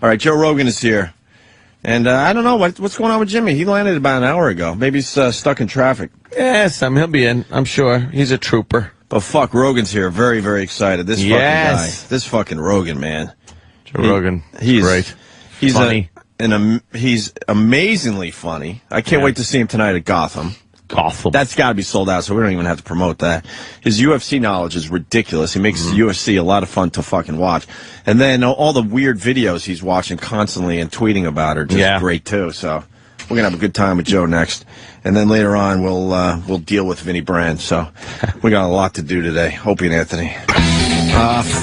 All right, Joe Rogan is here. And I don't know what's going on with Jimmy. He landed about an hour ago. Maybe he's stuck in traffic. Yes, he'll be in. I'm sure. He's a trooper. But fuck, Rogan's here. Very, very excited. This fucking guy. This fucking Rogan, man. Joe Rogan. He's great. He's funny. He's amazingly funny. I can't wait to see him tonight at Gotham. That's got to be sold out, so we don't even have to promote that. His UFC knowledge is ridiculous. He makes UFC a lot of fun to fucking watch. And then all the weird videos he's watching constantly and tweeting about are just great, too. So we're going to have a good time with Joe next. And then later on, we'll deal with Vinny Brand. So we got a lot to do today. Opie and Anthony.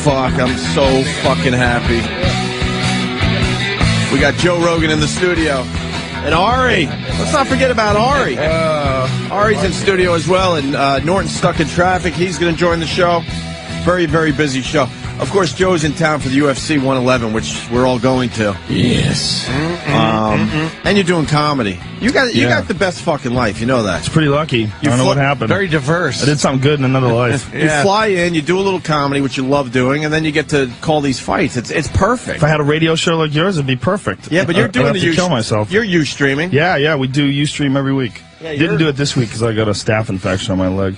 Fuck, I'm so fucking happy. We got Joe Rogan in the studio. And Ari. Let's not forget about Ari. Ari's in studio as well, and Norton's stuck in traffic. He's going to join the show. Very, very busy show. Of course, Joe's in town for the UFC 111, which we're all going to. Yes. And you're doing comedy. You got the best fucking life. You know that. It's pretty lucky. I don't know what happened. Very diverse. I did something good in another life. You fly in, you do a little comedy, which you love doing, and then you get to call these fights. It's perfect. If I had a radio show like yours, it'd be perfect. Yeah, but you're doing the kill myself. You're streaming. Yeah, we do Ustream every week. Yeah, didn't do it this week because I got a staph infection on my leg.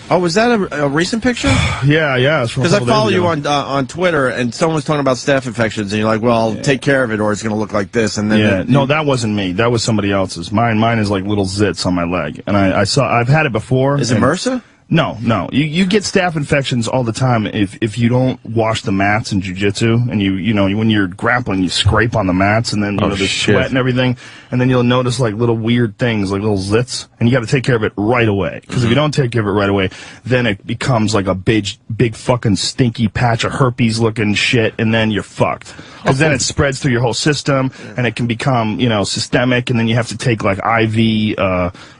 Oh, was that a recent picture? Yeah. Because I follow you on Twitter, and someone was talking about staph infections, and you're like, well, take care of it, or it's going to look like this. And then no, that wasn't me. That was somebody else's. Mine is like little zits on my leg, and I've had it before. Is it MRSA? No. You get staph infections all the time if you don't wash the mats in jiu-jitsu, and you know when you're grappling, you scrape on the mats, and then the sweat and everything, and then you'll notice like little weird things, like little zits, and you got to take care of it right away. Because if you don't take care of it right away, then it becomes like a big fucking stinky patch of herpes-looking shit, and then you're fucked. Because then it spreads through your whole system, and it can become systemic, and then you have to take like IV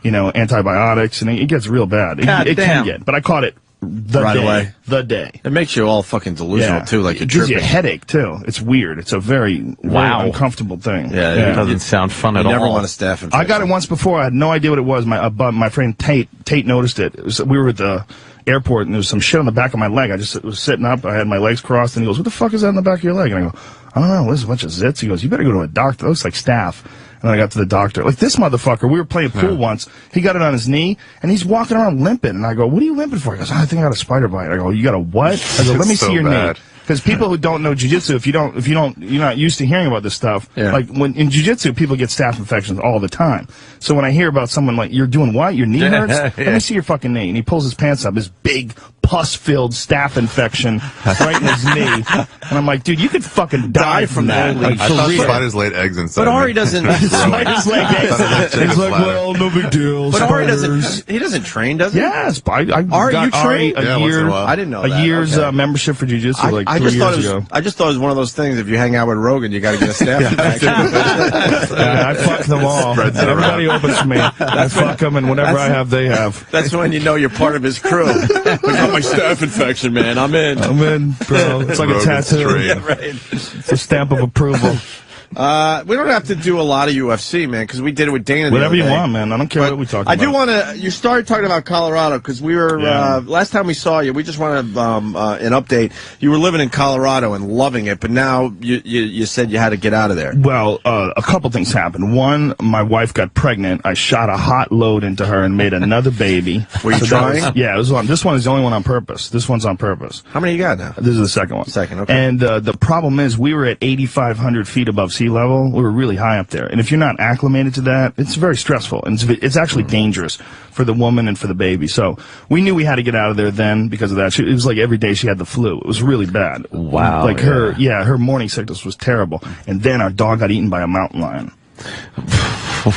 antibiotics, and it gets real bad. It can get, but I caught it the day. It makes you all fucking delusional too, like it gives you a headache too. It's weird. It's a very uncomfortable thing. Yeah, it doesn't sound fun at all. You never want a staph infection. I got it once before. I had no idea what it was. My friend Tate noticed it. We were at the airport, and there was some shit on the back of my leg. I just was sitting up. I had my legs crossed, and he goes, "What the fuck is that on the back of your leg?" And I go, "I don't know. There's a bunch of zits." He goes, "You better go to a doctor. It looks like staph." And then I got to the doctor. Like this motherfucker, we were playing pool once. He got it on his knee, and he's walking around limping. And I go, "What are you limping for?" He goes, "I think I got a spider bite." I go, "You got a what?" I go, "Let me see your knee." Because people who don't know jiu-jitsu, you're not used to hearing about this stuff. Yeah. Like when in jiu-jitsu, people get staph infections all the time. So when I hear about someone like, "You're doing what? Your knee hurts?" Let me see your fucking knee. And he pulls his pants up, his big pus-filled staph infection right in his knee. And I'm like, dude, you could fucking die from that. Like, I thought spiders laid eggs inside. But Ari doesn't. Spiders lay eggs. He's like, well, no big deal. But Ari doesn't. He doesn't train, does he? Yes. Are you trained? I didn't know that. A year's membership for jiu-jitsu like 3 years ago. I just thought it was one of those things. If you hang out with Rogan, you got to get a staph infection. I fuck them all. Everybody opens for me. I fuck them, and whatever I have, they have. That's when you know you're part of his crew. I got my staph infection, man. I'm in, bro. It's like a tattoo. Yeah, right. It's a stamp of approval. We don't have to do a lot of UFC, man, because we did it with Dana. Whatever you want, man. I don't care what we talk about. I do want to. You started talking about Colorado because we were last time we saw you. We just wanted an update. You were living in Colorado and loving it, but now you said you had to get out of there. Well, a couple things happened. One, my wife got pregnant. I shot a hot load into her and made another baby. Were you trying? Yeah, it was on. This one is the only one on purpose. This one's on purpose. How many you got now? This is the second one. Second, okay. And the problem is we were at 8,500 feet above sea level. We were really high up there, and if you're not acclimated to that, it's very stressful, and it's actually dangerous for the woman and for the baby. So we knew we had to get out of there then because of that. It was like every day she had the flu. It was really bad. Wow. Like her morning sickness was terrible, and then our dog got eaten by a mountain lion. So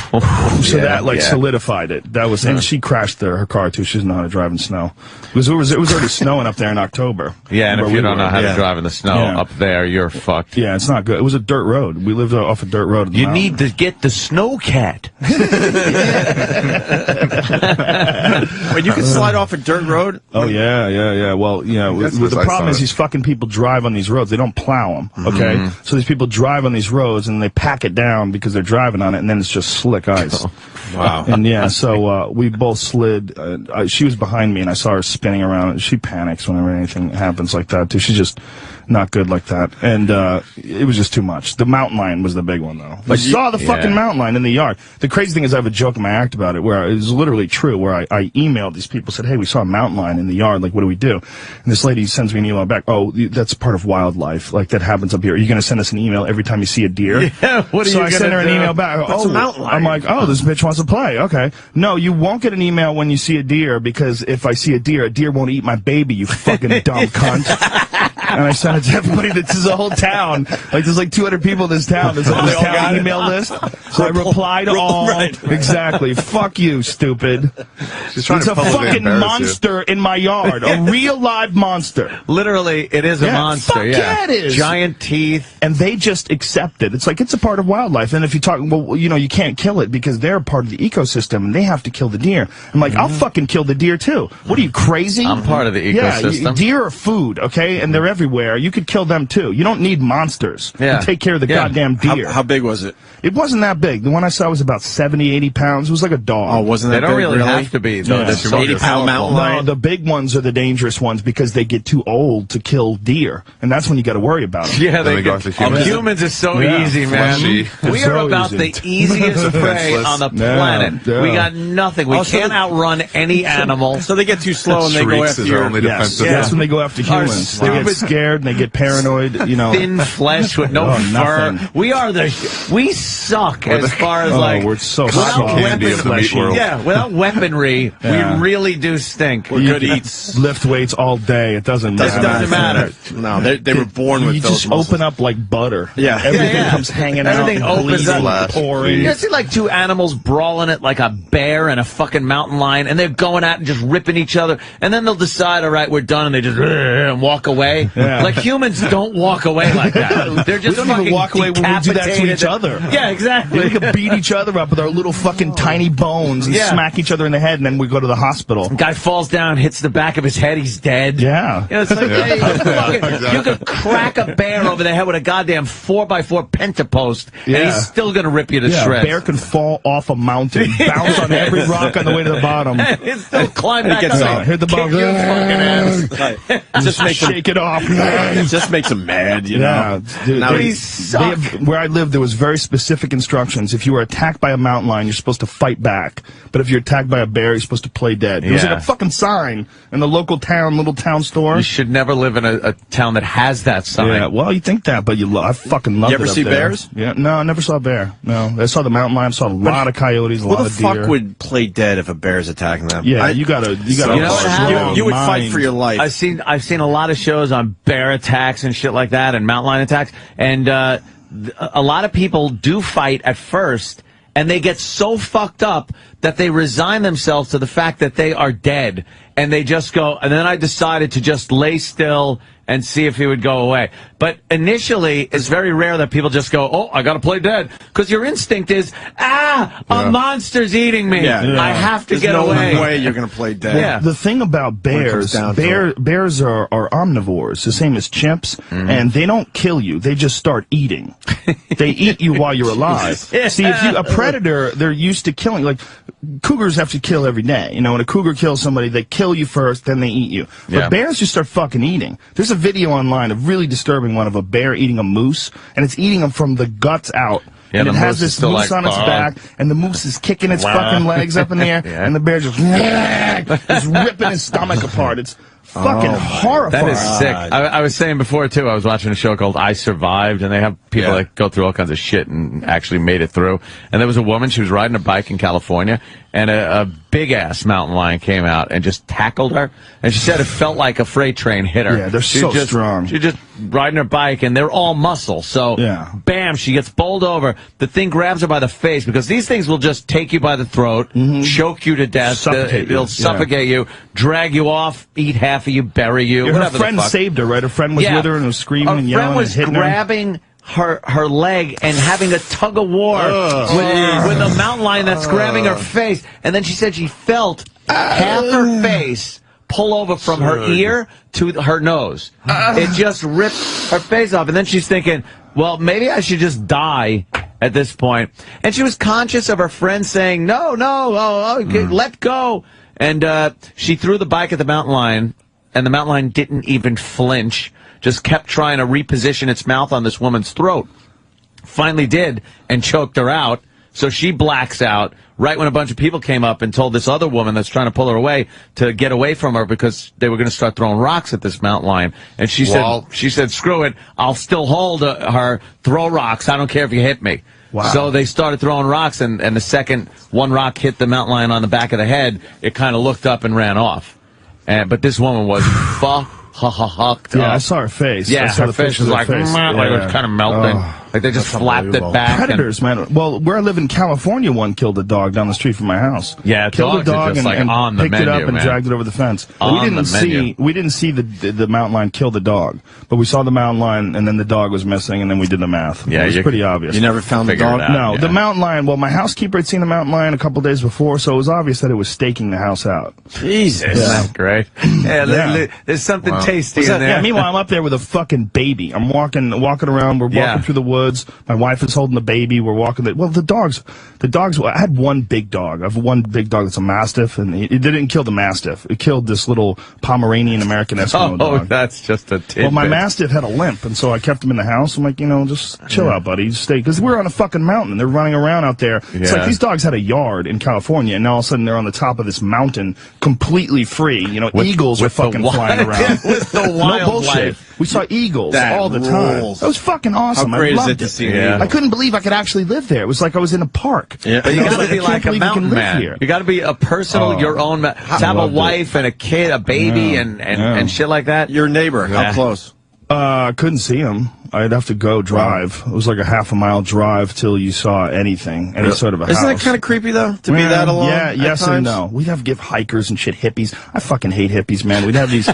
that solidified it. That was, and she crashed her car too. She doesn't know how to drive in snow. It was already snowing up there in October. Yeah, and if you don't know how to drive in the snow up there, you're fucked. Yeah, it's not good. It was a dirt road. We lived off a dirt road. You need to get the snowcat. Wait, you can slide off a dirt road? Oh yeah. Well, the problem is these fucking people drive on these roads. They don't plow them. Okay, so these people drive on these roads and they pack it down because they're driving on it, and then it's just slick ice. Wow. And so we both slid. She was behind me, and I saw her spinning around. She panics whenever anything happens like that too. She just not good like that. And it was just too much. The mountain lion was the big one, though. But I saw the fucking mountain lion in the yard. The crazy thing is I have a joke in my act about it where it was literally true, where I emailed these people, said, hey, we saw a mountain lion in the yard. Like, what do we do? And this lady sends me an email back. Oh, that's part of wildlife. Like, that happens up here. Are you going to send us an email every time you see a deer? Yeah, what are you So I sent her an email back. That's a mountain lion. I'm like, oh, this bitch wants to play. Okay. No, you won't get an email when you see a deer, because if I see a deer won't eat my baby, you fucking dumb cunt. And I sent it to everybody. This is a whole town. Like, there's like 200 people in this town. There's a town email list. So I replied to all. Right. Exactly. Fuck you, stupid. She's trying It's to a publicly fucking embarrass monster in my yard. A real live monster. Literally, it is a monster. Fuck yeah, it is. Giant teeth. And they just accept it. It's like, it's a part of wildlife. And if you talk, well, you know, you can't kill it because they're part of the ecosystem and they have to kill the deer. I'm like, I'll fucking kill the deer too. What are you, crazy? I'm part of the ecosystem. Yeah, deer are food, okay? And they're everywhere. You could kill them too. You don't need monsters. Yeah. You take care of the goddamn deer. How big was it? It wasn't that big. The one I saw was about 70, 80 pounds. It was like a dog. Oh, wasn't that They don't big, really have to be. Though. Yeah. They're So 80-pound mountain lion? No, the big ones are the dangerous ones because they get too old to kill deer. And that's when you got to worry about them. Yeah, Then we go after humans. Humans is so Yeah. easy, man. Fleshy. We So are about easy. the easiest prey on the planet. Yeah. We got nothing. We Oh, so can't the- outrun any animal. So they get too slow and they go Shrieks after is our your... only Yes, defensive. that's when they go after Our humans. They get stupid- scared and they get paranoid, you know. Thin flesh with no Oh, fur. nothing. We suck as far as we're so without soft. Candy of the meat fleshy. world. Yeah, without weaponry, Yeah. we really do stink. We're good eats. Lift weights all day. It doesn't matter. It doesn't matter. No, they were born with You those just muscles. open up like butter. Yeah. Everything Yeah. comes hanging Everything out. and opens bleeding, up. pouring. You see like two animals brawling it like a bear and a fucking mountain lion, and they're going out and just ripping each other, and then they'll decide, all right, we're done, and they just and walk away. Yeah. Like humans don't walk away like that. They're just We don't even fucking walk away when we do that to decapitated. each other. Yeah, exactly. We could beat each other up with our little fucking tiny bones and Yeah. smack each other in the head, and then we go to the hospital. Guy falls down, hits the back of his head, he's dead. Yeah. You know, it's like, Yeah. hey, you Exactly. could crack a bear over the head with a goddamn 4x4 pentapost, and Yeah. he's still gonna rip you to Yeah, a shreds. bear can fall off a mountain, bounce on every rock on the way to the bottom. He'll still climb back gets up up, and hit the kick bottom. your fucking ass. Right. Just makes them, Shake it off. just makes them mad, you Yeah, know. dude, Now they- we they suck. where I lived, there was very specific instructions. If you were attacked by a mountain lion, you're supposed to fight back. But if you're attacked by a bear, you're supposed to play dead. There was Yeah. like a fucking sign in the local town, little town store. You should never live in a town that has that sign. Yeah, well, you think that, but I fucking love it. You ever up see there. bears? Yeah, no, I never saw a bear. No, I saw the mountain lion. Saw a lot of coyotes, a Who lot the of deer. fuck would play dead if a bear's attacking them? Yeah, you gotta. You know what happened? You would fight for your life. I've seen a lot of shows on bear attacks and shit like that, and mountain lion attacks, and a lot of people do fight at first, and they get so fucked up that they resign themselves to the fact that they are dead, and they just go. And then I decided to just lay still and see if he would go away. But initially, it's very rare that people just go, "Oh, I got to play dead," because your instinct is, a monster's eating me. Yeah. I have to There's get no away. way you're going to play dead. Yeah. The thing about it bears, comes down to bears are omnivores, the same as chimps, and they don't kill you. They just start eating. They eat you while you're alive. See, if you a predator, they're used to killing. Like cougars have to kill every day. You know, when a cougar kills somebody, they kill you first, then they eat you. But Yeah. bears just start fucking eating. There's a video online, a really disturbing one of a bear eating a moose, and it's eating them from the guts out. Yeah, and the it has moose is this still moose like, on its back, and the moose is kicking its fucking legs up in the air, Yeah. and the bear just ripping his stomach apart. It's fucking horrifying. That is sick. I was saying before, too, I was watching a show called I Survived, and they have people that go through all kinds of shit and actually made it through. And there was a woman, she was riding a bike in California, and a big-ass mountain lion came out and just tackled her. And she said it felt like a freight train hit her. Yeah, they're She so just, strong. She's just riding her bike, and they're all muscle. So, Yeah. bam, she gets bowled over. The thing grabs her by the face, because these things will just take you by the throat, choke you to death. Suffocate you. They'll Yeah. suffocate you, drag you off, eat half of you, bury you, Her whatever the friend fuck. saved her, right? Her friend was with her and was screaming and yelling friend was and hitting her. grabbing her leg and having a tug of war with a mountain lion that's grabbing her face. And then she said she felt half her face pull over from her ear to her nose. It just ripped her face off. And then she's thinking, well, maybe I should just die at this point. And she was conscious of her friend saying, no, let go. And she threw the bike at the mountain lion, and the mountain lion didn't even flinch. just kept trying to reposition its mouth on this woman's throat. Finally did, and choked her out. So she blacks out right when a bunch of people came up and told this other woman that's trying to pull her away to get away from her because they were going to start throwing rocks at this mountain lion. And she said, screw it, I'll still hold her, throw rocks, I don't care if you hit me. Wow. So they started throwing rocks, and the second one rock hit the mountain lion on the back of the head, it kind of looked up and ran off. But this woman was fucked up. I saw her face. Yeah, her face was like, it was kind of melting. Like they just flapped it back. Predators, man. Well, where I live in California, one killed a dog down the street from my house. Yeah, killed a dog and on the picked menu, it up and dragged it over the fence. We didn't see the mountain lion kill the dog, but we saw the mountain lion, and then the dog was missing, and then we did the math. Yeah, it was pretty obvious. You never found the dog? No, the mountain lion. Well, my housekeeper had seen the mountain lion a couple days before, so it was obvious that it was staking the house out. Jesus, that's great. Yeah, there's something tasty in there. Yeah. Meanwhile, I'm up there with a fucking baby. I'm walking around. We're walking through the woods. My wife is holding the baby. We're walking. The dogs. I had one big dog. I have one big dog that's a Mastiff, and it didn't kill the Mastiff. It killed this little Pomeranian American Eskimo dog. Oh, that's just a tidbit. Well, my Mastiff had a limp, and so I kept him in the house. I'm like, just chill out, buddy. Just stay. Because we're on a fucking mountain. They're running around out there. Yeah. It's like these dogs had a yard in California, and now all of a sudden they're on the top of this mountain completely free. Eagles are fucking flying around. With the no bullshit. We saw eagles all the time. That was fucking awesome. How great I loved is it to see it. an eagle? I couldn't believe I could actually live there. It was like I was in a park. Yeah. But you got to be like a mountain man. You got to be a personal, your own. To have a wife and a kid, a baby, and shit like that. Your neighbor, how close? I couldn't see him. I'd have to go drive. It was like a half-a-mile drive till you saw any sort of a house. Isn't that kind of creepy, though, to be that alone? Yeah, yes and no. We'd have to give hikers and shit, hippies. I fucking hate hippies, man. We'd have these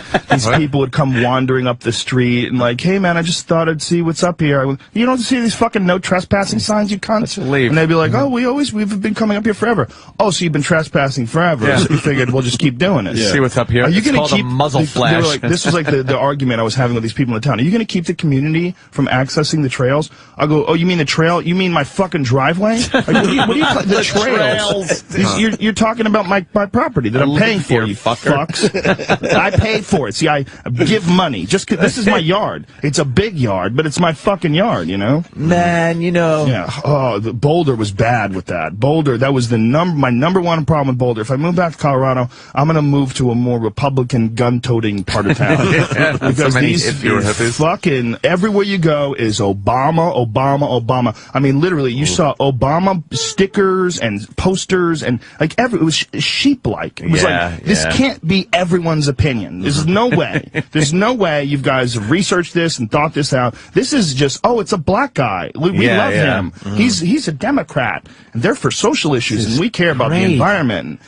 people would come wandering up the street and like, hey, man, I just thought I'd see what's up here. You don't see these fucking no trespassing signs, you cunts? And they'd be like, oh, we've been coming up here forever. Oh, so you've been trespassing forever. Yeah. So you figured we'll just keep doing it. See what's up here. Are you going to keep a muzzle flash? Like, this was like the argument I was having with these people in the town. Are you going to keep the community from accessing the trails? I go, oh, you mean the trail? You mean my fucking driveway? Like, what do you the trails? You're talking about my property that I'm paying for, you fucks. I pay for it. See, I give money. This is my yard. It's a big yard, but it's my fucking yard, Man, Yeah. Oh, Boulder was bad with that. Boulder, that was my number one problem with Boulder. If I move back to Colorado, I'm going to move to a more Republican gun-toting part of town. Because these fucking, everywhere you go is Obama, Obama, Obama. I mean, literally, you saw Obama stickers and posters and like it was sheep-like. It was this can't be everyone's opinion. There's no way. There's no way you guys have researched this and thought this out. This is just, it's a black guy. We love him. He's a Democrat. And they're for social issues, and we care about the environment.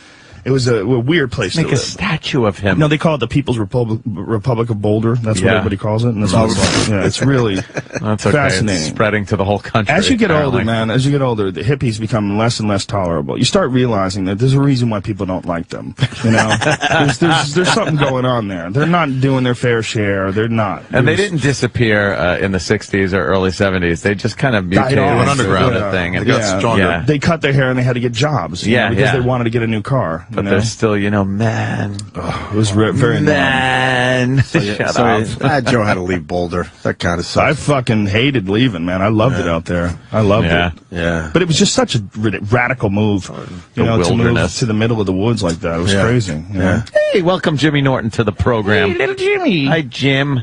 It was a weird place to live. Make a statue of him. No, they call it the People's Republic of Boulder. That's what everybody calls it. And that's what it's like. Yeah, it's really fascinating. It's spreading to the whole country. As you get older, man, the hippies become less and less tolerable. You start realizing that there's a reason why people don't like them. There's something going on there. They're not doing their fair share. They're not. And they didn't disappear in the 60s or early 70s. They just kind of mutated underground thing. And got stronger. They cut their hair and they had to get jobs. Because they wanted to get a new car. But they're still, man. Oh, it was very man. Shut up. Joe had to leave Boulder. That kind of sucks. I fucking hated leaving, man. I loved it out there. I loved it. Yeah. But it was just such a radical move, to move to the middle of the woods like that. It was crazy. Yeah. Hey, welcome Jimmy Norton to the program. Hey, little Jimmy. Hi, Jim.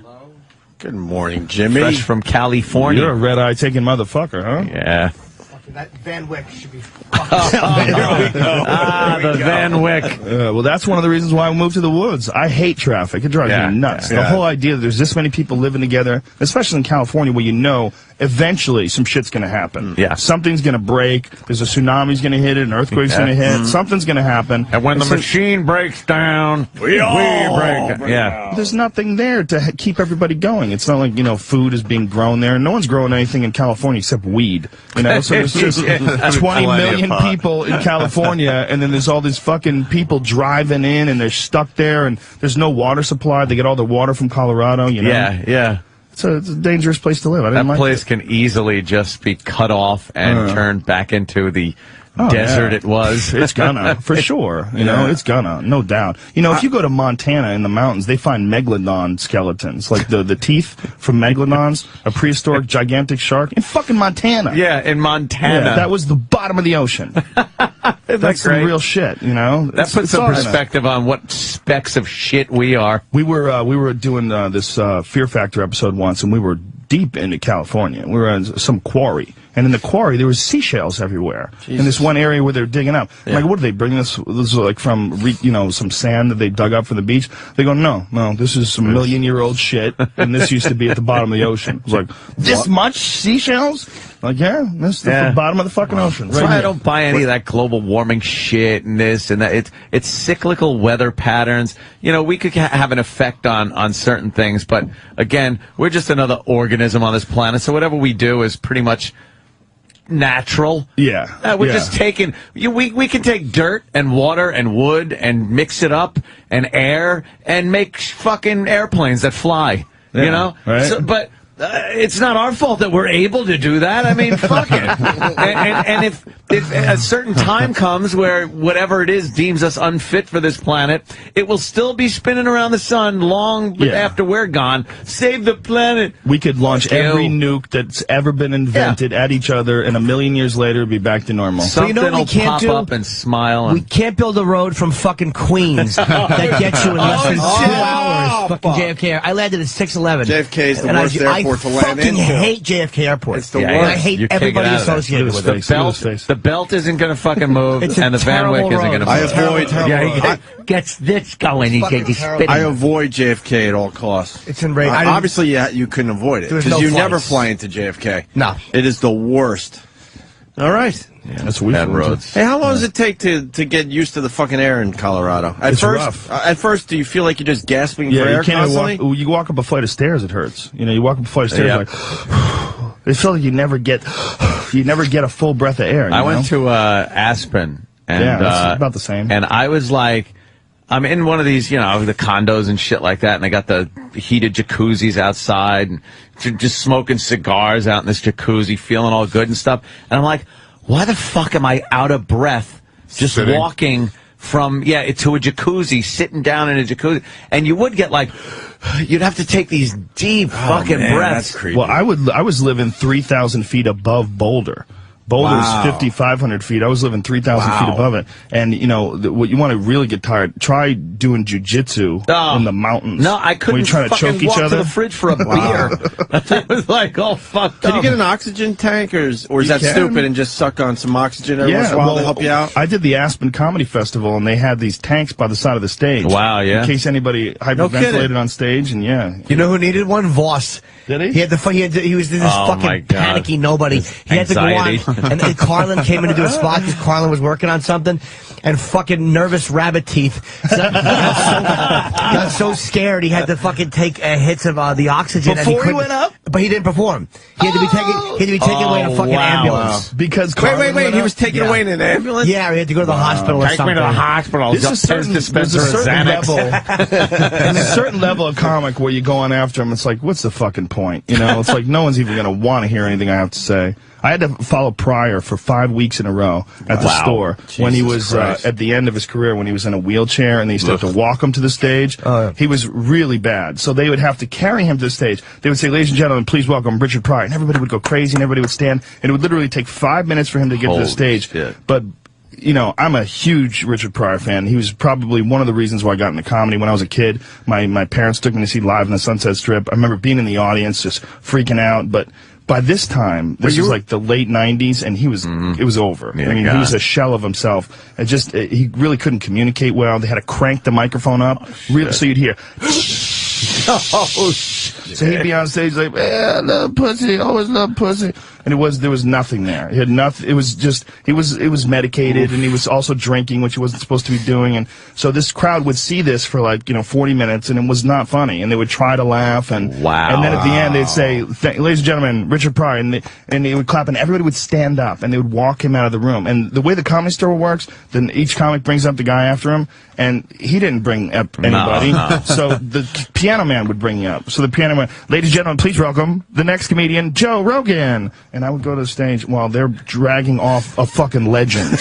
Good morning, Jimmy. Fresh from California. You're a red-eye taking motherfucker, huh? Yeah. That Van Wyck should be. The Van Wyck. Well, that's one of the reasons why I moved to the woods. I hate traffic. It drives me nuts. The whole idea that there's this many people living together, especially in California, where eventually some shit's going to happen. Yeah. Something's going to break. There's a tsunami's going to hit it. An earthquake's going to hit. Something's going to happen. And when the machine breaks down, we break it. Yeah. There's nothing there to keep everybody going. It's not like, food is being grown there. No one's growing anything in California except weed. So there's just 20 million people in California, and then there's all these fucking people driving in, and they're stuck there, and there's no water supply. They get all their water from Colorado, Yeah. It's a dangerous place to live. That place can easily just be cut off and turned back into the desert it was. It's gonna, for sure. You know, it's gonna, no doubt. You know, if you go to Montana in the mountains, they find megalodon skeletons, like the teeth from megalodons, a prehistoric gigantic shark in fucking Montana. Yeah, in Montana. Yeah, that was the bottom of the ocean. That's some real shit, you know. That puts some perspective on what specks of shit we are. We were doing this Fear Factor episode once, and we were deep into California. We were in some quarry, and in the quarry there was seashells everywhere. Jesus. In this one area where they're digging up. Yeah. Like, what are they bringing this? This is like from some sand that they dug up from the beach. They go, no, this is some million-year-old shit, and this used to be at the bottom of the ocean. It was like, this much seashells? Like, yeah, that's the bottom of the fucking ocean. That's why I don't buy any of that global warming shit and this and that. It's cyclical weather patterns. You know, we could have an effect on certain things, but again, we're just another organism on this planet, so whatever we do is pretty much natural. Yeah. We're just taking, we can take dirt and water and wood and mix it up and air and make fucking airplanes that fly, you know? Right. So, but it's not our fault that we're able to do that. I mean, fuck it. And if a certain time comes where whatever it is deems us unfit for this planet, it will still be spinning around the sun long after we're gone. Save the planet. We could launch every nuke that's ever been invented at each other, and a million years later, it'd be back to normal. Something will pop up and smile. We can't build a road from fucking Queens that gets you in less than 2 hours. Fucking JFK. I landed at 6:11. JFK is the worst airport to land in. I fucking hate JFK Airport. It's the worst. I hate everybody associated with it. The belt isn't going to fucking move, and the Van Wyck isn't going to move. I avoid. He gets this going. He's spitting. I avoid JFK at all costs. It's enraging. Obviously, you couldn't avoid it because you never fly into JFK. No, it is the worst. All right. Yeah, that's weird. Roads. Hey, how long does it take to get used to the fucking air in Colorado? It's rough. At first, do you feel like you're just gasping for air you can't constantly? you walk up a flight of stairs, it hurts. You know, you walk up a flight of stairs, like, it feels like you never get a full breath of air. I went to Aspen, and that's about the same. And I was like, I'm in one of these, the condos and shit like that, and I got the heated jacuzzis outside, and just smoking cigars out in this jacuzzi, feeling all good and stuff. And I'm like, why the fuck am I out of breath just walking from, to a jacuzzi, sitting down in a jacuzzi? And you would get like, you'd have to take these deep fucking breaths. That's creepy. Well, I was living 3,000 feet above Boulder. Boulder's 5,500 feet. I was living 3,000 feet above it. And, what you want to really get tired, try doing jujitsu in the mountains. No, I couldn't try to choke each other. To the fridge for a beer. It was like all fucked up. Can you get an oxygen tank, or is that stupid and just suck on some oxygen every once in a while to help you out? I did the Aspen Comedy Festival, and they had these tanks by the side of the stage. Wow, yeah. In case anybody hyperventilated on stage, and You know who needed one? Voss. Did he? He was this fucking panicky nobody. He had to go on, and Carlin came in to do a spot because Carlin was working on something, and fucking nervous rabbit teeth got so scared he had to fucking take hits of the oxygen. Before he went up? But he didn't perform. He had to be taken away in a fucking ambulance. Because wait, he was taken away in an ambulance? Yeah, he had to go to the hospital or something. Take me to the hospital. There's a certain level of comic where you go on after him. It's like, what's the fucking point? It's like no one's even going to want to hear anything I have to say. I had to follow Pryor for 5 weeks in a row at the store when he was at the end of his career, when he was in a wheelchair and they used to have to walk him to the stage. He was really bad. So they would have to carry him to the stage. They would say, ladies and gentlemen, please welcome Richard Pryor. And everybody would go crazy and everybody would stand. And it would literally take 5 minutes for him to get to the stage. Shit. But I'm a huge Richard Pryor fan. He was probably one of the reasons why I got into comedy. When I was a kid, my parents took me to see Live in the Sunset Strip. I remember being in the audience just freaking out. But by this time, this was like the late 90s, and he was it was over. Yeah, he was a shell of himself. He really couldn't communicate well. They had to crank the microphone up so you'd hear. So he'd be on stage like, I love pussy, always love pussy. And there was nothing there. He had nothing. It was just, it was medicated, and he was also drinking, which he wasn't supposed to be doing. And so this crowd would see this for 40 minutes, and it was not funny. And they would try to laugh, and then at the end they'd say, ladies and gentlemen, Richard Pryor, and they would clap, and everybody would stand up, and they would walk him out of the room. And the way the Comedy Store works, then each comic brings up the guy after him, and he didn't bring up anybody. No. So the piano man would bring you up. So the piano man, ladies and gentlemen, please welcome the next comedian, Joe Rogan. and I would go to the stage while they're dragging off a fucking legend.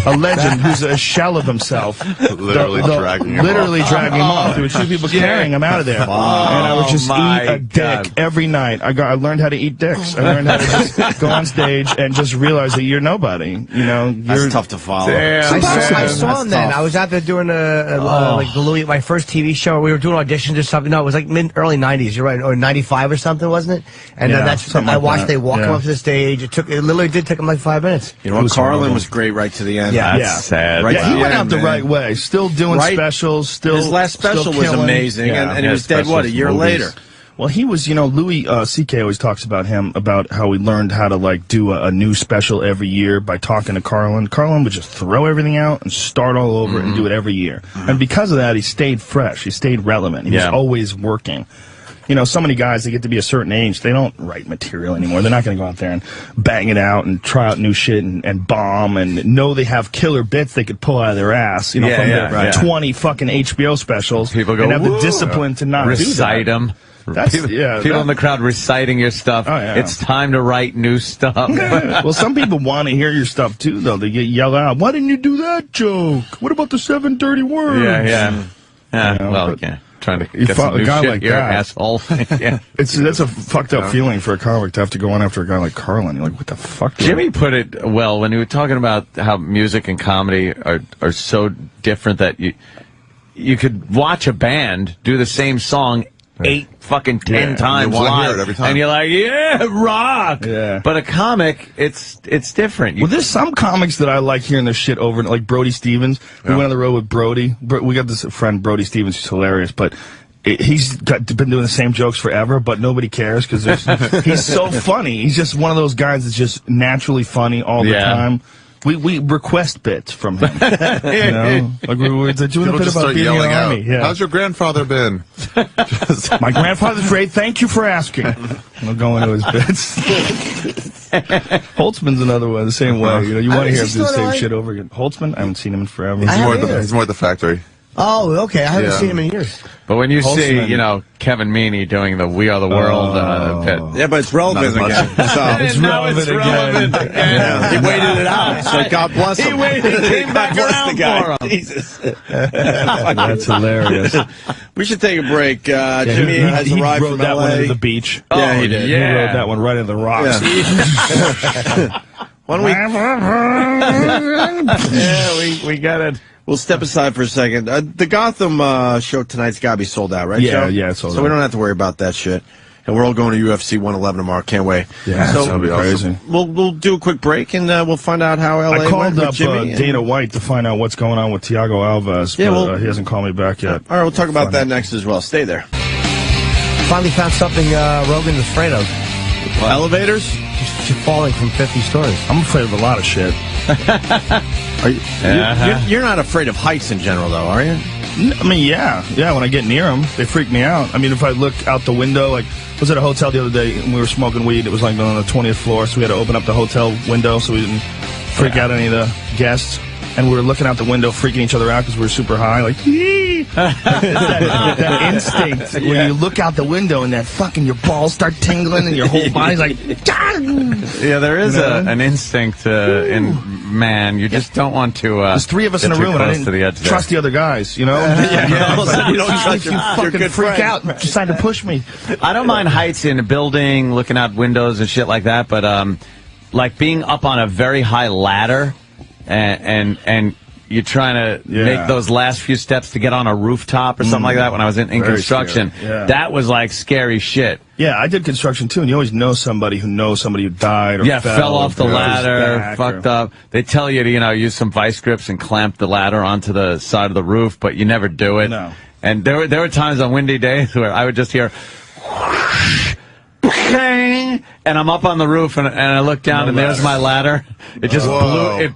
A legend who's a shell of himself. Literally dragging him off. There were two people carrying him out of there. And I would just eat a dick every night. I learned how to eat dicks. I learned how to just go on stage and just realize that you're nobody. You know, that's tough to follow. I saw him then. I was out there doing like the Louis, my first TV show. We were doing auditions or something. No, it was like early 90s. You're right, or 95 or something, wasn't it? And that's I watched they walk him up to the stage. It literally did take him like 5 minutes. You know what? Carlin was great right to the end. Yeah, that's sad. Right, he went out the right way. Still doing specials. Still, his last special was amazing, and he was dead. What, a year later? Well, he was. You know, Louis C.K. always talks about him, about how he learned how to like do a new special every year by talking to Carlin. Carlin would just throw everything out and start all over and do it every year. And because of that, he stayed fresh. He stayed relevant. He was always working. You know, so many guys, they get to be a certain age, they don't write material anymore. They're not going to go out there and bang it out and try out new shit and bomb and know they have killer bits they could pull out of their ass, you know, from their 20 fucking HBO specials. People go, and have the discipline to not recite do that. them. People in the crowd reciting your stuff. It's time to write new stuff. Well, some people want to hear your stuff, too, though. They yell out, why didn't you do that joke? What about the 7 dirty words? Trying to get some new guy shit like here, that. Asshole. That's a fucked up feeling for a comic to have to go on after a guy like Carlin. You're like, what the fuck? Jimmy put it well when he was talking about how music and comedy are so different that you could watch a band do the same song 10 times live, every time. and you're like, yeah, rock. Yeah. But a comic, it's different. Well, there's some comics that I like hearing this shit over, like Brody Stevens. We went on the road with Brody. We got this friend, Brody Stevens, who's hilarious, but he's been doing the same jokes forever, but nobody cares because he's so funny. He's just one of those guys that's just naturally funny all the time. We request bits from him. You know? Like we're doing a bit about being in the Army. Yeah. How's your grandfather been? My grandfather's great. Thank you for asking. We'll go into his bits. Holtzman's another one, the same way. You know, you want to hear him do the same shit over again. Holtzman, I haven't seen him in forever. He's more at the factory. Oh, okay. I haven't seen him in years. But when you see, you know, Kevin Meaney doing the "We Are the World" bit, yeah, but it's relevant again. So it's relevant again. Yeah. He waited it out. So God bless him. He came back around for him. Jesus. That's hilarious. We should take a break. Jimmy has arrived from LA. That one into the beach. Yeah, he did. He rode that one right into the rocks. Yeah. Why don't we got it. We'll step aside for a second. The Gotham show tonight's got to be sold out, right, Joe? Yeah, it's sold out. So we don't have to worry about that shit. And we're all going to UFC 111 tomorrow. Can't wait. Yeah, so that'll be crazy. We'll do a quick break, and we'll find out how LA I called went up with Jimmy Dana White to find out what's going on with Thiago Alves, but he hasn't called me back yet. All right, we'll talk about that next as well. Stay there. Finally found something Rogan was afraid of. What? Elevators? Just falling from 50 stories. I'm afraid of a lot of shit. You're not afraid of heights in general, though, are you? I mean, yeah. When I get near them, they freak me out. I mean, if I look out the window, like, I was at a hotel the other day and we were smoking weed. It was like on the 20th floor, so we had to open up the hotel window so we didn't freak out any of the guests. And we were looking out the window, freaking each other out because we were super high, like, that instinct when you look out the window and that fucking your balls start tingling and your whole body's like, yeah, there is an instinct in man. You just don't want to. There's 3 of us in a room, and I didn't trust the other guys. You know, you don't trust you fucking freak out and decide to push me. I don't mind heights in a building, looking out windows and shit like that, but like being up on a very high ladder. And you're trying to make those last few steps to get on a rooftop or something like that when I was in construction. That was like scary shit. Yeah, I did construction too, and you always know somebody who died or fell off the ladder, fucked up. They tell you to, use some vice grips and clamp the ladder onto the side of the roof, but you never do it. No. And there were times on windy days where I would just hear and I'm up on the roof and I look down and there's my ladder. It just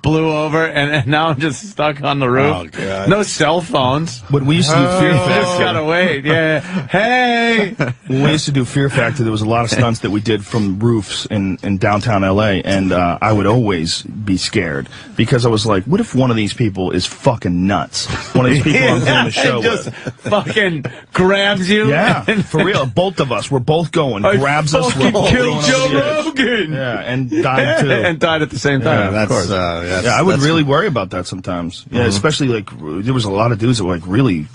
blew over and now I'm just stuck on the roof. Oh, God. No cell phones. When we used to do Fear Factor, just gotta wait. Yeah. Hey. When we used to do Fear Factor, there was a lot of stunts that we did from roofs in downtown LA, and I would always be scared because I was like, what if one of these people is fucking nuts? One of these people I'm doing the show just with fucking grabs you. Yeah, for real. Both of us. We're both going. Grabs us. We're both killed Joe Joe Rogan. Yeah, and died too. And died at the same time. Yeah, of course. Yeah, I would really worry about that sometimes. Yeah, especially like there was a lot of dudes that were like really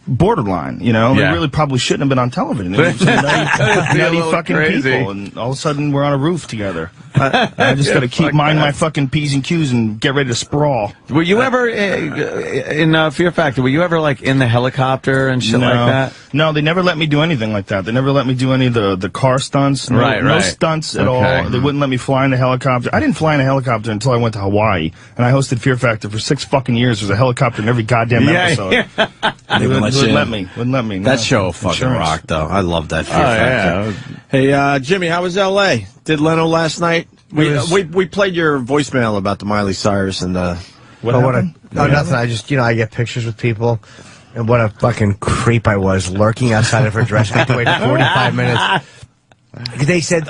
borderline, you know? Yeah. They really probably shouldn't have been on television. They were some nutty fucking crazy. people, and all of a sudden we're on a roof together. I just got to keep mind my fucking P's and Q's and get ready to sprawl. Were you ever, in Fear Factor, were you ever like in the helicopter and shit like that? No, they never let me do anything like that. They never let me do any of the car stunts. No, Right. No stunts at all. They wouldn't let me fly in a helicopter. I didn't fly in a helicopter until I went to Hawaii, and I hosted Fear Factor for 6 fucking years. There's a helicopter in every goddamn episode. Yeah. They wouldn't let me. Wouldn't let me. That show fucking rocked, though. I love that Fear Factor. Yeah. Hey, Jimmy, how was L.A.? Did Leno last night? We played your voicemail about the Miley Cyrus and what happened? Nothing. I just I get pictures with people, and what a fucking creep I was lurking outside of her dress. I had to wait 45 minutes. They said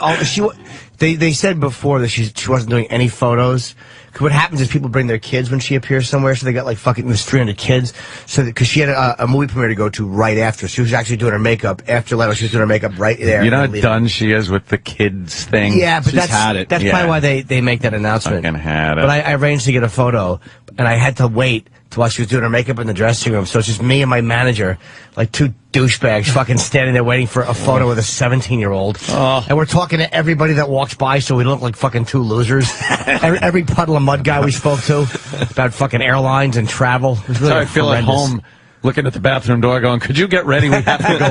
they said before that she wasn't doing any photos. Cause what happens is people bring their kids when she appears somewhere, so they got like fucking there's 300 kids. So because she had a movie premiere to go to right after, she was actually doing her makeup after Leno. She was doing her makeup right there. You know how done she is with the kids thing. Yeah, but She's had it. That's probably why they make that announcement. Fucking had it. But I arranged to get a photo, and I had to wait while she was doing her makeup in the dressing room. So it's just me and my manager, like 2 douchebags, fucking standing there waiting for a photo with a 17-year-old. And we're talking to everybody that walks by, so we look like fucking 2 losers. every puddle of mud guy we spoke to about fucking airlines and travel. It was really I feel at home looking at the bathroom door going, could you get ready? We have to go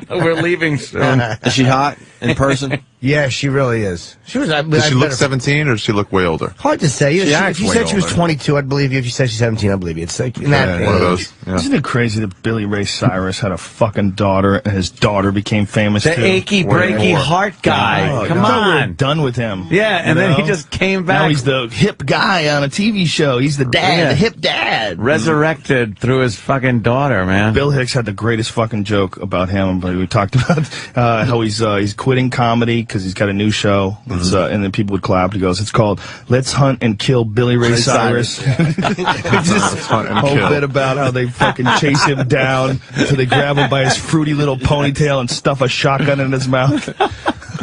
out. We're leaving soon. Is she hot in person? Yeah, she really is. She was. Does she look 17 or does she look way older? Hard to say. If you said she was older. 22, I'd believe you. If you said she's 17, I'd believe you. It's like in that one of age. those. Yeah. Isn't it crazy that Billy Ray Cyrus had a fucking daughter and his daughter became famous The too? achy, breaky heart guy. Come I thought we were on. done with him. Yeah, and then he just came back. Now he's the hip guy on a TV show. He's the dad, the hip dad. Resurrected through his fucking daughter, man. Bill Hicks had the greatest fucking joke about him. But we talked about how he's quitting comedy because he's got a new show. It's, and then people would clap. He goes, "It's called Let's Hunt and Kill Billy Ray Cyrus." Just whole bit about how they fucking chase him down until they grab him by his fruity little ponytail and stuff a shotgun in his mouth.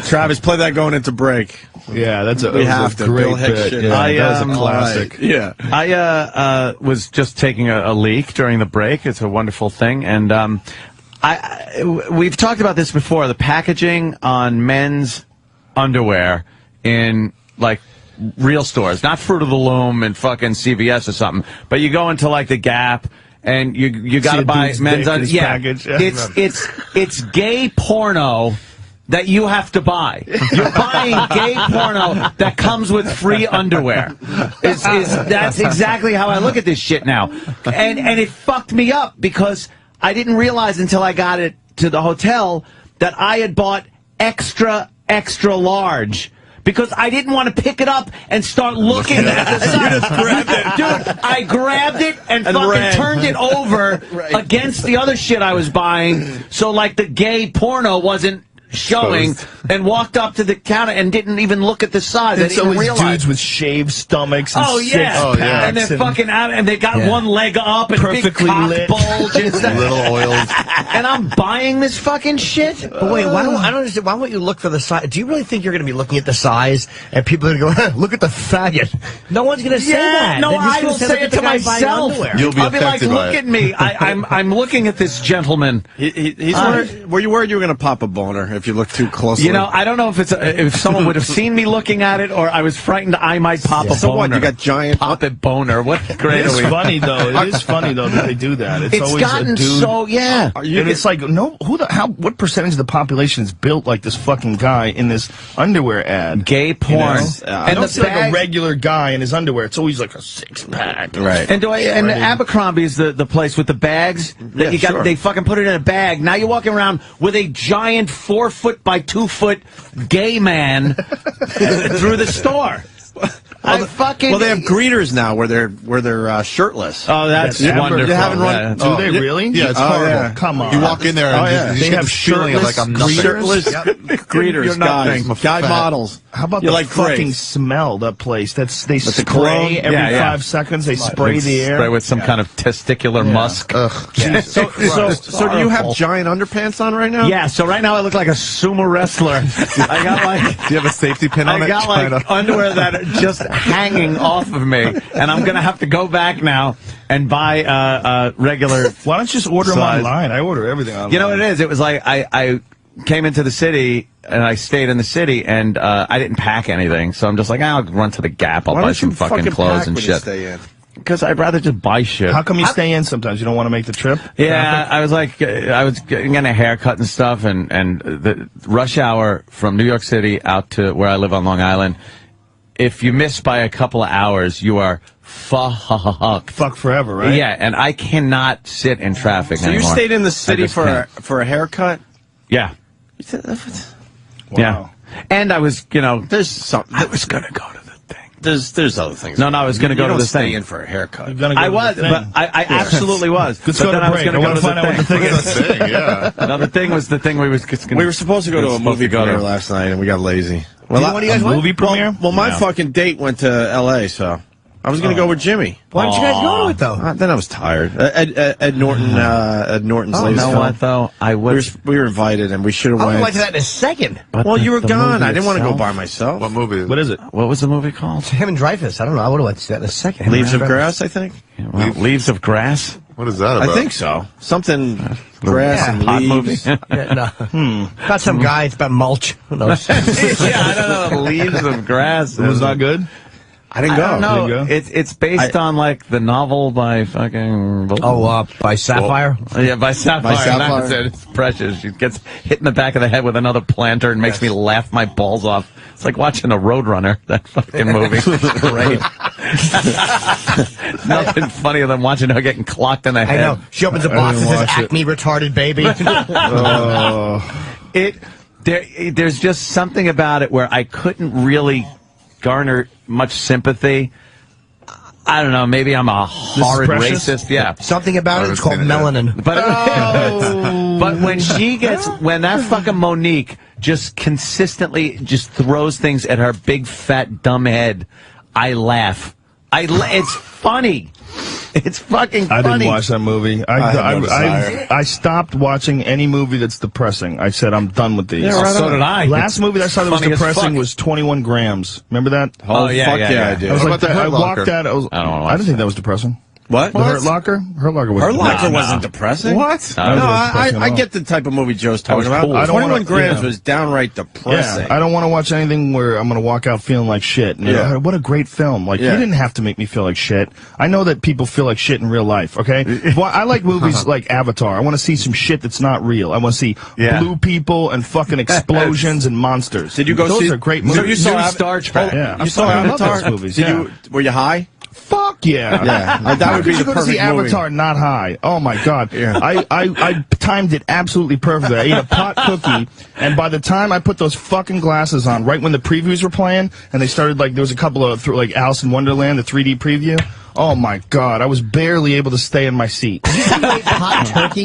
Travis, play that going into break. Yeah, that's a Bill great Hicks bit. shit. Yeah, that was a classic. Right. Yeah. I was just taking a leak during the break. It's a wonderful thing, and we've talked about this before. The packaging on men's underwear in like real stores, not Fruit of the Loom and fucking CVS or something, but you go into like the Gap and you got to buy men's underwear. Yeah, it's gay porno that you have to buy. You're buying gay porno that comes with free underwear. That's exactly how I look at this shit now. And it fucked me up because I didn't realize until I got it to the hotel that I had bought extra large. Because I didn't want to pick it up and start looking at the size. You just grabbed it. Dude, I grabbed it and fucking turned it over against the other shit I was buying. So, like, the gay porno wasn't showing, and walked up to the counter and didn't even look at the size. I didn't realize. Dudes with shaved stomachs and six-packs and they're fucking out, and they got one leg up and perfectly big cock lit bulge and stuff. Little oils. And I'm buying this fucking shit. But wait, I don't understand. Why won't you look for the size? Do you really think you're going to be looking at the size and people are going to go, look at the faggot? No one's going to say that. No, I will say it to myself. You'll be I'll be like, affected by look it. at me. I'm looking at this gentleman. Were you worried you were going to pop a boner if you looked too closely? You know, I don't know if if someone would have seen me looking at it, or I was frightened I might pop a boner. So what? You got giant pop it boner. What grade It's are we? funny though. It is funny though that they do that. It's always gotten a dude. so And it's like what percentage of the population is built like this fucking guy in this underwear ad? Gay porn. I don't see like a regular guy in his underwear. It's always like a 6-pack. Right. And Abercrombie's the place with the bags that you got. Sure. They fucking put it in a bag. Now you're walking around with a giant 4-foot by 2-foot gay man through the store. Well, they have greeters now where they're shirtless. Oh, that's wonderful. You haven't run. Do they really? Yeah, it's horrible. Yeah. Come on. You walk in there and you they get have the feeling of like I'm nothing. Shirtless greeters, guy models. How about you the like fucking Grace? smell? That place. They cologne? spray every 5 seconds. They spray the air. Spray with some kind of testicular musk. So do you have giant underpants on right now? Yeah. So right now I look like a sumo wrestler. I got like. Do you have a safety pin on it? I got like underwear that are just hanging off of me, and I'm gonna have to go back now and buy regular. Why don't you just order them online? I order everything online. You know what it is? It was like I came into the city and I stayed in the city and I didn't pack anything, so I'm just like I'll run to the Gap. I'll buy some fucking clothes and shit. Because I'd rather just buy shit. How come you stay in sometimes? You don't want to make the trip? Yeah, I was like, I was getting a haircut and stuff, and the rush hour from New York City out to where I live on Long Island, if you miss by a couple of hours, you are fucked. Fuck forever, right? Yeah, and I cannot sit in traffic anymore. So you stayed in the city for a haircut? Yeah. Wow. Yeah. And I was, there's something. I was going to go to the thing. There's other things. No, I was going to go to the stay thing. in for a haircut. I was, but I absolutely was. Let's go to break. I want to find out what the thing is. Yeah. No, the thing was the thing we were supposed to go to a movie premiere last night, and we got lazy. Well, what do you guys want? Movie premiere? Well, my fucking date went to L.A., so I was going to go with Jimmy. Why don't you guys go to it, though? Then I was tired. Ed Norton's latest film. You know what, though? We were invited, and we should have I'll went. go to that in a second. Well, you were gone. I didn't want to go by myself. What movie? What is it? What was the movie called? Him and Dreyfus. I don't know. I would have went to that in a second. Leaves of Grass, I think. Yeah, well, Leaves of Grass? What is that about? I think so. Something grass and Pot leaves. movie? Yeah, no. About some guy. It's about mulch. Who knows? Yeah, I don't know. Leaves of Grass. It was not good? I didn't go. I don't know. Didn't go? It's based on like the novel by fucking. By Sapphire? Yeah, by Sapphire. Sapphire. That's it. It's precious. She gets hit in the back of the head with another planter and makes me laugh my balls off. It's like watching a Roadrunner, that fucking movie. Great. Nothing funnier than watching her getting clocked in the head. I know. She opens a box and says, Acme retarded baby. There's just something about it where I couldn't really garner much sympathy. I don't know. Maybe I'm a horrid racist. Yeah. Something about it. It's called melanin. But when that fucking Monique just consistently just throws things at her big fat dumb head, I laugh. It's funny. It's fucking funny. I didn't watch that movie. I stopped watching any movie that's depressing. I said, I'm done with these. Yeah, right so did I. Last movie that I saw that was depressing was 21 Grams. Remember that? Oh, yeah, I do. I was like, I walked out. I didn't think that was depressing. What? The Hurt Locker? Hurt Locker wasn't depressing. What? No, I get the type of movie Joe's talking about. Cool. 21 Grams was downright depressing. Yeah, I don't want to watch anything where I'm going to walk out feeling like shit. And what a great film. Like, you didn't have to make me feel like shit. I know that people feel like shit in real life, okay? Well, I like movies like Avatar. I want to see some shit that's not real. I want to see blue people and fucking explosions and monsters. Did you go Those see... are great movies. So you saw Star Trek. Yeah, you saw Avatar? Those movies. Were you high? Fuck yeah. That would be the perfect perfect Avatar not high. Oh my god. Yeah. I timed it absolutely perfectly. I ate a pot cookie, and by the time I put those fucking glasses on, right when the previews were playing, and they started there was a couple of like Alice in Wonderland, the 3D preview. Oh my god, I was barely able to stay in my seat. You ate pot turkey?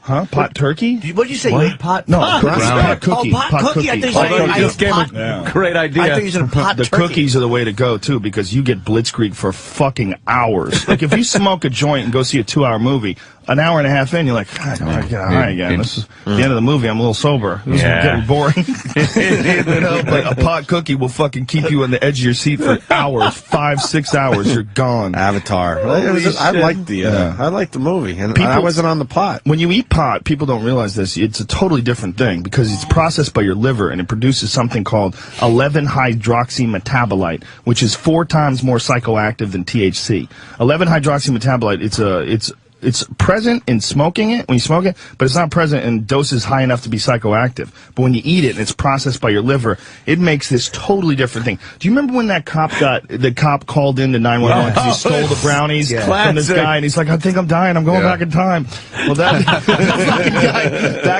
Huh? Pot turkey? What did you say? You ate pot? No, pot cookie. Oh, pot cookie. I thought you just gave a great idea. I thought you said pot The turkey. cookies are the way to go, too, because you get blitzkrieg for fucking hours. Like, if you smoke a joint and go see a 2-hour movie, an hour and a half in, you're like, God, I get high again. This is the end of the movie. I'm a little sober. This is getting boring. But a pot cookie will fucking keep you on the edge of your seat for hours, 5-6 hours. You're gone. Avatar. I liked the movie, and I wasn't on the pot. When you eat pot, people don't realize this. It's a totally different thing because it's processed by your liver, and it produces something called 11-hydroxymetabolite, which is 4 times more psychoactive than THC. 11-hydroxymetabolite. It's present in smoking it, when you smoke it, but it's not present in doses high enough to be psychoactive. But when you eat it and it's processed by your liver, it makes this totally different thing. Do you remember when the cop called in to 911 because he stole the brownies from this guy, and he's like, I think I'm dying, I'm going back in time. Well, that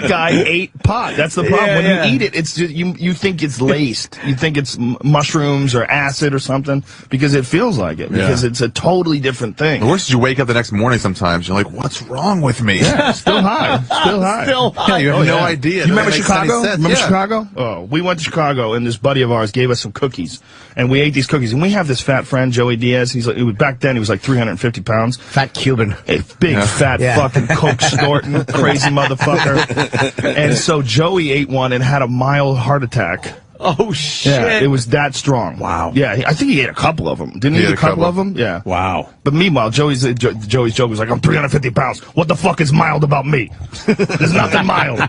guy ate pot. That's the problem. When you eat it, it's just, you think it's laced. You think it's mushrooms or acid or something because it feels like it, because it's a totally different thing. The worst is you wake up the next morning sometimes, you're like, what's wrong with me? Yeah, still high. Still high. Still high. Yeah, you have no idea. You remember Chicago? Remember Chicago? Oh, we went to Chicago, and this buddy of ours gave us some cookies, and we ate these cookies. And we have this fat friend, Joey Diaz. Back then he was like 350 pounds. Fat Cuban. A big, fat, fucking coke snorting, crazy motherfucker. And so Joey ate one and had a mild heart attack. Oh, shit. Yeah, it was that strong. Wow. Yeah, I think he ate a couple of them. Didn't he eat a couple of them? Yeah. Wow. But meanwhile, Joey's joke was like, I'm 350 pounds. What the fuck is mild about me? There's nothing mild.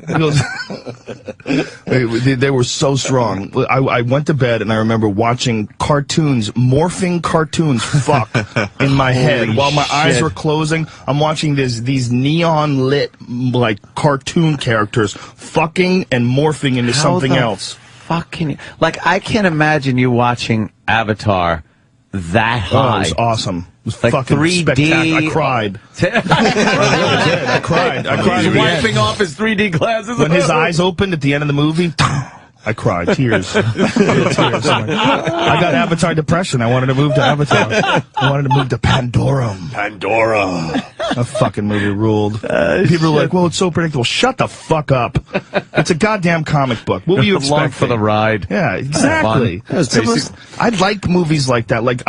He goes, they were so strong. I went to bed and I remember watching morphing cartoons fuck in my head. While my eyes were closing, I'm watching these neon lit, like, cartoon characters fucking and morphing into something else. Fucking, like, I can't imagine you watching Avatar that high. Oh, it was awesome. It was like fucking 3D. spectacular. I cried. I cried. He's wiping off his 3D glasses. When his eyes opened at the end of the movie, I cried. Tears. I got Avatar depression. I wanted to move to Avatar. I wanted to move to Pandora. That fucking movie ruled. People are like, well, it's so predictable. Shut the fuck up. It's a goddamn comic book. What were you expecting? Along for the ride. Yeah, exactly. I like movies like that. Like,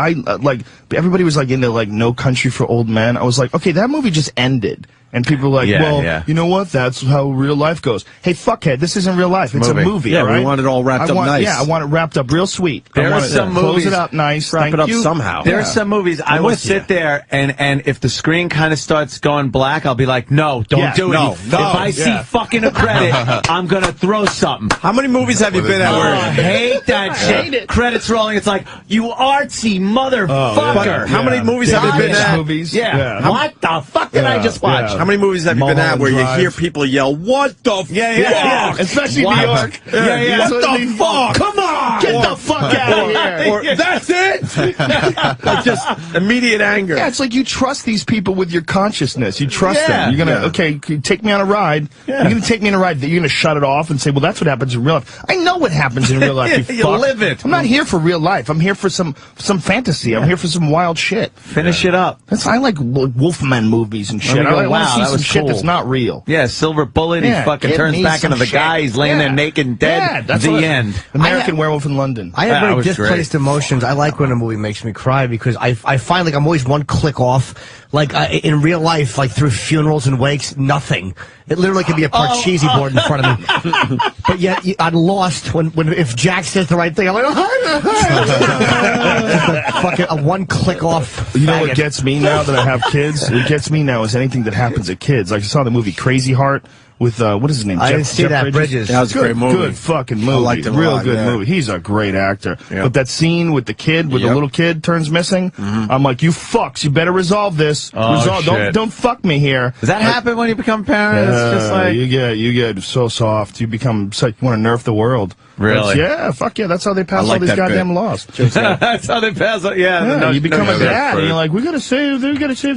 everybody was like into like No Country for Old Men. I was like, okay, that movie just ended. And people were like, you know what? That's how real life goes. Hey, fuckhead, this isn't real life. It's a movie, yeah, all right? we want it all wrapped up nice. Yeah, I want it wrapped up real sweet. There are some movies. Close it up nice. Wrap it up somehow. There are some movies I will sit there and if the screen kind of starts going black, I'll be like, no, don't do it. If I see fucking a credit, I'm going to throw something. How many movies have you been at? I hate that shit. Credits rolling. It's like, you artsy motherfucker. How many movies have you been at? Yeah. What the fuck did I just watch? How many movies have you been at where you hear people yell, what the fuck? Yeah. Especially New York. What the fuck? Come on! Get the fuck out of here! Or, that's it? Like just immediate anger. Yeah, it's like you trust these people with your consciousness. You trust them. You're going to, take me on a ride. You're going to take me on a ride. You're going to shut it off and say, well, that's what happens in real life. I know what happens in real life, you fuck. Live it. I'm not here for real life. I'm here for some fantasy. I'm here for some wild shit. Finish it up. I like Wolfman movies and shit. I want to see some shit that's not real. Yeah, Silver Bullet, he fucking turns back into the guy, he's laying there naked and dead. Yeah, that's the end. American Werewolf in London. I have very displaced emotions. I like when a movie makes me cry because I find like I'm always one click off. Like in real life, like through funerals and wakes, nothing. It literally could be a Parcheesi board in front of me. But yet I'm lost if Jack says the right thing. I'm like, fucking a one click off. You know what gets me now that I have kids? What gets me now is anything that happens to kids. Like I saw the movie Crazy Heart with what is his name? I didn't see that. Bridges. That was a great movie. Good fucking movie. I liked him Real a lot, good movie. He's a great actor. Yep. But that scene with the kid, with the little kid turns missing, I'm like, you fucks, you better resolve this. Don't fuck me here. Does that happen when you become parent? It's just like you get so soft. You become you want to nerf the world. Really? Fuck yeah. That's how they pass all these goddamn laws. That's how they pass it. Yeah, you become a dad, and you're like, we gotta save the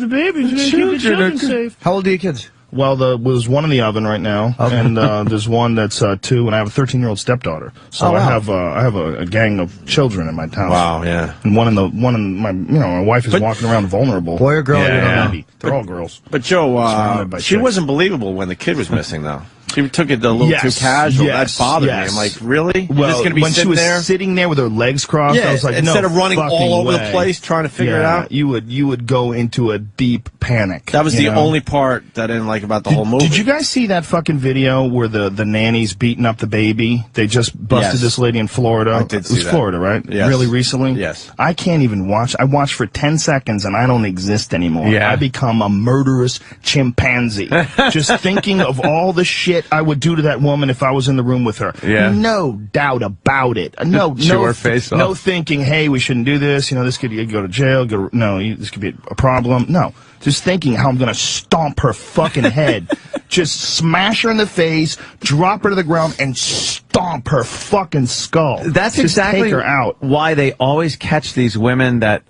babies. We gotta keep the children safe. How old are your kids? Well, there's one in the oven right now, and there's one that's 2, and I have a 13-year-old stepdaughter. So I have a gang of children in my house. Wow, yeah. And one in my my wife is walking around vulnerable. Boy or girl? Yeah. They're all girls. But Joe, she wasn't believable when the kid was missing, though. She took it a little too casual. That bothered me. I'm like, really? Well, just gonna be when she was there? sitting there with her legs crossed, I was like, instead of running all over way. the place trying to figure it out, you would go into a deep panic. That was the only part that I didn't like about the whole movie. Did you guys see that fucking video where the nanny's beating up the baby? They just busted this lady in Florida. I did see it was that. Florida, right? Yes. Really recently? Yes. I can't even watch. I watch for 10 seconds and I don't exist anymore. Yeah. I become a murderous chimpanzee. Just thinking of all the shit shit I would do to that woman if I was in the room with her. Yeah. No doubt about it. No thinking, hey, we shouldn't do this. You know, this could go to jail. This could be a problem. No. Just thinking how I'm going to stomp her fucking head. Just smash her in the face, drop her to the ground, and stomp her fucking skull. That's just exactly take her out. Why they always catch these women that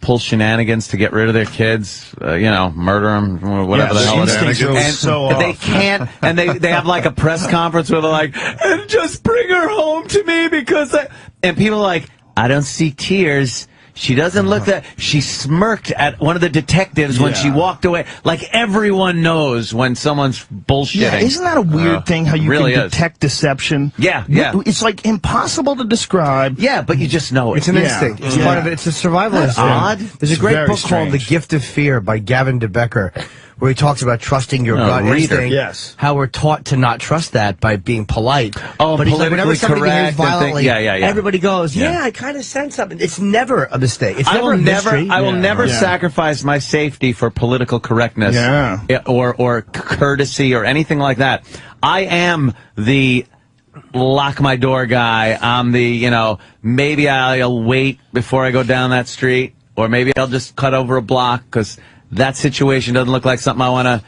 pull shenanigans to get rid of their kids, murder them, whatever the hell it is. And they can't, and they have like a press conference where they're like, and just bring her home to me because and people are like, I don't see tears. She doesn't look that. She smirked at one of the detectives when she walked away. Like everyone knows when someone's bullshitting. Yeah, isn't that a weird thing? How you really can detect deception? Yeah. It's like impossible to describe. Yeah, but you just know it. It's an instinct. It's part of it. It's a survival instinct. Odd. There's a great book called The Gift of Fear by Gavin DeBecker, where he talks about trusting your gut instinct. Yes. How we're taught to not trust that by being polite. Oh, but he's like, whenever politically somebody behaves correct and violently, everybody goes, I kind of sense something. It's never a mistake. It's never a mystery. I will never sacrifice my safety for political correctness or courtesy or anything like that. I am the lock my door guy. I'm the, maybe I'll wait before I go down that street, or maybe I'll just cut over a block because that situation doesn't look like something I want to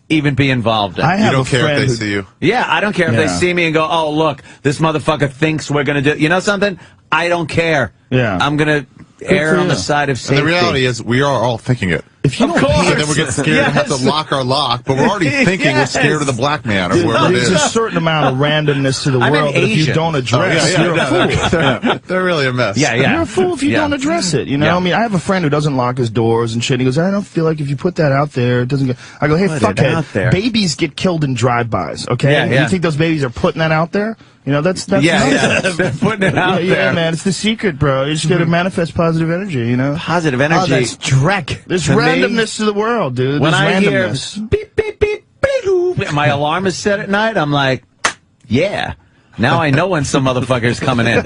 even be involved in. You don't care if they see you. Yeah, I don't care if they see me and go, oh, look, this motherfucker thinks we're going to do... You know something? I don't care. Yeah. I'm going to err on the side of safety. And the reality is, we are all thinking it. If you of course. And then we get scared and have to lock our lock, but we're already thinking we're scared of the black man or whoever it There's is. a certain amount of randomness to the I'm world that if you don't address, you're a fool. They're really a mess. Yeah. You're a fool if you don't address it. I mean, I have a friend who doesn't lock his doors and shit. And he goes, I don't feel like if you put that out there, it doesn't get... I go, hey, fuckhead, babies get killed in drive-bys, okay? Yeah. You think those babies are putting that out there? That's They're putting it out there. Yeah, man, it's the secret, bro. You just got to manifest positive energy, Positive energy. Oh, that's Drek. There's randomness to the world, dude. When There's I hear randomness. beep, beep, beep, beep, boop, my alarm is set at night, I'm like, yeah. Now I know when some motherfucker's coming in.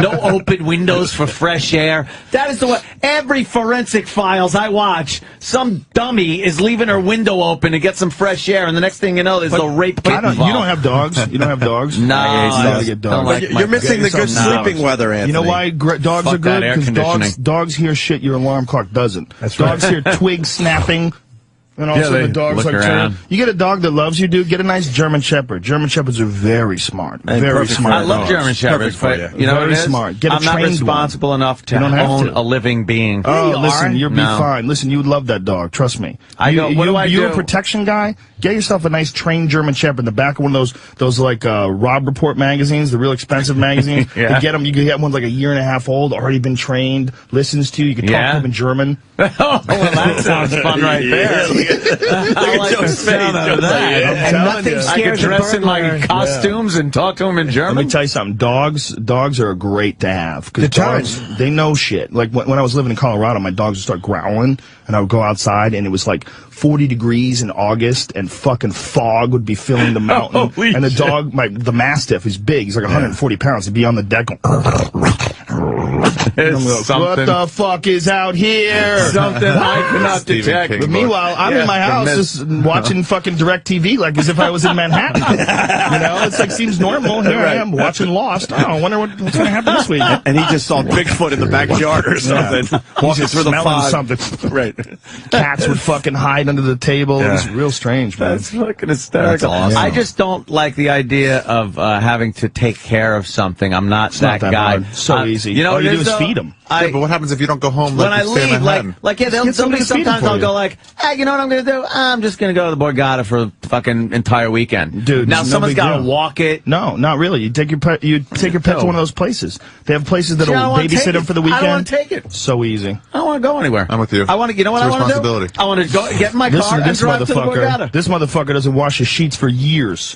No open windows for fresh air. That is the way. Every forensic files I watch, some dummy is leaving her window open to get some fresh air, and the next thing you know, there's a rape kit involved. You don't have dogs? You don't have dogs? No. I get dogs. You're missing the good sleeping weather, Anthony. You know why dogs are good? Because dogs hear shit your alarm clock doesn't. That's right. Dogs hear twigs snapping. And also the dog's like turning. You get a dog that loves you, dude, get a nice German Shepherd. German Shepherds are very smart. Very smart. I love German Shepherds, but you know what it is? Smart. Get a I'm not responsible enough to own a living being. Oh, listen, you'll be fine. Listen, you would love that dog. Trust me. What do I do? You're a protection guy? Get yourself a nice trained German Shepherd in the back of one of those like Rob Report magazines, the real expensive magazines. You get them. You can get one like a year and a half old, already been trained, listens to you. You can talk to him in German. Oh, well, that sounds fun right there. I like the sound of that. And nothing scares I could dress in my costumes and talk to him in German. Let me tell you something. Dogs are great to have because dogs, they know shit. Like when I was living in Colorado, my dogs would start growling, and I would go outside, and it was like 40 degrees in August, and fucking fog would be filling the mountain. And the dog, the Mastiff, is big. He's like 140 pounds. He'd be on the deck going, what the fuck is out here? Something I cannot detect. But meanwhile, I'm in my house just watching fucking DirecTV like as if I was in Manhattan. It's like seems normal. Here I am watching Lost. I wonder what's going to happen this week. And he just saw Bigfoot in the backyard or something. Walking through the fog. Something. Right. Cats would fucking hide under the table. It was real strange, man. That's fucking hysterical. That's awesome. I just don't like the idea of having to take care of something. I'm not that guy. Hard. So easy. You know all you do is feed them. But what happens if you don't go home? When I leave, sometimes I'll go like, hey, you know what I'm going to do? I'm just going to go to the Borgata for the fucking entire weekend. Dude, now someone's got to walk it. No, not really. You take your pet. You take your pet to one of those places. They have places that'll babysit them for the weekend. I don't want to take it. So easy. I don't want to go anywhere. I'm with you. I want to. You know what I want to do? I want to go get in my car and drive to the Borgata. This motherfucker doesn't wash his sheets for years.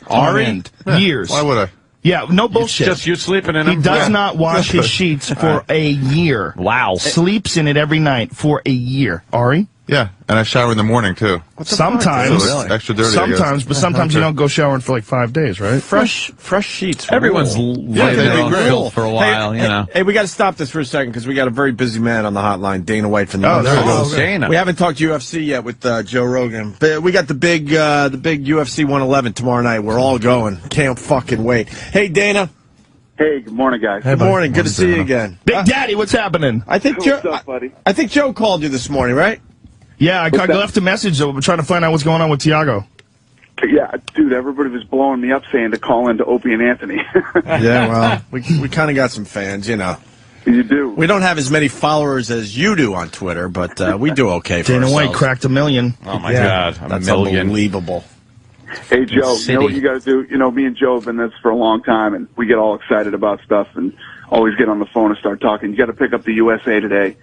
Years. Why would I? Yeah, no bullshit. It's just you sleeping in them. He does not wash his sheets for a year. Wow. Sleeps in it every night for a year. Ari? Yeah, and I shower in the morning, too. Sometimes. So it's extra dirty, Sometimes, but sometimes you don't go showering for like 5 days, right? Fresh sheets. Everyone's laying there on filth for a while, Hey, we got to stop this for a second because we got a very busy man on the hotline, Dana White from the Oh, there he goes. Dana. We haven't talked UFC yet with Joe Rogan, but we got the big UFC 111 tomorrow night. We're all going. Can't fucking wait. Hey, Dana. Hey, good morning, guys. Good morning. Good to see you again. Big Daddy, what's happening? I think What's up, buddy? I think Joe called you this morning, right? Yeah, I left a message trying to find out what's going on with Tiago. Yeah, dude, everybody was blowing me up saying to call into Opie and Anthony. Yeah, well, we kind of got some fans, you know. You do. We don't have as many followers as you do on Twitter, but we do okay for Dana ourselves. White cracked 1 million. Oh, my God. That's $1 million. unbelievable. Hey, Joe, you know what you got to do? You know, me and Joe have been this for a long time, and we get all excited about stuff and always get on the phone and start talking. You got to pick up the USA Today.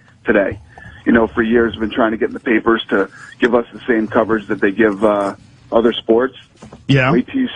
You know, for years, we've been trying to get in the papers to give us the same coverage that they give other sports. Yeah. Wait till you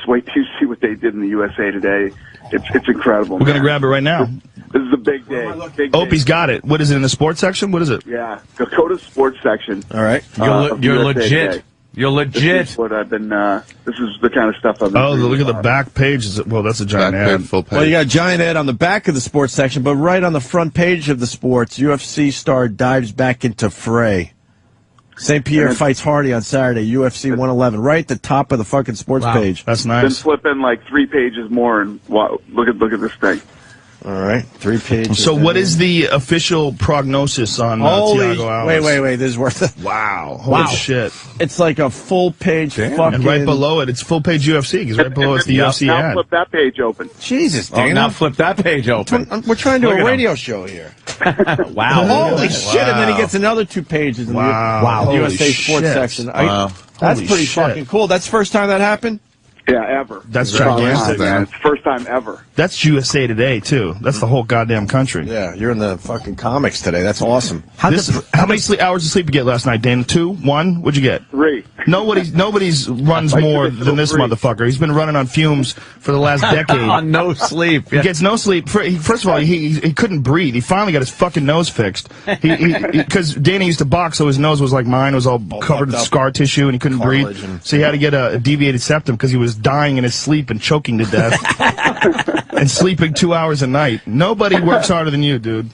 see what they did in the USA Today. It's incredible. We're going to grab it right now. This is a big day. Opie's got it. What is it, in the sports section? What is it? Yeah, go to the sports section. All right. You're USA legit. Today. You're legit. This is what I've been. This is the kind of stuff I've been. Oh, reading look at the about. back page. Well, that's a giant Back ad. page, full page. Well, you got a giant ad on the back of the sports section, but right on the front page of the sports, UFC star dives back into fray. St. Pierre fights Hardy on Saturday, UFC 111, right at the top of the fucking sports page. That's Been nice. flipping like 3 pages more, and wow, look at this thing. All right, 3 pages. So what is the official prognosis on Thiago Alves? Wait, this is worth it. Wow. Holy shit. It's like a full page fucking... And right below it, it's full page UFC, because right below it's the UFC now ad. flip that page open. Jesus, Oh, Dana. now flip that page open. We're trying to do Look a at radio show here. Wow. Holy shit, and then he gets another 2 pages in Wow. the Holy USA Sports shit. section. Wow. That's Holy pretty shit. fucking cool. That's the first time that happened? Yeah, ever. That's First time, gigantic. man. It's the first time ever. That's USA Today, too. That's the whole goddamn country. Yeah, you're in the fucking comics today. That's awesome. How many hours of sleep you get last night, Dana? 2? 1? What'd you get? 3. Nobody's runs Like, more it's than this free. motherfucker. He's been running on fumes for the last decade. On no sleep. He gets no sleep. First of all, he couldn't breathe. He finally got his fucking nose fixed. Because Dana used to box, so his nose was like mine. It was all covered with fucked up. scar tissue, and he couldn't breathe. Cartilage and- So he had to get a deviated septum because he was dying in his sleep and choking to death. And sleeping 2 hours a night. Nobody works harder than you, dude.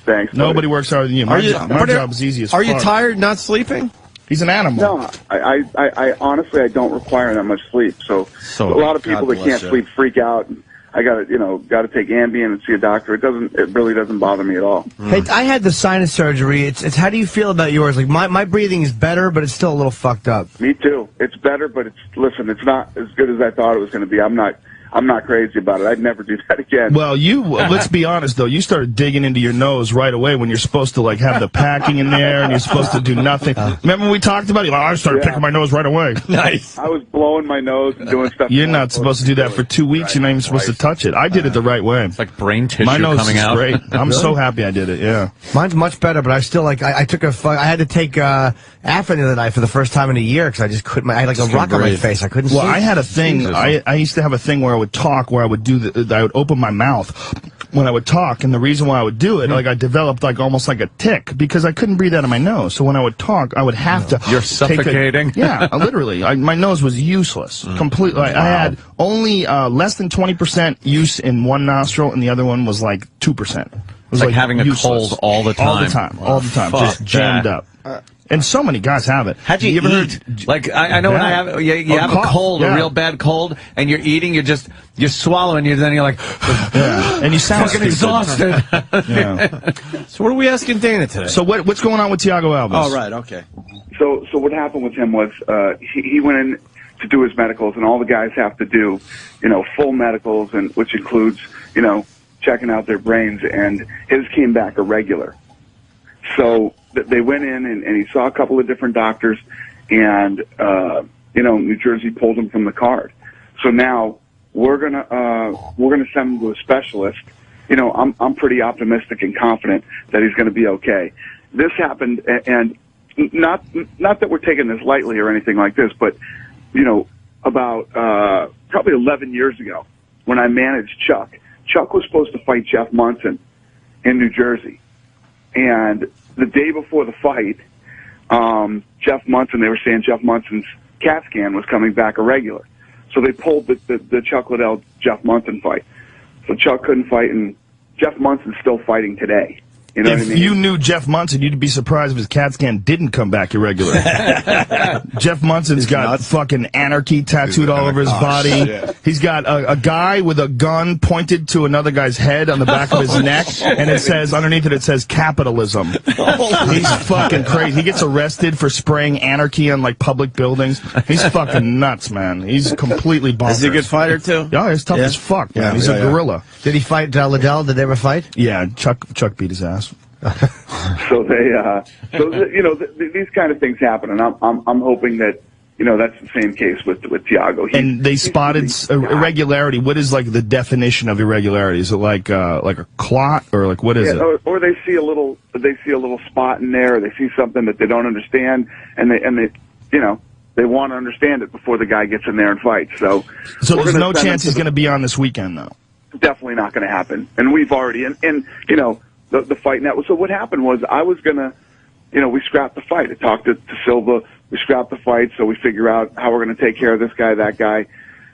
Thanks. buddy. Nobody works harder than you. My job is easy as fuck. Are you tired not sleeping? He's an animal. No, I honestly I don't require that much sleep. So a lot of people God that bless can't you. sleep freak out. I got to take Ambien and see a doctor. It really doesn't bother me at all. Hey, I had the sinus surgery. It's how do you feel about yours? Like my breathing is better, but it's still a little fucked up. Me too. It's better, but it's not as good as I thought it was going to be. I'm not crazy about it. I'd never do that again. Well, let's be honest though, you started digging into your nose right away when you're supposed to like have the packing in there and you're supposed to do nothing. Remember when we talked about it? I started picking my nose right away. Nice. I was blowing my nose and doing stuff. You're not supposed to do that for 2 weeks. You're not even supposed to touch it. I did it the right way. It's like brain tissue My nose coming is out. great. I'm so happy I did it. Yeah. Mine's much better, but I still like I took I had to take Afrin the other night for the first time in a year because I just couldn't. I had like a rock on my face. I couldn't. Well, sleep. I had a thing. I used to have a thing where I would talk, where I would I would open my mouth when I would talk, and the reason why I would do it, like I developed like almost like a tick because I couldn't breathe out of my nose. So when I would talk, I would have to. You're take suffocating. Yeah, literally. My nose was useless, completely. I had only less than 20% use in one nostril, and the other one was like 2%. It was like having a useless. cold all the time. All the time, Fuck just jammed that. up. And so many guys have it. How'd you ever eat? Like I know when I have you have a cold, a real bad cold, and you're eating, you're swallowing, then you're like, and you sound fucking stupid. exhausted. Yeah. So what are we asking Dana today? So what's going on with Thiago Alves? Oh, right, okay. So what happened with him was he went in to do his medicals, and all the guys have to do, full medicals, and which includes, checking out their brains, and his came back irregular. So they went in, and he saw a couple of different doctors, and New Jersey pulled him from the card. So now we're gonna send him to a specialist. I'm pretty optimistic and confident that he's going to be okay. This happened, and not that we're taking this lightly or anything like this, but about probably 11 years ago when I managed Chuck. Chuck was supposed to fight Jeff Munson in New Jersey. And the day before the fight, Jeff Munson, they were saying Jeff Munson's CAT scan was coming back irregular. So they pulled the Chuck Liddell Jeff Munson fight. So Chuck couldn't fight, and Jeff Munson's still fighting today. You know what I mean? If you knew Jeff Munson, you'd be surprised if his CAT scan didn't come back irregular. Jeff Munson's got fucking anarchy tattooed all over his body. Shit. He's got a guy with a gun pointed to another guy's head on the back of his neck, and it says, underneath it says capitalism. He's fucking crazy. He gets arrested for spraying anarchy on, like, public buildings. He's fucking nuts, man. He's completely bonkers. Is he a good fighter, too? Yeah, he's tough as fuck, man. He's a gorilla. Did he fight Liddell? Did they ever fight? Yeah, Chuck beat his ass. So these kind of things happen, and I'm hoping that, that's the same case with Thiago. And they spotted irregularity. What is, like, the definition of irregularity? Is it like a clot, or like what is it? Or they see a little spot in there, or they see something that they don't understand, and they want to understand it before the guy gets in there and fights. So there's no chance he's going to be on this weekend, though. Definitely not going to happen. And we've already the fight net. So what happened was I was going to, we scrapped the fight. I talked to Silva. We scrapped the fight, so we figure out how we're going to take care of this guy, that guy.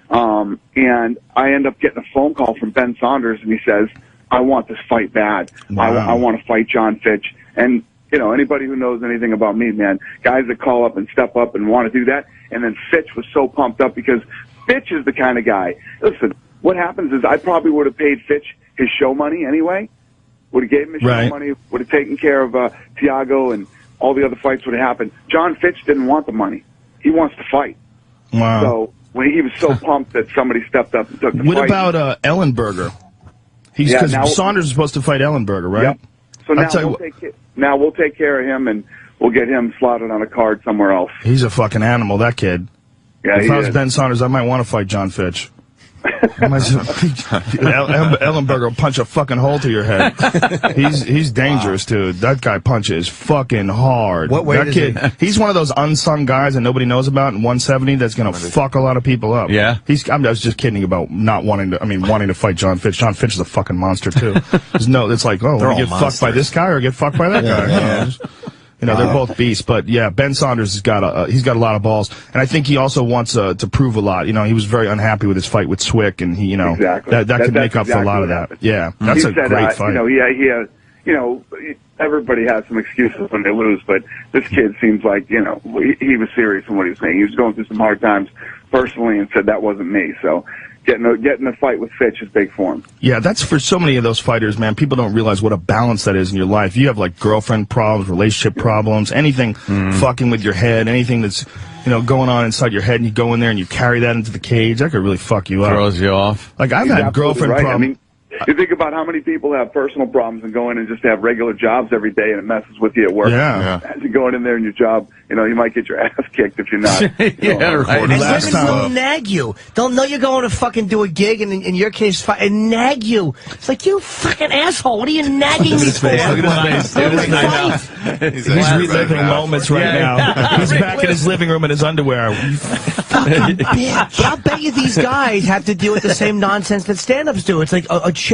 And I end up getting a phone call from Ben Saunders, and he says, I want this fight bad. Wow. I want to fight John Fitch. And, anybody who knows anything about me, man, guys that call up and step up and want to do that. And then Fitch was so pumped up because Fitch is the kind of guy. Listen, what happens is I probably would have paid Fitch his show money anyway. Would have gave him his show money, would have taken care of Thiago, and all the other fights would have happened. John Fitch didn't want the money. He wants to fight. Wow. So when he was so pumped that somebody stepped up and took the fight. What about Ellenberger? Because Saunders is supposed to fight Ellenberger, right? Yep. So now we'll take care of him, and we'll get him slotted on a card somewhere else. He's a fucking animal, that kid. Yeah, if I was Ben Saunders, I might want to fight John Fitch. Ellenberger will punch a fucking hole through your head. He's dangerous, dude. That guy punches fucking hard. What weight that is kid? He's one of those unsung guys that nobody knows about in 170 that's gonna fuck a lot of people up. Yeah. I was just kidding about not wanting to. Wanting to fight John Fitch. John Fitch is a fucking monster too. It's like, want to get fucked by this guy or get fucked by that guy. Yeah. They're both beasts, but yeah, Ben Saunders has got a lot of balls, and I think he also wants to prove a lot. He was very unhappy with his fight with Swick, and he, exactly. that could make up for a lot of that. Happened. Yeah, that's a great fight. Everybody has some excuses when they lose, but this kid seems like, he was serious in what he was saying. He was going through some hard times personally and said that wasn't me. So getting a fight with Fitch is big for him. Yeah, that's for so many of those fighters, man. People don't realize what a balance that is in your life. You have like girlfriend problems, relationship problems, anything fucking with your head, anything that's going on inside your head, and you go in there and you carry that into the cage. That could really fuck you up. Throws you off. Like I've had girlfriend problems. You think about how many people have personal problems and go in and just have regular jobs every day, and it messes with you at work. Yeah. Imagine going in there in your job, you might get your ass kicked if you're not. And women will nag you. They'll know you're going to fucking do a gig, and in your case, and nag you. It's like, you fucking asshole. What are you nagging me for? Look at his face. He's reliving moments right now. He's back in his living room in his underwear. You fucking bitch. I'll bet you these guys have to deal with the same nonsense that stand-ups do. It's like a chick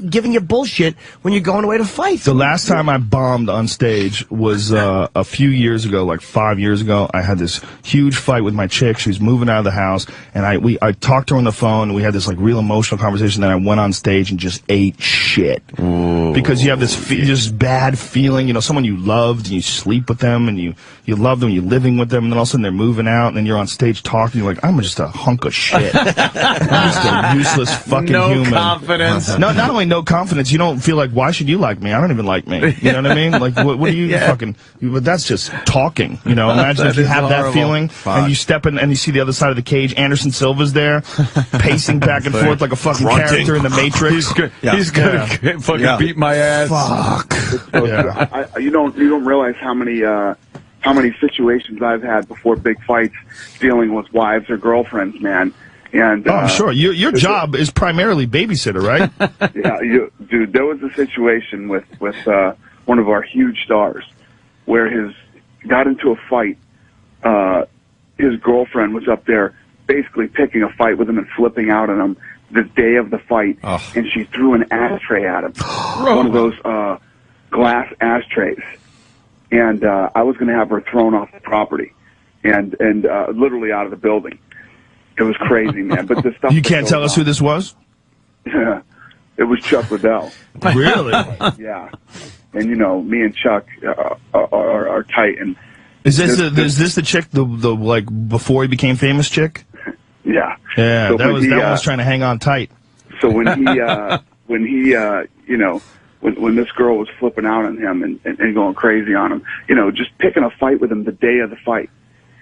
giving you bullshit when you're going away to fight. The last time I bombed on stage was a few years ago, like 5 years ago. I had this huge fight with my chick. She was moving out of the house, and I talked to her on the phone, and we had this like real emotional conversation. Then I went on stage and just ate shit. Ooh. Because you have this bad feeling, someone you loved, and you sleep with them, and you love them, you're living with them, and then all of a sudden they're moving out, and then you're on stage talking. You're like, I'm just a hunk of shit. I'm just a useless fucking human. No confidence. No, not only no confidence, you don't feel like, why should you like me? I don't even like me. You know what I mean? Like, what do you fucking... But that's just talking, Imagine if you have that feeling, and you step in and you see the other side of the cage, Anderson Silva's there, pacing back and forth like a fucking character in the Matrix. He's gonna fucking beat my ass. Fuck. You don't realize how many situations I've had before big fights dealing with wives or girlfriends, man. And I'm sure your job is primarily babysitter, right? Yeah, dude. There was a situation with one of our huge stars where got into a fight. His girlfriend was up there basically picking a fight with him and flipping out on him the day of the fight, and she threw an ashtray at him, one of those glass ashtrays. and I was going to have her thrown off the property, and literally out of the building. It was crazy, man. But the stuff you can't tell us who this was? It was Chuck Liddell. Really? Yeah. And me and Chuck are tight. And is this the chick, the like before he became famous chick? Yeah. Yeah. So that one was trying to hang on tight. So when he when this girl was flipping out on him and going crazy on him, just picking a fight with him the day of the fight.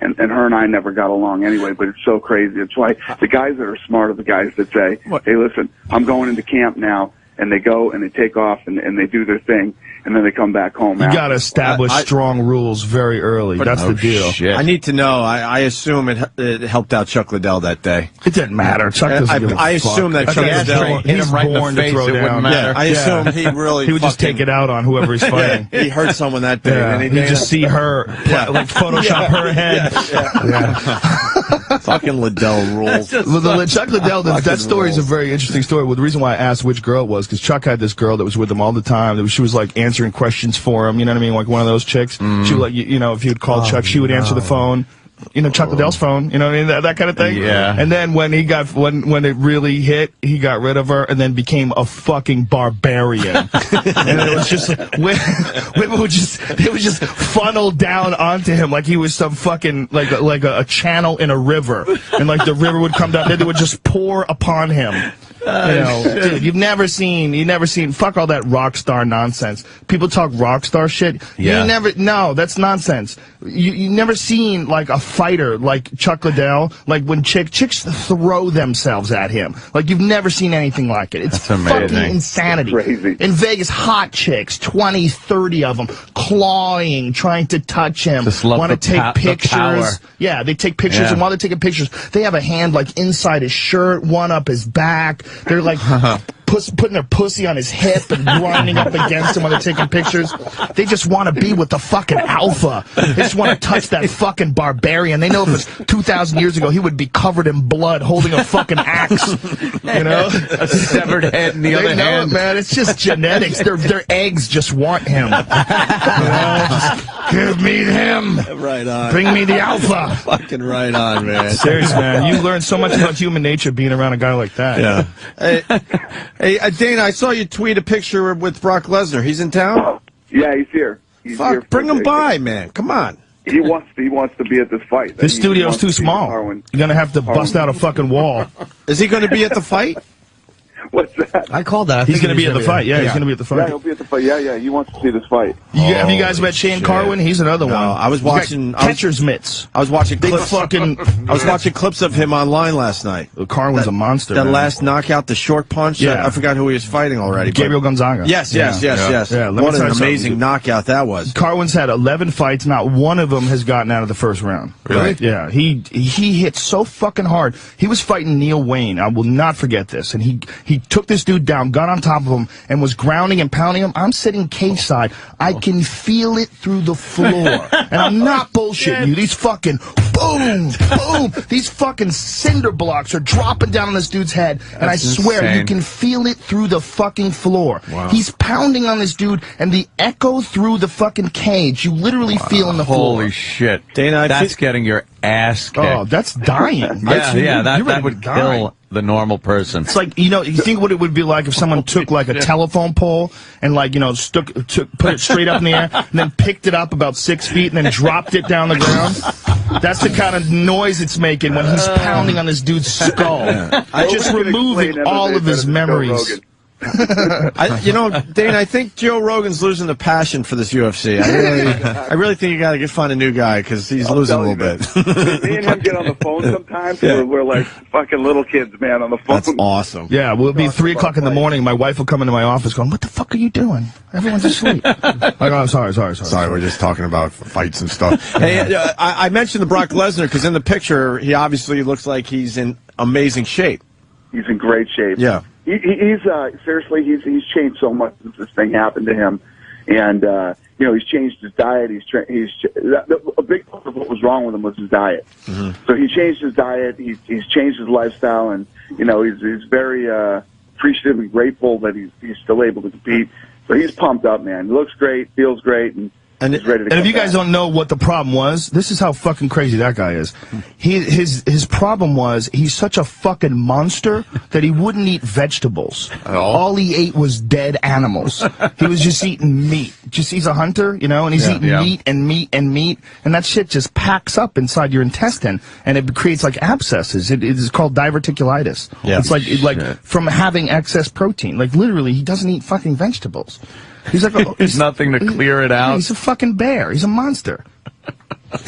And her and I never got along anyway, but it's so crazy. It's why the guys that are smart are the guys that say, hey, listen, I'm going into camp now, and they go and they take off and they do their thing, and then they come back home. You got to establish strong rules very early. That's the deal. Shit. I need to know. I assume it helped out Chuck Liddell that day. It didn't matter. Chuck doesn't give a I assume that Chuck Liddell, he's born to throw down. Yeah, I assume he really he would just take it out on whoever he's fighting. He hurt someone that day. Yeah. And you just see her, like Photoshop her head. Fucking Liddell rules. Chuck Liddell, that story is a very interesting story. Well, the reason why I asked which girl it was, because Chuck had this girl that was with him all the time. She was like answering questions for him, you know what I mean? Like one of those chicks. She would like, if you'd call Chuck, she would answer the phone. Chuck Liddell's phone, you know what I mean? That kind of thing. Yeah. And then when when it really hit, he got rid of her and then became a fucking barbarian. And it was just, women would just funnel down onto him like he was some fucking, like a channel in a river. And like the river would come down, then they would just pour upon him. Dude, you've never seen, fuck all that rock star nonsense. People talk rock star shit. Yeah. No, that's nonsense. You never seen, like, a fighter like Chuck Liddell, like when chicks throw themselves at him. Like, you've never seen anything like it. It's fucking insanity. Crazy. In Vegas, hot chicks, 20, 30 of them, clawing, trying to touch him, want to take pictures. Yeah, they take pictures, and while they're taking pictures, they have a hand, like, inside his shirt, one up his back. They're like putting their pussy on his hip and grinding up against him while they're taking pictures. They just want to be with the fucking alpha. They just want to touch that fucking barbarian. They know if it was 2,000 years ago, he would be covered in blood holding a fucking axe. A severed head in the other hand. They know it, man. It's just genetics. Their eggs just want him. Just give me him. Right on. Bring me the alpha. Fucking right on, man. Seriously, man. You learn so much about human nature being around a guy like that. Yeah. Hey, Dana, I saw you tweet a picture with Brock Lesnar. He's in town? Yeah, he's here. He's here bring him by, man. Come on. He wants to be at this fight. This studio's too small. You're going to have to bust out a fucking wall. Is he going to be at the fight? What's that? I called that. He's going to be at the fight. Yeah, he's going to be at the fight. Yeah, he'll be at the fight. Yeah, he wants to see this fight. Have you guys met Shane Carwin? He's another one. I was watching catcher's mitts. I was watching clips. I was watching clips of him online last night. Carwin's a monster. That last knockout, the short punch. Yeah. I forgot who he was fighting already. Gabriel Gonzaga. Yes. Yeah, what an amazing knockout that was. Carwin's had 11 fights. Not one of them has gotten out of the first round. Really? Yeah. He hit so fucking hard. He was fighting Neil Wayne. I will not forget this. And he took this dude down, got on top of him, and was grounding and pounding him. I'm sitting cage side. I can feel it through the floor. And I'm not bullshitting you. These fucking boom, boom. These fucking cinder blocks are dropping down on this dude's head. And I swear, you can feel it through the fucking floor. Wow. He's pounding on this dude, and the echo through the fucking cage, you literally feel in the floor. Holy shit. Dana, that's getting your ass kicked. Oh, that's dying. That would kill the normal person. It's like, you think what it would be like if someone took like a telephone pole and like, put it straight up in the air and then picked it up about 6 feet and then dropped it down the ground. That's the kind of noise it's making when he's pounding on this dude's skull. Just removing all of his memories. Dana, I think Joe Rogan's losing the passion for this UFC. I really think you got to find a new guy because he's losing a little bit. Me and him get on the phone sometimes. We're like fucking little kids, man, on the phone. That's awesome. Yeah, we'll be 3 o'clock in the morning. My wife will come into my office going, "What the fuck are you doing? Everyone's asleep." I go, "I'm sorry. Sorry, we're just talking about fights and stuff." Hey, I mentioned the Brock Lesnar because in the picture, he obviously looks like he's in amazing shape. He's in great shape. Yeah. He's seriously, he's changed so much since this thing happened to him, and he's changed his diet. A big part of what was wrong with him was his diet. Mm-hmm. So he changed his diet. He's changed his lifestyle, and he's very appreciative and grateful that he's still able to compete. So he's pumped up, man. He looks great, feels great, and And if you guys don't know what the problem was, this is how fucking crazy that guy is. His problem was he's such a fucking monster that he wouldn't eat vegetables. All he ate was dead animals. He was just eating meat. He's a hunter, you know, and he's eating meat and meat and meat, and that shit just packs up inside your intestine, and it creates like abscesses. It is called diverticulitis. Yeah. It's like from having excess protein. Like literally, he doesn't eat fucking vegetables. He's like there's nothing to clear it out. He's a fucking bear. He's a monster.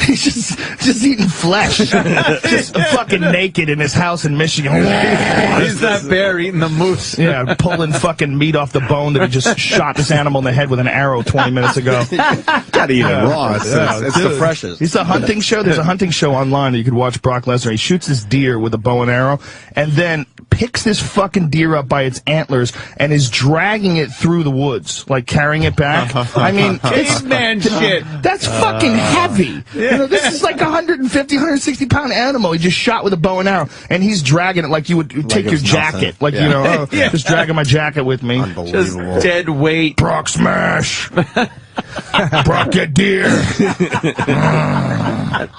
He's just eating flesh. Just fucking naked in his house in Michigan. He's that bear eating the moose. Yeah, pulling fucking meat off the bone that he just shot this animal in the head with an arrow 20 minutes ago. Gotta eat it raw. It's the freshest. It's a hunting show. There's a hunting show online that you could watch Brock Lesnar. He shoots this deer with a bow and arrow and then picks this fucking deer up by its antlers and is dragging it through the woods, like carrying it back. I mean, caveman shit. That's fucking heavy. You know, this is like a 150, 160-pound animal he just shot with a bow and arrow, and he's dragging it like you would take your jacket. Like, you know, just dragging my jacket with me. Unbelievable. Just dead weight. Brock smash. Brock get deer.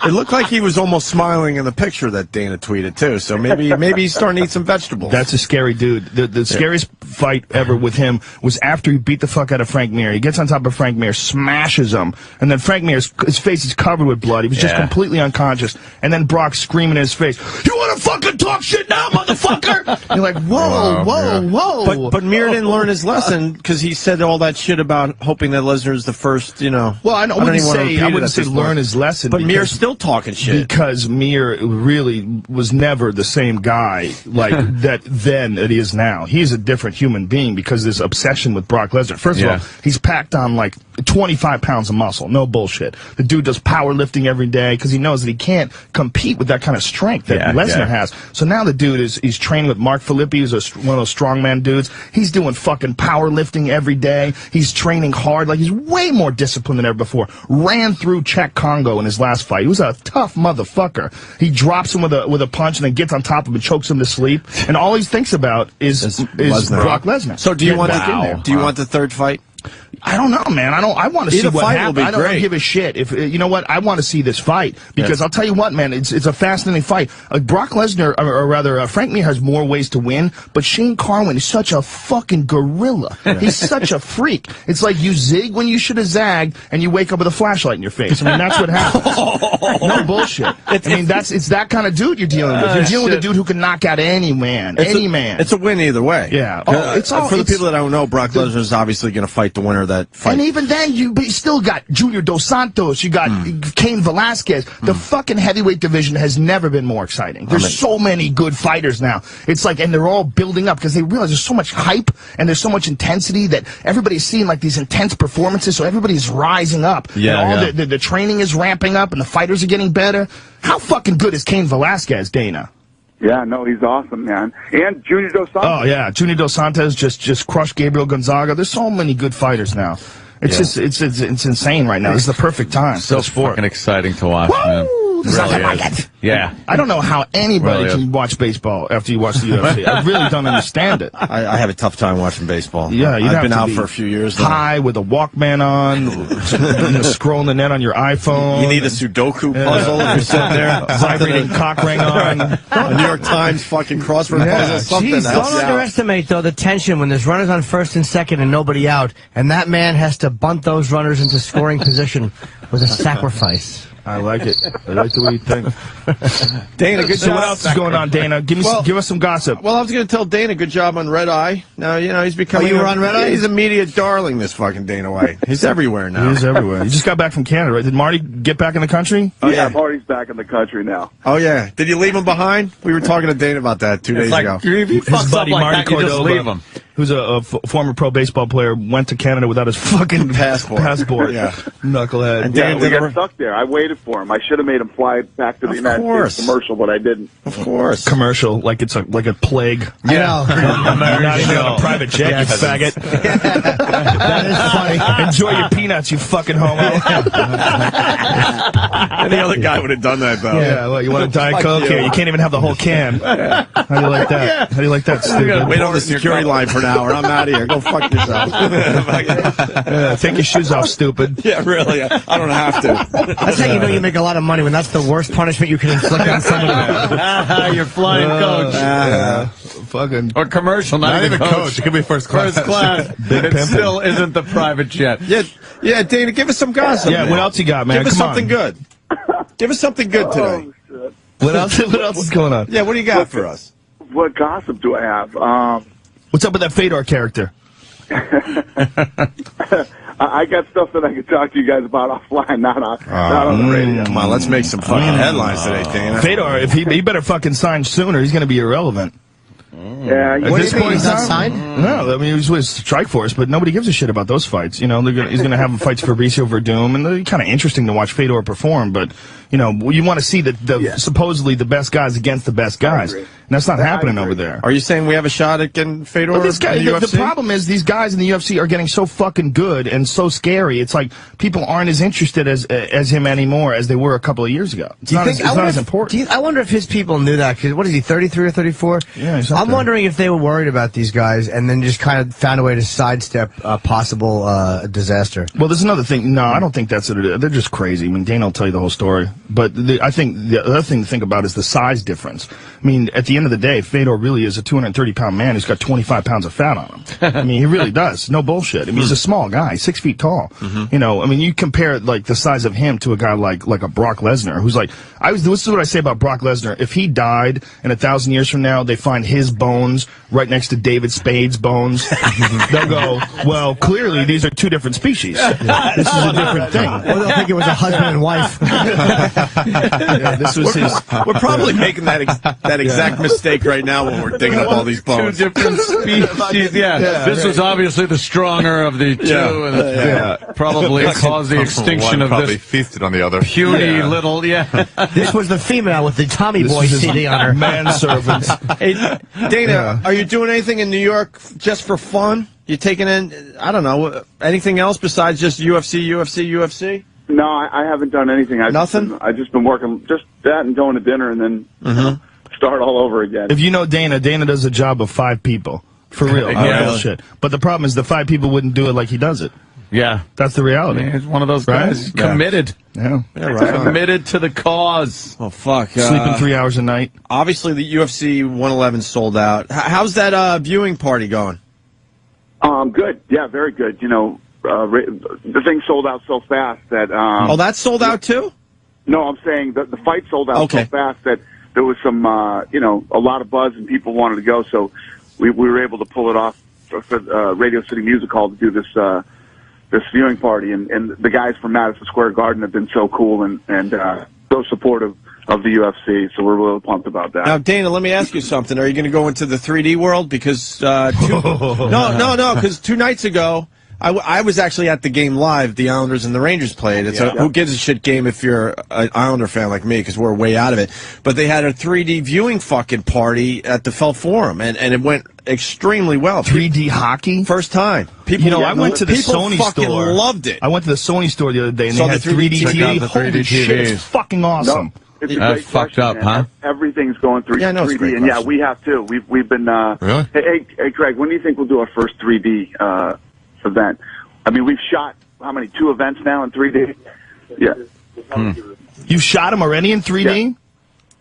It looked like he was almost smiling in the picture that Dana tweeted too. So maybe he's starting to eat some vegetables. That's a scary dude. The scariest fight ever with him was after he beat the fuck out of Frank Mir. He gets on top of Frank Mir, smashes him, and then Frank Mir's his face is covered with blood. He was just completely unconscious. And then Brock screaming in his face, "You want to fucking talk shit now, motherfucker?" You're like, whoa. But Mir didn't learn his lesson because he said all that shit about hoping that Lesnar's the first, you know. Well, I wouldn't say learn his lesson. But Mir's still talking shit. Because Mir really was never the same guy like that then that he is now. He's a different human being because of this obsession with Brock Lesnar. First of all, he's packed on like 25 pounds of muscle. No bullshit. The dude does powerlifting every day because he knows that he can't compete with that kind of strength that Lesnar has. So now the dude he's training with Mark Filippi, who's one of those strongman dudes. He's doing fucking powerlifting every day. He's training hard. Like, he's way more disciplined than ever before. Ran through Czech Congo in his last fight. He was a tough motherfucker. He drops him with a punch and then gets on top of him and chokes him to sleep. And all he thinks about is Brock Lesnar. So do you want the third fight? I don't know, man. I want to see what happens. I don't give a shit. If you know what, I want to see this fight because I'll tell you what, man. It's a fascinating fight. Brock Lesnar, or rather, Frank Mir has more ways to win, but Shane Carwin is such a fucking gorilla. He's such a freak. It's like you zig when you should have zagged, and you wake up with a flashlight in your face. I mean, that's what happens. No bullshit. It's that kind of dude you're dealing with. You're dealing with a dude who can knock out any man. It's a win either way. Yeah. For the people that don't know, Brock Lesnar is obviously going to fight the winner of that fight. And even then, you still got Junior Dos Santos, you got Cain Velasquez. The fucking heavyweight division has never been more exciting. There's so many good fighters now. It's like, and they're all building up because they realize there's so much hype and there's so much intensity that everybody's seeing like these intense performances, so everybody's rising up. The training is ramping up and the fighters are getting better. How fucking good is Cain Velasquez, Dana? Yeah, no, he's awesome, man. And Junior Dos Santos. Oh, yeah. Junior Dos Santos just crushed Gabriel Gonzaga. There's so many good fighters now. It's it's insane right now. It's the perfect time. So fucking exciting to watch, man. Really yeah. I don't know how anybody can watch baseball after you watch the UFC. I really don't understand it. I have a tough time watching baseball. Yeah, I've been out for a few years now. High with a Walkman on, scrolling the net on your iPhone. You need a Sudoku puzzle if you're sitting there. Vibrating cock ring on. A New York Times fucking crossword puzzle. Something else. Don't underestimate, though, the tension when there's runners on first and second and nobody out, and that man has to bunt those runners into scoring position with a sacrifice. I like it. I like the way you think. Dana, good job. So what else is going on, Dana? Give us some gossip. Well, I was going to tell Dana, good job on Red Eye. Now, you know, he's becoming... you were on Red Eye? He's a media darling, this fucking Dana White. He's everywhere now. He is everywhere. He just got back from Canada, right? Did Marty get back in the country? Oh, yeah, Marty's back in the country now. Oh, yeah. Did you leave him behind? We were talking to Dana about that 2 days ago. If he fucks up like that, you just leave him. Who's a former pro baseball player, went to Canada without his fucking passport. Yeah. Knucklehead. And Dan, we got stuck there. I waited for him. I should have made him fly back to the United States commercial, but I didn't. Of course. Commercial, like it's like a plague. Yeah. Not even on a private jet, you faggot. That is funny. Enjoy your peanuts, you fucking homo. Any other guy would have done that, though. Yeah, well, you want a Diet Coke? Here, you can't even have the whole can. How do you like that? How do you like that, stupid? Wait on the security line for an hour. I'm out of here. Go fuck yourself. Take your shoes off, stupid. Yeah, really. I don't have to. That's how you know you make a lot of money, when that's the worst punishment you can inflict on somebody. You're flying coach. Fucking. Or commercial, not even coach. It could be first class. First class. It still isn't the private jet. Yeah, Dana, give us some gossip. Yeah, man. what else you got, man? Give us Come something on. good. Give us something good today. What else is going on? Yeah, what do you got for us? What gossip do I have? What's up with that Fedor character? I got stuff that I can talk to you guys about offline, not on the radio. Come on, let's make some fucking headlines today, Dana. Fedor, if he better fucking sign sooner, he's going to be irrelevant. Yeah, At this point, he's not signed? No, I mean, he was with Strikeforce, but nobody gives a shit about those fights. You know, he's going to have fights for Fabricio Verdum, and they're kind of interesting to watch Fedor perform, but, you know, you want to see supposedly the best guys against the best guys. And that's not happening over there. Are you saying we have a shot at getting Fedor Well, this guy, in the the UFC? problem is these guys in the UFC are getting so fucking good and so scary. It's like people aren't as interested as him anymore as they were a couple of years ago. It's not as important. I wonder if his people knew that, because what is he, 33 or 34? Yeah, he's up I'm there. wondering if they were worried about these guys and then just kind of found a way to sidestep a possible disaster. Well, there's another thing. No, I don't think that's what it is. They're just crazy. I mean, Dana will tell you the whole story. But I think the other thing to think about is the size difference. I mean, at the end of the day, Fedor really is a 230-pound man who's got 25 pounds of fat on him. I mean, he really does. No bullshit. I mean, he's a small guy, 6 feet tall. You know, I mean, you compare like the size of him to a guy like a Brock Lesnar, who's like, this is what I say about Brock Lesnar. If he died and 1,000 years from now they find his bones right next to David Spade's bones, they'll go, well, clearly these are two different species. This is a different thing. Or they'll think it was a husband and wife. Yeah, this was his. We're probably making that exact mistake right now when we're digging up all these bones. Two different species. This was obviously the stronger of the two, and probably caused the extinction of probably this feasted on the other. puny little. This was the female with the Tommy This Boy was his CD on her. manservant. Hey, Dana, are you doing anything in New York just for fun? You taking in, I don't know, anything else besides just UFC? No, I haven't done anything. I've just been working, just that and going to dinner and then start all over again. If you know Dana does a job of 5 people. For real. Yeah. No bullshit. But the problem is the 5 people wouldn't do it like he does it. Yeah. That's the reality. He's one of those guys Right? committed. Yeah. Committed to the cause. Oh, fuck. Sleeping 3 hours a night. Obviously, the UFC 111 sold out. How's that viewing party going? Good. Yeah, very good. You know, the thing sold out so fast that... Oh, that sold out too? No, I'm saying that the fight sold out so fast that there was some, a lot of buzz and people wanted to go. So we were able to pull it off for Radio City Music Hall to do this viewing party. And the guys from Madison Square Garden have been so cool and so supportive of the UFC. So we're really pumped about that. Now, Dana, let me ask you something. Are you going to go into the 3D world? Because because 2 nights ago, I was actually at the game live. The Islanders and the Rangers played. It's a who gives a shit game if you're an Islander fan like me, because we're way out of it. But they had a 3D viewing fucking party at the Felt Forum, and it went extremely well. 3D hockey? First time. People, I went to the Sony fucking store. Loved it. I went to the Sony store the other day, and Saw they had the 3D 3D TV. the 3D Holy shit, TVs. it's fucking awesome. No, it's a That's great fucked question, up, man. huh? Everything's going through Yeah, I know it's a 3D, great and question. we have too. We've been. Really? Hey, Craig, when do you think we'll do our first 3D event? I mean, we've shot how many? 2 events now in 3D. Yeah. You shot him already in 3D?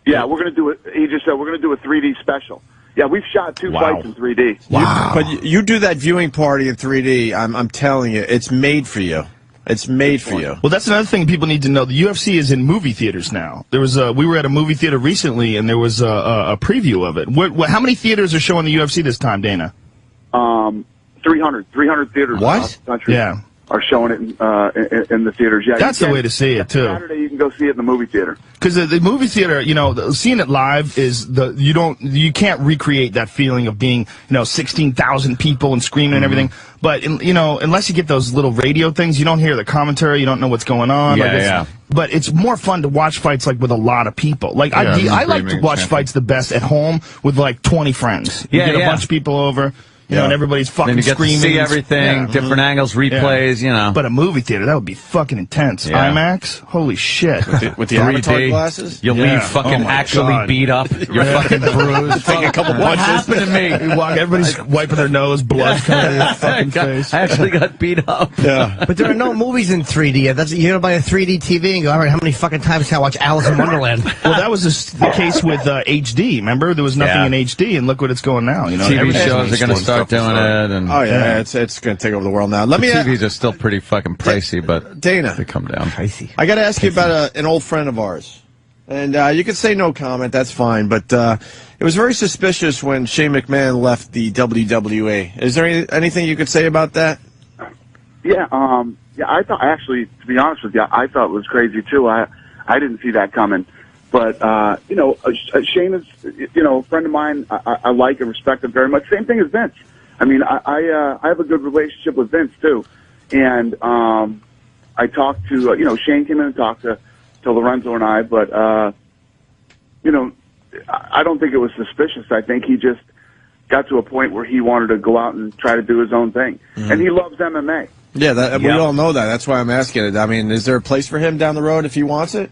Yeah, we're gonna do it. He just said we're gonna do a 3D special. Yeah, we've shot 2 fights in 3D. Wow. But you do that viewing party in 3D, I'm telling you, it's made for you. It's made for you. Well, that's another thing people need to know. The UFC is in movie theaters now. There was we were at a movie theater recently, and there was a preview of it. How many theaters are showing the UFC this time, Dana? 300 theaters across the country are showing it in the theaters. Yeah, that's the way to see it too. Saturday you can go see it in the movie theater. Because the movie theater, seeing it live is you can't recreate that feeling of being 16,000 people and screaming and everything. But unless you get those little radio things, you don't hear the commentary, you don't know what's going on. But it's more fun to watch fights like with a lot of people. Like I like to watch fights the best at home with like 20 friends. You get a bunch of people over. You know, and everybody's fucking then you get screaming. To see everything, different angles, replays, you know. But a movie theater, that would be fucking intense. Yeah. IMAX? Holy shit. With the Avatar glasses? You'll leave fucking actually beat up. You're fucking bruised. Take a couple What punches. happened to me? You walk, everybody's wiping their nose, blood coming out of their fucking face. I actually got beat up. Yeah. But there are no movies in 3D. You're going to buy a 3D TV and go, all right, how many fucking times can I watch Alice in Wonderland? Well, that was the case with HD. Remember? There was nothing in HD, and look what it's going now. You know, TV shows are going to start doing it. And Oh, yeah, it's going to take over the world now. Let me TVs are still pretty fucking pricey, but Dana, they come down. Pricey. I got to ask you about an old friend of ours. And you can say no comment, that's fine. But it was very suspicious when Shane McMahon left the WWE. Is there anything you could say about that? Yeah, I thought, actually, to be honest with you, I thought it was crazy, too. I didn't see that coming. But, Shane is, a friend of mine. I like and respect him very much. Same thing as Vince. I mean, I have a good relationship with Vince, too. And I talked to, Shane came in and talked to Lorenzo and I, but, I don't think it was suspicious. I think he just got to a point where he wanted to go out and try to do his own thing. Mm-hmm. And he loves MMA. Yeah, we all know that. That's why I'm asking it. I mean, is there a place for him down the road if he wants it?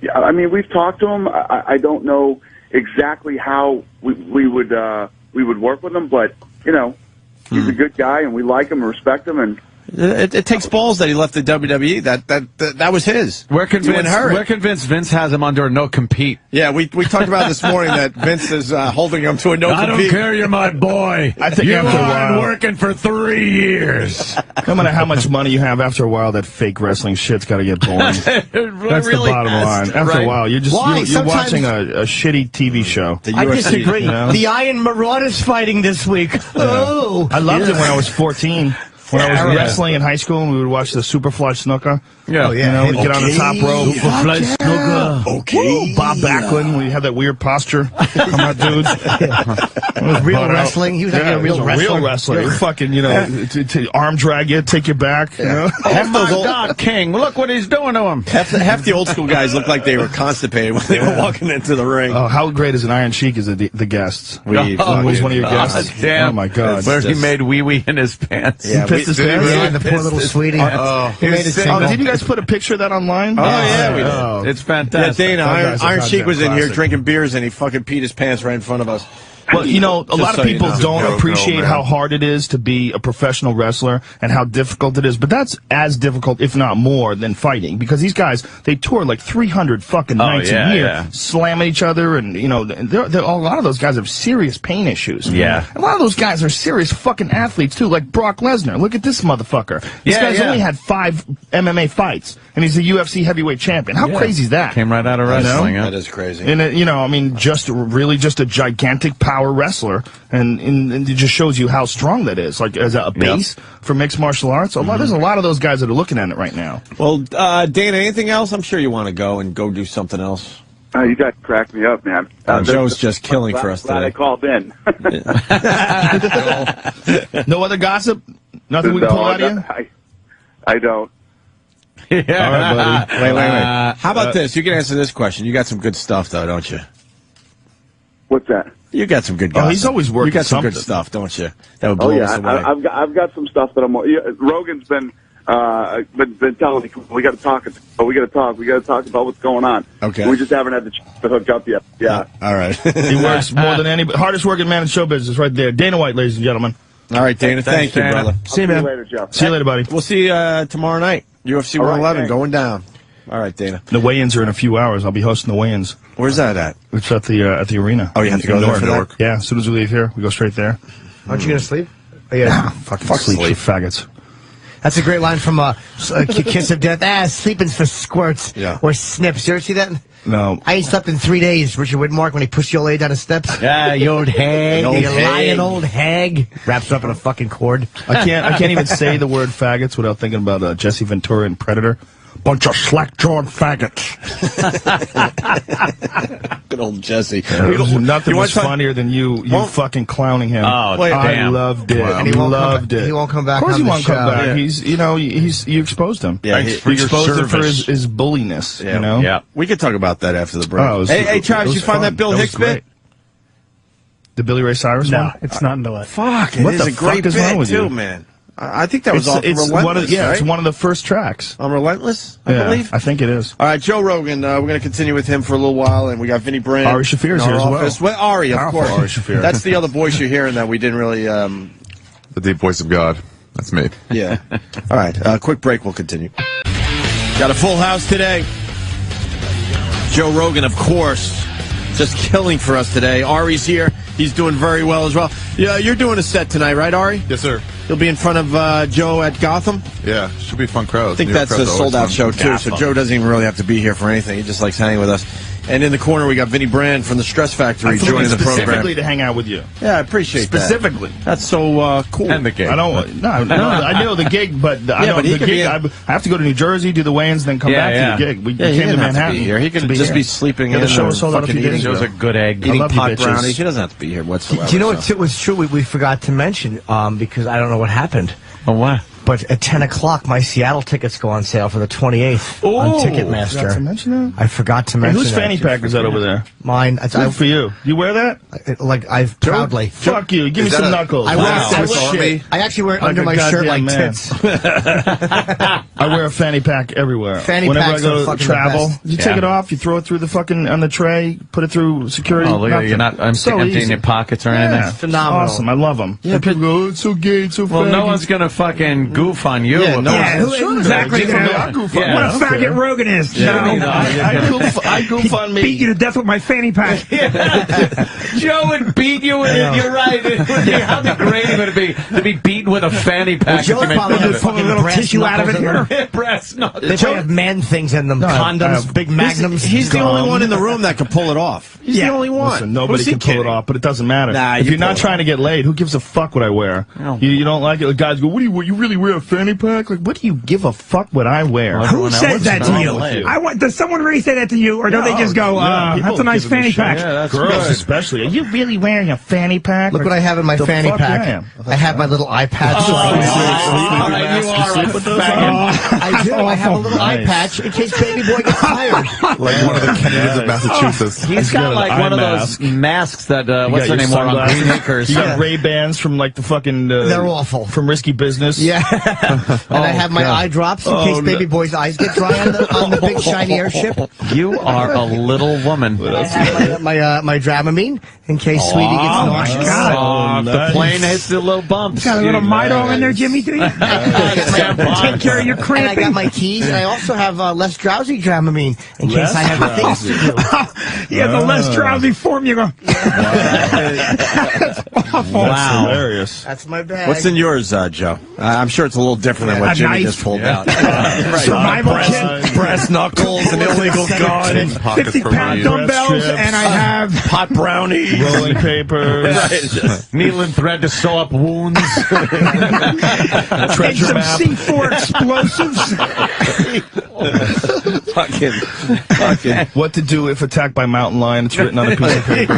Yeah, I mean, we've talked to him. I don't know exactly how we would work with him, but, he's a good guy, and we like him and respect him, and it takes balls that he left the WWE. That was his. We're convinced Vince has him under a no compete. Yeah, we talked about this morning that Vince is holding him to a no compete. I don't care, you're my boy. I think you after a while, been working for 3 years. No matter how much money you have, after a while, that fake wrestling shit's got to get boring. That's really the bottom line. After a while, you're just you're watching a shitty TV show. I disagree. The Iron Marauders fighting this week. Oh, I loved it when I was 14. When I was wrestling in high school, and we would watch the Superfly Snooker. Yeah, we'd get on the top rope. Superfly Snooker. Okay. Bob Backlund, we had that weird posture. Come on, dudes. It was real wrestling. He was like a real wrestler. He fucking, to arm drag you, take you back. Oh my God, King! Look what he's doing to him. Half the old school guys look like they were constipated when they were walking into the ring. Oh, how great is an Iron Sheik as the guests? He's one of your guests. Damn. Oh my God! Where he made wee wee in his pants. Yeah, he pissed his pants. Yeah, the poor little sweetie. He made it single. Did you guys put a picture of that online? Oh, yeah, we did. It's fantastic. Yeah, Dana, Iron Sheik was in here drinking beers, and he fucking peed his pants right in front of us. Well, a lot of people don't appreciate how hard it is to be a professional wrestler and how difficult it is. But that's as difficult, if not more, than fighting. Because these guys, they tour like 300 fucking nights a year, slamming each other. And, a lot of those guys have serious pain issues. Yeah. A lot of those guys are serious fucking athletes, too, like Brock Lesnar. Look at this motherfucker. This guy's only had 5 MMA fights, and he's the UFC heavyweight champion. How crazy is that? Came right out of wrestling. That is crazy. And, just a gigantic power wrestler, and it just shows you how strong that is. Like as a base for mixed martial arts, there's a lot of those guys that are looking at it right now. Well, Dana, anything else? I'm sure you want to go do something else. You guys cracked me up, man. Joe's just killing for us today. I called in. No other gossip? Nothing we can pull out of you? I don't. Yeah. All right, buddy. Wait. How about this? You can answer this question. You got some good stuff, though, don't you? What's that? You got some good gossip. Oh, he's always working. You got some something. good stuff, don't you? That would blow us away. I've got some stuff that I'm. Rogan's been telling me we got to talk. We got to talk. We got to talk about what's going on. Okay. We just haven't had the chance to hook up yet. Yeah. All right. He works more than anybody. Hardest working man in show business, right there. Dana White, ladies and gentlemen. All right, Dana. Thank you, brother. See you, man. See you later, Jeff. See you later, buddy. We'll see you tomorrow night. UFC 111 going down. All right, Dana. The weigh-ins are in a few hours. I'll be hosting the weigh-ins. Where's that at? It's at the arena. Oh, you have to go there for that? Yeah, as soon as we leave here, we go straight there. Aren't you going to sleep? Fucking sleep, you faggots. That's a great line from Kiss of Death. Sleeping's for squirts or snips. You ever see that? No. I ain't slept in 3 days, Richard Widmark, when he pushed your lady down the steps. Yeah, you old hag. You lying old hag. Wraps her up in a fucking cord. I can't even say the word faggots without thinking about Jesse Ventura in Predator. Bunch of slack-jawed faggots. Good old Jesse. Nothing was funnier than you fucking clowning him. Oh, I loved it. And he won't come back. Of course on he won't come back. Yeah. You exposed him. Yeah, you exposed him for his bulliness. Yeah. You know. Yeah. We could talk about that after the break. Oh, hey, Travis, you find that Bill Hicks bit? The Billy Ray Cyrus one? No, it's not into it. Fuck, it What is the a great fuck is wrong bit, with too, you? man. I think that was off It's Relentless, one of, yeah, right? it's one of the first tracks. On Relentless, I believe. I think it is. All right, Joe Rogan. We're going to continue with him for a little while, and we got Vinny Brand. Ari Shaffir's in our here as well. office. Well, Ari, of Powerful course. Ari Shaffir. That's the other voice you're hearing that we didn't really. The deep voice of God. That's me. Yeah. All right. Quick break. We'll continue. Got a full house today. Joe Rogan, of course, just killing for us today. Ari's here. He's doing very well as well. Yeah, you're doing a set tonight, right, Ari? Yes, sir. You'll be in front of Joe at Gotham. Yeah, should be a fun crowd. I think that's a sold-out show, too, so Joe doesn't even really have to be here for anything. He just likes hanging with us. And in the corner, we got Vinny Brand from the Stress Factory joining the program. Specifically to hang out with you. Yeah, I appreciate that. Specifically. That's so cool. And the gig. I don't. No, I know the gig, but I know but he the could gig. be I have to go to New Jersey, do the weigh-ins, then come back to the gig. We Yeah, he came to didn't have Manhattan. to be here. He could to just here. be sleeping in the show or was sold out a fucking few days eating. ago. Joe's a good egg. Eating love you, pot bitches. brownies. He doesn't have to be here whatsoever. You know what? so. It was true. We forgot to mention because I don't know what happened. Oh, what? But at 10 o'clock, my Seattle tickets go on sale for the 28th on Forgot to Ticketmaster. mention that? I forgot to Hey, mention whose that. fanny pack is that over there? Mine. Good for you. You wear that? I've proudly. Fuck you. Give me Is some that a- knuckles. I Wow. actually wear it Like under a my shirt goddamn like man. tits. I wear a fanny pack everywhere. Fanny Whenever packs I are go to fucking the travel, best. you take it off, you throw it through the fucking on the tray, put it through security. Oh, look at you. You're not emptying easy. your pockets or Yeah, anything. it's Phenomenal. Awesome. I love them. Yeah, people go, oh, it's so gay, it's so Well, no faggy. one's going to fucking goof on you. Yeah, no about one's- it. Sure, exactly I'll gonna- goof on Yeah. you. What I a don't faggot care. Rogan is. Yeah, Joe. no, I goof on me. Beat you to death with my fanny pack. Joe would beat you with it. You're right. It would be, how degrading would it be to be beaten with a fanny pack? Joe if you made probably fun has of fucking a little brass tissue out of knuckles it in them. here. Brass knuckles. They probably have man things in them. I Condoms, have- big magnums. He's the only Gum. one in the room that can pull it off. He's the only one. Listen, nobody Who's he can pull it kidding? off, but it doesn't matter. Nah, if you you're pull not it trying to get laid, who gives a fuck what I wear? No. You don't like it? The guys go, what do you really wear a fanny pack? Like, what do you give a fuck what I wear? Well, Who everyone says else that is to wrong you? with you. I want. Does someone really say that to you, or don't they just go, Yeah, people "That's a nice give a fanny shit. pack"? Yeah, that's Girls good. especially. Are you really wearing a fanny pack? Look what I have in my The fanny fuck pack. I am. I have my little eye patch. All right, you are a faggot. I do. I have a little eye Nice. patch in case baby boy gets tired. Like one of the Kennedys of Massachusetts. He's got got an like eye one of mask. those masks that, You what's got the your name, more on sunglasses. Green Acres. You got Yeah. Ray-Bans from like the fucking... They're awful. From Risky Business. Yeah. And I have my God. eye drops in Oh, case no. baby boy's eyes get dry on the big shiny airship. You are a little woman. I have my Dramamine in case Sweetie gets nauseous. God. Oh, if the nice. plane hits the little bumps. Got a little Midol in there, Jimmy. Do you? Take care of your And I cramping. got my keys, and I also have less drowsy Dramamine in case Less I have things to do. Yeah, the less drowsy form you go. That's awful. That's hilarious. That's my bag. What's in yours, Joe? I'm sure it's a little different than what A Jimmy knife. just pulled out. Survival kit, Brass knuckles, an illegal gun, Pockets for 50-pound weed. dumbbells, strips. and I have pot brownies. Rolling papers. Needle and thread to sew up wounds. and Treasure some map. C4 explosives. fucking. What to do if attacked by mountain lion? It's written on a piece of paper.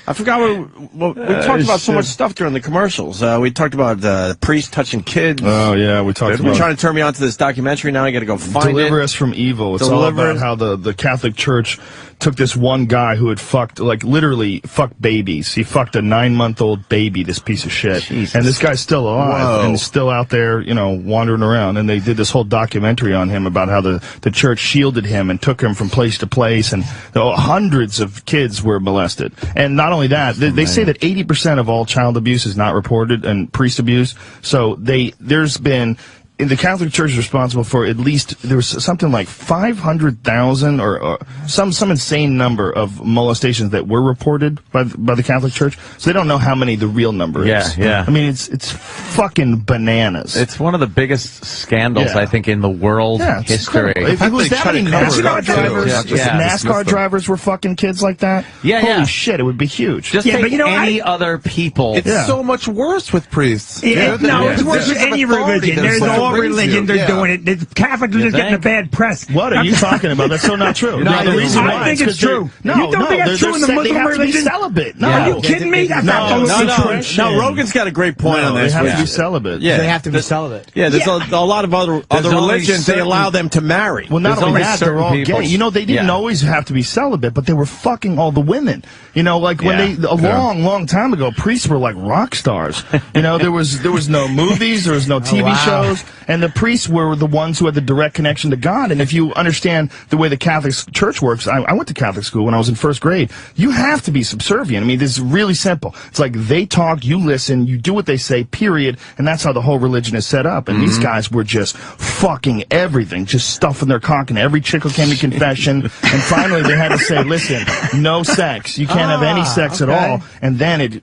I forgot we talked about so much stuff during the commercials. We talked about priests touching kids. Oh, yeah, we talked You're about trying to turn me on to this documentary. Now I got to go find Deliver it. Us from Evil. It's Deliver all Us- about how the Catholic Church took this one guy who had fucked, like, literally fucked babies. He fucked a 9-month-old baby, this piece of shit. Jesus. And this guy's still alive Whoa. and still out there, you know, wandering around. And they did this whole documentary on him about how the church shielded him and took him from place to place. And hundreds of kids were molested. And not only that, they say that 80% of all child abuse is not reported and priest abuse. So there's been... The Catholic Church is responsible for at least, there was something like 500,000 or some insane number of molestations that were reported by the Catholic Church. So they don't know how many the real number is. Yeah. I mean, it's fucking bananas. It's one of the biggest scandals, Yeah. I think, in the world it's history. incredible. If it was they that try many to cover it NASCAR up, too. drivers, Yeah. if Yeah. NASCAR drivers were fucking kids like that, Yeah, holy yeah. shit, it would be huge. Just Yeah, take but you know, any other people. It's Yeah. so much worse with priests. Yeah, They're no, the it's worse with positions of any authority. religion. They're There's so all religions are doing it. The Catholics are just getting a bad press. What are you talking about? That's so not true. No, the reason why I think it's true. No, you don't think that's true in the Muslim they have religion? To be celibate. No, are you kidding me? That's absolutely true. No, Rogan's got a great point on this. They have to be celibate. Yeah, they have to be celibate. Yeah, there's a lot of other religions. They allow them to marry. Well, not only that, they're all people. gay. You know, they didn't always have to be celibate, but they were fucking all the women. You know, like when a long time ago, priests were like rock stars. You know, there was no movies, there was no TV shows, and the priests were the ones who had the direct connection to God. And if you understand the way the Catholic Church works, I went to Catholic school when I was in first grade. You have to be subservient. I mean, this is really simple. It's like they talk, you listen, you do what they say, period, and that's how the whole religion is set up. And these guys were just fucking everything, just stuffing their cock in every chick who came to confession. And finally they had to say, listen, no sex. You can't have any sex at all. And then it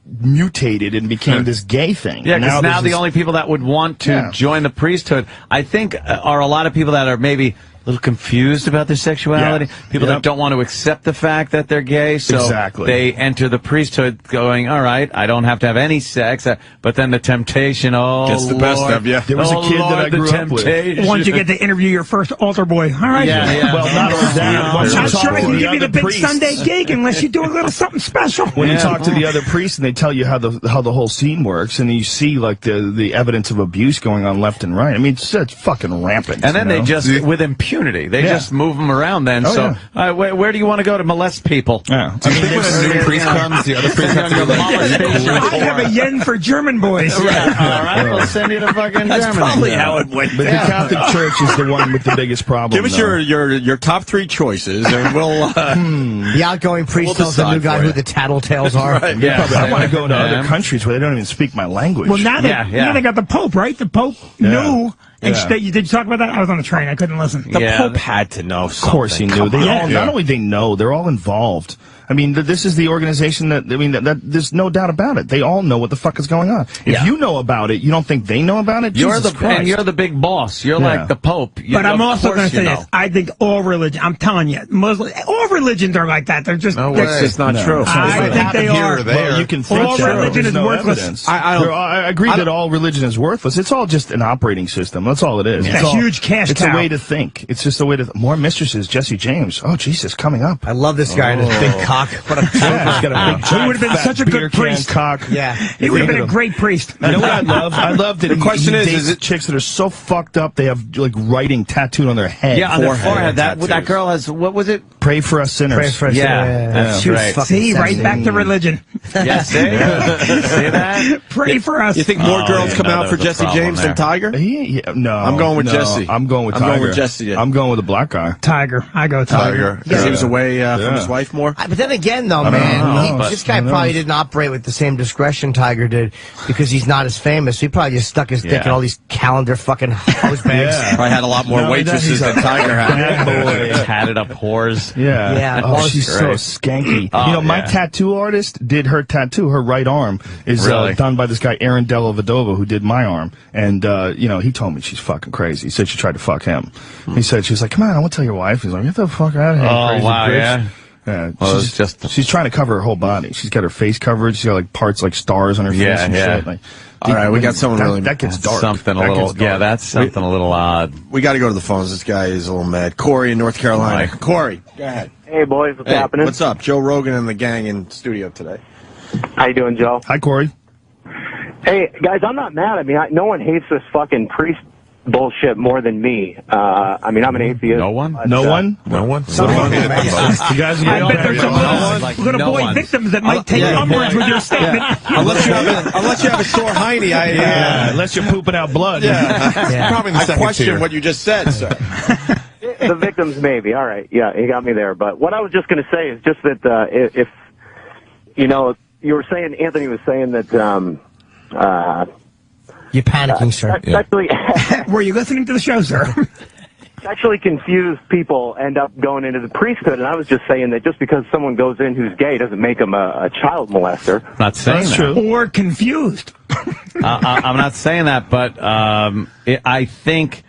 mutated and became this gay thing. Yeah, because now the only people that would want to join the priesthood, I think, are a lot of people that are maybe a little confused about their sexuality, people that don't want to accept the fact that they're gay, so they enter the priesthood going, all right, I don't have to have any sex, but then the temptation, gets the best of you. There was a kid that I grew up with. Once you get to interview your first altar boy, all right. Well, not only that, I'm not sure I can give you the big Sunday gig unless you do a little something special. When you talk to the other priests and they tell you how the whole scene works, and you see like the evidence of abuse going on left and right. I mean, it's fucking rampant. And then they just, with impunity, they just move them around then. Where do you want to go to molest people? Do you think when a new priest comes, the other priest have to go I have a yen for German boys. All right, we'll send you to fucking That's Germany. probably how it went. But the Catholic Church is the one with the biggest problem. Give us your top 3 choices, and we'll... The outgoing priest tells the new guy who the tattletales are. Right, I want to go to other countries where they don't even speak my language. Well, now they got the Pope, right? The Pope knew... And did you talk about that? I was on the train. I couldn't listen. The Pope had to know something. Of course he knew. Not only they know, they're all involved. I mean, this is the organization that there's no doubt about it. They all know what the fuck is going on. If you know about it, you don't think they know about it? You're the big boss. You're like the Pope. But I'm also going to say this. I think all religion, I'm telling you, all religions are like that. They're just... That's just not true. I think they are. Well, you can think all religion is worthless. I agree that all religion is worthless. It's all just an operating system. That's all it is. It's a huge cash cow. It's a way to think. It's just a way to... More mistresses, Jesse James. Oh, Jesus, coming up. I love this guy and his big cock. What a He's got a big, he would have been such a good priest. Cock. Yeah, he would have been a great priest. You know what I love? I love that the question is it chicks that are so fucked up they have like writing tattooed on their head. Yeah, on their forehead. That girl has, what was it? Pray for us sinners. Pray for us sinners. Right. See, right back to religion. Yes, see that? Pray for us. You think more girls come out for Jesse James than Tiger? No, I'm going with Jesse. I'm going with Tiger. I'm going with Jesse. I'm going with the black guy. Tiger. I go Tiger. Because he was away from his wife more. But then again, though, man, this guy probably didn't operate with the same discretion Tiger did because he's not as famous. He probably just stuck his dick in all these calendar fucking hose bags. Probably had a lot more waitresses than Tiger had. Tatted up whores. Yeah. Oh, she's so skanky. My tattoo artist did her tattoo. Her right arm is done by this guy, Aaron Della Vedova, who did my arm. And, he told me she's fucking crazy. He said she tried to fuck him. He said, she was like, come on, I want to tell your wife. He's like, get the fuck out of here, crazy bitch. Yeah, well, she's trying to cover her whole body. She's got her face covered. She's got like parts like stars on her face and shit. Like, all right, we got someone really... That gets dark. That's something a little odd. We got to go to the phones. This guy is a little mad. Corey in North Carolina. Corey, go ahead. Hey, boys. What's happening? What's up? Joe Rogan and the gang in studio today. How you doing, Joe? Hi, Corey. Hey, guys, I'm not mad. I mean, no one hates this fucking priest bullshit more than me. I mean, I'm an atheist. No one? No one? You guys are going to avoid victims that might take umbrage with your statement. Unless you have a sore hiney. Unless you're pooping out blood. Probably I question what you just said, sir. The victims, maybe. All right. Yeah, he got me there. But what I was just going to say is just that if, you were saying, Anthony was saying that, you're panicking, sir. Actually, were you listening to the show, sir? Actually, confused people end up going into the priesthood, and I was just saying that just because someone goes in who's gay doesn't make them a child molester. Not saying that's true. Or confused. I'm not saying that, but I think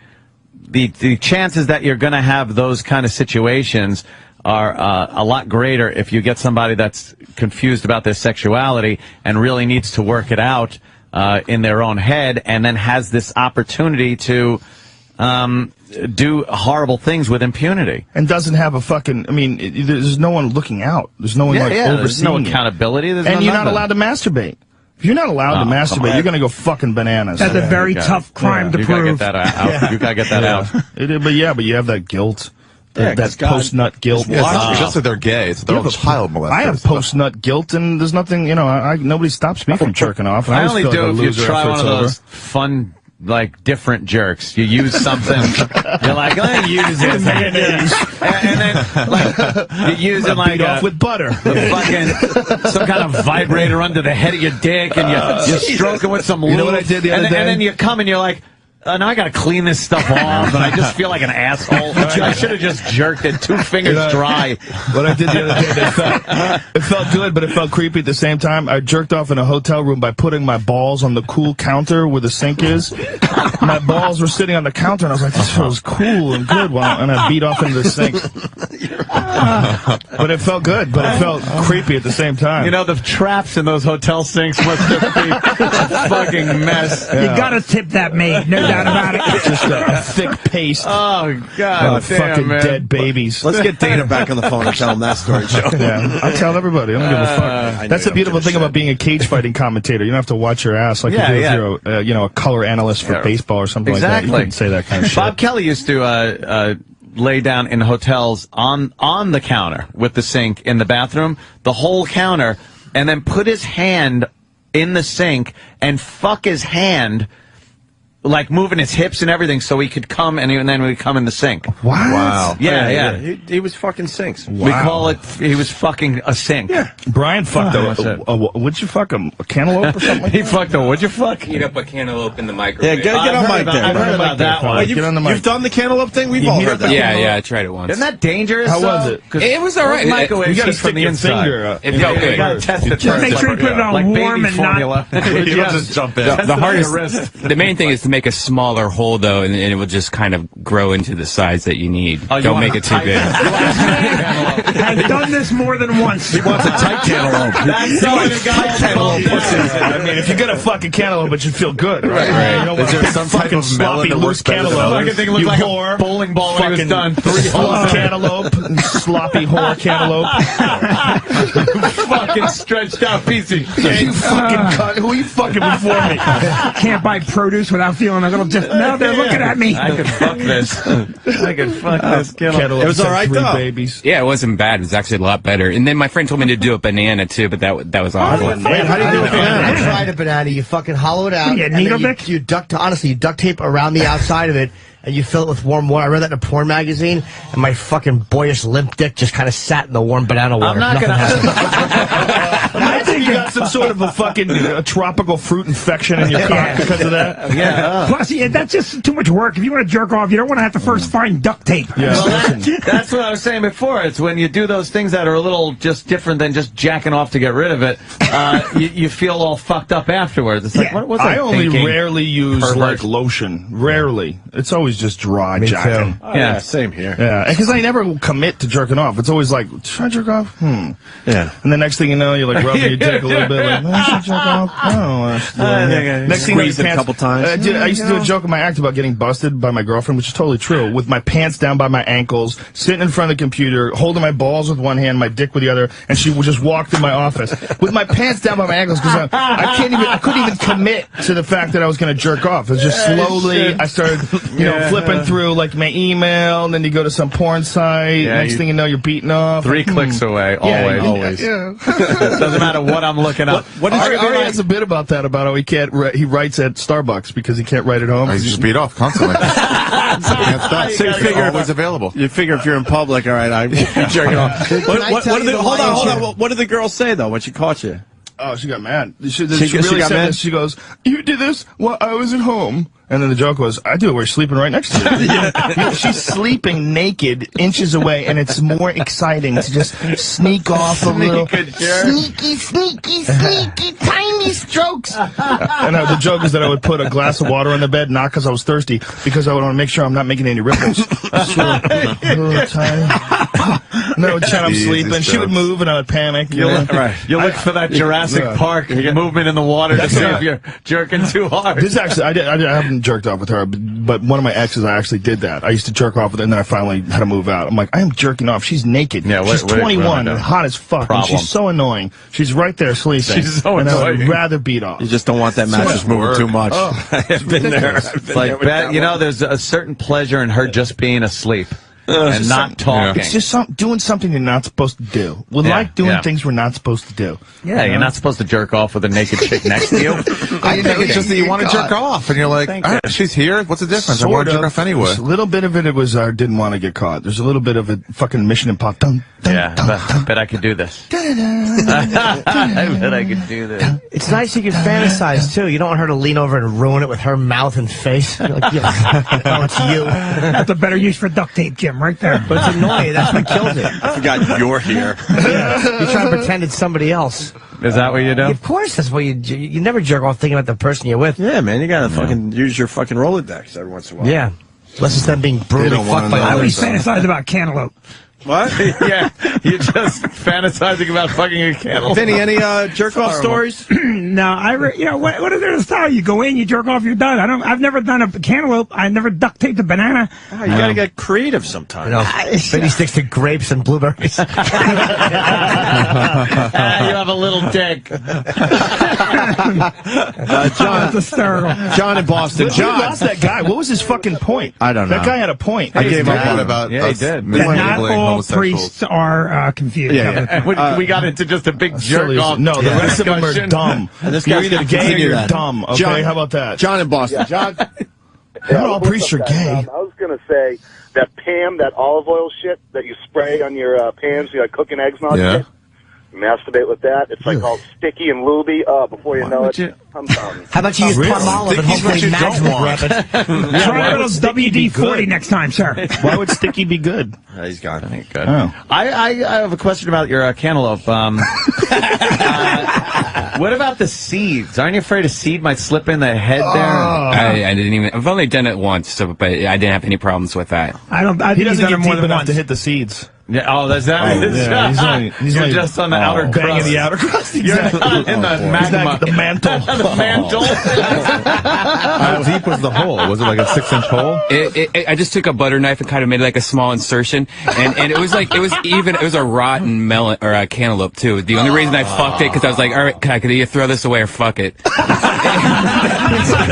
the chances that you're going to have those kind of situations are a lot greater if you get somebody that's confused about their sexuality and really needs to work it out. in their own head, and then has this opportunity to do horrible things with impunity. And doesn't have a fucking, I mean, there's no one looking out. There's no one overseeing. There's no accountability. And you're not allowed to masturbate. If you're not allowed to masturbate, you're going to go fucking bananas. That's a very tough crime to prove. You got to get that out. You got to get that out. But you have that guilt. That post-nut guilt. It's just that they're gay. It's their own child molester. I have post-nut guilt, and there's nothing, nobody stops me from jerking off. I only do if you try one of those fun, like, different jerks. You use something, you're like, let me use it. And then, like, you use it like off with butter. Some kind of vibrator under the head of your dick, and you're stroking with some lube. You know what I did the other day? And then you come and you're like, now I got to clean this stuff off, and I just feel like an asshole. I should have just jerked it 2 fingers dry. What I did the other day, it felt good, but it felt creepy at the same time. I jerked off in a hotel room by putting my balls on the cool counter where the sink is. My balls were sitting on the counter, and I was like, this feels cool and good. And I beat off into the sink. But it felt good, but it felt creepy at the same time. You know, the traps in those hotel sinks must just be a fucking mess. You gotta tip that maid, no doubt about it. Just a thick paste. Oh, God damn, fucking man. dead babies. Let's get Dana back on the phone and tell him that story, Joe. Yeah, I tell everybody. I don't give a fuck. That's the beautiful thing about being a cage fighting commentator. You don't have to watch your ass like you do if you're a color analyst for baseball or something like that. You can say that kind of shit. Bob Kelly used to lay down in hotels on the counter with the sink in the bathroom, the whole counter, and then put his hand in the sink and fuck his hand, like moving his hips and everything, so he could come, and then we come in the sink. Wow. Yeah. He was fucking sinks. Wow. We call it, he was fucking a sink. Yeah. Brian fucked would you fuck a cantaloupe or something like He fucked a, what'd you fuck? Heat up a cantaloupe in the microwave. Yeah, get on mic there. I've heard about that one. Get on the mic. You've done the cantaloupe thing? We've all heard that. Yeah, I tried it once. Isn't that dangerous? How was it? It was all right. Microwave You gotta heat from stick the your inside. finger. You gotta test it Just first. make sure you put it on like warm baby and formula. You don't just jump in. The hardest, the main thing is to make a smaller hole, though, and it will just kind of grow into the size that you need. Don't make it too big. I've done this more than once. He wants a tight cantaloupe. That's all the guy cantaloupe pussy. I mean, if you're gonna fuck a cantaloupe, it should feel good, right? Right. You don't Is want there a some type fucking of melon sloppy that loose works better than cantaloupe. others? I think it looked You like whore. a bowling ball when it was done. Full cantaloupe, sloppy whore cantaloupe. Fucking stretched out piece of shit. You fucking cunt. Who are you fucking before me? Can't buy produce without feeling a little just. Now they're looking at me. I could fuck this. I could fuck this cantaloupe. It was all right, 3 though. babies. Yeah, it wasn't bad. It was actually a lot better. And then my friend told me to do a banana, too, but that was awful. Wait, how do you do it? I tried a banana. You fucking hollow it out. Yeah, and needle then dick? you duct tape around the outside of it, and you fill it with warm water. I read that in a porn magazine, and my fucking boyish limp dick just kind of sat in the warm banana water. I'm not Nothing gonna. happened. I think you got some sort of a fucking tropical fruit infection in your cock because of that. Yeah. Plus, that's just too much work. If you want to jerk off, you don't want to have to first find duct tape. Yeah. Well, that's what I was saying before. It's when you do those things that are a little just different than just jacking off to get rid of it. You feel all fucked up afterwards. It's like, what's I only thinking? rarely use Pervert. like lotion. Rarely. It's always just dry jacking. Oh, yeah, same here. Yeah, because I never commit to jerking off. It's always like, should I jerk off? Yeah. And the next thing you know, you're like rubbing your dick a little bit, like, I should jerk off. Next thing you know, Squeeze it a couple times. I used to do a joke in my act about getting busted by my girlfriend, which is totally true, with my pants down by my ankles, sitting in front of the computer, holding my balls with one hand, my dick with the other, and she would just walk through my office with my pants down by my ankles because I couldn't even commit to the fact that I was going to jerk off. It was just slowly, I started, flipping through like my email, and then you go to some porn site. Yeah, next thing you know, you're beating off. 3 clicks away, always. Yeah. Doesn't matter what I'm looking up. What did Ari has a bit about that, about how he writes at Starbucks because he can't write at home. He's just beat off constantly. So you figure always available. You figure if you're in public, all right, I'm jerking off. Hold on. What did the girl say though when she caught you? Oh, she got mad. She really got said mad? this. She goes, "You did this while I was at home." And then the joke was, I do it. We're sleeping right next to you. Yeah, she's sleeping naked inches away, and it's more exciting to just sneak off a little sneaky, tiny strokes. And the joke is that I would put a glass of water on the bed, not because I was thirsty, because I would want to make sure I'm not making any ripples. Little tiny. And I would pretend I'm sleeping. She would move, and I would panic. You look for that Jurassic Park movement in the water to see if you're jerking too hard. This actually, I haven't jerked off with her, but one of my exes, I actually did that. I used to jerk off with her, and then I finally had to move out. I'm like, I am jerking off. She's naked. Yeah, she's 21 and hot as fuck. And she's so annoying. She's right there sleeping. She's so and annoying. I would rather beat off. You just don't want that mattress moving too much. I've been there. There's a certain pleasure in her just being asleep. And not talking. It's just doing something you're not supposed to do. We like doing things we're not supposed to do. Yeah, you're not supposed to jerk off with a naked chick next to you. I think it's just that you want to jerk off, and you're like, she's here. What's the difference? I want to jerk off anyway. A little bit of it was I didn't want to get caught. There's a little bit of a fucking Mission Impossible. I bet I could do this. I bet I could do this. It's nice you can fantasize, too. You don't want her to lean over and ruin it with her mouth and face. You're like, it's you. That's a better use for duct tape, Jim, right there. But it's annoying. That's what kills it. I forgot you're here. You're trying to pretend it's somebody else. Is that what you do? Of course, that's what you never jerk off thinking about the person you're with. Yeah, man, you gotta fucking use your fucking Rolodex every once in a while. Yeah. Unless it's them being brutally fucked by I always others. fantasize about cantaloupe. What? Yeah, you're just fantasizing about fucking a cantaloupe. Vinny, any jerk-off stories? No, what is there to style? You go in, you jerk off, you're done. I've never done a cantaloupe. I never duct taped a banana. Oh, you gotta get creative sometimes. Vinny sticks to grapes and blueberries. You have a little dick. John, That's hysterical. John in Boston. John lost that guy. What was his fucking point? I don't know. That guy had a point. I gave up on about he did. Not all priests are confused. We got into just a big jerk off. No, the rest of them are dumb. And this You're guy's either gonna gay or continue you're that. dumb. Okay, John, how about that? John in Boston. John. Not all priests are gay. I was going to say that Pam, that olive oil shit that you spray on your pans, you like cooking eggs and all that shit. You masturbate with that. It's like all sticky and looby. Before you know it, I'm done. How about you use palm olive and hopefully Mads will grab it? Try a little WD-40 next time, sir. Why would sticky be good? He's gone. Ain't good. Oh. I have a question about your cantaloupe. What about the seeds? Aren't you afraid a seed might slip in the head there? I didn't even. I've only done it once, but I didn't have any problems with that. I He think he's doesn't done get it more deep than enough once. to hit the seeds. Yeah, that's that. He's You're only just on the outer crust. banging the outer crust. You're not in the magma. The mantle. The mantle. How deep was the hole? Was it like a 6-inch hole? I just took a butter knife and kind of made like a small insertion, and it was like it was a rotten melon or a cantaloupe too. The only reason I fucked it because I was like, all right, I could either throw this away or fuck it. That's such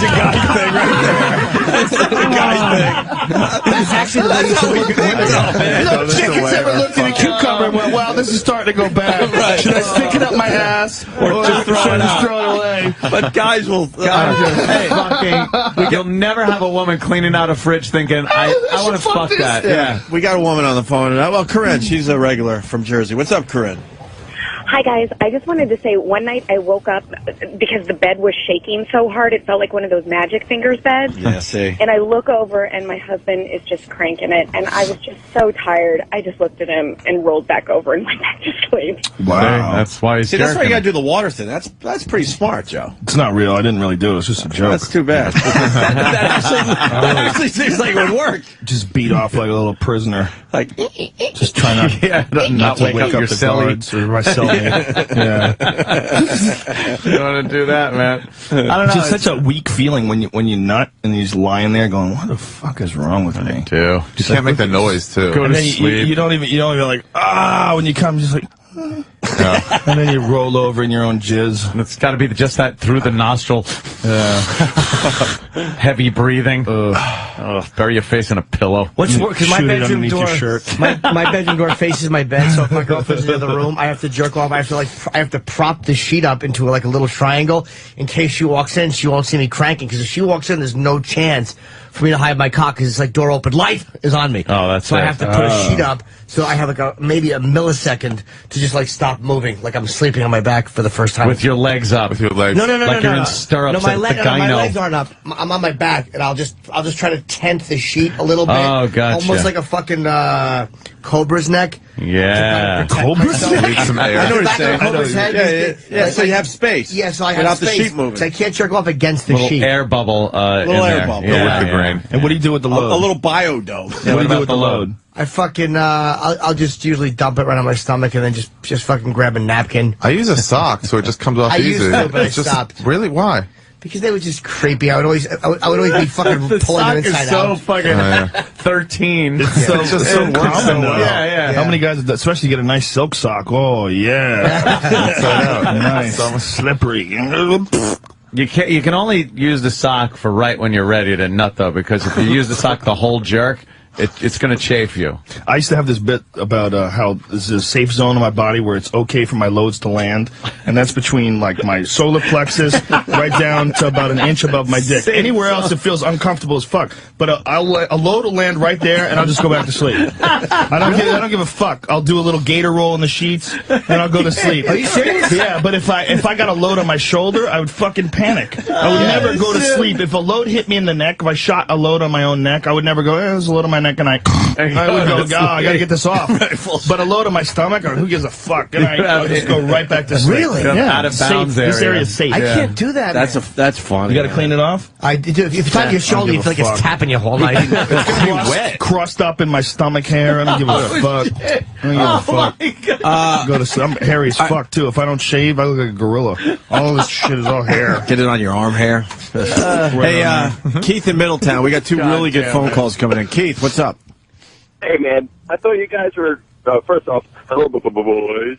a guy thing right there. That's such a guy thing. That's actually the way you should look at women. No chicken's ever looked at a cucumber and went, wow, this is starting to go bad. Should I stick it up my ass or just throw it away? But guys will. You'll never have a woman cleaning out a fridge thinking, I want to fuck that. Yeah, we got a woman on the phone. Well, Corinne, she's a regular from Jersey. What's up, Corinne? Hi, guys. I just wanted to say one night I woke up because the bed was shaking so hard it felt like one of those magic fingers beds. Yeah, see. And I look over and my husband is just cranking it. And I was just so tired. I just looked at him and rolled back over and went back to sleep. Wow. That's why he's That's why you got to do the water thing. That's pretty smart, Joe. It's not real. I didn't really do it. It's just a joke. That's too bad. that actually seems like it would work. Just beat off like a little prisoner. Like, just try not, not to wake up the guards or my cellmate. Yeah. You want to do that, man? I don't know. It's just such a weak feeling when you nut and you're just lying there going, "What the fuck is wrong with me?" Too. You can't make the noise too. And then you don't even like when you come, just like. And then you roll over in your own jizz. It's got to be just that through the nostril, heavy breathing. Bury your face in a pillow. What's worse? Because my bedroom door, shirt. my bedroom door faces my bed. So if my girlfriend's in the other room, I have to jerk off. I have to prop the sheet up into like a little triangle in case she walks in. She won't see me cranking because if she walks in, there's no chance for me to hide my cock because it's like door open. Light is on me. Oh, that's so I have to put a sheet up. So I have like maybe a millisecond to just like stop moving, like I'm sleeping on my back for the first time. With your legs up. With your legs. No, like you're in stirrups. No, my gyno. legs aren't up. I'm on my back, and I'll just try to tent the sheet a little bit. Oh, gotcha. Almost like a fucking cobra's neck. Yeah. Cobra's neck? I know what you're saying. Yeah, so you have space. Yeah, so I have without space. the sheet moving. So I can't jerk off against the sheet. Air bubble. Little air bubble. Yeah, with the grain. And what do you do with the load? A little bio-dough. What do you do with the load? I fucking I'll just usually dump it right on my stomach and then just fucking grab a napkin. I use a sock, so it just comes off I easy. used to, but I It's just, stopped. Really? Why? Because they were just creepy. I would always be fucking pulling them inside out. fucking 13. It's just so common though. Yeah. How many guys, especially get a nice silk sock? Oh yeah, nice, almost slippery. You can only use the sock for right when you're ready to nut, though, because if you use the sock the whole jerk, it's going to chafe you. I used to have this bit about how there's a safe zone in my body where it's okay for my loads to land, and that's between like my solar plexus right down to about an inch above my dick. Anywhere else it feels uncomfortable as fuck. But a load will land right there, and I'll just go back to sleep. I don't give a fuck. I'll do a little gator roll in the sheets, and I'll go to sleep. Are you serious? Yeah, but if I got a load on my shoulder, I would fucking panic. I would never go to sleep. If a load hit me in the neck, if I shot a load on my own neck, I would never go, there's a load on my neck, and I would go, I gotta get this off. But a load on my stomach, or who gives a fuck? And I'll just go right back to sleep. Really? Yeah. Out of bounds safe. This area is safe. I can't do that. That's fun. You gotta clean it off? I do. If it's on your shoulder, you feel like it's tapping you all night. Crust up in my stomach hair. I don't give a fuck. I don't give a fuck. I'm hairy as fuck too. If I don't shave, I look like a gorilla. All this shit is all hair. Get it on your arm hair. Hey, Keith in Middletown. We got two really good phone calls coming in. Keith, what's up? Hey, man. I thought you guys were, first off, hello, boys.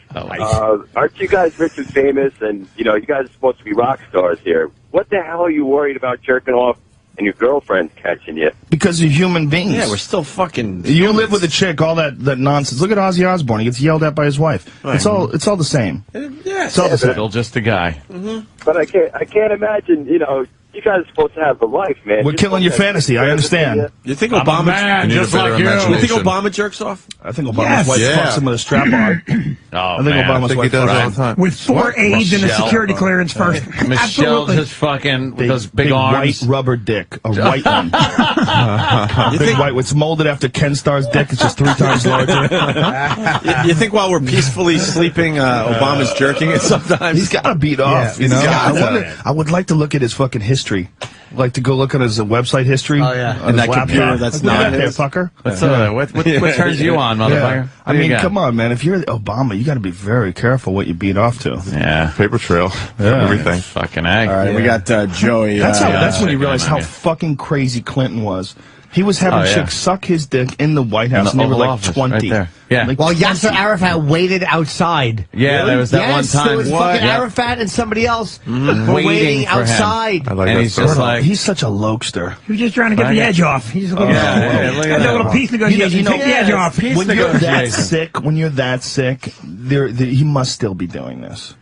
Aren't you guys rich and famous? And, you guys are supposed to be rock stars here. What the hell are you worried about jerking off and your girlfriend's catching you? Because you're human beings. Yeah, we're still fucking... You live with a chick, all that nonsense. Look at Ozzy Osbourne. He gets yelled at by his wife. Right. It's all the same. Yeah, it's all the same. Still just a guy. Mm-hmm. But I can't imagine, you guys are supposed to have a life, man. We're killing your fantasy. I understand. You think Obama... man, just like you. You think Obama jerks off? I think Obama's wife fucks him with a strap on. I think Obama's wife does all the time. With 4 AIDS and a security clearance first. Michelle Absolutely. just fucking with those big arms. White rubber dick. A white one. Big white. It's molded after Ken Starr's dick. It's just 3 times larger. You think while we're peacefully sleeping, Obama's jerking it sometimes? He's got to beat off, I would like to look at his fucking history. I'd like to go look at his website history. Oh, yeah. On And his that computer laptop. that's Look not at that there, his. fucker. What turns you on, motherfucker? I mean, come on, man. If you're Obama, you got to be very careful what you beat off to. Yeah. Paper trail. Yeah. Everything. Fucking egg. All right, we got Joey. That's when you yeah, realize yeah, how yeah. fucking crazy Clinton was. He was having chicks suck his dick in the White House, and they were Oval like Office, 20. right there. Yeah. Like While 20. Yasser Arafat waited outside. Yeah, there was that one time. There was fucking Arafat and somebody else were waiting for him. outside. I like And that he's story. just like, He's such a lokester. He was just trying to get the edge off. He's looking look at that that. little peace negotiation. Take the edge off. When you're that sick, he must still be doing this.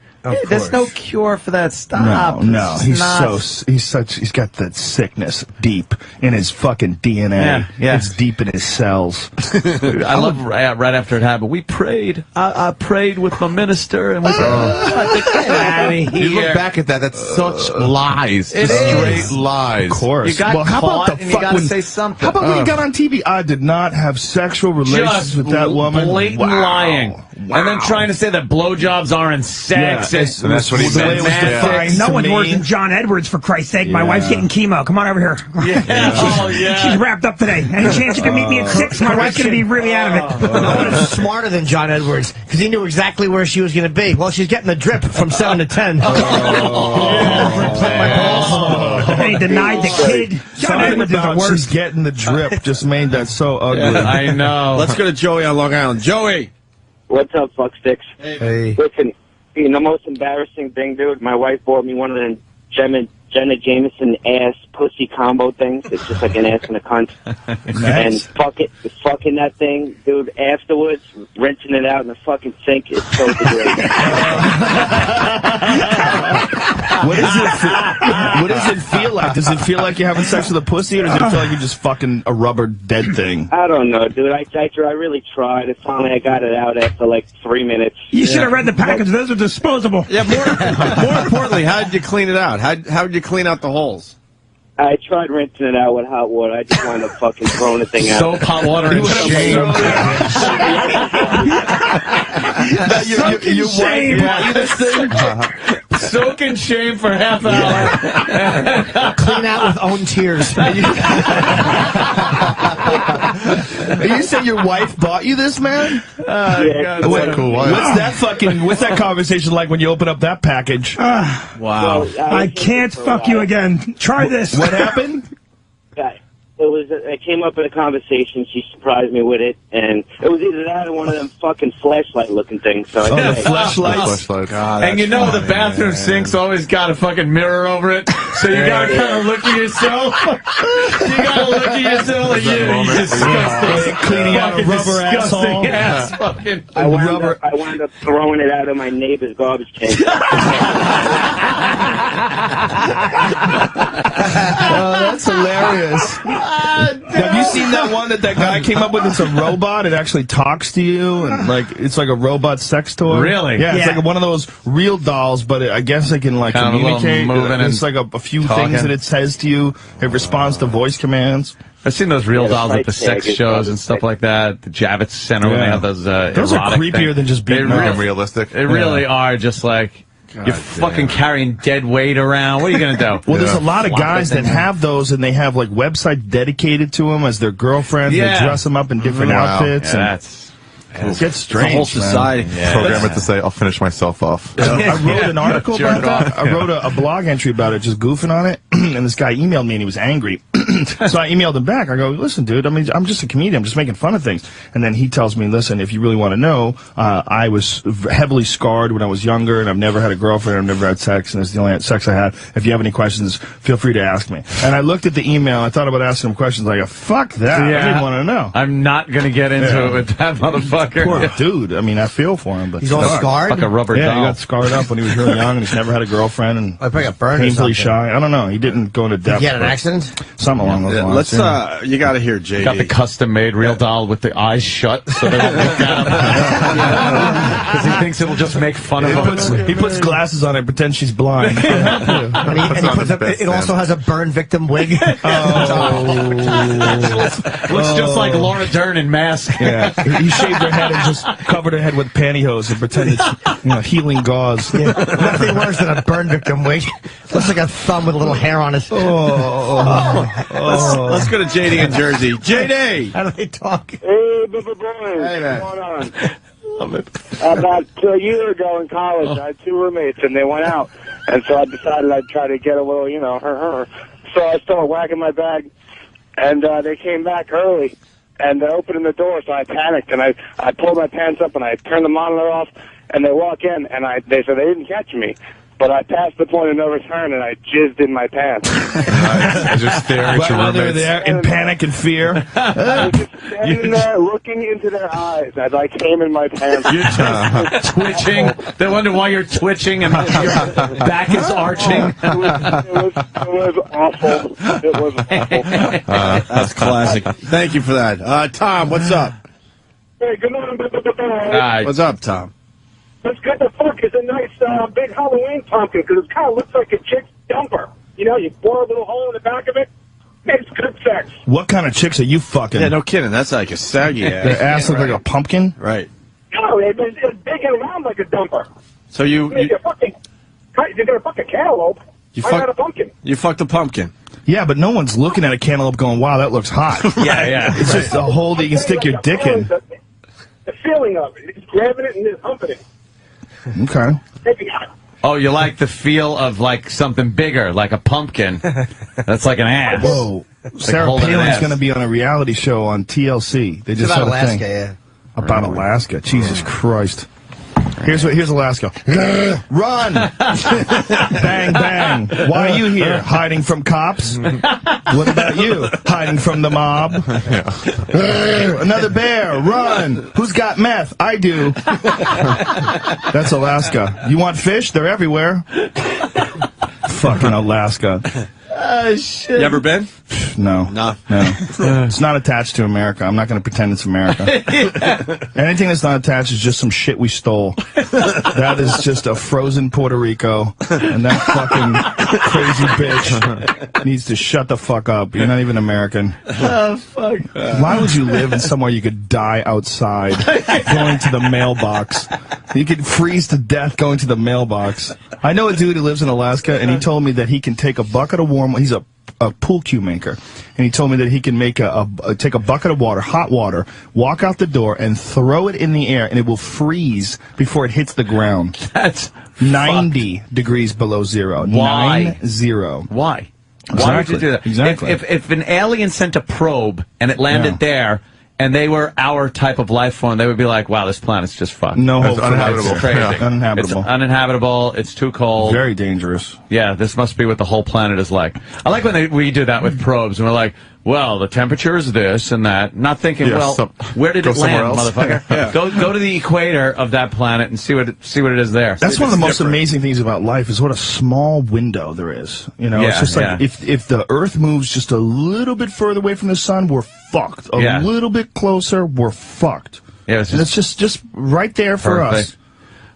there's no cure for that. Stop. No, he's got that sickness deep in his fucking DNA. Yeah. It's deep in his cells. I love right after it happened. We prayed. I prayed with my minister, and we get out of here. You look back at that. That's such lies. It Straight is. lies. Of course. You got how caught, about the and you got to when- say something. How about when he got on TV? I did not have sexual relations Just with that woman. blatant Wow. lying. And then trying to say that blowjobs aren't sex. Yeah, And that's what he the way meant. it was defined No to one's me. worse than John Edwards, for Christ's sake. My wife's getting chemo. Come on over here. She's wrapped up today. Any chance you can meet me at 6? My wife's going to be really out of it. No one is smarter than John Edwards because he knew exactly where she was going to be. Well, she's getting the drip from 7 to 10. And he denied the kid. John Edwards is the She's worst. getting the drip. Just made that so ugly. I know. Let's go to Joey on Long Island. Joey! What's up, fucksticks? Hey. Listen, the most embarrassing thing, dude, my wife bought me one of them Jenna Jameson ass pussy combo things. It's just like an ass and a cunt. Nice. And fucking that thing, dude, afterwards, rinsing it out in the fucking sink is so degrading. What does it feel like? Does it feel like you're having sex with a pussy, or does it feel like you're just fucking a rubber dead thing? I don't know, dude. I really tried. Finally, I got it out after like 3 minutes. You should have read the package. Those are disposable. Yeah, more importantly, how did you clean it out? How did you clean out the holes? I tried rinsing it out with hot water. I just wound up fucking throwing the thing out. Soap, hot water, and shame. You Shame. this thing? Soak in shame for half an hour. Clean out with own tears. You say your wife bought you this, man? Yeah, Wait, cool. What's that conversation like when you open up that package? Wow. Well, I can't fuck you again. Try this. What happened? It came up in a conversation. She surprised me with it, and it was either that or one of them fucking flashlight-looking things. So the flashlights. And you know the bathroom sink's always got a fucking mirror over it, so you gotta kind of look at yourself. You gotta look at yourself like, you disgusting, cleaning out a rubber asshole. Ass, fucking. I wound up throwing it out of my neighbor's garbage can. That's hilarious. Have you seen that one that guy came up with? It's a robot. It actually talks to you, and it's like a robot sex toy. Really? Yeah, it's like one of those real dolls, but I guess it can like kind communicate. It's like a few things that it says to you. It responds to voice commands. I've seen those real dolls at the sex shows and stuff like that. The Javits Center when they have those are creepier than just being realistic. They really are just like. You're fucking carrying dead weight around. What are you going to do? Well, there's a lot of guys that have those, and they have like websites dedicated to them as their girlfriends. They dress them up in different outfits. Yeah, it gets strange. The whole society. Program it to say, I'll finish myself off. I wrote an article about that. I wrote a blog entry about it, just goofing on it. And this guy emailed me, and he was angry. So I emailed him back. I go, listen, dude, I mean, I'm just a comedian. I'm just making fun of things. And then he tells me, listen, if you really want to know, I was heavily scarred when I was younger, and I've never had a girlfriend. I've never had sex, and it's the only sex I had. If you have any questions, feel free to ask me. And I looked at the email. I thought about asking him questions. I go, fuck that. I didn't want to know. I'm not going to get into it with that motherfucker. Poor dude. I mean, I feel for him. But he's all scarred? Like a rubber doll. Yeah, he got scarred up when he was really young, and he's never had a girlfriend, and I probably got burned painfully or something. shy. I don't know. He didn't go into depth. He had an accident? Something along those lines. Let's, you got to hear JD. Got the custom-made real doll with the eyes shut so they won't look at him. Because he thinks it'll just make fun of him. He puts glasses on it and pretends she's blind. It also has a burn victim wig. Looks just like Laura Dern in Mask. Yeah. He shaved her head and just covered her head with pantyhose and pretended it's healing gauze. Yeah. Nothing worse than a burn victim wig. Looks like a thumb with a little hair on it. Let's go to JD in Jersey. JD! How do they talk? Hey, boys. Hey, man. What's going on? About a year ago in college, I had two roommates, and they went out. And so I decided I'd try to get a little, her. So I started whacking my bag, and they came back early. And they're opening the door, so I panicked, and I pulled my pants up, and I turned the monitor off, and they walk in, and they said they didn't catch me. But I passed the point of no return, and I jizzed in my pants. I just stare at your While they were roommates. there in panic and fear. I was just standing there looking into their eyes as I came in my pants. You're just twitching. They wonder why you're twitching and your back is arching. It was awful. It was awful. That's classic. Thank you for that. Tom, what's up? Hey, good morning. What's up, Tom? Let's get the fuck is a nice big Halloween pumpkin because it kind of looks like a chick's dumper. You bore a little hole in the back of it. Makes good sex. What kind of chicks are you fucking? Yeah, no kidding. That's like a saggy ass. Their ass looks like a pumpkin? Right. No, it's big and round like a dumper. So you're gonna fuck a cantaloupe. Why not a pumpkin? You fucked a pumpkin. Yeah, but no one's looking at a cantaloupe going, wow, that looks hot. Yeah. It's just a hole that you can stick your dick in. The feeling of it. It's grabbing it and then humping it. Okay. Oh, you like the feel of like something bigger, like a pumpkin. That's like an ass. Whoa. Sarah Palin's going to be on a reality show on TLC. They just about had a Alaska, thing yeah. about Alaska. Jesus Christ. Here's Alaska. Run! Bang, bang. Why are you here? Hiding from cops? What about you? Hiding from the mob? Another bear. Run! Who's got meth? I do. That's Alaska. You want fish? They're everywhere. Fucking Alaska. Shit. You ever been? No. It's not attached to America. I'm not going to pretend it's America. Anything that's not attached is just some shit we stole. That is just a frozen Puerto Rico, and that fucking crazy bitch needs to shut the fuck up. You're not even American. Oh, fuck. Why would you live in somewhere you could die outside, going to the mailbox? You could freeze to death going to the mailbox. I know a dude who lives in Alaska, and he told me that he can take a bucket of warm. He's a pool cue maker, and he told me that he can make take a bucket of water, hot water, walk out the door, and throw it in the air, and it will freeze before it hits the ground. That's 90 degrees below zero. Why? 90. Why? Exactly. Why would you do that? Exactly. If an alien sent a probe and it landed there, and they were our type of life form, they would be like, wow, this planet's just fucked. No hope. It's uninhabitable. It's crazy. Uninhabitable. It's uninhabitable. It's too cold. Very dangerous. Yeah, this must be what the whole planet is like. I like when we do that with probes, and we're like, well, the temperature is this and that. Not thinking, where did it land, motherfucker? Go to the equator of that planet and see what it is there. That's one of the most amazing things about life is what a small window there is. You know, it's just like if the Earth moves just a little bit further away from the sun, we're fucked. A little bit closer, we're fucked. Yeah, and it's just right there for us.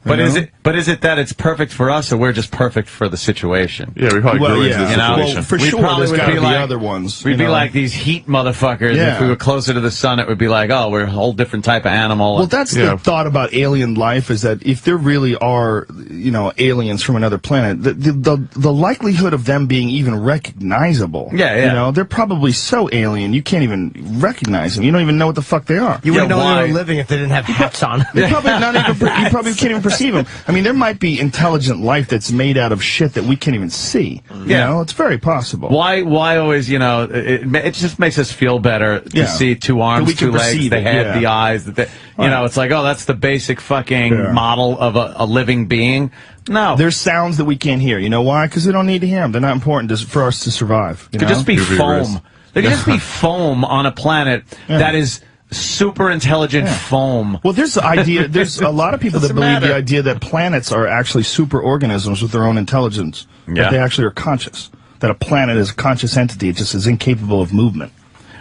But is it that it's perfect for us, or we're just perfect for the situation? Yeah, we probably grew into the situation. Well, for sure, there's got to be other ones. We'd be like these heat motherfuckers. If we were closer to the sun, it would be like, oh, we're a whole different type of animal. Well, that's the thought about alien life, is that if there really are, aliens from another planet, the likelihood of them being even recognizable. They're probably so alien, you can't even recognize them. You don't even know what the fuck they are. You wouldn't know they were living if they didn't have hats on. They're probably not even. You probably can't even perceive them. I mean, there might be intelligent life that's made out of shit that we can't even see. You know, it's very possible. Why always, it just makes us feel better to see two arms, two legs, the head, the eyes. It's like, oh, that's the basic fucking model of a living being. No. There's sounds that we can't hear. You know why? Because we don't need to hear them. They're not important for us to survive. It could just be foam. There could just be foam on a planet that is super intelligent foam. Well, there's the idea. There's a lot of people that believe the idea that planets are actually super organisms with their own intelligence. That they actually are conscious. That a planet is a conscious entity. It just is incapable of movement.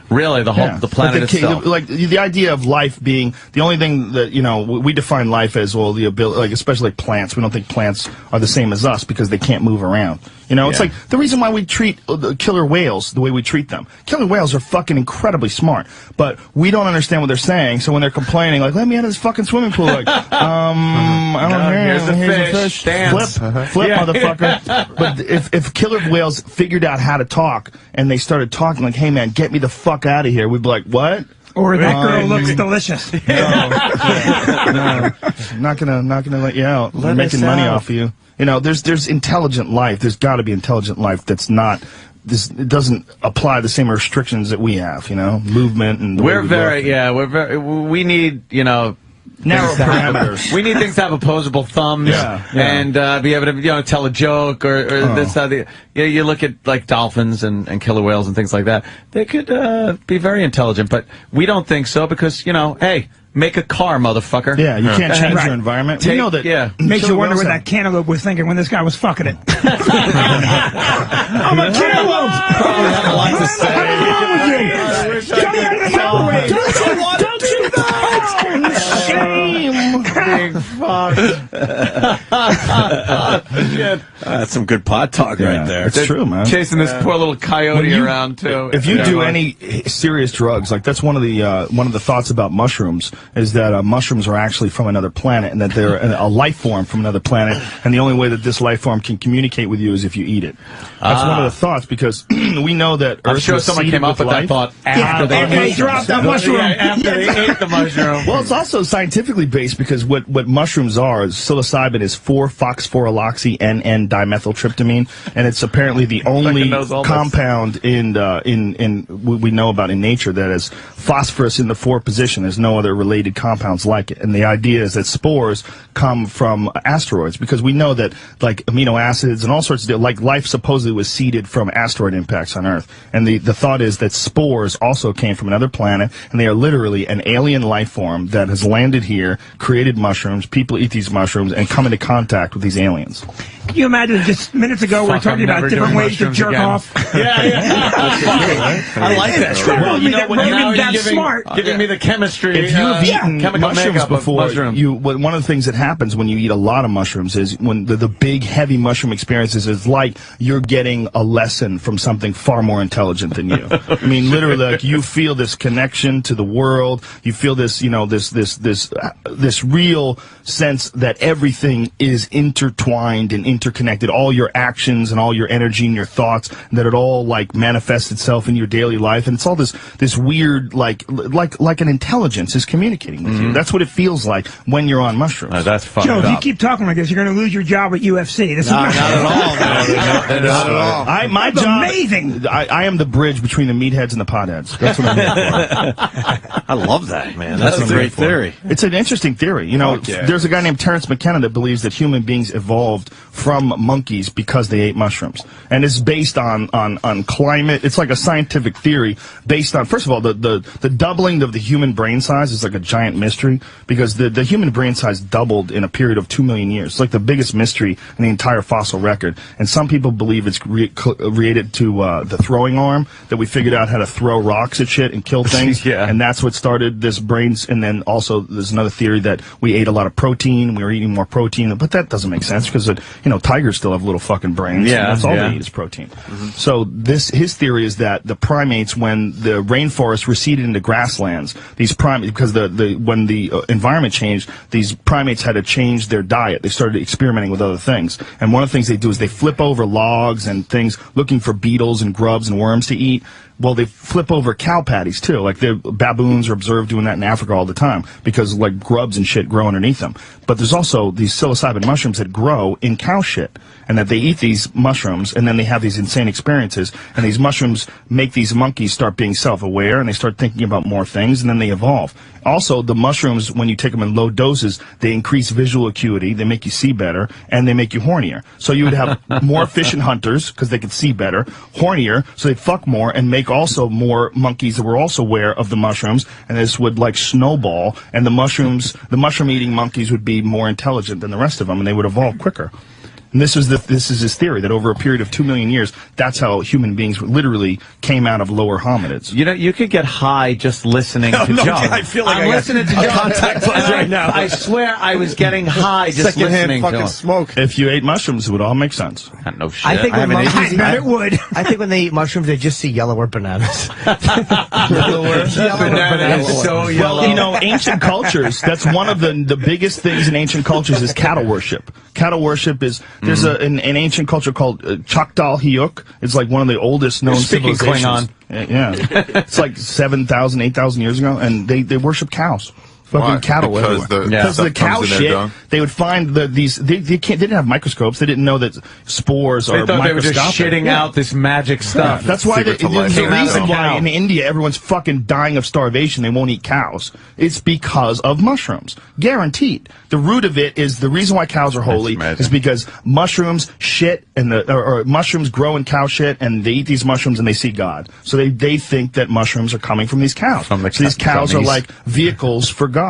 Really, the planet itself. Like the idea of life being the only thing that we define life as, well, the ability, like especially plants. We don't think plants are the same as us because they can't move around. It's like the reason why we treat the killer whales the way we treat them. Killer whales are fucking incredibly smart, but we don't understand what they're saying. So when they're complaining, like, let me out of this fucking swimming pool, like, I don't know, here's a fish. Flip, motherfucker. But if killer whales figured out how to talk and they started talking like, hey man, get me the fuck out of here, we'd be like, what? Or that girl looks delicious. No, not gonna let you out. We're making money off of you. There's intelligent life. There's got to be intelligent life that's not. It doesn't apply the same restrictions that we have. Movement and. We need narrow parameters. We need things to have opposable thumbs and be able to tell a joke or this. You look at like dolphins and killer whales and things like that. They could be very intelligent, but we don't think so because hey. Make a car, motherfucker. Yeah, you can't change your environment. We know that. Yeah. Makes you wonder what that cantaloupe was thinking when this guy was fucking it. I'm a cantaloupe! Probably had a lot to say. Get me out of the microwave! Don't you know? Shame! Big fuck. That's some good pot talk right there. It's true, man. Chasing this poor little coyote around too. If you do any serious drugs, like that's one of the thoughts about mushrooms is that mushrooms are actually from another planet and that they're a life form from another planet, and the only way that this life form can communicate with you is if you eat it. That's one of the thoughts because we know that Earth. I'm sure someone came up with that thought after they dropped the mushroom. After they ate the mushroom. Well, it's also scientifically based because what mushrooms are is psilocybin is 4-phosphorylloxy N,N-dimethyltryptamine, and it's apparently the only compound we know about in nature that has phosphorus in the 4 position. There's no other related compounds like it. And the idea is that spores come from asteroids, because we know that like amino acids and all sorts of like life supposedly was seeded from asteroid impacts on Earth. And the thought is that spores also came from another planet, and they are literally an alien life form that has landed here, created mushrooms. People eat these mushrooms and come into contact with these aliens. Can you imagine just minutes ago we were talking about different ways to jerk off? I like that. Well, you know, now you're giving me the chemistry. If you've eaten mushrooms before, mushroom. one of the things that happens when you eat a lot of mushrooms is when the big, heavy mushroom experiences is like you're getting a lesson from something far more intelligent than you. I mean, literally, like you feel this connection to the world. You feel this, you know, this real sense that everything is intertwined and interconnected. All your actions and all your energy and your thoughts, that it all like manifests itself in your daily life, and it's all this weird like an intelligence is communicating with you. That's what it feels like when you're on mushrooms. That's fucked Joe, up. if you keep talking like this, you're going to lose your job at UFC. This is not at all. Not at all. My job, amazing. I am the bridge between the meatheads and the potheads. That's what I'm here for. I love that, man. That's a great theory. It's an interesting theory. You know, there's a guy named Terence McKenna that believes that human beings evolved from monkeys because they ate mushrooms, and it's based on climate. It's like a scientific theory based on, first of all, the doubling of the human brain size is like a giant mystery, because the human brain size doubled in a period of 2 million years. It's like the biggest mystery in the entire fossil record, and some people believe it's related to the throwing arm, that we figured out how to throw rocks at shit and kill things, and that's what started this brains. And then also there's another theory that we ate a lot of protein, we were eating more protein, but that doesn't make sense, because tigers still have little fucking brains. Yeah, that's all they eat is protein. So his theory is that the primates, when the rainforest receded into grasslands, these primates, because when the environment changed, these primates had to change their diet. They started experimenting with other things, and one of the things they do is they flip over logs and things looking for beetles and grubs and worms to eat. Well, they flip over cow patties too. Like the baboons are observed doing that in Africa all the time, because like grubs and shit grow underneath them. But there's also these psilocybin mushrooms that grow in cow shit, and that they eat these mushrooms and then they have these insane experiences. And these mushrooms make these monkeys start being self-aware, and they start thinking about more things, and then they evolve. Also, the mushrooms, when you take them in low doses, they increase visual acuity, they make you see better, and they make you hornier. So you would have more efficient hunters, because they could see better, hornier, so they'd fuck more, and make also more monkeys that were also aware of the mushrooms, and this would like snowball, and the mushroom-eating monkeys would be more intelligent than the rest of them, and they would evolve quicker. And this is his theory, that over a period of 2 million years, that's how human beings literally came out of lower hominids. You know, you could get high just listening to Joe. I feel like I'm listening to Joe. Contact lens right now. I swear I was getting high just listening to him. Smoke. If you ate mushrooms, it would all make sense. No shit. I think I bet it would. I think when they eat mushrooms, they just see yellow or bananas. Bananas so yellow. Well, you know, ancient cultures, that's one of the biggest things in ancient cultures is cattle worship. Cattle worship is, there's an ancient culture called Choctaw Hyuk. It's like one of the oldest known civilizations. Klingon. Yeah. It's like 7,000, 8,000 years ago, and they worship cows. Fucking cattle everywhere. Because the cow shit, they would find they didn't have microscopes. They didn't know that spores are microscopic. They were just shitting out this magic stuff. That's why there's a reason why in India everyone's fucking dying of starvation. They won't eat cows. It's because of mushrooms. Guaranteed. The root of it is the reason why cows are holy is because mushrooms shit and or mushrooms grow in cow shit, and they eat these mushrooms and they see God. So they think that mushrooms are coming from these cows. So these cows are like vehicles for God.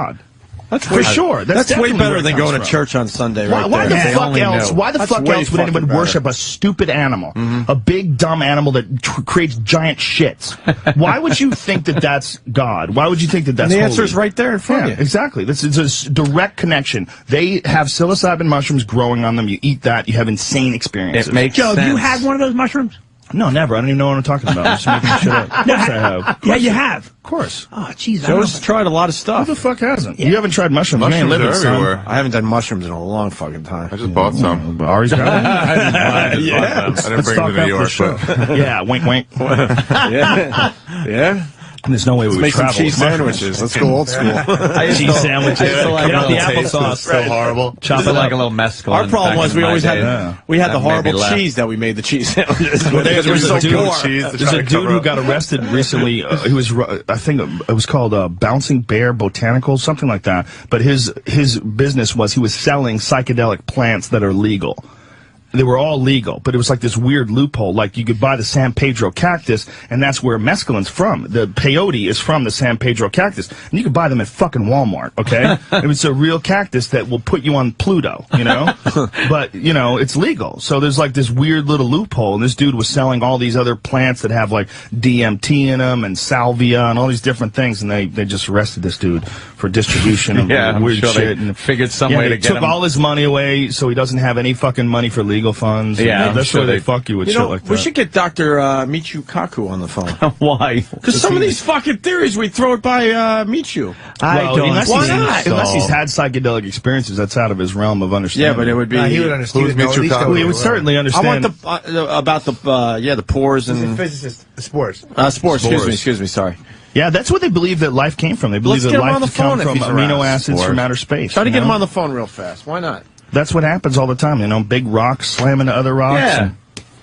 That's for sure. That's way better than going to church on Sunday. Why the fuck else? Why the fuck else would anyone worship a stupid animal, a big dumb animal that creates giant shits? Why would you think that that's God? Why would you think that that's? And the answer is right there in front of you. Exactly. This is a direct connection. They have psilocybin mushrooms growing on them. You eat that, you have insane experiences. It makes sense. Joe, you had one of those mushrooms? No, never. I don't even know what I'm talking about. I'm just making shit up. Of course I have. Yeah, you have. Of course. Oh, jeez. Joe's tried a lot of stuff. Who the fuck hasn't? You haven't tried mushrooms. Mushrooms are everywhere. I haven't done mushrooms in a long fucking time. I just bought some. Ari's got one? I didn't bring them to New York, but yeah, wink, wink. Yeah. There's no way we would make travel. some cheese sandwiches. Let's go old school. Cheese sandwiches. Like the applesauce. So horrible. Chop it like a little mescal. Our problem was we always had the horrible cheese that we made the cheese sandwiches. Because we were so poor. There's a dude who got arrested recently. He was, I think it was called Bouncing Bear Botanicals, something like that. But his business was he was selling psychedelic plants that are legal. They were all legal, but it was like this weird loophole. Like, you could buy the San Pedro cactus, and that's where mescaline's from. The peyote is from the San Pedro cactus. And you could buy them at fucking Walmart, okay? It's a real cactus that will put you on Pluto, you know? But, you know, it's legal. So there's like this weird little loophole, and this dude was selling all these other plants that have like DMT in them and salvia and all these different things, and they just arrested this dude for distribution of weird shit. And figured some way to get him. They took all his money away, so he doesn't have any fucking money for legal funds. Yeah, that's where they fuck you with shit like that. We should get Dr. Michio Kaku on the phone. Why? Because some of these fucking theories, we throw it by Michio. Unless he's had psychedelic experiences, that's out of his realm of understanding. Yeah, but it would be... he would understand. He would certainly understand. I want about the pores and... He's a physicist. Spores. Spores. Excuse me. Sorry. Yeah, that's what they believe that life came from. They believe that life came from amino acids from outer space. Try to get him on the phone real fast. Why not? That's what happens all the time, you know, big rocks slam into other rocks. Yeah.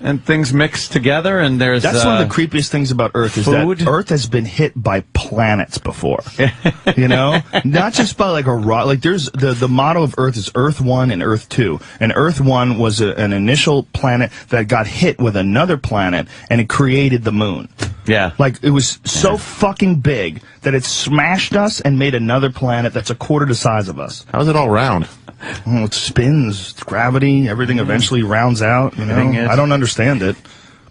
And things mix together, and there's... That's one of the creepiest things about Earth, is that Earth has been hit by planets before. You know? Not just by like a rock. Like, there's the motto of Earth is Earth 1 and Earth 2. And Earth 1 was an initial planet that got hit with another planet, and it created the moon. Yeah. Like, it was so fucking big that it smashed us and made another planet that's a quarter the size of us. How is it all round? Well, it spins, it's gravity, everything eventually rounds out, you know? I don't understand it.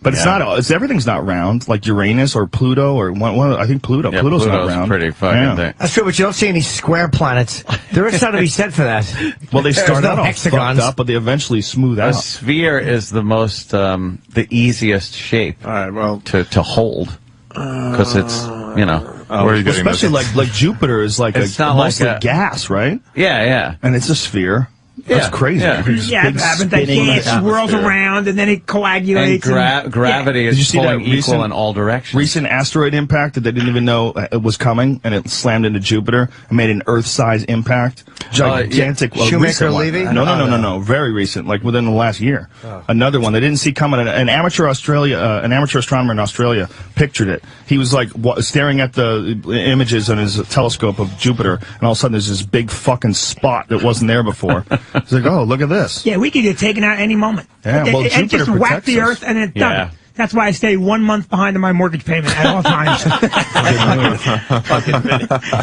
But it's not, everything's not round, like Uranus or Pluto or I think Pluto. Yeah, Pluto's not round. Pretty fucking thing. That's true, but you don't see any square planets. There is something to be said for that. Well, they start out all hexagons. fucked up, but they eventually smooth out. A sphere is the most, the easiest shape to hold. Because it's, you know. Where are you getting especially like Jupiter is like mostly gas, right? Yeah. And it's a sphere. That's crazy. Yeah, it happens. That gas swirls around, and then it coagulates. And gravity is pulling equal in all directions. Recent asteroid impact that they didn't even know it was coming, and it slammed into Jupiter and made an Earth-size impact. Gigantic. Shoemaker-Levy? No. Very recent, like within the last year. Another one they didn't see coming. An amateur astronomer in Australia pictured it. He was like staring at the images on his telescope of Jupiter, and all of a sudden there's this big fucking spot that wasn't there before. It's like, oh, look at this. Yeah, we could get taken out any moment. Yeah, well, it just whack the Earth and it's done. That's why I stay 1 month behind on my mortgage payment at all times.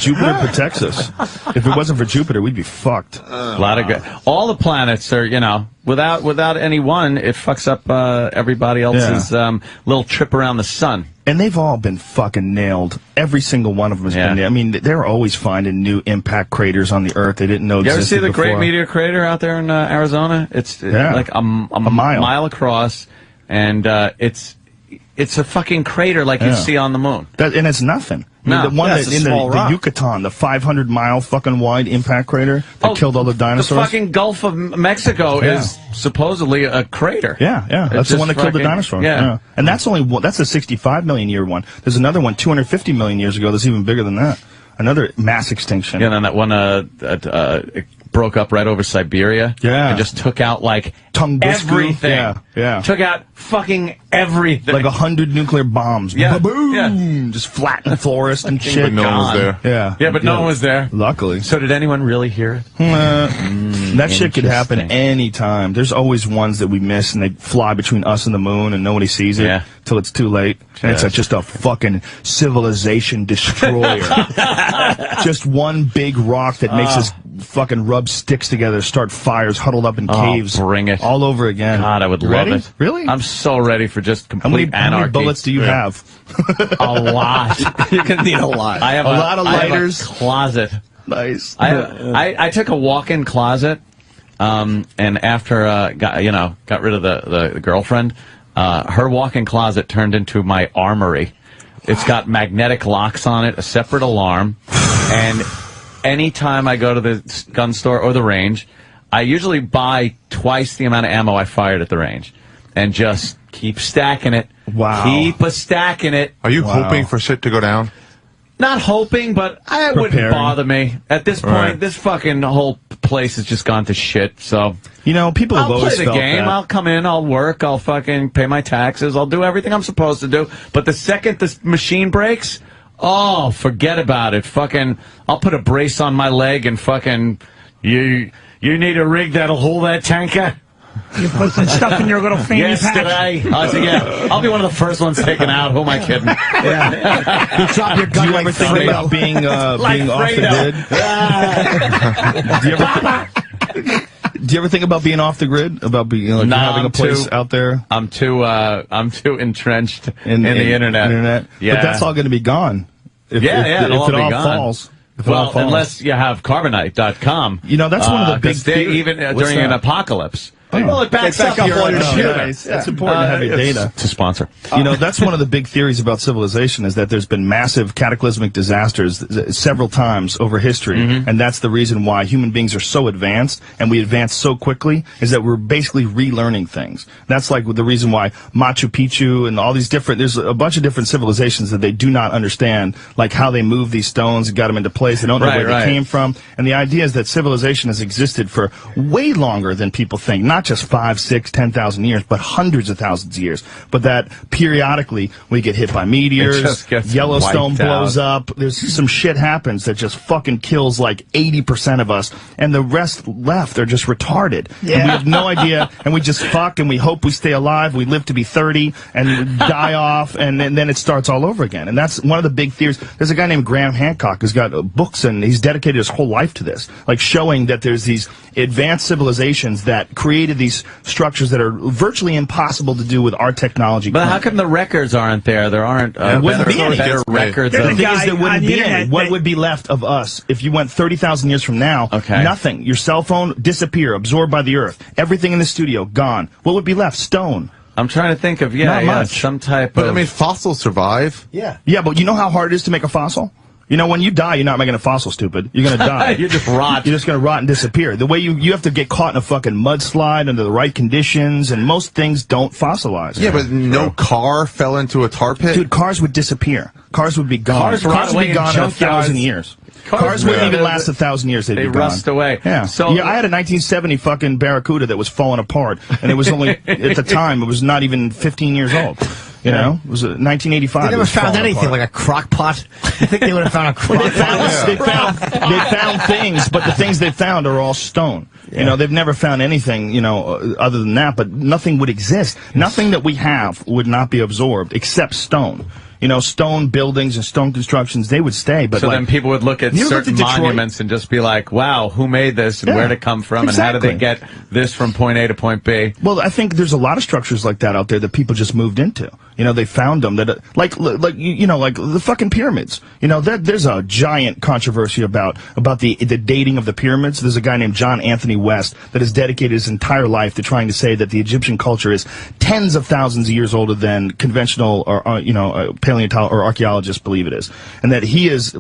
Jupiter protects us. If it wasn't for Jupiter, we'd be fucked. A lot of good. All the planets are, you know, without any one, it fucks up everybody else's little trip around the sun. And they've all been fucking nailed. Every single one of them has been nailed. I mean, they're always finding new impact craters on the Earth they didn't know existed existed. You ever see the before. Great Meteor Crater out there in Arizona? It's like a mile across, and it's a fucking crater like you see on the moon. And it's nothing. No, the one in the Yucatan, the 500-mile fucking wide impact crater that killed all the dinosaurs. The fucking Gulf of Mexico is supposedly a crater. Yeah. That's the one that killed the dinosaurs. Yeah. And that's that's a 65 million year one. There's another one 250 million years ago that's even bigger than that. Another mass extinction. Yeah, and that one it broke up right over Siberia. Yeah. And just took out like everything. Yeah. Took out fucking everything. Like 100 nuclear bombs. Yeah. Boom! Yeah. Just flattened forest and shit. But no one was there. Yeah. Yeah, but no one was there. Luckily. So did anyone really hear it? That shit could happen anytime. There's always ones that we miss, and they fly between us and the moon, and nobody sees it till it's too late. And it's like just a fucking civilization destroyer. Just one big rock that makes us fucking rub sticks together, start fires, huddled up in caves. Bring it. All over again. God, I would love it. Really? I'm so ready for just complete anarchy. How many bullets do you have? A lot. You're going to need a lot. I have a lot of lighters. I have a closet. Nice. I took a walk-in closet, and after got rid of the girlfriend, her walk-in closet turned into my armory. It's got magnetic locks on it, a separate alarm, and anytime I go to the gun store or the range, I usually buy twice the amount of ammo I fired at the range, and just keep stacking it. Wow. Keep stacking it. Are you hoping for shit to go down? Not hoping, but it wouldn't bother me. At this point, this fucking whole place has just gone to shit, so... people have always play the felt game. that. I'll come in, I'll work, I'll fucking pay my taxes, I'll do everything I'm supposed to do. But the second this machine breaks, oh, forget about it. Fucking, I'll put a brace on my leg and fucking... You need a rig that'll hold that tanker? You put some stuff in your little fanny pack. I'll be one of the first ones taken out. Who am I kidding? You drop your gun. Do you ever think about being off the grid? Do you ever think about being off the grid? About being having a place out there? I'm too entrenched in the internet. Yeah, but that's all going to be gone. If it all falls. Well, unless you have Carbonite.com. That's one of the big theories. Even during an apocalypse. Well, it backs up your computer. Nice. It's important to have your data. To sponsor. That's one of the big theories about civilization is that there's been massive cataclysmic disasters several times over history, and that's the reason why human beings are so advanced and we advance so quickly is that we're basically relearning things. That's like the reason why Machu Picchu and all these there's a bunch of different civilizations that they do not understand, like how they move these stones and got them into place. They don't know where they came from. And the idea is that civilization has existed for way longer than people think. Not just 5, 6, 10,000 years, but hundreds of thousands of years. But that periodically we get hit by meteors, Yellowstone blows up, there's some shit happens that just fucking kills like 80% of us, and the rest left are just retarded. Yeah. And we have no idea, and we just fuck, and we hope we stay alive, we live to be 30, and die off, and then it starts all over again. And that's one of the big theories. There's a guy named Graham Hancock who's got books, and he's dedicated his whole life to this, like showing that there's these advanced civilizations that created these structures that are virtually impossible to do with our technology. But how come the records aren't there? There aren't wouldn't be any records. The thing is, there wouldn't be any. What would be left of us if you went 30,000 years from now? Nothing. Your cell phone disappear, absorbed by the earth. Everything in the studio gone. What would be left? Stone. I'm trying to think of some type of... But I mean, fossils survive. Yeah, but you know how hard it is to make a fossil? When you die, you're not making a fossil, stupid. You're going to die. You just rot. You're just going to rot and disappear. The way you have to get caught in a fucking mudslide under the right conditions, and most things don't fossilize. Yeah, but no car fell into a tar pit? Dude, cars would disappear. Cars would be gone. Cars would be gone in 1,000 years. Cars wouldn't even last 1,000 years. They'd be gone. Rust away. Yeah. I had a 1970 fucking Barracuda that was falling apart, and it was only, at the time, it was not even 15 years old. It was 1985. They never found anything like a crock pot. I think they would have found a crock pot. They found things, but the things they found are all stone. Yeah. They've never found anything, other than that, but nothing would exist. Nothing that we have would not be absorbed except stone. Stone buildings and stone constructions, they would stay. But then people would look at certain monuments and just be like, wow, who made this and where did it come from and how did they get this from point A to point B? Well, I think there's a lot of structures like that out there that people just moved into. They found them that, like the fucking pyramids. There's a giant controversy about the dating of the pyramids. There's a guy named John Anthony West that has dedicated his entire life to trying to say that the Egyptian culture is tens of thousands of years older than conventional or paleontologists or archaeologists believe it is, and that he is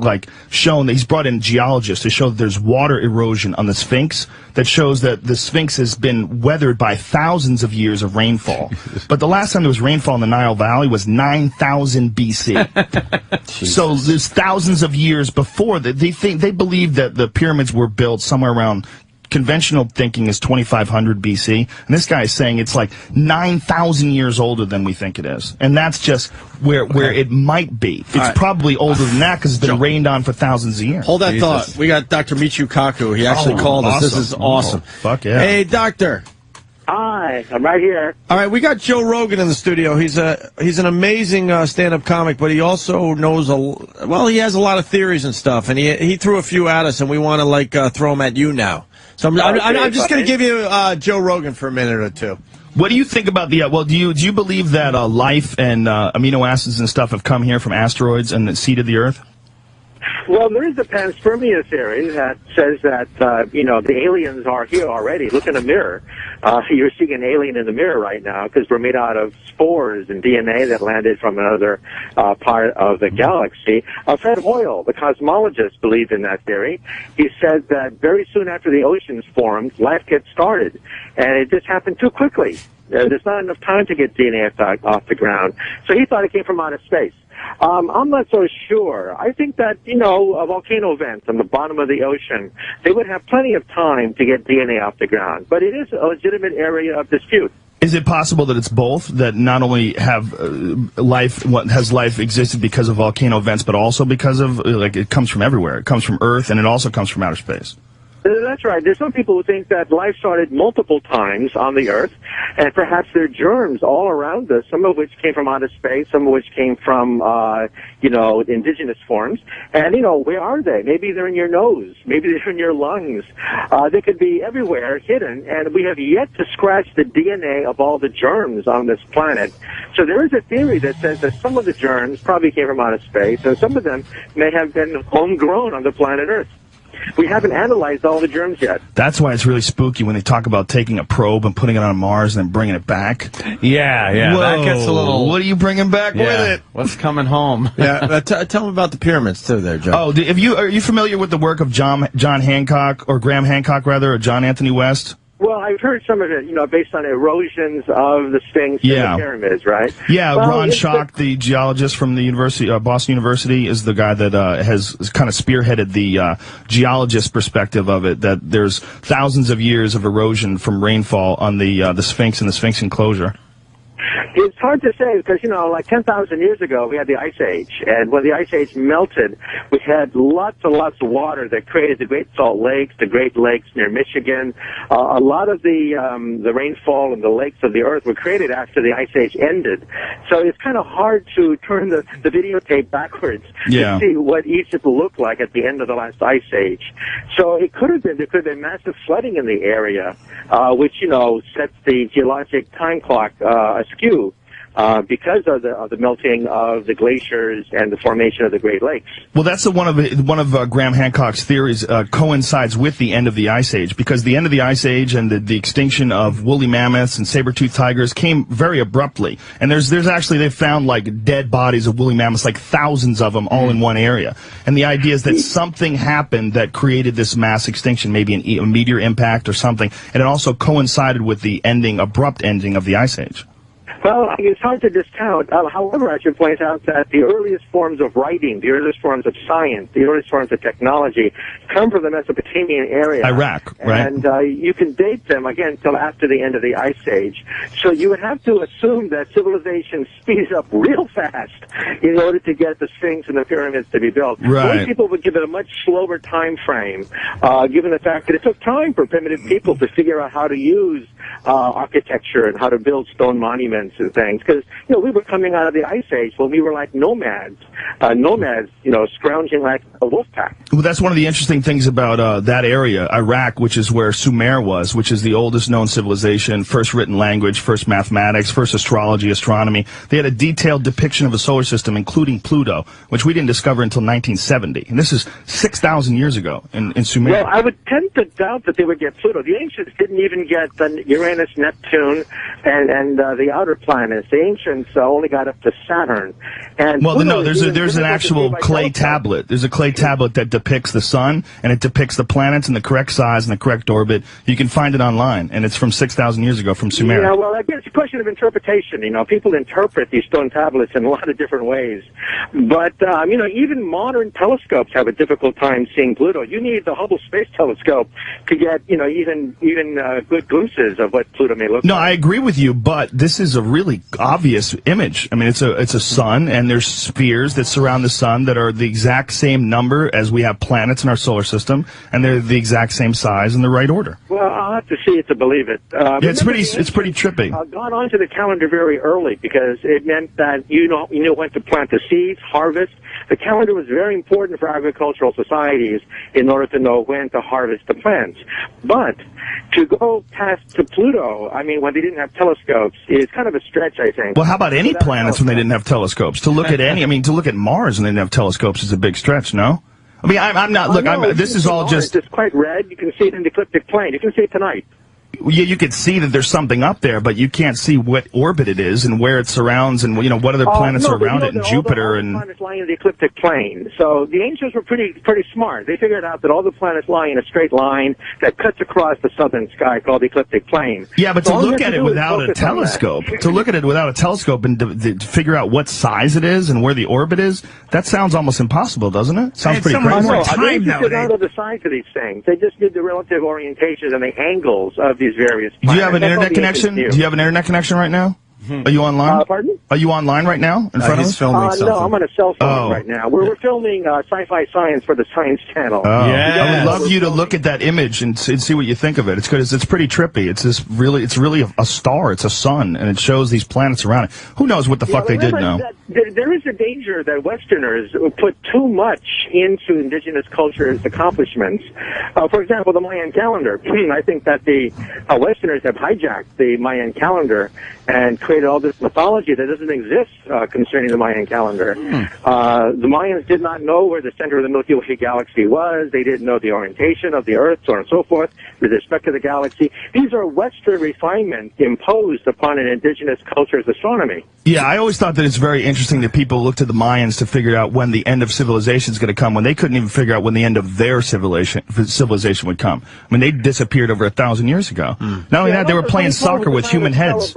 shown that he's brought in geologists to show that there's water erosion on the Sphinx that shows that the Sphinx has been weathered by thousands of years of rainfall. But the last time there was rainfall in the Nile Valley was 9,000 BC. So there's thousands of years before that. They believe that the pyramids were built somewhere around. Conventional thinking is 2,500 BC, and this guy is saying it's like 9,000 years older than we think it is, and that's just where it might be. It's probably older than that because it's been rained on for thousands of years. Hold that thought. We got Dr. Michio Kaku. He actually called us. This is awesome. Fuck yeah. Hey, doctor. Hi, I'm right here. All right, we got Joe Rogan in the studio. He's an amazing stand-up comic, but he also knows he has a lot of theories and stuff, and he threw a few at us, and we want to throw them at you now. So I'm just going to give you Joe Rogan for a minute or two. What do you think about the? Do you believe that life and amino acids and stuff have come here from asteroids and seeded the Earth? Well, there is a panspermia theory that says that, the aliens are here already. Look in the mirror. You're seeing an alien in the mirror right now because we're made out of spores and DNA that landed from another part of the galaxy. Fred Hoyle, the cosmologist, believed in that theory. He said that very soon after the oceans formed, life gets started. And it just happened too quickly. There's not enough time to get DNA off the ground. So he thought it came from outer space. I'm not so sure. I think that, volcano vents on the bottom of the ocean, they would have plenty of time to get DNA off the ground. But it is a legitimate area of dispute. Is it possible that it's both, that not only have has life existed because of volcano vents, but also because of, it comes from everywhere. It comes from Earth, and it also comes from outer space. That's right. There's some people who think that life started multiple times on the Earth, and perhaps there are germs all around us, some of which came from outer space, some of which came from, indigenous forms. And, where are they? Maybe they're in your nose. Maybe they're in your lungs. They could be everywhere, hidden, and we have yet to scratch the DNA of all the germs on this planet. So there is a theory that says that some of the germs probably came from outer space, and some of them may have been homegrown on the planet Earth. We haven't analyzed all the germs yet. That's why it's really spooky when they talk about taking a probe and putting it on Mars and then bringing it back. Yeah. Whoa, that gets a little... What are you bringing back with it? What's coming home? Yeah, tell them about the pyramids, too, there, Joe. Oh, are you familiar with the work of John Hancock, or Graham Hancock, rather, or John Anthony West? Well, I've heard some of it, based on erosions of the Sphinx and the pyramids, right? Yeah, well, Ron Schock, the geologist from the university, Boston University, is the guy that has kind of spearheaded the geologist perspective of it, that there's thousands of years of erosion from rainfall on the Sphinx and the Sphinx enclosure. It's hard to say because, 10,000 years ago, we had the Ice Age. And when the Ice Age melted, we had lots and lots of water that created the Great Salt Lakes, the Great Lakes near Michigan. A lot of the rainfall and the lakes of the earth were created after the Ice Age ended. So it's kind of hard to turn the videotape backwards to see what Egypt looked like at the end of the last Ice Age. So there could have been massive flooding in the area, which, sets the geologic time clock askew. Because of the melting of the glaciers and the formation of the Great Lakes. Well, that's one of Graham Hancock's theories coincides with the end of the Ice Age, because the end of the Ice Age and the extinction of woolly mammoths and saber-toothed tigers came very abruptly. And there's actually, they've found dead bodies of woolly mammoths, thousands of them all in one area. And the idea is that something happened that created this mass extinction, maybe a meteor impact or something, and it also coincided with the abrupt ending of the Ice Age. Well, it's hard to discount. However, I should point out that the earliest forms of writing, the earliest forms of science, the earliest forms of technology come from the Mesopotamian area. Iraq, right? And you can date them, again, till after the end of the Ice Age. So you would have to assume that civilization speeds up real fast in order to get the Sphinx and the pyramids to be built. Right. Most people would give it a much slower time frame, given the fact that it took time for primitive people to figure out how to use architecture and how to build stone monuments and things, because we were coming out of the Ice Age when we were like nomads, scrounging like a wolf pack. Well, that's one of the interesting things about that area, Iraq, which is where Sumer was, which is the oldest known civilization, first written language, first mathematics, first astrology, astronomy. They had a detailed depiction of a solar system, including Pluto, which we didn't discover until 1970, and this is 6,000 years ago in Sumer. Well, I would tend to doubt that they would get Pluto. The ancients didn't even get Uranus, Neptune, and the outer planets. The ancients only got up to Saturn. And there's an actual clay tablet. There's a clay tablet that depicts the sun, and it depicts the planets in the correct size and the correct orbit. You can find it online, and it's from 6,000 years ago from Sumer. Yeah, well, I guess it's a question of interpretation. People interpret these stone tablets in a lot of different ways. But, even modern telescopes have a difficult time seeing Pluto. You need the Hubble Space Telescope to get, even good glimpses of what Pluto may look like. No, I agree with you, but this is a really obvious image. I mean, it's a sun, and there's spheres that surround the sun that are the exact same number as we have planets in our solar system, and they're the exact same size in the right order. Well, I'll have to see it to believe it. It's pretty trippy. Gone onto the calendar very early because it meant that you knew when to plant the seeds, harvest. The calendar was very important for agricultural societies in order to know when to harvest the plants. But to go past to Pluto, when they didn't have telescopes, is kind of a stretch, I think. Well, how about any planets when they didn't have telescopes? To look at to look at Mars when they didn't have telescopes is a big stretch, no? I'm not, look, this is all just... It's quite red. You can see it in the ecliptic plane. You can see it tonight. you could see that there's something up there, but you can't see what orbit it is and where it surrounds and, what other planets are around it, and Jupiter and... All the planets lying in the ecliptic plane. So the ancients were pretty smart. They figured out that all the planets lie in a straight line that cuts across the southern sky called the ecliptic plane. Yeah, but to look at it without a telescope, and to figure out what size it is and where the orbit is, that sounds almost impossible, doesn't it? Sounds pretty crazy. They figured out of the size of these things. They just did the relative orientations and the angles of these various planets. Do you have an internet connection? Do you have an internet connection right now? Are you online? Pardon? Are you online right now in front of us? Filming something. No, I'm on a cell phone right now. We're filming sci-fi science for the Science Channel. Oh. Yeah. I would love you to look at that image and see what you think of it. It's good. It's pretty trippy. It's really a star. It's a sun, and it shows these planets around it. Who knows what the fuck they did know? There is a danger that Westerners put too much into indigenous culture's accomplishments. For example, the Mayan calendar. I think that the Westerners have hijacked the Mayan calendar and created all this mythology that doesn't exist concerning the Mayan calendar. The Mayans did not know where the center of the Milky Way galaxy was. They didn't know the orientation of the Earth, so on and so forth, with respect to the galaxy. These are Western refinements imposed upon an indigenous culture's astronomy. Yeah, I always thought that it's very interesting that people look to the Mayans to figure out when the end of civilization is going to come, when they couldn't even figure out when the end of their civilization would come. I mean, they disappeared over 1,000 years ago. Not only that, they were playing soccer with human heads.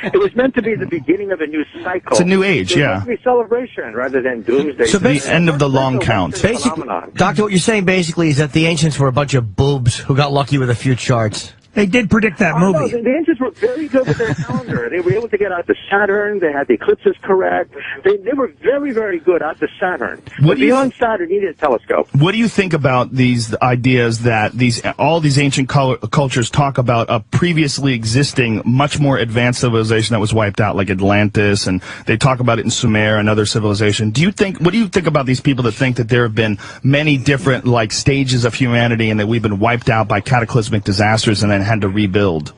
It was meant to be the beginning of a new cycle. It's a new age, It was meant to be celebration rather than doomsday. So the end of the long count. Basically, Doctor, what you're saying basically is that the ancients were a bunch of boobs who got lucky with a few charts. They did predict that movie. No, the ancients were very good with their calendar. They were able to get out to Saturn. They had the eclipses correct. They were very, very good out to Saturn. But beyond Saturn, you needed a telescope. What do you think about these ideas that all these ancient cultures talk about a previously existing, much more advanced civilization that was wiped out, like Atlantis, and they talk about it in Sumer and other civilization? What do you think about these people that think that there have been many different stages of humanity and that we've been wiped out by cataclysmic disasters and then had to rebuild?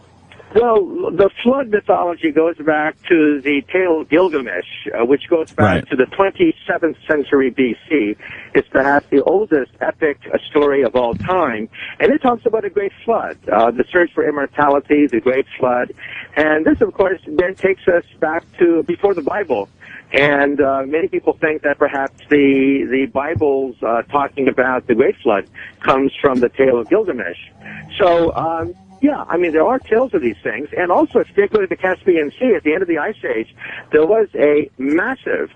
Well, the flood mythology goes back to the tale of Gilgamesh, which goes back to the 27th century BC. It's perhaps the oldest epic story of all time, and it talks about a great flood, the search for immortality, the great flood, and this, of course, then takes us back to before the Bible. And many people think that perhaps the Bible's talking about the great flood comes from the tale of Gilgamesh. So, yeah, I mean, there are tales of these things. And also, if you go to the Caspian Sea, at the end of the Ice Age, there was a massive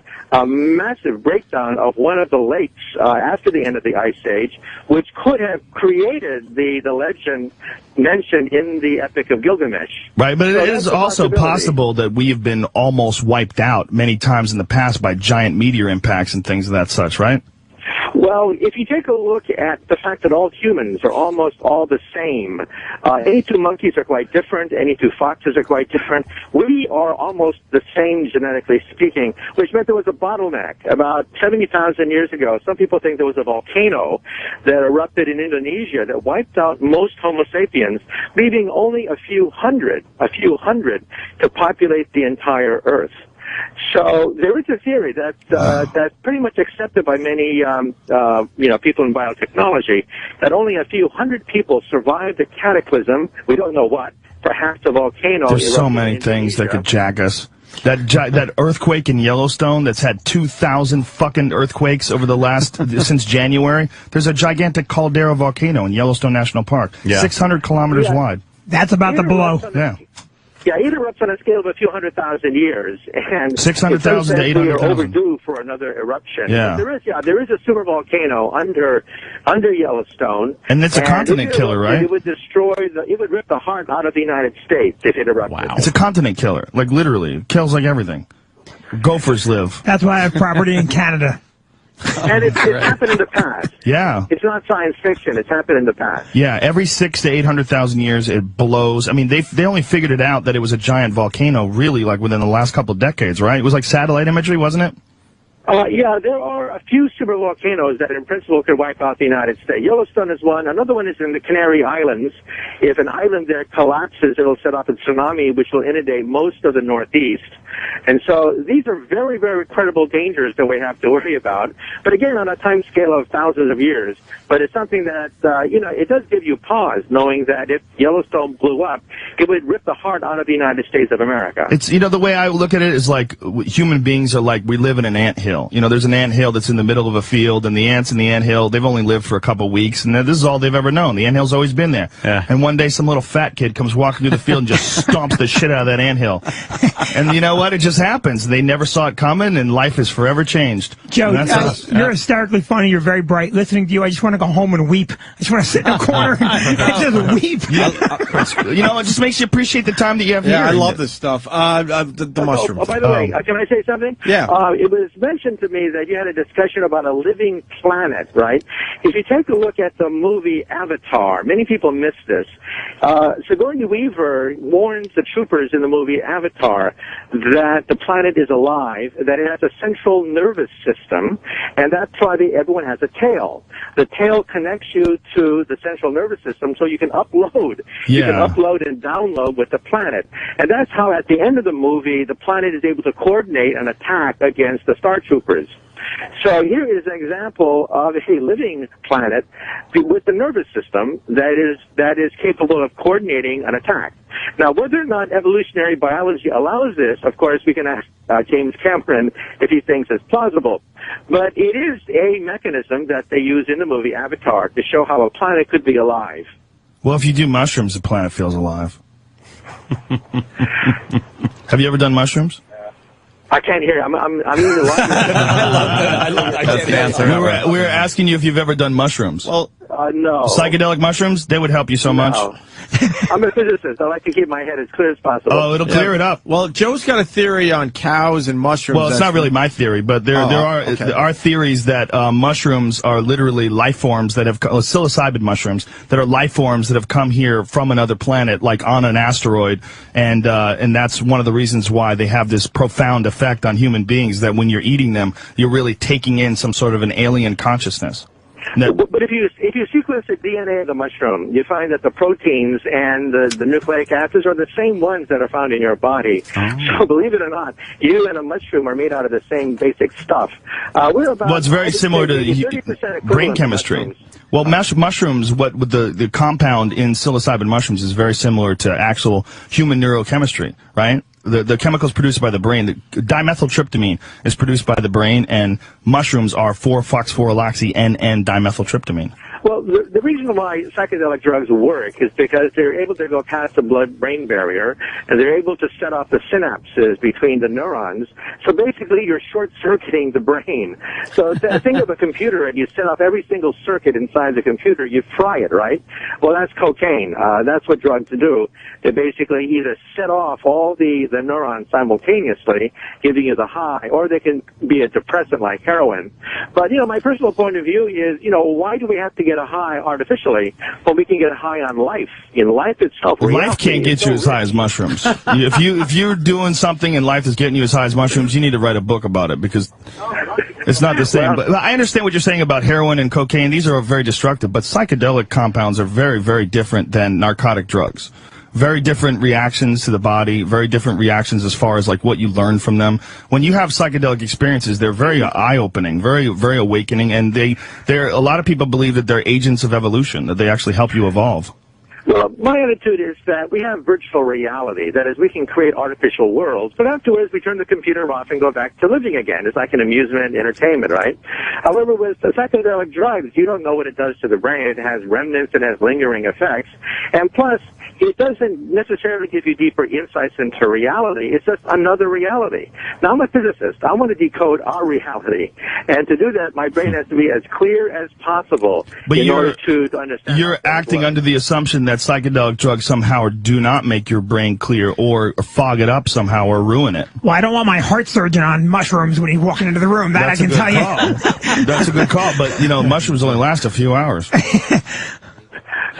breakdown of one of the lakes after the end of the Ice Age, which could have created the legend mentioned in the Epic of Gilgamesh. Right, but it is also possible that we have been almost wiped out many times in the past by giant meteor impacts and things of that such, right? Well, if you take a look at the fact that all humans are almost all the same, any two monkeys are quite different, any two foxes are quite different. We are almost the same genetically speaking, which meant there was a bottleneck. About 70,000 years ago, some people think there was a volcano that erupted in Indonesia that wiped out most Homo sapiens, leaving only a few hundred to populate the entire Earth. So there is a theory that's pretty much accepted by many people in biotechnology, that only a few hundred people survived the cataclysm. We don't know what. Perhaps a volcano. There's so many things that could jack us. That earthquake in Yellowstone that's had 2,000 fucking earthquakes over the last since January. There's a gigantic caldera volcano in Yellowstone National Park, 600 kilometers wide. That's about to blow. Yeah. Yeah, it erupts on a scale of a few 100,000 years, and 600,000 to 800,000. We are overdue for another eruption. Yeah. There is a super volcano under Yellowstone, and it's a continent killer, right? It would it would rip the heart out of the United States if it erupted. Wow. It's a continent killer, like literally, it kills like everything. Gophers live. That's why I have property in Canada. And it's happened in the past. Yeah. It's not science fiction. It's happened in the past. Yeah, every 600,000 to 800,000 years it blows. I mean, they only figured it out that it was a giant volcano really like within the last couple of decades, right? It was like satellite imagery, wasn't it? Yeah, there are a few supervolcanoes that in principle could wipe out the United States. Yellowstone is one. Another one is in the Canary Islands. If an island there collapses, it'll set off a tsunami which will inundate most of the Northeast. And so these are very, very credible dangers that we have to worry about. But again, on a time scale of thousands of years. But it's something that, it does give you pause knowing that if Yellowstone blew up, it would rip the heart out of the United States of America. It's, the way I look at it is like human beings are like, we live in an anthill. There's an anthill that's in the middle of a field, and the ants in the anthill, they've only lived for a couple weeks, and this is all they've ever known. The anthill's always been there. Yeah. And one day some little fat kid comes walking through the field and just stomps the shit out of that anthill. And you know what? It just happens. They never saw it coming, and life is forever changed. Joe, you're hysterically funny. You're very bright. Listening to you, I just want to go home and weep. I just want to sit in a corner and just weep. It just makes you appreciate the time that you have here. Yeah, I love this stuff. The mushrooms. Oh, by the way, can I say something? Yeah. It was mentioned to me that you had a discussion about a living planet, right? If you take a look at the movie Avatar, many people miss this. Sigourney Weaver warns the troopers in the movie Avatar that the planet is alive, that it has a central nervous system, and that's why everyone has a tail. The tail connects you to the central nervous system so you can upload. Yeah. You can upload and download with the planet. And that's how at the end of the movie, the planet is able to coordinate an attack against the Star Troopers. So here is an example of a living planet with the nervous system that is capable of coordinating an attack. Now, whether or not evolutionary biology allows this, of course, we can ask James Cameron if he thinks it's plausible. But it is a mechanism that they use in the movie Avatar to show how a planet could be alive. Well, if you do mushrooms, the planet feels alive. Have you ever done mushrooms? I can't hear. I'm eating a lot. I love that. That's the answer. We were asking you if you've ever done mushrooms. Well, no. Psychedelic mushrooms, they would help you so much. I'm a physicist. I like to keep my head as clear as possible. Oh, it'll clear it up. Well, Joe's got a theory on cows and mushrooms. Well, it's not really my theory, but there are theories that mushrooms are literally life forms that have psilocybin mushrooms that are life forms that have come here from another planet, like on an asteroid, and that's one of the reasons why they have this profound effect on human beings. That when you're eating them, you're really taking in some sort of an alien consciousness. But if you sequence the DNA of the mushroom, you find that the proteins and the nucleic acids are the same ones that are found in your body. So believe it or not, you and a mushroom are made out of the same basic stuff. It's very similar to brain chemistry. Well, mushrooms, with the compound in psilocybin mushrooms is very similar to actual human neurochemistry, right? The chemicals produced by the brain, the dimethyltryptamine is produced by the brain, and mushrooms are 4-foxforyloxy-N-N-dimethyltryptamine. Well, the reason why psychedelic drugs work is because they're able to go past the blood-brain barrier, and they're able to set off the synapses between the neurons. So basically, you're short-circuiting the brain. So think of a computer, and you set off every single circuit inside the computer. You fry it, right? Well, that's cocaine. That's what drugs do. They basically either set off all the neurons simultaneously, giving you the high, or they can be a depressant like heroin. But, my personal point of view is, why do we have to get a high artificially when we can get a high on life? Life itself. Life can't get you as high as mushrooms. if you're doing something in life that's getting you as high as mushrooms, you need to write a book about it because it's not the same. But I understand what you're saying about heroin and cocaine. These are very destructive, but psychedelic compounds are very, very different than narcotic drugs. Very different reactions to the body, very different reactions as far as like what you learn from them. When you have psychedelic experiences, they're very eye-opening, very, very awakening, and a lot of people believe that they're agents of evolution, that they actually help you evolve. Well, my attitude is that we have virtual reality. That is, we can create artificial worlds, but afterwards we turn the computer off and go back to living again. It's like an amusement, entertainment, right? However, with the psychedelic drugs, you don't know what it does to the brain. It has remnants, it has lingering effects, and plus, it doesn't necessarily give you deeper insights into reality. It's just another reality. Now, I'm a physicist. I want to decode our reality. And to do that, my brain has to be as clear as possible in order to understand. You're acting under the assumption that psychedelic drugs somehow do not make your brain clear or fog it up somehow or ruin it. Well, I don't want my heart surgeon on mushrooms when he's walking into the room. That I can tell you. That's a good call. But, mushrooms only last a few hours.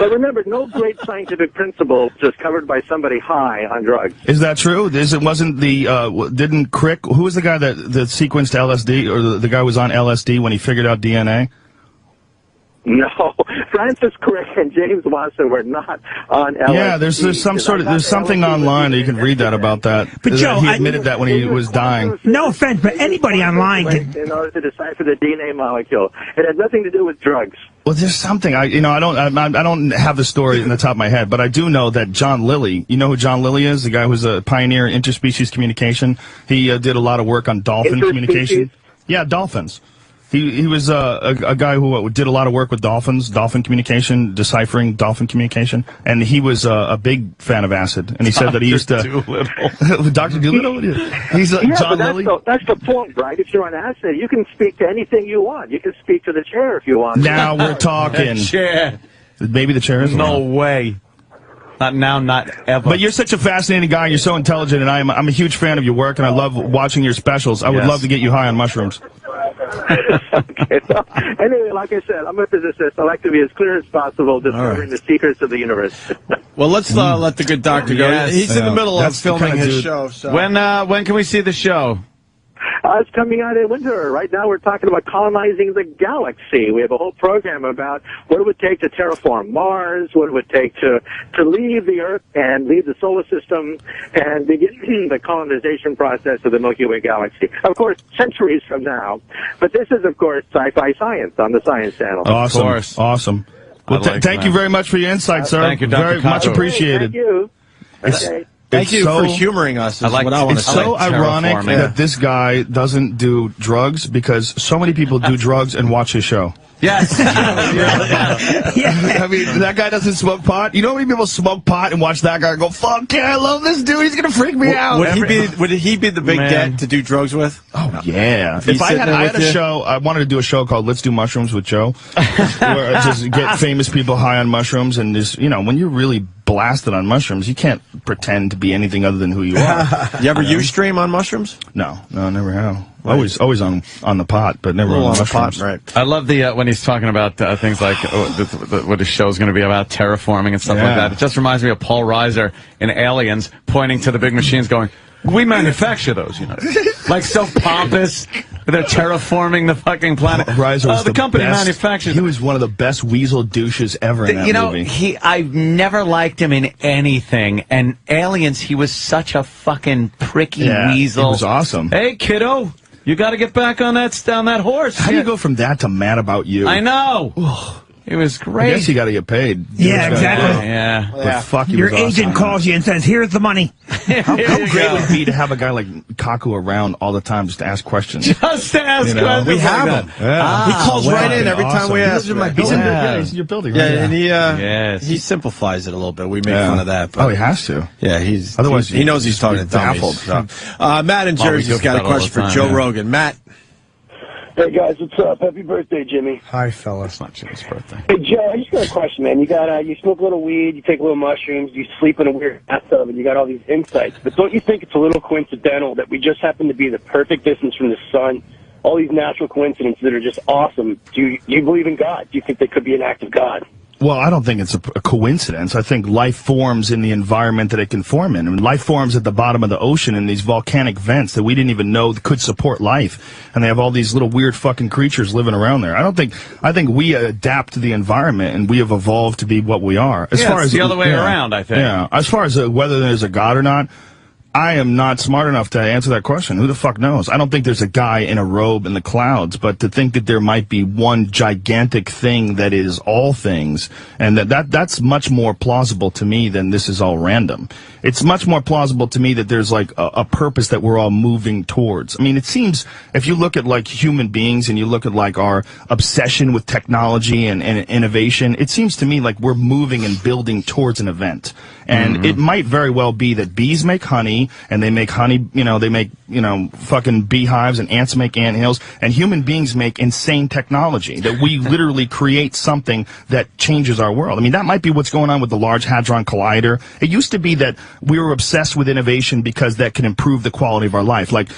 But remember, no great scientific principle just covered by somebody high on drugs. Is that true? Wasn't the didn't Crick? Who was the guy that sequenced LSD, or the guy who was on LSD when he figured out DNA? No, Francis Crick and James Watson were not on LSD. Yeah, there's something online that you can read that about that. But Joe, he admitted that when he was dying. No offense, but anybody online can. In order to decipher the DNA molecule, it had nothing to do with drugs. Well, there's something I don't have the story in the top of my head, but I do know that John Lilly. You know who John Lilly is? The guy who's a pioneer in interspecies communication. He did a lot of work on dolphin communication. Yeah, dolphins. He was a guy who did a lot of work with dolphins, dolphin communication, deciphering dolphin communication, and he was a big fan of acid. And he said that he used to. Dr. Doolittle? He's John Lilly. That's the point, right? If you're on acid, you can speak to anything you want. You can speak to the chair if you want. Now we're talking. Chair. Maybe the chair is. No way. Not now, not ever. But you're such a fascinating guy. You're so intelligent, and I'm a huge fan of your work, and I love watching your specials. I would love to get you high on mushrooms. Okay, so, anyway, like I said, I'm a physicist. I like to be as clear as possible, discovering the secrets of the universe. Well, let's let the good doctor go. Yes. He's in the middle of filming his show. So. When can we see the show? It's coming out in winter. Right now we're talking about colonizing the galaxy. We have a whole program about what it would take to terraform Mars, what it would take to leave the Earth and leave the solar system and begin the colonization process of the Milky Way galaxy. Of course, centuries from now. But this is, of course, sci-fi science on the Science Channel. Awesome. Of course. Awesome. Well, thank you very much for your insight, sir. Thank you, Dr. Very much appreciated. Thank you. Okay. Thank you for humoring us. Is what I want to It's say. so ironic that this guy doesn't do drugs because so many people do drugs and watch his show. Yes. I mean, that guy doesn't smoke pot. You know how many people smoke pot and watch that guy and go, fuck yeah, I love this dude. He's going to freak me out. Would he be the big get to do drugs with? Oh, yeah. If I had a show, I wanted to do a show called Let's Do Mushrooms with Joe, where I just get famous people high on mushrooms. And just, when you're really blasted on mushrooms, you can't pretend to be anything other than who you are. You ever Ustream on mushrooms? No, never have. Always on the pot, but never on the pot. Right. I love when he's talking about things like what his show's going to be about, terraforming and stuff like that. It just reminds me of Paul Reiser in Aliens, pointing to the big machines, going, "We manufacture those, like so pompous. They're terraforming the fucking planet. Reiser was the company manufactures. He was one of the best weasel douches ever in that movie. I've never liked him in anything. And Aliens, he was such a fucking pricky weasel. He was awesome. Hey, kiddo. You got to get back on that horse. How do you go from that to Mad About You? I know. It was great. I guess you got to get paid. Yeah, exactly. Yeah. But fuck, your agent calls you and says, "Here's the money." How great would it be to have a guy like Kaku around all the time just to ask questions? Just to ask questions. We have him. Yeah. He calls right in every time we ask. He's in my building. Yeah, he's in your building. Yeah, and he simplifies it a little bit. We make fun of that. But he has to. Yeah, otherwise he knows he's talking to dummies. So. Matt in Jersey's got a question for Joe Rogan. Matt. Hey guys, what's up? Happy birthday, Jimmy. Hi, fella. It's not Jimmy's birthday. Hey Joe, I just got a question, man. You smoke a little weed, you take a little mushrooms, you sleep in a weird bathtub, and you got all these insights. But don't you think it's a little coincidental that we just happen to be the perfect distance from the sun? All these natural coincidences that are just awesome. Do you believe in God? Do you think they could be an act of God? Well, I don't think it's a coincidence. I think life forms in the environment that it can form in. I mean, life forms at the bottom of the ocean in these volcanic vents that we didn't even know could support life. And they have all these little weird fucking creatures living around there. I think we adapt to the environment and we have evolved to be what we are. As far as the other way around, I think. Yeah. As far as whether there's a God or not, I am not smart enough to answer that question. Who the fuck knows? I don't think there's a guy in a robe in the clouds, but to think that there might be one gigantic thing that is all things, and that's much more plausible to me than this is all random. It's much more plausible to me that there's like a purpose that we're all moving towards. I mean, it seems, if you look at like human beings and you look at like our obsession with technology and innovation, it seems to me like we're moving and building towards an event. And it might very well be that bees make honey, honey, and they make honey, they make, fucking beehives, and ants make anthills, and human beings make insane technology that we literally create something that changes our world. I mean, that might be what's going on with the Large Hadron Collider. It used to be that we were obsessed with innovation because that can improve the quality of our life. Like,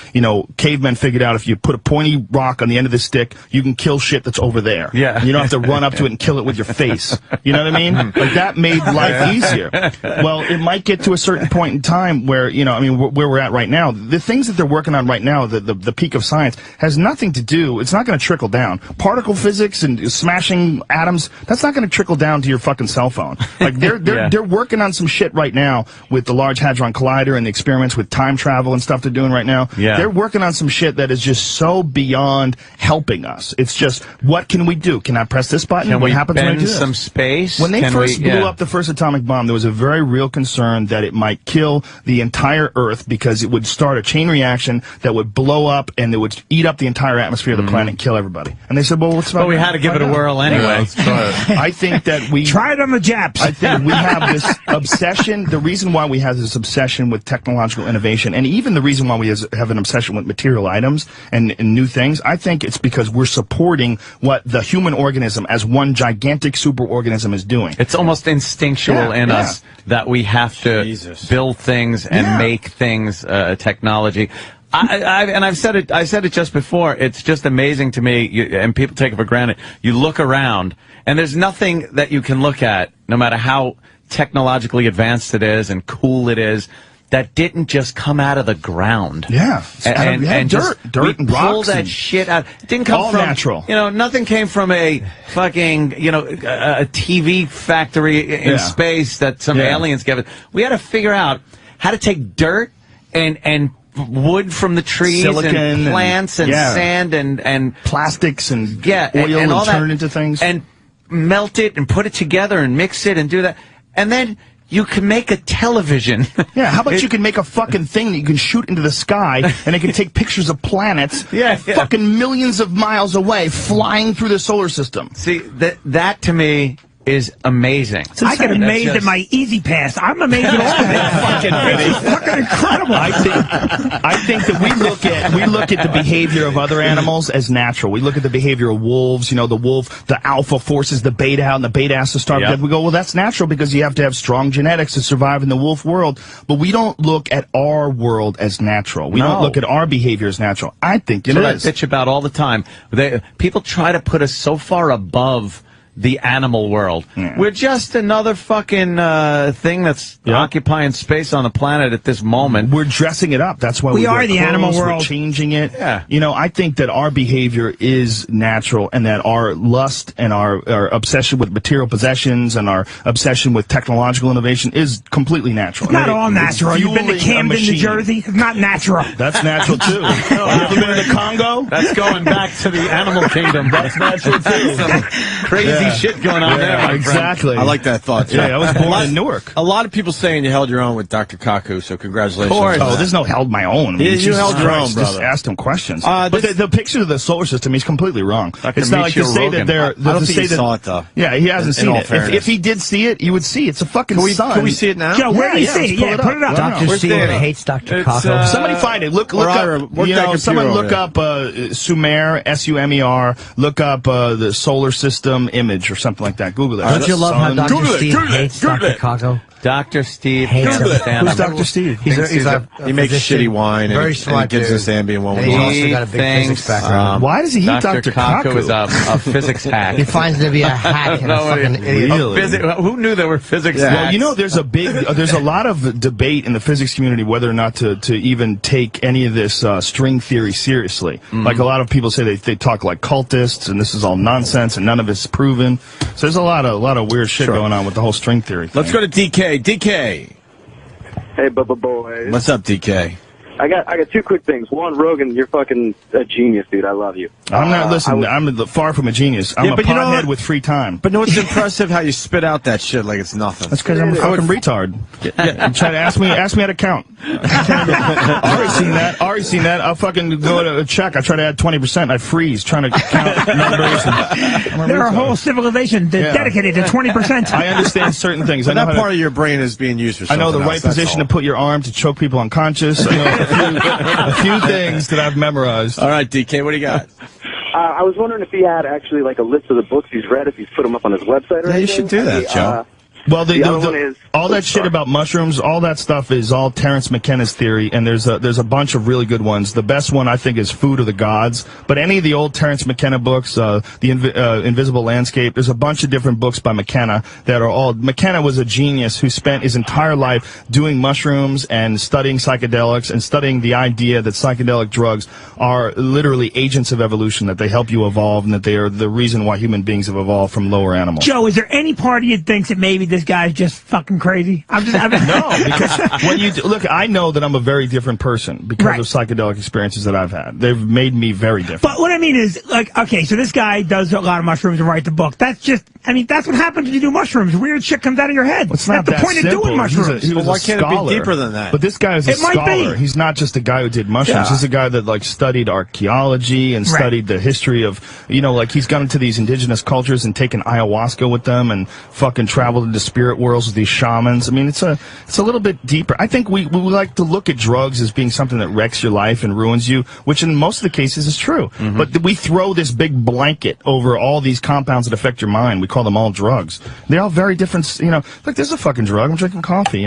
cavemen figured out if you put a pointy rock on the end of the stick, you can kill shit that's over there. Yeah. You don't have to run up to it and kill it with your face. You know what I mean? Like, that made life easier. Well, it might get to a certain point in time where, where we're at right now, the things that they're working on right now, the peak of science, has nothing to do, it's not going to trickle down. Particle physics and smashing atoms, that's not going to trickle down to your fucking cell phone. Like, they're working on some shit right now with the Large Hadron Collider and the experiments with time travel and stuff they're doing right now. Yeah. They're working on some shit that is just so beyond helping us. It's just, what can we do? Can I press this button? Can what we happens when I bend do this? some space? When they first blew up the first atomic bomb, there was a very real concern that it might kill the entire Earth because it would start a chain reaction that would blow up and it would eat up the entire atmosphere of the planet and kill everybody. And they said, well, what's about But we had to give it a whirl anyway. let's try it. I think that we... Try it on the Japs. I think we have this obsession. The reason why we have this obsession with technological innovation, and even the reason why we have an obsession with material items and new things, I think it's because we're supporting what the human organism as one gigantic superorganism is doing. It's almost instinctual in us that we have to build things and make things, technology. I've said it. I said it just before. It's just amazing to me, and people take it for granted. You look around, and there's nothing that you can look at, no matter how technologically advanced it is and cool it is, that didn't just come out of the ground. Yeah, and dirt and rocks. Pull that shit out. It didn't come all from natural. Nothing came from a fucking a TV factory in space that some aliens gave us. We had to figure out how to take dirt and wood from the trees, silicon and plants and sand and plastics and oil and all turn that, into things, and melt it and put it together and mix it and do that, and then you can make a television. Yeah, how about you can make a fucking thing that you can shoot into the sky and it can take pictures of planets fucking millions of miles away flying through the solar system. See, that to me is amazing. I get amazed at my Easy Pass. I'm amazed at all that. It's fucking incredible. I think that we look at the behavior of other animals as natural. We look at the behavior of wolves. The wolf, the alpha forces the beta out, and the beta has to starve to death. We go, well, that's natural because you have to have strong genetics to survive in the wolf world. But we don't look at our world as natural. We don't look at our behavior as natural. I think it is. I bitch about all the time. People try to put us so far above the animal world. We're just another fucking thing that's occupying space on the planet at this moment. We're dressing it up. That's why we are the animal world. We're changing it. I think that our behavior is natural, and that our lust and our obsession with material possessions and our obsession with technological innovation is completely natural. It's not all natural. You've been to Camden, New Jersey? It's not natural. That's natural, too. You ever been to the Congo? That's going back to the animal kingdom. That's natural, too. Crazy shit going on there, my exactly. friend. I like that thought, too. Yeah, I was born in Newark. A lot of people saying you held your own with Dr. Kaku, so congratulations. Oh, there's no held my own. You held your own, Just brother. asked him questions. But the picture of the solar system, he's completely wrong. It's not like to say Rogan. that they're... I don't think he saw it, though. Yeah, he hasn't seen it. fairness. If he did see it, you would see it's a fucking sun. Can we see it now? Joe, where do you see it? Yeah, put it up. Dr. Steve hates Dr. Kako. Somebody find it. Look up. Someone look up Sumer, S-U-M-E-R. Look up the solar system image or something like that. Google it. Don't you love how Dr. Steve hates Dr. Kako? Dr. Steve hates him. Who's Dr. Steve? He makes shitty wine and he gives us Ambien when we He's want. also got a big physics background. Why does he hate Dr. Kako is a physics hack. He finds him to be a hack and a fucking idiot. Really? Who knew there were physics hacks? Well, there's a lot of debate in the physics community whether or not to even take any of this string theory seriously. Like a lot of people say they talk like cultists and this is all nonsense and none of it's proven. So there's a lot of weird shit going on with the whole string theory thing. Let's go to DK. DK. Hey, Bubba boys. What's up, DK? I got two quick things. One, Rogan, you're fucking a genius, dude. I love you. I'm not, listen, I'm far from a genius. I'm a pothead with free time. But no, it's impressive how you spit out that shit like it's nothing. That's because I'm a fucking retard. Yeah, try to ask me how to count. Already seen that. I'll fucking go to a check. I try to add 20%. I freeze trying to count numbers. There are a whole civilization dedicated to 20%. I understand certain things. But I know that part of your brain is being used for something I know the else, right position to put your arm to choke people unconscious. I know a few things that I've memorized. All right, DK, what do you got? I was wondering if he had actually like a list of the books he's read, if he's put them up on his website or anything. You should do that, Joe. Well, all that shit about mushrooms, all that stuff is all Terence McKenna's theory, and there's a bunch of really good ones. The best one, I think, is Food of the Gods. But any of the old Terence McKenna books, The Invisible Landscape, there's a bunch of different books by McKenna that are all... McKenna was a genius who spent his entire life doing mushrooms and studying psychedelics and studying the idea that psychedelic drugs are literally agents of evolution, that they help you evolve, and that they are the reason why human beings have evolved from lower animals. Joe, is there any part of you that thinks that maybe this guy's just fucking crazy? No, because when you look, I know that I'm a very different person because of psychedelic experiences that I've had. They've made me very different. But what I mean is, like, okay, so this guy does a lot of mushrooms and write the book. That's just, I mean, that's what happens when you do mushrooms. Weird shit comes out of your head. It's not that's the point simple. of doing mushrooms. He was why a can't scholar. it be deeper than that? But this guy is a scholar. He's not just a guy who did mushrooms. He's a guy that like studied archaeology and studied the history of, like he's gone into these indigenous cultures and taken ayahuasca with them and fucking traveled into spirit worlds with these shamans. I mean, it's a little bit deeper. I think we like to look at drugs as being something that wrecks your life and ruins you, which in most of the cases is true. But we throw this big blanket over all these compounds that affect your mind. We call them all drugs. They're all very different. Like there's a fucking drug. I'm drinking coffee.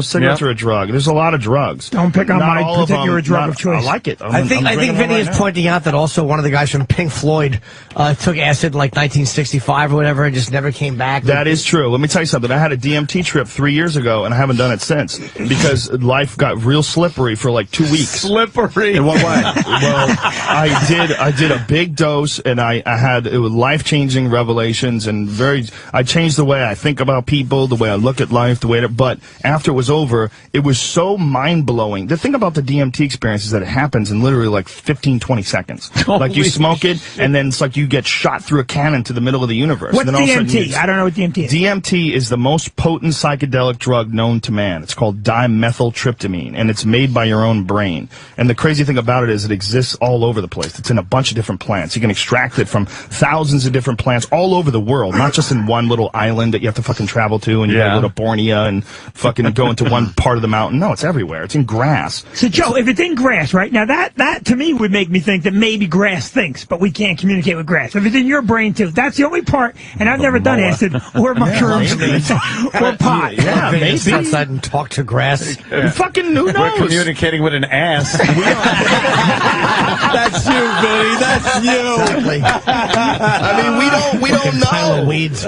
Cigarettes are a drug. There's a lot of drugs. Don't pick on my particular drug of choice. I like it. I think Vinny is pointing out that also one of the guys from Pink Floyd took acid in like 1965 or whatever and just never came back. That is true. Let me tell you something. I had a DMT trip 3 years ago, and I haven't done it since because life got real slippery for like 2 weeks. Slippery? In what way? Well, I did a big dose, and it was life-changing revelations, and I changed the way I think about people, the way I look at life, but after it was over, it was so mind-blowing. The thing about the DMT experience is that it happens in literally like 15, 20 seconds. Like you smoke it, and then it's like you get shot through a cannon to the middle of the universe. What's and then DMT? I don't know what DMT is. DMT is the most potent psychedelic drug known to man. It's called dimethyltryptamine, and it's made by your own brain. And the crazy thing about it is it exists all over the place. It's in a bunch of different plants. You can extract it from thousands of different plants all over the world, not just in one little island that you have to fucking travel to, and you gotta go to Borneo and fucking go into one part of the mountain. No, it's everywhere. It's in grass. So, Joe, if it's in grass, right, now that to me would make me think that maybe grass thinks, but we can't communicate with grass. If it's in your brain, too, that's the only part, and I've never done acid or mushrooms or pot. Yeah, maybe. Outside and talk to grass. Fucking who knows? We're communicating with an ass. That's you, Billy. That's you. Exactly. I mean, we don't know. Pile of weeds.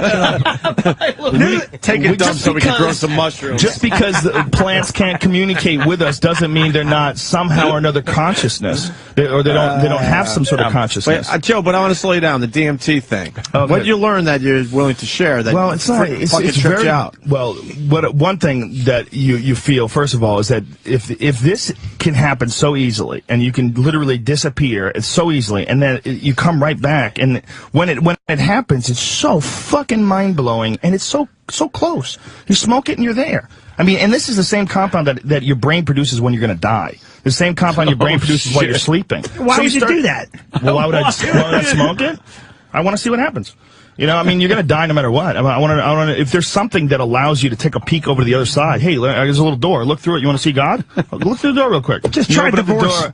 Take a dump so we can grow some mushrooms. Just because the plants can't communicate with us doesn't mean they're not somehow or another consciousness, or they don't have some sort of consciousness. Wait, Joe, but I want to slow you down. The DMT thing. Okay. What did you learn that you're willing to share? That well, it's not. It's very. Out? Well, one thing that you feel first of all is that if this can happen so easily, and you can literally disappear so easily, and then you come right back, and when it happens, it's so fucking mind blowing, and it's so close. You smoke it and you're there. I mean, and this is the same compound that your brain produces when you're going to die. The same compound your brain produces while you're sleeping. Why would you do that? Well, why would I smoke it? I want to see what happens. I mean, you're going to die no matter what. I want to. If there's something that allows you to take a peek over to the other side, hey, there's a little door. Look through it. You want to see God? Look through the door real quick. Just try divorce.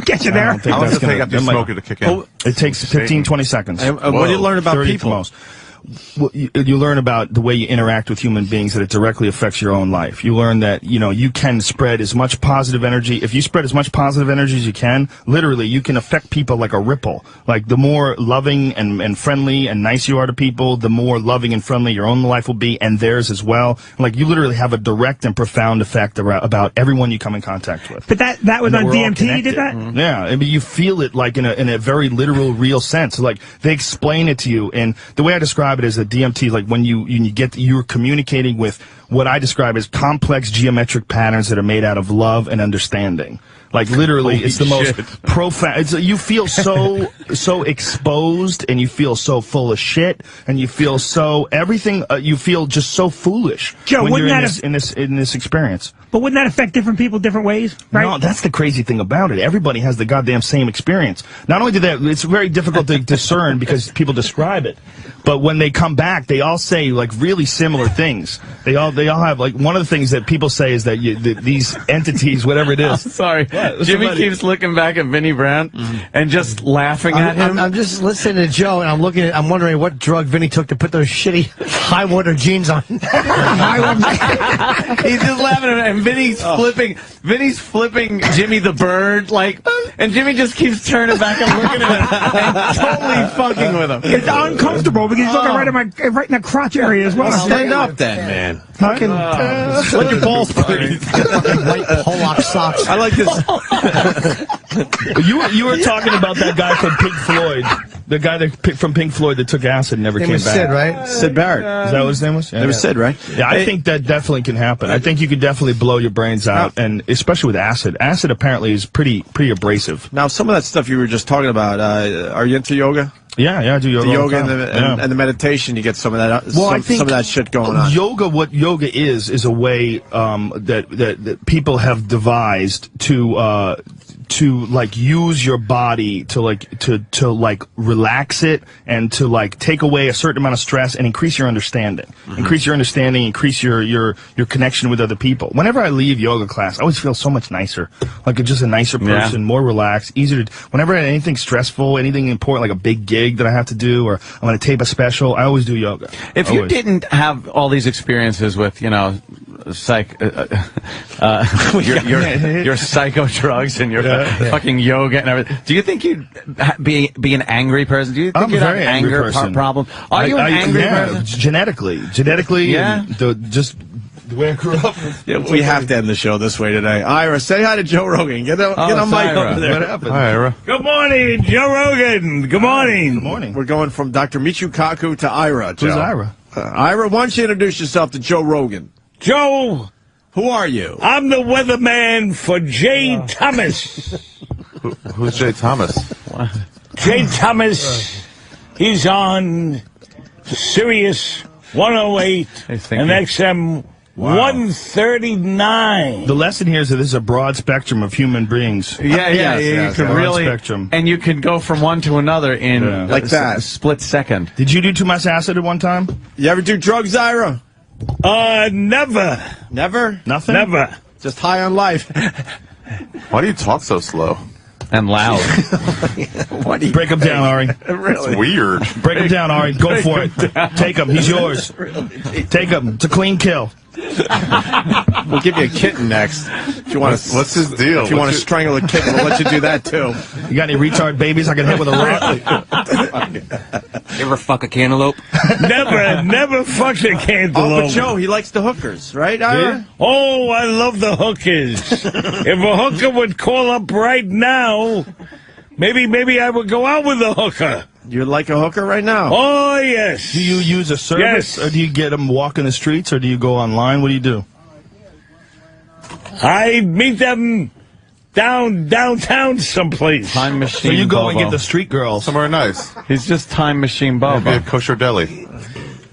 Get you there. How long does it take after you smoke it to kick in? It takes 15, 20 seconds. And what do you learn about people? Most. Well, you learn about the way you interact with human beings, that it directly affects your own life. You learn that, you can spread as much positive energy. If you spread as much positive energy as you can, literally, you can affect people like a ripple. Like, the more loving and friendly and nice you are to people, the more loving and friendly your own life will be, and theirs as well. Like, you literally have a direct and profound effect about everyone you come in contact with. But that was on DMT, you did that? Mm-hmm. Yeah, I mean, you feel it, like, in a very literal, real sense. Like, they explain it to you, and the way I describe describe it as a DMT, like when you're communicating with what I describe as complex geometric patterns that are made out of love and understanding. Like literally, it's the most profound. You feel so exposed, and you feel so full of shit, and you feel so everything. You feel just so foolish Joe, when you're in this experience. But wouldn't that affect different people different ways? Right? No, that's the crazy thing about it. Everybody has the goddamn same experience. Not only do that, it's very difficult to discern because people describe it. But when they come back, they all say like really similar things. They all have like one of the things that people say is that these entities, whatever it is. Sorry, Jimmy keeps looking back at Vinny Brown and just laughing at him. I'm just listening to Joe, and I'm wondering what drug Vinny took to put those shitty high water jeans on. He's just laughing at him, and Vinny's flipping Jimmy the bird, like, and Jimmy just keeps turning back and looking at him and totally fucking with him. It's uncomfortable because he's looking right in the crotch area as well. Stand up then, man. Fucking let your balls breathe. White Pollock socks. I like this. You were talking about that guy from Pink Floyd. The guy from Pink Floyd that took acid and never came back. Sid, right? Sid Barrett. Is that what his name was? It was Sid, right? Yeah, I think that definitely can happen. I think you could definitely blow your brains out, and especially with acid. Acid apparently is pretty abrasive. Now, some of that stuff you were just talking about, are you into yoga? Yeah, I do yoga. The yoga and the meditation, you get some of that. Some of that shit going on. Yoga, what yoga is a way that people have devised to like use your body to relax it and to like take away a certain amount of stress and increase your understanding. Increase your connection with other people. Whenever I leave yoga class, I always feel so much nicer. Like just a nicer person, more relaxed, easier to whenever anything stressful, anything important like a big gig that I have to do or I'm going to tape a special, I always do yoga. If you didn't have all these experiences with, your psycho drugs and your fucking yoga and everything, do you think you'd be an angry person? Do you think you'd have an anger problem? Are you an angry person? Genetically, just the way I grew up. We have to end the show this way today. Ira, say hi to Joe Rogan. Get on mic over there. What happened? Hi, Ira. Good morning, Joe Rogan. Good morning. Good morning. We're going from Dr. Michio Kaku to Ira, Joe. Who's Ira? Ira, why don't you introduce yourself to Joe Rogan? Joe. Who are you? I'm the weatherman for Jay Thomas. Who's Jay Thomas? Jay Thomas. He's on Sirius 108 and XM 139. The lesson here is that this is a broad spectrum of human beings. You can really spectrum. And you can go from one to another in like that split second. Did you do too much acid at one time? You ever do drugs, Ira? Never. Never? Nothing? Never. Just high on life. Why do you talk so slow? And loud. Break him down, Ari. Really? It's weird. Break him down, Ari. Go for it. Take him. He's yours. Take him. It's a clean kill. We'll give you a kitten next. If you want to, what's his deal? If you want to strangle a kitten, we'll let you do that too. You got any retard babies I can hit with a rock? You ever fuck a cantaloupe? Never fucked a cantaloupe. Oh, but Joe, he likes the hookers, right, Ira? Yeah. Oh, I love the hookers. If a hooker would call up right now, maybe I would go out with a hooker. You're like a hooker right now? Oh, yes. Do you use a service, or do you get them walking the streets, or do you go online? What do you do? I meet them downtown someplace. Time machine. So you go Bobo. and get the street girls. Somewhere nice. He's just time machine Bobo. Maybe a kosher deli.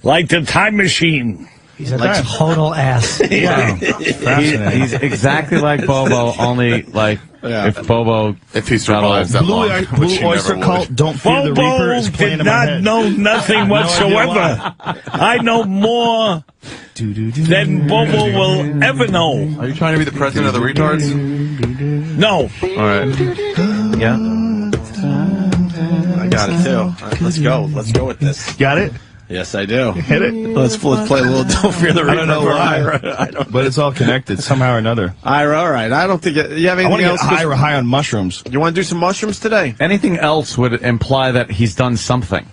Like the time machine. He's a total ass. Yeah. He's exactly like Bobo, only like if he survives that long. Blue Oyster Cult, Don't Fear the Reaper is playing in my head. Did not know nothing whatsoever. I know more than Bobo will ever know. Are you trying to be the president of the retards? No. All right. Yeah. I got it too. All right, let's go. Let's go with this. Got it? Yes, I do. Hit it. Let's play a little Don't Fear the Reaper. I don't know why. But it's all connected somehow or another. Ira, all right. I don't think you have anything else. I want to get high on mushrooms. You want to do some mushrooms today? Anything else would imply that he's done something.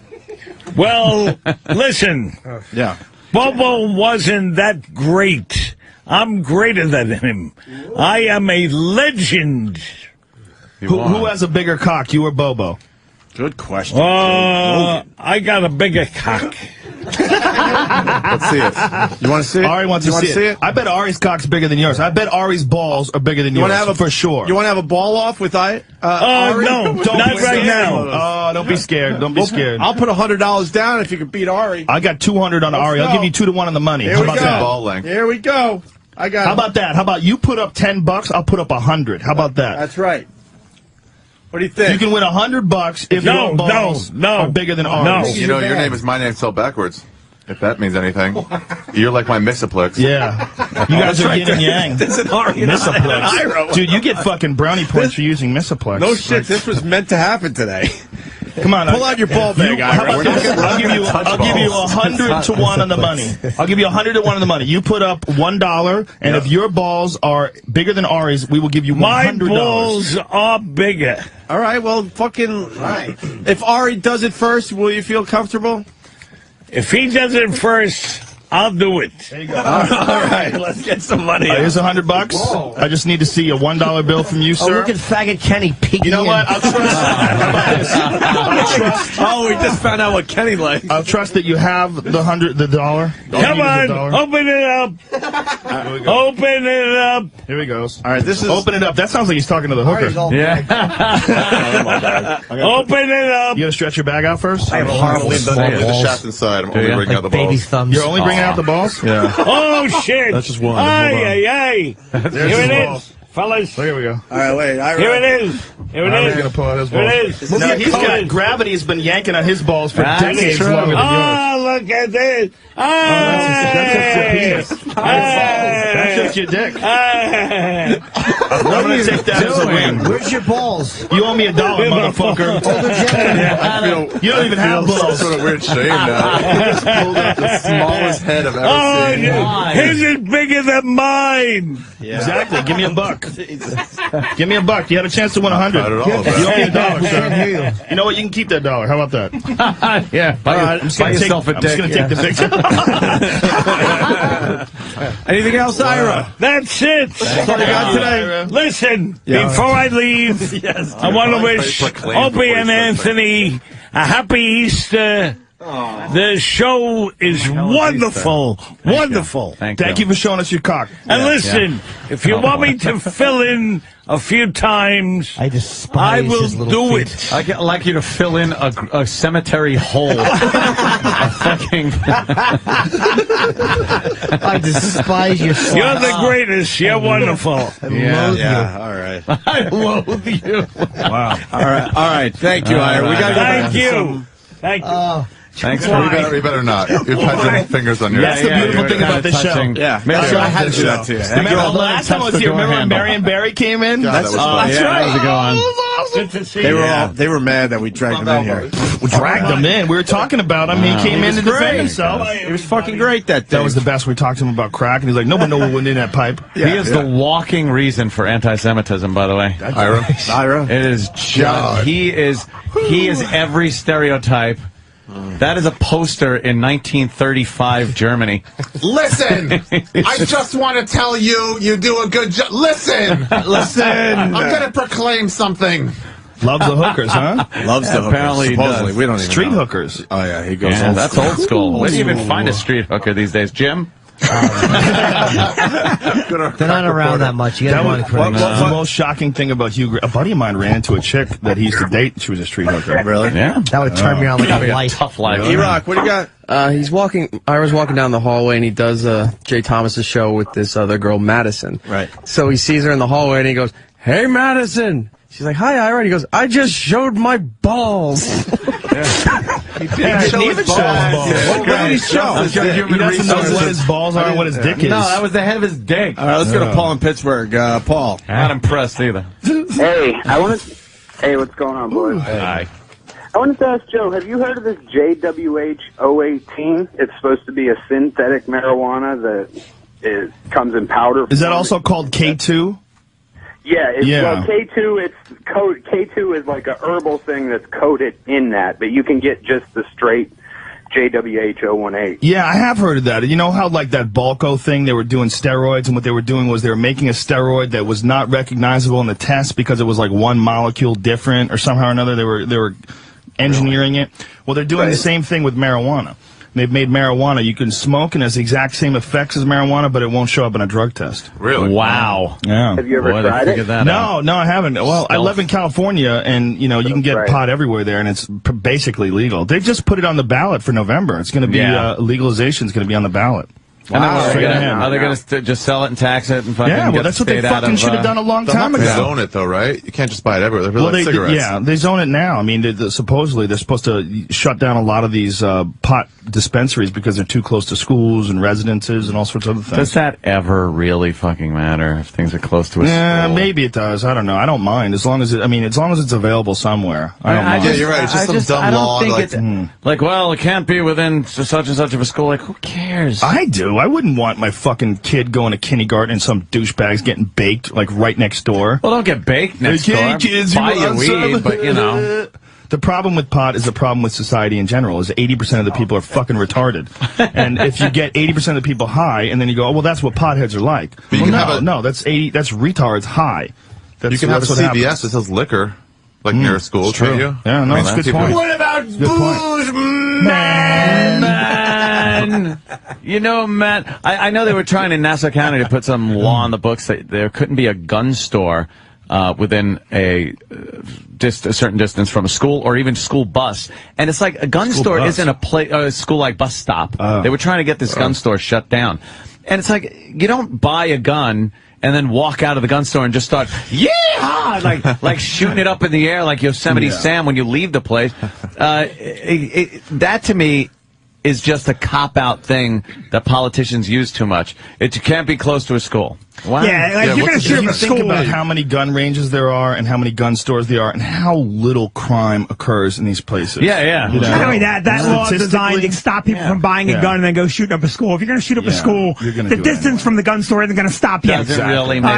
Well, listen. Yeah. Bobo wasn't that great. I'm greater than him. I am a legend. Who has a bigger cock, you or Bobo? Good question. I got a bigger cock. Let's see it. You want to see it? Ari wants to see it. I bet Ari's cock's bigger than yours. I bet Ari's balls are bigger than yours. For sure. You want to have a ball off with Ari? No, not right now. Oh, don't be scared. Don't be scared. I'll put $100 down if you can beat Ari. I got 200 on Ari. I'll give you 2-1 on the money. Here How we about go. that? Ball length. Here we go. I got. How about that? How about you put up $10? I'll put up 100. How about that? That's right. What do you think? You can win $100 if your balls are bigger than ours. No. You know, your name is my name spelled backwards. If that means anything. You're like my misaplex. Yeah. You guys are yin and yang. That's an Ari and Misaplex. Dude, you get fucking brownie points for using misaplex. No shit. This was meant to happen today. Come on. Pull out your ball bag, Ira. I'll give you 100 to 1 on the money. I'll give you 100 to 1 on the money. You put up $1, and if your balls are bigger than Ari's, we will give you $100. My balls are bigger. All right, well, fucking... Right. If Ari does it first, will you feel comfortable? If he does it first, I'll do it. There you go. All right, let's get some money. Here's $100. Whoa. I just need to see a $1 bill from you, sir. Oh, look at faggot Kenny peeking. You know what? I'll trust. Oh, we just found out what Kenny likes. I'll trust that you have the $100. Come on, open it up. Open it up. Here he goes. All right, this is... Open it up. That sounds like he's talking to the hooker. Yeah. Open it up. You gonna stretch your bag out first? I have horrible Leave the shaft inside. I'm only bringing out the balls. Baby thumbs. You're only bringing out the balls? Yeah. Oh, shit. That's just one. Ay, ay, ay. There's Here his it balls. is, fellas. Here we go. All right, wait. Here it is. Here it He's is. gonna pull out his Here balls. it is. Now, he's got gravity has been yanking on his balls for decades true. longer than yours. Oh, look at this. That's just your penis. That's just your dick. I'm gonna take that as a win. Where's your balls? You owe me $1, motherfucker. You don't even have balls. Some sort of weird shame now. He just pulled out the smallest head I've ever seen. His is bigger than mine. Yeah. Exactly. Give me $1. Give me $1. You had a chance to win 100. Not at all. You owe me $1, son. You know what? You can keep that $1. How about that? Yeah. Buy yourself a dick. I'm just gonna take the big. Anything else, Ira? That's it. That's all you got today? Listen, before I leave, I want to wish Opie and Anthony a happy Easter. The show is wonderful. Wonderful. Thank you for showing us your cock. And listen, if you want me to fill in a few times, I will do it. I'd like you to fill in a cemetery hole. I despise you. You're the greatest. You're wonderful. Yeah, all right. I loathe you. Wow. All right. Thank you, Ira. We gotta go back Thank to you. some... Thank you. Thanks We better not. You've had your fingers on your... That's the beautiful thing about this show. Yeah. Maybe I I had to do that to you. Remember last time I was here, remember when Marion Barry came in? God, that was fun. That's right. How's it going? Good to see They you. were they were mad that we dragged him in here. We dragged him in. We were talking about him. He came in to defend himself. It was fucking great that day. That was the best. We talked to him about crack, and he's like, "No one went in that pipe." He is the walking reason for anti-Semitism, by the way. Ira. It is just, he is every stereotype. That is a poster in 1935 Germany. Listen! I just want to tell you, you do a good job. Listen! I'm going to proclaim something. Loves the hookers, huh? Loves the hookers. Apparently he Supposedly. does. We don't even Street know. hookers. Oh, yeah. He goes Yeah, that's old school. Where do you even find a street hooker these days, Jim? They're not around that much. You What gotta was the most shocking thing about Hugh? A buddy of mine ran into a chick that he used to date. She was a street hooker. Really? Yeah. That would turn me on like a light. Tough life. E-Rock, what do you got? Ira's walking down the hallway, and he does Jay Thomas's show with this other girl, Madison. Right. So he sees her in the hallway, and he goes, "Hey, Madison." She's like, "Hi, Ira." And he goes, "I just showed my balls." He didn't even show his balls. What did he show? He doesn't know what his balls are and what his dick is. No, that was the head of his dick. All right, let's go to Paul in Pittsburgh. Paul. Not impressed either. Hey, Hey, what's going on, boys? Hi. I wanted to ask Joe, have you heard of this JWH-018? It's supposed to be a synthetic marijuana that comes in powder form. Is that also called K2? Yeah, well, K2, K2 is like a herbal thing that's coated in that, but you can get just the straight JWH-018. Yeah, I have heard of that. You know how, like, that Balco thing, they were doing steroids, and what they were doing was they were making a steroid that was not recognizable in the test because it was, like, one molecule different or somehow or another they were engineering it. Well, they're doing the same thing with marijuana. They've made marijuana. You can smoke and it has the exact same effects as marijuana, but it won't show up in a drug test. Really? Wow. Yeah. Have you ever tried it? No, I haven't. Well, I live in California, and you can get pot everywhere there, and it's basically legal. They just put it on the ballot for November. It's going to be legalization is going to be on the ballot. Wow. Are they going to just sell it and tax it and fucking get that's what they paid out fucking of, should have done a long time ago. They zone it though, right? You can't just buy it everywhere. They're like cigarettes. Yeah, they zone it now. I mean, supposedly they're supposed to shut down a lot of these pot dispensaries because they're too close to schools and residences and all sorts of other things. Does that ever really fucking matter if things are close to a school? Maybe it does. I don't know. I don't mind as long as it's available somewhere. I don't mind. Yeah, you're right. It's just some dumb law. Well, it can't be within such and such of a school. Like, who cares? I do. I wouldn't want my fucking kid going to kindergarten and some douchebag's getting baked like right next door. Well, don't get baked next door. Kids, buy your weed, but The problem with pot is the problem with society in general is 80% of the people are fucking retarded. And if you get 80% of the people high and then you go, oh, well, that's what potheads are like. But that's retards high. You can have a CVS that sells liquor. Like near a school, can't you? Yeah, no, that's a good point. What about booze, man? Matt, I know they were trying in Nassau County to put some law on the books that there couldn't be a gun store within a certain distance from a school or even school bus. And it's like a gun store isn't a school-like bus stop. They were trying to get this gun store shut down. And it's like, you don't buy a gun and then walk out of the gun store and just start, like shooting it up in the air like Yosemite Sam when you leave the place. That to me is just a cop-out thing that politicians use too much. You can't be close to a school. Wow. Yeah, you're going to shoot up a school. Think about how many gun ranges there are and how many gun stores there are and how little crime occurs in these places. Yeah. I mean, that law is designed to stop people from buying a gun and then go shooting up a school. If you're going to shoot up a school, the distance from the gun store isn't going to stop you. I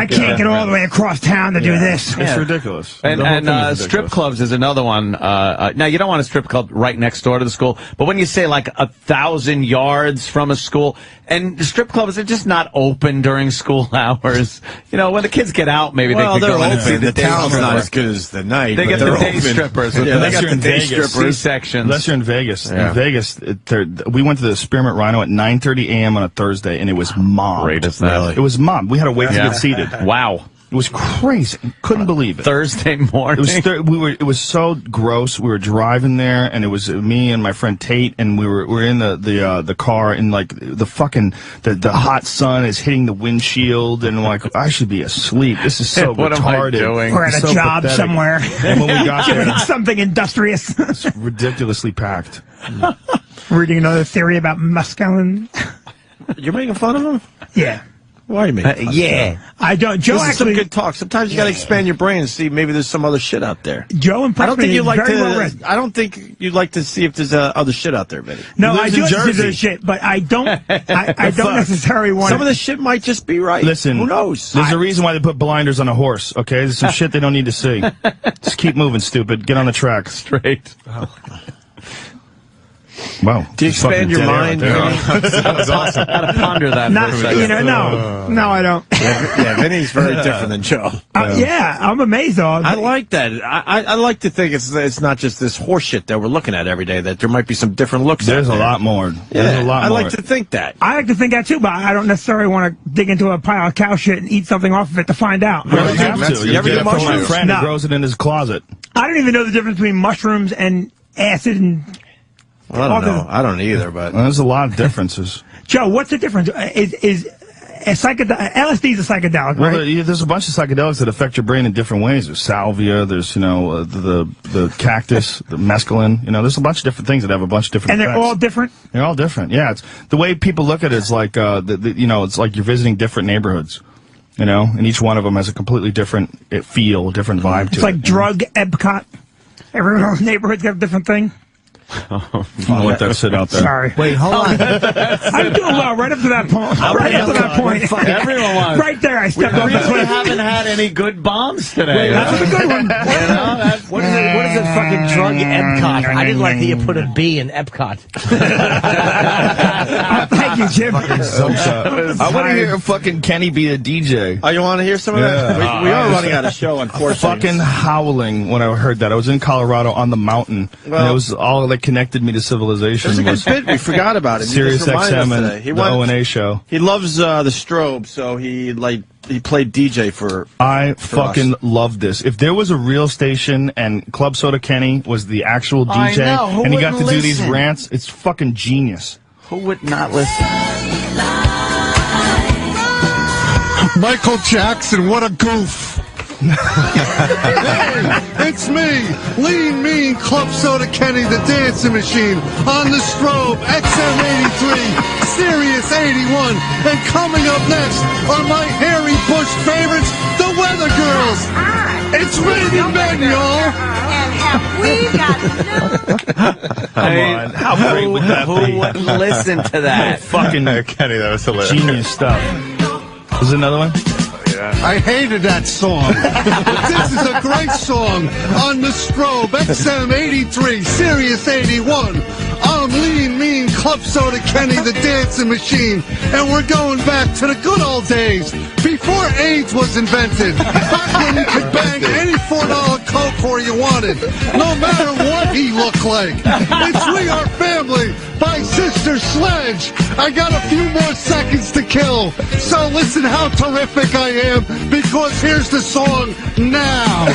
can't get all the way across town to do this. It's ridiculous. And strip clubs is another one. Now, you don't want a strip club right next door to the school, but when you say like 1,000 yards from a school, and the strip clubs are just not open during school hours. When the kids get out, maybe they can go in and see the town's not as good as the night. They get the day strippers. Unless you're in Vegas. C-sections. Unless you're in Vegas. In Vegas, we went to the Spearmint Rhino at 9:30 a.m. on a Thursday, and it was mobbed. Great as that. It was mobbed. We had to wait to get seated. Wow. It was crazy. Couldn't believe it. Thursday morning. It was so gross. We were driving there, and it was me and my friend Tate, and we were in the car, and like the hot sun is hitting the windshield, and like I should be asleep. This is so what retarded. Am I doing? We're at a job pathetic. Somewhere. And when we got there, something industrious. It's ridiculously packed. Reading another theory about mescaline. You're making fun of him? Yeah. Why are you making fun? I don't. Joe this actually is some good talk. Sometimes you got to expand your brain and see maybe there's some other shit out there. Joe impressed me. I don't think you'd like to see if there's other shit out there, Vinny. No, I do see this shit, but I don't. I don't necessarily want. Some of the shit might just be right. Listen, who knows? There's a reason why they put blinders on a horse. Okay, there's some shit they don't need to see. Just keep moving, stupid. Get on the track. Straight. Wow. Do you expand your mind? That was awesome. I gotta ponder that. No, I don't. Yeah, Vinny's very different than Joe. I'm amazed though. I like that. I like to think it's not just this horse shit that we're looking at every day, that there might be some different looks. There's a lot more. There's a lot more. I like to think that. I like to think that too, but I don't necessarily want to dig into a pile of cow shit and eat something off of it to find out. You have to. You ever get mushrooms? My friend who grows it in his closet. I don't even know the difference between mushrooms and acid and... Well, I don't know. I don't either, but... Well, there's a lot of differences. Joe, what's the difference? Is LSD is a psychedelic, right? Well, there's a bunch of psychedelics that affect your brain in different ways. There's salvia, there's, the cactus, the mescaline. There's a bunch of different things that have a bunch of different effects. They're all different? They're all different, yeah. It's the way people look at it is like, it's like you're visiting different neighborhoods. And each one of them has a completely different feel, different vibe to it. It's like drug Epcot. Everyone's neighborhood's got a different thing. I'll let that sit out there. Sorry. Wait, hold on. I'm doing well right up to that point. Everyone was. Right there, I stepped up. We haven't had any good bombs today. That was a good one. What is this fucking drug Epcot? I didn't like that you put a B in Epcot. Thank you, Jim. I want to hear fucking Kenny be a DJ. Oh, you want to hear some of that? We are running out of show, unfortunately. Fucking howling when I heard that. I was in Colorado on the mountain, and it was all like that connected me to civilization. That's a good was bit. We forgot about it. Sirius XM and the O&A show. He loves the Strobe, so he played DJ for. I fucking love this. If there was a real station and Club Soda Kenny was the actual DJ and he got to do these rants, it's fucking genius. Who would not listen? Michael Jackson, what a goof. Hey, it's me, Lean Mean Club Soda Kenny, the dancing machine, on the Strobe, XM83, Sirius 81, and coming up next are my hairy bush favorites, the Weather Girls. It's raining men, y'all. And have we got Come on, how great would that be? Who wouldn't listen to that? Fucking Kenny, that was hilarious. Genius stuff. There's another one? I hated that song. This is a great song on the Strobe, XM83, Sirius 81. I'm Lean Mean Club Soda Kenny, the dancing machine, and we're going back to the good old days before AIDS was invented. Back when you could bang any $4 Coke whore you wanted, no matter what he looked like. It's We Are Family by Sister Sledge. I got a few more seconds to kill, so listen how terrific I am, because here's the song now.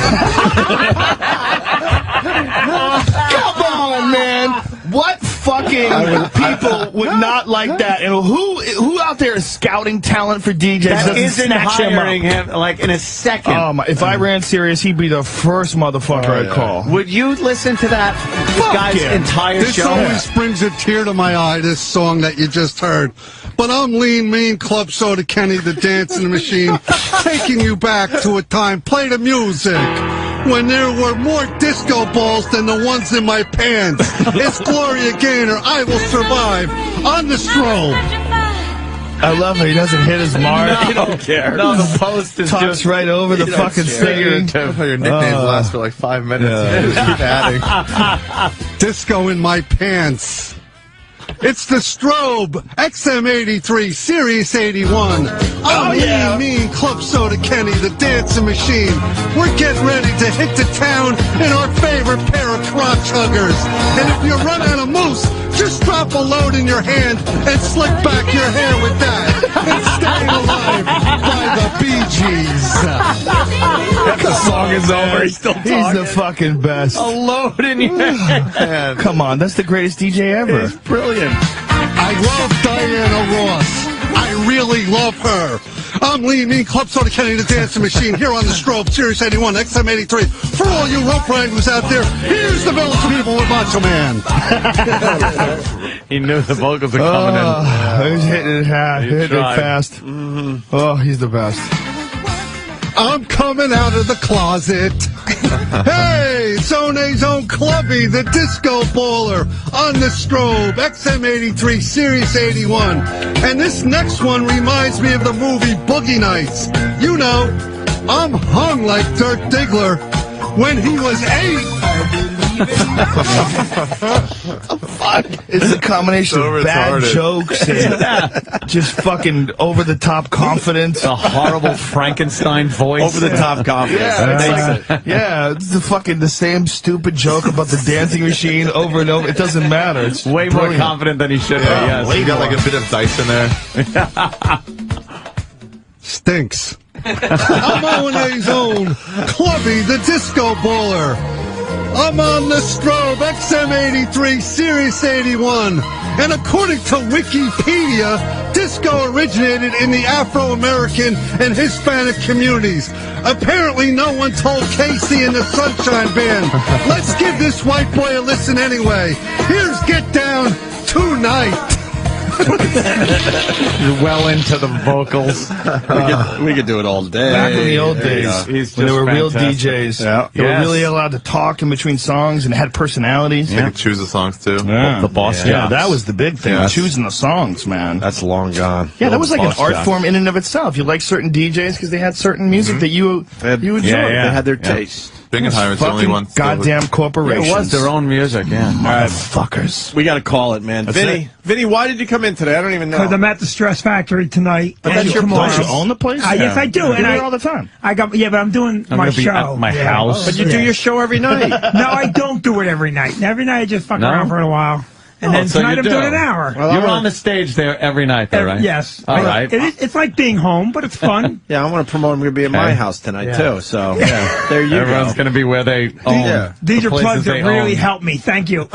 Come on, man. What fucking people would not like that? And who out there is scouting talent for DJs? That isn't hiring him like in a second. If I ran Sirius, he'd be the first motherfucker I'd call. Would you listen to that guy's entire This show? always brings a tear to my eye, this song that you just heard. But I'm Lean Mean Club Soda Kenny, the dancing machine, taking you back to a time. Play the music. When there were more disco balls than the ones in my pants. It's Gloria Gaynor, I Will Survive, on the Strobe. I love how he doesn't hit his mark. No, he don't care. No, the post is talks just right over the fucking singing. How your nicknames last for like 5 minutes. You just keep adding. Disco in my pants. It's the Strobe, XM83, Sirius 81. I'm Lean Mean Club Soda Kenny, the dancing machine. We're getting ready to hit the town in our favorite pair of crotch huggers. And if you run out of moose, just drop a load in your hand and slick back your hair with that. And Staying Alive by the Bee Gees. The song is over. He's still talking. He's the fucking best. A load in your hand. Come on, that's the greatest DJ ever. It's brilliant. I love Diana Ross. I really love her. I'm Lean Mean Club Soda Kenny, the dancing machine, here on the Strobe, Sirius 81, XM83. For all you rope wranglers out there, here's the Village People with Macho Man. He knew the vocals were coming in. He's hitting it hard, hitting it fast. Oh, he's the best. I'm coming out of the closet. Hey, Zone A Zone Clubby, the disco baller, on the Strobe, XM83, Sirius 81. And this next one reminds me of the movie Boogie Nights. You know, I'm hung like Dirk Diggler when he was 8. Fuck. It's a combination of bad jokes and just fucking over-the-top confidence. A horrible Frankenstein voice. Over-the-top confidence. Yeah, it's the same stupid joke about the dancing machine over and over. It doesn't matter. It's way more confident than he should be. Yes. You got like a bit of dice in there. Stinks. I'm O&A's own Clubby, the disco baller. I'm on the Strobe, XM83, Sirius 81. And according to Wikipedia, disco originated in the Afro-American and Hispanic communities. Apparently, no one told Casey and the Sunshine Band. Let's give this white boy a listen anyway. Here's Get Down Tonight. You're well into the vocals. We could do it all day. Back in the old days, when there were real DJs, they were really allowed to talk in between songs and had personalities. They could choose the songs too. Yeah. The boss. Yeah, that was the big thing. Yes. Choosing the songs, man. That's long gone. Yeah, that was like an Boss art job. form in and of itself. You like certain DJs because they had certain music that you enjoyed. They had their taste. Bingenheimer's the only one. Goddamn corporations. It was their own music, yeah. Motherfuckers. We got to call it, man. Vinny, why did you come in today? I don't even know. Because I'm at the Stress Factory tonight. But that's your place. Don't you own the place? Yes, I do. And I all the time. But I'm doing my show. At my house. But you do your show every night. No, I don't do it every night. Every night I just fuck around for a while. And then so tonight you I'm doing an hour. Well, you're on the stage there every night, though, right? Yes. All right. It's like being home, but it's fun. Yeah, I want to promote. I'm going to be at my house tonight, too. So, there you Everyone's going to be where they own. These the are plugs that they really own. help me. Thank you.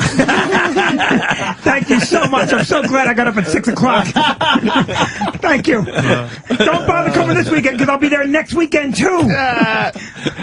Thank you so much. I'm so glad I got up at 6 o'clock. Thank you. Don't bother coming this weekend, because I'll be there next weekend, too.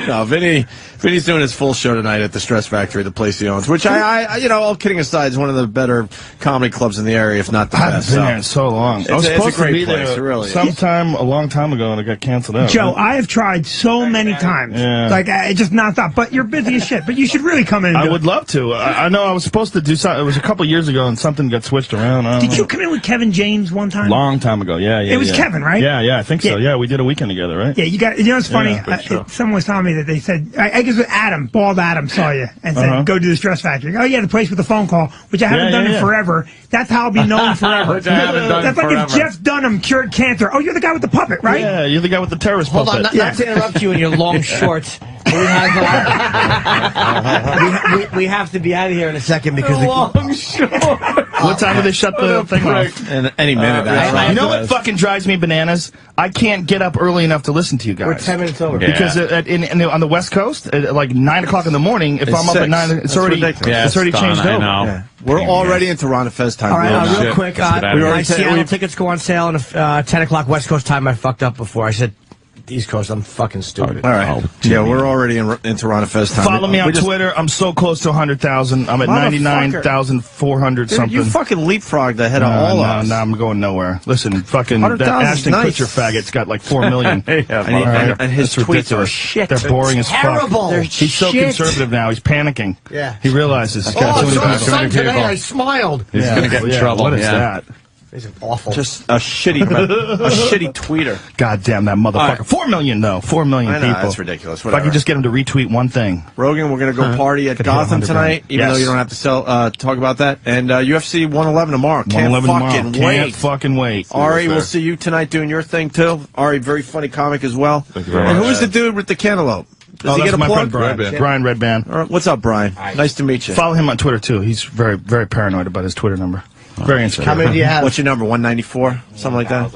No, Vinny's doing his full show tonight at the Stress Factory, the place he owns, which I all kidding aside, is one of the better comedy clubs in the area, if not the I best. haven't been there in so long. I was supposed to be there sometime a long time ago, and it got canceled out. Joe, I have tried so many times. Yeah. Like, I just nonstop. But you're busy as shit. But you should really come in. I would love to. I know I was supposed to do something. It was a couple years ago, and something got switched around. Did you come in with Kevin James one time? Long time ago, yeah. It was Kevin, right? Yeah, I think so. Yeah, we did a weekend together, right? Yeah, you know what's funny? Yeah, someone was telling me that they said, I guess Adam, Bald Adam, saw you and said, go to the Stress Factory. Oh, yeah, the place with the phone call, which I haven't done in forever. That's how I'll be known forever. Which I haven't done That's like forever. if Jeff Dunham cured cancer. Oh, you're the guy with the puppet, right? Yeah, you're the guy with the terrorist Hold puppet. on, not to interrupt you in your long shorts. We have to be out of here in a second because What time do they shut the thing off? In any minute. You know what fucking drives me bananas? I can't get up early enough to listen to you guys. We're 10 minutes over. Because on the West Coast, at like 9 o'clock in the morning, if I'm up at 9, it's already changed over. Yeah. We're already into Ron Fez time. All right, real quick. My Seattle we tickets go on sale at 10 o'clock West Coast time. I fucked up before. I said East Coast. I'm fucking stupid. All right. We're already into Ron Fez time. Follow me on Twitter. I'm so close to 100,000. I'm at 99,400 something. You fucking leapfrogged ahead of all of us. No, I'm going nowhere. Listen, fucking that Ashton Kutcher faggot's got like 4 million. And his tweets are shit. They're boring as terrible. fuck. He's so conservative now. He's panicking. Yeah. He realizes he's got Oh, too many son people. today I smiled. He's going to get in trouble. What is that? These are awful. Just a shitty tweeter. God damn that motherfucker. Right. 4 million though. 4 million I know, people. that's ridiculous. If I Whatever. could just get him to retweet one thing. Rogan, we're going to go party at Could hit Gotham 100 tonight, grand. even though you don't have to talk about that. And UFC 111 tomorrow. Can't 111 fucking tomorrow. wait. Can't fucking wait. Ari, we'll see you tonight doing your thing, too. Ari, very funny comic as well. Thank you very And much. who is the dude with the cantaloupe? Does he that's get a my plug? friend Brian. Brian Redband. All right, what's up, Brian? Nice to meet you. Follow him on Twitter too. He's very, very paranoid about his Twitter number. Very insecure. How many do you have? What's your number? 194? Something like that?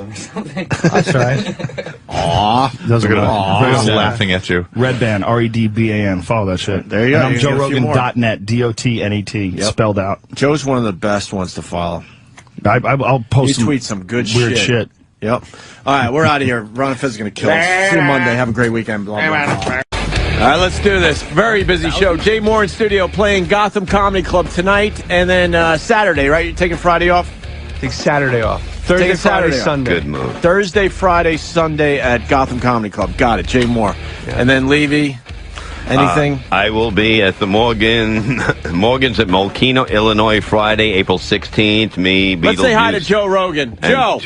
That's right. Aw. Those are good. I'm laughing at you. Redban, R-E-D-B-A-N. Follow that shit. There you go. And I'm You can get a few more. JoeRogan.net, D-O-T-N-E-T, spelled out. Joe's one of the best ones to follow. I'll post He tweets some good weird shit. Yep. All right, we're out of here. Ron Fez is going to kill us. See you Monday. Have a great weekend. Blah, blah, blah. All right, let's do this. Very busy show. Jay Moore in studio playing Gotham Comedy Club tonight, and then Saturday, right? You're taking Friday off? Take Saturday off. Thursday, Take Friday, Saturday off. Sunday. Good move. Thursday, Friday, Sunday at Gotham Comedy Club. Got it. Jay Moore. Yeah. And then Levy, anything? I will be at the Morgan's at Molkino, Illinois, Friday, April 16th. Me, Let's say hi to Beetlejuice. Joe Rogan. Joe!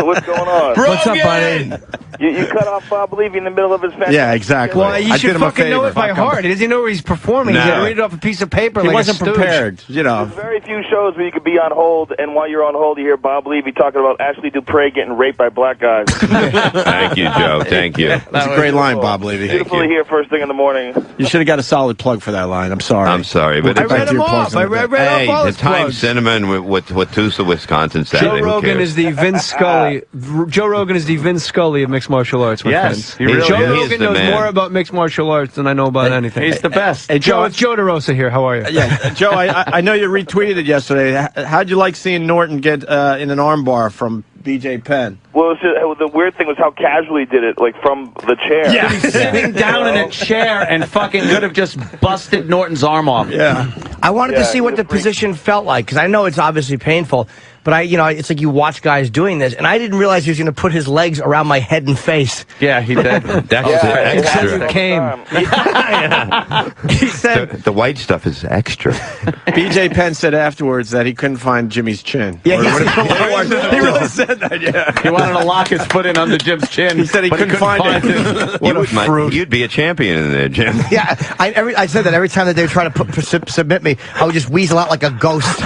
What's going on? What's up, buddy? You cut off Bob Levy in the middle of his fantasy. Yeah, exactly. Well, you I should did him a fucking know favor. it by heart. He doesn't know where he's performing. He's Nah. got to read it off a piece of paper He like wasn't a stooge. prepared, you know. There's very few shows where you could be on hold, and while you're on hold, you hear Bob Levy talking about Ashley Dupre getting raped by black guys. Thank you, Joe. Thank you. That's a great line, Bob Levy. Beautiful to hear first thing in the morning. You should have got a solid plug for that line. I'm sorry. I'm sorry, but We'll get back to your plugs in a bit. Hey, all the his Times plugs. Cinnamon with Watusa, Wisconsin. Joe Saturday. Who Rogan cares? is the Vince Scully. Joe Rogan is the Vince Scully of mixed martial arts. My Yes, friend. he really Joe is. Rogan knows more about mixed martial arts than I know about anything. He's the best. Hey, Joe, it's Joe DeRosa here. How are you? Yeah, Joe, I know you retweeted yesterday. How'd you like seeing Norton get in an armbar from BJ Penn? Well, the weird thing was how casually he did it, like from the chair. Yeah, He's sitting down in a chair and fucking could have just busted Norton's arm off. Yeah. I wanted to see what the position felt like, because I know it's obviously painful, but it's like you watch guys doing this, and I didn't realize he was going to put his legs around my head and face. Yeah, he did. That's Until you came. He said the white stuff is extra. BJ Penn said afterwards that he couldn't find Jimmy's chin. Yeah, he really said that. Yeah, he wanted to lock his foot in under Jim's chin. He said he couldn't find it. You'd be a champion in there, Jim. Yeah, I said that every time that they were trying to submit me, I would just weasel out like a ghost.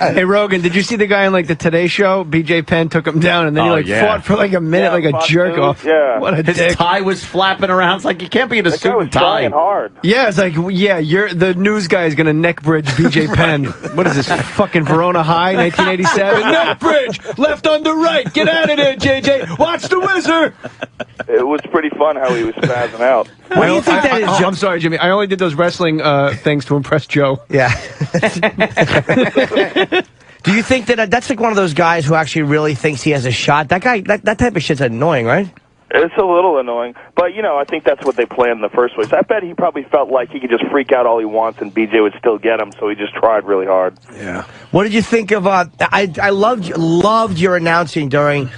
Hey, Rogan, did you see the guy on like the Today Show? BJ Penn took him down, and then he fought for like a minute, like a jerk off. Yeah. What a His dick. tie was flapping around. It's like you can't be in a suit and tie. Trying hard. Yeah, it's like, you're the news guy is gonna neck bridge BJ Penn. What is this, fucking Verona High, 1987? Neck bridge, left under right. Get out of there, JJ. Watch the Wizard. It was pretty fun how he was spazzing out. What do you think that is, Joe? I'm sorry, Jimmy. I only did those wrestling things to impress Joe. Yeah. Do you think that that's like one of those guys who actually really thinks he has a shot? That guy, that type of shit's annoying, right? It's a little annoying, but I think that's what they planned in the first place. I bet he probably felt like he could just freak out all he wants and BJ would still get him, so he just tried really hard. Yeah. What did you think of? I loved your announcing during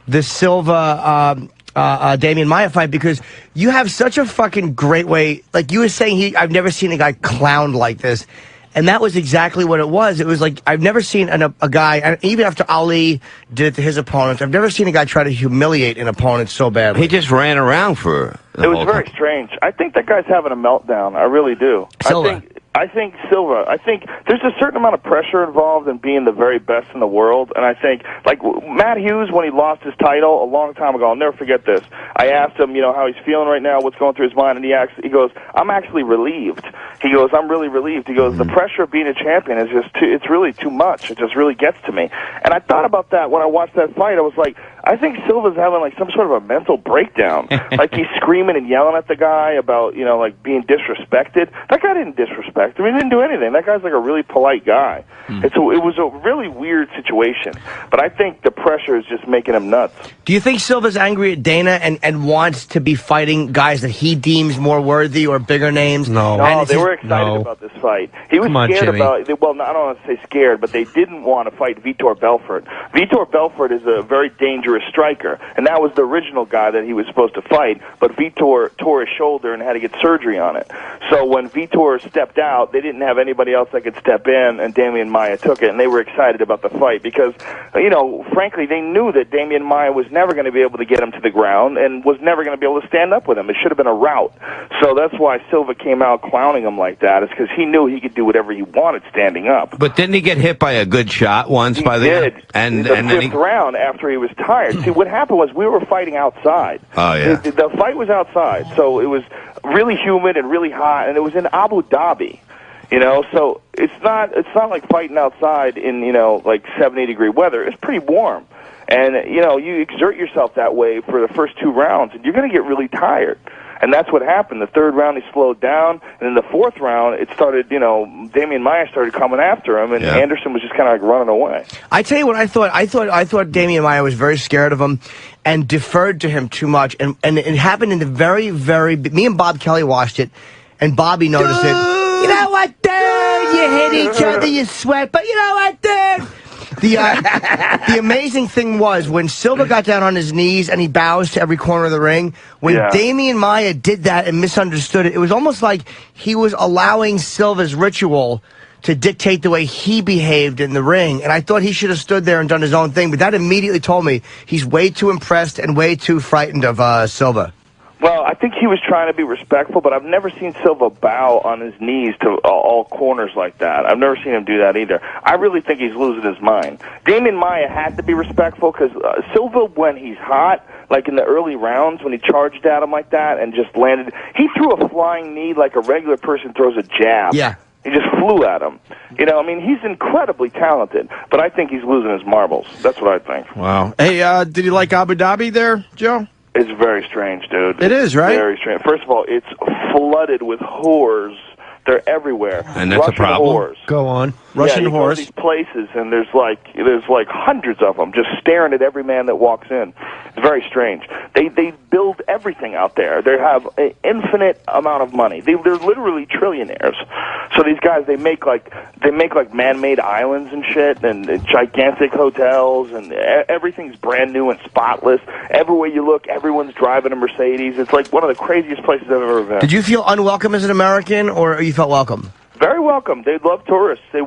the Silva Damian Maia fight, because you have such a fucking great way. Like you were saying, I've never seen a guy clowned like this. And that was exactly what it was. It was like, I've never seen a guy, and even after Ali did it to his opponents, I've never seen a guy try to humiliate an opponent so badly. He just ran around for It was very strange. I think that guy's having a meltdown. I really do. Silva. I think Silva, there's a certain amount of pressure involved in being the very best in the world, and I think, like, Matt Hughes, when he lost his title a long time ago, I'll never forget this. I asked him, how he's feeling right now, what's going through his mind, and he goes, I'm actually relieved. He goes, I'm really relieved. He goes, the pressure of being a champion is just it's really too much. It just really gets to me. And I thought about that when I watched that fight. I was like, I think Silva's having, like, some sort of a mental breakdown. Like, he's screaming and yelling at the guy about, like, being disrespected. That guy didn't disrespect him. He didn't do anything. That guy's, like, a really polite guy. It was a really weird situation. But I think the pressure is just making him nuts. Do you think Silva's angry at Dana and wants to be fighting guys that he deems more worthy or bigger names? No, they were excited about this fight. He was scared about, I don't want to say scared, but they didn't want to fight Vitor Belfort. Vitor Belfort is a very dangerous striker, and that was the original guy that he was supposed to fight, but Vitor tore his shoulder and had to get surgery on it. So when Vitor stepped out, they didn't have anybody else that could step in, and Damian Maia took it, and they were excited about the fight because, frankly, they knew that Damian Maia was never going to be able to get him to the ground and was never going to be able to stand up with him. It should have been a rout. So that's why Silva came out clowning him like that, is because he knew he could do whatever he wanted standing up. But didn't he get hit by a good shot once He by the did. and the then fifth round after he was tired. See, what happened was we were fighting outside. Oh, yeah. The fight was outside, so it was really humid and really hot, and it was in Abu Dhabi. So it's not like fighting outside in, like 70-degree weather. It's pretty warm. And, you exert yourself that way for the first 2 rounds, and you're going to get really tired. And that's what happened. The 3rd round, he slowed down. And in the 4th round, it started, Damian Maia started coming after him, and Anderson was just kind of like running away. I tell you what I thought. I thought Damian Maia was very scared of him and deferred to him too much. And it happened in the very, very... Me and Bob Kelly watched it, and Bobby noticed it. You know what, dude? You hit each other, you sweat, but you know what, dude? The amazing thing was when Silva got down on his knees and he bows to every corner of the ring, when Damian Maia did that and misunderstood it, it was almost like he was allowing Silva's ritual to dictate the way he behaved in the ring. And I thought he should have stood there and done his own thing, but that immediately told me he's way too impressed and way too frightened of Silva. Well, I think he was trying to be respectful, but I've never seen Silva bow on his knees to all corners like that. I've never seen him do that either. I really think he's losing his mind. Damian Maia had to be respectful because Silva, when he's hot, like in the early rounds, when he charged at him like that and just landed, he threw a flying knee like a regular person throws a jab. Yeah. He just flew at him. He's incredibly talented, but I think he's losing his marbles. That's what I think. Wow. Hey, did you like Abu Dhabi there, Joe? It's very strange, dude. It is, right? Very strange. First of all, it's flooded with whores. They're everywhere. And that's Russian a problem? Whores. Go on. Russian you go to whores. these places, and there's like hundreds of them just staring at every man that walks in. It's very strange. They build everything out there. They have an infinite amount of money. They're literally trillionaires. So these guys, they make like man-made islands and shit, and gigantic hotels, and everything's brand new and spotless. Everywhere you look, everyone's driving a Mercedes. It's like one of the craziest places I've ever been. Did you feel unwelcome as an American, or you felt welcome? Very welcome. They love tourists. They're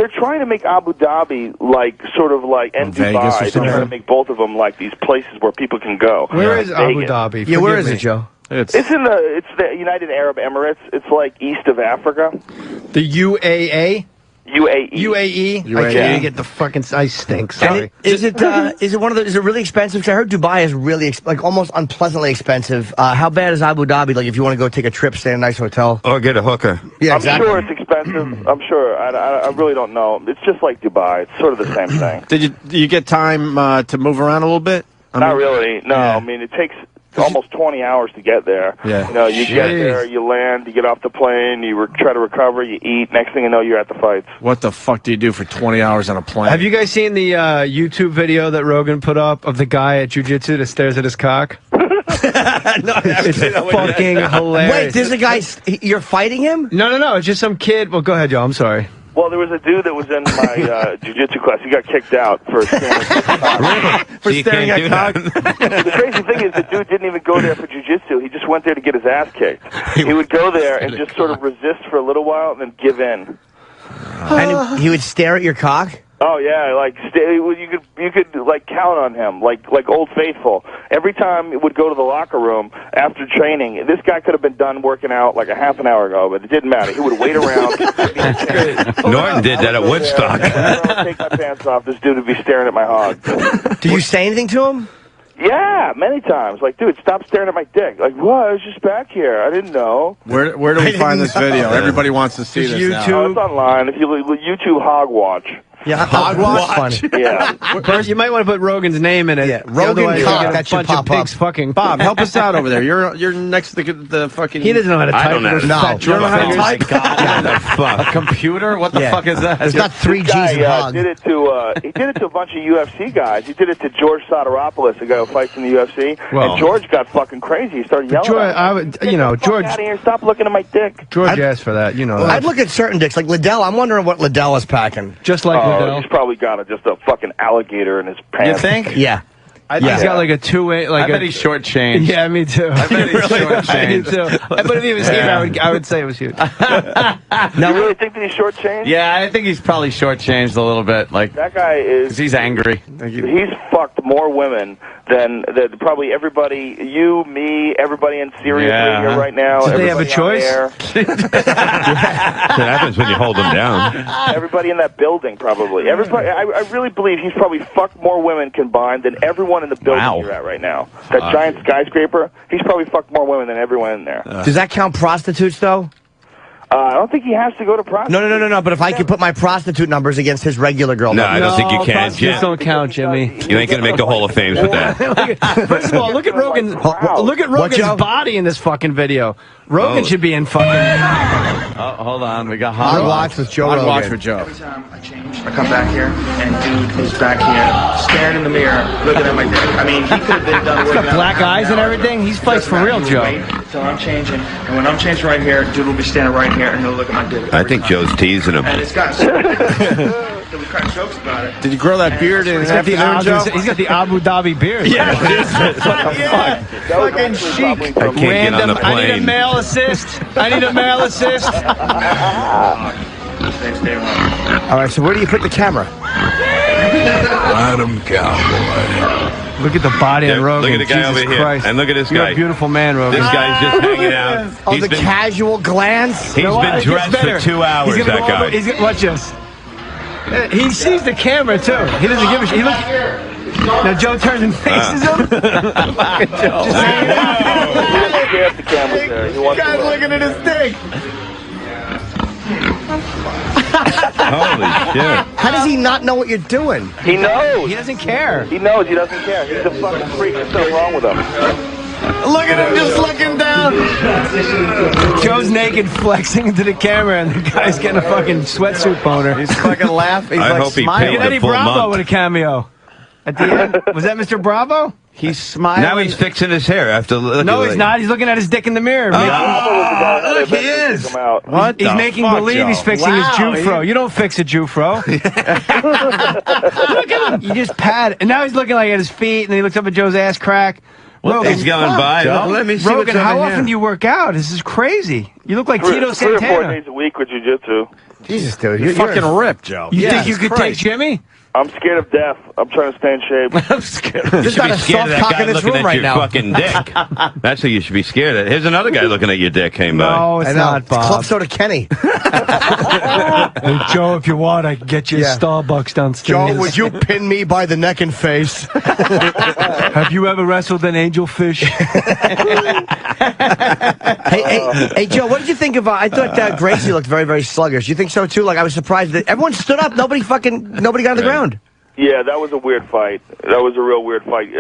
trying to make Abu Dhabi sort of like and Vegas Dubai. They're trying to make both of them like these places where people can go. Where is Abu Vegas. Dhabi? Yeah, where is Forgive it, me. Joe? It's the United Arab Emirates. It's like east of Africa. The UAA? UAE. UAE? I can't get the fucking ice stinks. Sorry. Is it one of the? Is it really expensive? 'Cause I heard Dubai is really almost unpleasantly expensive. How bad is Abu Dhabi? Like if you want to go take a trip, stay in a nice hotel, or get a hooker. Yeah, I'm exactly. sure it's expensive. I'm sure. I really don't know. It's just like Dubai. It's sort of the same thing. Do you get time to move around a little bit? Not really. No. Yeah. I mean, it takes almost 20 hours to get there. Yeah. You know, you get there, you land, you get off the plane, you try to recover, you eat. Next thing you know, you're at the fights. What the fuck do you do for 20 hours on a plane? Have you guys seen the YouTube video that Rogan put up of the guy at jiu-jitsu that stares at his cock? It's fucking hilarious. Wait, there's a guy. You're fighting him? No. It's just some kid. Well, go ahead, Joe. I'm sorry. Well, there was a dude that was in my jiu-jitsu class. He got kicked out for staring at cock. For staring at cock? The crazy thing is the dude didn't even go there for jiu-jitsu. He just went there to get his ass kicked. He would go there and just sort of resist for a little while and then give in. And he would stare at your cock? Oh yeah, you could like count on him, like Old Faithful. Every time he would go to the locker room after training, this guy could have been done working out like a half an hour ago, but it didn't matter. He would wait around. Norton did that at Woodstock. I would take my pants off. This dude would be staring at my hog. Did you say anything to him? Yeah, many times. Like, dude, stop staring at my dick. Like, what? I was just back here. I didn't know. Where do we find this video? Everybody wants to see this now. Oh, it's online. If you YouTube Hog Watch. Yeah, Hogwash. Yeah. First, you might want to put Rogan's name in it. Yeah, Rogan Otherwise, cock, you get that a should bunch pop of pigs up. fucking. Bob, help us out over there. You're next to the fucking. He doesn't know how to type. I don't know. Those No. fat You don't know how to fingers. type? Fuck. A computer? What the Yeah. fuck is that? It's not 3 G's Guy, and hog. did it to a bunch of UFC guys. He did it to George Sotiropoulos, a guy who fights in the UFC. Well- and George got fucking crazy. He started yelling. George, at him. I would, Get the fuck George. out of here! Stop looking at my dick. George asked for that. You know. I'd look at certain dicks, like Liddell. I'm wondering what Liddell is packing. Just like Liddell. He's probably got just a fucking alligator in his pants. You think? Yeah. I think he's got like a 2-way. Like I bet he's shortchanged. Yeah, me too. I bet he's Me shortchanged. too. But if he was here, I would say it was huge. You really think that he's shortchanged? Yeah, I think he's probably shortchanged a little bit. Like, That guy is. 'cause he's angry. He's fucked more women than probably everybody, you, me, everybody in Sirius Yeah. Radio right now. Did they have a everybody on choice? air. That happens when you hold them down. Everybody in that building, probably. Everybody. I really believe he's probably fucked more women combined than everyone in the building Wow. you're at right now. That giant skyscraper, he's probably fucked more women than everyone in there. Does that count prostitutes, though? I don't think he has to go to prostitute. No. But if I could put my prostitute numbers against his regular girl, No, I don't think you can, prostitutes Jim. don't count, Jimmy. You ain't gonna make the Hall of Fames with that. First of all, look at Rogan's Joe? body in this fucking video. Rogan should be in fucking. Oh, hold on. We got Hog Watch with Joe Rogan. Watch with Joe. Every time I change, I come back here, and dude is back here, staring in the mirror, looking at my dick. I mean, he could have been done He's working got out black for eyes and half an hour. everything. He's fights for real, Joe. Wait till I'm changing, and when I'm changing right here, dude will be standing right here, and he'll look at my dick. I every think time. Joe's teasing him. And it's gotten so that we crack jokes about it. Did you grow that beard in He's got the afternoon, Joe? He's got the Abu Dhabi beard. Yeah, what is it? What the fuck? Fucking chic. I can't get on the I need a plane. male assist. I need a male assist. All right, so where do you put the camera? Adam Cowboy. Look at the body Yeah, on Rogan. look at the guy Jesus over here. Christ. And look at this You're guy. a beautiful man, Rogan. This guy's just hanging out. Oh, He's the been, casual glance? he's been It gets dressed better. for 2 hours, He's gonna that go over- guy. he's gonna, watch this. He sees the camera, too. He doesn't give a shit. He looks. Now, Joe turns and faces him. Fucking Joe. Just hanging out. He has the cameras there. He wants Guy's to looking at his dick. Holy shit. How does he not know what you're doing? He knows. He doesn't care. He knows. He doesn't care. He's a fucking freak. There's something wrong with him. Look at him just looking down. Joe's naked, flexing into the camera, and the guy's getting a fucking sweatsuit boner. He's fucking laughing. He's I like hope he smiling. paid Eddie the full Bravo month. with a cameo. At the end, was that Mr. Bravo? He's smiling. Now he's fixing his hair after. No, he's not. He's looking at his dick in the mirror. Look, he is. What? He's making believe he's fixing his Jufro. You don't fix a Jufro. Look at him. You just pat it. And now he's looking like at his feet, and then he looks up at Joe's ass crack. Rogan, he's going by. Let me see. Rogan, how often do you work out? This is crazy. You look like Tito Santana. 3 or 4 days a week with jiu-jitsu. Jesus, dude. You're fucking ripped, Joe. You think you could take Jimmy? I'm scared of death. I'm trying to stay in shape. I'm scared. There's not a soft cock in this room right now. Fucking dick. That's who you should be scared of. Here's another guy looking at your dick came by. No, it's not, Bob. Club Soda Kenny. Hey, Joe, if you want, I can get you a Starbucks downstairs. Joe, would you pin me by the neck and face? Have you ever wrestled an angelfish? Hey, Joe, what did you think of? I thought Gracie looked very, very sluggish. You think so too? Like I was surprised that everyone stood up. Nobody got on the ground. Yeah, that was a weird fight. That was a real weird fight.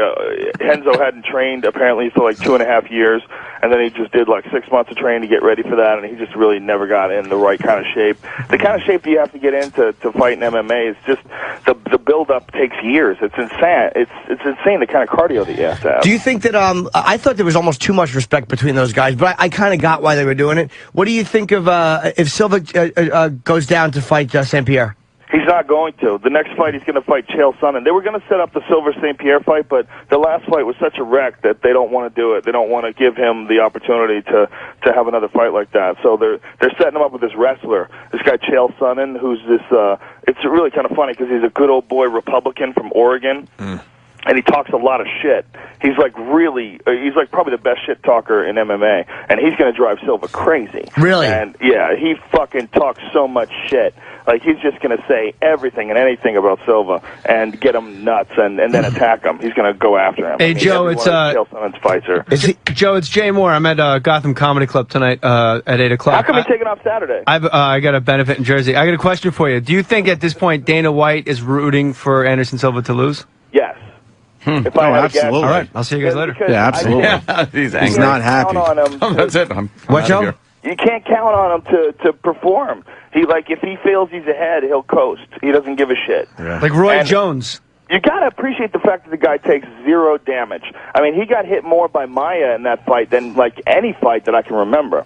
Henzo hadn't trained apparently for like 2.5 years, and then he just did like 6 months of training to get ready for that, and he just really never got in the right kind of shape. The kind of shape you have to get in to fight in MMA is just the build-up takes years. It's insane. It's insane the kind of cardio that you have to have. Do you think that I thought there was almost too much respect between those guys, but I kind of got why they were doing it. What do you think of if Silva goes down to fight St. Pierre? He's not going to. The next fight, he's going to fight Chael Sonnen. They were going to set up the Silva-St. Pierre fight, but the last fight was such a wreck that they don't want to do it. They don't want to give him the opportunity to have another fight like that. So they're setting him up with this wrestler, this guy Chael Sonnen, who's this. It's really kind of funny because he's a good old boy Republican from Oregon. And he talks a lot of shit. He's like probably the best shit talker in MMA, and he's going to drive Silva crazy. Really? And yeah, he fucking talks so much shit. Like he's just going to say everything and anything about Silva and get him nuts and then attack him. He's going to go after him. Hey, Joe, it's Chael Sonnen's fighter. Joe, it's Jay Moore. I'm at Gotham Comedy Club tonight at 8 o'clock. How come you're taking off Saturday? I got a benefit in Jersey. I got a question for you. Do you think at this point Dana White is rooting for Anderson Silva to lose? Yes. If I had absolutely. All right, I'll see you guys later. Yeah, absolutely. He's not happy. That's it. What, Joe? You can't count on him to perform. If he feels he's ahead, he'll coast. He doesn't give a shit. Yeah. Like Roy Jones. You gotta appreciate the fact that the guy takes 0 damage. I mean, he got hit more by Maya in that fight than like any fight that I can remember.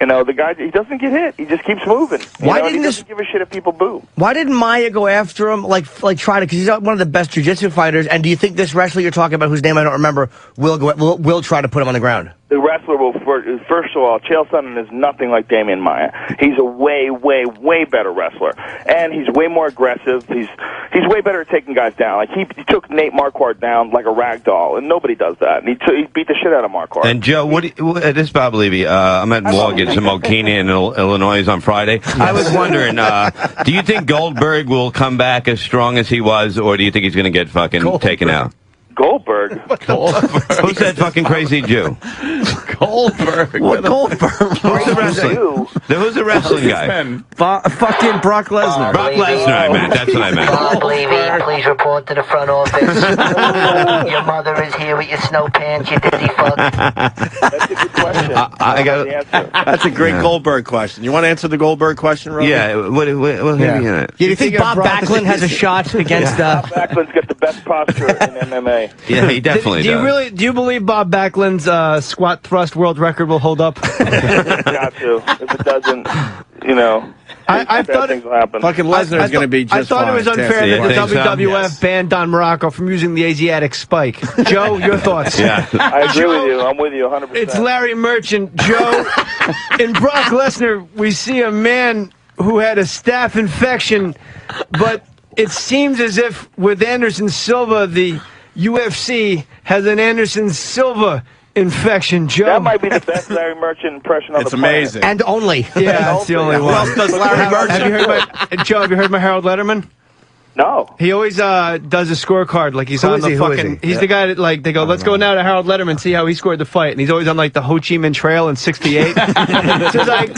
You know, the guy, he doesn't get hit. He just keeps moving. He doesn't give a shit if people boo. Why didn't Maya go after him, like try to, because he's one of the best jiu-jitsu fighters, and do you think this wrestler you're talking about, whose name I don't remember, will try to put him on the ground? The wrestler will, first of all, Chael Sonnen is nothing like Damian Maya. He's a way, way, way better wrestler. And he's way more aggressive. He's way better at taking guys down. Like, he took Nate Marquardt down like a rag doll, and nobody does that. And he beat the shit out of Marquardt. And Joe, this is Bob Levy. I'm at Morgan's in Mokina in Illinois on Friday. I was wondering, do you think Goldberg will come back as strong as he was, or do you think he's going to get fucking taken out? Goldberg? Who's that fucking crazy Jew? Goldberg. What Goldberg? Who's the wrestling? Who's the wrestling guy? Fucking Brock Lesnar. Brock Lesnar, I meant. That's what I meant. Bob Levy, please report to the front office. Your mother is here with your snow pants, you dizzy fuck. That's a good question. I got the answer. That's a great Goldberg question. You want to answer the Goldberg question, Rogan? Yeah. Do you think Bob Backlund has a shot against... Bob Backlund's got the best posture in MMA. Yeah, he definitely does. Do you believe Bob Backlund's squat thrust world record will hold up? Got to. If it doesn't, I thought things will happen. Fucking Lesnar is going to be just I thought it was unfair that the WWF banned Don Morocco from using the Asiatic spike. Joe, your thoughts? Yeah. I agree with you. I'm with you 100%. It's Larry Merchant. Joe, in Brock Lesnar, we see a man who had a staph infection, but it seems as if with Anderson Silva, the UFC has an Anderson Silva infection, Joe. That might be the best Larry Merchant impression on the planet. It's amazing. And only. Yeah, that's the only one. Who else does Larry Merchant? Joe, have you heard my Harold Letterman? No. He always does a scorecard like he's on the fucking. He's the guy that like they go, let's go now to Harold Letterman, see how he scored the fight, and he's always on like the Ho Chi Minh Trail in '68. So he's like,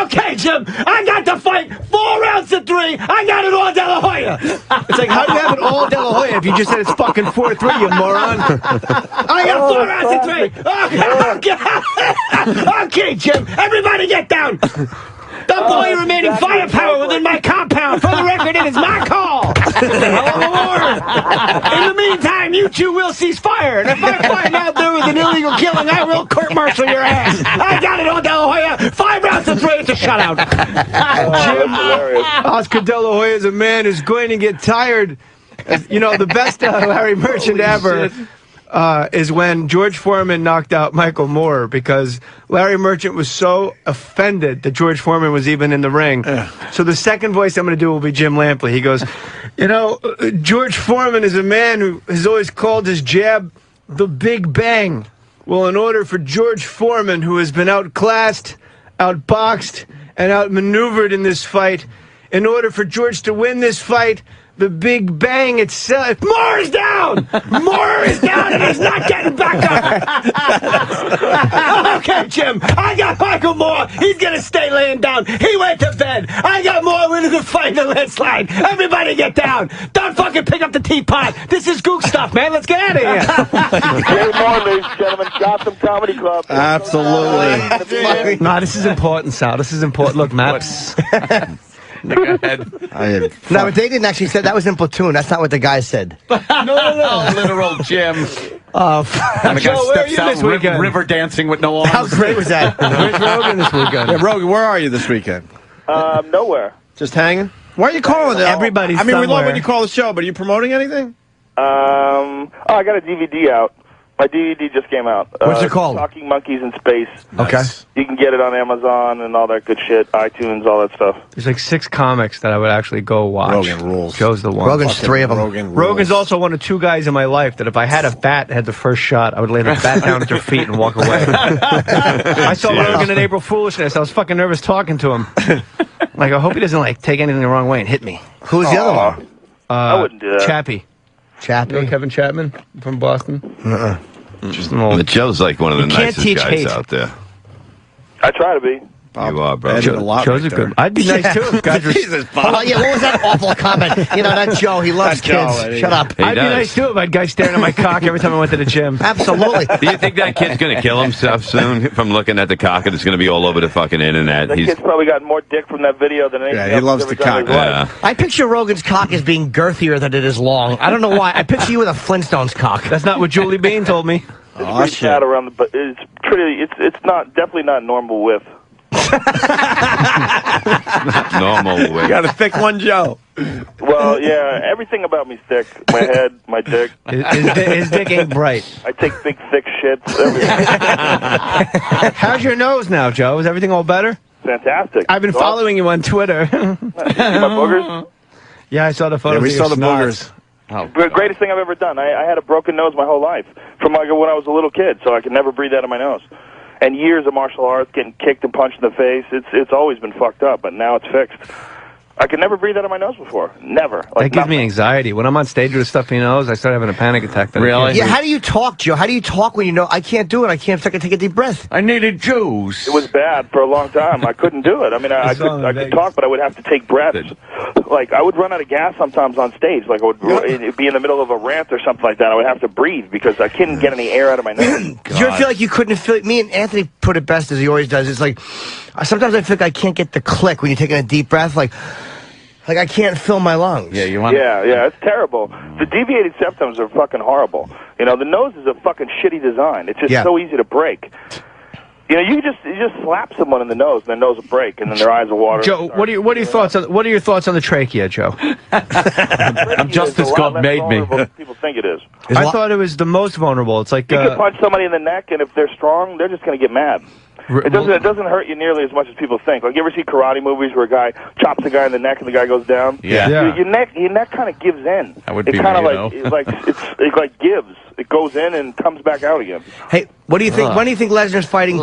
okay, Jim, I got the fight 4 rounds to 3. I got it all De La Hoya. It's like, how do you have it all De La Hoya if you just said it's fucking 4-3, you moron? I got 4 rounds to 3. Okay, Jim, everybody get down. Dump all your remaining firepower within my compound. For the record, it is my call. In the meantime, and you two will cease fire. And if I find out there was an illegal killing, I will court-martial your ass. I got it on De La Hoya. 5 rounds to 3. It's a shutout. Oscar De La Hoya is a man who's going to get tired. You know, the best Larry Merchant ever is when George Foreman knocked out Michael Moore, because Larry Merchant was so offended that George Foreman was even in the ring. So the second voice I'm going to do will be Jim Lampley. He goes, you know, George Foreman is a man who has always called his jab the Big Bang. Well, in order for George Foreman, who has been outclassed, outboxed, and outmaneuvered in this fight, in order for George to win this fight, the Big Bang itself. Moore is down! Moore is down, and he's not getting back up! Okay, Jim, I got Michael Moore. He's going to stay laying down. He went to bed. I got Moore winning the fight in the landslide. Everybody get down. Don't fucking pick up the teapot. This is gook stuff, man. Let's get out of here. Jay Moore, ladies and gentlemen, Gotham Comedy Club. Absolutely. No, this is important, Sal. This is important. Look, Maps. Go ahead. No, but they didn't actually say that was in Platoon. That's not what the guy said. No, literal Jim. And the guy Joe, where are steps you out this weekend? River dancing with no arms. How great was that? Where's Rogan this weekend? Yeah, Rogan, where are you this weekend? Nowhere. Just hanging? Why are you calling it? Everybody's I mean, we love somewhere. when you call the show, but are you promoting anything? I got a DVD out. My DVD just came out. What's it called? Talking Monkeys in Space. Okay. You can get it on Amazon and all that good shit, iTunes, all that stuff. There's like 6 comics that I would actually go watch. Rogan rules. Joe's the one. Rogan's 3 of them. Rogan's also one of 2 guys in my life that if I had a bat and had the first shot, I would lay the bat down at their feet and walk away. I saw Rogan in April Foolishness. I was fucking nervous talking to him. Like, I hope he doesn't like take anything the wrong way and hit me. Who's the other one? I wouldn't do that. Chappie. Chappie? You know Kevin Chapman from Boston? Just an old... But Joe's like one of the You can't nicest teach guys hate. out there. I try to be. You are, bro. Joe's a good... I'd be nice, too. Guys were... Oh, yeah, what was that awful comment? You know, that Joe, he loves kids. Shut up. I'd be nice, too, if I had guys staring at my cock every time I went to the gym. Absolutely. Do you think that kid's going to kill himself soon from looking at the cock, and it's going to be all over the fucking internet? That kid's probably got more dick from that video than anything else. Yeah, he loves the he's ever done cock. in his life. I picture Rogan's cock as being girthier than it is long. I don't know why. I picture you with a Flintstones cock. That's not what Julie Bean told me. It's pretty fat around the, but it's not definitely not normal width. Normal way. You got a thick one, Joe. Well, yeah, everything about me's thick. My head, my dick. His dick ain't bright. I take big, thick shits. Everything. How's your nose now, Joe? Is everything all better? Fantastic. I've been following you on Twitter. See my boogers? Yeah, I saw the photos. Yeah, we of saw your the snots. boogers. The greatest thing I've ever done. I had a broken nose my whole life from like when I was a little kid, so I could never breathe out of my nose. And years of martial arts, getting kicked and punched in the face. It's always been fucked up, but now it's fixed. I could never breathe out of my nose before. Never. That gives me anxiety. When I'm on stage with a stuffy nose, I start having a panic attack. Really? Yeah, how do you talk, Joe? How do you talk when you know I can't do it? I can't take a deep breath. I needed juice. It was bad for a long time. I couldn't do it. I mean, I could talk, but I would have to take breaths. Like, I would run out of gas sometimes on stage. Like, I would be in the middle of a rant or something like that. I would have to breathe because I couldn't get any air out of my nose. Do you ever feel like you couldn't feel it? Me and Anthony put it best as he always does. It's like, sometimes I feel like I can't get the click when you're taking a deep breath. Like I can't fill my lungs. Yeah, you want? Yeah, it's terrible. The deviated septums are fucking horrible. You know, the nose is a fucking shitty design. It's just so easy to break. You know, you just slap someone in the nose, and their nose will break, and then their eyes will water. Joe, what are your thoughts on the trachea, Joe? I'm just as God made me. People think it is. I thought it was the most vulnerable. It's like you could punch somebody in the neck, and if they're strong, they're just going to get mad. It doesn't hurt you nearly as much as people think. Like, you ever see karate movies where a guy chops a guy in the neck and the guy goes down? Yeah. Your neck kind of gives in. That would be kind of me, it like gives. It goes in and comes back out again. Hey, what do you think? When do you think Lesnar's fighting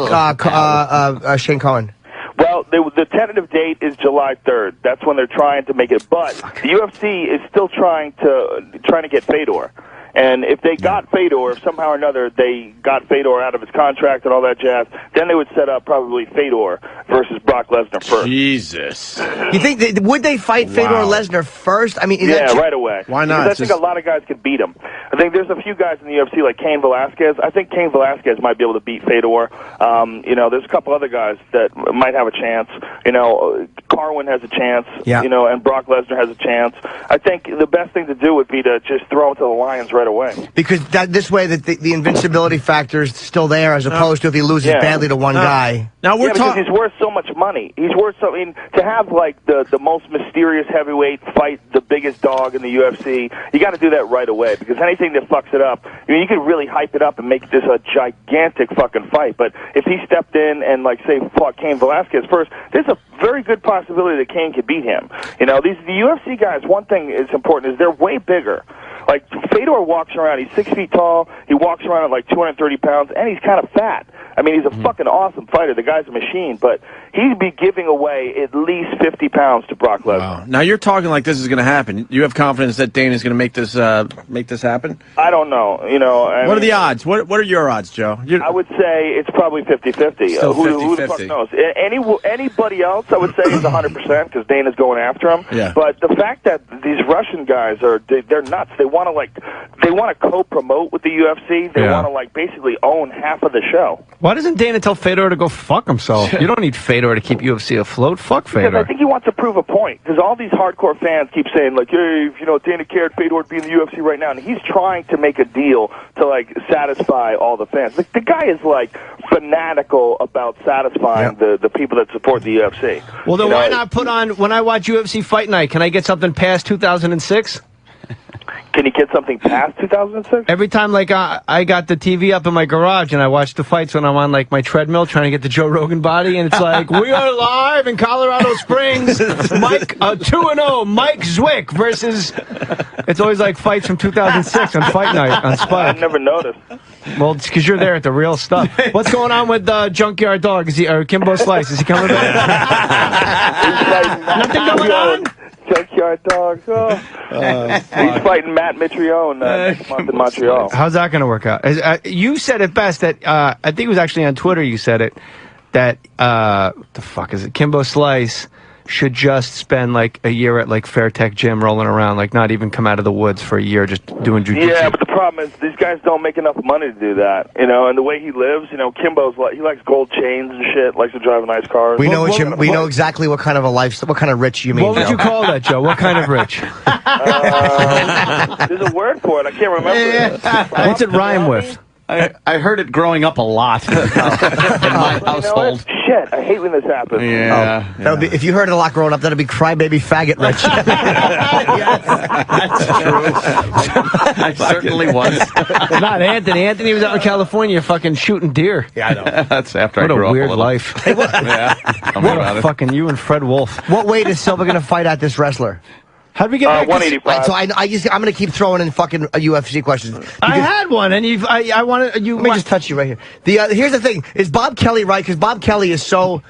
Shane Cohen? Well, the tentative date is July 3rd. That's when they're trying to make it. But the UFC is still trying to get Fedor. And if they got Fedor, if somehow or another they got Fedor out of his contract and all that jazz, then they would set up probably Fedor versus Brock Lesnar first. Jesus. You think would they fight Fedor Lesnar first? I mean, right away. Why not? Because I think a lot of guys could beat him. I think there's a few guys in the UFC like Cain Velasquez. I think Cain Velasquez might be able to beat Fedor. You know, there's a couple other guys that might have a chance. You know, Carwin has a chance. Yeah. You know, and Brock Lesnar has a chance. I think the best thing to do would be to just throw him to the lions right right away. Because this way that the invincibility factor is still there, as opposed to if he loses badly to one guy. Now we're because he's worth so much money. He's worth so. I mean, to have like the most mysterious heavyweight fight the biggest dog in the UFC, you got to do that right away. Because anything that fucks it up, I mean, you could really hype it up and make this a gigantic fucking fight. But if he stepped in and like say fought Cain Velasquez first, there's a very good possibility that Cain could beat him. You know, the UFC guys. One thing is important is they're way bigger. Like, Fedor walks around, he's 6 feet tall, he walks around at like 230 pounds, and he's kind of fat. I mean, he's a fucking awesome fighter. The guy's a machine, but he'd be giving away at least 50 pounds to Brock Lesnar. Wow. Now, you're talking like this is going to happen. You have confidence that Dana's going to make this happen? I don't know. You know, what are the odds? What are your odds, Joe? I would say it's probably 50-50. Who the fuck knows? Anybody else, I would say, is 100% because Dana's going after him. Yeah. But the fact that these Russian guys they're nuts. They want to co-promote with the UFC. They want to like basically own half of the show. Why doesn't Dana tell Fedor to go fuck himself? You don't need Fedor to keep UFC afloat. Fuck Fedor. Because I think he wants to prove a point. Because all these hardcore fans keep saying, like, hey, if, you know, Dana cared, Fedor would be in the UFC right now. And he's trying to make a deal to, like, satisfy all the fans. Like, the guy is, like, fanatical about satisfying the people that support the UFC. Well, then why not put on, when I watch UFC Fight Night, can I get something past 2006? Can you get something past 2006? Every time, like, I got the TV up in my garage and I watch the fights when I'm on, like, my treadmill trying to get the Joe Rogan body, and it's like, we are live in Colorado Springs. Mike, 2-0, Mike Zwick versus... It's always, like, fights from 2006 on Fight Night on Spike. I never noticed. Well, it's because you're there at the real stuff. What's going on with Junkyard Dog? Or Kimbo Slice? Is he coming back? Nothing going on? Junkyard Dog. Oh. He's fighting Matt Mitrione next month in Montreal. How's that going to work out? You said it best that, I think it was actually on Twitter you said it, that, what the fuck is it, Kimbo Slice should just spend like a year at like Fairtech Gym rolling around, like not even come out of the woods for a year just doing jiu-jitsu. Yeah, but the problem is these guys don't make enough money to do that, you know, and the way he lives, you know, Kimbo's like, he likes gold chains and shit, likes to drive nice cars. We know know exactly what kind of a life, what kind of rich you mean. What would you call that, Joe? What kind of rich? There's a word for it. I can't remember. What's it rhyme with? I heard it growing up a lot in my household. Shit, I hate when this happens. Yeah. That'll be, if you heard it a lot growing up, that'll be crybaby faggot rich. That's true. I certainly was. Not Anthony. Anthony was out in California fucking shooting deer. Yeah, I know. That's after what I grew a up weird a little. life. Hey, what Fucking you and Fred Wolf. What weight is Silva going to fight at, this wrestler? How did we get back 185. So I'm going to keep throwing in fucking UFC questions. I had one, and I wanted you. Let me just touch you right here. Here's the thing: is Bob Kelly right? Because Bob Kelly is so.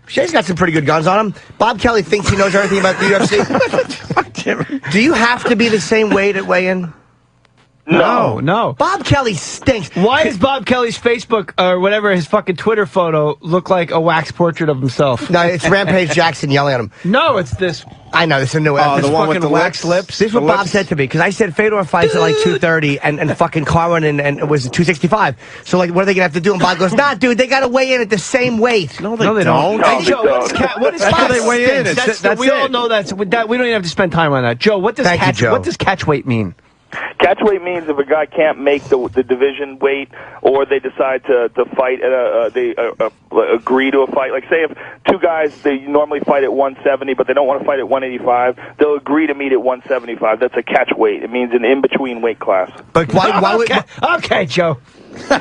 He's got some pretty good guns on him. Bob Kelly thinks he knows everything about the UFC. Do you have to be the same weight at weigh-in? No. Bob Kelly stinks. Why does Bob Kelly's Facebook or whatever his fucking Twitter photo look like a wax portrait of himself? No, it's Rampage Jackson yelling at him. No, it's this. I know, this is a new the one with the wax lips. This is what Bob said to me, because I said Fedor fights at like 230 and fucking Carwin and it was 265. So, like, what are they going to have to do? And Bob goes, nah, dude, they got to weigh in at the same weight. No, they don't. No, What does That's how they weigh in. We all know that. We don't even have to spend time on that. Joe, what does catch weight mean? Catch weight means if a guy can't make the division weight, or they decide to fight at they agree to a fight. Like, say if two guys, they normally fight at 170, but they don't want to fight at 185, they'll agree to meet at 175. That's a catch weight. It means an in-between weight class. But why would... Okay, Joe. could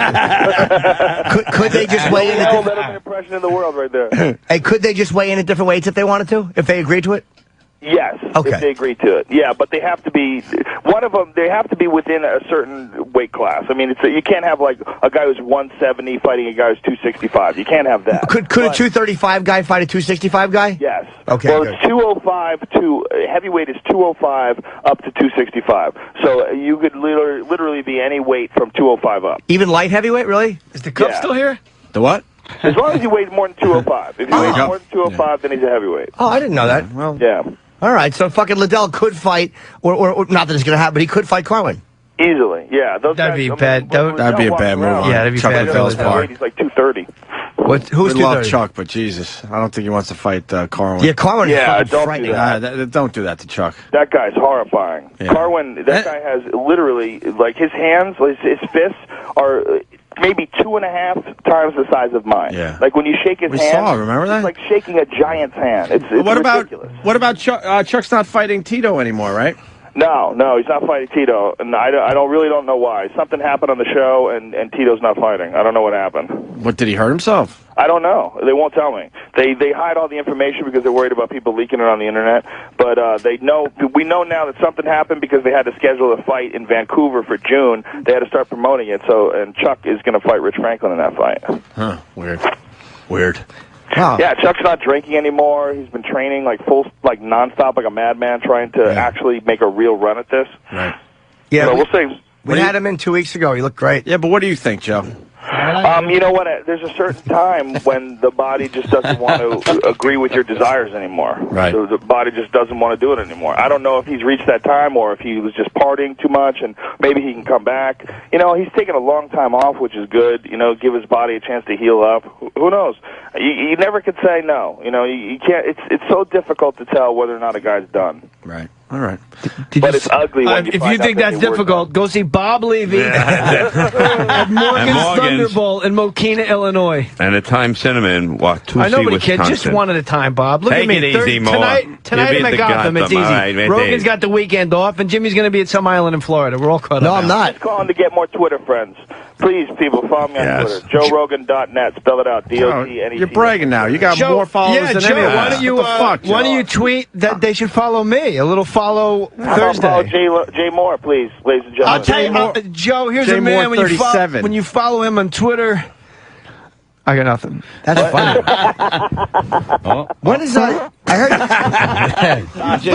they just weigh in at different... an impression in the world right there. Hey, could they just weigh in at different weights if they wanted to? If they agreed to it? Yes, okay. If they agree to it. Yeah, but they have to be, one of them, they have to be within a certain weight class. I mean, you can't have, like, a guy who's 170 fighting a guy who's 265. You can't have that. Could a 235 guy fight a 265 guy? Yes. Okay, well, good. It's 205 to, heavyweight is 205 up to 265. So you could literally be any weight from 205 up. Even light heavyweight, really? Is the cup still here? The what? As long as you weigh more than 205. If you weigh more than 205, then he's a heavyweight. Oh, I didn't know that. Well, yeah. All right, so fucking Liddell could fight, or not that it's going to happen, but he could fight Carwin. Easily, yeah. That'd be bad. That'd be a bad move. Yeah, that'd be bad. He's like 230. Who's we love 230? Chuck, but Jesus, I don't think he wants to fight Carwin. Yeah, Carwin is fucking don't frightening. do that. Don't do that to Chuck. That guy's horrifying. Yeah. Carwin, that guy has literally, like, his hands, his fists are maybe 2.5 times the size of mine. Yeah. Like, when you shake his We hand, saw, remember that? it's like shaking a giant's hand. It's What ridiculous. about Chuck? Chuck's not fighting Tito anymore, right? No, he's not fighting Tito, and I don't know why. Something happened on the show, and Tito's not fighting. I don't know what happened. What, did he hurt himself? I don't know. They won't tell me. They hide all the information because they're worried about people leaking it on the internet. But we know now that something happened because they had to schedule a fight in Vancouver for June. They had to start promoting it. And Chuck is going to fight Rich Franklin in that fight. Huh? Weird. Wow. Yeah, Chuck's not drinking anymore. He's been training nonstop, like a madman, trying to actually make a real run at this. Right. Yeah, so we'll see. We had him in 2 weeks ago. He looked great. Yeah, but what do you think, Joe? You know what? There's a certain time when the body just doesn't want to agree with your desires anymore. Right. The body just doesn't want to do it anymore. I don't know if he's reached that time or if he was just partying too much and maybe he can come back. He's taken a long time off, which is good. Give his body a chance to heal up. Who knows? You never could say no. You can't. It's so difficult to tell whether or not a guy's done. Right. All right. But it's ugly when if you think that's difficult, go see Bob Levy at Morgan's Thunderbolt in Mokina, Illinois. And at Time Cinema in Watusi, I know, but Wisconsin. kid, just one at a time, Bob. Look Take at me. it easy, Mo. Tonight I'm at Gotham. It's easy. Right, Rogan's got the weekend off, and Jimmy's going to be at some island in Florida. We're all caught up. No, I'm not. Just calling to get more Twitter friends. Please, people, follow me on Twitter. JoeRogan.net. Spell it out. DOTNET. You're bragging now. You got more followers than anyone. Why don't you tweet that they should follow me? A little follow Thursday. Follow Jay Moore, please, ladies and gentlemen. I'll tell you, Joe, here's Jay a man Moore 37. when you follow him on Twitter. I got nothing. That's funny. When is that? I heard. See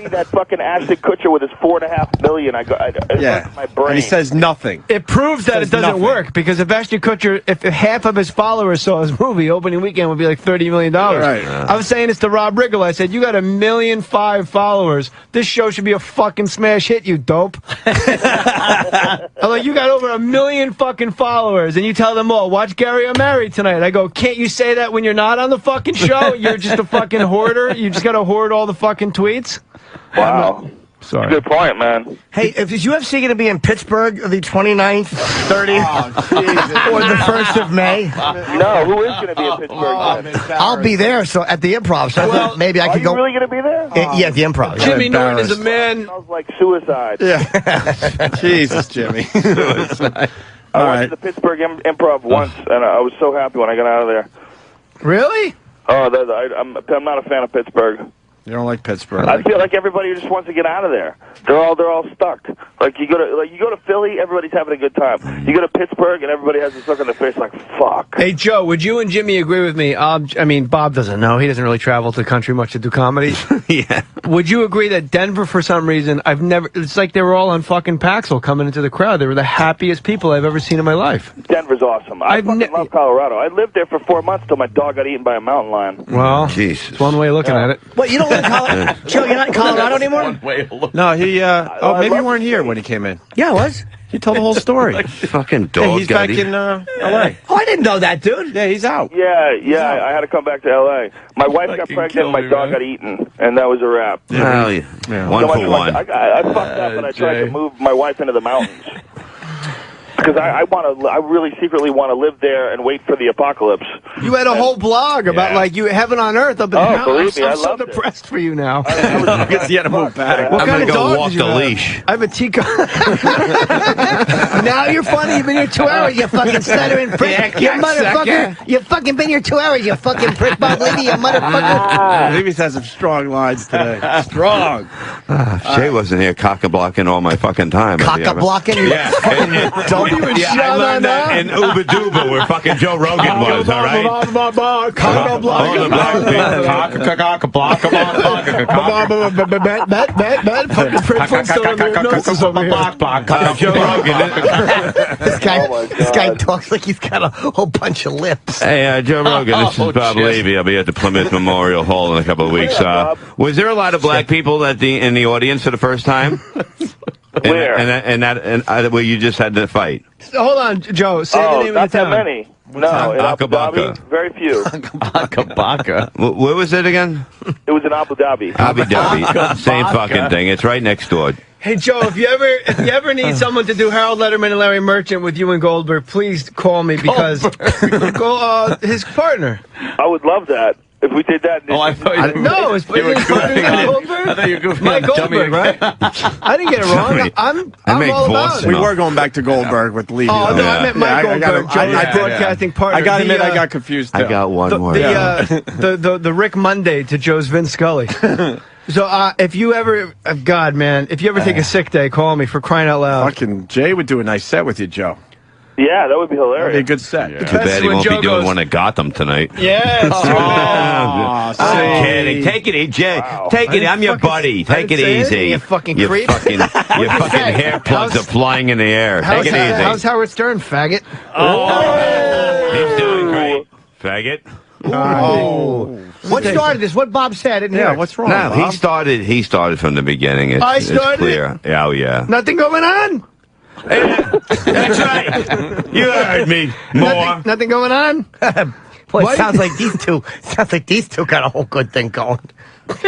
that fucking Ashton Kutcher with his $4.5 million. It my brain. And he says nothing. It proves that it doesn't work because if Ashton Kutcher, if half of his followers saw his movie, opening weekend would be like $30 million. Right. I was saying this to Rob Riggle. I said, you got 1.5 million followers. This show should be a fucking smash hit, you dope. I'm like, you got over 1 million fucking followers, and you tell them all, watch Gary or Married tonight. I go, can't you say that when you're not on the fucking show? You're just a fucking hoarder. You just got to hoard all the fucking tweets. Wow. Sorry. Good point, man. Hey, is UFC going to be in Pittsburgh the 29th, 30th, or the 1st of May? No, who is going to be in Pittsburgh? I'll be there. So at the Improv, so I thought maybe I could go. Are you really going to be there? Yeah, at the Improv. Jimmy Norton is a man. Sounds like suicide. Yeah. Jesus, Jimmy. Suicide. I went to the Pittsburgh Improv once, and I was so happy when I got out of there. Really? Oh, I'm not a fan of Pittsburgh. You don't like Pittsburgh. I feel like everybody just wants to get out of there. They're all stuck. Like you go to Philly, everybody's having a good time. You go to Pittsburgh, and everybody has this look on their face like fuck. Hey Joe, would you and Jimmy agree with me? I mean, Bob doesn't know. He doesn't really travel to the country much to do comedy. Yeah. Would you agree that Denver, for some reason, it's like they were all on fucking Paxil coming into the crowd. They were the happiest people I've ever seen in my life. Denver's awesome. I love Colorado. I lived there for 4 months till my dog got eaten by a mountain lion. Well, Jesus. It's one way of looking at it. What, you don't live in Colorado? Joe, you're not in Colorado anymore? No, he, maybe you weren't here when he came in. Yeah, I was. He told the whole story. Fucking dog. Hey, he's back in L.A. Oh, I didn't know that, dude. Yeah, he's out. Yeah, I had to come back to L.A. My wife got pregnant, my dog got eaten, and that was a wrap. Yeah. One for one. I fucked up, and I tried to move my wife into the mountains. Because I really secretly want to live there and wait for the apocalypse. You had a whole blog about like you heaven on earth up in the mountains. Believe me, I'm so depressed for you now. Because he had to move back. I'm going to go walk the leash. I have a teacup. Now you're funny. You've been here 2 hours, you fucking stuttering prick. You motherfucker. You fucking been here 2 hours, you fucking prick, Bob Levy, you motherfucker. Levy's has some strong lines today. Strong. Shay wasn't here cock-a-blocking all my fucking time. Cock-a-blocking? Yeah. I learned that in Uba Duba where fucking Joe Rogan was, all right? This guy talks like he's got a whole bunch of lips. Hey, Joe Rogan, this is Bob Levy. I'll be at the Plymouth Memorial Hall in a couple of weeks. Was there a lot of black people in the audience for the first time? Where? And where you just had to fight? Hold on, Joe. Say the name of the town. Not that many. No, in Abu Akabaka. Dhabi, very few. Akabaka. Where was it again? It was in Abu Dhabi. Abu Dhabi. Same fucking thing. It's right next door. Hey Joe, if you ever need someone to do Harold Letterman and Larry Merchant with you and Goldberg, please call me because his partner. I would love that. If we did that, I thought no, it's Goldberg. I thought you were goofing Mike on Goldberg, right? I didn't get it wrong. I'm all about it. We were going back to Goldberg with Levy. Oh no, I meant Mike Goldberg, Joe's broadcasting partner. I got to admit, I got confused. I got one more. The Rick Monday to Joe's Vin Scully. So if you ever, God man, if you ever take a sick day, call me for crying out loud. Fucking Jay would do a nice set with you, Joe. Yeah, that would be hilarious. That'd be a good set. Too bad he won't be doing one at Gotham tonight. Yeah, it's true. I'm kidding. Take it easy, Jay. Wow. Take it. I'm your buddy. Take it easy. You fucking creep. Your fucking hair plugs are flying in the air. Take it easy. How's Howard Stern, faggot? He's doing great. Faggot. What started this? What Bob said? I didn't hear it. What's wrong? No, Bob? he started from the beginning. It's clear. Yeah, oh yeah. Nothing going on? That's right. You heard me. More. Nothing going on? Boy, it sounds like these two got a whole good thing going. Joe,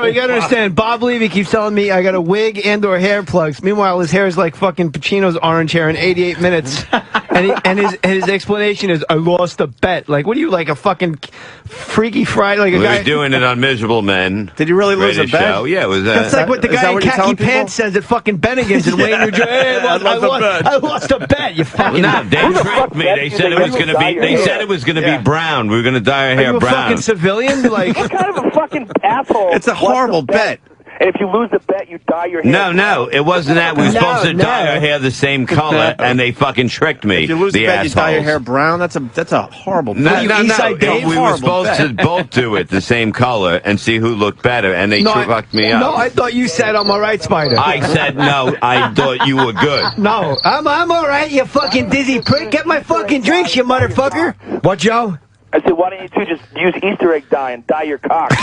you gotta understand, Bob Levy keeps telling me I got a wig and or hair plugs. Meanwhile, his hair is like fucking Pacino's orange hair in 88 minutes. And his explanation is, I lost a bet. Like, what are you, like a fucking Freaky Friday? Like a guy doing it on Miserable Men. Did you really lose a bet? Show. Yeah, it was. That's like what the guy in khaki pants says at fucking Bennigan's in Wayne, New Jersey. Hey, I lost a bet. You fucking. No, they tricked me. They said it was going to be. They said it was going to be brown. We were going to dye our hair brown. brown. Fucking civilian? Like, what kind of a fucking asshole? It's a horrible bet. And if you lose the bet, you dye your hair. No, it wasn't that. We were supposed to dye our hair the same color, and they fucking tricked me. If you lose the bet, you dye your hair brown. That's a horrible bet. No. We were supposed to both do it the same color and see who looked better, and they fucked me up. No, I thought you said I'm all right, Spider. I said no. I thought you were good. No, I'm all right, you fucking dizzy prick. Get my fucking drinks, you motherfucker. What, Joe? I said, why don't you two just use Easter egg dye and dye your cock? It'll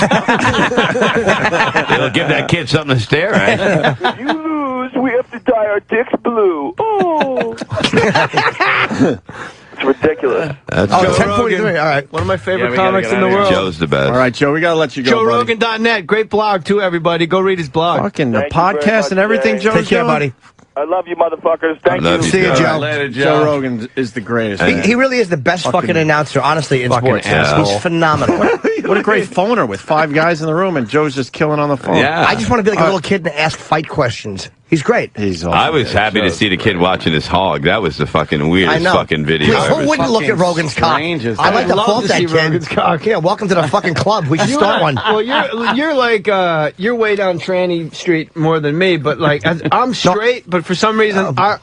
give that kid something to stare at. If you lose, we have to dye our dicks blue. Oh. It's ridiculous. That's Joe 10:43. All right. One of my favorite comics in the world. Joe's the best. All right, Joe, we got to let you go, JoeRogan.net. Great blog, too, everybody. Go read his blog. Fucking the podcast and everything, Joe. Take care, buddy. I love you, motherfuckers. Thank you. See you, Joe. Later, Joe Rogan is the greatest. He really is the best fucking announcer, honestly, in sports. He's phenomenal. What a great phoner with 5 guys in the room, and Joe's just killing on the phone. Yeah. I just want to be like a little kid and ask fight questions. He's great. He's awesome. I was happy to see the kid watching his hog. That was the fucking weirdest fucking video. Please, who wouldn't look at Rogan's cock? I'd like to fault that kid. Rogan's cock. Yeah, welcome to the fucking club. We should start one. Well, you're like you're way down Tranny Street more than me, but like I'm straight, but for some reason I'm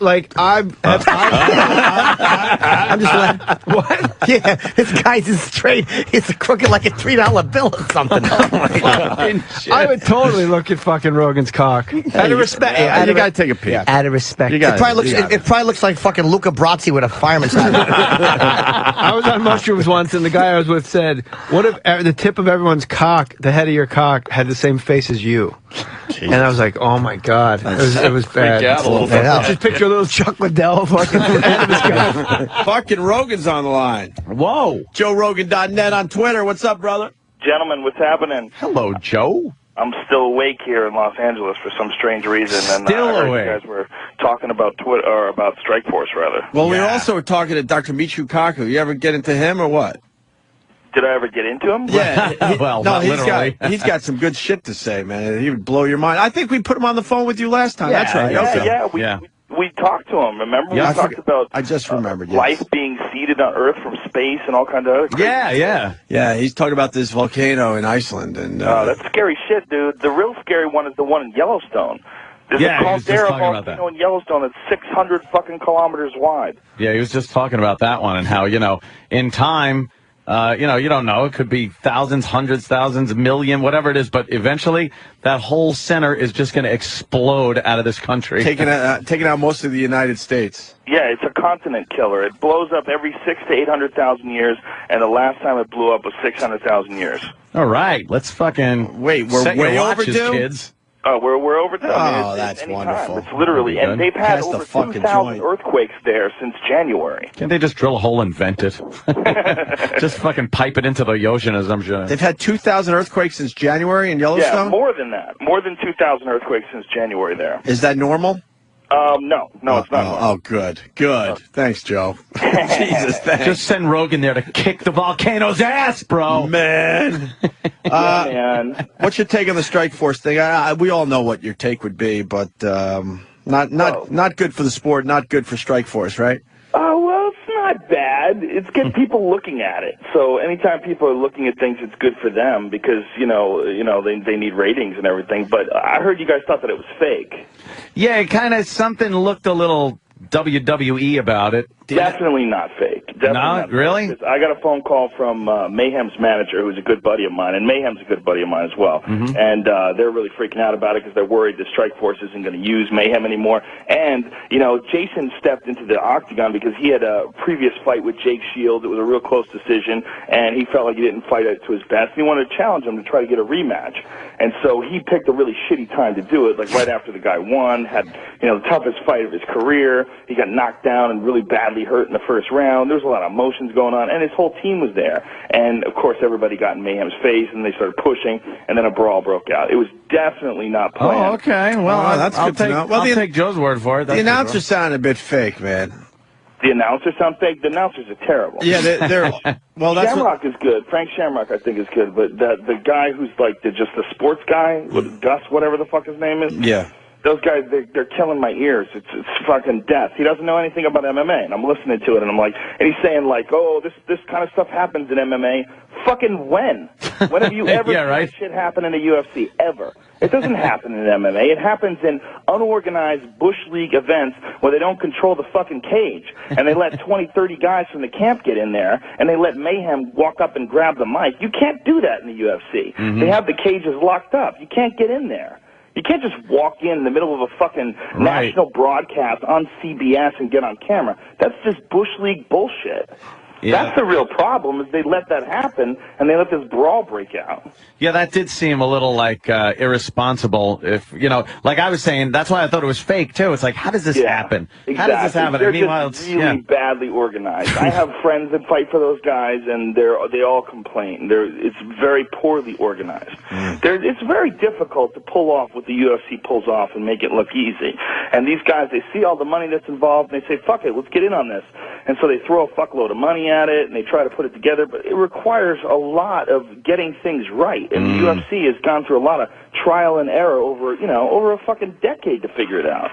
just like, what? Yeah, this guy's is straight. He's crooked like a $3 bill or something. Oh my God. I would totally look at fucking Rogan's cock. Out of respect. You gotta take a peek. Out of respect. It probably looks like fucking Luca Brasi with a fireman's hat. I was on mushrooms once, and the guy I was with said, "What if the tip of everyone's cock, the head of your cock, had the same face as you?" Jesus. And I was like, "Oh my God, it was bad." Just picture a little Chuck Liddell fucking head of his cock. Fucking Rogan's on the line. Whoa. JoeRogan.net on Twitter. What's up, brother? Gentlemen, what's happening? Hello, Joe. I'm still awake here in Los Angeles for some strange reason, and I heard you guys were talking about Twitter or about Strikeforce, rather. Well, we were also talking to Dr. Michio Kaku. You ever get into him or what? Did I ever get into him? Yeah. Well, not literally. He's got some good shit to say, man. He would blow your mind. I think we put him on the phone with you last time. Yeah, That's right. We talked to him. Remember, we talked about. I just remembered. Life being seeded on Earth from space and all kinds of other. Yeah. He's talking about this volcano in Iceland, and that's scary shit, dude. The real scary one is the one in Yellowstone. There's a caldera volcano in Yellowstone that's 600 fucking kilometers wide. Yeah, he was just talking about that one and how, in time, you don't know. It could be thousands, hundreds, thousands, million, whatever it is. But eventually, that whole center is just going to explode out of this country. Taking out most of the United States. Yeah, it's a continent killer. It blows up every 600,000 to 800,000 years, and the last time it blew up was 600,000 years. All right, let's fucking wait. We're way overdue, kids. Oh, we're over there. Oh, that's anytime. wonderful. It's literally, and they've had over 2,000 earthquakes there since January. Can't they just drill a hole and vent it? Just fucking pipe it into the ocean, as I'm sure. They've had 2,000 earthquakes since January in Yellowstone? Yeah, more than that. More than 2,000 earthquakes since January there. Is that normal? No, it's not. Oh, good. Thanks, Joe. Jesus, thanks. Just send Rogan there to kick the volcano's ass, bro. Man. Man. What's your take on the strike force thing? We all know what your take would be, but not good for the sport, not good for strike force, right? Oh, well, it's not bad. It's getting people looking at it. So anytime people are looking at things, it's good for them because, they need ratings and everything. But I heard you guys thought that it was fake. Yeah, something looked a little WWE about it. Definitely not fake. Definitely not really? Fake. I got a phone call from Mayhem's manager, who's a good buddy of mine, and Mayhem's a good buddy of mine as well. Mm-hmm. And they're really freaking out about it because they're worried the strike force isn't going to use Mayhem anymore. And, Jason stepped into the octagon because he had a previous fight with Jake Shields. It was a real close decision, and he felt like he didn't fight it to his best. And he wanted to challenge him to try to get a rematch. And so he picked a really shitty time to do it, like right after the guy won, had, the toughest fight of his career. He got knocked down and really badly hurt in the first round. There was a lot of emotions going on, and his whole team was there. And, of course, everybody got in Mayhem's face, and they started pushing, and then a brawl broke out. It was definitely not planned. Oh, okay. Well, that's good to know. Well, I'll take Joe's word for it. The announcer sounded a bit fake, man. The announcers sound fake? The announcers are terrible. Yeah, they're well, that's Shamrock is good. Frank Shamrock, I think, is good. But the guy who's like just the sports guy, Gus, whatever the fuck his name is. Yeah. Those guys, they're killing my ears. It's fucking death. He doesn't know anything about MMA, and I'm listening to it, and I'm like, and he's saying like, oh, this kind of stuff happens in MMA. Fucking when? When have you ever seen that shit happen in the UFC? Ever? It doesn't happen in MMA. It happens in unorganized Bush League events where they don't control the fucking cage, and they let 20, 30 guys from the camp get in there, and they let Mayhem walk up and grab the mic. You can't do that in the UFC. Mm-hmm. They have the cages locked up. You can't get in there. You can't just walk in the middle of a fucking national broadcast on CBS and get on camera. That's just Bush League bullshit. Yeah. That's the real problem, is they let that happen, and they let this brawl break out. Yeah, that did seem a little, irresponsible. If, like I was saying, that's why I thought it was fake, too. It's like, how does this happen? Exactly. How does this happen? They're Meanwhile, just really badly organized. I have friends that fight for those guys, and they all complain. It's very poorly organized. It's very difficult to pull off what the UFC pulls off and make it look easy. And these guys, they see all the money that's involved, and they say, fuck it, let's get in on this. And so they throw a fuckload of money at it, and they try to put it together, but it requires a lot of getting things right. And the UFC has gone through a lot of trial and error over a fucking decade to figure it out.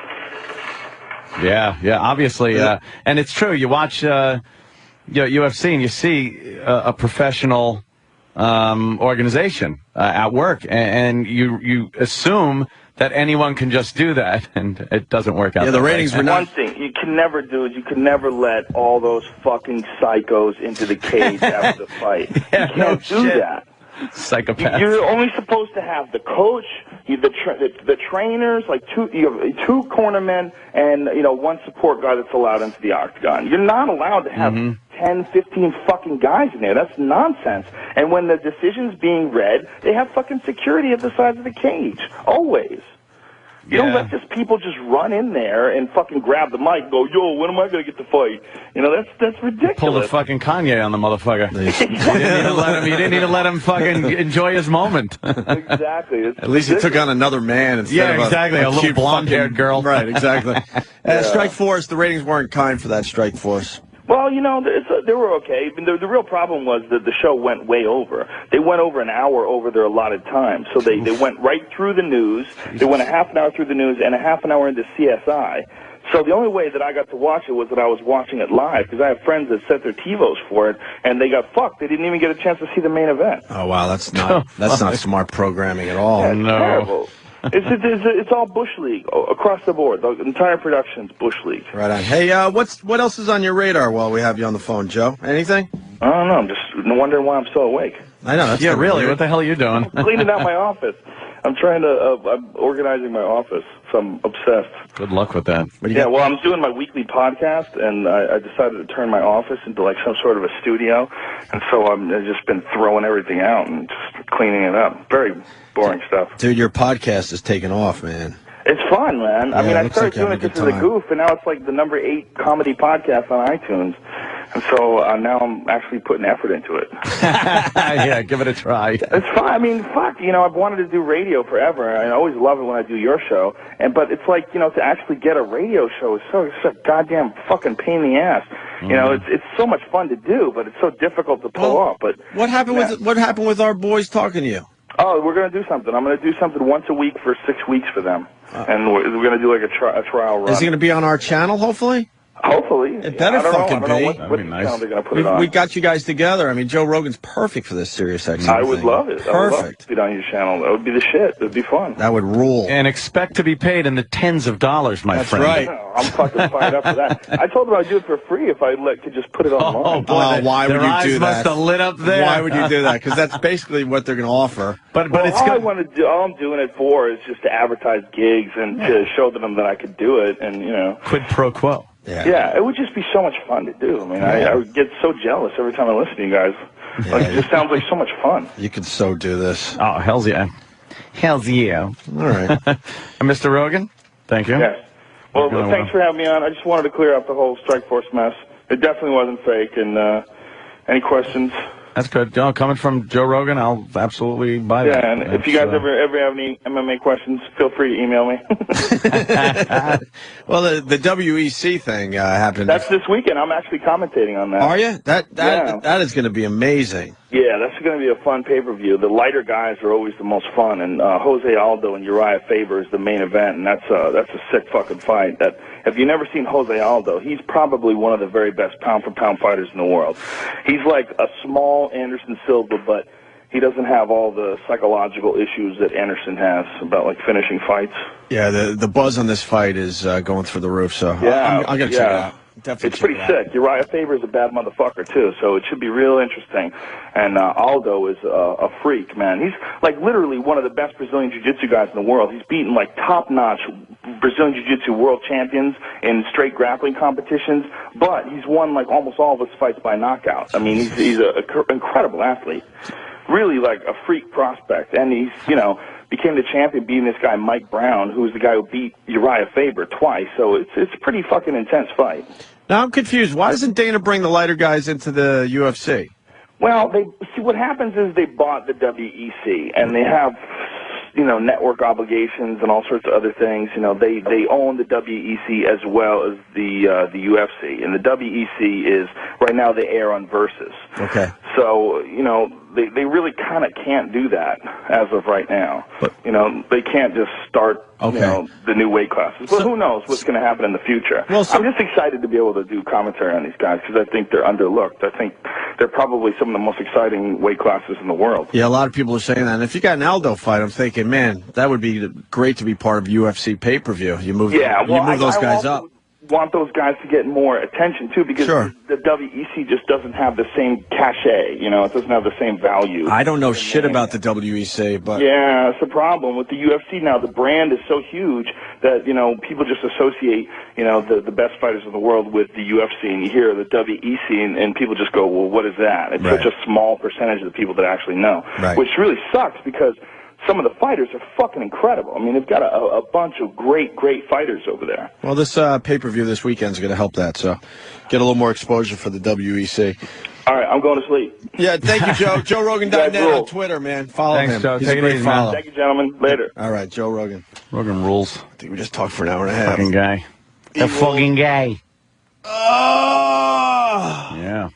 Yeah, obviously. And it's true. You watch UFC and you see a professional organization at work, and you assume that anyone can just do that, and it doesn't work out. Yeah, the ratings were not. One thing you can never do is you can never let all those fucking psychos into the cage after the fight. Yeah, you can't do that. Psychopaths. You're only supposed to have the coach, the trainers, like you have two cornermen, and one support guy that's allowed into the octagon. You're not allowed to have 10, 15 fucking guys in there. That's nonsense. And when the decision's being read, they have fucking security at the sides of the cage. Always. You don't let just people just run in there and fucking grab the mic and go, yo, when am I going to get the fight? That's ridiculous. Pull the fucking Kanye on the motherfucker. You didn't even let him fucking enjoy his moment. Exactly. At least he took on another man instead of exactly. A little blonde-haired girl. Right, exactly. Strike Force, the ratings weren't kind for that Strike Force. Well, they were okay. I mean, the real problem was that the show went way over. They went over an hour over their allotted time. So they went right through the news. They went a half an hour through the news and a half an hour into CSI. So the only way that I got to watch it was that I was watching it live, because I have friends that set their TiVos for it, and they got fucked. They didn't even get a chance to see the main event. Oh, wow, that's not smart programming at all. Yeah, it's terrible. It's all Bush League across the board. The entire production's Bush League. Right on. Hey, what else is on your radar while we have you on the phone, Joe? Anything? I don't know. I'm just wondering why I'm so awake. I know. Really. What the hell are you doing? I'm cleaning out my office. I'm trying to. I'm organizing my office, so I'm obsessed. Good luck with that. Yeah, well, I'm doing my weekly podcast, and I decided to turn my office into like some sort of a studio, and so I've just been throwing everything out and just cleaning it up. Very boring stuff. Dude, your podcast is taking off, man. It's fun, man. I mean, I started doing it just as a goof, and now it's like the number 8 comedy podcast on iTunes. And so now I'm actually putting effort into it. Yeah, give it a try. It's fun. I mean, fuck, I've wanted to do radio forever. I always love it when I do your show. But it's like, to actually get a radio show is such a goddamn fucking pain in the ass. It's so much fun to do, but it's so difficult to pull off. But what happened with our boys talking to you? Oh, we're going to do something. I'm going to do something once a week for 6 weeks for them. And we're going to do like a trial run. Is he going to be on our channel, hopefully? Hopefully. It better fucking be. That'd be nice. They're gonna put it on. We got you guys together. I mean, Joe Rogan's perfect for this Sirius XM I would thing. love it. Perfect. I would love to be on your channel. That would be the shit. It would be fun. That would rule. And expect to be paid in the tens of dollars, my friend. That's right. I'm fucking fired up for that. I told them I'd do it for free if I could just put it online. Oh, boy, why would you do that? Their eyes must have lit up there. Why would you do that? Because that's basically what they're going to offer. But it's all good. I want to do, all I'm doing it for is just to advertise gigs and to show them that I could do it, and quid pro quo. Yeah, it would just be so much fun to do. I mean, I would get so jealous every time I listen to you guys. Like, it just sounds like so much fun. You could so do this. Oh, hell's yeah. Hell's yeah. All right. Mr. Rogan, thank you. Yes. Well, thanks for having me on. I just wanted to clear up the whole Strike Force mess. It definitely wasn't fake. And any questions? That's good. Coming from Joe Rogan, I'll absolutely buy that. Yeah, and if you guys ever have any MMA questions, feel free to email me. Well, the WEC thing happened. That's this weekend. I'm actually commentating on that. Are you? That is going to be amazing. Yeah, that's going to be a fun pay-per-view. The lighter guys are always the most fun, and Jose Aldo and Uriah Faber is the main event, and that's a sick fucking fight. That if you've never seen Jose Aldo, he's probably one of the very best pound-for-pound fighters in the world. He's like a small Anderson Silva, but he doesn't have all the psychological issues that Anderson has about like finishing fights. Yeah, the buzz on this fight is going through the roof. So yeah, I'm going to check it out. Definitely it's pretty sick. Uriah Faber is a bad motherfucker too, so it should be real interesting. And Aldo is a freak, man. He's like literally one of the best Brazilian Jiu-Jitsu guys in the world. He's beaten like top-notch Brazilian Jiu-Jitsu world champions in straight grappling competitions, but he's won like almost all of his fights by knockout. I mean, he's an incredible athlete. Really like a freak prospect, and he's became the champion beating this guy Mike Brown, who's the guy who beat Uriah Faber twice. So it's a pretty fucking intense fight. Now I'm confused. Why doesn't Dana bring the lighter guys into the UFC? Well, what happens is they bought the WEC, and they have network obligations and all sorts of other things. They own the WEC as well as the UFC, and the WEC is right now they air on Versus. Okay. So they really kind of can't do that as of right now. But they can't just start the new weight classes. But who knows what's going to happen in the future? Well, I'm just excited to be able to do commentary on these guys because I think they're underlooked. I think they're probably some of the most exciting weight classes in the world. Yeah, a lot of people are saying that. And if you got an Aldo fight, I'm thinking, man, that would be great to be part of UFC pay-per-view. You move those guys up. Want those guys to get more attention too because the WEC just doesn't have the same cachet, it doesn't have the same value. I don't know shit about the WEC, but yeah, it's a problem with the UFC now. The brand is so huge that people just associate the best fighters in the world with the UFC, and you hear the WEC and people just go, well, what is that? It's such a small percentage of the people that actually know, which really sucks because some of the fighters are fucking incredible. I mean, they've got a bunch of great fighters over there. Well, this pay-per-view this weekend is going to help that, so get a little more exposure for the WEC. All right, I'm going to sleep. Yeah, thank you, Joe. JoeRogan.net on Twitter, man. Follow him. Joe. He's Take a it great easy, follow. man. Thank you, gentlemen. Later. All right, Joe Rogan. Rogan rules. I think we just talked for an hour and a half. Fucking guy. The fucking guy. Oh! Yeah.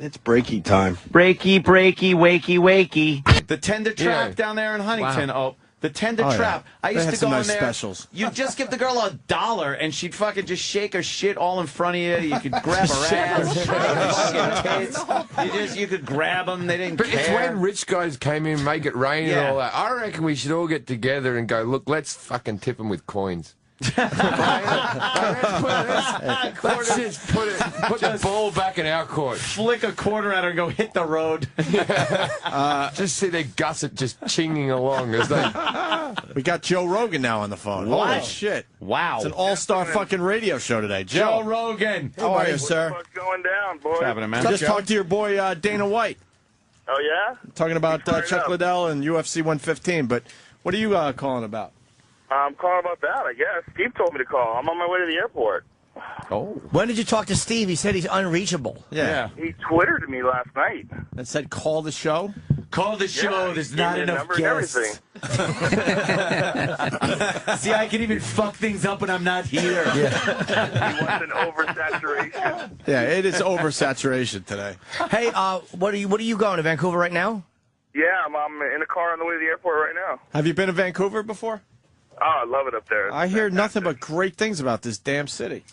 It's breaky time. Breaky, wakey. The Tender Trap down there in Huntington. Wow. Oh, the Tender Trap. I used to go in there. Specials. You just give the girl $1 and she'd fucking just shake her shit all in front of you. You could grab her ass, fucking tits. You could grab them. They didn't But care. it's when rich guys came in, make it rain and all that. I reckon we should all get together and go, look, let's fucking tip them with coins. Let's just put the bowl back in our court. Flick a quarter at her and go hit the road. Just see the gusset just chinging along. It's like, we got Joe Rogan now on the phone. Wow. Holy shit. Wow. It's an all-star fucking radio show today. Joe Rogan. How are you, sir? What's going down, boy? What's happening, man? Just talked to your boy Dana White. Oh, yeah? Talking about Chuck Liddell and UFC 115, but what are you calling about? I'm calling about that, I guess. Steve told me to call. I'm on my way to the airport. Oh. When did you talk to Steve? He said he's unreachable. Yeah. He Twittered me last night. And said call the show? Call the show. There's not enough guests. guests. See, I can even fuck things up when I'm not here. He wants an oversaturation. Yeah, it is oversaturation today. Hey, what are you going to Vancouver right now? Yeah, I'm in a car on the way to the airport right now. Have you been to Vancouver before? Oh, I love it up there. I hear nothing but great things about this damn city.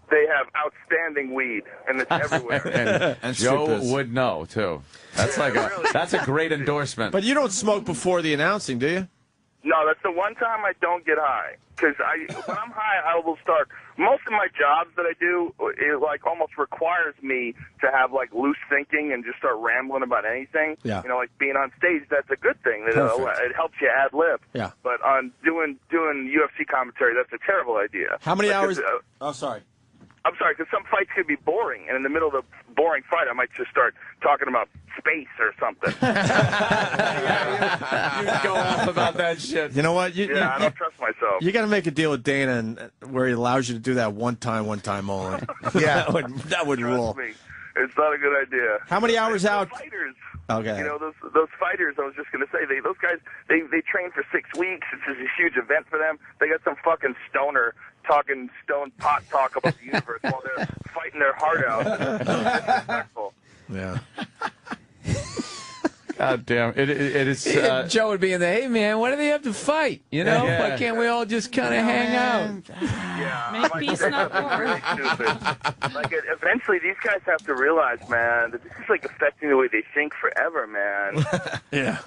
They have outstanding weed, and it's everywhere. and Joe would know too. That's like that's a great endorsement. But you don't smoke before the announcing, do you? No, that's the one time I don't get high. Because when I'm high, I will start. Most of my jobs that I do, it like almost requires me to have like loose thinking and just start rambling about anything. Yeah. You know, like being on stage, that's a good thing. It helps you ad lib. Yeah. But on doing UFC commentary, that's a terrible idea. How many hours? Oh, sorry. I'm sorry, because some fights could be boring, and in the middle of the boring fight, I might just start talking about space or something. You go off about that shit. You know what? I don't trust myself. You got to make a deal with Dana where he allows you to do that one time only. Yeah. that would rule. Me, it's not a good idea. How many hours out? Fighters. Okay. You know, those fighters, I was just going to say, those guys, they train for 6 weeks. It's just a huge event for them. They got some fucking stoner talking stone pot talk about the universe while they're fighting their heart out. Disrespectful. Yeah. God damn. It is. Joe would be in there, hey, man, why do they have to fight? You know? Yeah. Why can't we all just kind of hang out? Yeah. Make peace, not war. Really stupid. Like, eventually, these guys have to realize, man, that this is, like, affecting the way they think forever, man. Yeah.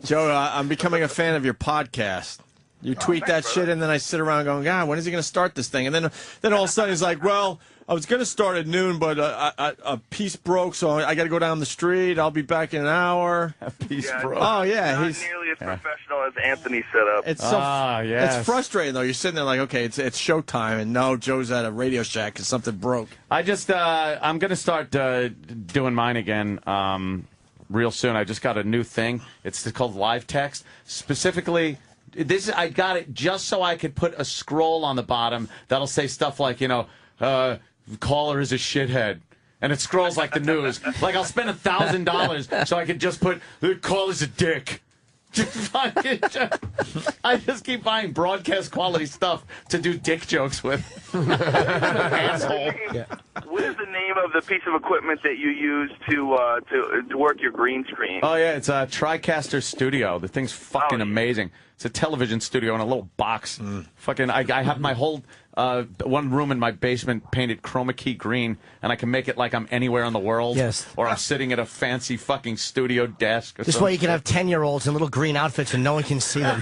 Joe, I'm becoming a fan of your podcast. You tweet that shit, and then I sit around going, God, when is he going to start this thing? And then all of a sudden he's like, well, I was going to start at noon, but a piece broke, so I got to go down the street. I'll be back in an hour. A piece broke. Oh, yeah. Not nearly as professional as Anthony set up. It's so yes. It's frustrating, though. You're sitting there like, okay, it's showtime, and no, Joe's at a Radio Shack because something broke. I just, I'm going to start doing mine again real soon. I just got a new thing. It's called live text. Specifically, I got it just so I could put a scroll on the bottom that'll say stuff like, caller is a shithead. And it scrolls like the news. Like, I'll spend $1,000 so I could just put, the caller's a dick. I just keep buying broadcast quality stuff to do dick jokes with. Asshole. What is the name of the piece of equipment that you use to work your green screen? Oh, yeah, it's a TriCaster Studio. The thing's fucking amazing. It's a television studio in a little box. Fucking, I have my whole one room in my basement painted chroma key green, and I can make it like I'm anywhere in the world. Yes. Or I'm sitting at a fancy fucking studio desk. Or This way you can have 10-year-olds in little green outfits and no one can see them.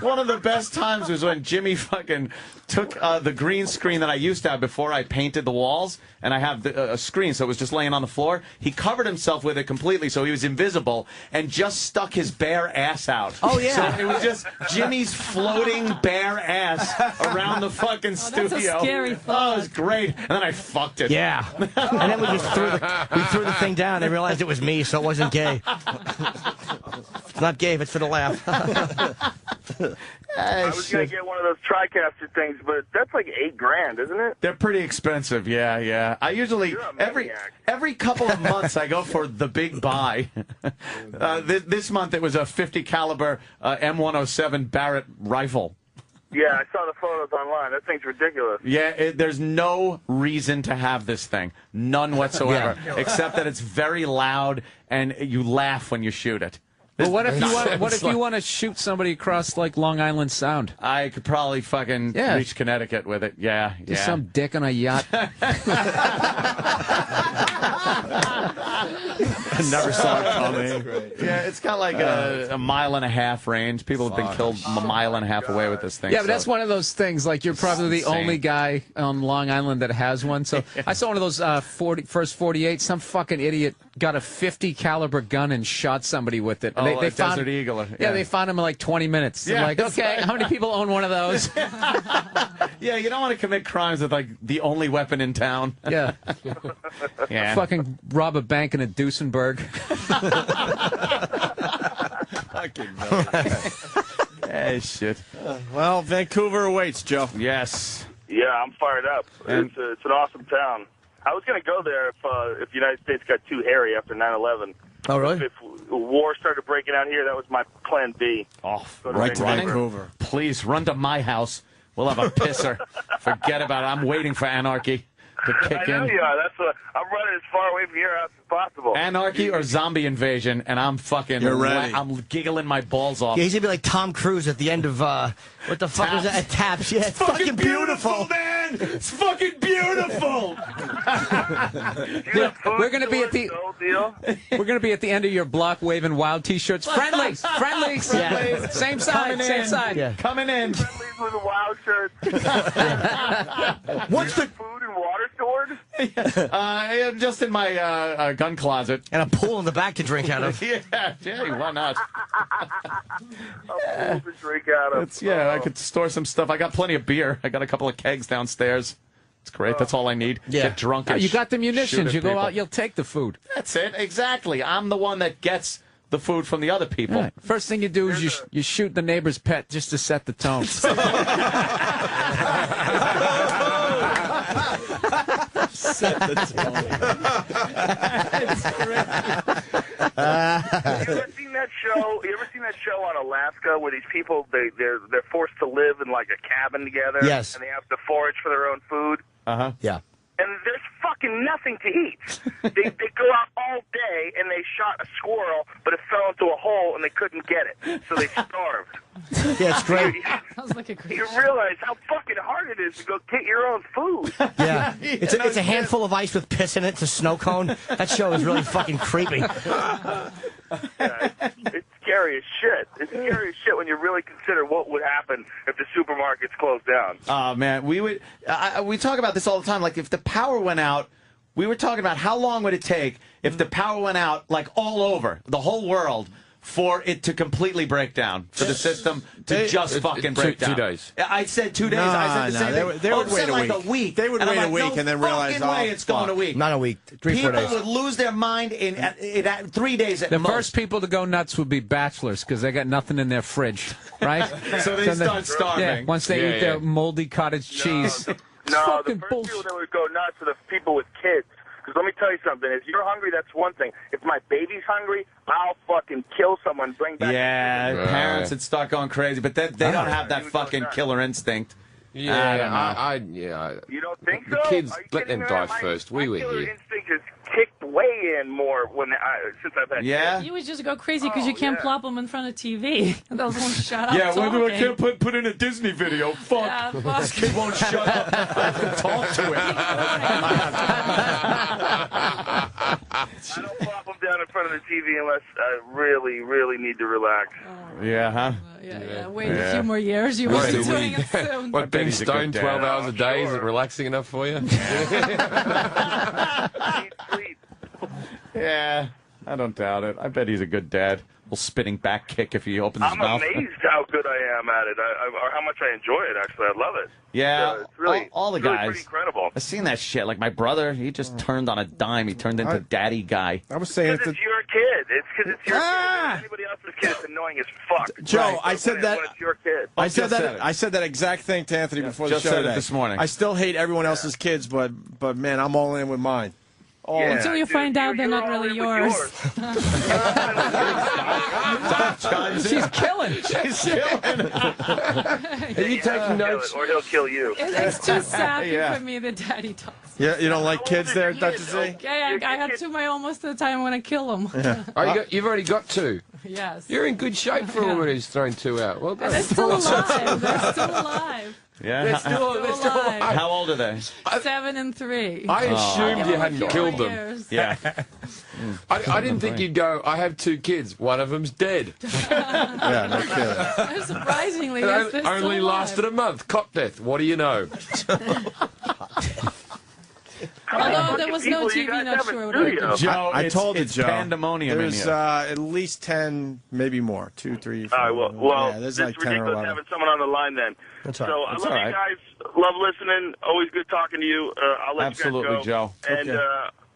One of the best times was when Jimmy fucking took the green screen that I used to have before I painted the walls, and I have a screen, so it was just laying on the floor. He covered himself with it completely, so he was invisible, and just stuck his bare ass out. Oh, yeah. So it was just Jimmy's floating bare ass around the fucking studio. That's a scary thought. Oh, it was great. And then I fucked it. Yeah. And then we just threw the thing down and realized it was me, so it wasn't gay. It's not gay if it's for the laugh. I was going to get one of those TriCaster things, but that's like $8,000, isn't it? They're pretty expensive, yeah. I usually every couple of months I go for the big buy. This month it was a 50 caliber M107 Barrett rifle. Yeah, I saw the photos online. That thing's ridiculous. Yeah, there's no reason to have this thing, none whatsoever, except that it's very loud and you laugh when you shoot it. But what if you want to shoot somebody across like Long Island Sound? I could probably fucking reach Connecticut with it. Yeah. Just some dick on a yacht. I never saw it coming. Yeah, it's got like a mile and a half range. People have been killed a mile and a half away with this thing. Yeah, but that's one of those things. Like, you're probably the insane. only guy on Long Island that has one. So I saw one of those first 48. Some fucking idiot got a 50 caliber gun and shot somebody with it. Oh, they like found Desert Eagle. Yeah, they found him in like 20 minutes. Yeah, Like, that's okay, right. how many people own one of those? Yeah, you don't want to commit crimes with like the only weapon in town. Yeah. Yeah. Fucking rob a bank in a Duesenberg. Hey, shit. Well, Vancouver awaits, Joe. Yes. Yeah, I'm fired up. And- It's an awesome town. I was going to go there if the United States got too hairy after 9/11. Oh, really? If war started breaking out here, that was my plan B. Oh, Go to right to Vancouver. Vancouver. Please, run to my house. We'll have a pisser. Forget about it. I'm waiting for anarchy to kick I know in. you are. That's what I'm running as far away from your house as possible. Anarchy or zombie invasion, and I'm fucking. You're ready. I'm giggling my balls off. Yeah, he's gonna be like Tom Cruise at the end of what the fuck was that? At Taps. Yeah, it's fucking beautiful. man. It's fucking beautiful. We're gonna be at the we're gonna be at the end of your block waving wild T-shirts. Friendlies, friendlies. Yeah. Same side, same side. Yeah. Coming in. Friendlies with a wild shirt. What's the Food and water stored? Just in my gun closet. and a pool in the back to drink out of? Yeah, why not? A pool to drink out of. I could store some stuff. I got plenty of beer. I got a couple of kegs downstairs. It's great. That's all I need. Yeah. Get drunk. And You got the shoot munitions. at You go people. out, you'll take the food. That's it. Exactly. I'm the one that gets the food from the other people. Right. First thing you do is you shoot the neighbor's pet just to set the tone. Set the tone. You ever seen that show? You ever seen that show on Alaska where these people they're forced to live in like a cabin together? Yes. And they have to forage for their own food. Yeah. And there's fucking nothing to eat. They go out all day and they shot a squirrel, but it fell into a hole and they couldn't get it, so they starved. Yeah, it's great. Sounds like a great You realize how fucking hard it is to go get your own food. Yeah. It's a handful of ice with piss in it. It's a snow cone. That show is really fucking creepy. It's scary as shit. It's scary as shit when you really consider what would happen if the supermarkets closed down. Oh man, we talk about this all the time. Like if the power went out, we were talking about how long would it take if the power went out, like all over the whole world, for it to completely break down, for the system to just fucking break down. 2 days. I said 2 days. I said the same thing. They would wait like a week. a week. They would And I'm wait a like, week no and then realize, fucking way it's going a week. Not a week. 3-4 People days. would lose their mind in 3 days at The most. first people to go nuts would be bachelors because they got nothing in their fridge, right? So they start starving. Yeah, once they eat their moldy cottage cheese. No, the fucking first bullshit. people that would go nuts are the people with kids. Because let me tell you something. If you're hungry, that's one thing. If my baby's hungry, I'll fucking kill someone, bring back... Yeah, parents would start going crazy, but they don't have that fucking killer instinct. Yeah, You don't think so? The kids, Are you let kidding them me? die My first. We were killer here. instinct has kicked way in more since I've had kids. You would just go crazy because you can't plop them in front of TV. Those won't shut up. Yeah, when I talking. can't put in a Disney video. Fuck. Yeah, fuck. This kid won't shut up. I have to talk to him. I don't plop them down in front of the TV unless I really, really need to relax. Yeah, huh? Yeah. Wait a few more years. You won't be doing it soon. What, being he's a good stoned dad. 12 hours a day, is it relaxing enough for you? Yeah, I don't doubt it. I bet he's a good dad. Little spinning back kick if he opens his I'm mouth. amazed how good I am at it, or how much I enjoy it, actually. I love it. Yeah, It's really, all the really guys. pretty incredible. I've seen that shit. Like my brother, he just turned on a dime. He turned into daddy guy. I was saying Because it's your kid. It's because it's your kid. Anybody else's kid is annoying as fuck. Joe, Right. I said that. When it's your kid. I said just that. said it. I said that exact thing to Anthony before the just show said it today. this morning. I still hate everyone else's kids, but man, I'm all in with mine. All in. Until you find out they're not really yours. She's killing. She's killing. Are you taking notes? Or he'll kill you. It's too sappy Yeah. for me, the daddy talks. Yeah, you don't like kids there, Dr. Z? Okay, I have two. Almost the time when I kill them. Oh, you've already got 2. Yes. You're in good shape for a woman who's thrown 2 out. Well done. They're still alive. They're still alive. Yeah. They're still alive. How old are they? 7 and 3. I assumed you hadn't killed them. Years. Yeah. I didn't think you'd go, I have 2 kids. One of them's dead. Yeah, no kidding. Surprisingly, It yes, they're only still lasted a month. Cop death. What do you know? Although there was no TV, not sure what I did. Joe, I told you, it's Joe. pandemonium There's in here. at least 10, maybe more. 2, 3, 4. All right, well, yeah, there's it's like 10 or ridiculous 11. having someone on the line then. That's so all right. I That's love all you right. guys. Love listening. Always good talking to you. I'll let Absolutely, you guys go. Joe. And,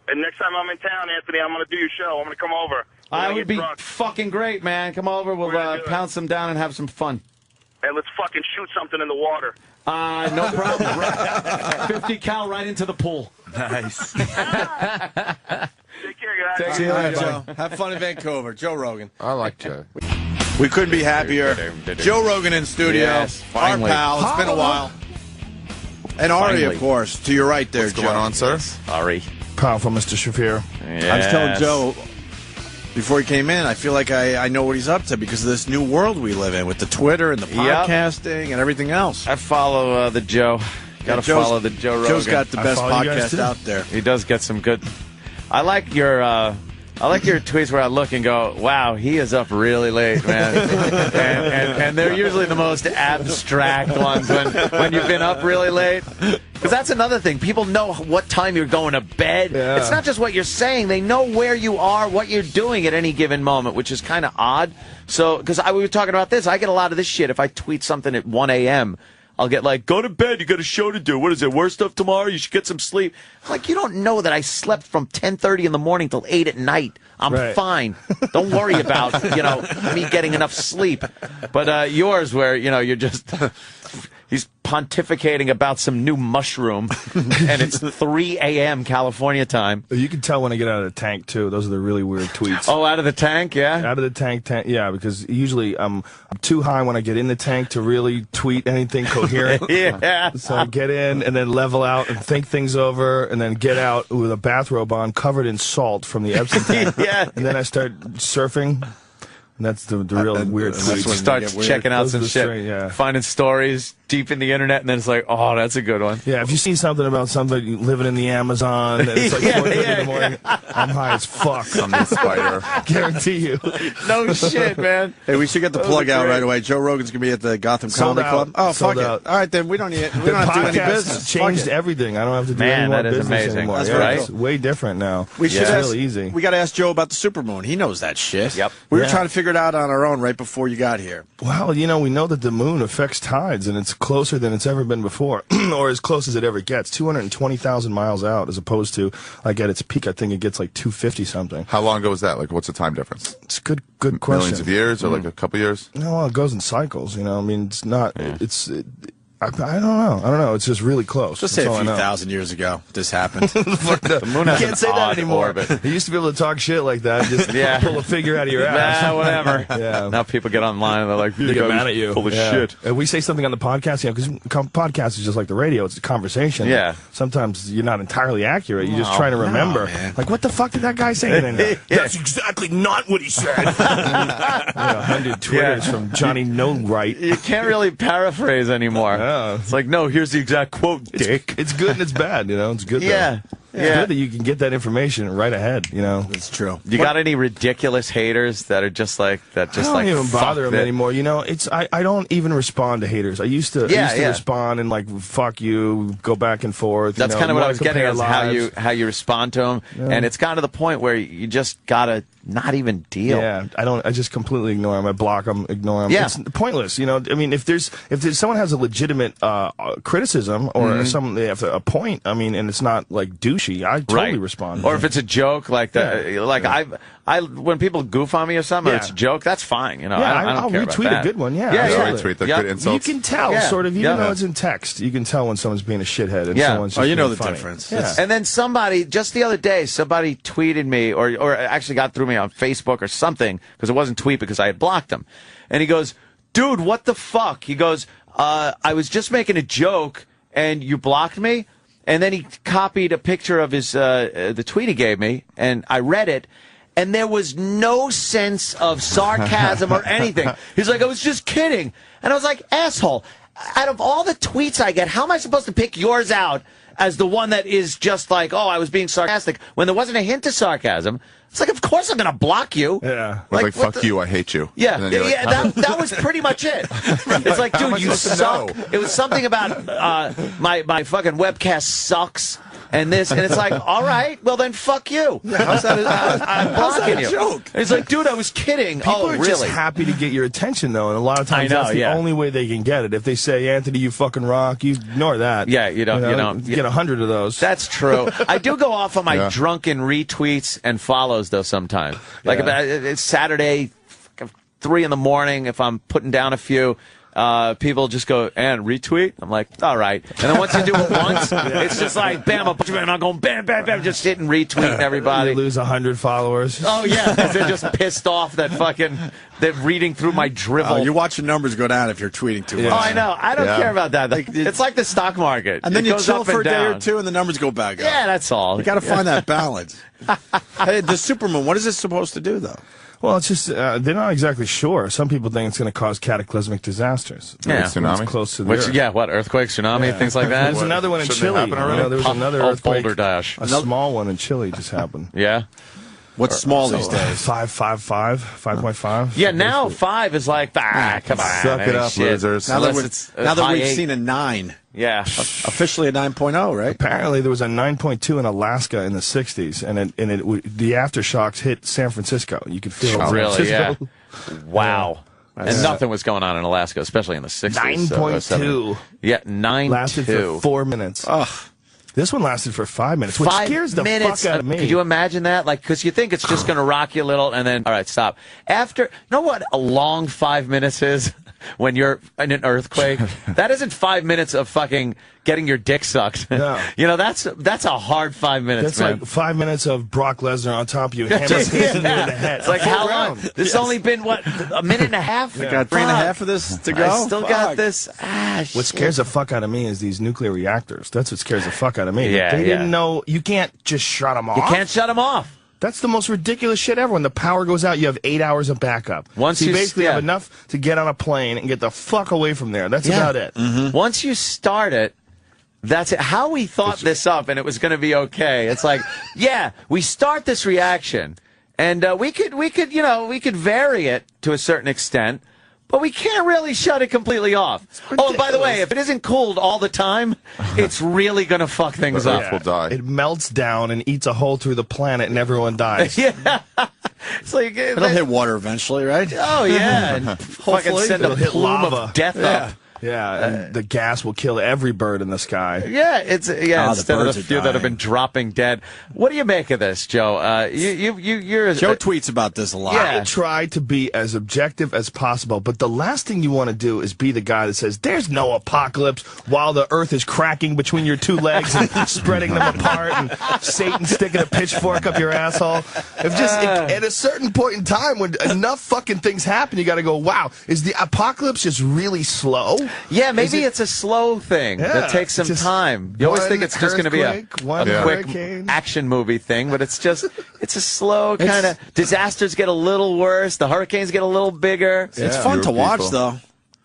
and next time I'm in town, Anthony, I'm going to do your show. I'm going to come over. I would be fucking great, man. Come over. We'll pounce them down and have some fun. And let's fucking shoot something in the water. No problem. 50 cal right into the pool. Nice. Take care, guys. See you later, Joe. Have fun in Vancouver. Joe Rogan. I like Joe. We couldn't be happier. Joe Rogan in studio. Yes, Our finally. pal. It's been a while. And Ari, Finally. of course, to your right there, What's Joe. going on, sir? Sorry. Powerful, Mr. Shafir. I was telling Joe before he came in, I feel like I know what he's up to because of this new world we live in with the Twitter and the podcasting and everything else. I follow the Joe. Got to follow the Joe Rogan. Joe's got the best podcast out there. He does get some good. I like your tweets where I look and go, wow, he is up really late, man. and they're usually the most abstract ones when you've been up really late. Because that's another thing. People know what time you're going to bed. Yeah. It's not just what you're saying. They know where you are, what you're doing at any given moment, which is kind of odd. So, because we were talking about this, I get a lot of this shit. If I tweet something at 1 a.m., I'll get like, go to bed, you got a show to do. What is it, worse stuff tomorrow? You should get some sleep. I'm like, you don't know that I slept from 10:30 in the morning till 8 at night. I'm fine. Don't worry about, me getting enough sleep. But yours where, you're just... He's pontificating about some new mushroom, and it's 3 a.m. California time. You can tell when I get out of the tank, too. Those are the really weird tweets. Oh, out of the tank, yeah? Out of the tank, yeah, because usually I'm too high when I get in the tank to really tweet anything coherent. Yeah. So I get in and then level out and think things over and then get out with a bathrobe on covered in salt from the Epsom tank. Yeah. And then I start surfing. And that's the real weird tweets. Starts checking out some shit, finding stories deep in the internet, and then it's like, oh, that's a good one. Yeah, if you see something about somebody living in the Amazon, and it's like 4:30 in the morning, I'm high as fuck. I'm the spider. Guarantee you. No shit, man. Hey, we should get the plug out right away. Joe Rogan's gonna be at the Gotham Comedy Club. Oh, fuck it. All right, then we don't have to do any business. Changed everything. I don't have to do any more business amazing. anymore. That's right. cool. It's way different now. It's really easy. We got to ask Joe about the supermoon. He knows that shit. Yep. We were trying to figure it out on our own right before you got here. Well, we know that the moon affects tides, and it's closer than it's ever been before, or as close as it ever gets. 220,000 miles out, as opposed to, like, at its peak, I think it gets like 250 something. How long ago was that? Like, what's the time difference? It's a good question. Millions of years, or like a couple years? No, well, it goes in cycles. I mean, it's not. I don't know. It's just really close. Just say a few thousand years ago this happened. The moon has can't an say that odd anymore. orbit. You used to be able to talk shit like that. Just pull a figure out of your ass. Nah, whatever. Yeah. Now people get online and they're like, They get mad at you. Full of shit. And we say something on the podcast, because podcast is just like the radio. It's a conversation. Yeah. Sometimes you're not entirely accurate. You're just trying to remember. Like, what the fuck did that guy say? That's exactly not what he said. 100 Twitters from Johnny No Right. You can't really paraphrase anymore. It's like, no, here's the exact quote, dick. It's good and it's bad, It's good. Yeah. It's good that you can get that information right ahead, That's true. You got any ridiculous haters that are just like that? I don't even bother them anymore. I don't even respond to haters. I used to respond and like fuck you, go back and forth. That's kind of what I was getting at, how you respond to them, and it's gotten to the point where you just gotta not even deal. Yeah, I just completely ignore them. I block them, ignore them. Yeah. It's pointless. I mean, if someone has a legitimate criticism or they have a point, I mean, and it's not like douchey, I totally respond. Or if it's a joke, like when people goof on me or something, or it's a joke, that's fine. I'll care retweet about a good one. Yeah, retweet the good insults. You can tell, sort of, even though it's in text. You can tell when someone's being a shithead and someone's just being funny. Difference. Yeah. And then just the other day, somebody tweeted me, or actually got through me on Facebook or something, because it wasn't tweet because I had blocked him. And he goes, dude, what the fuck? He goes, I was just making a joke and you blocked me? And then he copied a picture of his the tweet he gave me, and I read it, and there was no sense of sarcasm or anything. He's like, I was just kidding. And I was like, asshole, out of all the tweets I get, how am I supposed to pick yours out as the one that is just like, oh, I was being sarcastic, when there wasn't a hint of sarcasm? It's like, of course I'm going to block you. Yeah. Like fuck you, I hate you. Yeah, like, that was pretty much it. It's like, dude, you suck. It was something about my fucking webcast sucks. And this, and it's like, all right, well then, fuck you. How's that? I'm blocking you. Joke? And it's like, dude, I was kidding. People are really? just happy to get your attention, though, and a lot of times that's the only way they can get it. If they say, Anthony, you fucking rock, you ignore that. Yeah, you don't get 100 of those. That's true. I do go off on my drunken retweets and follows, though, sometimes. Like, it's Saturday, 3 in the morning, if I'm putting down a few. People just go, and retweet? I'm like, all right. And then once you do it once, it's just like, bam, and I'm going, bam, bam, bam, just hitting retweeting everybody. You lose 100 followers. Oh, yeah, because they're just pissed off that they're reading through my drivel. You watch your numbers go down if you're tweeting too much. Oh, I know. I don't care about that. It's like the stock market. And then you goes chill up for and a day down. or two, and the numbers go back up. Yeah, that's all. You got to find that balance. Hey, the supermoon, what is it supposed to do, though? Well, it's just, they're not exactly sure. Some people think it's going to cause cataclysmic disasters. Yeah. Tsunami? It's close to the Earth. Yeah, what, earthquakes, tsunami, things like that? There's another one in Chile. There was another earthquake. Boulder Dash. A small one in Chile just happened. Yeah. What's small these days? 5.5. Yeah, now 5 is like, come on. Suck it up, losers. Now that we've seen a 9. Yeah. Officially a 9.0, right? Apparently there was a 9.2 in Alaska in the 60s, and the aftershocks hit San Francisco. You could feel it. Really, yeah. Wow. And nothing was going on in Alaska, especially in the 60s. 9.2. Yeah, 9.2. Lasted for 4 minutes. Ugh. This one lasted for 5 minutes, which scares the fuck out of me. Could you imagine that? Like, because you think it's just going to rock you a little, and then, all right, stop. After, you know what a long 5 minutes is when you're in an earthquake? That isn't 5 minutes of fucking getting your dick sucked. No. You know, that's a hard 5 minutes, That's man. like 5 minutes of Brock Lesnar on top of you, hitting you in the head. It's like, how long? This has only been, what, a minute and a half? I got 3.5 of this to go. I still got this. What scares the fuck out of me is these nuclear reactors. That's what scares the fuck out of me. Yeah, they didn't know you can't just shut them off. You can't shut them off. That's the most ridiculous shit ever. When the power goes out, you have 8 hours of backup. Once so you you basically have enough to get on a plane and get the fuck away from there. That's about it. Mm-hmm. Once you start it, that's it. How we thought this up and it was going to be okay. It's like, yeah, we start this reaction and we could vary it to a certain extent. But we can't really shut it completely off. Oh, and by the way, if it isn't cooled all the time, it's really going to fuck things up. Will die. It melts down and eats a hole through the planet and everyone dies. Yeah. It's like, it'll hit water eventually, right? Oh, yeah. And fucking send a plume of death up. Yeah, and the gas will kill every bird in the sky. Yeah, instead of the few that have been dropping dead. What do you make of this, Joe? Joe tweets about this a lot. I try to be as objective as possible, but the last thing you want to do is be the guy that says, there's no apocalypse while the earth is cracking between your two legs and spreading them apart and Satan sticking a pitchfork up your asshole. At a certain point in time when enough fucking things happen, you got to go, wow, is the apocalypse just really slow? Yeah, maybe it's a slow thing that takes some time. You always think it's just going to be a quick action movie thing, but it's a slow kind of. Disasters get a little worse. The hurricanes get a little bigger. It's fun to watch, though.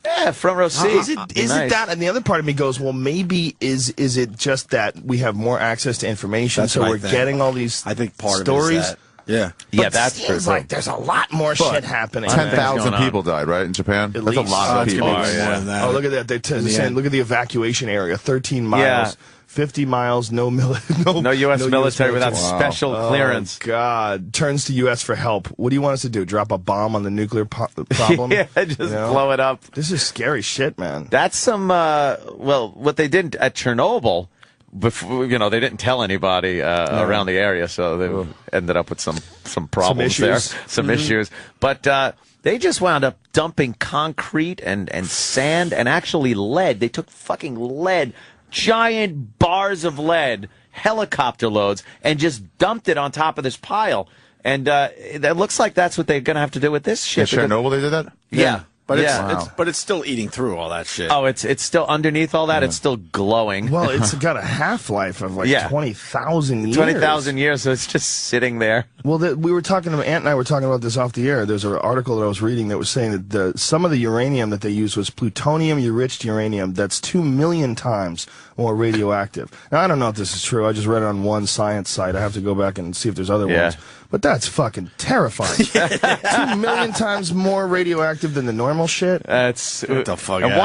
Yeah, front row seat. Is it that? And the other part of me goes, well, maybe is it just that we have more access to information, so we're getting all these stories? Of yeah. But that's seems like there's a lot more shit happening. 10,000 people died, right, in Japan? That's a lot of people. Oh, look at that. They're saying, look at the evacuation area, 13 miles. 50 miles, no U.S. military without special clearance. Oh, God. Turns to U.S. for help. What do you want us to do? Drop a bomb on the nuclear problem? Yeah, just blow it up. This is scary shit, man. That's some, what they did at Chernobyl, before, they didn't tell anybody around the area, so they ended up with some problems there, some issues. But they just wound up dumping concrete and sand and actually lead. They took fucking lead, giant bars of lead, helicopter loads, and just dumped it on top of this pile. And it looks like that's what they're going to have to do with this shit. In Chernobyl they did that? Yeah. But it's still eating through all that shit. Oh, it's still underneath all that. It's still glowing. Well, it's got a half-life of like 20,000 years. 20,000 years, so it's just sitting there. Well, we were talking about, Ant and I were talking about this off the air. There's an article that I was reading that was saying that some of the uranium that they used was plutonium-enriched uranium that's 2 million times more radioactive. Now, I don't know if this is true. I just read it on one science site. I have to go back and see if there's other ones. But that's fucking terrifying. 2 million times more radioactive than the normal shit? That's what the fuck. And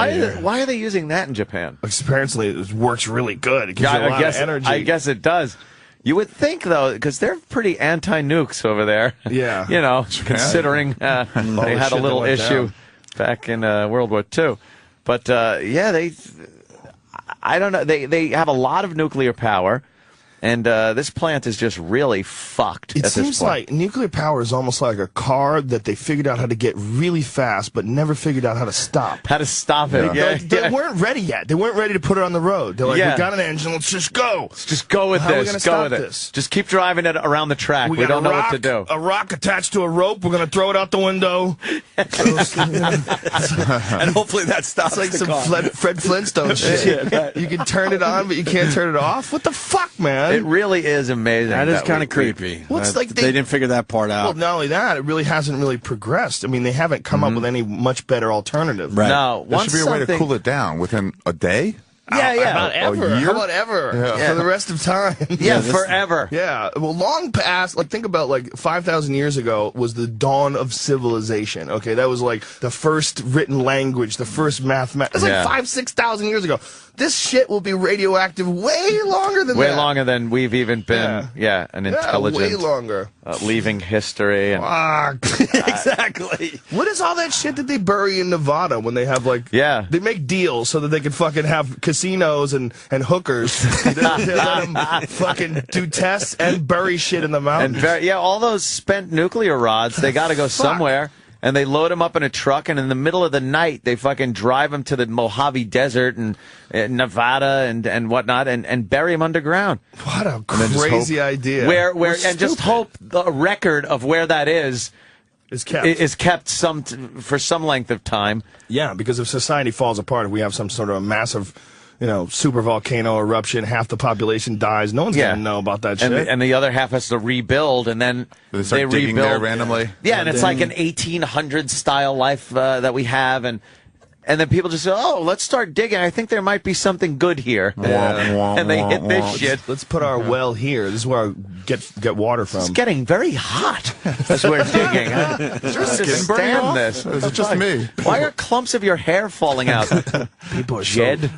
why are they using that in Japan? Apparently, it works really good. It gives you a lot of energy. I guess it does. You would think, though, because they're pretty anti-nukes over there. Yeah. You know, considering they had a little issue back in World War II. But, I don't know. They have a lot of nuclear power. And this plant is just really fucked at this point. It seems like nuclear power is almost like a car that they figured out how to get really fast, but never figured out how to stop. How to stop it. They weren't ready yet. They weren't ready to put it on the road. They're like, we got an engine, let's just go. Let's just go with this. How are we going to stop this? Just keep driving it around the track. We don't know what to do. A rock attached to a rope. We're going to throw it out the window. And hopefully that stops the car. It's like some Fred Flintstone shit. You can turn it on, but you can't turn it off. What the fuck, man? It really is amazing. That is kind of creepy. They didn't figure that part out. Well, not only that, it really hasn't really progressed. I mean, they haven't come up with any much better alternative. Right. No, there should be a way to cool it down within a day. About ever. How about ever? For the rest of time. Forever. Yeah. Well, long past, think about 5,000 years ago was the dawn of civilization. Okay, that was like the first written language, the first mathematics. It's like 6,000 years ago. This shit will be radioactive way longer than that. Way longer than we've even been, an intelligent. Way longer. Leaving history. And, exactly. What is all that shit that they bury in Nevada when they have, they make deals so that they can fucking have casinos and hookers. they let them fucking do tests and bury shit in the mountains. And all those spent nuclear rods, they got to go somewhere. And they load them up in a truck, and in the middle of the night, they fucking drive them to the Mojave Desert and Nevada and whatnot, and bury them underground. What a crazy idea! And just hope the record of where that is kept for some length of time. Yeah, because if society falls apart, if we have some sort of a massive, super volcano eruption, half the population dies. No one's going to know about that shit. And the other half has to rebuild, and then they rebuild there randomly. Yeah, and it's like an 1800 style life that we have, and then people just say, "Oh, let's start digging. I think there might be something good here." And they hit this shit. Let's put our well here. This is where I get water from. It's getting very hot as we're digging. Just stand this. It's just me. Why are clumps of your hair falling out? People are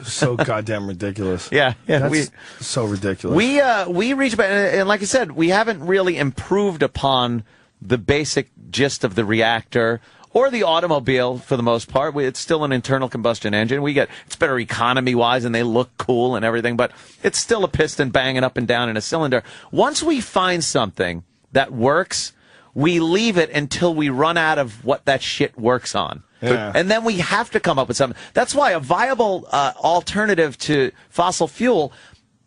so goddamn ridiculous. That's so ridiculous. We reach back, and like I said, we haven't really improved upon the basic gist of the reactor. Or the automobile, for the most part. It's still an internal combustion engine. It's better economy-wise, and they look cool and everything, but it's still a piston banging up and down in a cylinder. Once we find something that works, we leave it until we run out of what that shit works on. Yeah. And then we have to come up with something. That's why a viable alternative to fossil fuel,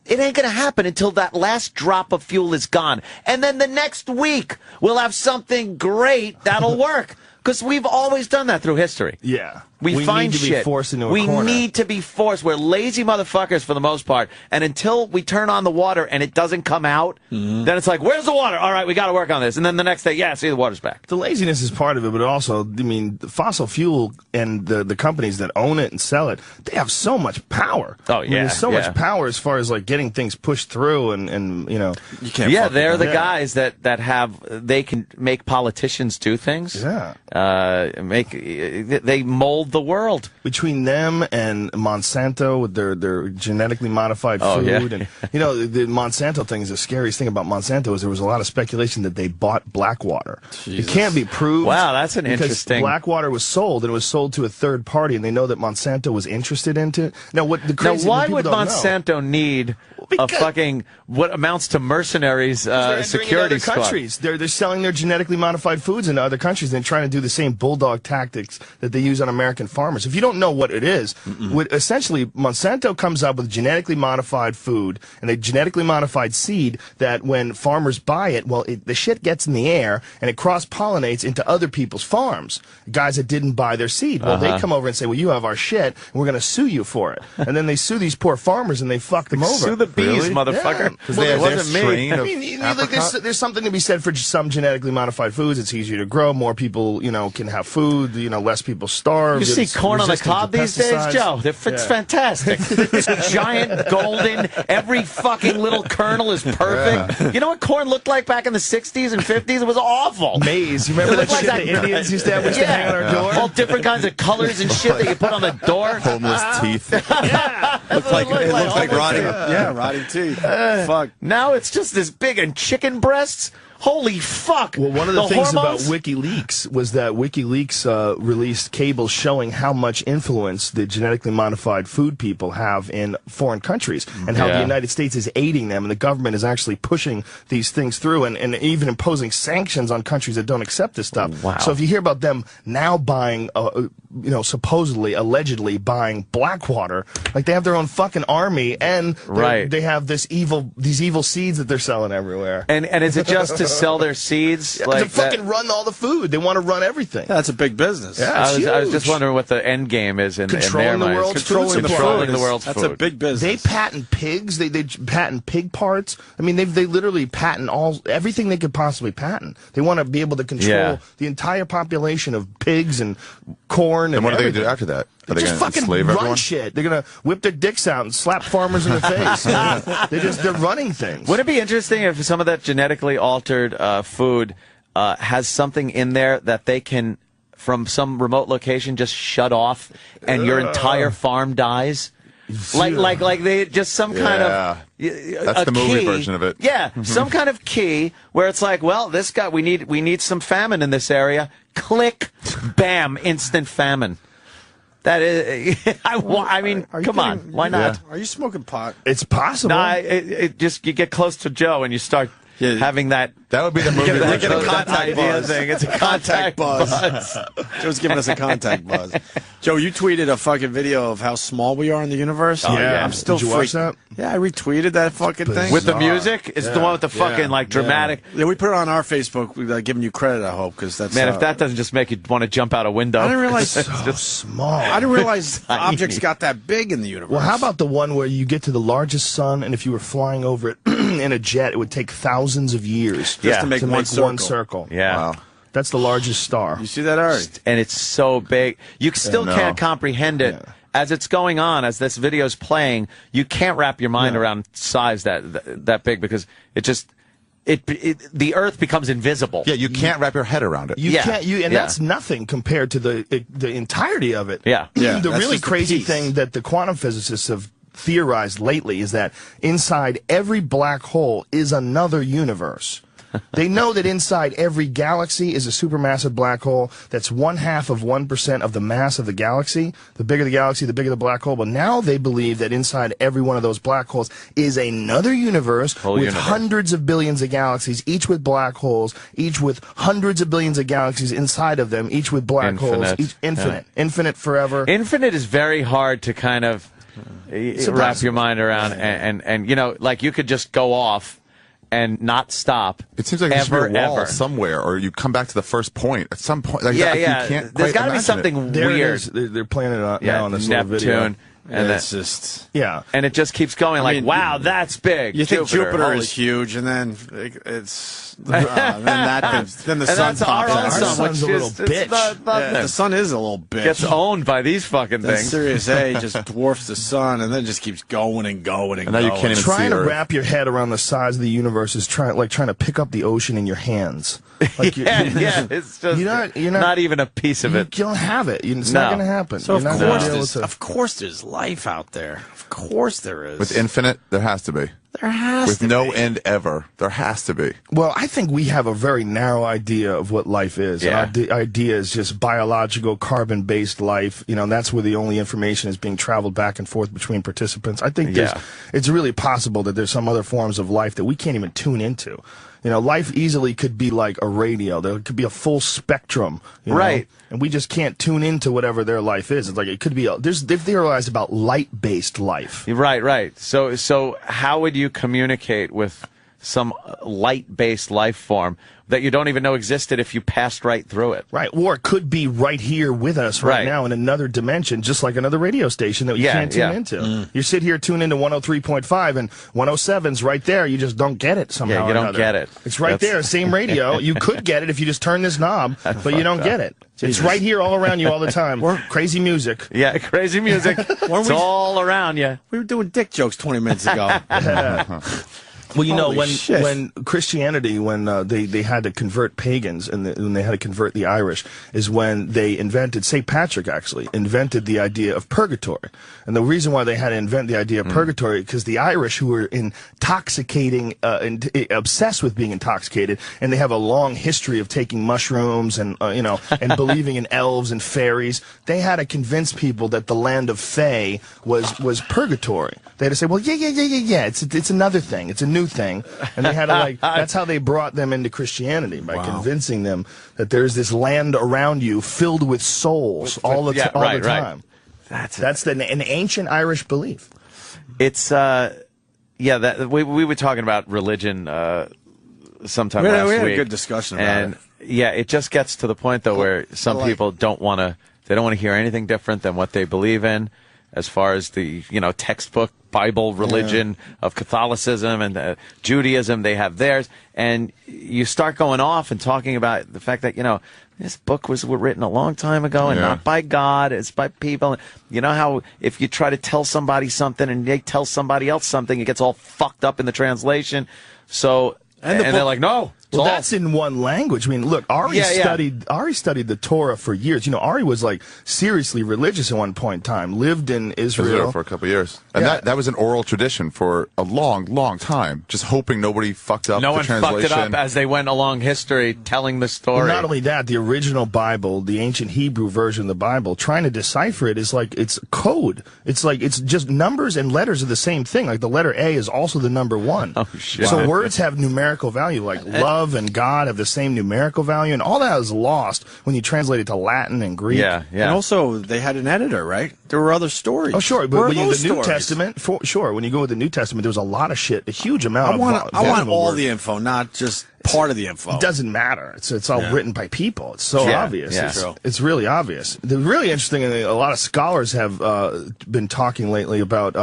it ain't going to happen until that last drop of fuel is gone. And then the next week, we'll have something great that'll work. Because we've always done that through history. Yeah. We find need to shit. Be forced into a we corner. need to be forced. We're lazy motherfuckers for the most part. And until we turn on the water and it doesn't come out, then it's like, where's the water? All right, we got to work on this. And then the next day, see, the water's back. The laziness is part of it, but also, the fossil fuel and the companies that own it and sell it, they have so much power. Oh, yeah. There's so much power as far as, getting things pushed through and you can't. Yeah, they're the guys that they can make politicians do things. Yeah. They mold the world. Between them and Monsanto with their genetically modified food, and the Monsanto thing is the scariest thing about Monsanto is there was a lot of speculation that they bought Blackwater. It can't be proved. Wow, that's an interesting. Blackwater was sold, and it was sold to a third party, and they know that Monsanto was interested into it. Now, why would Monsanto need a fucking what amounts to mercenaries security squad. Countries. They're selling their genetically modified foods into other countries and trying to do the same bulldog tactics that they use on American farmers. If you don't know what it is, essentially Monsanto comes up with genetically modified food and a genetically modified seed that when farmers buy it, the shit gets in the air and it cross-pollinates into other people's farms. Guys that didn't buy their seed. Well, they come over and say, well, you have our shit and we're going to sue you for it. And then they sue these poor farmers and they fuck them over. Sue the bees, motherfucker. Because it wasn't me. I mean, there's something to be said for some genetically modified foods. It's easier to grow. More people, can have food. Less people starve. You see corn on the cob these days, Joe? It's fantastic. It's giant, golden. Every fucking little kernel is perfect. Yeah. You know what corn looked like back in the 60s and 50s? It was awful. Maize. You remember that shit the Indians used to hang on our door? All different kinds of colors and shit that you put on the door. Homeless teeth. It looked like rotting teeth. Fuck. Now it's just this big and chicken breasts. Holy fuck! Well, one of the things about WikiLeaks was that WikiLeaks released cables showing how much influence the genetically modified food people have in foreign countries and how the United States is aiding them and the government is actually pushing these things through and even imposing sanctions on countries that don't accept this stuff. Wow. So if you hear about them now buying, supposedly, allegedly buying Blackwater, like they have their own fucking army and they have these evil seeds that they're selling everywhere. And is it just to sell their seeds? Yeah, to fucking run all the food. They want to run everything. Yeah, that's a big business. Yeah, I was just wondering what the end game is in their minds. Controlling the world's food. That's a big business. They patent pigs. They patent pig parts. I mean, they literally patent everything they could possibly patent. They want to be able to control the entire population of pigs and corn. And what are they going to do after that? Are they just fucking enslave run everyone? shit. They're gonna whip their dicks out and slap farmers in the face. They're running things. Would it be interesting if some of that genetically altered food has something in there that they can, from some remote location, just shut off, and your entire farm dies? Like they just some kind of that's the movie version of it. Yeah, some kind of key where it's like, well, this guy, we need some famine in this area. Click, bam, instant famine. That is, I mean, come on, why not? Are you smoking pot? It's possible. No, you get close to Joe and you start having that. That would be the movie. Get a contact buzz. Thing. It's a contact buzz. Joe's giving us a contact buzz. Joe, you tweeted a fucking video of how small we are in the universe. Oh, yeah. I'm still Did you watch that? Yeah, I retweeted that fucking thing. With the music? It's the one with the fucking, dramatic. Yeah, we put it on our Facebook. We're giving you credit, I hope, because that's... Man, if that doesn't just make you want to jump out a window. I didn't realize... It's so small. I didn't realize objects got that big in the universe. Well, how about the one where you get to the largest sun, and if you were flying over it in a jet, it would take thousands of years just to make one circle. Yeah. Wow. That's the largest star. You see that, Ari? And it's so big. You still can't comprehend it. Yeah. As it's going on, as this video's playing, you can't wrap your mind around size that big because it just... the Earth becomes invisible. Yeah, you can't wrap your head around it. You can't. That's nothing compared to the entirety of it. Yeah. The really crazy thing that the quantum physicists have theorized lately is that inside every black hole is another universe. They know that inside every galaxy is a supermassive black hole that's 0.5% of the mass of the galaxy. The bigger the galaxy, the bigger the black hole. But now they believe that inside every one of those black holes is another universe hundreds of billions of galaxies, each with black holes, each with hundreds of billions of galaxies inside of them, each with black holes, each infinite forever. Infinite is very hard to kind of wrap your mind around, and you could just go off and not stop. It seems like there's a wall somewhere, or you come back to the first point at some point. Like, you can't there's got to be something weird. They're playing it now on this Neptune. little video. And it's just and it just keeps going. Wow, that's big. You think Jupiter is huge, and then it's then the sun pops out. Our sun's a little bitch. The sun is a little bitch. Gets owned by these fucking things. Sirius A just dwarfs the sun, and then just keeps going and going and now going. You can't even trying see to wrap your head around the size of the universe is trying to pick up the ocean in your hands. Like it's just you're not even a piece of it. You don't have it. It's not going to happen. So of course there's life out there. Of course there is. With infinite, there has to be. There has with to no be. end ever. There has to be. Well, I think we have a very narrow idea of what life is. Yeah. And our idea is just biological, carbon-based life. You know, and that's where the only information is being traveled back and forth between participants. I think it's really possible that there's some other forms of life that we can't even tune into. You know, life easily could be like a radio. There could be a full spectrum, you know? Right. And we just can't tune into whatever their life is. It's like it could be. They've theorized about light-based life. Right. So how would you communicate with some light-based life form that you don't even know existed if you passed right through it? Right, or it could be right here with us right now in another dimension, just like another radio station that you can't tune into. You sit here, tune into 103.5, and 107's right there. You just don't get it somehow. Yeah, you don't get it. It's right there, same radio. You could get it if you just turn this knob, but you don't get it. It's right here all around you all the time. Crazy music. Yeah, crazy music. It's all around you. We were doing dick jokes 20 minutes ago. Well, you know, Holy shit. when Christianity, when they had to convert pagans and when they had to convert the Irish, is when they invented, St. Patrick actually invented the idea of purgatory. And the reason why they had to invent the idea of purgatory, because the Irish, who were intoxicating, obsessed with being intoxicated, and they have a long history of taking mushrooms and, and believing in elves and fairies, they had to convince people that the land of Fae was purgatory. They had to say, well, yeah, it's another thing. It's a new thing. And they had to, that's how they brought them into Christianity, by convincing them that there's this land around you filled with souls all the time. That's an ancient Irish belief. It's, we were talking about religion sometime last week. We had a good discussion about it. Yeah, it just gets to the point, though, where some people don't want to hear anything different than what they believe in, as far as the, textbook Bible religion of Catholicism and Judaism. They have theirs. And you start going off and talking about the fact that, this book was written a long time ago and not by God. It's by people. You know how if you try to tell somebody something and they tell somebody else something, it gets all fucked up in the translation. So, and they're like, no. Well, that's in one language. I mean, look, Ari studied the Torah for years. Ari was seriously religious at one point in time. Lived in Israel for a couple of years, and that was an oral tradition for a long time. Just hoping nobody fucked up. No the one fucked it up as they went along history, telling the story. Well, not only that, the original Bible, the ancient Hebrew version of the Bible, trying to decipher it is it's code. It's just numbers and letters are the same thing. Like the letter A is also the number 1. Oh shit! So words have numerical value, like love and God have the same numerical value, and all that is lost when you translate it to Latin and Greek. Yeah. And also, they had an editor, right? There were other stories. Oh, sure. But when you the New Testament, when you go with the New Testament, there was a lot of shit, a huge amount I want all the info, not just part of the info. It doesn't matter. It's all written by people. It's so obvious. Yeah. It's really obvious. The really interesting thing, a lot of scholars have been talking lately about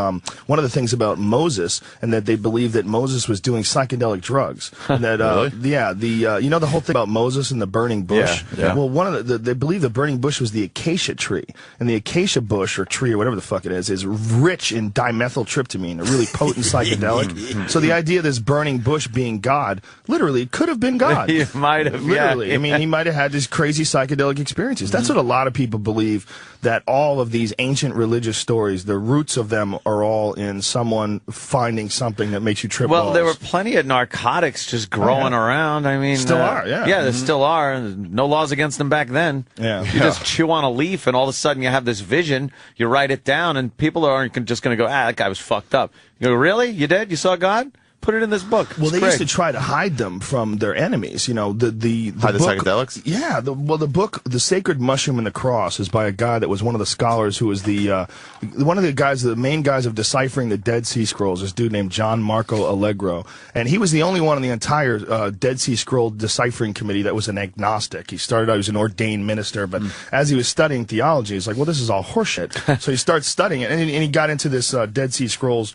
one of the things about Moses, and that they believe that Moses was doing psychedelic drugs. And that the whole thing about Moses and the burning bush. Yeah. Well, they believe the burning bush was the acacia tree, and the acacia bush or tree or whatever the fuck it is rich in dimethyltryptamine, a really potent psychedelic. So the idea of this burning bush being God, literally, could have been God. He might have, literally. I mean, he might have had these crazy psychedelic experiences. That's what a lot of people believe, that all of these ancient religious stories, the roots of them are all in someone finding something that makes you trip balls. There were plenty of narcotics just growing around. I mean, still are, yeah. Yeah, there still are. No laws against them back then. Yeah. You just chew on a leaf, and all of a sudden you have this vision. You write it down, and people aren't just going to go, that guy was fucked up. You go, really? You did? You saw God? Put it in this book. Well, they used to try to hide them from their enemies. The hide book, the psychedelics. Yeah. The book, The Sacred Mushroom and the Cross, is by a guy that was one of the scholars who was the main guys of deciphering the Dead Sea Scrolls. This dude named John Marco Allegro, and he was the only one in the entire Dead Sea Scroll deciphering committee that was an agnostic. He started out, he was an ordained minister, but as he was studying theology, he's like, well, this is all horseshit. So he starts studying it, and he got into this Dead Sea Scrolls,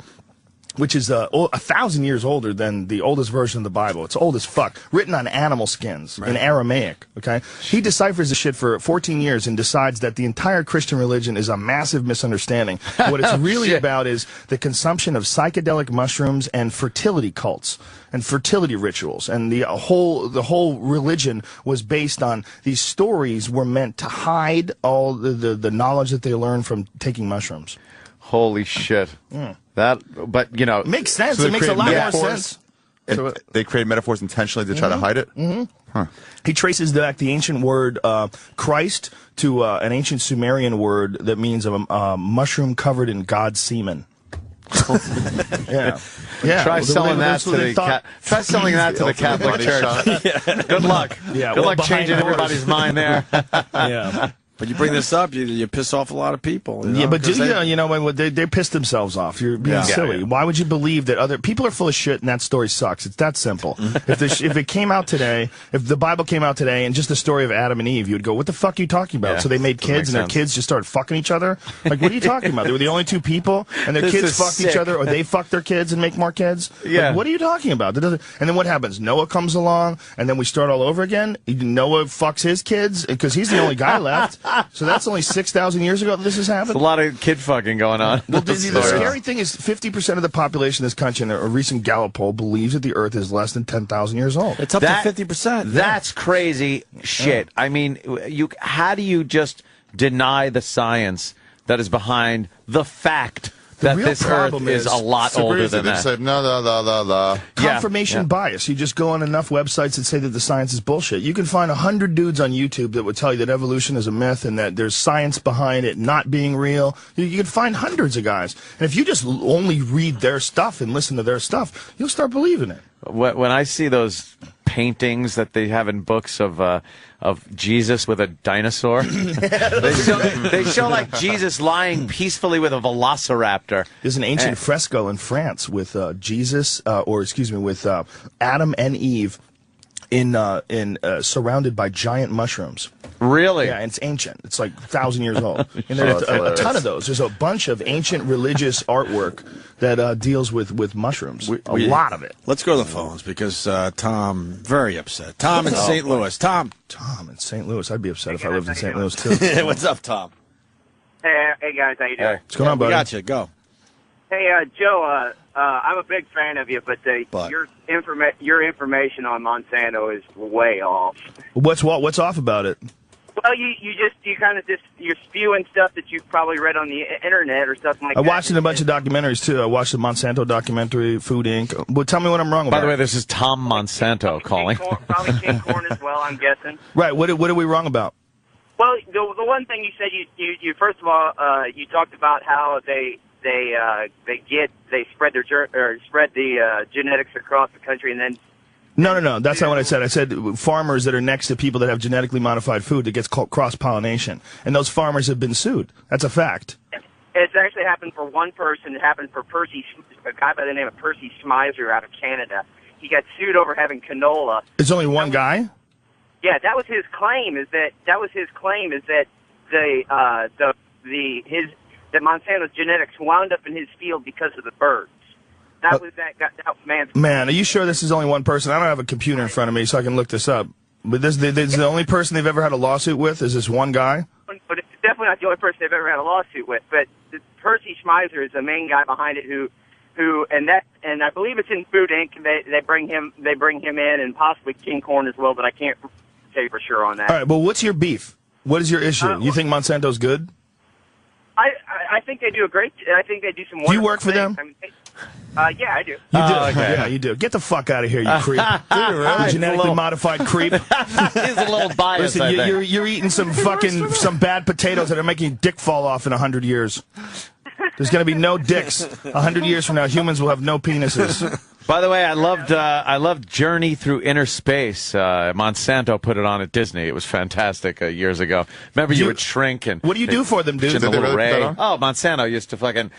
which is 1,000 years older than the oldest version of the Bible. It's old as fuck. Written on animal skins in Aramaic, okay? He deciphers the shit for 14 years and decides that the entire Christian religion is a massive misunderstanding. What it's really about is the consumption of psychedelic mushrooms and fertility cults and fertility rituals. And the whole religion was based on these stories were meant to hide all the knowledge that they learned from taking mushrooms. Holy shit. But you know, makes sense. So it makes a lot more sense. They create metaphors intentionally to try to hide it? Mm-hmm. Huh. He traces back the ancient word Christ to an ancient Sumerian word that means a mushroom covered in God's semen. Yeah. Try selling that to the Catholic Church. Good luck. Yeah. Good luck changing everybody's mind there. Yeah. But you bring this up, you piss off a lot of people. You know, yeah, but they pissed themselves off. You're being silly. Why would you believe that other people are full of shit and that story sucks? It's that simple. If it came out today, if the Bible came out today and just the story of Adam and Eve, you'd go, what the fuck are you talking about? So they made kids and their kids just started fucking each other? Like, what are you talking about? They were the only two people and their kids fucked each other, or they fucked their kids and make more kids? Yeah. Like, what are you talking about? And then what happens? Noah comes along and then we start all over again? Noah fucks his kids because he's the only guy left. So that's only 6,000 years ago that this has happened? There's a lot of kid fucking going on. Well, the scary thing is 50% of the population of this country in a recent Gallup poll believes that the Earth is less than 10,000 years old. It's up to 50%. That's crazy shit. I mean, how do you just deny the science that is behind the fact that this Earth is a lot older than that? Said, no. Confirmation bias. You just go on enough websites that say that the science is bullshit. You can find 100 dudes on YouTube that would tell you that evolution is a myth and that there's science behind it not being real. You can find hundreds of guys. And if you just only read their stuff and listen to their stuff, you'll start believing it. When I see those paintings that they have in books of Jesus with a dinosaur, they show like Jesus lying peacefully with a velociraptor. There's an ancient fresco in France with Jesus, with Adam and Eve surrounded by giant mushrooms. Really? Yeah, and it's ancient. It's like 1,000 years old. And there's a ton of those. There's a bunch of ancient religious artwork that deals with mushrooms. A lot of it. Let's go to the phones because Tom, very upset. Tom in St. Louis. Tom in St. Louis. I'd be upset if I lived in St. Louis, too. What's up, Tom? Hey guys, how you doing? What's going on, buddy? We got you. Go. Hey, Joe, I'm a big fan of you, but your information on Monsanto is way off. What's off about it? Well, you're spewing stuff that you've probably read on the internet or something like that. I watched a bunch of documentaries too. I watched the Monsanto documentary, Food Inc. But tell me what I'm wrong about. By the way, this is Tom Monsanto calling. Probably king corn as well, I'm guessing. Right. What are we wrong about? Well, the one thing you said, you first of all, you talked about how they spread the genetics across the country, and then. No. That's not what I said. I said farmers that are next to people that have genetically modified food that gets called cross-pollination. And those farmers have been sued. That's a fact. It's actually happened for one person. It happened for a guy by the name of Percy Schmeiser out of Canada. He got sued over having canola. It's only one guy? Yeah, that was his claim. That Monsanto's genetics wound up in his field because of the birds. That was that man's. Man, are you sure this is only one person? I don't have a computer in front of me, so I can look this up. But this is the only person they've ever had a lawsuit with? Is this one guy? But it's definitely not the only person they've ever had a lawsuit with. But Percy Schmeiser is the main guy behind it, and I believe it's in Food Inc. They bring him in, and possibly King Corn as well. But I can't say for sure on that. All right. Well, what's your beef? What is your issue? You think Monsanto's good? I think they do I think they do some. Do you work for them? I mean, yeah, I do. You do? Okay. Yeah, you do. Get the fuck out of here, you creep. You genetically modified creep. He's a little biased. Listen, you're eating some bad potatoes that are making your dick fall off in 100 years. There's going to be no dicks. 100 years from now, humans will have no penises. By the way, I loved Journey Through Inner Space. Monsanto put it on at Disney. It was fantastic years ago. Remember, you would shrink and. What do you do for them, dude? The little ray. Oh, Monsanto used to fucking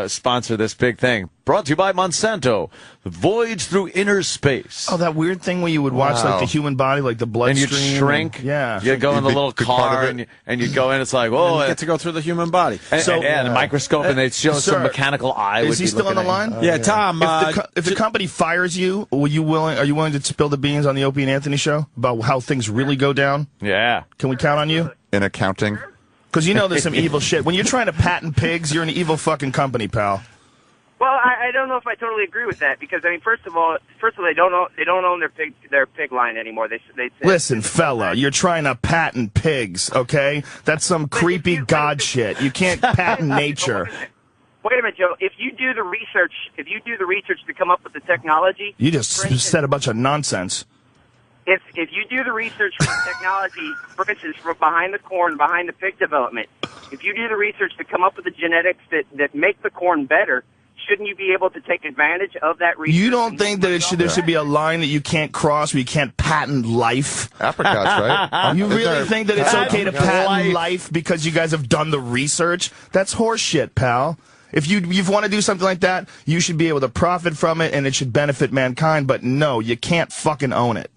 sponsor this big thing. Brought to you by Monsanto. Voyage Through Inner Space. Oh, that weird thing where you would watch like the human body, like the bloodstream. And you'd shrink. Yeah. You'd go in the little car and you'd go in. It's like, whoa. You get to go through the human body. And the microscope, and they'd show some mechanical eye. Is he still on the line? Yeah, Tom. If the company fires you, are you willing to spill the beans on the Opie and Anthony show about how things really go down? Yeah. Can we count on you? In accounting? Because you know there's some evil shit. When you're trying to patent pigs, you're an evil fucking company, pal. Well, I don't know if I totally agree with that because I mean, first of all, they don't own their pig line anymore. They listen, fella, you're trying to patent pigs, okay? That's some creepy god shit. You can't patent nature. Wait a minute, Joe. If you do the research to come up with the technology, You just said a bunch of nonsense. if you do the research for the technology, for instance, from behind the corn, behind the pig development, if you do the research to come up with the genetics that make the corn better, shouldn't you be able to take advantage of that research? You don't think that there should be a line that you can't cross where you can't patent life? Apricots, right? You really think that it's okay to patent life because you guys have done the research? That's horseshit, pal. If you want to do something like that, you should be able to profit from it and it should benefit mankind, but no, you can't fucking own it.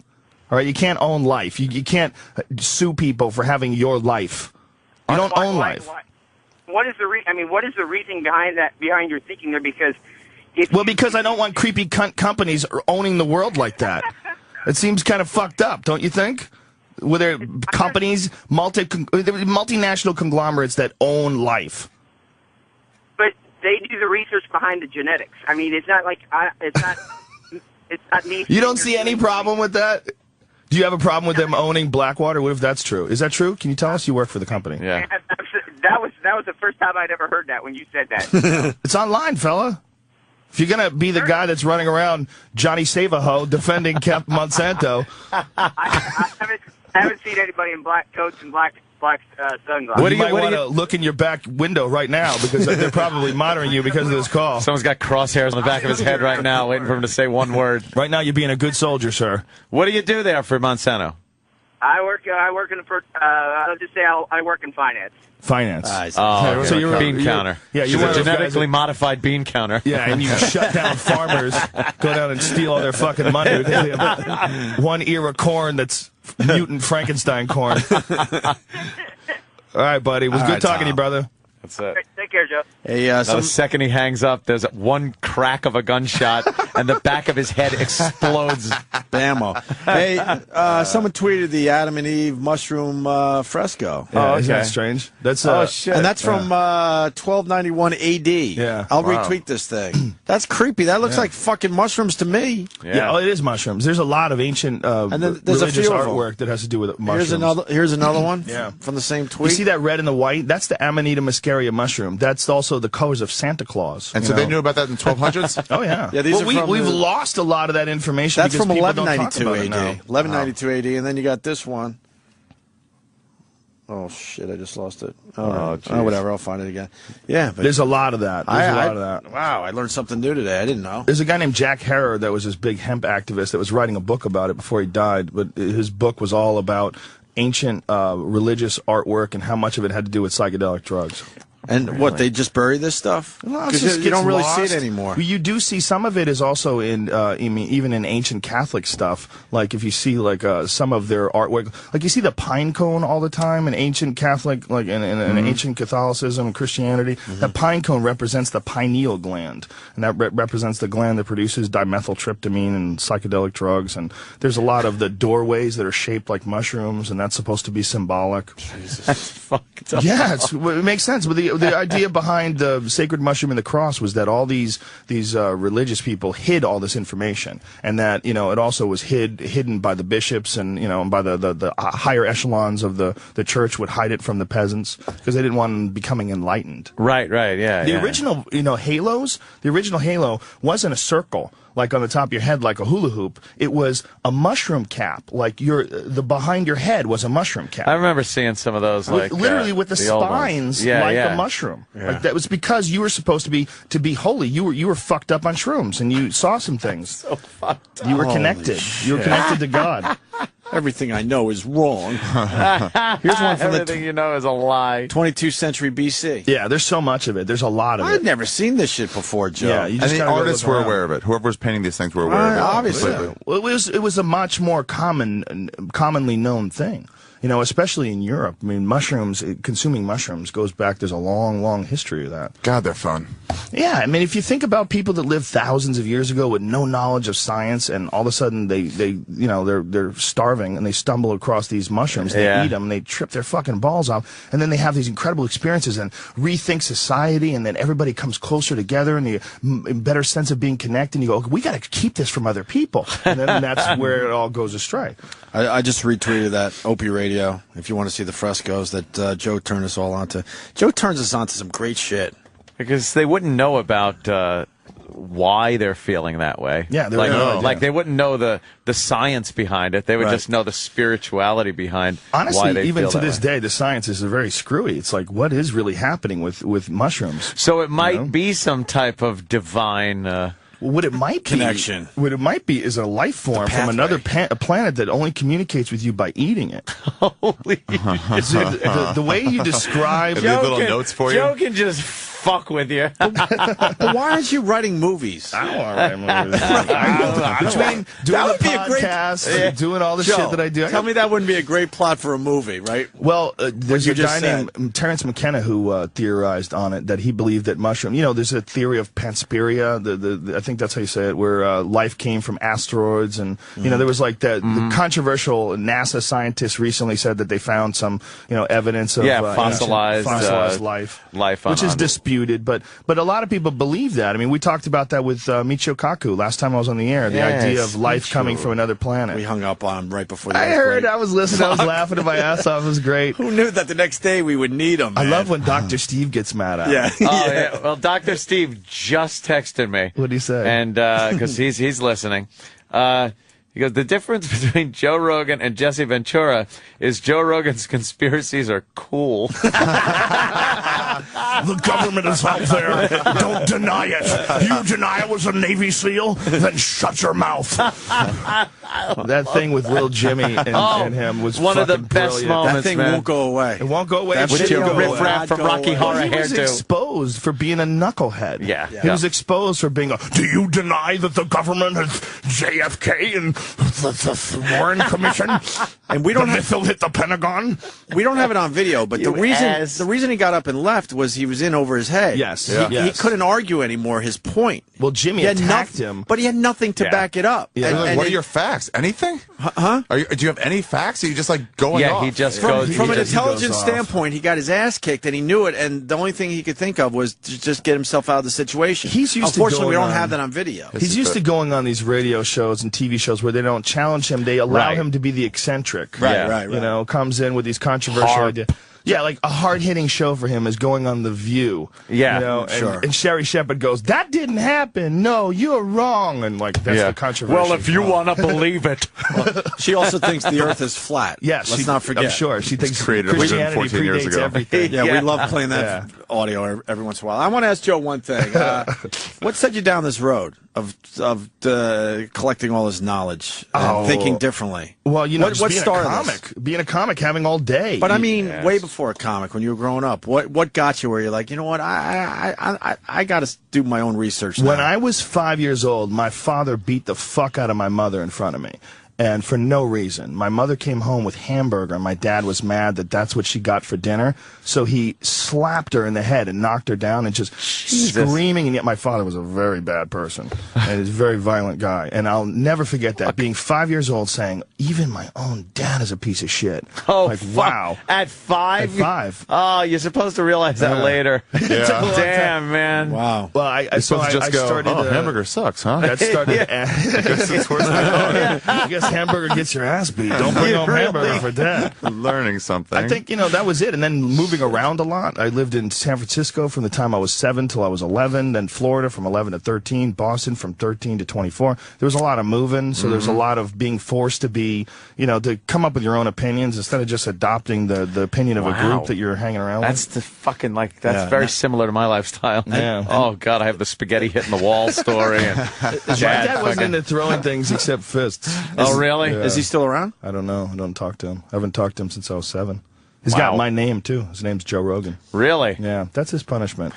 All right, you can't own life. You can't sue people for having your life. You don't own life. What is the reason behind your thinking there? Because because I don't want creepy cunt companies owning the world like that. It seems kind of fucked up, don't you think? Were there companies, multinational conglomerates that own life? But they do the research behind the genetics. I mean, it's not like it's not me. You don't see any problem with that? Do you have a problem with them owning Blackwater? What if that's true? Is that true? Can you tell us? You work for the company. Yeah. That was the first time I'd ever heard that when you said that. It's online, fella. If you're going to be the guy that's running around Johnny Save-A-Ho defending Captain Monsanto. I haven't seen anybody in black coats and black sunglasses. You might want to look in your back window right now because they're probably monitoring you because of this call. Someone's got crosshairs on the back of his head right now waiting for him to say one word. Right now you're being a good soldier, sir. What do you do there for Monsanto? I work in finance. Finance. So you're a bean counter. Yeah, you're a genetically modified bean counter. Yeah, and you shut down farmers, go down and steal all their fucking money. They have one ear of corn that's mutant Frankenstein corn. All right, buddy. It was good talking to you, brother. That's it. Take care, Joe. Hey, the second he hangs up, there's one crack of a gunshot, and the back of his head explodes. Bammo. Hey, someone tweeted the Adam and Eve mushroom fresco. Yeah, isn't that strange? That's shit. And that's from 1291 AD. Yeah. I'll retweet this thing. That's creepy. That looks like fucking mushrooms to me. Yeah, it is mushrooms. There's a lot of ancient and then there's religious a few artwork that has to do with mushrooms. Here's another one. Yeah. From the same tweet. You see that red and the white? That's the Amanita muscaria mushroom. That's also the colors of Santa Claus. And so they knew about that in the 1200s? Oh, yeah. Yeah, these are we've lost a lot of that information. That's from 1192 AD. Now. 1192 AD, and then you got this one. Oh, shit, I just lost it. Oh, whatever, I'll find it again. Yeah. But there's a lot of that. Wow, I learned something new today. I didn't know. There's a guy named Jack Herer that was this big hemp activist that was writing a book about it before he died, but his book was all about ancient religious artwork and how much of it had to do with psychedelic drugs. And what, they just bury this stuff? Because you don't really see it anymore. You do see some of it is also in, even in ancient Catholic stuff. Like if you see like some of their artwork, like you see the pine cone all the time in ancient Catholic, like in ancient Catholicism and Christianity. That pine cone represents the pineal gland, and that represents the gland that produces dimethyltryptamine and psychedelic drugs. And there's a lot of the doorways that are shaped like mushrooms, and that's supposed to be symbolic. Jesus, that's fucked up. Yeah, it makes sense. But the idea behind the sacred mushroom and the cross was that all these religious people hid all this information, and that it also was hidden by the bishops and by the higher echelons of the church would hide it from the peasants because they didn't want them becoming enlightened. Right, yeah. The original halos. The original halo wasn't a circle like on the top of your head like a hula hoop. It was a mushroom cap. Like the behind your head was a mushroom cap. I remember seeing some of those, like literally with the spines a mushroom. Yeah. Like that was because you were supposed to be holy. You were fucked up on shrooms and you saw some things. So fucked up. You were connected. You were connected to God. Everything I know is wrong. Here's one from everything you know is a lie. 22th century BC. Yeah, there's so much of it. There's a lot of it. I've never seen this shit before, Joe. Yeah, you just and the artists were aware of it. Whoever was painting these things were aware of it. Obviously. Well, it was a much more commonly known thing. Especially in Europe. I mean, consuming mushrooms goes back, there's a long, long history of that. God, they're fun. Yeah, I mean, if you think about people that lived thousands of years ago with no knowledge of science, and all of a sudden they're starving and they stumble across these mushrooms, they eat them, and they trip their fucking balls off, and then they have these incredible experiences and rethink society, and then everybody comes closer together, and a better sense of being connected, and you go, okay, we got to keep this from other people, and then that's where it all goes astray. I just retweeted that Opie Radio. If you want to see the frescoes that Joe turned us all onto. Joe turns us onto some great shit. Because they wouldn't know about why they're feeling that way. Yeah, like they wouldn't know the science behind it. They would just know the spirituality behind Honestly, why they even feel to that this way. day, the science is very screwy. It's like, what is really happening with mushrooms? So it might be some type of divine what it might connection. What it might be is a life form from another planet that only communicates with you by eating it. Holy the way you describe little notes for you. Joe can just fuck with you. But why aren't you writing movies? I don't want to write movies. Between doing the podcast and doing all the Joe, shit that I do. Tell me that wouldn't be a great plot for a movie, right? Well, there's you a just guy named Terrence McKenna who theorized on it, that he believed that mushroom, there's a theory of Panspermia, I think that's how you say it, where life came from asteroids, and there was like the controversial NASA scientists recently said that they found some evidence of fossilized life on which is disputed, but a lot of people believe that. I mean, we talked about that with Michio Kaku last time I was on the air, the idea of life coming from another planet. We hung up on him right before the I heard, I was listening, I was laughing at my ass off, it was great. Who knew that the next day we would need him, man? I love when Dr. Steve gets mad at Yeah. yeah. Well, Dr. Steve just texted me. What did he say? And because he's listening. He goes, the difference between Joe Rogan and Jesse Ventura is Joe Rogan's conspiracies are cool. The government is out there. Don't deny it. You deny it was a Navy SEAL? Then shut your mouth. That thing with Lil Jimmy and him was one of the fucking best brilliant. moments, That thing man. won't go away. It won't go away. That It shit shouldn't go go away. away. riff-raff from Rocky Horror He was hairdo. exposed for being a knucklehead. Yeah. He was exposed for being do you deny that the government has JFK and the Warren Commission? And we don't the have missile hit the Pentagon? We don't have it on video, but the reason he got up and left was he was in over his head. Yes. He couldn't argue anymore his point. Well, Jimmy attacked him. But he had nothing to back it up. Yeah. What are your facts? Anything? Huh? Do you have any facts? Or are you just like going off? he just From goes. an he intelligence goes off. standpoint, he got his ass kicked, and he knew it, and the only thing he could think of was to just get himself out of the situation. He's used to Unfortunately, we going don't on- have that on video. He's used to going on these radio shows and TV shows where they don't challenge him. They allow him to be the eccentric. Right. You know, comes in with these controversial ideas. Yeah, like a hard-hitting show for him is going on The View. Yeah, you know, sure. And Sherry Shepard goes, "That didn't happen. No, you're wrong." And like that's the controversy. Well, if you want to believe it. She also thinks the Earth is flat. Yes, let's not forget. I'm sure she thinks created Christianity 114 years predates ago. everything. Yeah, we love playing that audio every once in a while. I want to ask Joe one thing. What set you down this road of collecting all this knowledge and thinking differently? Well, you know, what just being started a comic, being a comic, having all day. But I mean, way before a comic, when you were growing up, what got you where you're like, you know what, I got to do my own research now. When I was 5 years old, my father beat the fuck out of my mother in front of me. And for no reason. My mother came home with hamburger, and my dad was mad that that's what she got for dinner. So he slapped her in the head and knocked her down and just screaming. And yet my father was a very bad person and he's a very violent guy. And I'll never forget that, being 5 years old saying, even my own dad is a piece of shit. Oh, like, wow. At 5? At 5. Oh, you're supposed to realize that later. Damn, man. Wow. Well, I started, hamburger sucks, huh? That started. I guess it's worse than I thought. I guess hamburger gets your ass beat. Don't bring home hamburger for dad. Learning something. I think, that was it. And then moving around a lot. I lived in San Francisco from the time I was 7 till I was 11, then Florida from 11 to 13, Boston from 13 to 24. There was a lot of moving, so there's a lot of being forced to be, to come up with your own opinions instead of just adopting the opinion of a group that you're hanging around That's with. the fucking, that's very similar to my lifestyle. Yeah. Oh, God, I have the spaghetti hitting the wall story. And My dad wasn't into throwing things except fists. Oh, really? Yeah. Is he still around? I don't know. I don't talk to him. I haven't talked to him since I was 7. He's got my name, too. His name's Joe Rogan. Really? Yeah, that's his punishment.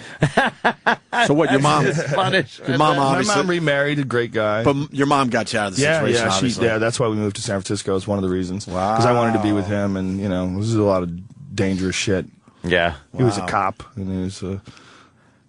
So what, your mom? Your mom obviously. My mom remarried, a great guy. But your mom got you out of the situation, obviously. That's why we moved to San Francisco. It's one of the reasons. Wow. Because I wanted to be with him, and, this is a lot of dangerous shit. Yeah. He was a cop, and he was a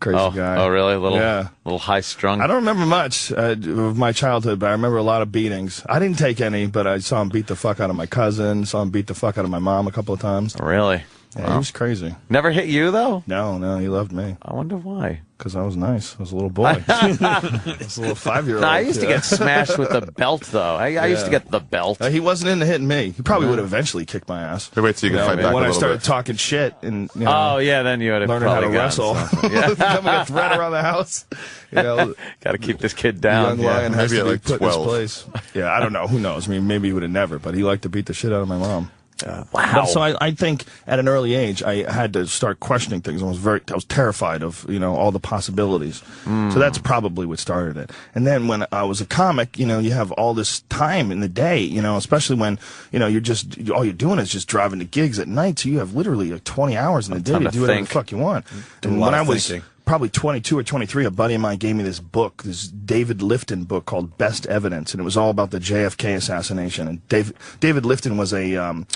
crazy guy. Oh, really? Little high-strung? I don't remember much of my childhood, but I remember a lot of beatings. I didn't take any, but I saw him beat the fuck out of my cousin, saw him beat the fuck out of my mom a couple of times. Really? Yeah, he was crazy. Never hit you, though? No, he loved me. I wonder why. Because I was nice. I was a little boy. I was a little 5-year-old. No, I used to get smashed with the belt, though. I used to get the belt. He wasn't into hitting me. He probably would eventually kick my ass. Wait till you can fight back when a I little started bit. talking shit and oh yeah, then you would have learning how to wrestle. Yeah. Becoming a threat around the house. Got to keep this kid down. Young lion has maybe to be like put in his 12. place. Yeah, I don't know. Who knows? I mean, maybe he would have never, but he liked to beat the shit out of my mom. Wow. But, so I think at an early age I had to start questioning things. I was terrified of all the possibilities. So that's probably what started it. And then when I was a comic, you have all this time in the day, especially when you're just all you're doing is just driving to gigs at night. So you have literally like 20 hours in the day to do whatever the fuck you want. And when I was probably 22 or 23, a buddy of mine gave me this book, this David Lifton book called Best Evidence, and it was all about the JFK assassination. And David Lifton was an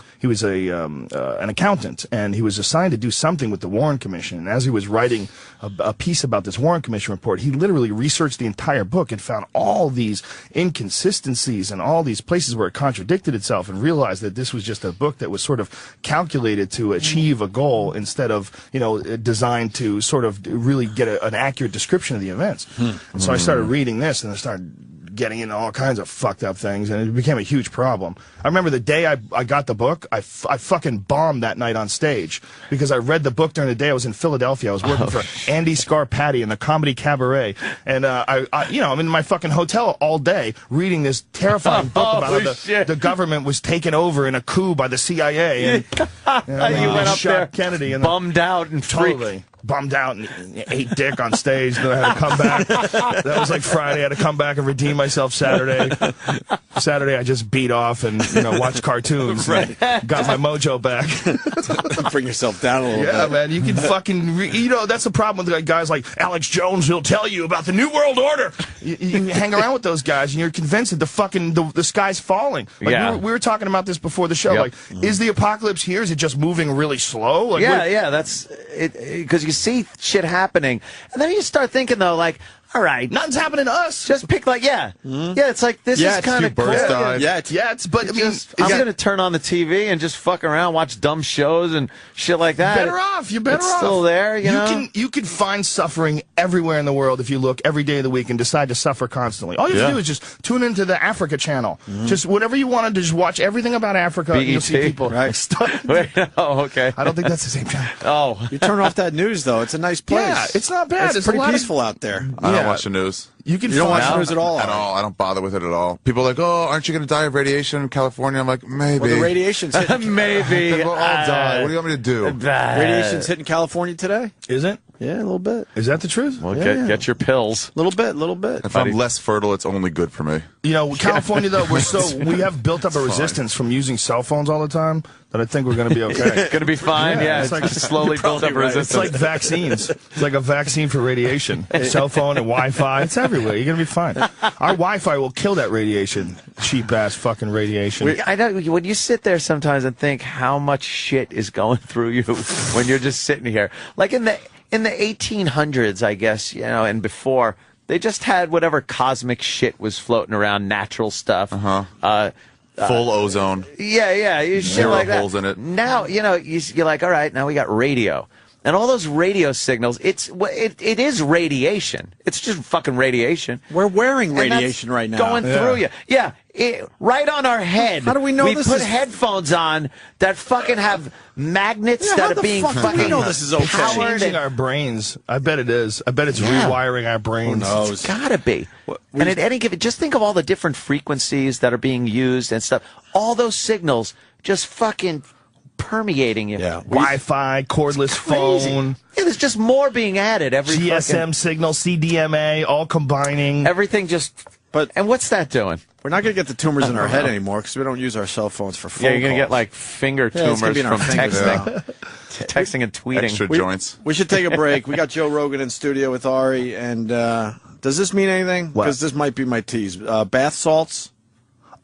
accountant, and he was assigned to do something with the Warren Commission. And as he was writing a piece about this Warren Commission report, he literally researched the entire book and found all these inconsistencies and all these places where it contradicted itself, and realized that this was just a book that was sort of calculated to achieve a goal instead of, designed to sort of really get an accurate description of the events. And so I started reading this, and I started getting into all kinds of fucked up things, and it became a huge problem. I remember the day I got the book, I fucking bombed that night on stage because I read the book during the day. I was in Philadelphia. I was working for Andy Scarpati in the Comedy Cabaret, and I'm in my fucking hotel all day reading this terrifying book about how the government was taken over in a coup by the CIA, and you went up shot there Kennedy and bummed out and totally bummed out and ate dick on stage. Then I had to come back. That was like Friday. I had to come back and redeem myself Saturday. Saturday I just beat off and watched cartoons. Right. Got my mojo back. Bring yourself down a little bit. Yeah, man. You can fucking that's the problem with guys like Alex Jones who'll tell you about the New World Order. You hang around with those guys and you're convinced that the sky's falling. Like we were talking about this before the show. Yep. Like, is the apocalypse here? Is it just moving really slow? Like, that's it, because you see shit happening, and then you start thinking though, like, all right, nothing's happening to us. Just pick it's like this is kind of cool. But I'm gonna turn on the TV and just fuck around, watch dumb shows and shit like that. Better off. You're better it's off. Still there. You can find suffering everywhere in the world if you look every day of the week and decide to suffer constantly. All you have to do is just tune into the Africa channel. Just whatever you want to just watch everything about Africa. BET. And you'll see people. Right. Okay. I don't think that's the same channel. Oh, you turn off that news though. It's a nice place. Yeah, it's not bad. It's pretty peaceful out there. I don't watch the news. You don't watch the news at all? At all. I don't bother with it at all. People are like, oh, aren't you going to die of radiation in California? I'm like, maybe. Well, the radiation's hitting. Maybe. We'll all die. What do you want me to do? Radiation's hitting California today? Is it? Yeah, a little bit. Is that the truth? Well, get your pills. Little bit. If I'm less fertile, it's only good for me. California though, we have built up a resistance from using cell phones all the time that I think we're going to be okay. It's going to be fine. Yeah, it's like slowly build up resistance. It's like vaccines. It's like a vaccine for radiation. Cell phone and Wi-Fi. It's everywhere. You're going to be fine. Our Wi-Fi will kill that radiation. Cheap ass fucking radiation. I know when you sit there sometimes and think how much shit is going through you when you're just sitting here, like in the 1800s, I guess, and before, they just had whatever cosmic shit was floating around, natural stuff. Full ozone. Yeah, shit Zero like that. holes in it. Now, you're like, all right, now we got radio. And all those radio signals, it is radiation. It's just fucking radiation. We're wearing radiation right now. Going through you. Yeah, right on our head. How do we know this We put headphones on that fucking have magnets that are being fucking we know this is okay? It's changing our brains. I bet it is. I bet it's rewiring our brains. Who knows? It's gotta be. And at any given, just think of all the different frequencies that are being used and stuff. All those signals just fucking permeating you. Yeah. Wi-Fi, cordless phone. Yeah, there's just more being added every GSM signal, CDMA, all combining. Everything just. And what's that doing? We're not going to get the tumors in our head anymore because we don't use our cell phones for phone Yeah, you're going to calls. get like finger tumors from texting. Texting and tweeting. Extra joints. We should take a break. We got Joe Rogan in studio with Ari, and does this mean anything? Because this might be my tease. Bath salts.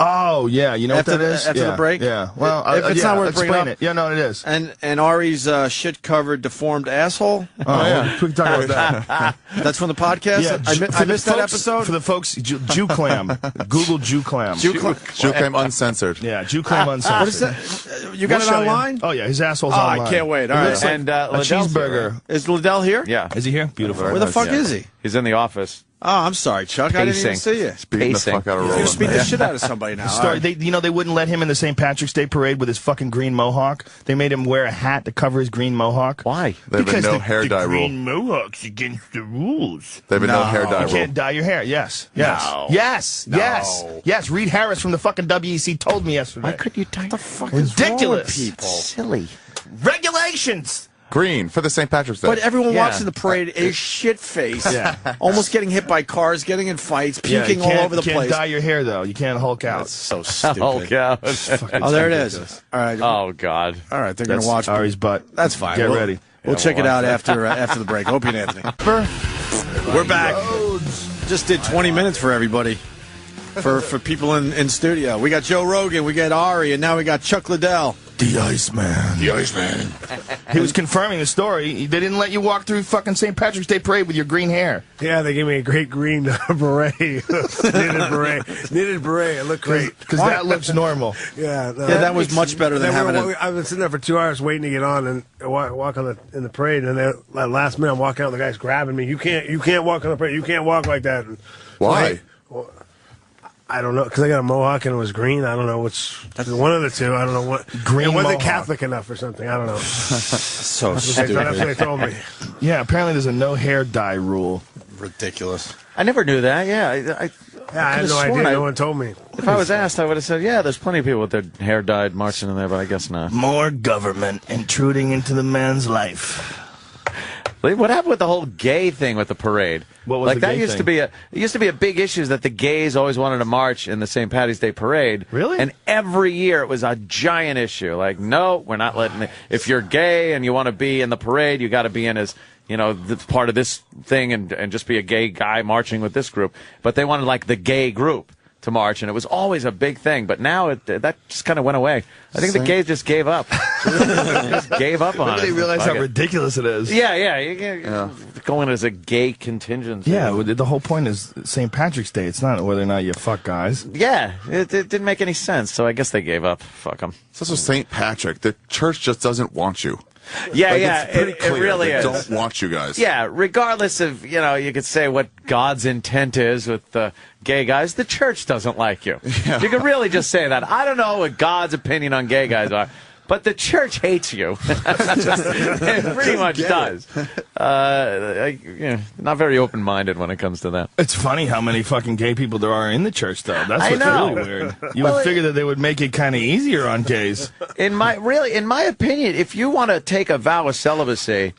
Oh, yeah. You know after what that is? After yeah. the break? Yeah. Well, if it's not worth bringing explain up. it. Yeah, no, it is. And Ari's shit-covered, deformed asshole. Oh, yeah. We can talk about that. That's from the podcast? Yeah, I missed that episode? For the folks, Jew Clam. Google Jew Clam. Jew Clam Uncensored. Yeah, Jew Clam Uncensored. What is that? You got We'll it show online? Oh, yeah, his asshole's Oh, online. I can't wait. All It right. looks like And a Liddell's cheeseburger. here, Is Liddell here? Yeah. Is he here? Beautiful. Where the fuck is he? He's in the office. Oh, I'm sorry, Chuck. I didn't even see you. Beating the fuck out of Rogan. You beat the shit out of somebody now. Story, they wouldn't let him in the St. Patrick's Day parade with his fucking green mohawk. They made him wear a hat to cover his green mohawk. Why? They have a no hair dye rule. Green mohawk's against the rules. They have a no hair dye You rule. can't dye your hair. Yes. Yes. No. Yes. No. Yes. Yes. Reed Harris from the fucking WEC told me yesterday. Why couldn't you dye the fuck ridiculous? Is wrong with people? Silly. Regulations. Green for the St. Patrick's Day. But everyone watching the parade is shit-faced. Yeah. Almost getting hit by cars, getting in fights, puking all over the You can't place. dye your hair, though. You can't Hulk out. That's so stupid. Hulk out. Oh, there it is. All right. Oh, God. All right, they're going to watch Ari's butt. That's fine. Get We'll- ready. We'll check it out after the break. Opie and Anthony. We're back. Just did 20 minutes for everybody. For people in studio. We got Joe Rogan, we got Ari, and now we got Chuck Liddell. The Iceman. The Iceman. He was confirming the story. They didn't let you walk through fucking St. Patrick's Day parade with your green hair. Yeah, they gave me a great green beret. Knitted beret. It looked great. Because that looks normal. Yeah, that was much better than having I've been sitting there for 2 hours waiting to get on and walk in the parade, and then at last minute I'm walking out, the guy's grabbing me. You can't walk on the parade. You can't walk like that. And, Why? I don't know, because I got a mohawk and it was green. I don't know that's one of the two. I don't know what. Green it wasn't mohawk. Catholic enough or something. I don't know. So That's stupid. what they told me. Yeah, apparently there's a no hair dye rule. Ridiculous. I never knew that. Yeah, I had no idea. No one told me. If I was asked, I would have said, yeah, there's plenty of people with their hair dyed marching in there, but I guess not. More government intruding into the man's life. What happened with the whole gay thing with the parade? What was like the that gay used thing? to be it used to be a big issue, is that the gays always wanted to march in the St. Patty's Day parade. Really? And every year it was a giant issue. Like, no, we're not letting if you're gay and you want to be in the parade, you got to be in as, you know, part of this thing and just be a gay guy marching with this group. But they wanted like the gay group to march, and it was always a big thing. But now that just kind of went away. I think the gays just gave up. Just gave up on it. They realize Fuck how it. ridiculous it is. Yeah. You go in as a gay contingent. Yeah, the whole point is St. Patrick's Day. It's not whether or not you fuck guys. Yeah, it didn't make any sense, so I guess they gave up. Fuck them. It's also St. Patrick. The church just doesn't want you. Yeah, It's pretty it clear. really They is. don't want you guys. Yeah, regardless of, you could say what God's intent is with the gay guys, the church doesn't like you. Yeah. You can really just say that. I don't know what God's opinion on gay guys are, but the church hates you. It pretty much does. Not very open-minded when it comes to that. It's funny how many fucking gay people there are in the church, though. That's I what's know. really weird. You would figure that they would make it kind of easier on gays. In my opinion, if you want to take a vow of celibacy,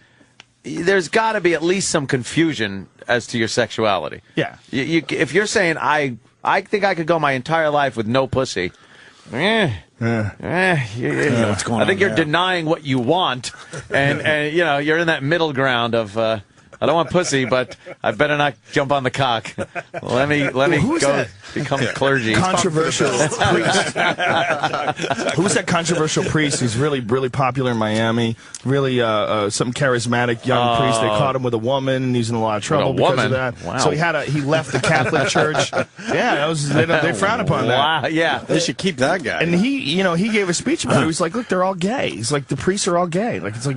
there's got to be at least some confusion as to your sexuality. Yeah. If you're saying I think I could go my entire life with no pussy, what's going I think on you're there? denying what you want, and you're in that middle ground of. I don't want pussy, but I better not jump on the cock. Let me Who's go that? become clergy. Controversial priest. Who's that controversial priest? He's really, really popular in Miami. Really, some charismatic young priest. They caught him with a woman, and he's in a lot of trouble With a because of woman? that. Wow. So he left the Catholic Church. Yeah, they frown upon that. Wow, yeah. They should keep that guy. And he gave a speech about it. He was like, "Look, they're all gay." He's like, "The priests are all gay. Like it's a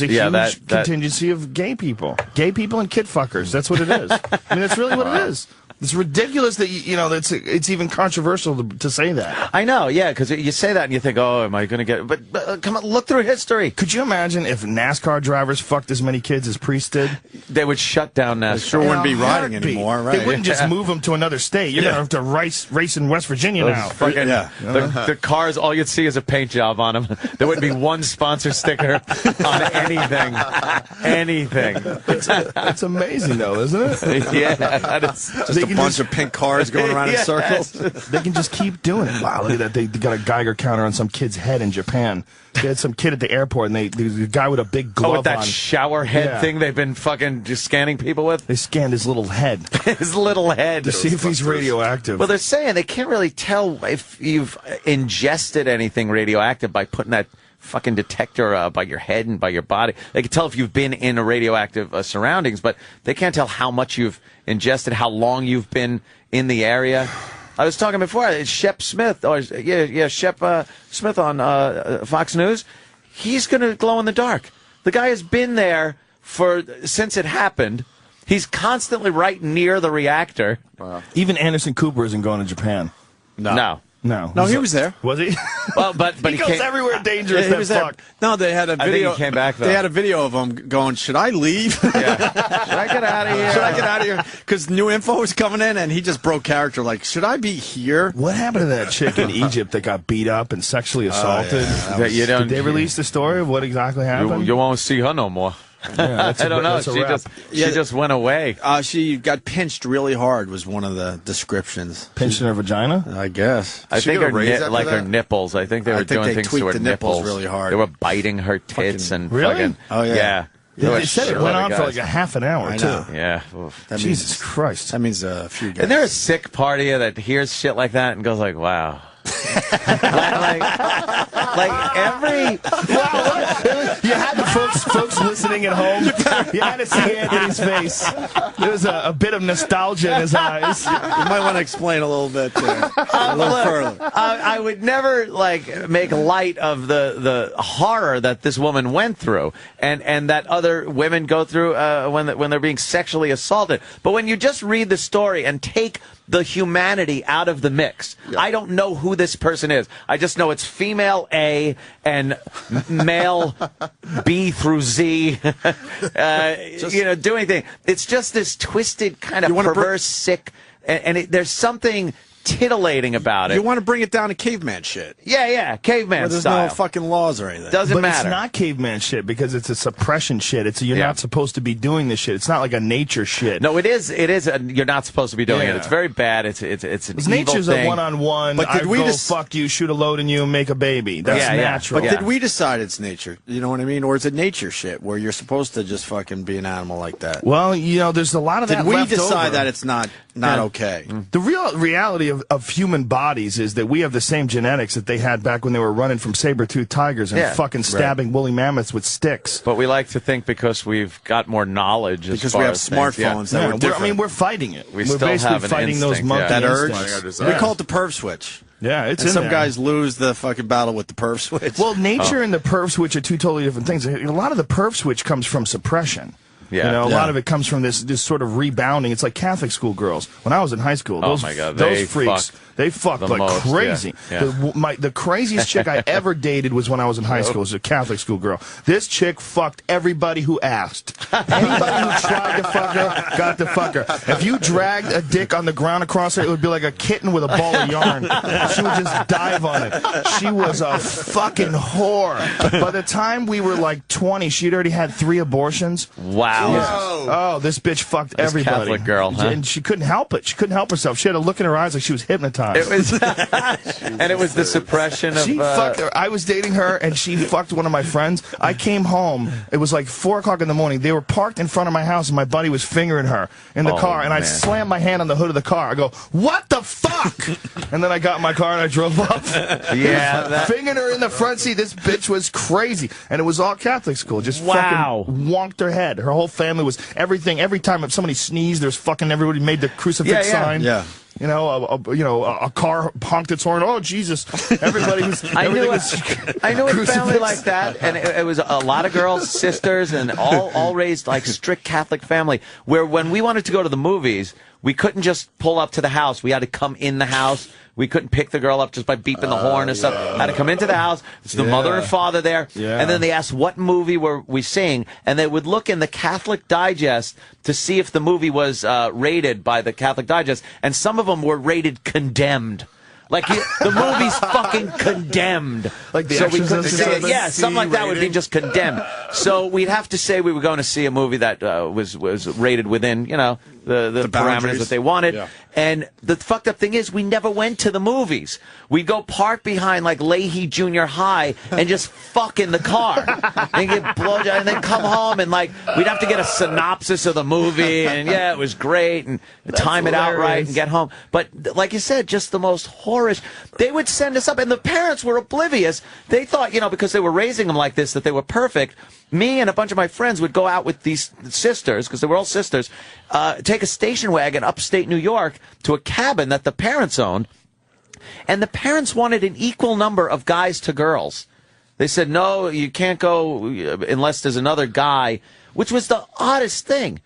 Yeah, huge that- contingency of gay people, people and kid fuckers. That's what it is. I mean, that's really what it is. It's ridiculous that that's it's even controversial to say that. I know, yeah, because you say that and you think, oh, am I going to get? But come on, look through history. Could you imagine if NASCAR drivers fucked as many kids as priests did? They would shut down NASCAR. They sure wouldn't be riding Heartbeat. anymore, right? They wouldn't just move them to another state. You're gonna have to race in West Virginia now. Fucking, the cars, all you'd see is a paint job on them. There wouldn't be one sponsor sticker on anything. Anything. It's amazing, though, isn't it? Yeah, that is. Just a bunch of pink cars going around in circles. They can just keep doing it. Wow, look at that. They got a Geiger counter on some kid's head in Japan. They had some kid at the airport, and the guy with a big glove with that on. shower head thing they've been fucking just scanning people with? They scanned his little head. His little head. To see if he's radioactive. Well, they're saying they can't really tell if you've ingested anything radioactive by putting that fucking detector by your head and by your body. They can tell if you've been in a radioactive surroundings, but they can't tell how much you've ingested, how long you've been in the area. I was talking before, Shep Smith, Shep Smith on Fox News. He's going to glow in the dark. The guy has been there since it happened. He's constantly right near the reactor. Wow. Even Anderson Cooper isn't going to Japan. No. No, he was there. Was he? Well, but he goes everywhere dangerous. He was there. No, they had a video. I think he came back, though. They had a video of him going, "Should I leave? Should I get out of here? Should I get out of here?" Because new info was coming in, and he just broke character. Like, should I be here? What happened to that chick in Egypt that got beat up and sexually assaulted? Did they release the story of what exactly happened? You won't see her no more. Yeah, I don't know. She just went away. She got pinched really hard was one of the descriptions. Pinched in her vagina? I guess. I think her nipples. I think they were doing things to her nipples really hard. They were biting her tits and really? fucking. Oh yeah. They said it went on for like a half an hour too. Yeah. Jesus Christ. That means a few guys. And there's a sick part of you that hears shit like that and goes like, "Wow." like every you had the folks listening at home. You had to see Anthony's face. There was a bit of nostalgia in his eyes. You might want to explain a little bit a little further. I would never make light of the horror that this woman went through and that other women go through when they're being sexually assaulted. But when you just read the story and take the humanity out of the mix. Yeah. I don't know who this person is. I just know it's female A and male B through Z, doing things. It's just this twisted kind of perverse, sick, and there's something titillating about it. You want to bring it down to caveman shit. Yeah, caveman there's style. No fucking laws or anything. Doesn't matter. But it's not caveman shit because it's a suppression shit. You're not supposed to be doing this shit. It's not like a nature shit. No, it is. You're not supposed to be doing it. It's very bad. It's an evil nature's thing. A one-on-one. But did we just fuck you, shoot a load in you, and make a baby? That's natural. But did we decide it's nature? You know what I mean? Or is it nature shit where you're supposed to just fucking be an animal like that? Well, there's a lot of that. Did we decide that it's not okay? The real reality of human bodies is that we have the same genetics that they had back when they were running from saber-toothed tigers and fucking stabbing woolly mammoths with sticks. But we like to think because we've got more knowledge, because we have smartphones that we're different. We're fighting it. We're still basically fighting those monkey that urge. instincts. We call it the perv switch. Yeah, it's and in some there. guys lose the fucking battle with the perv switch. Well, nature and the perv switch are two totally different things. A lot of the perv switch comes from suppression. Yeah, a lot of it comes from this sort of rebounding. It's like Catholic school girls. When I was in high school, those freaks, they fucked like crazy. Yeah. The craziest chick I ever dated was when I was in high school. It was a Catholic school girl. This chick fucked everybody who asked. Anybody who tried to fuck her got to fuck her. If you dragged a dick on the ground across her, it would be like a kitten with a ball of yarn. She would just dive on it. She was a fucking whore. By the time we were like 20, she'd already had 3 abortions. Wow. Oh, this bitch fucked everybody. Catholic girl, huh? And she couldn't help it. She couldn't help herself. She had a look in her eyes like she was hypnotized. It was, and it was the suppression of. She fucked her. I was dating her, and she fucked one of my friends. I came home. It was like 4 o'clock in the morning. They were parked in front of my house, and my buddy was fingering her in the car. And I slammed my hand on the hood of the car. I go, "What the fuck?" And then I got in my car and I drove up. Fingering her in the front seat. This bitch was crazy, and it was all Catholic school. Just fucking wonked her head. Her whole family was everything. Every time if somebody sneezed, there's fucking everybody made the crucifix sign. Yeah. A car honked its horn. Oh Jesus! Everybody was. I knew a family like that, and it was a lot of girls, sisters, and all raised like strict Catholic family. Where when we wanted to go to the movies, we couldn't just pull up to the house. We had to come in the house. We couldn't pick the girl up just by beeping the horn or stuff. Had to come into the house. It's the mother and father there. Yeah. And then they asked what movie were we seeing, and they would look in the Catholic Digest to see if the movie was rated by the Catholic Digest, and some of them were rated condemned. Like the movie's fucking condemned. Like the Exorcist? Something like that would be just condemned. So we'd have to say we were going to see a movie that was rated within, the parameters that they wanted. Yeah. And the fucked up thing is, we never went to the movies. We'd go park behind like Leahy Junior High and just fuck in the car and get blowjob, and then come home and like we'd have to get a synopsis of the movie, and yeah, it was great, and time it out right and get home. But like you said, just the most whorish. They would send us up, and the parents were oblivious. They thought, because they were raising them like this, that they were perfect. Me and a bunch of my friends would go out with these sisters, because they were all sisters, take a station wagon upstate New York to a cabin that the parents owned, and the parents wanted an equal number of guys to girls. They said, no, you can't go unless there's another guy, which was the oddest thing.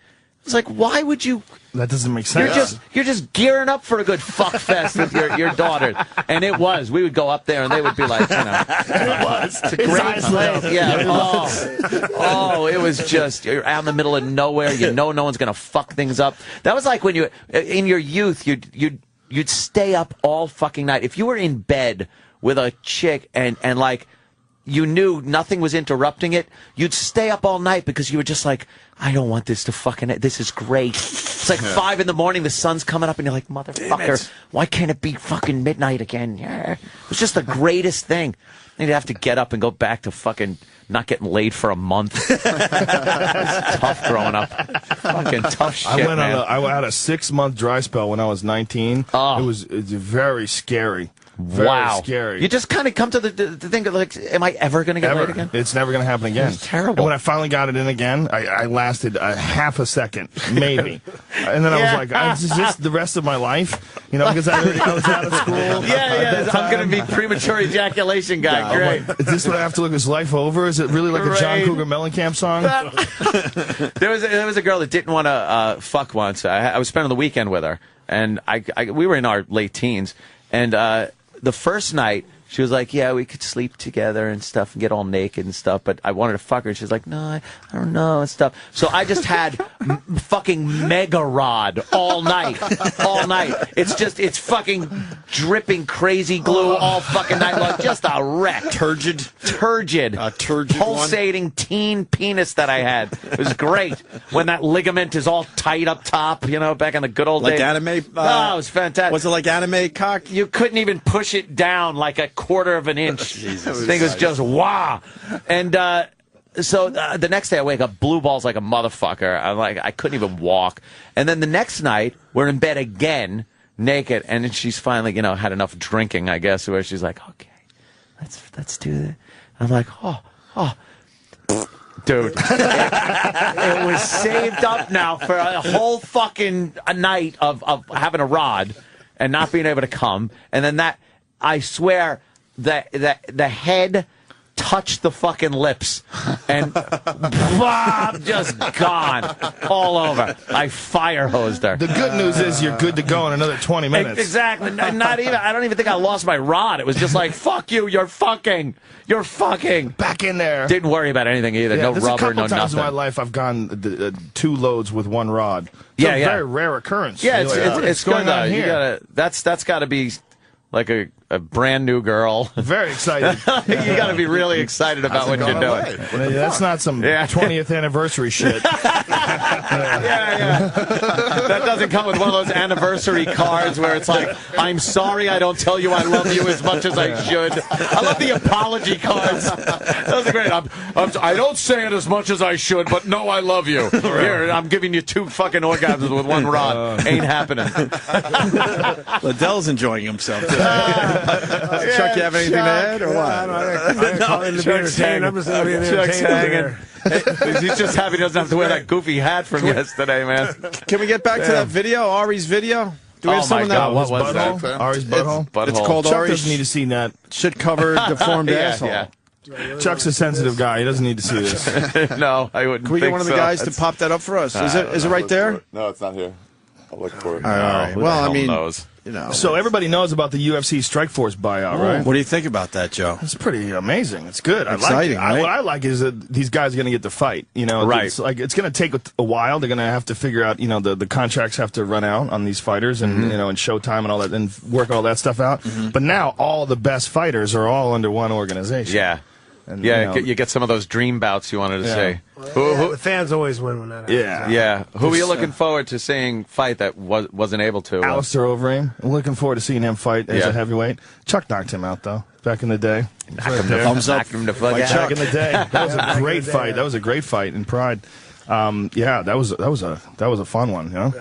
It's like, why would you... That doesn't make sense. You're just gearing up for a good fuck fest with your daughter. And it was. We would go up there and they would be like, it was. It's a great place. Yeah. Oh, it was just, you're out in the middle of nowhere. No one's going to fuck things up. That was like when you, in your youth, you'd stay up all fucking night. If you were in bed with a chick and like, you knew nothing was interrupting it, you'd stay up all night because you were just like, I don't want this to fucking... This is great. It's like 5 in the morning, the sun's coming up, and you're like, motherfucker, why can't it be fucking midnight again? Yeah. It was just the greatest thing. And you'd have to get up and go back to fucking not getting laid for a month. It was tough growing up. Fucking tough shit, I had a 6-month dry spell when I was 19. Oh. It was very scary. Very scary. You just kind of come to the thing of like, am I ever going to get laid again? It's never going to happen again. It's terrible. And when I finally got it in again, I lasted a half a second, maybe. And then I was like, is this the rest of my life? Because I was out of school. Yeah, I'm going to be premature ejaculation guy. Great. Like, is this what I have to look? Is life over? Is it really like a John Cougar Mellencamp song? There was a girl that didn't want to fuck once. I was spending the weekend with her, and we were in our late teens, and the first night, she was like, yeah, we could sleep together and stuff and get all naked and stuff, but I wanted to fuck her. And she's like, no, I don't know and stuff. So I just had fucking mega rod all night. All night. It's fucking dripping crazy glue all fucking night long. Just a wreck. Turgid. Pulsating teen penis that I had. It was great. When that ligament is all tight up top, back in the good old days. Like anime? It was fantastic. Was it like anime cock? You couldn't even push it down like a quarter of an inch. The thing was just wow. And so the next day I wake up blue balls like a motherfucker. I'm like, I couldn't even walk. And then the next night we're in bed again, naked, and then she's finally had enough drinking, I guess, where she's like, okay, let's do this. I'm like, oh. Dude, it was saved up now for a whole fucking night of having a rod and not being able to come. And then that, I swear, the head touched the fucking lips, and just gone all over. I fire hosed her. The good news is you're good to go in another 20 minutes. Exactly. Not even. I don't even think I lost my rod. It was just like, fuck you. You're fucking. Back in there. Didn't worry about anything either. No rubber, no nothing. There's a couple times in my life I've gone 2 loads with 1 rod. It's a very rare occurrence. Yeah, it's going on here. That's got to be like a brand new girl. Very excited. You got to be really excited about what you're doing. That's not some 20th anniversary shit. Yeah. That doesn't come with one of those anniversary cards where it's like, I'm sorry I don't tell you I love you as much as I should. I love the apology cards. Those are great. I don't say it as much as I should, but no, I love you. Here, I'm giving you 2 fucking orgasms with 1 rod. Ain't happening. Liddell's enjoying himself today. Chuck, you have anything to add, or what? I'm just going to be entertained. He's just happy he doesn't have to wear that goofy hat from yesterday, man. Can we get back to that video, Ari's video? Do we have someone God, what was that? Ari's butthole? It's called Chuck Ari's. Doesn't need to see that. Shit-covered, deformed asshole. Yeah. Chuck's a sensitive guy. He doesn't need to see this. No, I wouldn't. Can we get one of the guys to pop that up for us? Is it right there? No, it's not here. I'll look for it. All right. Well, I mean, knows? So everybody knows about the UFC Strikeforce buyout, right? What do you think about that, Joe? It's pretty amazing. It's good. Exciting, I like it. right? What I like is that these guys are going to get the fight. Right. It's going to take a while. They're going to have to figure out. The contracts have to run out on these fighters, and and Showtime and all that, and work all that stuff out. But now all the best fighters are all under one organization. Yeah. And, yeah, you get some of those dream bouts you wanted to say. Well, the fans always win when that happens. Yeah. Who are you looking forward to seeing fight that wasn't able to? Alistair Overeem. I'm looking forward to seeing him fight as a heavyweight. Chuck knocked him out, though, back in the day. Knocked him the fuck out. Back in the day. That was a great fight. That was a great fight in Pride. That was a fun one, you know?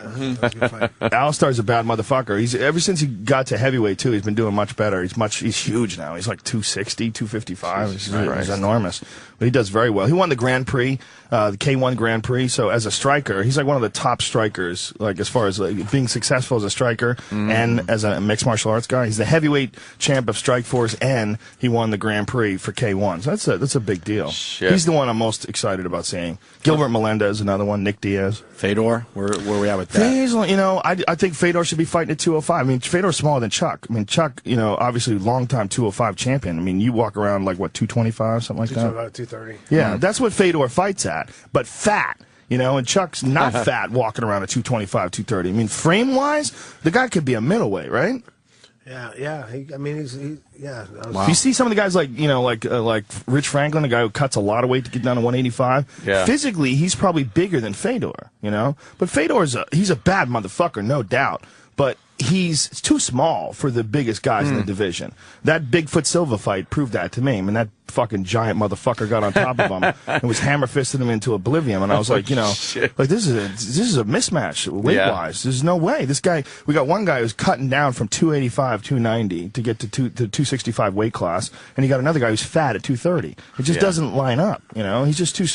Alistair's a bad motherfucker. He's ever since he got to heavyweight too, he's been doing much better. He's huge now. He's like 260, 255. He's enormous. But he does very well. He won the Grand Prix, the K1 Grand Prix. So as a striker, he's like one of the top strikers, like as far as like, being successful as a striker and as a mixed martial arts guy. He's the heavyweight champ of Strikeforce, and he won the Grand Prix for K1. So that's a big deal. Shit. He's the one I'm most excited about seeing. Gilbert Melendez, another one. Nick Diaz. Fedor, where we at with that? I think Fedor should be fighting at 205. I mean, Fedor's smaller than Chuck. I mean, Chuck, obviously longtime 205 champion. I mean, you walk around like, what, 225, something like that? 230. Yeah, that's what Fedor fights at, but fat. And Chuck's not fat walking around at 225, 230. I mean, frame-wise, the guy could be a middleweight, right? Yeah. Wow. You see some of the guys like Rich Franklin, a guy who cuts a lot of weight to get down to 185. Yeah. Physically, he's probably bigger than Fedor, But Fedor's he's a bad motherfucker, no doubt. But he's too small for the biggest guys in the division. That Bigfoot Silva fight proved that to me. I mean, that fucking giant motherfucker got on top of him and was hammer-fisting him into oblivion. And I was like, this is a mismatch weight-wise. There's no way. This guy, we got one guy who's cutting down from 285, 290 to get to 265 weight class, and you got another guy who's fat at 230. It just doesn't line up, He's just too...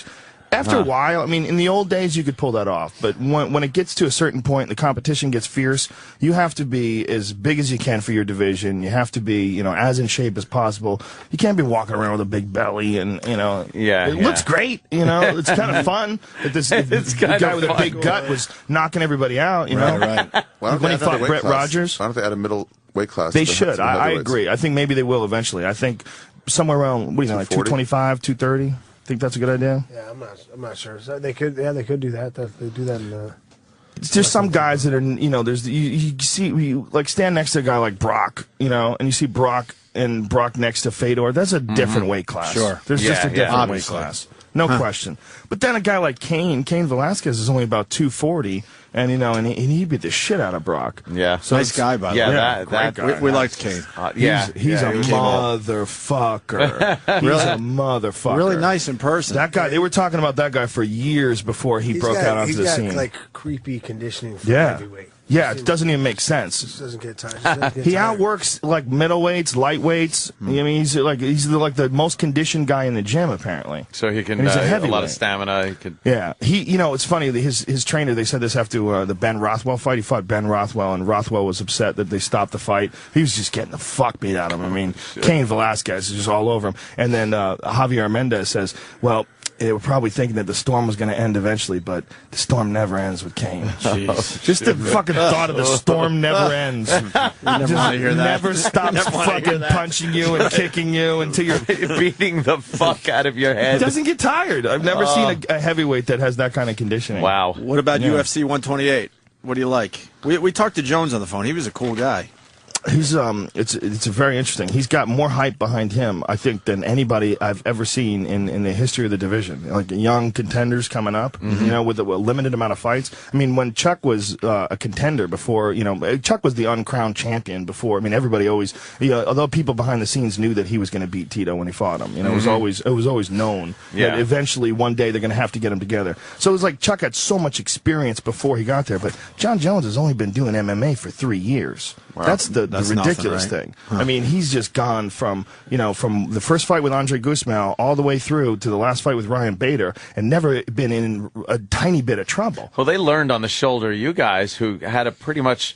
After a while, I mean, in the old days, you could pull that off. But when it gets to a certain point, the competition gets fierce, you have to be as big as you can for your division. You have to be, as in shape as possible. You can't be walking around with a big belly and, it looks great, It's kind of fun that this guy with a big gut was knocking everybody out, Right. When he fought Brett Rogers. Why don't they add a middle weight class? They should. I agree. I think maybe they will eventually. I think somewhere around, what do you think, like 225, 230? Think that's a good idea? Yeah, I'm not sure. So they could do that. They do that in it's just some guys that are, there's you see like stand next to a guy like Brock, and you see Brock next to Fedor. That's a different weight class. Sure. There's just a different weight class. No question. But then a guy like Cain Velasquez is only about 240, and and he beat the shit out of Brock. Yeah, so nice guy, by the way. Yeah, great guy. We liked Cain. He's a motherfucker. He's a motherfucker. Really nice in person. That guy. They were talking about that guy for years before he broke out onto the scene. He's got like creepy conditioning for heavyweight. Yeah, it doesn't even make sense. Just doesn't get tired. He outworks like middleweights, lightweights. I mean, he's like the most conditioned guy in the gym apparently. So he can he's a lot of stamina. He could. Yeah, it's funny. His trainer. They said this after the Ben Rothwell fight. He fought Ben Rothwell, and Rothwell was upset that they stopped the fight. He was just getting the fuck beat out of him. I mean, Cain Velasquez is just all over him. And then Javier Mendez says, "Well, they were probably thinking that the storm was going to end eventually, but the storm never ends with Cain." Just the fucking thought of the storm never ends. You never want to hear that. Never stops fucking punching you and kicking you until you're beating the fuck out of your head. It doesn't get tired. I've never seen a heavyweight that has that kind of conditioning. Wow. What about UFC 128? What do you like? We talked to Jones on the phone. He was a cool guy. He's it's very interesting. He's got more hype behind him, I think, than anybody I've ever seen in the history of the division. Like young contenders coming up, with a limited amount of fights. I mean, when Chuck was a contender before, Chuck was the uncrowned champion before. I mean, everybody always, although people behind the scenes knew that he was going to beat Tito when he fought him. It was always known that eventually one day they're going to have to get him together. So it was like Chuck had so much experience before he got there, but John Jones has only been doing MMA for 3 years. Wow. That's the ridiculous thing. Huh. I mean, he's just gone from the first fight with Andre Guzman all the way through to the last fight with Ryan Bader and never been in a tiny bit of trouble. Well, they learned on the shoulder, you guys, who had to pretty much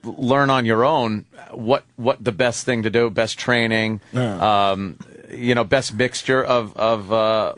learn on your own what the best thing to do, best training, best mixture of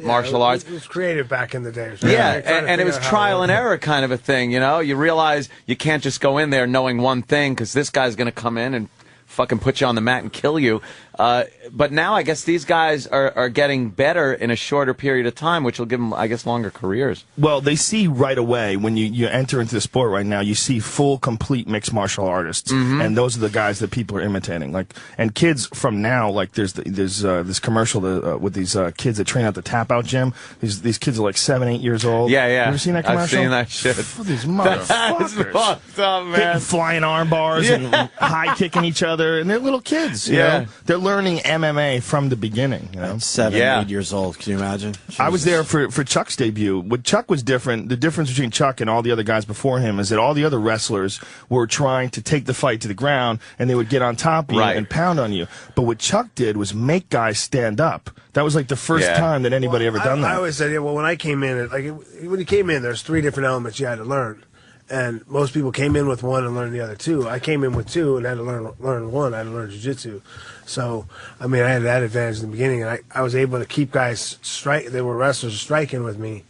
martial arts. It was creative back in the day. So and it was trial and error kind of a thing, You realize you can't just go in there knowing one thing because this guy's going to come in and fucking put you on the mat and kill you. But now I guess these guys are getting better in a shorter period of time, which will give them, I guess, longer careers. Well, they see right away when you enter into the sport right now, you see full, complete mixed martial artists, and those are the guys that people are imitating. Like, and kids from now, like there's this commercial with these kids that train at the tap out gym. These kids are like 7, 8 years old. Yeah, yeah. You ever seen that commercial? I've seen that shit. These motherfuckers. That's fucked up, man. Hitting flying arm bars and high kicking each other, and they're little kids. You know? They're learning MMA from the beginning. You know? 7, 8 years old. Can you imagine? Jesus. I was there for Chuck's debut. What Chuck was different, the difference between Chuck and all the other guys before him is that all the other wrestlers were trying to take the fight to the ground, and they would get on top of you and pound on you. But what Chuck did was make guys stand up. That was like the first time that anybody ever done that. I always said, when I came in, when you came in, there's 3 different elements you had to learn. And most people came in with one and learned the other 2. I came in with 2 and had to learn one. I had to learn jiu-jitsu. So, I mean, I had that advantage in the beginning, and I was able to keep guys they were wrestlers striking with me.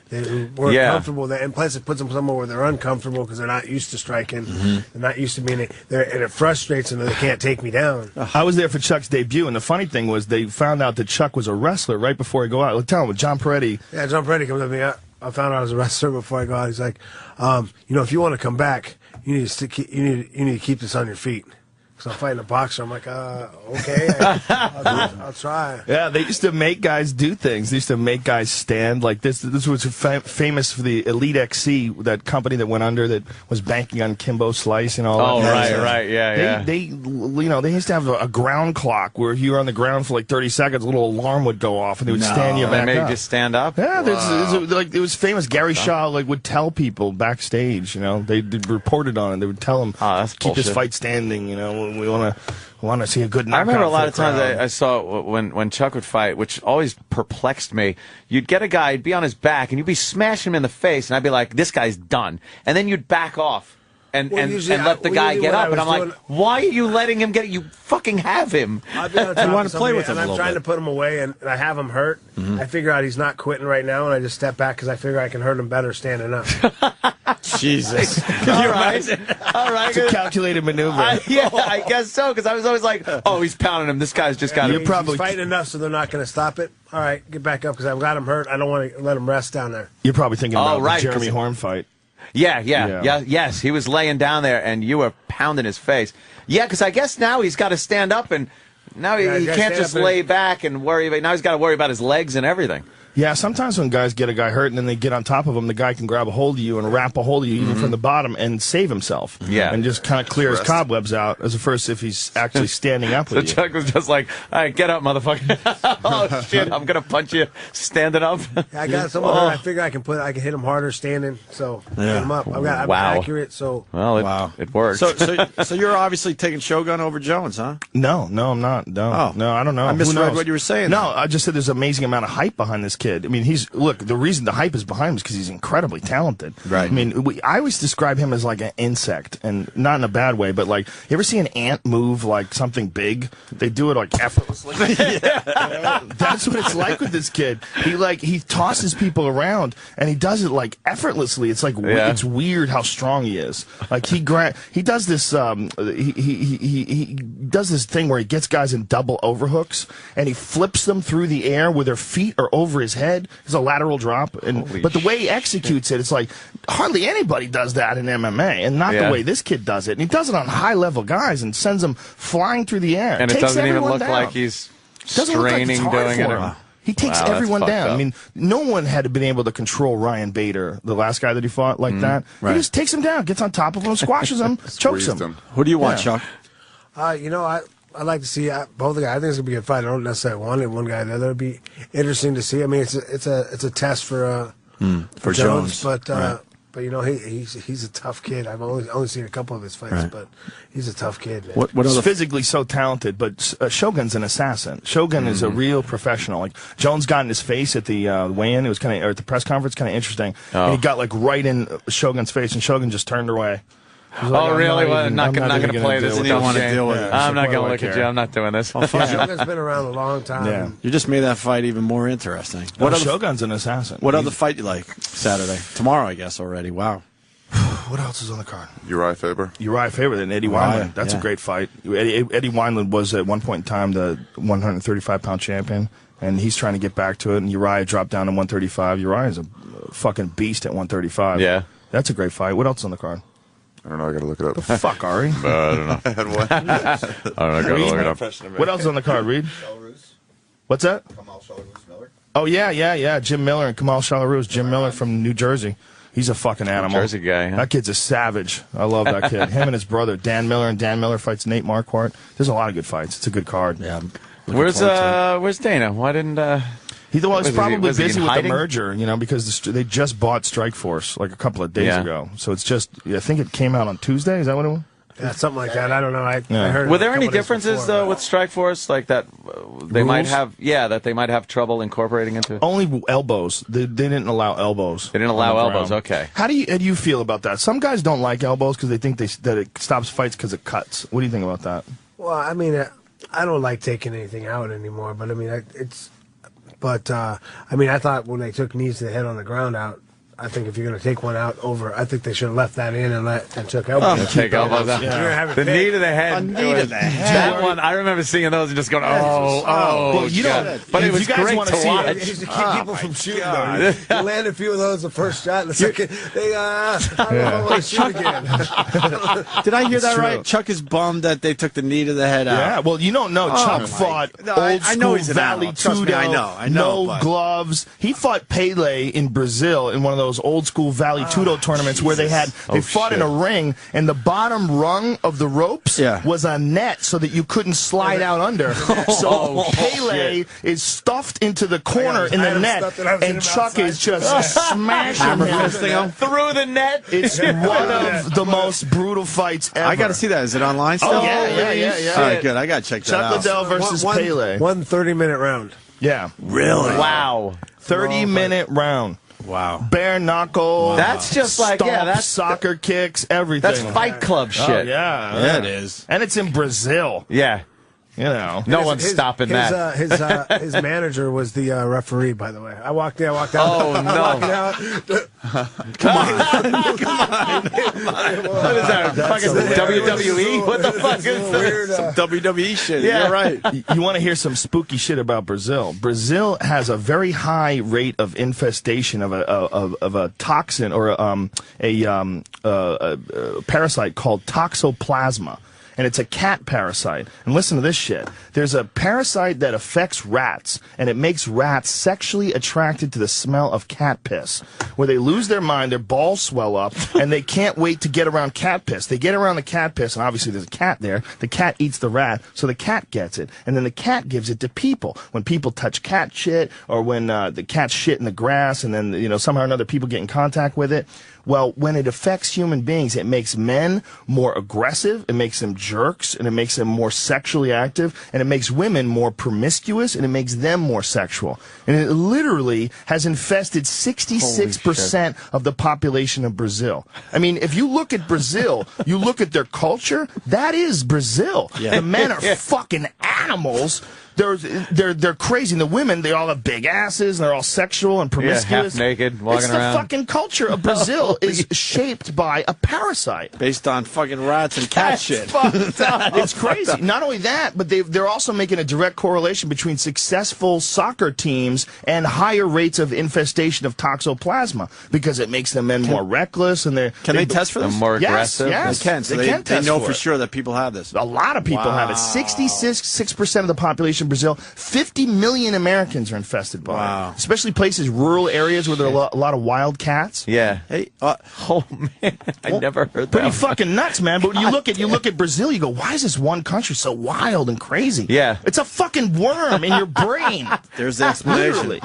They weren't comfortable, and plus it puts them somewhere where they're uncomfortable because they're not used to striking. They're not used to being and it frustrates them that they can't take me down. I was there for Chuck's debut, and the funny thing was they found out that Chuck was a wrestler right before he go out. Tell him, John Peretti. Yeah, John Peretti comes up to me. I found out I was a wrestler before I go out. He's like, if you want to come back, you need to keep this on your feet. So I'm fighting a boxer. I'm like, okay, I'll try. Yeah, they used to make guys do things. They used to make guys stand like this. This was famous for the Elite XC, that company that went under that was banking on Kimbo Slice and all that. Right, yeah. They used to have a ground clock where if you were on the ground for like 30 seconds, a little alarm would go off and they would stand you back up. They made you stand up? Yeah, it was famous. Gary Shaw would tell people backstage, they reported on it. They would tell him, keep this fight standing, we want to see a good knockout. I remember a lot of times I saw when Chuck would fight, which always perplexed me. You'd get a guy, he'd be on his back, and you'd be smashing him in the face, and I'd be like, this guy's done. And then you'd back off and let the guy get up. And I'm like, why are you letting him get it? You fucking have him. I've been on top you want to play with him a little bit. I'm trying to put him away, and I have him hurt. I figure out he's not quitting right now, and I just step back because I figure I can hurt him better standing up. Jesus. All right. It's a calculated maneuver. I guess so, because I was always like, oh, he's pounding him. This guy's just got him. He's fighting enough, so they're not going to stop it. All right, get back up, because I've got him hurt. I don't want to let him rest down there. You're probably thinking about the Jeremy Horn fight. Yes, he was laying down there, and you were pounding his face. Yeah, because I guess now he's got to stand up, and now he can't just lay back and worry about. Now he's got to worry about his legs and everything. Yeah, sometimes when guys get a guy hurt and then they get on top of him, the guy can grab a hold of you and wrap a hold of you even from the bottom and save himself. Yeah. And just kind of clear his cobwebs out as first if he's actually standing up with you. So Chuck was just like, all right, get up, motherfucker. Oh, shit, I'm going to punch you standing up. I got someone hurt. I figure I can hit him harder standing, so get him up. I'm accurate, so. Well, it worked. So you're obviously taking Shogun over Jones, huh? No, I'm not. No, I don't know. I misread what you were saying. No, I just said there's an amazing amount of hype behind this kid. I mean, the reason the hype is behind him is because he's incredibly talented. Right. I mean, I always describe him as like an insect, and not in a bad way, but like, you ever see an ant move like something big? They do it like effortlessly. That's what it's like with this kid. He tosses people around, and he does it like effortlessly. It's like it's weird how strong he is. Like he does this he does this thing where he gets guys in double overhooks, and he flips them through the air where their feet are over his head. It's a lateral drop, but the way he executes it, it's like hardly anybody does that in MMA, and not the way this kid does it. And he does it on high-level guys and sends them flying through the air. And it doesn't even look like he's straining doing it. He takes everyone down. I mean, no one had been able to control Ryan Bader, the last guy that he fought, like that. Right. He just takes him down, gets on top of him, squashes him, chokes him. Who do you want, Chuck? I'd like to see both the guys. I think it's gonna be a good fight. I don't necessarily want one guy or the other. It'd be interesting to see. I mean, it's a test for Jones, but he's a tough kid. I've only seen a couple of his fights, but he's a tough kid. Man. He's physically so talented, but Shogun's an assassin. Shogun is a real professional. Like Jones got in his face at the weigh-in. It was or at the press conference, kind of interesting. And he got like right in Shogun's face, and Shogun just turned away. Like, really? I'm not going to play this. You don't want to deal with it. I'm not going to look at you. I'm not doing this. Shogun's been around a long time. Yeah. You just made that fight even more interesting. Shogun's an assassin. What other fight you like Saturday? Tomorrow, I guess, already. Wow. What else is on the card? Uriah Faber. Uriah Faber and Eddie Wineland. That's a great fight. Eddie Wineland was at one point in time the 135-pound champion, and he's trying to get back to it. And Uriah dropped down to 135. Uriah's a fucking beast at 135. Yeah. That's a great fight. What else is on the card? I don't know. I got to look it up. The fuck, Ari? I don't know. I had one. I don't know. I got to look it up. What else is on the card, Reed? What's that? Oh, yeah. Jim Miller and Kamal Shalaruz. Jim Miller from New Jersey. He's a fucking animal. Jersey guy, huh? That kid's a savage. I love that kid. Him and his brother, Dan Miller, and Dan Miller fights Nate Marquardt. There's a lot of good fights. It's a good card. Yeah. Where's Dana? Why didn't He was probably busy with the hiding? merger, because they just bought Strikeforce like a couple of days ago. So it's just, I think it came out on Tuesday. Is that what it was? Yeah, something like that. I don't know. I heard. Were there any differences though with Strikeforce, like that they might have? Yeah, that they might have trouble incorporating into. Only elbows. They didn't allow elbows. They didn't allow elbows. Okay. How do you feel about that? Some guys don't like elbows because they think that it stops fights because it cuts. What do you think about that? Well, I mean, I don't like taking anything out anymore. But I mean, I thought when they took knees to the head on the ground out. I think if you're going to take one out over, I think they should have left that in and took elbows. Take elbows out. Yeah. The knee to the head. Knee to the head. That one, I remember seeing those and just going, well, you know, but it was great to watch. It used to keep people from shooting, though. You land a few of those the first shot, and the second, I don't want to shoot again. Did I hear that right? Chuck is bummed that they took the knee to the head out. Yeah, well, you don't know. Chuck fought old school I know he's an Valley animal. Trust me, I know. No gloves. He fought Pele in Brazil in one of those old school Valley Tudo tournaments where they fought in a ring, and the bottom rung of the ropes was a net so that you couldn't slide out under. So Pele is stuffed into the corner in the net, and Chuck is just smashing through the net. It's one of the most brutal fights ever. I got to see that. Is it online still? Oh, yeah. All right, good. I got to check that out. Chuck Liddell versus Pele. 1 30-minute round. Yeah. Really? Wow. 30-minute round. Wow. Bare knuckle. That's just like, that's soccer kicks, everything. That's Fight Club shit. Oh, yeah, it is. And it's in Brazil. Yeah. You know. No one's stopping that. His manager was the referee, by the way. I walked out. Oh, no. Come on. What is that? Fucking WWE? What the fuck is weird, some WWE shit. Yeah. You're right. You want to hear some spooky shit about Brazil? Brazil has a very high rate of infestation of a toxin or a parasite called toxoplasma. And it's a cat parasite. And listen to this shit. There's a parasite that affects rats, and it makes rats sexually attracted to the smell of cat piss. Where they lose their mind, their balls swell up, and they can't wait to get around cat piss. They get around the cat piss, and obviously there's a cat there. The cat eats the rat, so the cat gets it. And then the cat gives it to people. When people touch cat shit, or when the cat shit in the grass, and then, somehow or another people get in contact with it. Well, when it affects human beings, it makes men more aggressive, it makes them jerks, and it makes them more sexually active, and it makes women more promiscuous, and it makes them more sexual. And it literally has infested 66% of the population of Brazil. I mean, if you look at Brazil, you look at their culture, that is Brazil. Yeah. The men are fucking animals. They're crazy. And the women, they all have big asses, and they're all sexual and promiscuous. Half naked, walking around. The fucking culture of Brazil is shaped by a parasite. Based on fucking rats and cat shit. It's crazy. Not only that, but they're also making a direct correlation between successful soccer teams and higher rates of infestation of toxoplasma, because it makes the men more reckless, and they test for this? More aggressive? Yes, they can. So they know for sure that people have this. A lot of people have it. 66% of the population in Brazil. 50 million Americans are infested by it. Especially places, rural areas where there are a lot of wild cats. Yeah. Hey, oh man, I never heard that. Pretty fucking nuts, man. But you look at Brazil, you go, why is this one country so wild and crazy? Yeah. It's a fucking worm in your brain. There's the explanation. Literally.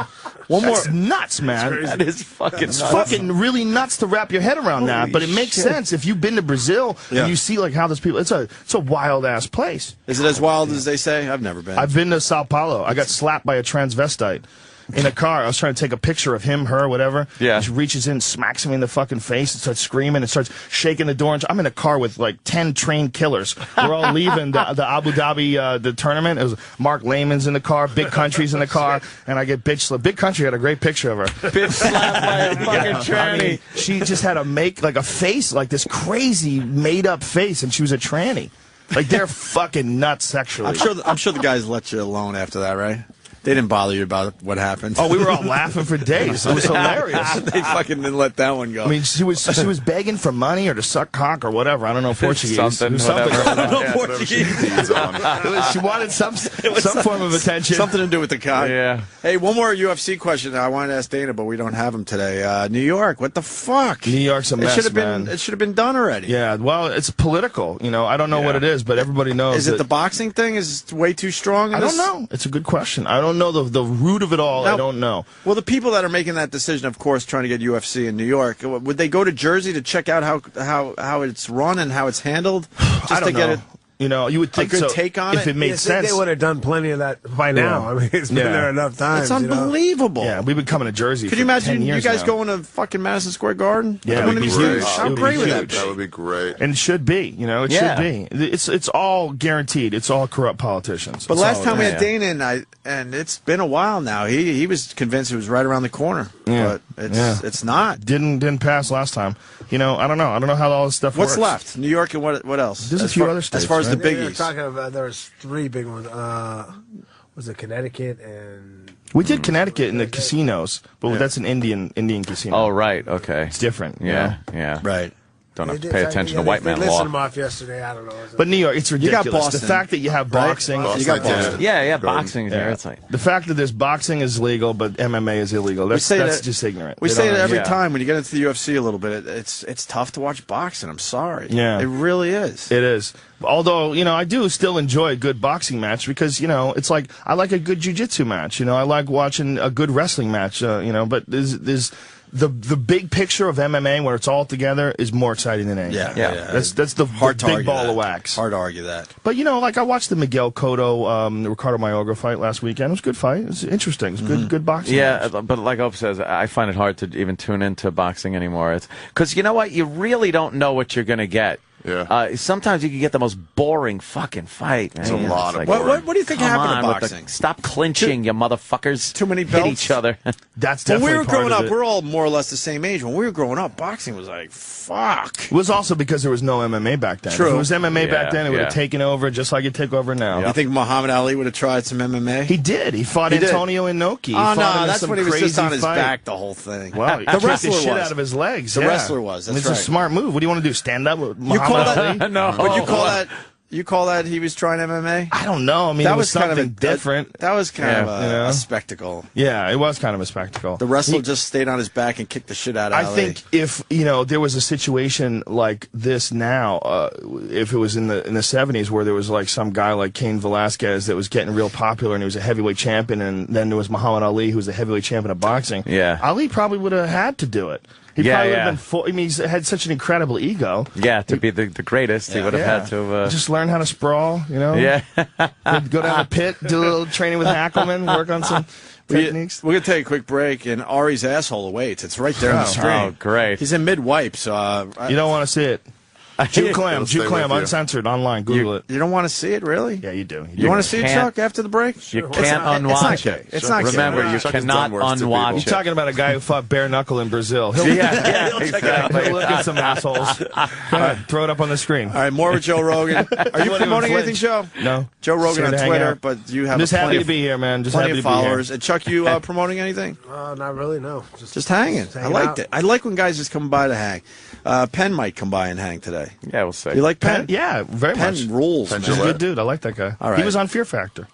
That's nuts, man. That is fucking nuts. It's fucking really nuts to wrap your head around that, but it makes sense if you've been to Brazil and you see like how those people. It's a wild ass place. Is it as wild as they say? I've never been. I've been to Sao Paulo. I got slapped by a transvestite. in a car. I was trying to take a picture of him, her, whatever. Yeah. She reaches in, smacks me in the fucking face, and starts screaming and starts shaking the door. And I'm in a car with like 10 trained killers. We're all leaving the Abu Dhabi the tournament. It was Mark Lehman's in the car, Big Country's in the car, and I get bitch slapped. Big Country had a great picture of her. Bitch slapped by a fucking tranny. I mean, she just had a face, like this crazy made up face, and she was a tranny. Like they're fucking nuts sexually. I'm sure the guys let you alone after that, right? They didn't bother you about what happened. Oh, we were all laughing for days. It was hilarious. They fucking didn't let that one go. I mean, she was begging for money or to suck cock or whatever. I don't know Portuguese. Something. I don't know Portuguese. She wanted some form of attention. Something to do with the cock. Yeah. Hey, one more UFC question I wanted to ask Dana, but we don't have him today. New York, what the fuck? New York's a mess, It should have been done already. Yeah, well, it's political. You know, I don't know what it is, but everybody knows. Is it the boxing thing? Is it way too strong? I don't know. It's a good question. I don't know the root of it all. I don't know. Well, the people that are making that decision, of course, trying to get UFC in New York, would they go to Jersey to check out how it's run and how it's handled? Just I don't to get know. it. You know, you would think a good so take on if it made sense. They would have done plenty of that by now. I mean, it's been there enough times. It's unbelievable. Yeah, we've been coming to Jersey. Could you for imagine 10 years you guys now. going to fucking Madison Square Garden? Yeah, That would be huge. How great would that be? That would be great. And it should be. You know, it should be. It's all guaranteed. It's all corrupt politicians. But That's last all time we it had is. Dana and it's been a while now. He was convinced it was right around the corner. Yeah. But it's not. Didn't pass last time. You know, I don't know. I don't know how all this stuff What's works. left? New York and what else? There's a few other states. As far as the right? They're biggies. talking about there was 3 big ones. Was it Connecticut and? We did Connecticut in the casinos, but that's an Indian casino. Oh, right. Okay. It's different. Yeah. Yeah. Right. Don't have to pay attention to white man They law. listed them off yesterday. I don't know. But New York, it's ridiculous. You got Boston, the fact that you have boxing, right? You got Boston. Yeah, boxing is there. It's like the fact that there's boxing is legal, but MMA is illegal. That's just ignorant. We They say don't that every understand. time when you get into the UFC a little bit. It's tough to watch boxing. I'm sorry. Yeah. It really is. It is. Although, you know, I do still enjoy a good boxing match because, you know, it's like I like a good jiu-jitsu match. You know, I like watching a good wrestling match, you know, but there's the big picture of MMA where it's all together is more exciting than anything. Yeah. That's the Hard to big argue ball that. of wax. Hard to argue that. But, you know, like I watched the Miguel Cotto, Ricardo Mayorga fight last weekend. It was a good fight. It was interesting. It was good boxing. Yeah, match. but like Ope says, I find it hard to even tune into boxing anymore. It's because you know what, you really don't know what you're going to get. Yeah. Sometimes you can get the most boring fucking fight. Man. It's a lot of What do you think Come happened on to with the- boxing? stop clinching, you motherfuckers. Too many Hit belts? each other. That's When definitely we were part growing of up, it. we're all more or less the same age. When we were growing up, boxing was like, fuck. It was also because there was no MMA back then. True. If it was MMA back Yeah, then, it would have yeah. taken over just like it took over now. You think Muhammad Ali would have tried some MMA? He did. He fought He did. Antonio Inoki. He Oh, fought him no, in that's some when he was just crazy on his fight. back the whole thing. Well, he the kicked wrestler the shit was. out of his legs. The yeah. wrestler was. That's It's right. a smart move. What do you want to do? Stand up with You call Muhammad Ali? that? No. But you call that he was trying MMA? I don't know. I mean, that it was kind of something different. That was kind of you know? a spectacle. Yeah, it was kind of a spectacle. The wrestler just stayed on his back and kicked the shit out of I Ali. think if there was a situation like this now, if it was in the 70s where there was like some guy like Cain Velasquez that was getting real popular and he was a heavyweight champion, and then there was Muhammad Ali who was a heavyweight champion of boxing. Yeah. Ali probably would have had to do it. He probably would have been. I mean, he had such an incredible ego. Yeah, to be the greatest, he would have had to. Just learn how to sprawl. You know. Yeah. Go down the pit, do a little training with Hackelman, work on some techniques. We're going to take a quick break, and Ari's asshole awaits. It's right there on the screen. Oh, great. He's in mid-wipe, so... You don't want to see it. Jew Clam, It'll stay with you. uncensored, online. Google it. You don't want to see it, really? Yeah, you do. You want to see it, can't- Chuck, after the break? You can't unwatch it. It's not good. Remember, you Chuck has cannot done worse to unwatch people. it. You're talking about a guy who fought bare knuckle in Brazil. He'll exactly. He'll look at some assholes. Throw it up on the screen. All right, more with Joe Rogan. Are you won't even promoting flinch. anything, Joe? No. Joe Rogan Here on to hang Twitter, out. but you have I'm just plenty happy to of- be here, man. Just plenty happy of to be here. followers. And Chuck, you promoting anything? Not really, no. Just hanging. I hanging liked out. it. I like when guys just come by to hang. Penn might come by and hang today. Yeah, we'll see. You like Penn? Yeah, very Penn much. rules. He's man. a good dude. I like that guy. All right. He was on Fear Factor.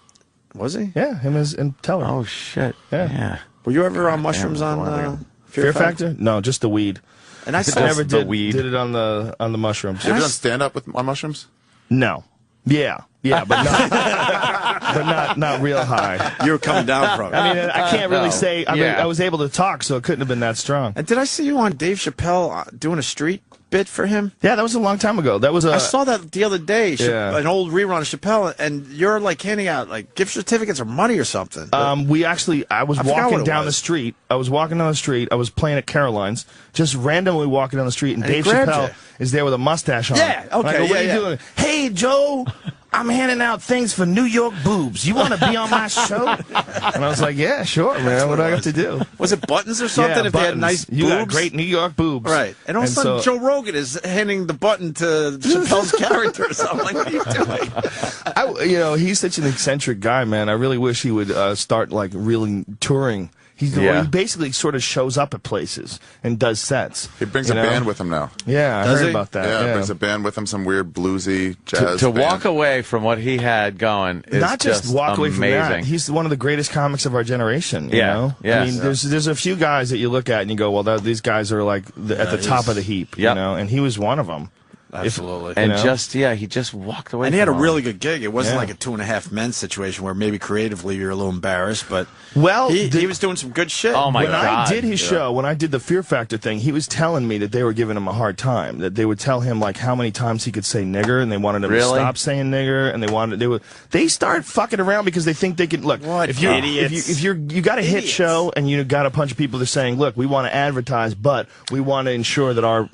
Was he? Yeah, him and Teller. Oh shit. Yeah. Were you ever on mushrooms on Fear Factor? No, just the weed. And I I saw never the did weed. it on the mushrooms. You ever done stand up on mushrooms? No. Yeah, but no. but not real high. You were coming down from it. I mean, I can't really say. I mean, I was able to talk, so it couldn't have been that strong. And did I see you on Dave Chappelle doing a street bit for him? Yeah, that was a long time ago. That was I saw that the other day. Yeah. An old rerun of Chappelle, and you're like handing out like gift certificates or money or something. I was walking down the street. I was walking down the street. I was playing at Caroline's, just randomly walking down the street, and Dave Chappelle is there with a mustache on. Yeah, okay, and I go, what are you yeah. doing? Hey, Joe. I'm handing out things for New York boobs. You want to be on my show? And I was like, yeah, sure, man. What do I have to do? Was it buttons or something? Yeah, if they had nice boobs? You got great New York boobs. Right. And all of a sudden, so, Joe Rogan is handing the button to Chappelle's character or something. Like, what are you doing? He's such an eccentric guy, man. I really wish he would start, like, really touring. He basically sort of shows up at places and does sets. He brings a band with him now. Yeah, I heard about that. Yeah, brings a band with him, some weird bluesy jazz To band. walk away from what he had going is not just walk away from that. amazing. He's one of the greatest comics of our generation. You Yeah, know? yeah. I mean, there's a few guys that you look at and you go, well, these guys are like at the top of the heap. You know, and he was one of them. Absolutely. And he just walked away. And he had a from really good gig. It wasn't like a 2.5 Men situation where maybe creatively you're a little embarrassed, but he was doing some good shit. Oh my when God! I did his show, when I did the Fear Factor thing, he was telling me that they were giving him a hard time. That they would tell him like how many times he could say nigger, and they wanted him to stop saying nigger, and they start fucking around because they think they can look. If you got a hit show and you got a bunch of people that are saying, look, we want to advertise, but we want to ensure that our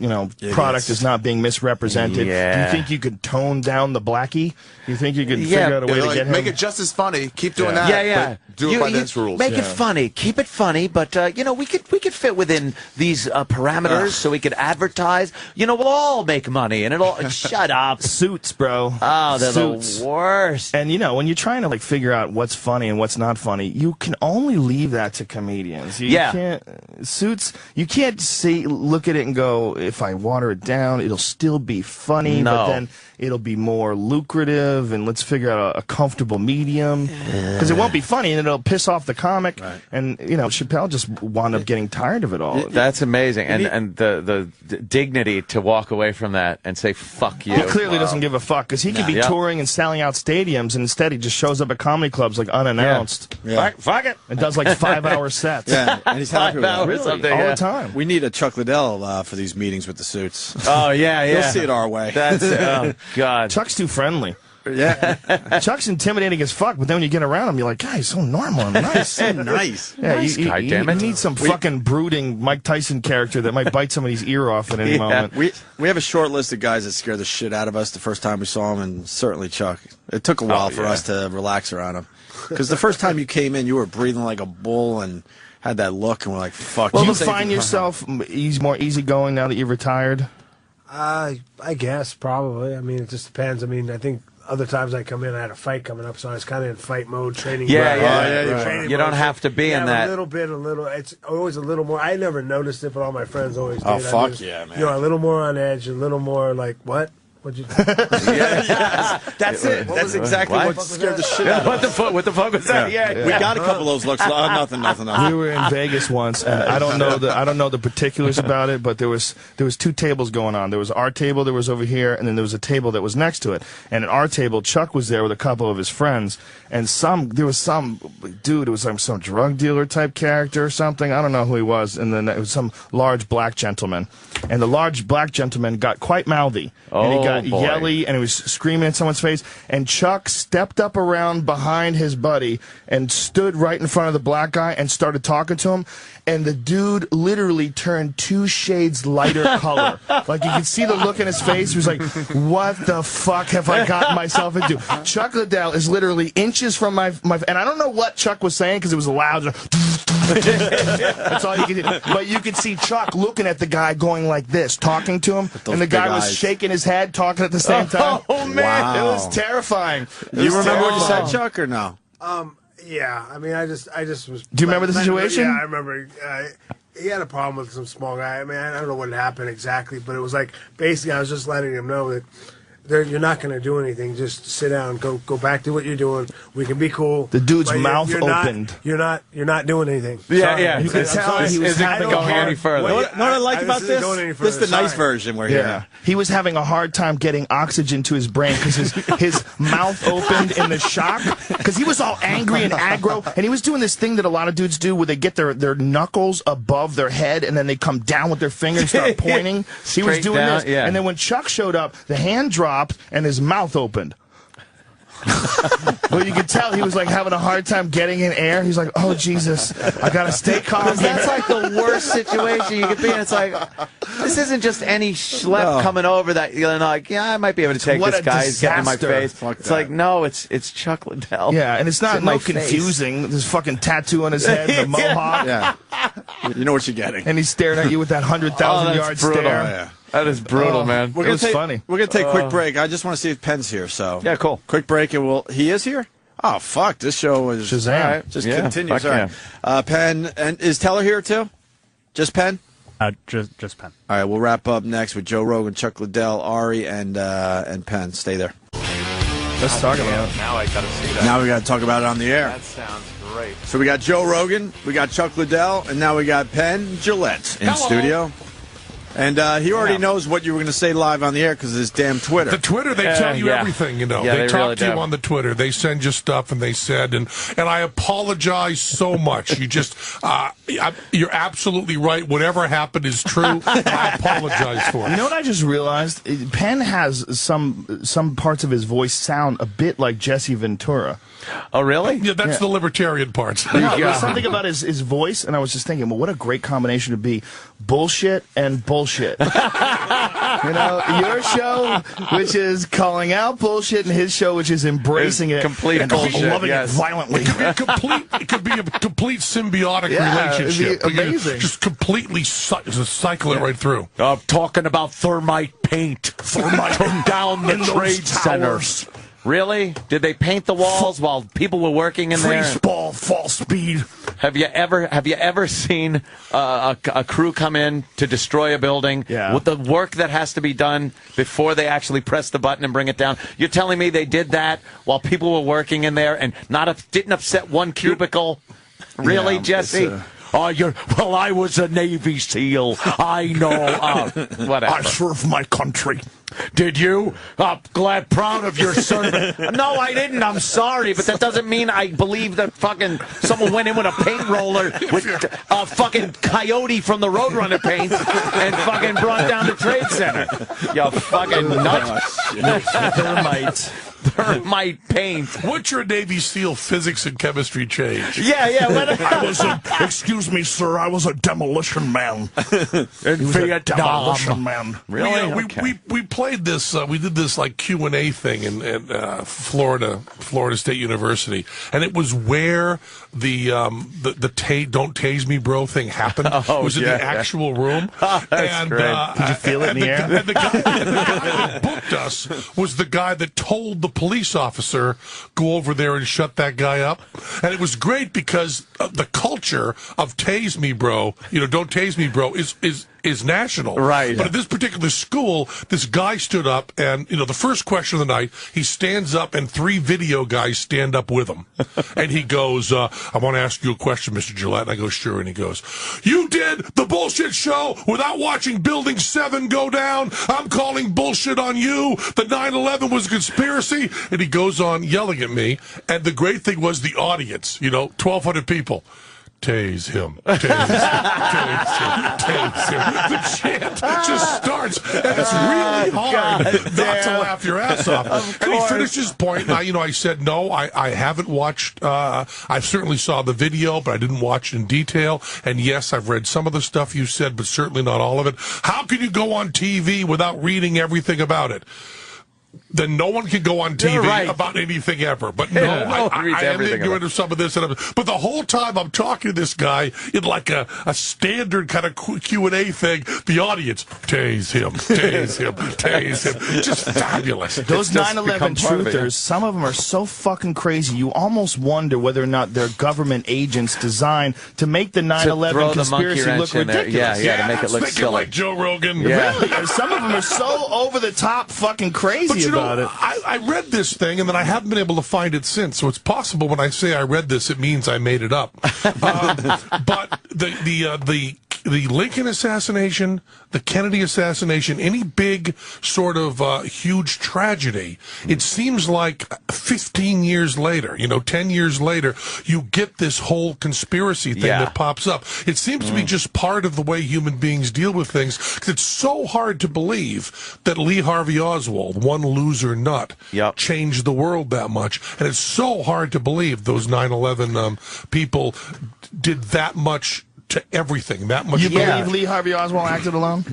product is not being misrepresented. Yeah. Do you think you could tone down the blackie? You think you could figure out a way to get him? Make it just as funny. Keep doing that. Yeah. But do it by these rules. Make it funny. Keep it funny, but we could fit within these parameters so we could advertise. We'll all make money, and it'll shut up. Suits, bro. Oh, they're Suits. the worst. And when you're trying to like figure out what's funny and what's not funny, you can only leave that to comedians. You can't Suits. You can't look at it and go, if I water it down, it'll still be funny, but then it'll be more lucrative, and let's figure out a comfortable medium, because it won't be funny and it'll piss off the comic. Right. And Chappelle just wound up getting tired of it all. That's amazing, and the dignity to walk away from that and say fuck you. He clearly doesn't give a fuck, because he could be touring and selling out stadiums, and instead he just shows up at comedy clubs like unannounced. Fuck it, and does like 5-hour sets. Yeah, and he's happy with it. All the time. We need a Chuck Liddell for these meetings with the Suits. Oh yeah. You'll see it our way. That's oh God. Chuck's too friendly. Yeah. Chuck's intimidating as fuck, but then when you get around him, you're like, God, he's so normal and nice. So nice. Yeah, nice guy, damn it. You need some fucking brooding Mike Tyson character that might bite somebody's ear off at any moment. We have a short list of guys that scared the shit out of us the first time we saw him, and certainly Chuck. It took a while for us to relax around him. Because the first time you came in, you were breathing like a bull and had that look, and we're like, fuck. Well, do you find yourself more easygoing now that you've retired? I guess, probably. I mean, it just depends. I mean, I think other times I come in, I had a fight coming up, so I was kind of in fight mode, training. You don't have to be in that. A little. It's always a little more. I never noticed it, but all my friends always did. Oh, fuck yeah, man. A little more on edge, a little more like, what? What'd you Yes, that's it. That's exactly what scared the shit out of us. What the fuck was that? Yeah. We got a couple of those looks. Nothing. We were in Vegas once, and I don't know the particulars about it, but there was 2 tables going on. There was our table that was over here, and then there was a table that was next to it. And at our table, Chuck was there with a couple of his friends, and there was some dude. It was like some drug dealer type character or something. I don't know who he was. And then it was some large black gentleman, and the large black gentleman got quite mouthy. And he got yelly, and he was screaming in someone's face, and Chuck stepped up around behind his buddy and stood right in front of the black guy and started talking to him, and the dude literally turned 2 shades lighter color. Like, you could see the look in his face. He was like, what the fuck have I gotten myself into? Chuck Liddell is literally inches from my and I don't know what Chuck was saying because it was loud. That's all you could do. But you could see Chuck looking at the guy going like this, talking to him, and the guy was shaking his head, talking at the same time. Oh, man. It was terrifying. You remember what you said, Chuck, or no? Yeah, I mean, I just was. Do you remember the situation? Yeah, I remember. He had a problem with some small guy. I mean, I don't know what happened exactly, but it was like basically I was just letting him know that you're not going to do anything. Just sit down, go back to what you're doing. We can be cool. The dude's but mouth you're opened. You're not doing anything. Yeah. You can tell he was isn't going any further. You know what I like about this? This is the nice version we're hearing. He was having a hard time getting oxygen to his brain because his mouth opened in the shock because he was all angry and aggro, and he was doing this thing that a lot of dudes do where they get their knuckles above their head and then they come down with their fingers and start pointing. He was doing this, and then when Chuck showed up, the hand dropped and his mouth opened. Well, you could tell he was like having a hard time getting in air. He's like, "Oh Jesus, I gotta stay calm." That's like the worst situation you could be in. It's like, this isn't just any schlep coming over that you're like, I might be able to take this guy. He's getting in my face. It's like, no, it's Chuck Liddell. Yeah, and it's not confusing. This fucking tattoo on his head, the mohawk. Yeah, you know what you're getting. And he's staring at you with that 100,000-yard stare. Oh, yeah. That is brutal, man. It was funny. We're going to take a quick break. I just want to see if Penn's here. So yeah, cool. Quick break, and he is here? Oh, fuck. This show is... Shazam. All right, just continues. All right. Penn, and is Teller here, too? Just Penn? Just Penn. All right, we'll wrap up next with Joe Rogan, Chuck Liddell, Ari, and Penn. Stay there. Let's talk about it. Now I got to see that. Now we got to talk about it on the air. That sounds great. So we got Joe Rogan, we got Chuck Liddell, and now we got Penn Jillette in studio. And he already knows what you were going to say live on the air because of his damn Twitter. The Twitter, they tell you everything, you know. They talk really to you on the Twitter. They send you stuff, and they said, and I apologize so much. You just, you're absolutely right. Whatever happened is true. I apologize for it. You know what I just realized? Penn has some parts of his voice sound a bit like Jesse Ventura. Oh, really? Yeah, that's the libertarian parts. No, there's something about his voice, and I was just thinking, well, what a great combination to be bullshit and bullshit. You know, your show, which is calling out bullshit, and his show, which is embracing it, complete and bullshit, loving it violently. It could be a complete symbiotic relationship. It'd be amazing. Just completely cycle it right through. Talking about thermite paint. Thermite took down the trade centers. Really? Did they paint the walls while people were working in there? Free ball, false speed. Have you ever seen a crew come in to destroy a building with the work that has to be done before they actually press the button and bring it down? You're telling me they did that while people were working in there and didn't upset one cubicle? Really, Jesse? Well, I was a Navy SEAL. I know. Whatever. I served my country. Did you? Proud of your service. No, I didn't. I'm sorry, but that doesn't mean I believe that fucking someone went in with a paint roller with a fucking coyote from the Roadrunner paint and fucking brought down the Trade Center. You fucking nut. Thermite paint. What's your Navy SEAL physics and chemistry change? Yeah. Excuse me, sir. I was a demolition man. In Vietnam. Demolition man. Really? We played this. We did this like Q&A thing in Florida State University, and it was where the don't tase me, bro thing happened. It was in the actual room. That's great. Did you feel it in the air? And the guy that booked us was the guy that told the police officer, go over there and shut that guy up. And it was great because the culture of tase me, bro, don't tase me, bro, is national. Right. But at this particular school, this guy stood up and, the first question of the night, he stands up and 3 video guys stand up with him. And he goes, I want to ask you a question, Mr. Gillette. And I go, sure. And he goes, you did the bullshit show without watching Building 7 go down. I'm calling bullshit on you. The 9/11 was a conspiracy. And he goes on yelling at me. And the great thing was the audience, 1,200 people. Tase him. Tase him. Tase him. The chant just starts, and it's really hard not to laugh your ass off. And he finished his point, and I said, no, I haven't watched, I certainly saw the video, but I didn't watch it in detail. And yes, I've read some of the stuff you said, but certainly not all of it. How can you go on TV without reading everything about it? then no one can go on TV about anything ever. But no, I am ignorant of some of this. But the whole time I'm talking to this guy in like a standard kind of Q&A thing, the audience, tase him, tase him, tase him. Just fabulous. Those 9/11 truthers, some of them are so fucking crazy, you almost wonder whether or not they're government agents designed to make the 9/11 conspiracy look ridiculous. Yeah, to make it look silly. Like Joe Rogan. Yeah. Really? Some of them are so over the top fucking crazy about it. I read this thing, and then I haven't been able to find it since. So it's possible when I say I read this, it means I made it up. But the Lincoln assassination, the Kennedy assassination, any big sort of huge tragedy, it seems like 15 years later, 10 years later, you get this whole conspiracy thing that pops up. It seems to be just part of the way human beings deal with things, because it's so hard to believe that Lee Harvey Oswald, one loser nut, changed the world that much. And it's so hard to believe those 9/11 people did that much to everything, that much. You believe Lee Harvey Oswald acted alone?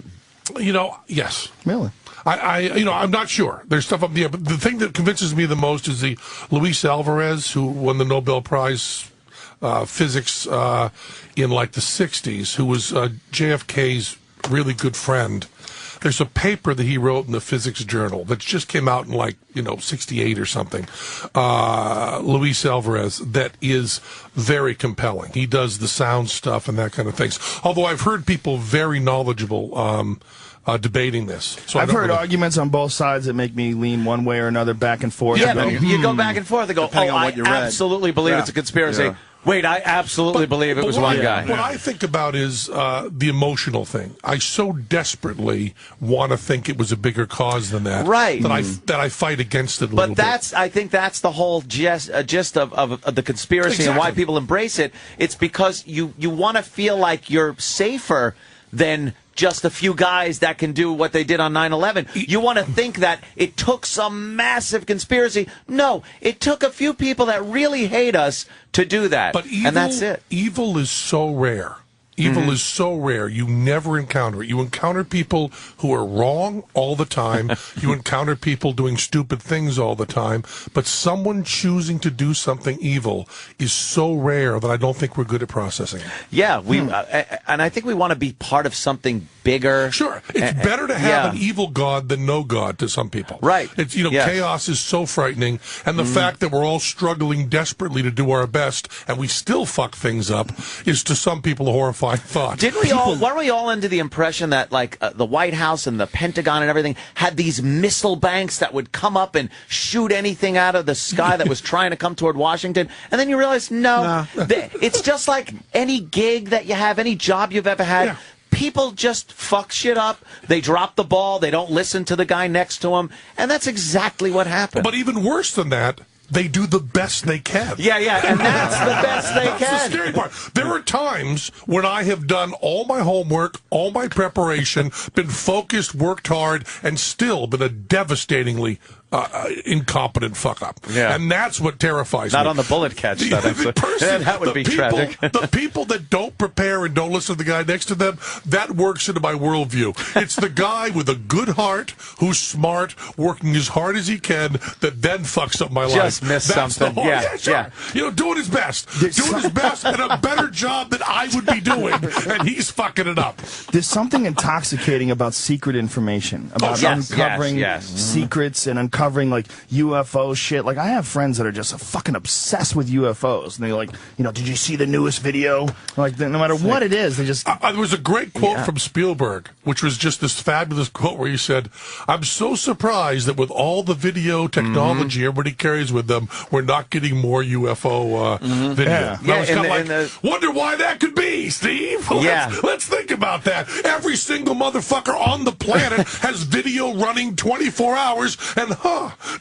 Yes. Really? I'm not sure. There's stuff up there, but the thing that convinces me the most is the Luis Alvarez, who won the Nobel Prize physics in like the 60s, who was JFK's really good friend. There's a paper that he wrote in the Physics Journal that just came out in like, 68 or something. Luis Alvarez, that is very compelling. He does the sound stuff and that kind of things. Although I've heard people very knowledgeable debating this. So I've heard arguments on both sides that make me lean one way or another, back and forth. Yeah, you go back and forth and go, I absolutely believe it's a conspiracy. Yeah. Wait, I absolutely believe it was one guy. What I think about is the emotional thing. I so desperately want to think it was a bigger cause than that. Right. That I fight against it a little bit. I think that's the whole gist of the conspiracy and why people embrace it. It's because you want to feel like you're safer than just a few guys that can do what they did on 9/11. You want to think that it took some massive conspiracy. No, it took a few people that really hate us to do that. But and that's it. Evil is so rare. Evil is so rare. You never encounter it. You encounter people who are wrong all the time. You encounter people doing stupid things all the time. But someone choosing to do something evil is so rare that I don't think we're good at processing it. Yeah, and I think we want to be part of something bigger. Sure. It's better to have an evil God than no God to some people. Right. It's, chaos is so frightening. And the fact that we're all struggling desperately to do our best and we still fuck things up is to some people a horrifying thought. Weren't we all under the impression that like the White House and the Pentagon and everything had these missile banks that would come up and shoot anything out of the sky that was trying to come toward Washington? And then you realize, no. It's just like any gig that you have, any job you've ever had. Yeah. People just fuck shit up. They drop the ball. They don't listen to the guy next to them. And that's exactly what happened. But even worse than that, they do the best they can. Yeah, and that's the best they can. That's the scary part. There are times when I have done all my homework, all my preparation, been focused, worked hard, and still been a devastatingly incompetent fuck up. Yeah. And that's what terrifies me. Not on the bullet catch. That would be tragic. The people that don't prepare and don't listen to the guy next to them, that works into my worldview. It's the guy with a good heart, who's smart, working as hard as he can, that then fucks up my life. Just missed something. Yeah. Doing his best. Doing his best and a better job than I would be doing, and he's fucking it up. There's something intoxicating about secret information, about uncovering secrets and uncovering like UFO shit. Like I have friends that are just fucking obsessed with UFOs, and they're like, did you see the newest video? Like no matter what it is, they just. There was a great quote from Spielberg, which was just this fabulous quote where he said, "I'm so surprised that with all the video technology everybody carries with them, we're not getting more UFO video." Yeah. I was kind of like, wonder why that could be, Steve. Let's think about that. Every single motherfucker on the planet has video running 24 hours, and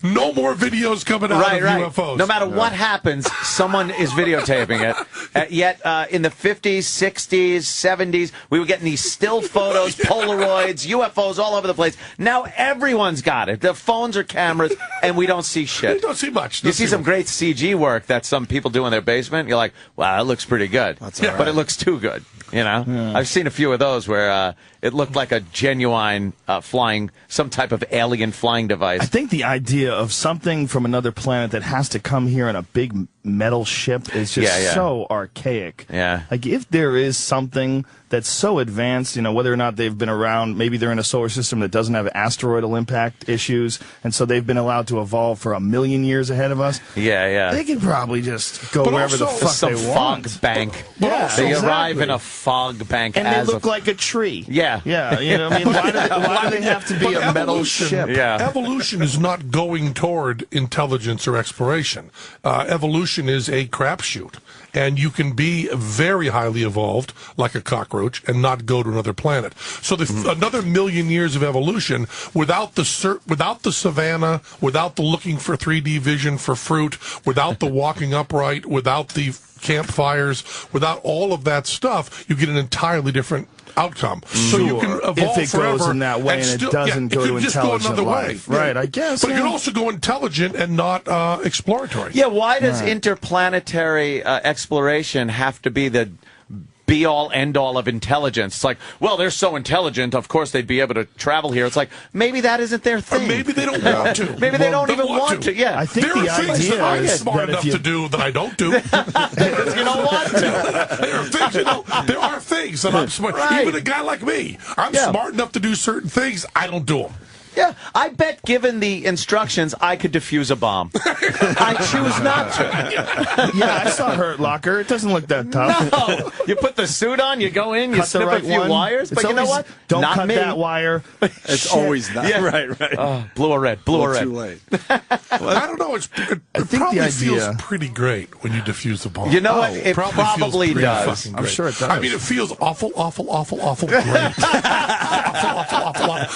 no more videos coming out of UFOs. No matter what happens, someone is videotaping it. Yet in the 50s, 60s, 70s, we were getting these still photos, Polaroids, UFOs all over the place. Now everyone's got it. The phones are cameras, and we don't see shit. You don't see much. You see some great CG work that some people do in their basement. You're like, wow, that looks pretty good. But it looks too good. You know, I've seen a few of those where it looked like a genuine flying, some type of alien flying device. I think the idea of something from another planet that has to come here in a big metal ship is just so archaic. Yeah. Like, if there is something that's so advanced, you know, whether or not they've been around, maybe they're in a solar system that doesn't have asteroidal impact issues, and so they've been allowed to evolve for 1 million years ahead of us. They could probably just go wherever the fuck some they want. fog bank. Yeah, they exactly. arrive in a fog bank, And they look like a tree. Yeah. Yeah, you know what I mean? Why do they have to be a metal ship? Evolution is not going toward intelligence or exploration. Evolution is a crapshoot. And you can be very highly evolved, like a cockroach, and not go to another planet. So another 1 million years of evolution without the savannah, without the looking for 3D vision for fruit, without the walking upright, without the campfires, without all of that stuff, you get an entirely different outcome. So you can evolve if it forever goes in that way and it doesn't go to just go intelligent another life. way. Right, I guess. But it can also go intelligent and not exploratory. Yeah, why does interplanetary exploration have to be the be-all, end-all of intelligence? It's like, well, they're so intelligent, of course they'd be able to travel here. It's like, maybe that isn't their thing. Or maybe they don't want to. Maybe they don't even want to. Yeah. I think there the are things idea that I'm is smart that enough to do that I don't do. Because you don't want to. There are things, there are things that I'm smart. Even a guy like me, I'm smart enough to do certain things. I don't do them. Yeah, I bet given the instructions, I could defuse a bomb. I choose not to. Yeah, I saw Hurt Locker. It doesn't look that tough. No, you put the suit on, you go in, you snip a few wires, but you know what? Don't not cut me. that wire. It's always that. Yeah. Right. Blue or red, blue or red. Too late. I don't know. It probably feels pretty great when you defuse the bomb. You know what? It probably feels does. fucking I'm great. sure it does. I mean, it feels awful great. awful.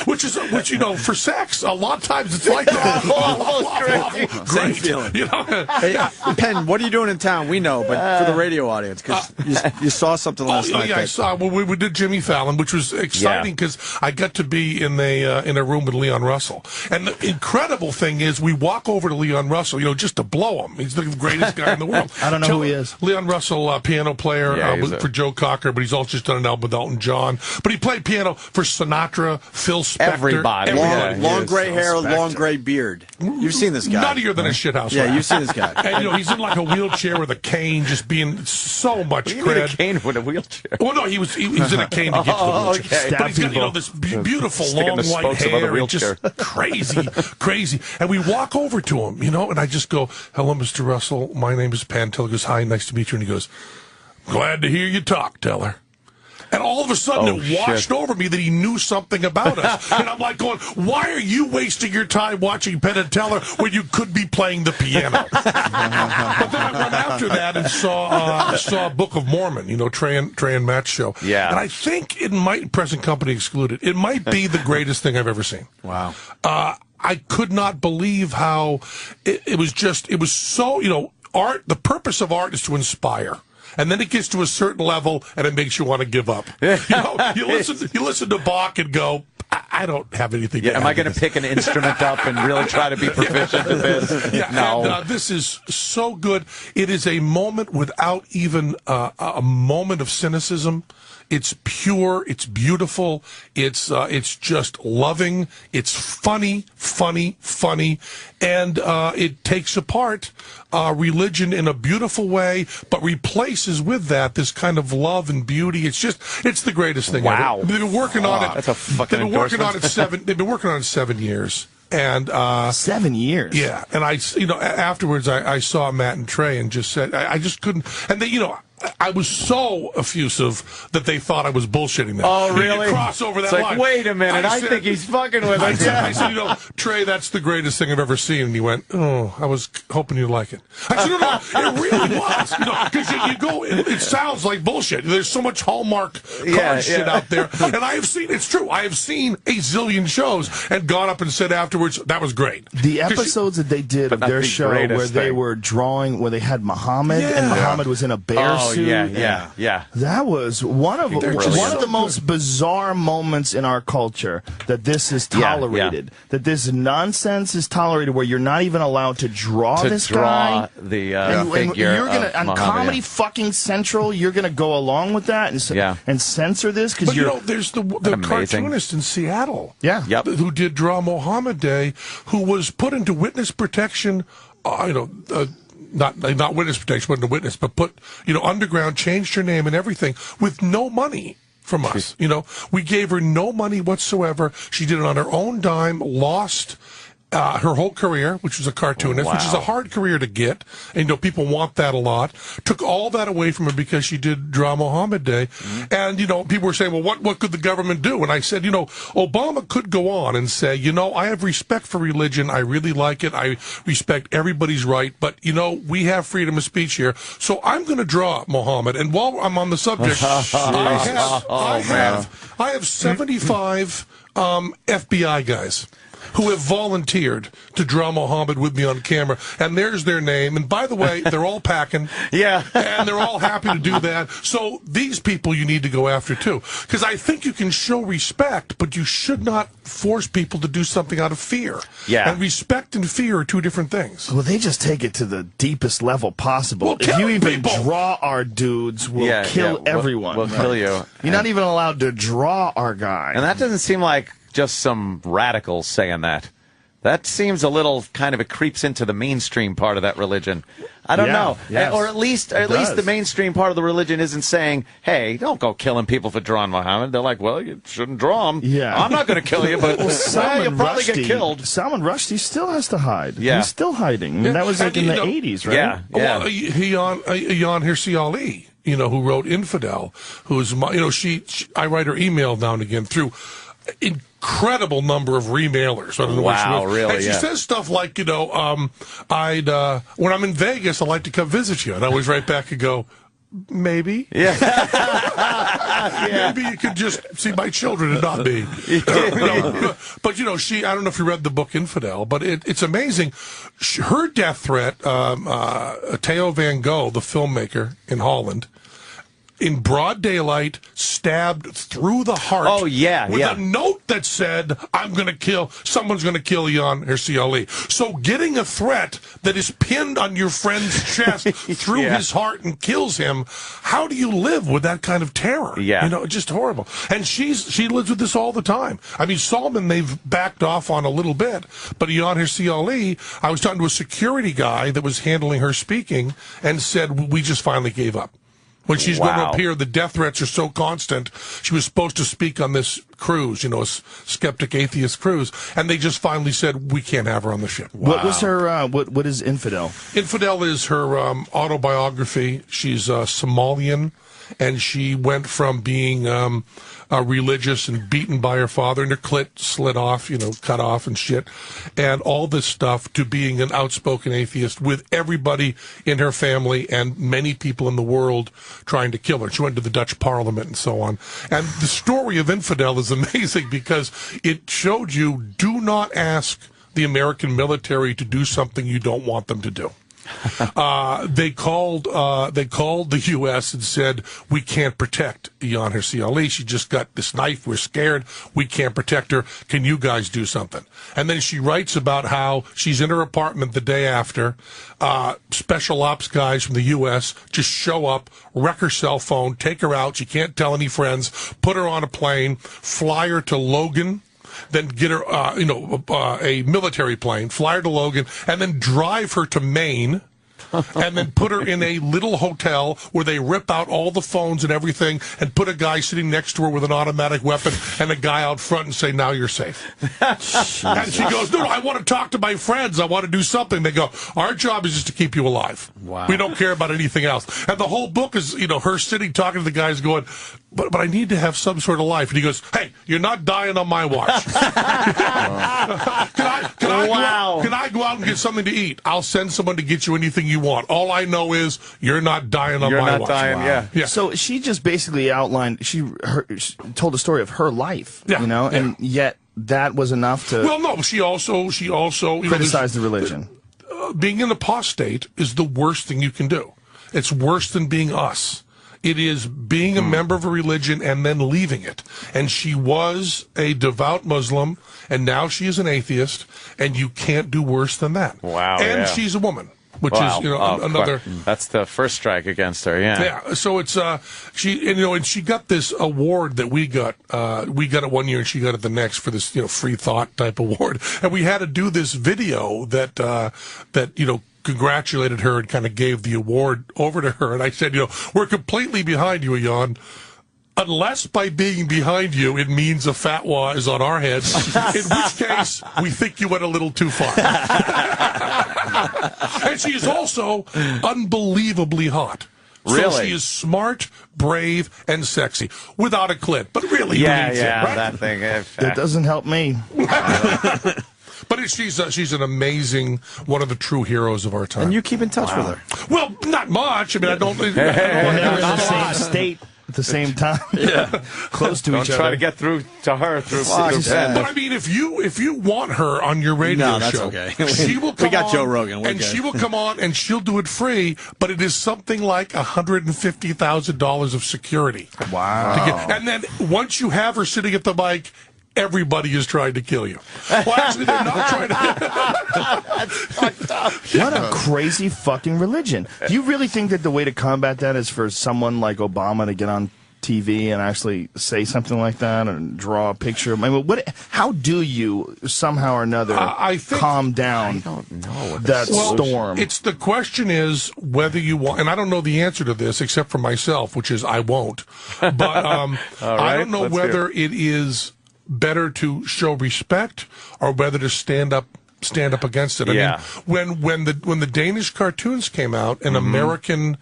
Which you know, for sex, a lot of times it's like that. Awful. Same feeling. You know? Hey, Penn, what are you doing in town? We know, but for the radio audience, because you saw something last night. Yeah, I saw. Well, we did Jimmy Fallon, which was exciting because I got to be in a room with Leon Russell. And the incredible thing is, we walk over to Leon Russell, you know, just to blow him. He's the greatest guy in the world. I don't know who he is. Leon Russell, piano player for Joe Cocker, but he's also just done an album with Elton John. But he played piano for Sinatra, Phil Spector. Everybody. Long gray hair, long gray beard. You've seen this guy. Nuttier than a shithouse. Yeah, you've seen this guy. And, you know, he's in like a wheelchair with a cane, just being so much cred. A cane with a wheelchair? Well, no, he was in a cane to get to the wheelchair. Okay. But he's got, this beautiful long white hair, and just crazy. And we walk over to him, you know, and I just go, "Hello, Mr. Russell. My name is Pan." Teller goes, "Hi, nice to meet you." And he goes, "Glad to hear you talk, Teller." And all of a sudden, it washed over me that he knew something about us. And I'm like going, why are you wasting your time watching Penn and Teller when you could be playing the piano? But then I went after that and saw Book of Mormon, you know, Trey and Matt's show. Yeah. And I think it might, present company excluded, it might be the greatest thing I've ever seen. Wow. I could not believe how it was so, you know, art, the purpose of art is to inspire. And then it gets to a certain level, and it makes you want to give up. You know, you listen to Bach and go, I don't have anything. Am I going to pick an instrument up and really try to be proficient at this? Yeah, no. And, this is so good. It is a moment without even a moment of cynicism. It's pure. It's beautiful. It's just loving. It's funny, and it takes apart religion in a beautiful way, but replaces with that this kind of love and beauty. It's the greatest thing ever. They've been working on it. That's a fucking They've been working on it 7 years. And 7 years. Yeah, and afterwards I saw Matt and Trey and just said I just couldn't. And they, you know, I was so effusive that they thought I was bullshitting them. Oh, really? You cross over that it's line. Like, wait a minute, I think he's fucking with us. I said, you know, Trey, that's the greatest thing I've ever seen. And he went, oh, I was hoping you'd like it. I said, no, it really was. You know, because you go, it sounds like bullshit. There's so much Hallmark card shit out there. And I have seen, it's true, I have seen a zillion shows and gone up and said afterwards, that was great. The episodes that they did of their show where they were drawing, where they had Muhammad, and Muhammad was in a bear Oh, yeah. That was one of the most bizarre moments in our culture, that this is tolerated. That this nonsense is tolerated, where you're not even allowed to draw this guy. The figure. You're gonna on Muhammad, Comedy fucking Central. You're gonna go along with that and censor this because you know, there's the cartoonist in Seattle, who did Draw Mohammed Day, who was put into witness protection. Not witness protection, wasn't a witness, but put underground, changed her name and everything with no money from us. We gave her no money whatsoever. She did it on her own dime, lost her whole career, which was a cartoonist, which is a hard career to get. And, people want that a lot. Took all that away from her because she did Draw Mohammed Day. And, people were saying, well, what could the government do? And I said, Obama could go on and say, I have respect for religion. I really like it. I respect everybody's right. But, we have freedom of speech here. So I'm going to draw Mohammed. And while I'm on the subject, I have 75 FBI guys who have volunteered to draw Mohammed with me on camera. And there's their name. And by the way, they're all packing. And they're all happy to do that. So these people you need to go after, too. Because I think you can show respect, but you should not force people to do something out of fear. And respect and fear are two different things. Well, they just take it to the deepest level possible. If you even draw our dudes, we'll kill everyone. We'll kill you. You're not even allowed to draw our guy. And that doesn't seem like just some radicals saying that. That seems a little it creeps into the mainstream part of that religion. I don't know. Yes. Or at least the mainstream part of the religion isn't saying, hey, don't go killing people for drawing Muhammad. They're like, well, you shouldn't draw him. I'm not going to kill you, but you'll probably get killed. Salman Rushdie still has to hide. Yeah. He's still hiding. That was in the 80s, right? Yeah. Well, Jan Hirsi Ali, who wrote Infidel, who's I write her email now and again through incredible number of remailers. I don't know wow, really? And she says stuff like, when I'm in Vegas, I like to come visit you. And I always write back and go, maybe. Yeah. Maybe you could just see my children and not me. But, I don't know if you read the book Infidel, but it's amazing. Her death threat, Theo van Gogh, the filmmaker in Holland, in broad daylight, stabbed through the heart. With a note that said, someone's going to kill Jan Hirsi Ali. So getting a threat that is pinned on your friend's chest through his heart and kills him, how do you live with that kind of terror? Just horrible. And she lives with this all the time. I mean, Salman, they've backed off on a little bit, but Jan Hirsi Ali, I was talking to a security guy that was handling her speaking and said, we just finally gave up. When she's going to appear, the death threats are so constant. She was supposed to speak on this cruise, a skeptic atheist cruise, and they just finally said, we can't have her on the ship. What was her, what is Infidel? Infidel is her autobiography. She's Somalian, and she went from being religious and beaten by her father, and her clit slit off, cut off and shit, and all this stuff, to being an outspoken atheist with everybody in her family and many people in the world trying to kill her. She went to the Dutch Parliament and so on. And the story of Infidel is amazing because it showed you, do not ask the American military to do something you don't want them to do. They called the U.S. and said, we can't protect Jan Hirsi Ali. She just got this knife. We're scared. We can't protect her. Can you guys do something? And then she writes about how she's in her apartment the day after. Special ops guys from the U.S. just show up, wreck her cell phone, take her out. She can't tell any friends, put her on a plane, fly her to Logan, then get her, a military plane, fly her to Logan, and then drive her to Maine, and then put her in a little hotel where they rip out all the phones and everything and put a guy sitting next to her with an automatic weapon and a guy out front and say, now you're safe. And she goes, no, I want to talk to my friends. I want to do something. They go, our job is just to keep you alive. Wow. We don't care about anything else. And the whole book is, her sitting talking to the guys going, but I need to have some sort of life. And he goes, hey, you're not dying on my watch. Can I go out and get something to eat? I'll send someone to get you anything you want. All I know is you're not dying on my watch. Yeah. So she just basically outlined, she told a story of her life, and yet that was enough to... Well, no, she also criticized the religion. Being an apostate is the worst thing you can do. It's worse than being us. It is being a member of a religion and then leaving it. And she was a devout Muslim, and now she is an atheist, and you can't do worse than that. Wow. And she's a woman, which is another. That's the first strike against her. Yeah. Yeah. So it's and she got this award that we got. We got it one year, and she got it the next for this free thought type award. And we had to do this video that congratulated her and kind of gave the award over to her. And I said, we're completely behind you, Jan. Unless by being behind you, it means a fatwa is on our heads, in which case we think you went a little too far. And she is also unbelievably hot. Really? So she is smart, brave, and sexy. Without a clit, but really needs it, right? That thing. It doesn't help me. But she's an amazing, one of the true heroes of our time. And you keep in touch with her. Well, not much. I mean, I don't. Well, they're in the same state at the same time. Yeah, close to Don't each other. try to get through to her through. But I mean, if you want her on your radio that's show, okay. she will come We got on, Joe Rogan. and she will come on and she'll do it free. But it is something like $150,000 of security. Wow. And then once you have her sitting at the mic, everybody is trying to kill you. Well, actually, they're not trying to. That's fucked up. What a crazy fucking religion. Do you really think that the way to combat that is for someone like Obama to get on TV and actually say something like that and draw a picture? I mean, how do you somehow or another calm down that storm? The question is whether you want, and I don't know the answer to this except for myself, which is I won't. But I don't know whether it is better to show respect or whether to stand up against it. I mean, when the Danish cartoons came out and American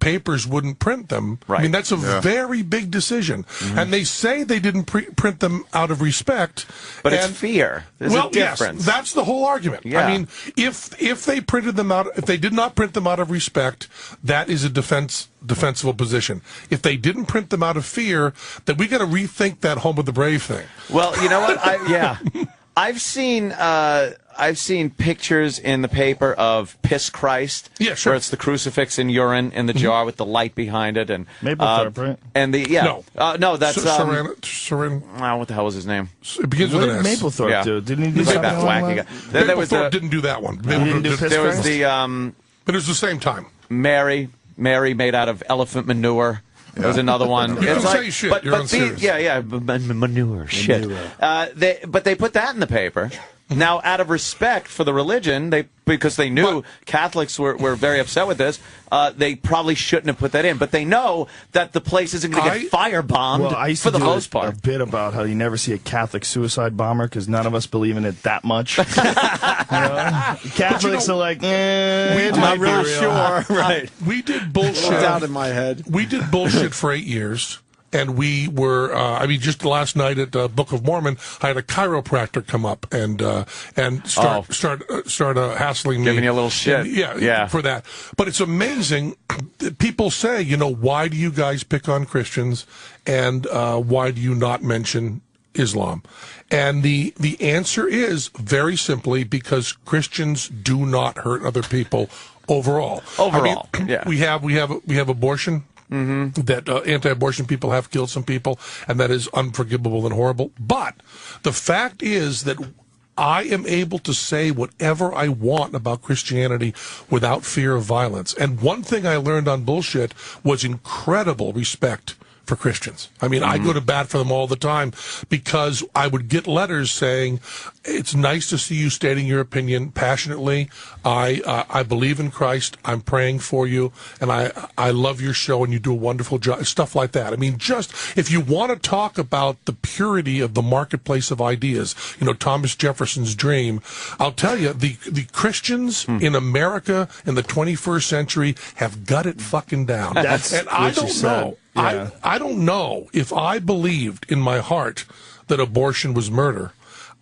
papers wouldn't print them, I mean, that's a very big decision. And they say they didn't print them out of respect. But it's fear. There's a difference. Yes, that's the whole argument. Yeah. I mean, if they printed them out, if they did not print them out of respect, that is a defensible position. If they didn't print them out of fear, then we got to rethink that Home of the Brave thing. Well, you know what? I've seen pictures in the paper of Piss Christ, where it's the crucifix and urine in the jar with the light behind it, and Mapplethorpe, right? And no, that's Saran. What the hell was his name? It begins with an S. Mapplethorpe do? Didn't he do He's like something that wacky guy. Then there was didn't do that one. He didn't do Piss there was Christ? but it was the same time. Mary made out of elephant manure. There was another one. You can say shit. You're unserious. Manure shit. But they put that in the paper. Now, out of respect for the religion, because they knew Catholics were very upset with this, they probably shouldn't have put that in. But they know that the place isn't going to get firebombed for the most part. A bit about how you never see a Catholic suicide bomber because none of us believe in it that much. Catholics are like, I'm not really sure. Right. We did bullshit. It's out in my head. We did bullshit for 8 years. And we were, just last night at Book of Mormon, I had a chiropractor come up and start hassling me, giving you a little shit, for that. But it's amazing that people say, why do you guys pick on Christians, and why do you not mention Islam? And the answer is very simply because Christians do not hurt other people overall. We have abortion. That anti-abortion people have killed some people, and that is unforgivable and horrible. But the fact is that I am able to say whatever I want about Christianity without fear of violence. And one thing I learned on Bullshit was incredible respect for Christians. I mean, I go to bat for them all the time because I would get letters saying, it's nice to see you stating your opinion passionately. I believe in Christ. I'm praying for you. And I love your show and you do a wonderful job. Stuff like that. I mean, just if you want to talk about the purity of the marketplace of ideas, Thomas Jefferson's dream, I'll tell you, the Christians in America in the 21st century have got it fucking down. And I don't know. Yeah. I don't know if I believed in my heart that abortion was murder.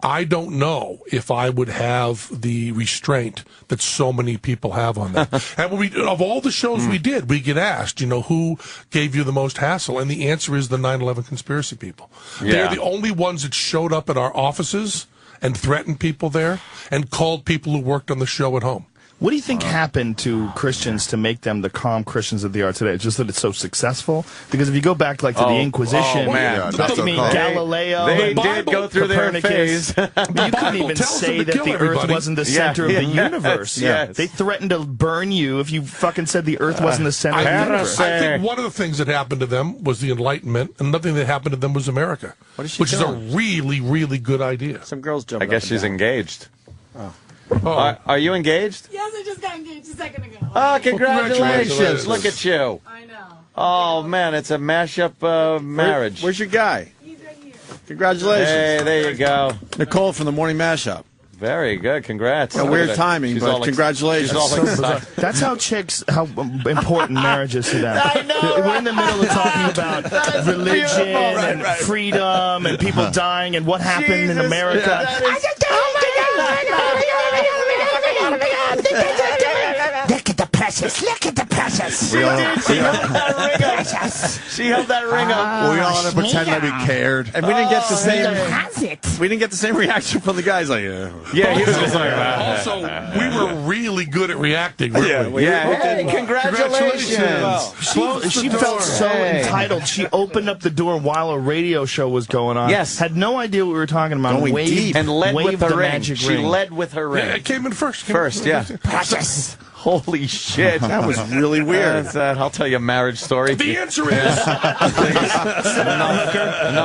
I don't know if I would have the restraint that so many people have on that. And of all the shows we did, we get asked, who gave you the most hassle? And the answer is the 9/11 conspiracy people. Yeah. They're the only ones that showed up at our offices and threatened people there and called people who worked on the show at home. What do you think happened to Christians to make them the calm Christians that they are today? It's just that it's so successful? Because if you go back like to the Inquisition, Galileo, they did go through their phase. But you couldn't even say that the Earth wasn't the center of the universe. Yes. They threatened to burn you if you fucking said the Earth wasn't the center of the universe. I think one of the things that happened to them was the Enlightenment, and nothing that happened to them was America, which is a really, really good idea. Some girls jump. I guess she's engaged. Oh. Are you engaged? Yes, I just got engaged a second ago. Oh, congratulations. Look at you. I know. Oh, man, it's a mashup marriage. Where's your guy? He's right here. Congratulations. Hey, there you go. Nicole from the Morning Mashup. Very good. Congrats. Weird timing, She's but all congratulations. That's how important marriage is to them. I know. We're in the middle of talking about religion and freedom and people dying and what happened in America. Look at the precious. Look at the precious. She held that ring up. We all had to pretend that we cared. And we didn't get the same. Has it? We didn't get the same reaction from the guys. Like, yeah, he was just like, Also, we were really good at reacting, weren't we? Hey, congratulations. She felt so entitled. She opened up the door while a radio show was going on. Yes. Had no idea what we were talking about. Going deep. And led with the the ring. magic She ring. led with her ring. Yeah, it came in first. Precious. Holy shit. That was really weird. I'll tell you a marriage story. The answer is... Enough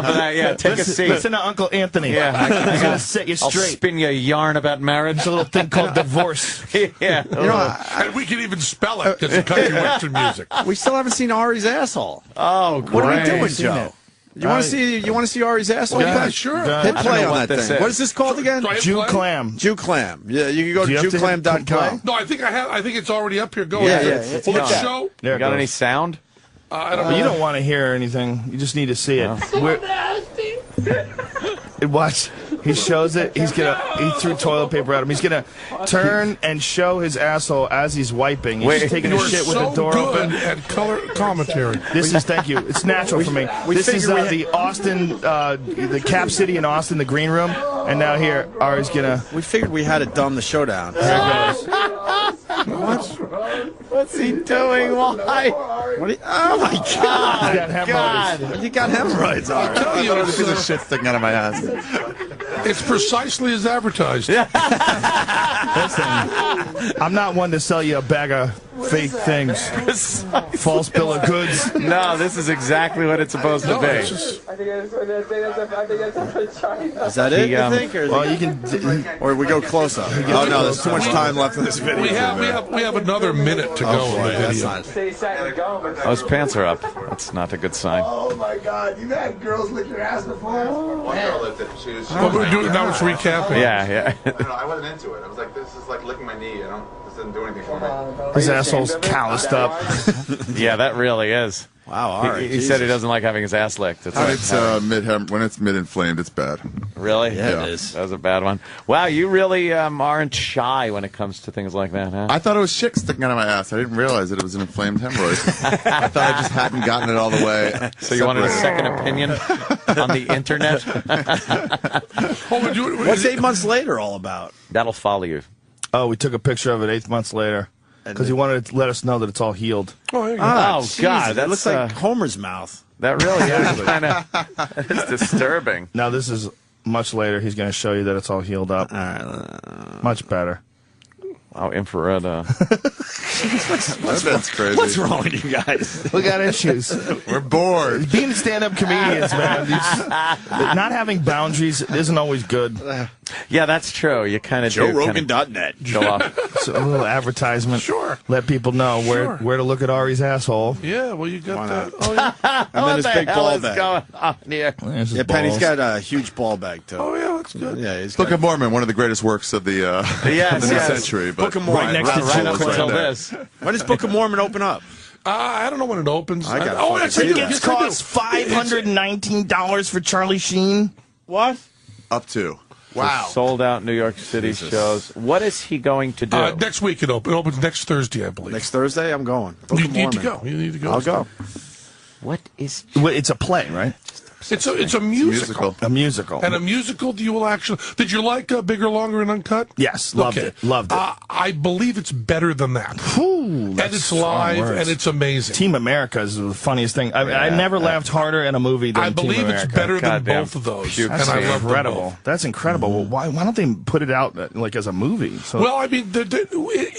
of that. Yeah, take a seat. Listen to Uncle Anthony. Yeah, He's going to set you I'll straight. spin you a yarn about marriage. It's a little thing called divorce. Yeah. and we can even spell it because it's country western music. We still haven't seen Ari's asshole. Oh, great. What are we doing, Joe? You want to see? You want to see Ari's asshole? Yeah, sure. Hit play on that thing. What is this called again? Jew Clam. Jew Clam. Yeah, you can go to jewclam.com. No, I think I think it's already up here. Go Yeah, ahead. yeah. Well, let's show. There You it got goes. any sound? I don't know. You don't want to hear anything. You just need to see it. Watch. He shows it. He threw toilet paper at him. He's gonna turn and show his asshole as he's wiping. He's taking a shit with the door open. And color commentary. This is thank you. It's natural for me. This is the Austin, the Cap City in Austin, the green room, and now here Ari's gonna. We figured we had to dumb the showdown. There it goes. What's he doing? Why? Oh my God! He's got hemorrhoids. You got hemorrhoids, Ari. I thought it was a piece of shit sticking out of my ass. It's precisely as advertised. Listen, I'm not one to sell you a bag of fake things. False bill of goods. No, this is exactly what it's supposed to be. Is that it? You think? Or Well, you can. or we go close up. Oh no, there's too much time left in this video. We have another minute to go in the video. Oh, his pants are up. That's not a good sign. Oh my God! You've had girls lick your ass before? One girl licked it. She was. Well, we're doing now. It's recapping. Yeah. I wasn't into it. I was like, this is like licking my knee. This doesn't do anything for me. His asshole's calloused up. Yeah, that really is. Wow, Ari. He said he doesn't like having his ass licked. It's like, When it's mid-inflamed, it's bad. really? Yeah, it is. That was a bad one. Wow, you really aren't shy when it comes to things like that, huh? I thought it was shit sticking out of my ass. I didn't realize that it was an inflamed hemorrhoid. I thought I just hadn't gotten it all the way. So you wanted a second opinion on the internet? What's 8 months later all about? That'll follow you. Oh, we took a picture of it 8 months later because he wanted to let us know that it's all healed. Oh, God, that looks like Homer's mouth. That really is kind of it's disturbing. Now this is much later. He's going to show you that it's all healed up. All right, much better. Wow, infrared. That's crazy. What's wrong with you guys? We got issues. We're bored. Being stand-up comedians, man. Not having boundaries isn't always good. Yeah, that's true. You kind of JoeRogan.net. Go off. So a little advertisement. Sure. Let people know where to look at Ari's asshole. Yeah, well, you got that. Oh, yeah. And then his big ball bag. Going on here? Yeah, Penny's got a huge ball bag too. Oh, yeah, that's good. Yeah, he's Book got of Mormon, one of the greatest works of the Yes, new yes. century. But Book of Mormon. Right next to Right up Jules. until right there. this. When does Book of Mormon open up? I don't know when it opens. I gotta oh, fucking actually, see Tickets that. cost $519 for Charlie Sheen. What? up to. Wow. Sold out New York City shows. What is he going to do? Next week it opens. It opens next Thursday, I believe. Next Thursday, I'm going. You need to go. You need to go. I'll go. What is... Well, it's a play, right? It's a musical. A musical. And a musical, did you like Bigger, Longer, and Uncut? Yes, loved it. I believe it's better than that. And it's live, and it's amazing. Team America is the funniest thing. I never laughed harder in a movie than Team America. I believe it's better than both of those. That's incredible. That's incredible. Why don't they put it out like as a movie? Well, I mean,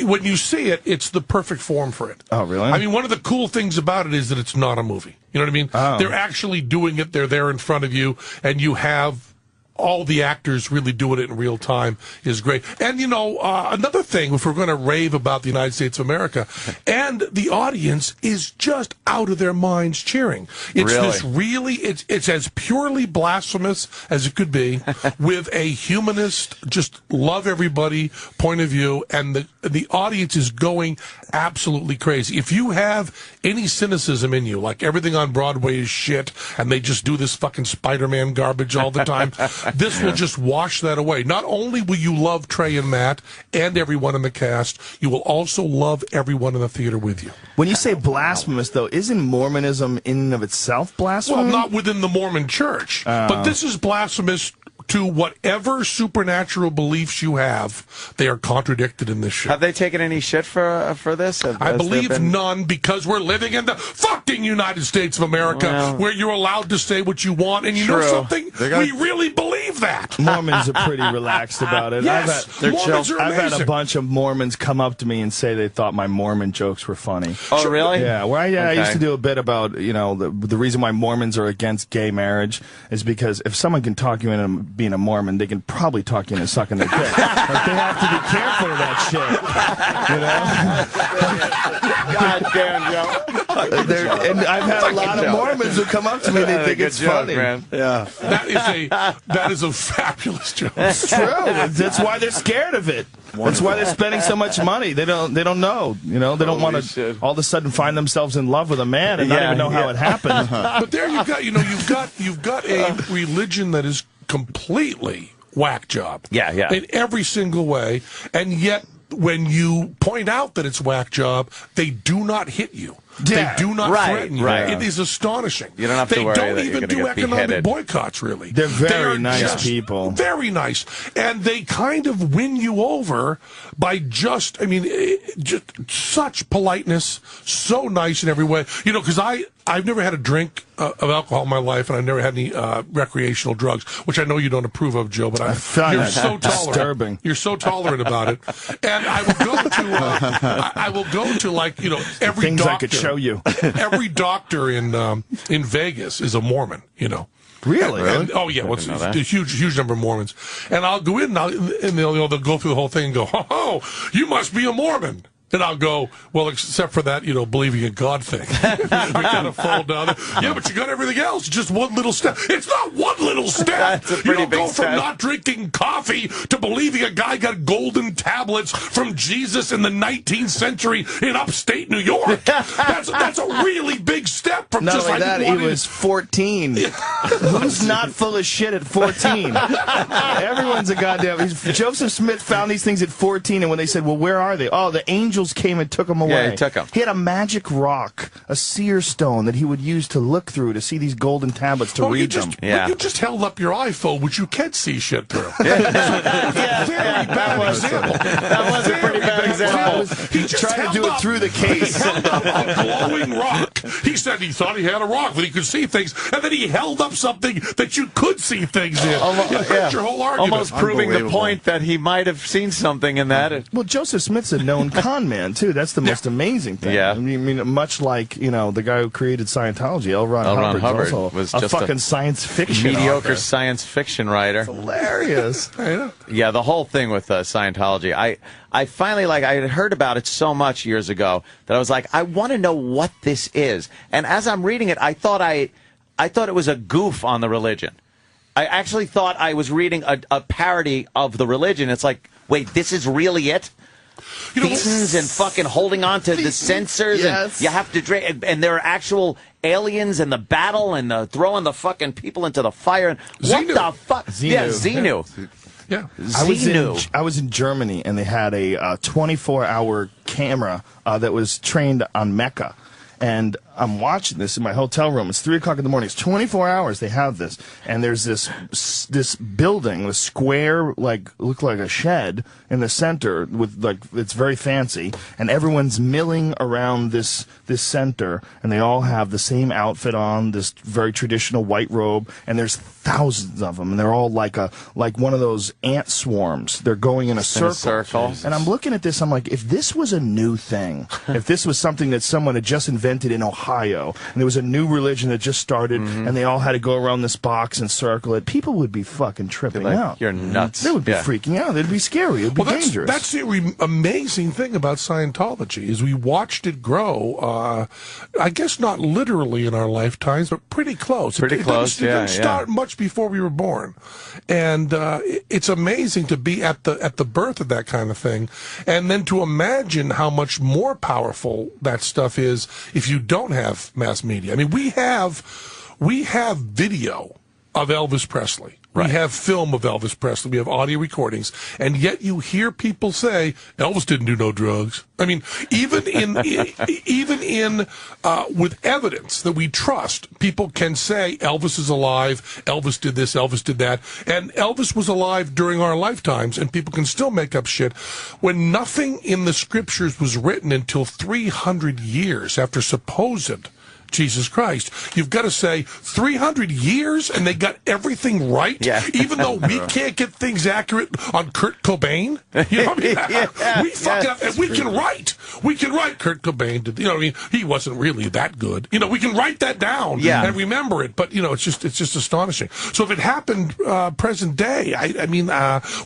when you see it, it's the perfect form for it. Oh, really? I mean, one of the cool things about it is that it's not a movie. You know what I mean? Oh. They're actually doing it. They're there in front of you, and you have all the actors really doing it in real time is great. And, another thing, if we're going to rave about the United States of America, and the audience is just out of their minds cheering. It's it's as purely blasphemous as it could be, with a humanist, just love everybody point of view, and the audience is going absolutely crazy. If you have any cynicism in you, like everything on Broadway is shit, and they just do this fucking Spider-Man garbage all the time, this will just wash that away. Not only will you love Trey and Matt and everyone in the cast, you will also love everyone in the theater with you. When you say blasphemous, though, isn't Mormonism in and of itself blasphemous? Well, not within the Mormon church. But this is blasphemous to whatever supernatural beliefs you have. They are contradicted in this shit. Have they taken any shit for this? I believe none, because we're living in the fucking United States of America, where you're allowed to say what you want. And you know something? We really believe that. Mormons are pretty relaxed about it. Yes, Mormons are amazing. I've had a bunch of Mormons come up to me and say they thought my Mormon jokes were funny. Oh, really? Yeah. I used to do a bit about, the reason why Mormons are against gay marriage is because if someone can talk you into being a Mormon, they can probably talk you into sucking their dick. Like, they have to be careful of that shit. God damn, Joe. And I've had a lot of Mormons who come up to me and they think it's funny. Man. Yeah. That is a fabulous joke. It's true. That's why they're scared of it. That's why they're spending so much money. They don't know. They don't want to all of a sudden find themselves in love with a man and not even know how it happened. But there you've got a religion that is completely whack job. Yeah. In every single way, and yet when you point out that it's whack job, they do not hit you. Yeah, they do not threaten you. Right. It is astonishing. You don't have to worry They don't that even you're do gonna get economic beheaded. boycotts, really. They're very nice people. Very nice. And they kind of win you over by just such politeness, so nice in every way. Because I've never had a drink of alcohol in my life, and I've never had any recreational drugs, which I know you don't approve of, Joe, but you're so tolerant. Disturbing. You're so tolerant about it. And I will go to every things doctor. I could show you. Every doctor in Vegas is a Mormon, Really? Oh, yeah. It's a huge number of Mormons. And I'll go in, and they'll go through the whole thing and go, oh, you must be a Mormon. And I'll go, well, except for that, believing in God thing. We kind of fall down there. Yeah, but you got everything else. Just one little step. It's not one little step. That's a pretty you don't big go step. from not drinking coffee to believing a guy got golden tablets from Jesus in the 19th century in upstate New York. That's a really big step from Not just only that, he was 14. Who's not full of shit at 14? Everyone's a goddamn... Joseph Smith found these things at 14, and when they said, well, where are they? Oh, the angels came and took them away. Yeah, he took them. He had a magic rock, a seer stone that he would use to look through to see these golden tablets to read them. But you just held up your iPhone, which you can't see shit through. Very bad example. That was a pretty bad example. He just tried to do it through the case. He held up a glowing rock. He said he thought he had a rock, but he could see things, and then he held up something that you could see things in. Your whole argument. Almost proving the point that he might have seen something in that. Well, Joseph Smith's a known con man, too. That's the most amazing thing. Yeah. I mean, much like, the guy who created Scientology, L. Ron Hubbard was a just fucking science fiction mediocre author. science fiction writer. It's hilarious. Yeah, the whole thing with Scientology. I finally, I had heard about it so much years ago that I was like, I want to know what this is. And as I'm reading it, I thought it was a goof on the religion. I actually thought I was reading a parody of the religion. It's like, wait, this is really it? Thetans and fucking holding on to the sensors, yes. and you have to drink, and there are actual aliens in the battle, and throwing the fucking people into the fire. What the fuck? Yeah, Xenu. Yeah, I was in Germany, and they had a 24-hour camera that was trained on Mecca. And I'm watching this in my hotel room. It's 3 o'clock in the morning. It's 24 hours they have this. And there's this building, the square, look like a shed in the center with it's very fancy. And everyone's milling around this center. And they all have the same outfit on, this very traditional white robe. And there's thousands of them. And they're all like one of those ant swarms. They're going in a circle. And I'm looking at this. I'm like, if this was a new thing, if this was something that someone had just invented in Ohio, and there was a new religion that just started, and they all had to go around this box and circle it, people would be fucking tripping out. You're nuts. They would be freaking out. It'd be scary. It'd be dangerous. That's the amazing thing about Scientology is we watched it grow. I guess not literally in our lifetimes, but pretty close. It didn't start much before we were born, and it's amazing to be at the birth of that kind of thing, and then to imagine how much more powerful that stuff is if you don't have mass media. I mean, we have video of Elvis Presley. Right. We have film of Elvis Presley. We have audio recordings. And yet you hear people say, Elvis didn't do no drugs. I mean, even with evidence that we trust, people can say Elvis is alive, Elvis did this, Elvis did that. And Elvis was alive during our lifetimes, and people can still make up shit. When nothing in the scriptures was written until 300 years after supposed Jesus Christ. You've got to say 300 years and they got everything right, even though we can't get things accurate on Kurt Cobain. You know what I mean? We fuck up, and we can write. We can write Kurt Cobain. You know what I mean? He wasn't really that good. You know, we can write that down and remember it. But you know, it's just astonishing. So if it happened present day, I mean,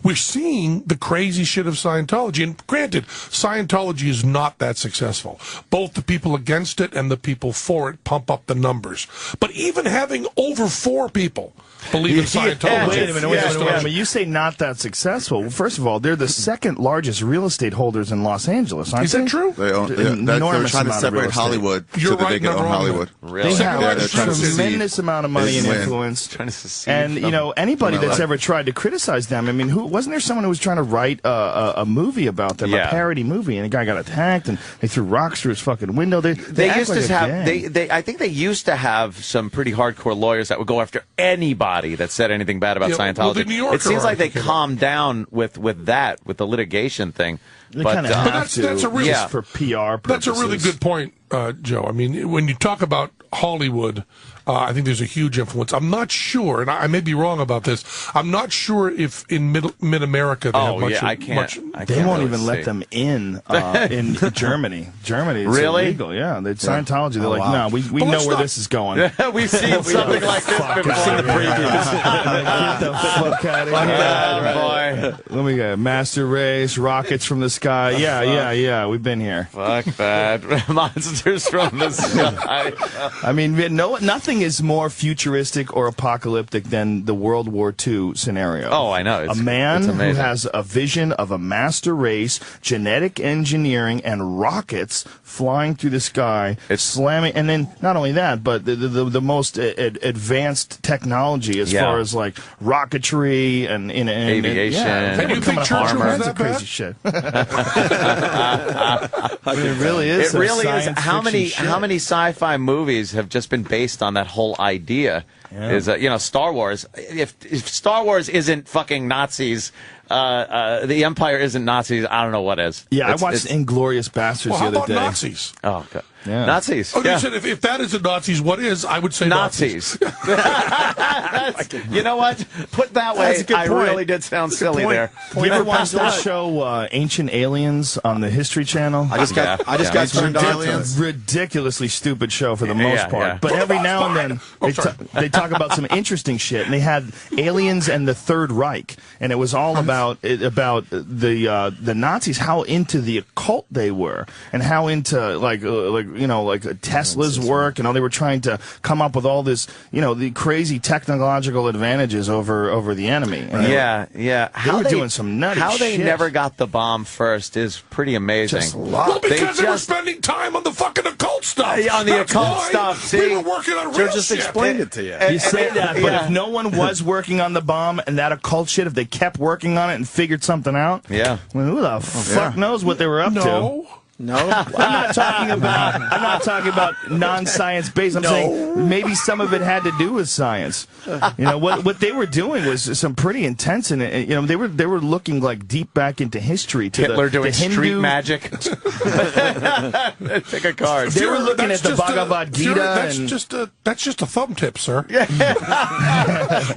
we're seeing the crazy shit of Scientology. And granted, Scientology is not that successful. Both the people against it and the people for it pump up the numbers. But even having over 4 people believe in Scientology. Wait a minute. You say not that successful. Well, first of all, they're the second largest real estate holders in Los Angeles, aren't they? Is that true? They own, they're trying to separate Hollywood so that they can own Hollywood. Really? They have a tremendous amount of money and influence. And, you know, anybody that's ever tried to criticize them, I mean, wasn't there someone who was trying to write a movie about them, a parody movie, and a guy got attacked, and they threw rocks through his fucking window. They used to have, I think they used to have some pretty hardcore lawyers that would go after anybody that said anything bad about Scientology. Well, it seems like they calmed down with the litigation thing. But that's a really, for PR purposes. That's a really good point, Joe. I mean, when you talk about Hollywood, I think there's a huge influence. I'm not sure, and I may be wrong about this. I'm not sure if in mid-America they have much. They won't even let them in Germany. Germany is illegal. Yeah, Scientology. They're like, no, we know where this is going. We've seen something like this before. We've seen the previews. Get the fuck out of here, boy. Let me go. Master race, rockets from the sky. Yeah. We've been here. Fuck that. Monsters from the sky. I mean, nothing is more futuristic or apocalyptic than the World War II scenario. Oh, I know. A man who has a vision of a master race, genetic engineering, and rockets flying through the sky, slamming, and then not only that, but the most advanced technology as far as like rocketry and aviation. And you think Churchill was that bad? Crazy shit. I mean, it really is. It really is. How many sci-fi movies have just been based on that whole idea? Is Star Wars? If Star Wars isn't fucking Nazis, the Empire isn't Nazis. I don't know what is. Yeah, I watched Inglourious Bastards the other day. Nazis? Oh, God. Yeah. Nazis. Oh, you said if that isn't Nazis, what is? I would say Nazis. You know what? Put that way, I really did sound silly there. You ever watched that show, Ancient Aliens, on the History Channel? I just got turned on to it. Ridiculously stupid show for the most part. Yeah. But every now and then they talk about some interesting shit. And they had aliens and the Third Reich, and it was all about the Nazis, how into the occult they were, and how into like Tesla's work, and all they were trying to come up with all this, the crazy technological advantages over the enemy. And yeah. They were doing some nutty shit. How they never got the bomb first is pretty amazing. Well, because they were spending time on the fucking occult stuff. On the occult stuff. See, we were working on real just shit. Explained it to you. You say that, but if no one was working on the bomb and that occult shit, if they kept working on it and figured something out, who the fuck knows what they were up to? No, I'm not talking about non-science based. I'm saying maybe some of it had to do with science. You know, what they were doing was some pretty intense, and you know, they were looking like deep back into history. To Hitler doing the Hindu street magic. Pick a card. They were looking at the Bhagavad Gita. That's just a thumb tip, sir.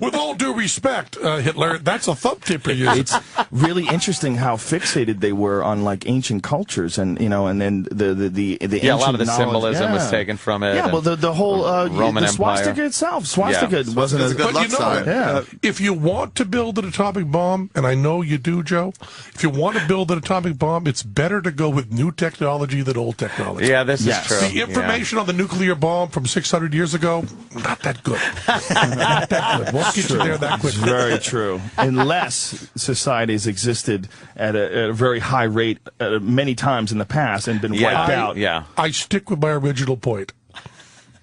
With all due respect, Hitler, that's a thumb tip for you. It's really interesting how fixated they were on like ancient cultures, and you know, and then the ancient a lot of the knowledge. symbolism was taken from it. Yeah, well, the whole Roman the swastika Empire itself. Swastika wasn't a good luck sign. If you want to build an atomic bomb, and I know you do, Joe, if you want to build an atomic bomb, it's better to go with new technology than old technology. Yeah, this is true. The information on the nuclear bomb from 600 years ago, not that good. Not that good. Won't get you there that quickly. Very true. Unless societies existed at a very high rate many times in the past and been wiped out. I stick with my original point.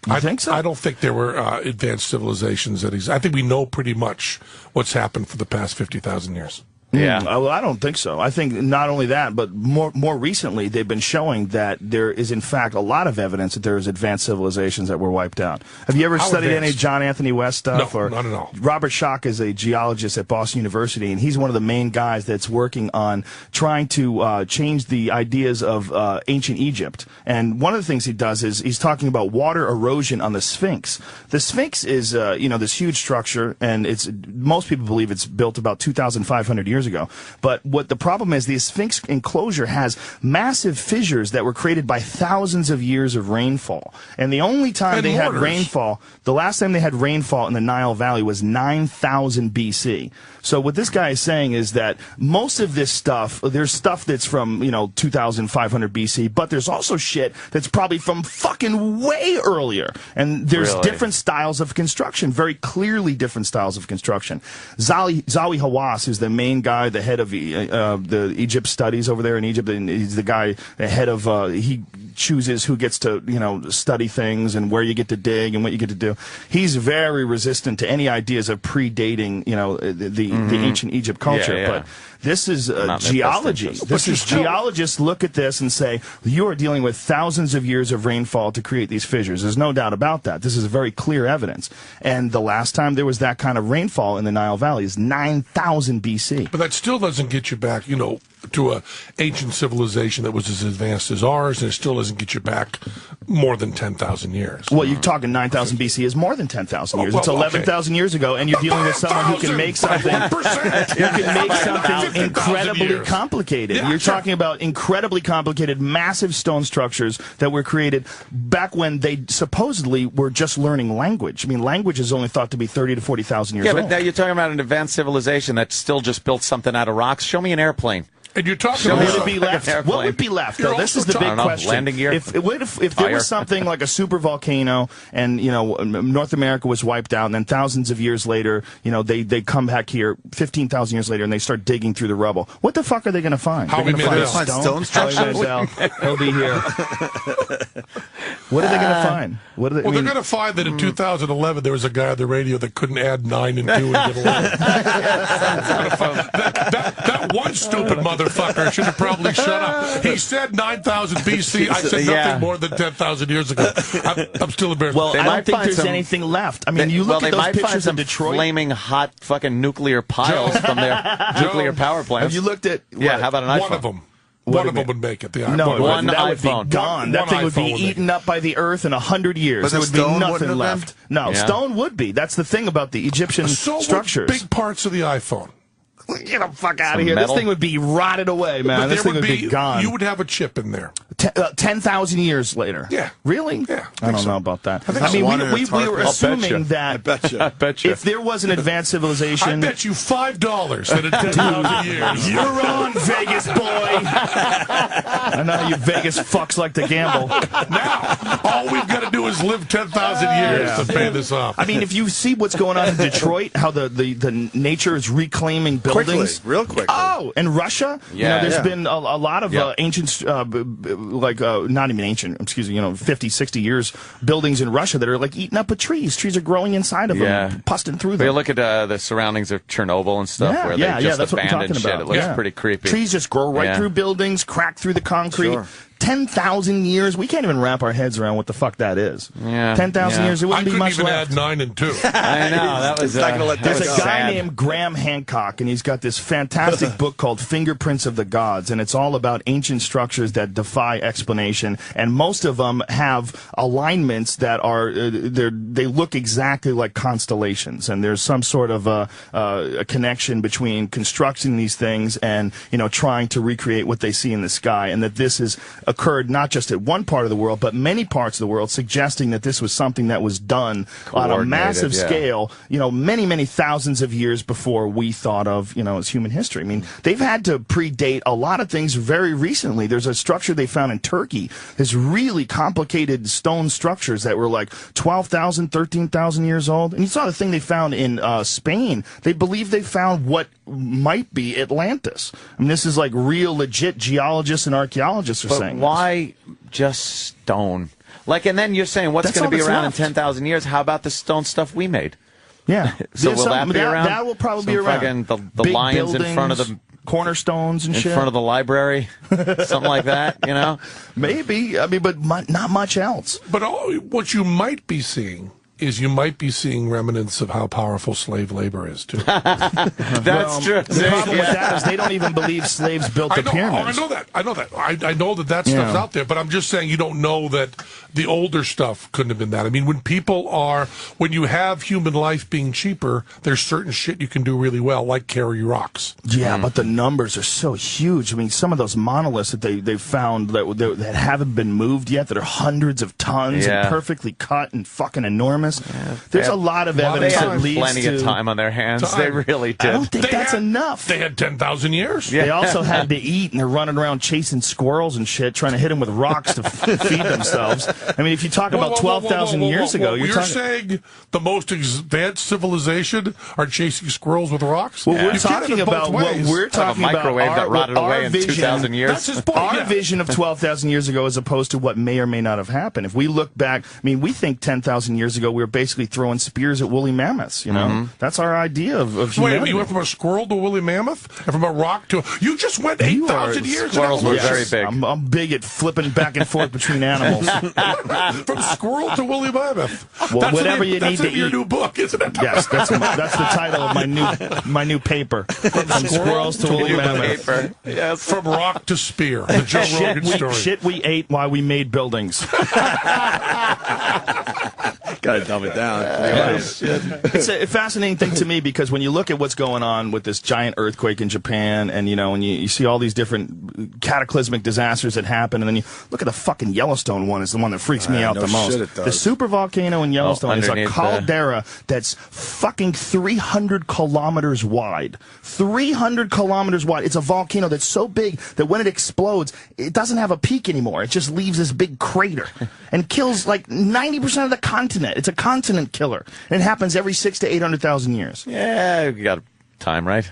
I think so. I don't think there were advanced civilizations that I think we know pretty much what's happened for the past 50,000 years. Yeah. Well, I don't think so. I think not only that, but more recently, they've been showing that there is, in fact, a lot of evidence that there is advanced civilizations that were wiped out. Have you ever studied any John Anthony West stuff? No, not at all. Robert Schoch is a geologist at Boston University, and he's one of the main guys that's working on trying to change the ideas of ancient Egypt. And one of the things he does is he's talking about water erosion on the Sphinx. The Sphinx is, this huge structure, and most people believe it's built about 2,500 years ago. But what the problem is, the Sphinx enclosure has massive fissures that were created by thousands of years of rainfall. And the only time they had rainfall, the last time they had rainfall in the Nile Valley was 9,000 BC. So what this guy is saying is that most of this stuff, there's stuff that's from, 2,500 BC, but there's also shit that's probably from fucking way earlier. And there's different styles of construction, very clearly different styles of construction. Zawi Hawass, who's the main guy, the head of the Egypt studies over there in Egypt, and he's the guy, the head of, he chooses who gets to, study things and where you get to dig and what you get to do. He's very resistant to any ideas of predating, the ancient Egypt culture. But this is geology. This is geologists look at this and say, you are dealing with thousands of years of rainfall to create these fissures. There's no doubt about that. This is very clear evidence. And the last time there was that kind of rainfall in the Nile Valley is 9,000 BC. But that still doesn't get you back, to an ancient civilization that was as advanced as ours, and it still doesn't get you back more than 10,000 years. Well, you're talking 9,000 BC is more than 10,000 years. It's 11,000 years ago, and you're dealing with someone who can make something incredibly complicated. You're talking about incredibly complicated, massive stone structures that were created back when they supposedly were just learning language. I mean, language is only thought to be 30 to 40,000 years old. Yeah, but now you're talking about an advanced civilization that still just built something out of rocks. Show me an airplane. And you're talking about what would be left? Though this is the big question. Landing gear. If there was something like a super volcano, and North America was wiped out, and then thousands of years later, they come back here, 15,000 years later, and they start digging through the rubble. What the fuck are they going to find? They're going to find stone structures. He'll be here. What are they going to find? They're going to find that in 2011 there was a guy on the radio that couldn't add 9 and 2 and get 11. That one stupid motherfucker should have probably shut up. He said 9,000 BC. I said nothing more than 10,000 years ago. I'm still embarrassed. Well, I don't think there's anything left. I mean, you look at those pictures of Detroit. Flaming hot fucking nuclear piles from their nuclear power plants. Have you looked at? How about an iPhone? One of them. One of them would make it. The iPhone. No, one that iPhone. would be gone. That thing would be eaten up by the earth in 100 years. But there would be nothing left. No, stone would be. That's the thing about the Egyptian structures. Big parts of the iPhone. Get the fuck out of here. Metal? This thing would be rotted away, man. This thing would be gone. You would have a chip in there. 10,000 years later. Yeah. Really? Yeah. I don't know about that. I mean, we were assuming that I bet you. if there was an advanced civilization... I bet you $5 that in 10,000 years. You're on, Vegas boy. I know you Vegas fucks like to gamble. Now, all we've got to do is live 10,000 years to pay this off. I mean, if you see what's going on in Detroit, how the nature is reclaiming buildings. Real quickly. Oh, and Russia? There's been a lot of ancient, not even ancient, 50, 60 years buildings in Russia that are like eaten up with trees. Trees are growing inside of them, busting through them. You look at the surroundings of Chernobyl and stuff where they just that's abandoned what I'm talking shit. about. It looks pretty creepy. Trees just grow right through buildings, crack through the concrete. Sure. 10,000 years. We can't even wrap our heads around what the fuck that is. Yeah. 10,000 years. It wouldn't be much even left. add 9 and 2. I know that was. There's a guy named Graham Hancock, and he's got this fantastic book called Fingerprints of the Gods, and it's all about ancient structures that defy explanation. And most of them have alignments that are they look exactly like constellations, and there's some sort of a connection between constructing these things and trying to recreate what they see in the sky, and that this has occurred not just at one part of the world, but many parts of the world, suggesting that this was something that was done on a massive scale, many thousands of years before we thought of, as human history. I mean, they've had to predate a lot of things very recently. There's a structure they found in Turkey, this really complicated stone structures that were like 12,000, 13,000 years old. And you saw the thing they found in Spain. They believe they found what might be Atlantis. I mean, this is like real legit geologists and archaeologists are saying. Why just stone? And then you're saying what's going to be around in 10,000 years? How about the stone stuff we made? Yeah. So will that be around? That will probably be around. The Big lions buildings, in front of the cornerstones and in shit. front of the library, something like that. Maybe. I mean, but not much else. But what you might be seeing is you might be seeing remnants of how powerful slave labor is, too. That's true. The problem with that is they don't even believe slaves built the pyramids. I know that. I know that stuff's out there, but I'm just saying you don't know that the older stuff couldn't have been that. I mean, when you have human life being cheaper, there's certain shit you can do really well, like carry rocks. Yeah, but the numbers are so huge. I mean, some of those monoliths that they've found that haven't been moved yet, that are hundreds of tons and perfectly cut and fucking enormous. Yeah, there's a lot of evidence that leads to plenty of time on their hands. They really did. I don't think that's enough. They had 10,000 years. Yeah. They also had to eat, and they're running around chasing squirrels and shit, trying to hit them with rocks to feed themselves. I mean, if you talk about 12,000 years ago, you're saying the most advanced civilization are chasing squirrels with rocks? Well, we're talking about what we're talking about. Microwave that rotted away in 2,000 years. That's his point. Our vision of 12,000 years ago, as opposed to what may or may not have happened. If we look back, I mean, we think 10,000 years ago we were basically throwing spears at woolly mammoths. That's our idea of humanity. Wait, you went from a squirrel to a woolly mammoth, and from a rock to you just went 8,000 years. Squirrels were very big. I'm big at flipping back and forth between animals. From squirrel to woolly mammoth. Well, that's whatever you need to eat. Your new book, isn't it? Yes, that's the title of my new paper. From squirrels to woolly mammoth. Yes. From rock to spear. The Joe Rogan story. Shit we ate while we made buildings. Gotta dumb it down. It's a fascinating thing to me because when you look at what's going on with this giant earthquake in Japan, and when you see all these different cataclysmic disasters that happen, and then you look at the fucking Yellowstone one is the one that freaks me out the most. The super volcano in Yellowstone is a caldera that's fucking 300 kilometers wide. 300 kilometers wide. It's a volcano that's so big that when it explodes, it doesn't have a peak anymore. It just leaves this big crater and kills like 90% of the continent. It's a continent killer. And it happens every 600,000 to 800,000 years. Yeah, we got time, right?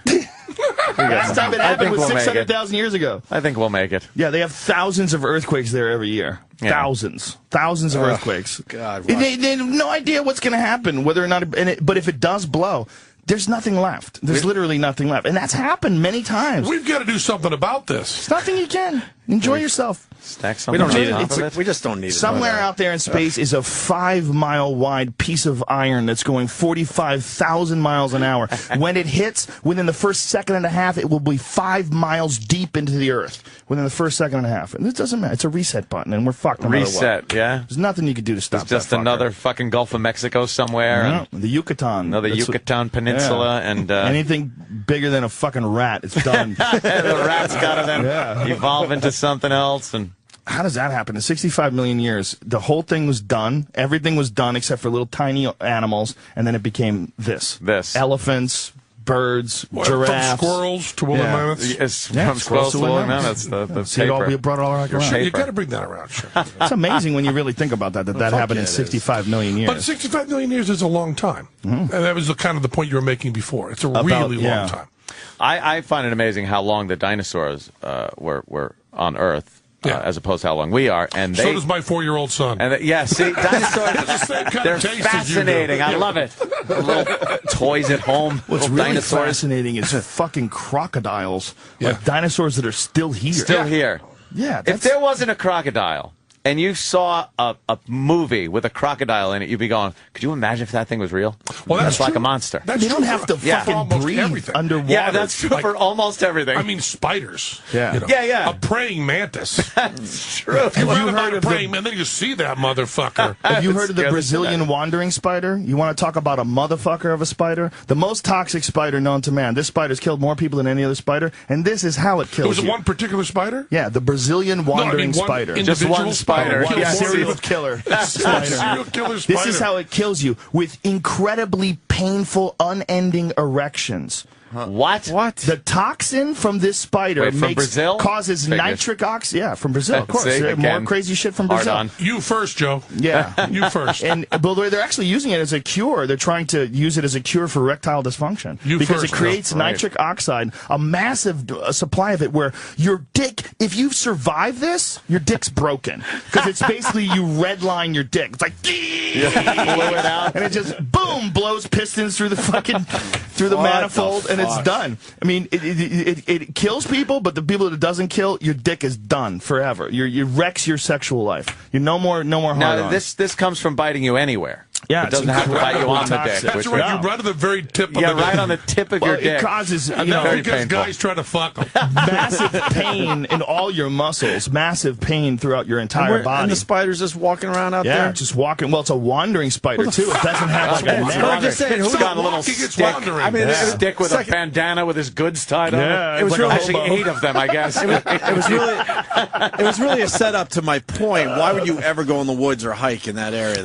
Last time it happened was 600,000 years ago. I think we'll make it. Yeah, they have thousands of earthquakes there every year. Yeah. Thousands of earthquakes. God, they have no idea what's going to happen, whether or not. But if it does blow, there's nothing left. There's literally nothing left, and that's happened many times. We've got to do something about this. There's nothing you can. Enjoy yourself. Stack something. We don't need it. We just don't need it. Somewhere out there in space is a 5-mile wide piece of iron that's going 45,000 miles an hour. When it hits, within the first second and a half, it will be 5 miles deep into the Earth. Within the first second and a half. And it doesn't matter. It's a reset button, and we're fucked no matter what. Reset, yeah? There's nothing you can do to stop that. It's just another fucking Gulf of Mexico somewhere. No, the Yucatan. No, the Yucatan Peninsula. Yeah. And anything bigger than a fucking rat, it's done. The rat's got to then evolve into something else. And how does that happen? In 65 million years, the whole thing was done. Everything was done except for little tiny animals, and then it became this. Elephants, birds, giraffes. From squirrels to woolly mammoths? Yes, from squirrels to woolly mammoths. We brought it all around. Sure, you got to bring that around. Sure. It's amazing when you really think about that happened in 65 million years. But 65 million years is a long time. And that was kind of the point you were making before. It's a really long time. I find it amazing how long the dinosaurs were on Earth. As opposed to how long we are, and so does my 4-year-old son. And see, dinosaurs, they're fascinating. I love it. Little toys at home. What's really fascinating is fucking crocodiles, like dinosaurs that are still here. Still here. Yeah. If there wasn't a crocodile and you saw a movie with a crocodile in it, you'd be going, could you imagine if that thing was real? Well, that's like true. a monster. They don't have to fucking breathe everything. underwater. Yeah, that's true for almost everything. I mean, spiders. Yeah. You know, Yeah. A praying mantis. That's true. Have you heard of praying man? Then you see that motherfucker. Have you heard of the Brazilian wandering spider? You want to talk about a motherfucker of a spider? The most toxic spider known to man. This spider's killed more people than any other spider, and this is how it kills Was it you. one particular spider? Yeah, the Brazilian wandering spider. Just one spider. One serial killer spider. Serial killer spider. This is how it kills you, with incredibly painful, unending erections. What? The toxin from this spider from Brazil? causes Figured. nitric oxide. Yeah, from Brazil, of course. See, More crazy shit from Brazil. on. You first, Joe. Yeah. You first. And but they're actually using it as a cure. They're trying to use it as a cure for erectile dysfunction. Because first, it creates Joe. nitric oxide, a massive supply of it, where your dick, if you survive this, your dick's broken. Because it's basically you redline your dick. It's like, Blow it out. and it just, boom, blows pistons through the fucking, through the manifold, and it's done. I mean, it kills people, but the people that it doesn't kill, your dick is done forever. It wrecks your sexual life. You're no more hard Now, on. this comes from biting you anywhere. Yeah, it doesn't have to bite you on the dick. That's right. You're right on the very tip of the dick. right on the tip of your dick. It causes because guys try to fuck them. massive pain in all your muscles, massive pain throughout your entire body. And the spider's just walking around out there? Yeah, just walking. Well, it's a wandering spider, too. It doesn't have like a net. I'm just saying, who's got a little walking, it's stick? wandering. I mean, Yeah. a stick with a bandana with his goods tied on Yeah, it. It was like really a actually hobo. 8 of them, I guess. It was really a setup to my point. Why would you ever go in the woods or hike in that area?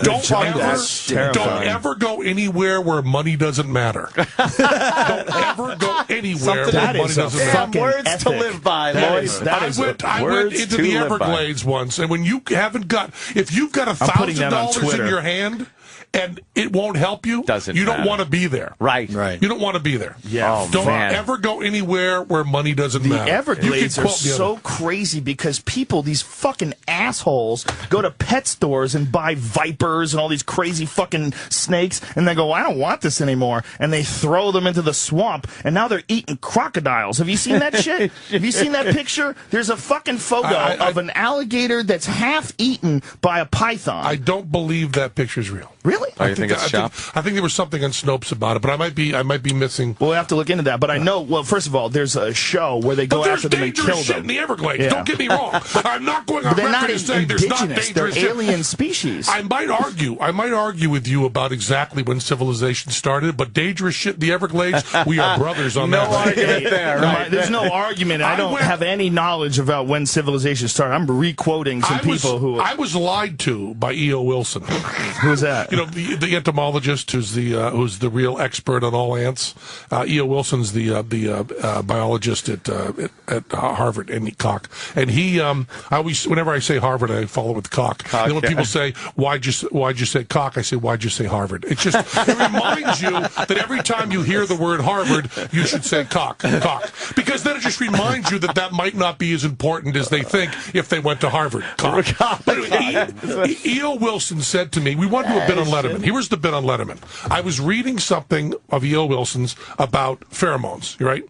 Don't ever go anywhere where money doesn't matter. Don't ever go anywhere where money doesn't matter. Words to live by, Lloyd. I went into the Everglades once, and when you haven't got, if you've got $1,000 in your hand and it won't help you, you don't want to be there. Right. You don't want to be there. Yeah. Don't ever go anywhere where money doesn't matter. The Everglades are so crazy because people, these fucking assholes, go to pet stores and buy vipers and all these crazy fucking snakes, and they go, I don't want this anymore, and they throw them into the swamp, and now they're eating crocodiles. Have you seen that shit? Have you seen that picture? There's a fucking photo of an alligator that's half eaten by a python. I don't believe that picture's real. Really? You think it's shop? I think there was something on Snopes about it, but I might be missing. We'll have to look into that. But I know, well, first of all, there's a show where they go after them and kill dangerous shit them. in the Everglades. Yeah. Don't get me wrong. I'm not going on They're not record to say there's not indigenous. dangerous They're shit. alien species. I might argue with you about exactly when civilization started, but dangerous shit in the Everglades, we are brothers on that. No argument there. Right. There's no argument. I don't have any knowledge about when civilization started. I'm re-quoting some people who... I was lied to by E.O. Wilson. Who's that? You know, the entomologist who's the real expert on all ants. E.O. Wilson's the biologist at Harvard, and Koch. And he, I always, whenever I say Harvard, I follow with Koch. And then when people say, why'd you say Koch? I say, why'd you say Harvard? It's just, it reminds you that every time you hear the word Harvard, you should say Koch. Because then it just reminds you that might not be as important as they think if they went to Harvard. Koch. But E.O. Wilson said to me, we want to do a bit on Letterman. Here was the bit on Letterman. I was reading something of E.O. Wilson's about pheromones, right?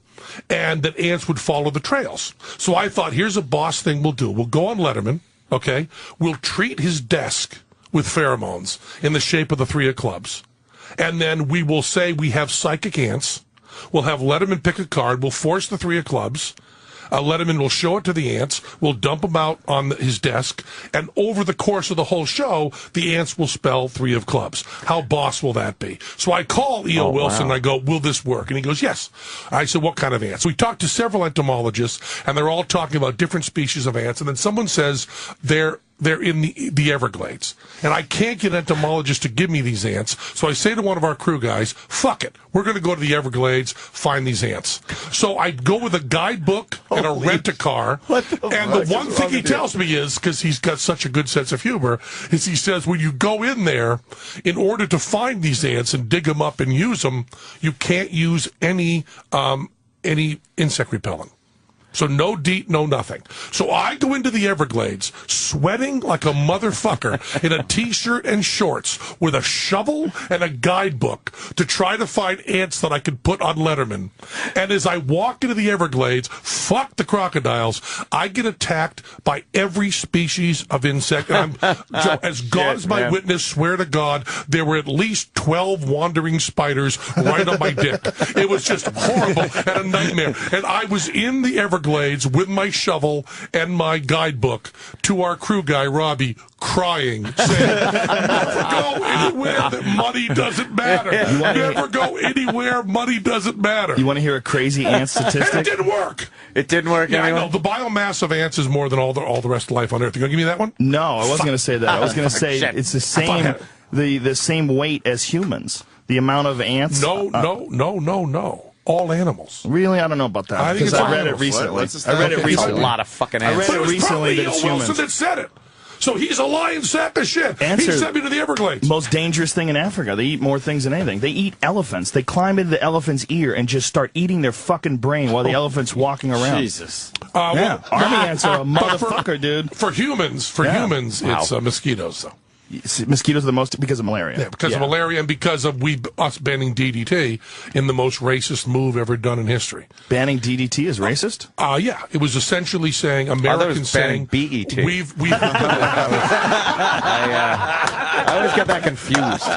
And that ants would follow the trails. So I thought, here's a boss thing we'll do. We'll go on Letterman, okay? We'll treat his desk with pheromones in the shape of the 3 of clubs. And then we will say we have psychic ants. We'll have Letterman pick a card. We'll force the 3 of clubs. Letterman will show it to the ants. We'll dump them out on his desk. And over the course of the whole show, the ants will spell 3 of clubs. How boss will that be? So I call E.O. Wilson and I go, will this work? And he goes, yes. I said, what kind of ants? We talked to several entomologists, and they're all talking about different species of ants. And then someone says they're in the Everglades. And I can't get entomologists to give me these ants. So I say to one of our crew guys, fuck it. We're going to go to the Everglades, find these ants. So I go with a guidebook and a rent-a-car. And the one thing he tells me is, because he's got such a good sense of humor, is he says, when you go in there, in order to find these ants and dig them up and use them, you can't use any insect repellent. So no DEET, no nothing. So I go into the Everglades sweating like a motherfucker in a T-shirt and shorts with a shovel and a guidebook to try to find ants that I could put on Letterman. And as I walk into the Everglades, fuck the crocodiles, I get attacked by every species of insect. And Joe, as God is my witness, swear to God, there were at least 12 wandering spiders right on my dick. It was just horrible and a nightmare. And I was in the Everglades with my shovel and my guidebook to our crew guy, Robbie, crying, saying, never go anywhere that money doesn't matter. Never go anywhere money doesn't matter. You want to hear a crazy ant statistic? It didn't work. It didn't work Yeah, anyway? I know. The biomass of ants is more than all the rest of life on Earth. You going to give me that one? No, I wasn't going to say that. I was going to say Shit. it's the same the same weight as humans. The amount of ants. No. All animals. Really? I don't know about that. Because I read it recently. I read it recently. A lot of fucking ants. I read it recently that it's humans. Wilson that said it. So he's a lying sack of shit. Ants He are sent me to the Everglades. Most dangerous thing in Africa. They eat more things than anything. They eat elephants. They climb into the elephant's ear and just start eating their fucking brain while the elephant's walking around. Jesus. Yeah, army ants are a motherfucker, dude. For humans, it's mosquitoes, though. Mosquitoes are the most because of malaria. Yeah, because of malaria and because of us banning DDT in the most racist move ever done in history. Banning DDT is racist? Yeah. It was essentially saying Americans saying BET. We've I always get that confused.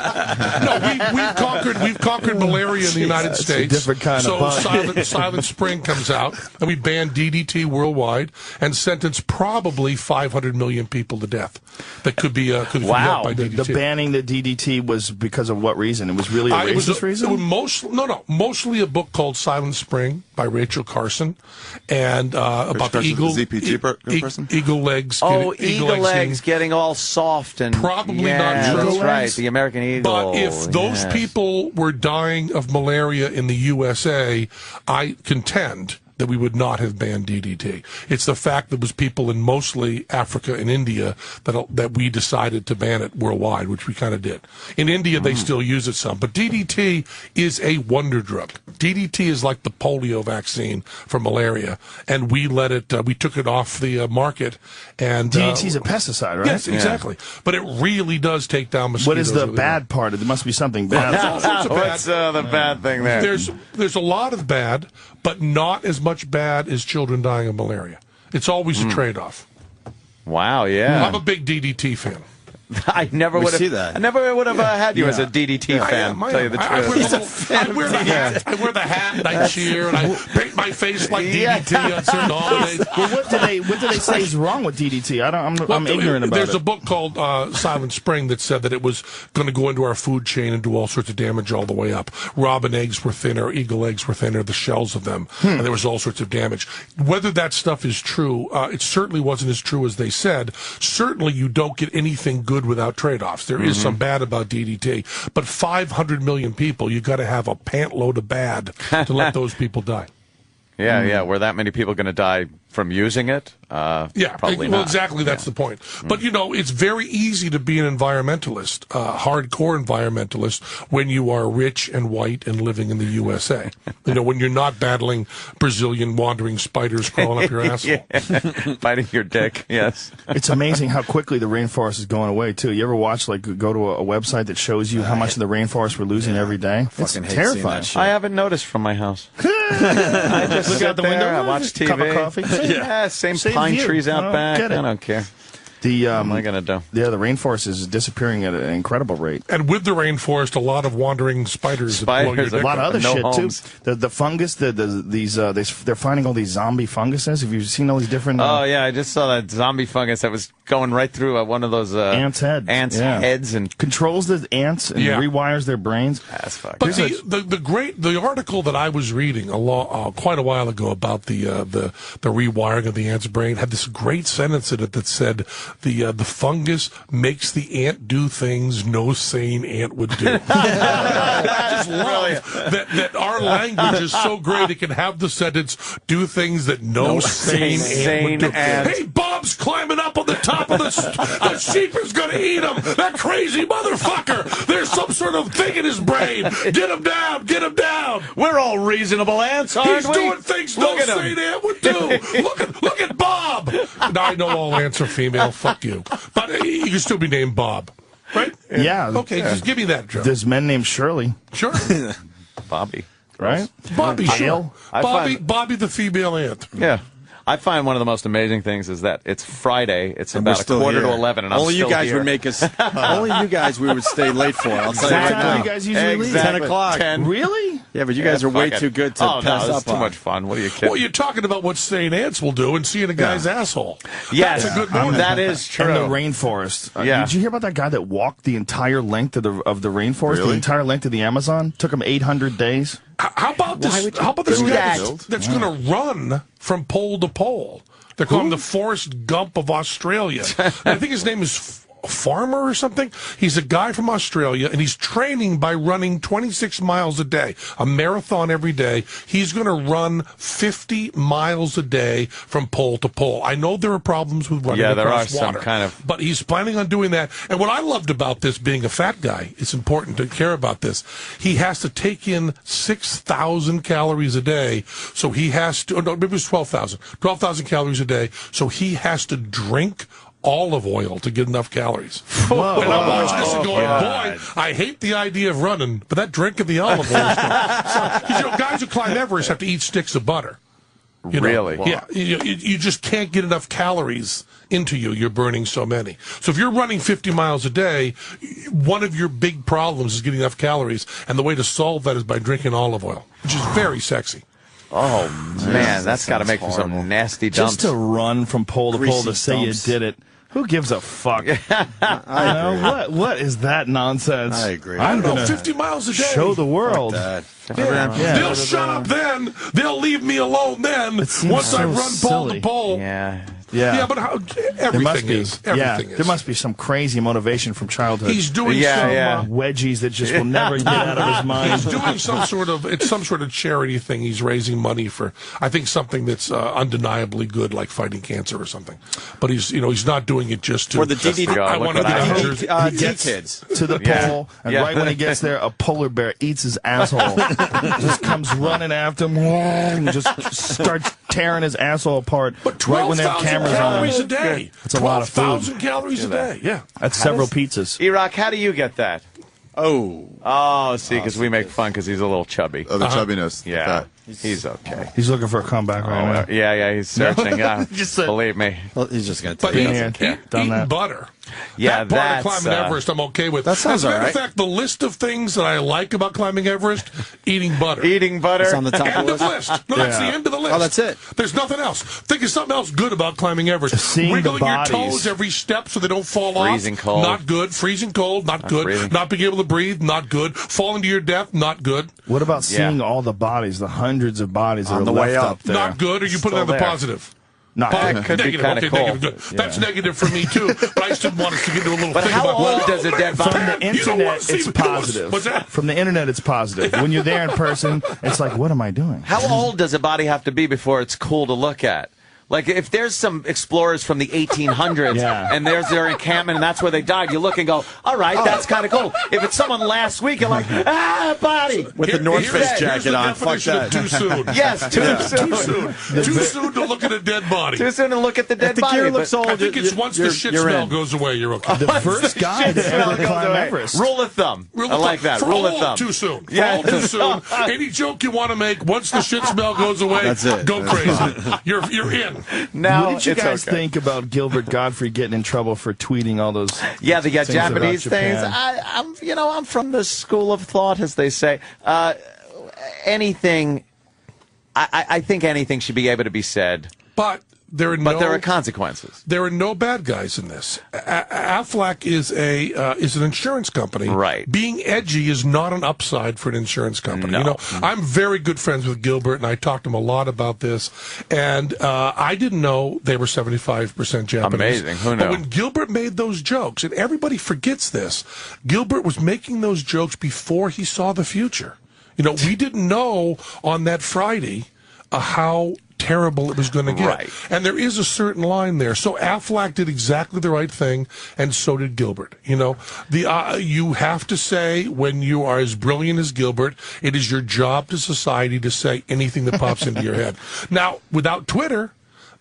No, we've conquered malaria in the United States. A different kind of bug. Silent Spring comes out, and we banned DDT worldwide and sentenced probably 500 million people to death. That could be by DDT. The banning the DDT was because of what reason? It was really a racist reason? It was mostly a book called Silent Spring by Rachel Carson, and about the eagle person? Eagle legs. Eagle legs getting all soft and probably not true. That's right, the American eagle. But if those people were dying of malaria in the USA, I contend that we would not have banned DDT. It's the fact that it was people in mostly Africa and India that we decided to ban it worldwide, which we kind of did. In India, they still use it some. But DDT is a wonder drug. DDT is like the polio vaccine for malaria, and we took it off the market. And DDT is a pesticide, right? Yes, exactly. Yeah. But it really does take down mosquitoes. What is the bad part? There must be something bad. There's all sorts of bad. What's the bad thing there? There's a lot of bad, but not as much bad as children dying of malaria. It's always a trade-off. Wow, yeah. I'm a big DDT fan. I never would have had you as a DDT fan. Tell you the truth. I wear the hat and I cheer and I paint my face like DDT on certain holidays. Well, what do they say is wrong with DDT? I'm ignorant about it. There's a book called Silent Spring that said that it was going to go into our food chain and do all sorts of damage all the way up. Robin eggs were thinner, eagle eggs were thinner, the shells of them, and there was all sorts of damage. Whether that stuff is true, it certainly wasn't as true as they said. Certainly you don't get anything good without trade-offs. There is some bad about DDT, but 500 million people, you got to have a pant load of bad to let those people die. Yeah. Were that many people going to die from using it? Probably not. Exactly. That's the point. But, it's very easy to be an environmentalist, hardcore environmentalist, when you are rich and white and living in the USA. When you're not battling Brazilian wandering spiders crawling up your asshole. Biting your dick, yes. It's amazing how quickly the rainforest is going away, too. You ever watch, go to a website that shows you how much of the rainforest we're losing every day? It's terrifying. I haven't noticed from my house. I just look out the window. I watch TV. Cup of coffee. Same pine view. trees out back. Get it. I don't care. What am I going to do? Yeah, the rainforest is disappearing at an incredible rate. And with the rainforest, a lot of wandering spiders. A lot of other shit, too. The fungus, they're finding all these zombie funguses. Have you seen all these different... Oh, yeah, I just saw that zombie fungus that was going right through one of those... ants' heads. Heads and... Controls the ants and rewires their brains. That's fucking... But the article that I was reading quite a while ago about the rewiring of the ant's brain had this great sentence in it that said... The fungus makes the ant do things no sane ant would do. I just love that our language is so great it can have the sentence, do things that no sane ant would do. Hey, Bob's climbing up on the top of the sheep is going to eat him. That crazy motherfucker. There's some sort of thing in his brain. Get him down. Get him down. We're all reasonable ants, aren't He's we? doing things no sane ant would do. Look at Bob. Now, I know all ants are female. Fuck you. But you can still be named Bob. Right? Yeah. Okay, just give me that, Joe. There's men named Shirley. Sure. Bobby. Right? Bobby, sure. Hale. Bobby the female ant. Yeah. I find one of the most amazing things is that it's Friday. It's about a quarter to 11, and I'm only still you guys here. would make us. Only you guys we would stay late for. I'll tell you right now. You guys usually leave? 10 o'clock. Really? Yeah, but you guys are way too good to pass no, up it's too on. much fun. What are you kidding? Well, you're talking about what St. Ants will do and seeing a guy's asshole. Yes, That's a good morning. that is true. In the rainforest. Yeah. Did you hear about that guy that walked the entire length of the rainforest, Really? the entire length of the Amazon? Took him 800 days. How about this? How about this do guy that? that's going to run from pole to pole? They call him the Forrest Gump of Australia. I think his name is Farmer or something. He's a guy from Australia, and he's training by running 26 miles a day, a marathon every day. He's going to run 50 miles a day from pole to pole. I know there are problems with running Yeah, there across are water, some kind of... but he's planning on doing that. And what I loved about this, being a fat guy, it's important to care about this. He has to take in 6,000 calories a day, so he has to, no, maybe it was 12,000 calories a day, so he has to drink olive oil to get enough calories. Whoa. And I'm watching this and going, boy, I hate the idea of running, but that drink of the olive oil is good. So, you know, guys who climb Everest have to eat sticks of butter. You know? Really? Yeah. You just can't get enough calories into you. You're burning so many. So if you're running 50 miles a day, one of your big problems is getting enough calories, and the way to solve that is by drinking olive oil, which is very sexy. Oh, man, that's got to make for some nasty dumps. Just to run from pole to pole to Greasy say dumps. you did it. Who gives a fuck? What is that nonsense? I agree. I I'm don't know, gonna 50 miles a day. show the world. That. Yeah. They'll shut up then. They'll leave me alone then. seems Once I so run pole silly. to pole. Yeah. Yeah, but how, There must everything be. is. Everything is. There must be some crazy motivation from childhood. He's doing wedgies that just will never get out of his mind. He's doing some sort of charity thing. He's raising money for, I think, something that's undeniably good, like fighting cancer or something. But he's not doing it just to For the DDT. I want to get a New Jersey. He gets kids to the pole, and right when he gets there, a polar bear eats his asshole. Just comes running after him, and just starts tearing his asshole apart. But right when they have 12,000 cameras calories on. a day. That's a lot of food. 12,000 calories a day. Yeah. That's several pizzas. Iraq, how do you get that? Oh, see, because we make fun because he's a little chubby. Oh, the chubbiness. Yeah, he's okay. He's looking for a comeback right now. Yeah, he's searching. Believe me. Well, he's just going to But take eating butter. Yeah, that part of that's, climbing Everest I'm okay with. That sounds As a matter all of right. fact, the list of things that I like about climbing Everest, eating butter. Eating butter. It's on the top End of of the list. list. No, that's the end of the list. Oh, that's it. There's nothing else. Think of something else good about climbing Everest. Seeing the Wiggling your bodies. toes every step so they don't fall Freezing off. cold. Not good. Freezing cold. Not good. breathing. Not being able to breathe. Not good. Falling to your death. Not good. What about seeing all the bodies, the hundreds of bodies that On are the left way up. there? Not good. Or you put it on the there. positive. Not Positive. could be Negative. kinda Okay, cool. negative. Good. That's negative for me too. But I just didn't want us to get into a little But thing how about old does a dead From body? the You don't internet, wanna see it's what- you don't wanna- positive. what's that? From the internet, it's positive. When you're there in person, it's like, what am I doing? How old does a body have to be before it's cool to look at? Like, if there's some explorers from the 1800s and there's their encampment and that's where they died, you look and go, all right, that's kind of cool. If it's someone last week, you're like, body. With the North Here's Face the jacket on. Fuck definition of that. Too soon. Yes, too soon. Too soon. Too soon to look at a dead body. Too soon to look at the dead If the body. gear but- looks old, I think it's once the shit you're smell in. goes away, you're okay. The first guy Shit to smell ever goes climb away. Everest. Rule of thumb. I like that. For Rule all of thumb. too soon. For Yeah. all too soon. Any joke you want to make, once the shit smell goes away, That's it. go crazy. You're in. Now What did you it's guys okay. think about Gilbert Godfrey getting in trouble for tweeting all those? Yeah, the things about Japanese things. Japan? I'm from the school of thought, as they say. Anything. I think anything should be able to be said. But there are consequences. There are no bad guys in this. Aflac is an insurance company. Right. Being edgy is not an upside for an insurance company. No. You know, I'm very good friends with Gilbert, and I talked to him a lot about this. And I didn't know they were 75% Japanese. Amazing. Who But knew? when Gilbert made those jokes, and everybody forgets this, Gilbert was making those jokes before he saw the future. You know, we didn't know on that Friday how terrible it was going to get. Right. And there is a certain line there. So Aflac did exactly the right thing, and so did Gilbert. You know, you have to say, when you are as brilliant as Gilbert, it is your job to society to say anything that pops into your head. Now, without Twitter,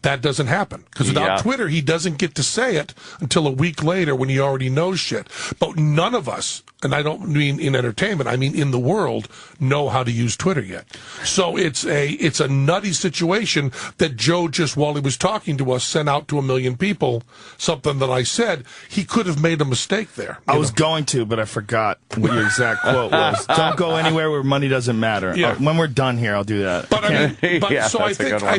that doesn't happen. Because without Twitter, he doesn't get to say it until a week later when he already knows shit. But none of us, and I don't mean in entertainment, I mean in the world, know how to use Twitter yet. So it's a nutty situation that Joe just, while he was talking to us, sent out to 1 million people something that I said. He could have made a mistake there. I was going to, but I forgot what your exact quote was. Don't go anywhere where money doesn't matter. Yeah. When we're done here, I'll do that. But I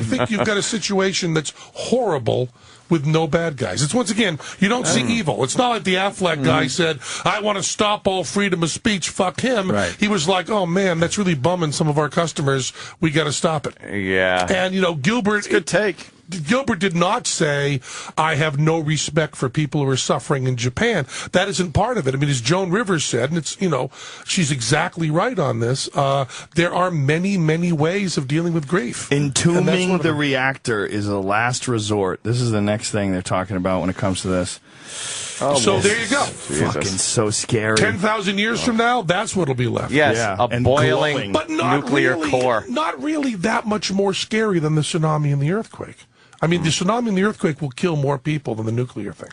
think you've got a situation that's horrible with no bad guys. It's, once again, you don't see evil. It's not like the Affleck guy said, I want to stop all freedom of speech, fuck him. Right. He was like, oh man, that's really bumming some of our customers. We got to stop it. Yeah. And, you know, Gilbert... Good take. Gilbert did not say, I have no respect for people who are suffering in Japan. That isn't part of it. I mean, as Joan Rivers said, and it's, you know, she's exactly right on this, there are many, many ways of dealing with grief. Entombing the reactor is a last resort. This is the next thing they're talking about when it comes to this. Oh, so there you go. Fucking so scary. 10,000 years from now, that's what'll be left. Yes, a boiling but not nuclear really, core. Not really that much more scary than the tsunami and the earthquake. I mean, the tsunami and the earthquake will kill more people than the nuclear thing.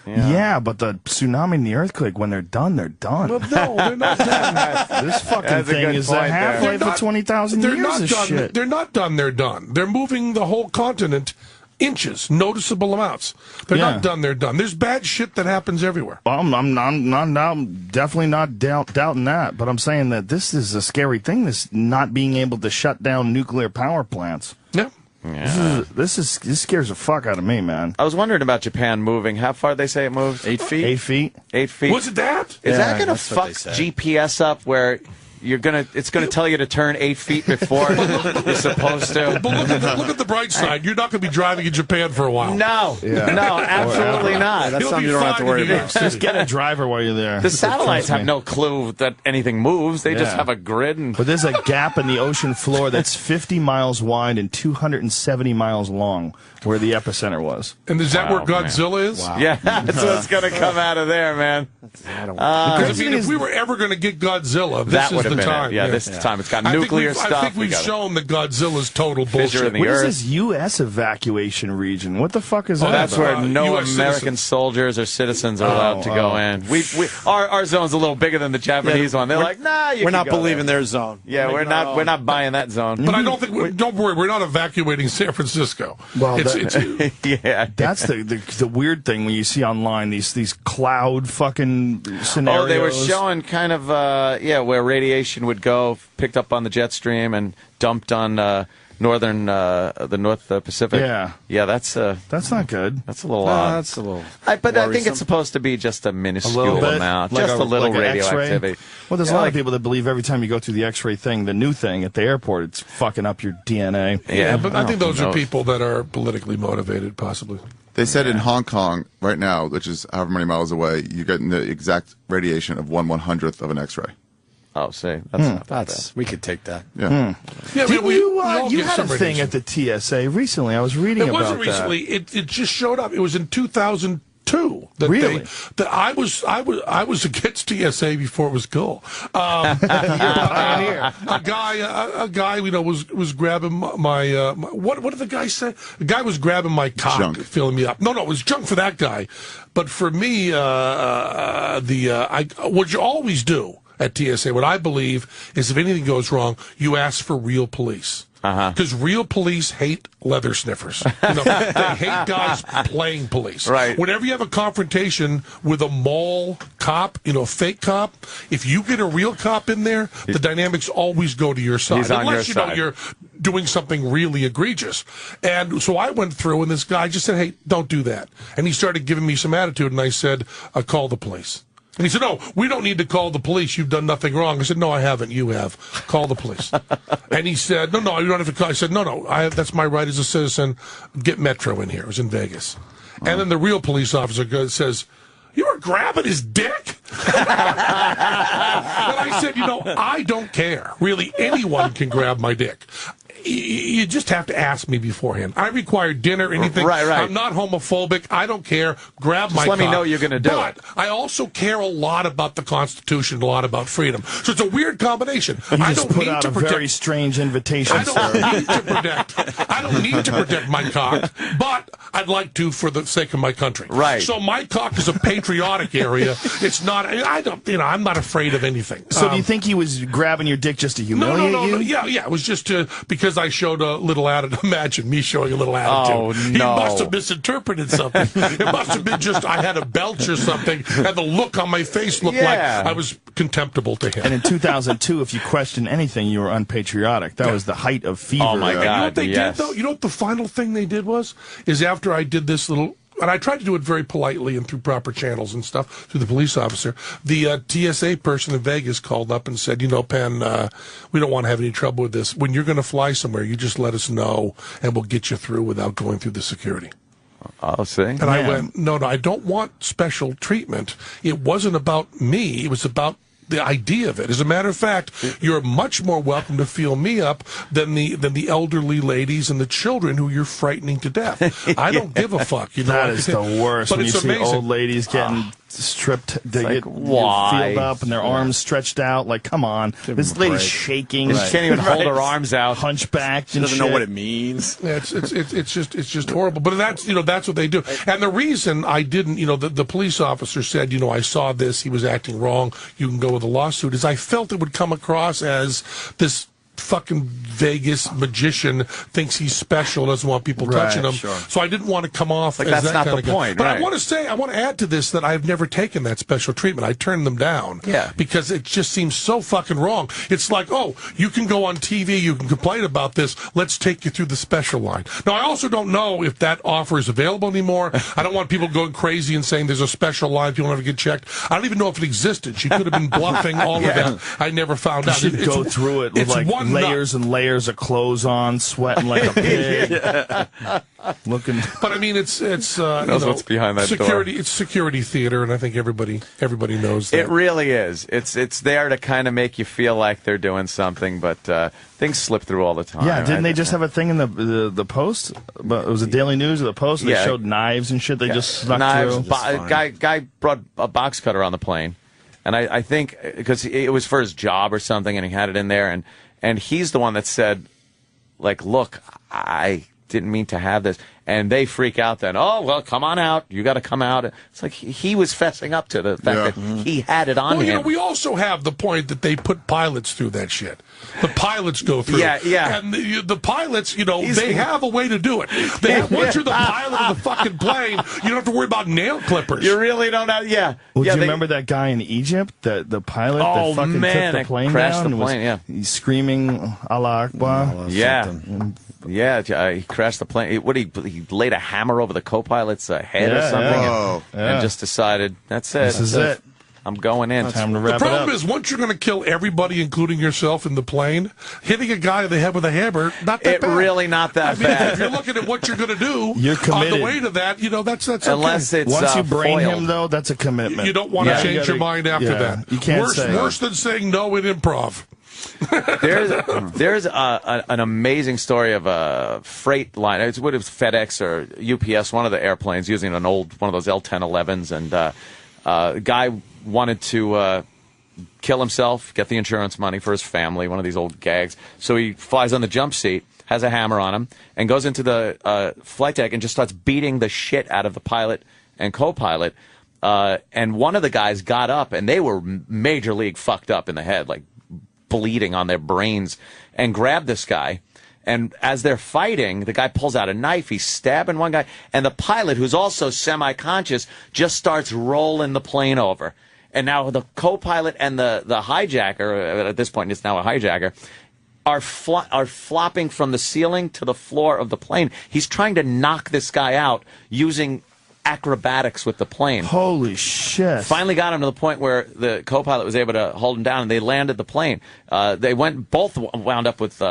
Yeah, but the tsunami and the earthquake, when they're done, they're done. Well, no, they're not done. This fucking thing is a half-life of 20,000 years of shit. They're not done, they're done. They're moving the whole continent inches, noticeable amounts. They're not done, they're done. There's bad shit that happens everywhere. Well, I'm definitely not doubting that, but I'm saying that this is a scary thing, this not being able to shut down nuclear power plants. Yeah. Yeah. This scares the fuck out of me, man. I was wondering about Japan moving. How far did they say it moves? 8 feet? 8 feet. 8 feet. Was it that? Is that going to fuck GPS up where it's gonna tell you to turn 8 feet before you're supposed to? But look at the bright side. You're not going to be driving in Japan for a while. No, no, absolutely not. That's something you don't have to worry about. Just get a driver while you're there. The satellites have no clue that anything moves. They just have a grid. But there's a gap in the ocean floor that's 50 miles wide and 270 miles long, where the epicenter was. And is that where Godzilla is? Wow. Yeah, that's what's going to come out of there, man. Because I mean, if we were ever going to get Godzilla, this is the time. Yeah, this is the time. It's got nuclear stuff. I think we've shown that Godzilla's total bullshit. What is this U.S. evacuation region? What the fuck is that? That's about? where no American soldiers or citizens are allowed to go in. Our zone's a little bigger than the Japanese one. They're like, nah, we're not believing their zone. Yeah, we're not buying that zone. But I don't think. Don't worry, we're not evacuating San Francisco. Well, yeah, that's the weird thing when you see online these cloud fucking scenarios. Oh, they were showing kind of where radiation would go, picked up on the jet stream and dumped on the North Pacific. Yeah, that's not good. That's a little odd. That's a little. But I think it's supposed to be just a minuscule amount, just a little radioactivity. Well, there's a lot of people that believe every time you go through the X-ray thing, the new thing at the airport, it's fucking up your DNA. Yeah, but I think those are people that are politically motivated, possibly. They said in Hong Kong right now, which is however many miles away, you're getting the exact radiation of 1/100th of an X-ray. Oh, see, that's we could take that. Yeah. Yeah, you had a thing at the TSA recently. I was reading about that. It wasn't recently. It just showed up. It was in 2002. Really? That I was against TSA before it was cool. A guy, you know, was grabbing my what did the guy say? The guy was grabbing my cock, junk. filling me up. No, it was junk for that guy. But for me, what you always do at TSA, what I believe is if anything goes wrong, you ask for real police. Because real police hate leather sniffers. You know, they hate guys playing police. Right. Whenever you have a confrontation with a mall cop, you know, fake cop, if you get a real cop in there, the dynamics always go to your side. He's on unless your know side. you're doing something really egregious. And so I went through, and this guy just said, hey, don't do that. And he started giving me some attitude, and I said, call the police. And he said, no, we don't need to call the police. You've done nothing wrong. I said, no, I haven't. You have. Call the police. And he said, no, you don't have to call. I said, no, that's my right as a citizen. Get Metro in here. It was in Vegas. And then the real police officer says, you were grabbing his dick? And I said, I don't care. Really, anyone can grab my dick. you just have to ask me beforehand. I require dinner, anything. Right. I'm not homophobic. I don't care. Grab my let me cock. know you're going to do but it. I also care a lot about the Constitution, a lot about freedom. So it's a weird combination. You I just don't put need out to a protect. very strange invitation, I don't sir. need to protect. I don't need to protect my cock, but I'd like to for the sake of my country. Right. So my cock is a patriotic area. It's not. I don't. I'm not afraid of anything. So do you think he was grabbing your dick just to humiliate No. you? Yeah. It was just because I showed a little attitude. Imagine me showing a little attitude. Oh, He no. must have misinterpreted something. It must have been just I had a belch or something, and the look on my face looked like I was contemptible to him. And in 2002, if you questioned anything, you were unpatriotic. That was the height of fever. Oh, my You know God, what they did, though? You know what the final thing they did was? Is after I did this little... And I tried to do it very politely and through proper channels and stuff, through the police officer. The TSA person in Vegas called up and said, Penn, we don't want to have any trouble with this. When you're going to fly somewhere, you just let us know, and we'll get you through without going through the security. I'll see. And I went, no, I don't want special treatment. It wasn't about me. It was about the idea of it. As a matter of fact, you're much more welcome to feel me up than the elderly ladies and the children who you're frightening to death. I don't give a fuck. That is the worst. But when it's you see amazing. old ladies getting stripped, they like, get why? filled up and their arms stretched out. Like, come on, this lady's shaking. She can't even hold her arms out. Hunchbacked. She doesn't know what it means. Yeah, it's just horrible. But that's what they do. And the reason I didn't, the police officer said, I saw this, he was acting wrong, you can go with a lawsuit, is I felt it would come across as this fucking Vegas magician thinks he's special, doesn't want people touching him. Sure. So I didn't want to come off Like, as that's that not kind the of guy. point, But right. I want to add to this that I've never taken that special treatment. I turned them down. Yeah. Because it just seems so fucking wrong. It's like, oh, you can go on TV, you can complain about this, let's take you through the special line. Now, I also don't know if that offer is available anymore. I don't want people going crazy and saying there's a special line, people never get checked. I don't even know if it existed. She could have been bluffing all of that. I never found You out. should go through it with like one layers and layers of clothes on, sweating like a pig. Looking. But I mean, it's knows what's behind that security. door. It's security theater, and I think everybody knows that. It really is. It's there to kind of make you feel like they're doing something, but things slip through all the time. Yeah, didn't they just have a thing in the Post? But it was the Daily News or the Post. And They showed knives and shit. They just snuck knives. through. Guy brought a box cutter on the plane, and I think because it was for his job or something, and he had it in there, and he's the one that said, like, look, I didn't mean to have this. And they freak out then. Oh, well, come on out. You got to come out. It's like he was fessing up to the fact that he had it on him. We also have the point that they put pilots through that shit. The pilots go through. Yeah. And the pilots, they have a way to do it. Once you're the pilot of the fucking plane, you don't have to worry about nail clippers. You really don't have, Well, do you remember that guy in Egypt, the pilot that fucking took the plane crashed down? the plane, He's screaming, Allah Akbar. Yeah, he crashed the plane. He laid a hammer over the co-pilot's head or something and just decided, that's it. This is it. I'm going in. Time to wrap it up. The problem is, once you're going to kill everybody, incling yourself in the plane, hitting a guy in the head with a hammer, not that bad. Really not that bad. If you're looking at what you're going to do, You're committed. on the way to that, that's Unless okay. it's Once you brain foiled. him, though, that's a commitment. You don't want to change your mind after that. You can't worse than saying no in improv. There's an amazing story of a freight line. It was FedEx or UPS, one of the airplanes, using one of those L-1011s, and a guy wanted to kill himself, get the insurance money for his family, one of these old gags. So he flies on the jump seat, has a hammer on him, and goes into the flight deck and just starts beating the shit out of the pilot and co-pilot. And one of the guys got up, and they were major league fucked up in the head, like bleeding on their brains, and grabbed this guy. And as they're fighting, the guy pulls out a knife, he's stabbing one guy, and the pilot, who's also semi-conscious, just starts rolling the plane over. And now the co-pilot and the hijacker, at this point it's now a hijacker, are flopping from the ceiling to the floor of the plane. He's trying to knock this guy out using acrobatics with the plane. Holy shit. Finally got him to the point where the co-pilot was able to hold him down, and they landed the plane. They both wound up with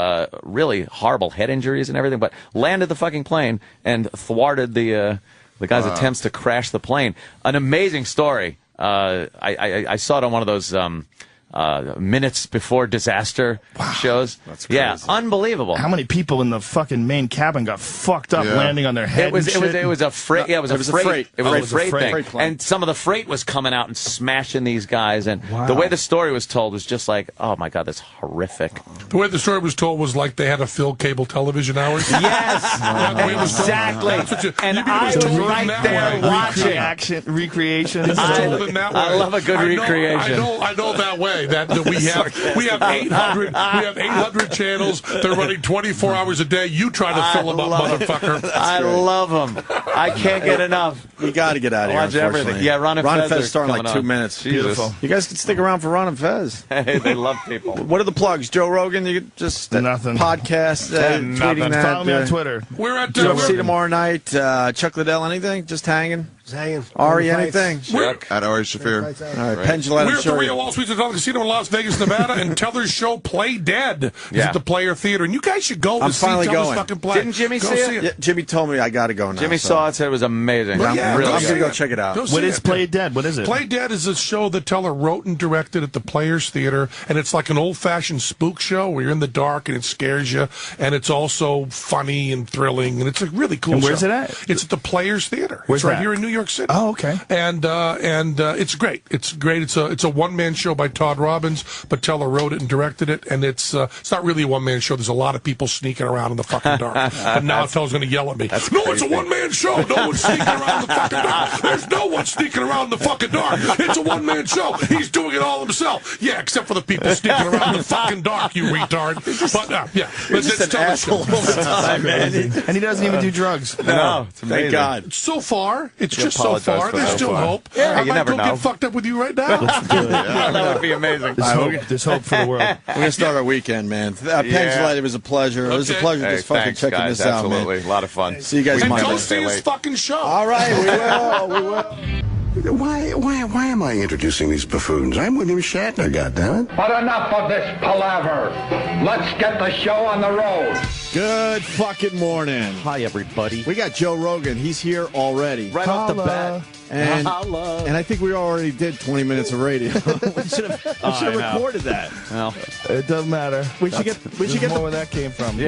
really horrible head injuries and everything, but landed the fucking plane and thwarted the guy's attempts to crash the plane. An amazing story. I saw it on one of those minutes before disaster shows. That's crazy. Yeah, unbelievable. How many people in the fucking main cabin got fucked up landing on their head? It was a freight. Yeah, it was a freight. It was a freight thing. plane. And some of the freight was coming out and smashing these guys. And the way the story was told was just like, oh my God, that's horrific. The way the story was told was like they had to fill cable television hours. Yes, exactly. And I was right there watching. Recreation. I love a good recreation. I know that way. That we have 800 channels. They're running 24 hours a day. You try to fill them up, motherfucker. I love them. I can't get enough. You got to get out of here. Watch everything. Yeah, Ron and Fez Fez starting like 2 on. minutes. Beautiful. You guys can stick around for Ron and Fez. Hey, they love people. What are the plugs? Joe Rogan, you just nothing. Podcast, tweeting that. Follow me on Twitter. We're at UFC tomorrow night. Chuck Liddell, anything? Just hanging? Hanging. Ari, anything? At Ari Shafir. All right, Penn Gillette, We're at the sure. Rio Wall Street Hotel Casino in Las Vegas, Nevada, and Teller's show Play Dead is at the Player Theater. And you guys should go I'm to see finally Teller's going. fucking play. Didn't Jimmy Go see it? Yeah, Jimmy told me I got to go now. Jimmy saw it, said it was amazing. Well, I'm really I'm going to go good. check it out. Go see What is it. Play Dead? What is it? Play Dead is a show that Teller wrote and directed at the Players Theater, and it's like an old-fashioned spook show where you're in the dark and it scares you, and it's also funny and thrilling, and it's a really cool And show. where's it at? It's at the Players Theater. Where's it's right that? here in New York City. Oh, okay. And it's great. It's great. It's a one-man show by Todd Robbins, but Teller wrote it and directed it, and it's not really a one-man show. There's a lot of people sneaking around in the fucking dark. And now Teller's going to yell at me. No, it's a one-man show. No one's sneaking around in the fucking dark. There's no one sneaking around in the fucking dark. It's a one-man show. He's doing it all himself. Yeah, except for the people sneaking around in the fucking dark, you retard. But yeah, You're just an asshole all the time, man. And he doesn't even do drugs. No, it's amazing. Thank God. so far, it's You just so apologize far. for There's so still far. hope. Yeah, I you might never go know. get fucked up with you right now. That would be amazing. There's hope for the world. We're going to start our weekend, man. Penn Gillette, it was a pleasure. It was a Okay. pleasure Hey, just fucking thanks, checking guys. this out, Absolutely. man. A lot of fun. See you guys And Monday. go see his fucking show. All right, we will. Why am I introducing these buffoons? I'm William Shatner, goddammit. But enough of this palaver. Let's get the show on the road. Good fucking morning. Hi, everybody. We got Joe Rogan. He's here already. Right off the bat. And I think we already did 20 minutes of radio. we should have recorded that. Well, It doesn't matter. We should get more where that came from.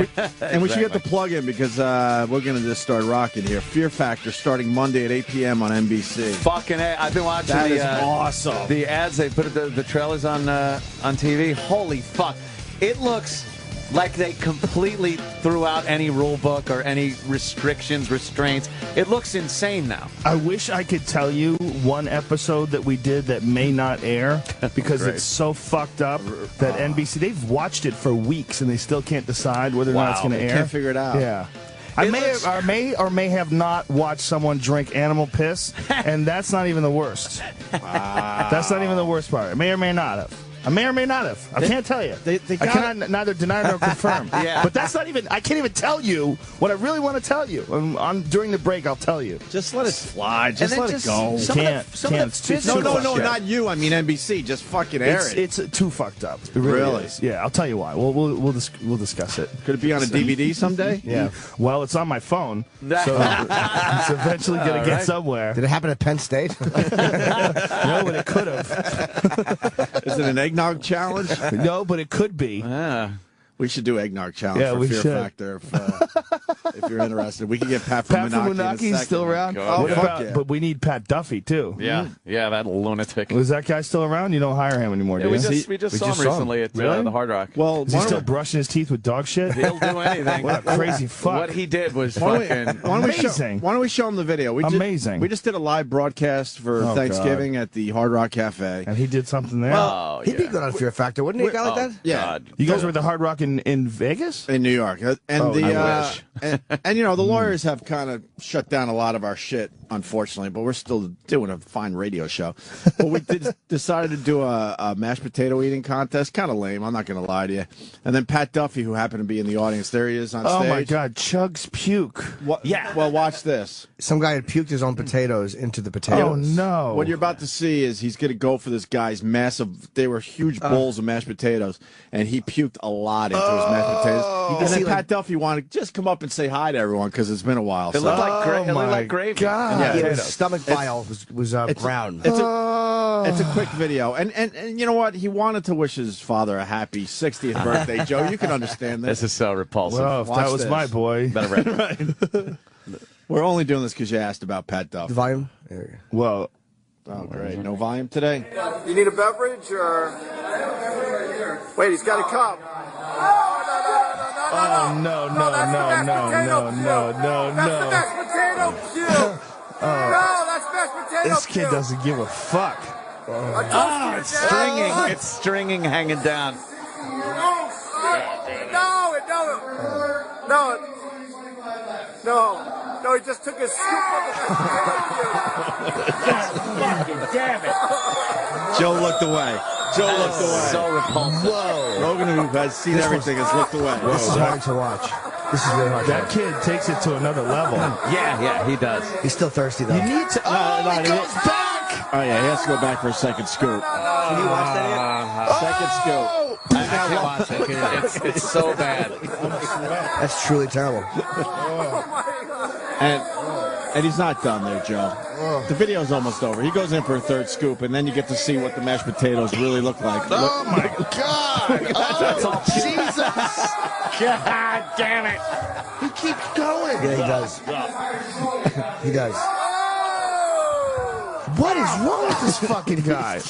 and we should get the plug in because we're going to just start rocking here. Fear Factor starting Monday at 8 p.m. on NBC. Fucking A. I've been watching That is awesome. The ads, they put the trailers on TV. Holy fuck. It looks like they completely threw out any rule book or any restraints. It looks insane now. I wish I could tell you one episode that we did that may not air because it's so fucked up that NBC, they've watched it for weeks and they still can't decide whether or not it's going to air. Can't figure it out. Yeah. I may or may have not watched someone drink animal piss, and that's not even the worst. That's not even the worst part. I may or may not have. I may or may not have. I can't tell you. I cannot neither deny nor confirm. Yeah. But that's not even. I can't even tell you what I really want to tell you. During the break, I'll tell you. Just let it slide. Just And let then it go. just- Can't. It's too No, fucked up. not you. I mean NBC. Just fucking air it. It's too fucked up. It really is. Yeah, I'll tell you why. We'll discuss it. Could it be on a DVD someday? Yeah. Well, it's on my phone, so it's eventually going to get somewhere. Did it happen at Penn State? No, but it could have. Is it an eggnog challenge? No, but it could be. We should do eggnog challenge Yeah, for we Fear should. Factor if you're interested. We could get Pat from Pat Menaki Funaki's still around. Oh, What fuck about- yeah. But we need Pat Duffy too. Yeah, that lunatic. Was that guy still around? You don't hire him anymore, Yeah, do we you? just saw him recently at Really? the Hard Rock. Well, Is he still brushing his teeth with dog shit? He'll do anything. What a crazy fuck. What he did was Why fucking Amazing. don't we show him the video? Amazing. We just did a live broadcast for Oh, Thanksgiving at the Hard Rock Cafe. And he did something there. Oh, He'd be good on Fear Factor, wouldn't he? A guy like that? Yeah. God. You guys were at the Hard Rock in Vegas? In New York. And Oh, I wish. and you know, the lawyers have kind of shut down a lot of our shit, unfortunately, but we're still doing a fine radio show. But we decided to do a mashed potato eating contest. Kind of lame, I'm not going to lie to you. And then Pat Duffy, who happened to be in the audience, there he is on Oh stage. my God, Chugs puke. Yeah. Well, watch this. Some guy had puked his own potatoes into the potatoes. Oh no. What you're about to see is he's going to go for this guy's massive, they were huge bowls of mashed potatoes, and he puked a lot into his mashed potatoes. And then Pat Duffy wanted to just come up and say hi hi to everyone because it's been a while. It looked like gravy. God. Yeah, His stomach bile was brown. It's a quick video, and you know what? He wanted to wish his father a happy 60th birthday, Joe. You can understand this. This is so repulsive. Well, if that was my boy. Better read. We're only doing this because you asked about Pat Duff. The volume? Well, oh great, no volume today. You need a beverage or? Wait, he's got a cup. Oh no! That's mashed potato cube. No, that's mashed potato This kid doesn't give a fuck. It's stringing. It's stringing, hanging down. No, he just took his scoop of the fucking damn it. Joe looked away. So repulsive. Whoa. Rogan, who has seen everything, has looked away. This is hard to watch. This is really hard to watch. That kid takes it to another level. Yeah, he does. He's still thirsty, though. You need to. He goes back. Oh yeah, he has to go back for a second scoop. Can you watch that Second scoop. I can't watch it. It's so bad. That's truly terrible. And he's not done there, Joe. The video's almost over. He goes in for a third scoop, and then you get to see what the mashed potatoes really look like. Oh my God! That's all. Jesus! God damn it! He keeps going. Yeah, he does. He does. What is wrong with this fucking guy?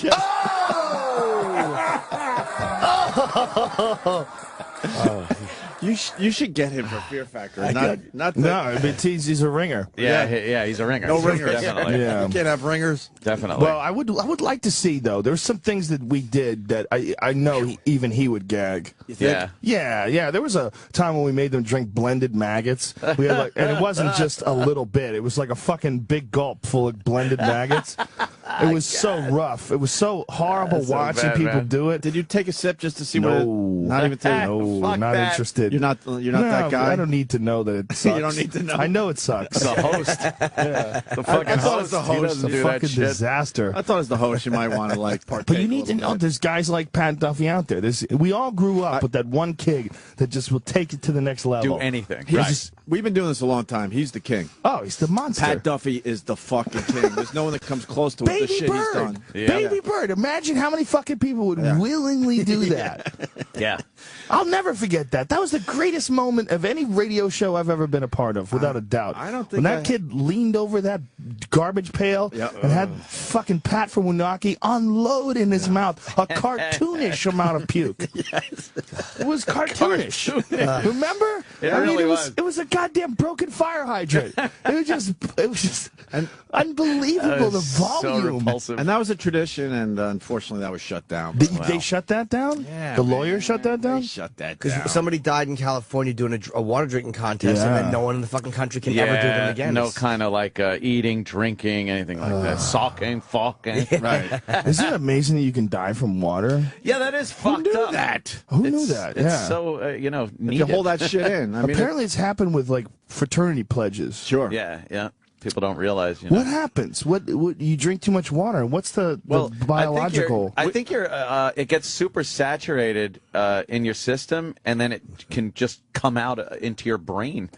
You should get him for Fear Factor. No, but he's a ringer. Yeah, he's a ringer. No ringers. Definitely. Yeah. You can't have ringers. Definitely. Well, I would like to see though. There's some things that we did that I know even he would gag. You think? Yeah. There was a time when we made them drink blended maggots. We had and it wasn't just a little bit. It was like a fucking big gulp full of blended maggots. It was so rough. It was so horrible watching people do it. Did you take a sip just to see No. what? Not even to. No, Fuck not that. interested. You're not that guy. I don't need to know that it sucks. You don't need to know. I know it sucks. The host. The fucking I thought host. it was the He host. doesn't It's a do that fucking shit. disaster. I thought as the host you might want to like partake. But you need to know there's guys like Pat Duffy out there. We all grew up with that one kid that just will take it to the next level. Do anything. We've been doing this a long time. He's the king. Oh, he's the monster. Pat Duffy is the fucking king. There's no one that comes close to Baby the shit he's Bird. done. Baby Bird. Imagine how many fucking people would willingly do that. Yeah. I'll never forget that. That was the greatest moment of any radio show I've ever been a part of, without a doubt. I don't think when that kid leaned over that garbage pail and had fucking Pat from Winaki unload in his mouth a cartoonish amount of puke. Yes. It was cartoonish. Remember? It really was. It was a goddamn broken fire hydrant. It was just unbelievable, the volume. So repulsive. And that was a tradition, and unfortunately that was shut down. They shut that down? Yeah, the lawyers shut that down? They shut that Because down. somebody died in California doing a water drinking contest, and then no one in the fucking country can ever do them again. No kind of like eating, drinking, anything like that. Socking, fucking. Right. Isn't it amazing that you can die from water? Yeah, that is fucked Who knew up. that? Who knew that? It's Yeah. so, You needed. hold that shit in. I mean, Apparently it's happened with like fraternity pledges. Sure. Yeah. People don't realize, What happens? What you drink too much water? What's the biological? I think it gets super saturated in your system, and then it can just come out into your brain.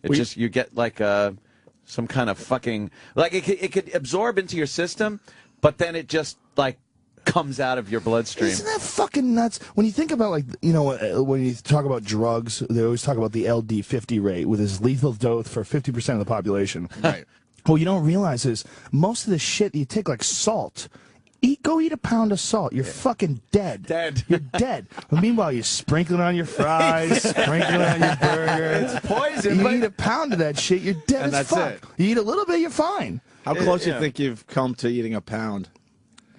You get like some kind of fucking it could absorb into your system, but then it just like comes out of your bloodstream. Isn't that fucking nuts? When you think about when you talk about drugs, they always talk about the LD50 rate, with his lethal dose for 50% of the population. Right. What you don't realize is most of the shit you take, like salt. Go eat a pound of salt. You're fucking dead. You're dead. But meanwhile, you're sprinkling on your fries, sprinkling on your burger. It's poison. You eat a pound of that shit, you're dead And as that's fuck. it. You eat a little bit, you're fine. How close do you think you've come to eating a pound?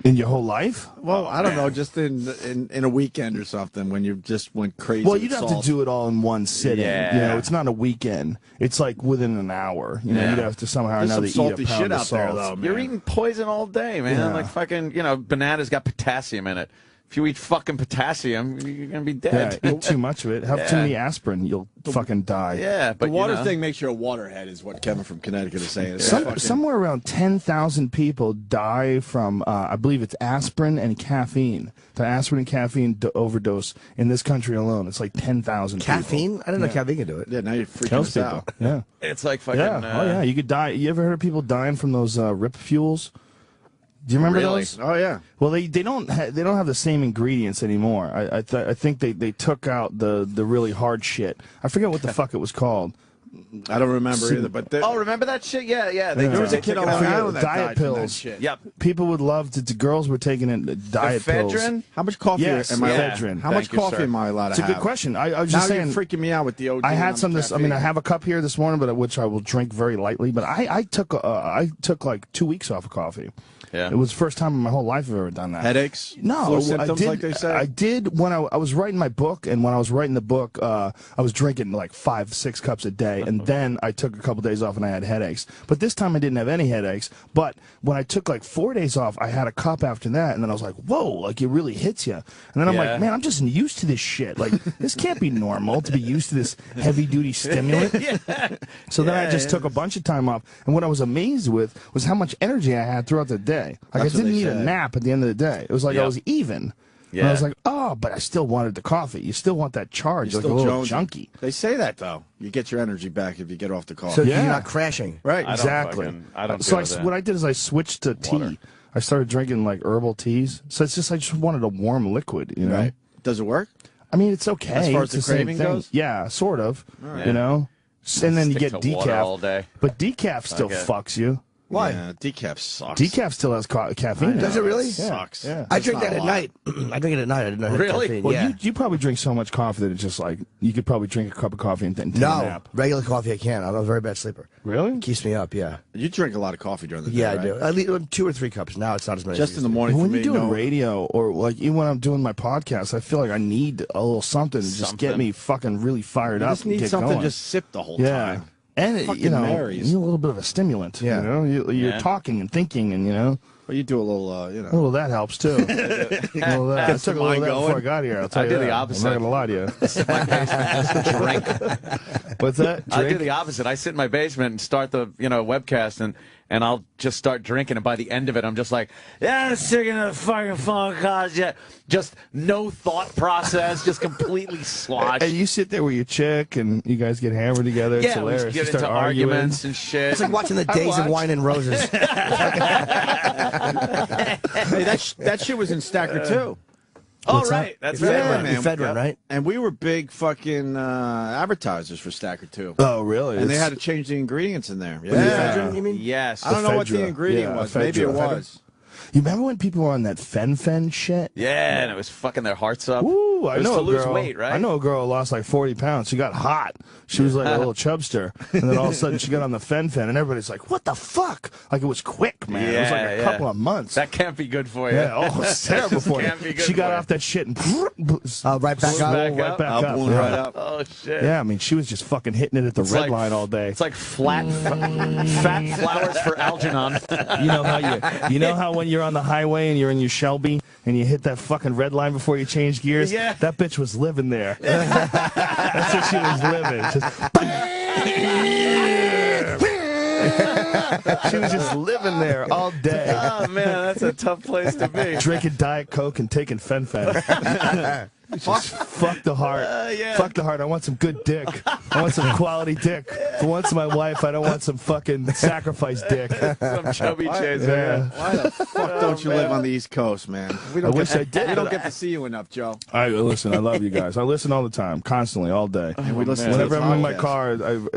In your whole life? Well, I don't know, just in a weekend or something when you just went crazy. Well, with you'd have salt. to do it all in one sitting. Yeah. You know, it's not a weekend. It's like within an hour. You know, you'd have to somehow or There's another some eat salty a pound shit of out there, salt. though, man. You're eating poison all day, man. Yeah. Like fucking, bananas got potassium in it. If you eat fucking potassium, you're gonna be dead. Yeah, eat too much of it. Have too many aspirin, you'll fucking die. Yeah, but the water thing makes you a waterhead, is what Kevin from Connecticut is saying. Somewhere around 10,000 people die from, I believe it's aspirin and caffeine. The aspirin and caffeine overdose in this country alone. It's like 10,000 people. Caffeine? I didn't know caffeine could do it. Yeah, now you're freaking Kills us people. out. Yeah. It's like fucking. Yeah. Oh yeah, you could die. You ever heard of people dying from those rip fuels? Do you remember Really? those? Oh yeah. Well, they don't have the same ingredients anymore. I think they took out the really hard shit. I forget what the fuck it was called. I don't remember either. But Oh, remember that shit? Yeah. there was a kid on Long Island that diet died from that pills. shit. Yep. People would love to. The girls were taking it. Diet pills. Ephedrine? How much coffee Yes, am I? ephedrine. How much Thank you, coffee sir. am I allowed to It's a have? good question. I was Now just saying. you're freaking me out with the OG. I had and some this. I mean, I caffeine. have a cup here this morning, but which I will drink very lightly. But I took like 2 weeks off of coffee. Yeah. It was the first time in my whole life I've ever done that. Headaches? No, Flu I symptoms, did. like they say? I did when I was writing my book, and when I was writing the book, I was drinking like 5-6 cups a day, and then I took a couple days off and I had headaches. But this time I didn't have any headaches. But when I took like 4 days off, I had a cup after that, and then I was like, whoa, like it really hits you. And then I'm Yeah. like, man, I'm just used to this shit. Like this can't be normal to be used to this heavy duty stimulant. So then I just took a bunch of time off, and what I was amazed with was how much energy I had throughout the day. Like That's I what didn't they need a said. nap at the end of the day. It was like I Yeah. was even. Yeah. And I was like, oh, but I still wanted the coffee. You still want that charge, You're like a still little jonesing. junkie. They say that though. You get your energy back if you get off the coffee. So Yeah. you're not crashing. right. I don't Exactly. I don't So do that. what I did is I switched to Water. tea. I started drinking like herbal teas. So it's just I just wanted a warm liquid, you know. Right. Does it work? I mean, it's okay. As far as It's the same craving thing. goes? Yeah, sort of. right. You know. And then you Stick get to water all decaf. day. But decaf still Okay. fucks you. Why? Yeah, decaf sucks. Decaf still has caffeine. in Does it really? Yeah. Sucks. Yeah. I It's drink not that a at lot. night. I drink it at night. I didn't know it had Really? caffeine. Well, yeah. you probably drink so much coffee that it's just like you could probably drink a cup of coffee and then take a No, nap. regular coffee I can't. I'm a very bad sleeper. Really? It keeps me up, yeah. You drink a lot of coffee during the day. Yeah, I right? do. At least 2 or 3 cups. Now it's not as many. Just as in it the used to be. morning When for you're me. doing no. radio or like even when I'm doing my podcast, I feel like I need a little something to just get Something. me fucking really fired You up just and need get something going. to just sip the whole Yeah. time. And it, Fucking you know, Marys. you need a little bit of a stimulant. Yeah. You know, you're Yeah. talking and thinking, and you know, Well, you do a little, you know. well, that helps too. Well, that, I Gets took the a little mind of that before going. I got here. I'll tell I you do that. the opposite. I'm not gonna lie to you. drink. What's that? I do Drink? the opposite. I sit in my basement and start the webcast and I'll just start drinking, and by the end of it I'm just like, yeah, I'm sick of the fucking phone calls yet. Just no thought process, just completely sloshed. And you sit there with your chick, and you guys get hammered together. It's yeah, we hilarious. get You into start arguing. arguments and shit. It's like watching the Days of Wine and Roses. Hey, that shit was in Stacker too. Oh, What's right. that? That's Yeah, right. man. Ephedrine, right? And we were big fucking advertisers for Stacker too. Oh, really? And they It's- had to change the ingredients in there. The Yeah. ephedrine, you mean? Yes. I don't know what the Ephedra. ingredient Yeah, was. Maybe it ephedra. was. You remember when people were on that fen shit? Yeah, and it was fucking their hearts up. Ooh, I it was know to a lose girl. weight, right? I know a girl who lost like 40 pounds. She got hot. She was like a little chubster, and then all of a sudden she got on the fen, and everybody's like, "What the fuck?" Like it was quick, man. It was like a couple of months. That can't be good for you. Yeah, oh, it's terrible for you. Can't be good She got for you. off that shit and Right back blew up. right back up. Blew Yeah. right up. Oh shit. Yeah, I mean, she was just fucking hitting it at the It's red like- line all day. It's like fat flowers for Algernon. You know how you know how when you're on the highway and you're in your Shelby and you hit that fucking red line before you change gears? Yeah. That bitch was living there. That's what she was living. She was just living there all day. Oh man, that's a tough place to be. Drinking Diet Coke and taking fen. Just fuck the heart. Yeah. Fuck the heart. I want some good dick. I want some quality dick. For once in my life, I don't want some fucking sacrifice dick. Some chubby chase. Yeah. Why the fuck don't you live on the East Coast, man? We I wish I did. We don't get to see you enough, Joe. I listen. I love you guys. I listen all the time, constantly, all day. And we listen Whenever to I'm in my podcasts. car,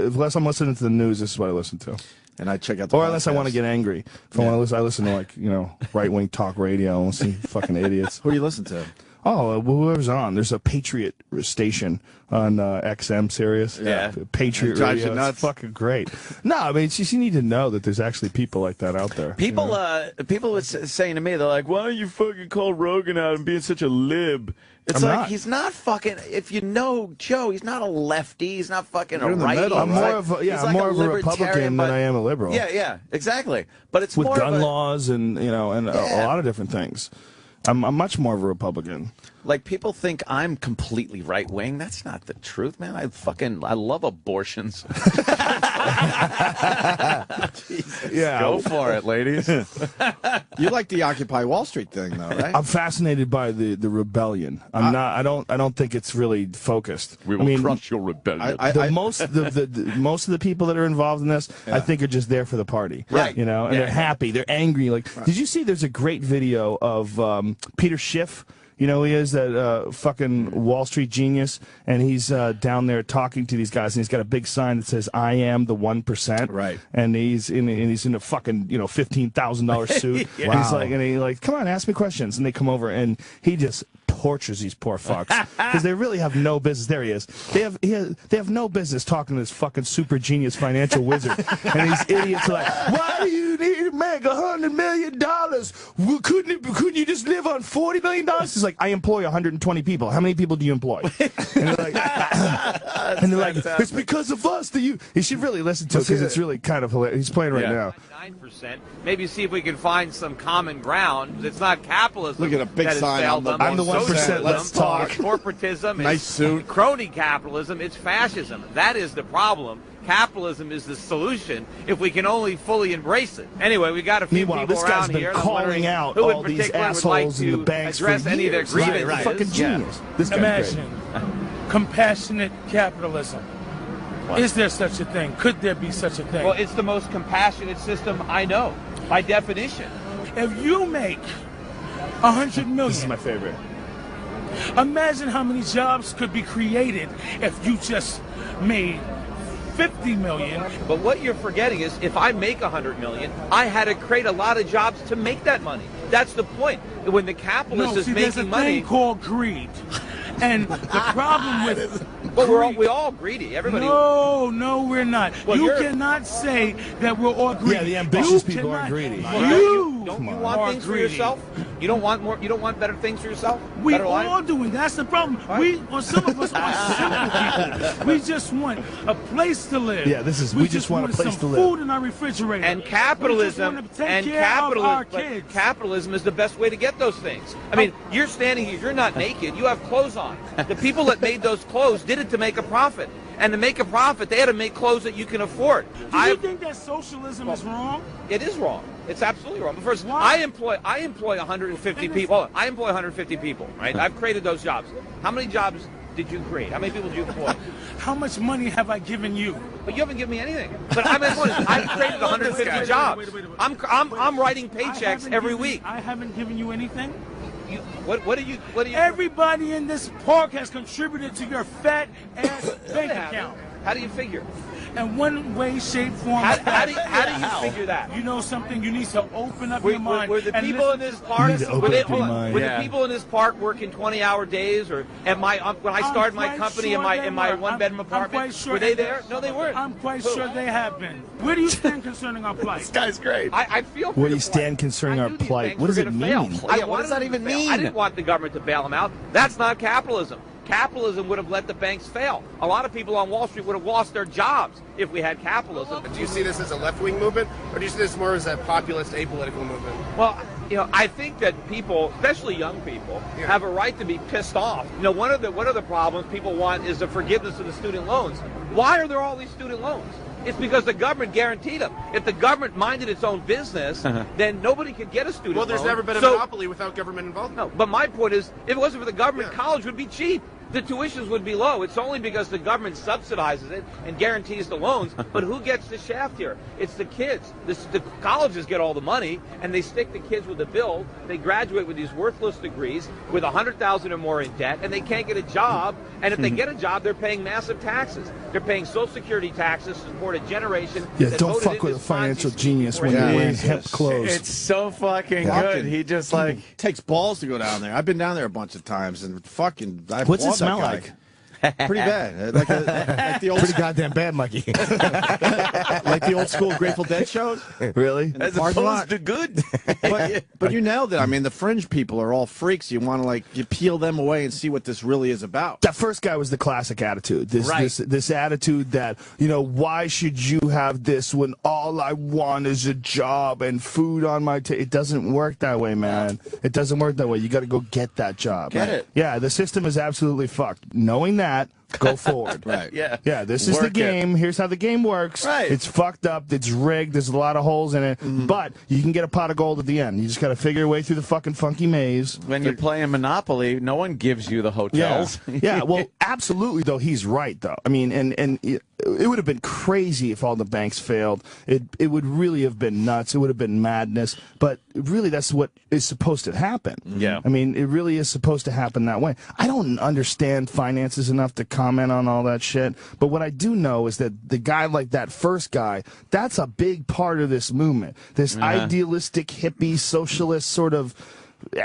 unless I'm listening to the news, this is what I listen to. And I check out the Or unless I want to podcasts. get angry. If I want to listen, I listen to right wing talk radio and see fucking idiots. Who do you listen to? Oh, whoever's on. There's a Patriot station on XM Sirius. Yeah. Patriot It drives you Radio. nuts. It's fucking great. No, I mean, it's just, you need to know that there's actually people like that out there. People, people were saying to me, they're like, "Why don't you fucking call Rogan out and being such a lib?" It's I'm like not. he's not fucking. If you know Joe, he's not a lefty. He's not fucking You're a in the righty. middle. I'm He's more like- of a, he's like more of a libertarian, Republican but- than I am a liberal. Yeah, exactly. But it's With more gun of a, laws and a lot of different things. I'm much more of a Republican. Like, people think I'm completely right wing. That's not the truth, man. I love abortions. Yeah, go for it, ladies. You like the Occupy Wall Street thing, though, right? I'm fascinated by the rebellion. I don't think it's really focused. We will crush your rebellion. Most of the people that are involved in this, I think, are just there for the party, right? You know, and they're happy, they're angry. Like, did you see? There's a great video of Peter Schiff. You know, he is that fucking Wall Street genius, and he's down there talking to these guys, and he's got a big sign that says "I am the 1%." Right. And he's in a fucking $15,000 suit. Yeah. Wow. And he like, come on, ask me questions, and they come over, and he just tortures these poor fucks because they really have no business. There he is. They have no business talking to this fucking super genius financial wizard, and these idiots are like, why do you need to make $100 million? Well, couldn't you just live on $40 million? He's like, I employ 120 people. How many people do you employ? And they're like, it's because of us that you. You should really listen to it because it's really kind of hilarious. He's playing right now. 9%. Maybe see if we can find some common ground. It's not capitalism. Look at a big sign on the I'm the 1%. Let's talk. It's corporatism. Nice it's suit. Crony capitalism. It's fascism. That is the problem. Capitalism is the solution if we can only fully embrace it. Anyway, we got a few Meanwhile, people this guy's around been here. And I'm calling wondering out who in all these particular would assholes like in the to banks address for any of their years. grievances. Right. Fucking genius. This guy's Imagine compassionate capitalism. What? Is there such a thing? Could there be such a thing? Well, it's the most compassionate system I know, by definition. If you make 100 million, This is my favorite. imagine how many jobs could be created if you just made 50 million. But what you're forgetting is, if I make 100 million, I had to create a lot of jobs to make that money. That's the point. When the capitalist is there's making a money, thing called greed. And the problem with well, we're all greedy. Everybody. No, we're not. Well, you cannot say that we're all greedy. Yeah, the ambitious You people are cannot- greedy. Well, don't you want are things for greedy. yourself? You don't want more. You don't want better things for yourself. We Better life? all do, and that's the problem. Some of us are simple people. We just want a place to live. Yeah, we just want a place some to live. food in our refrigerator. And capitalism We just want to take care of our kids. Capitalism is the best way to get those things. I mean, you're standing here. You're not naked. You have clothes on. The people that made those clothes did it to make a profit. And to make a profit, they had to make clothes that you can afford. Do you think that socialism is wrong? It is wrong. It's absolutely wrong. But first, I employ 150 people. Hold on. I employ 150 people, right? I've created those jobs. How many jobs did you create? How many people did you employ? How much money have I given you? But you haven't given me anything. But I've created 150 jobs. I'm writing paychecks every week. I haven't given you anything. What do you? Everybody in this park has contributed to your fat ass bank account. How do you figure? In one way, shape, form. How do you figure that? You know something? You need to open up your mind. Were the people in this park? Were the people in this park working 20-hour days, or when I started my company in my one-bedroom apartment? Were they there? No, they weren't. I'm quite sure they have been. Where do you stand concerning our plight? This guy's great. I feel. Where do you stand concerning our plight? What does it mean? What does that even mean? I didn't want the government to bail them out. That's not capitalism. Capitalism would have let the banks fail. A lot of people on Wall Street would have lost their jobs if we had capitalism. Do you see this as a left-wing movement, or do you see this more as a populist, apolitical movement? Well, I think that people, especially young people, have a right to be pissed off. One of the problems people want is the forgiveness of the student loans. Why are there all these student loans? It's because the government guaranteed them. If the government minded its own business, then nobody could get a student loan. Well, there's never been a monopoly without government involvement. No, but my point is, if it wasn't for the government, college would be cheap. The tuitions would be low. It's only because the government subsidizes it and guarantees the loans. But who gets the shaft here? It's the kids. The colleges get all the money, and they stick the kids with the bill. They graduate with these worthless degrees with $100,000 or more in debt, and they can't get a job. And if they get a job, they're paying massive taxes. They're paying Social Security taxes to support a generation. Yeah, that don't voted fuck in with a this financial Ponzi genius when scheme. you're wearing hemp clothes. It's so fucking good. He just like takes balls to go down there. I've been down there a bunch of times, and fucking. What's it smell like? Pretty bad. Like the old Pretty goddamn bad, Mikey. like the old school Grateful Dead shows. Really? As opposed to good. But you nailed it. I mean, the fringe people are all freaks. You want to you peel them away and see what this really is about. That first guy was the classic attitude. This attitude that, why should you have this when all I want is a job and food on my table? It doesn't work that way, man. It doesn't work that way. You got to go get that job. Get it. Yeah, the system is absolutely fucked. Knowing that, go forward. Right. Yeah. Yeah, this is the game. Here's how the game works. Right. It's fucked up. It's rigged. There's a lot of holes in it. But you can get a pot of gold at the end. You just got to figure your way through the fucking funky maze. When you're playing Monopoly, no one gives you the hotels. Yeah, well, absolutely, though, he's right, though. I mean, and it would have been crazy if all the banks failed. It would really have been nuts. It would have been madness. But really, that's what is supposed to happen. Yeah. I mean, it really is supposed to happen that way. I don't understand finances enough to comment on all that shit. But what I do know is that the guy like that first guy, that's a big part of this movement. This idealistic, hippie, socialist sort of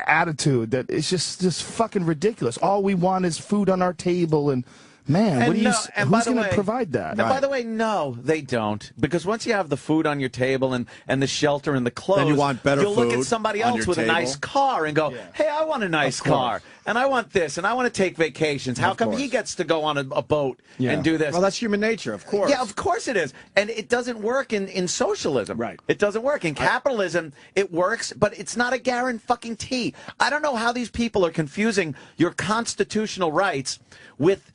attitude that is just fucking ridiculous. All we want is food on our table and... Man, who's going to provide that? And by the way, no, they don't. Because once you have the food on your table and the shelter and the clothes, then you want better you'll look at somebody else with a nice car and go, hey, I want a nice car. And I want this, and I want to take vacations. How come he gets to go on a boat and do this? Well, that's human nature, of course. Yeah, of course it is. And it doesn't work in socialism. Right. It doesn't work. In capitalism, it works, but it's not a guarantee. I don't know how these people are confusing your constitutional rights with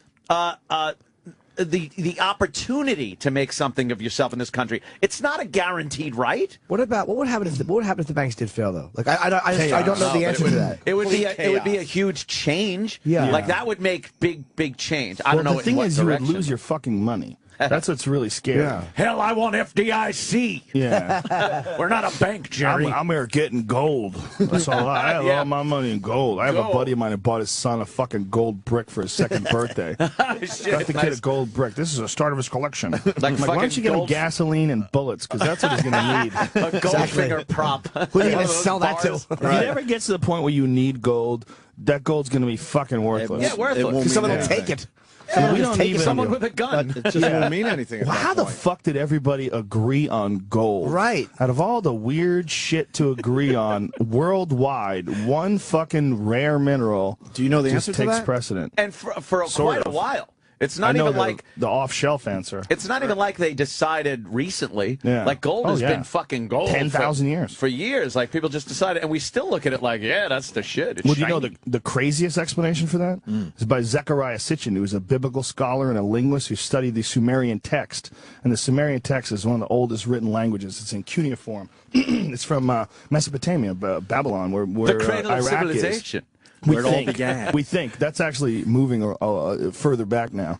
the opportunity to make something of yourself in this country. It's not a guaranteed right. What would happen if the banks did fail though? Like I don't know the answer to that. It would be a huge change. Yeah. Like that would make big change. I don't know. The thing is, you would lose your fucking money. That's what's really scary. Yeah. Hell, I want FDIC. Yeah. We're not a bank, Jerry. I'm here getting gold. That's all. I have all my money in gold. I have a buddy of mine who bought his son a fucking gold brick for his second birthday. Got the kid a gold brick. This is a start of his collection. Like why don't you get him gasoline and bullets? Because that's what he's going to need. A Goldfinger prop. Who are you going to sell that to? If it ever gets to the point where you need gold, that gold's going to be fucking worthless. Yeah, worthless. Because someone will take it. Someone with a gun. It just won't mean anything. Well, how the fuck did everybody agree on gold? Right. Out of all the weird shit to agree on worldwide, one fucking rare mineral. Do you know the just answer to takes that? precedent. And for quite a while. It's not even like the off-shelf answer. It's not even like they decided recently. Yeah. Like gold has been fucking gold 10,000 years. For years. Like people just decided, and we still look at it like, yeah, that's the shit. It's Well, you know the craziest explanation for that is by Zechariah Sitchin, who was a biblical scholar and a linguist who studied the Sumerian text. And the Sumerian text is one of the oldest written languages. It's in cuneiform. It's from Mesopotamia, Babylon, where the cradle of Iraq civilization. is. Where it all began. We think that's actually moving further back now,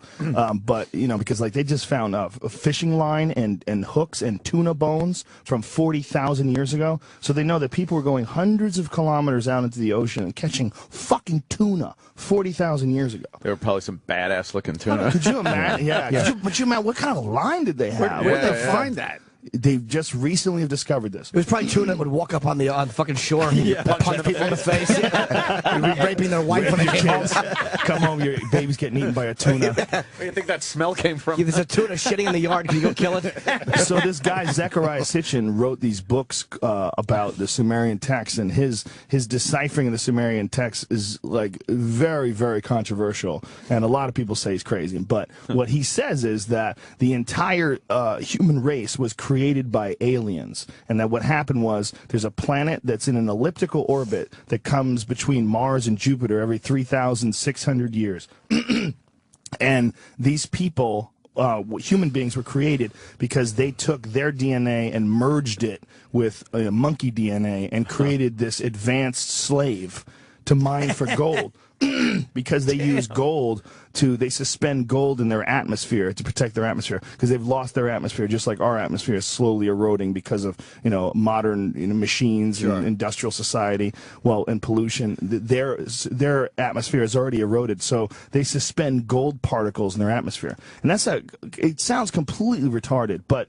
but because like they just found a fishing line and hooks and tuna bones from 40,000 years ago, so they know that people were going hundreds of kilometers out into the ocean and catching fucking tuna 40,000 years ago. There were probably some badass looking tuna. Could you imagine? Yeah. Could you imagine what kind of line did they have? Where did they find that? They just recently have discovered this. It was probably tuna that would walk up on the fucking shore and punch people in the face. They'd be raping their wife when they came home. Come home, your baby's getting eaten by a tuna. Where do you think that smell came from? There's a tuna shitting in the yard. Can you go kill it? So this guy, Zechariah Sitchin, wrote these books about the Sumerian text, and his deciphering of the Sumerian text is like very, very controversial, and a lot of people say he's crazy. But what he says is that the entire human race was created by aliens, and that what happened was there's a planet that's in an elliptical orbit that comes between Mars and Jupiter every 3,600 years. And these people, human beings, were created because they took their DNA and merged it with monkey DNA and created this advanced slave to mine for gold. Because they use gold they suspend gold in their atmosphere to protect their atmosphere, because they've lost their atmosphere, just like our atmosphere is slowly eroding because of modern machines and industrial society, and pollution. Their atmosphere is already eroded, so they suspend gold particles in their atmosphere, and it sounds completely retarded, but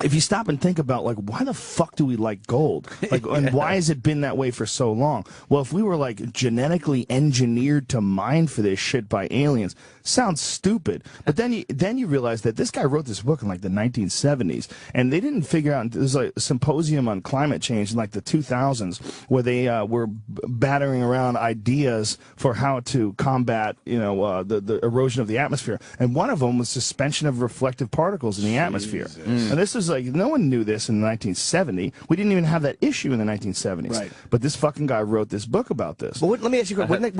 if you stop and think about, like, why the fuck do we like gold? Like, and why has it been that way for so long? Well, if we were, like, genetically engineered to mine for this shit by aliens, sounds stupid. But then you realize that this guy wrote this book in, like, the 1970s, and they didn't figure out, there's like a symposium on climate change in, like, the 2000s, where they were battering around ideas for how to combat, the erosion of the atmosphere. And one of them was suspension of reflective particles in the atmosphere. And this is like, no one knew this in 1970. We didn't even have that issue in the 1970s. Right. But this fucking guy wrote this book about this. But let me ask you a question.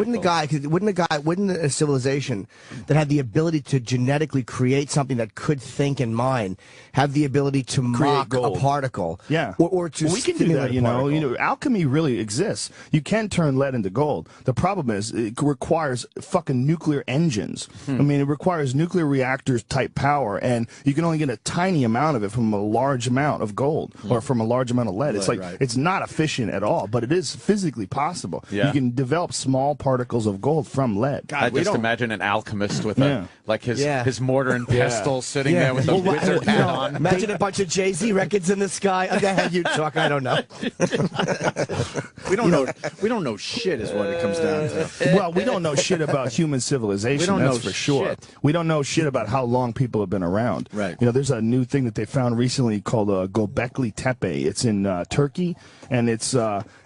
Wouldn't a civilization that had the ability to genetically create something that could think and mine have the ability to mock a particle? Yeah. Or to we can do that, alchemy really exists. You can turn lead into gold. The problem is it requires fucking nuclear engines. I mean, it requires nuclear reactors type power, and you can only get a tiny amount of it from a large amount of gold or from a large amount of lead. It's like it's not efficient at all, but it is physically possible. Yeah. You can develop small particles of gold from lead. God, I just imagine an alchemist with his mortar and pestle sitting there with a wizard hat on. Imagine a bunch of Jay-Z records in the sky. Okay, you talk. I don't know. We don't know shit is what it comes down to. Well, we don't know shit about human civilization. We don't that's know for sure. shit. We don't know shit about how long people have been around. Right. There's a new thing that they found recently called Göbekli Tepe. It's in Turkey, and it's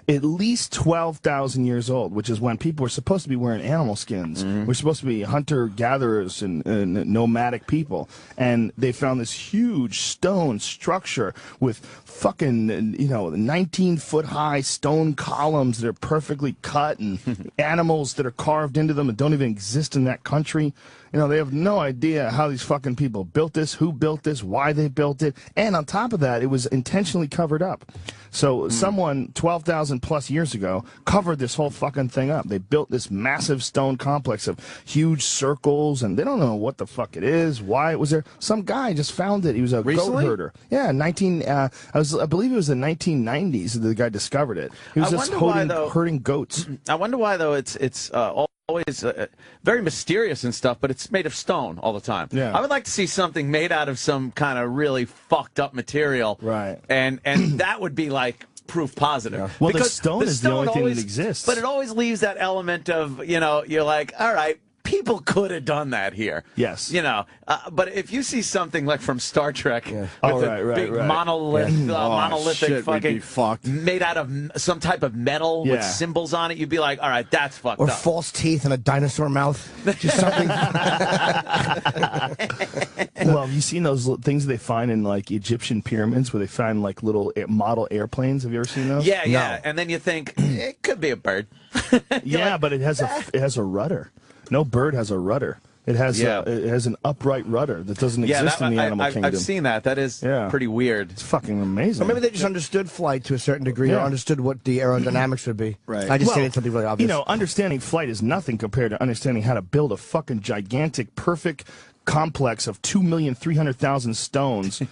at least 12,000 years old, which is when people were supposed to be wearing animal skins. We're supposed to be hunter-gatherers and nomadic people. And they found this huge stone structure with fucking, 19-foot-high stone columns that are perfectly cut and animals that are carved into them that don't even exist in that country. They have no idea how these fucking people built this, who built this, why they built it. And on top of that, it was intentionally covered up. So someone 12,000 plus years ago covered this whole fucking thing up. They built this massive stone complex of huge circles, and they don't know what the fuck it is, why it was there. Some guy just found it. He was a goat herder. Yeah, I believe it was the 1990s that the guy discovered it. He was just herding goats. I wonder why, though, it's always very mysterious and stuff, but it's made of stone all the time. Yeah. I would like to see something made out of some kind of really fucked up material. Right. And that would be like proof positive. Yeah. Well, because the stone is the only thing that exists. But it always leaves that element of, you're like, all right, people could have done that here. Yes. But if you see something like from Star Trek with a big monolithic fucking made out of some type of metal with symbols on it, you'd be like, all right, that's fucked up. Or false false teeth and a dinosaur mouth. Just something. Well, have you seen those things they find in, like, Egyptian pyramids where they find, like, little model airplanes? Have you ever seen those? Yeah, yeah. And then you think, it could be a bird. But it has a rudder. No bird has a rudder. It has an upright rudder that doesn't exist in the animal kingdom. I've seen that. That is pretty weird. It's fucking amazing. Or maybe they just understood flight to a certain degree, or understood what the aerodynamics would be. Right. I just say something really obvious. Understanding flight is nothing compared to understanding how to build a fucking gigantic, perfect complex of 2,300,000 stones,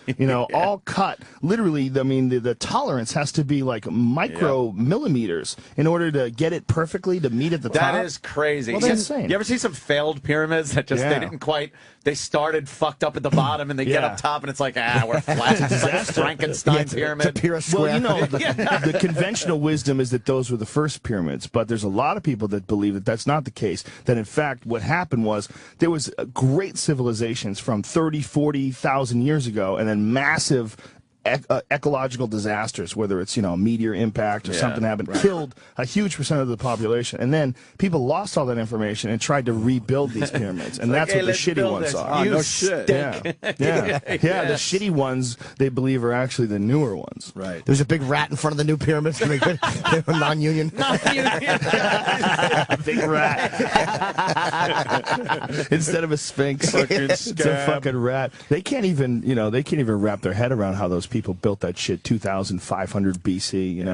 all cut. Literally, I mean, the tolerance has to be like micro-millimeters in order to get it perfectly to meet at the top. That is crazy. Well, that's insane. You ever see some failed pyramids that just, they didn't quite, they started fucked up at the bottom and they get up top and it's like, we're flat. It's like Frankenstein pyramid. Well, the conventional wisdom is that those were the first pyramids, but there's a lot of people that believe that that's not the case. That in fact, what happened was there was a great civilizations from 30, 40,000 years ago, and then massive ecological disasters, whether it's a meteor impact or something happened, killed a huge percent of the population, and then people lost all that information and tried to rebuild these pyramids, and that's what the shitty ones are. Oh, no shit. Yeah. The shitty ones they believe are actually the newer ones. Right. There's a big rat in front of the new pyramids. They were non-union. Big rat instead of a sphinx. It's a fucking rat. They can't even wrap their head around how those people built that shit 2,500 BC,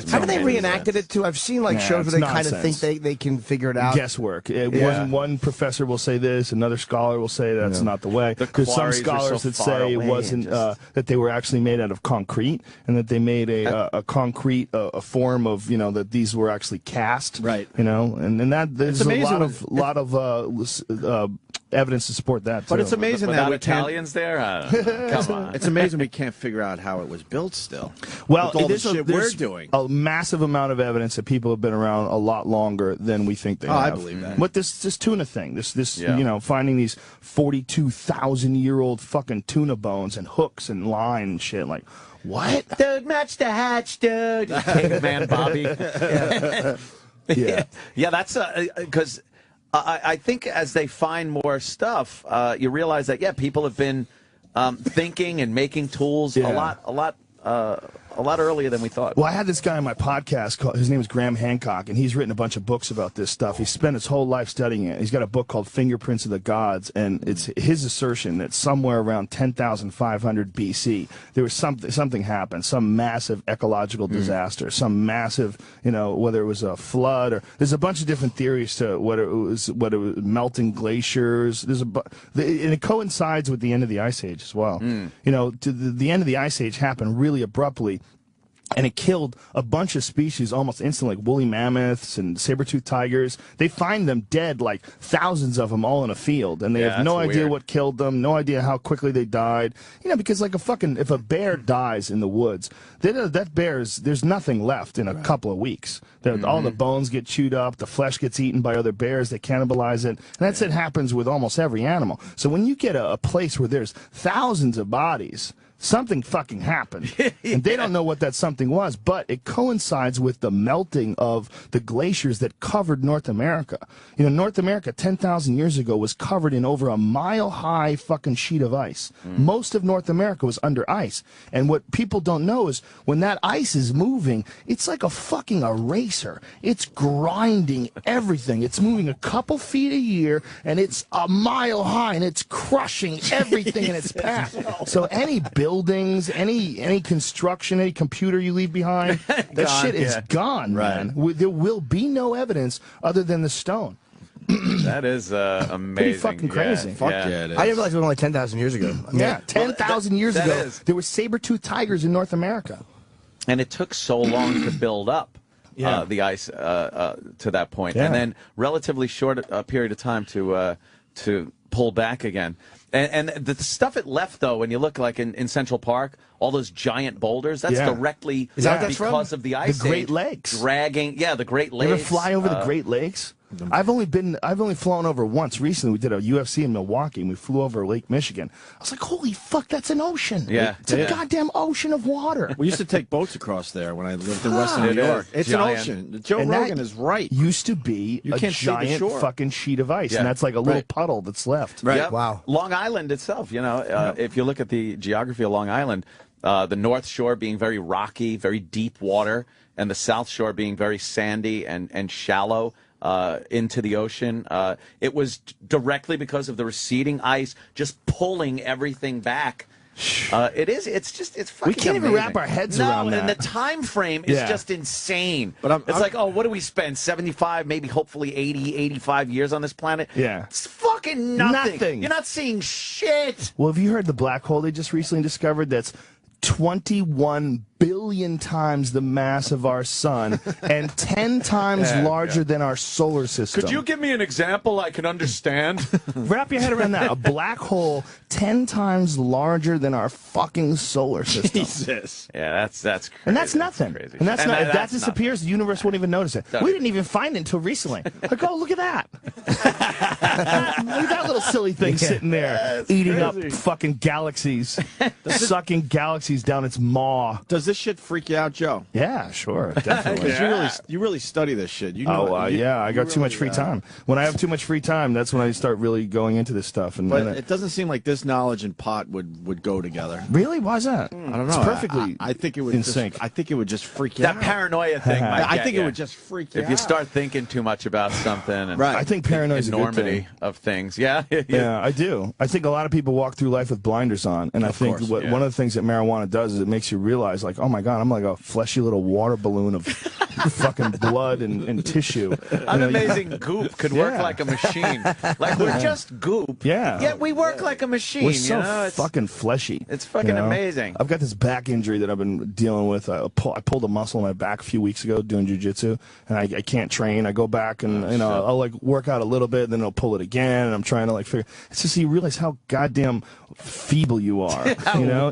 Haven't they reenacted it too? I've seen shows where they kind of think they can figure it out. Guesswork. One professor will say this, another scholar will say that's not the way. There's some scholars that say it wasn't, that they were actually made out of concrete, and that they made a concrete a form of, that these were actually cast. Right. And that there's a lot of evidence to support that, too. But it's amazing that we Italians there? Come on. It's amazing we can't figure out how it was built still. Well, with all the there's shit we're doing. a massive amount of evidence that people have been around a lot longer than we think they have. I believe that. But this tuna thing, finding these 42,000-year-old fucking tuna bones and hooks and line and shit, like, what? Dude, match the hatch, dude. Caveman Bobby. Yeah. Yeah, that's because I think as they find more stuff, you realize that people have been thinking and making tools a lot earlier than we thought. Well, I had this guy on my podcast. His name is Graham Hancock, and he's written a bunch of books about this stuff. He spent his whole life studying it. He's got a book called Fingerprints of the Gods, and it's his assertion that somewhere around 10,500 BC, there was something happened, some massive ecological disaster, some massive, whether it was a flood or there's a bunch of different theories to what it was melting glaciers. And it coincides with the end of the Ice Age as well. The end of the Ice Age happened really abruptly. And it killed a bunch of species almost instantly, like woolly mammoths and saber-toothed tigers. They find them dead, like thousands of them all in a field. And they have no idea what killed them, no idea how quickly they died. Because like if a bear dies in the woods, there's nothing left in a couple of weeks. All the bones get chewed up, the flesh gets eaten by other bears, they cannibalize it. And it happens with almost every animal. So when you get a place where there's thousands of bodies, something fucking happened. And they don't know what that something was, but it coincides with the melting of the glaciers that covered North America. North America 10,000 years ago was covered in over a mile-high fucking sheet of ice. Most of North America was under ice. And what people don't know is when that ice is moving, it's like a fucking eraser. It's grinding everything. It's moving a couple feet a year, and it's a mile high, and it's crushing everything in its path. So any buildings, any construction, any computer you leave behind, that shit is gone, man. There will be no evidence other than the stone. That is amazing. Pretty fucking crazy. Fuck yeah, it is. I didn't realize it was only 10,000 years ago. 10,000 years ago, there were saber-toothed tigers in North America. And it took so long to build up the ice to that point. And then relatively short period of time to pull back again. And the stuff it left, though, when you look like in Central Park, all those giant boulders, that's directly because of the ice age. The Great Age Lakes. Dragging, the Great Lakes. You ever fly over the Great Lakes? I've only flown over once recently. We did a UFC in Milwaukee, and we flew over Lake Michigan. I was like, holy fuck, that's an ocean. Yeah. It's a goddamn ocean of water. We used to take boats across there when I lived in Western New York. It's giant. An ocean. Joe Rogan is right. Used to be a giant fucking sheet of ice, and that's like a little puddle that's left. Right. Yep. Wow. Long Island itself, if you look at the geography of Long Island, the North Shore being very rocky, very deep water, and the South Shore being very sandy and shallow. Into the ocean. It was directly because of the receding ice just pulling everything back. It's fucking We can't even wrap our heads around that. And the time frame is just insane. But it's like, what do we spend? 75, maybe hopefully 80, 85 years on this planet? Yeah. It's fucking nothing. You're not seeing shit. Well, have you heard the black hole they just recently discovered that's 21 billion times the mass of our sun and 10 times larger than our solar system? Could you give me an example I can understand? Wrap your head around that. A black hole 10 times larger than our fucking solar system. Jesus. Yeah, that's crazy. And that's nothing. That's crazy. And that's not. If that that's disappears, the universe won't even notice it. We didn't even find it until recently. Like, oh, look at that. Look at that little silly thing sitting there eating up fucking galaxies, sucking galaxies down its maw. Does this shit freak you out, Joe? Yeah, sure, definitely. You really study this shit. You know I got too much free time. When I have too much free time, that's when I start really going into this stuff. But it doesn't seem like this knowledge and pot would go together. Really? Why is that? I don't know. It's perfectly I think it would in sync. I think it would just freak you out. That paranoia thing might I think it would just freak you out. If you start thinking too much about something. And I think paranoia is a good thing. Enormity of things. Yeah, I do. I think a lot of people walk through life with blinders on, and I think one of the things that marijuana does is it makes you realize, like, oh my God, I'm like a fleshy little water balloon of fucking blood and tissue. An amazing goop could work like a machine. Like, we're just goop. Yeah. Yet we work like a machine. We're so It's fucking fleshy. It's fucking amazing. I've got this back injury that I've been dealing with. I pulled a muscle in my back a few weeks ago doing jiu-jitsu, and I can't train. I go back and I'll like work out a little bit, then I'll pull it again, and I'm trying to like figure. It's just you realize how goddamn feeble you are.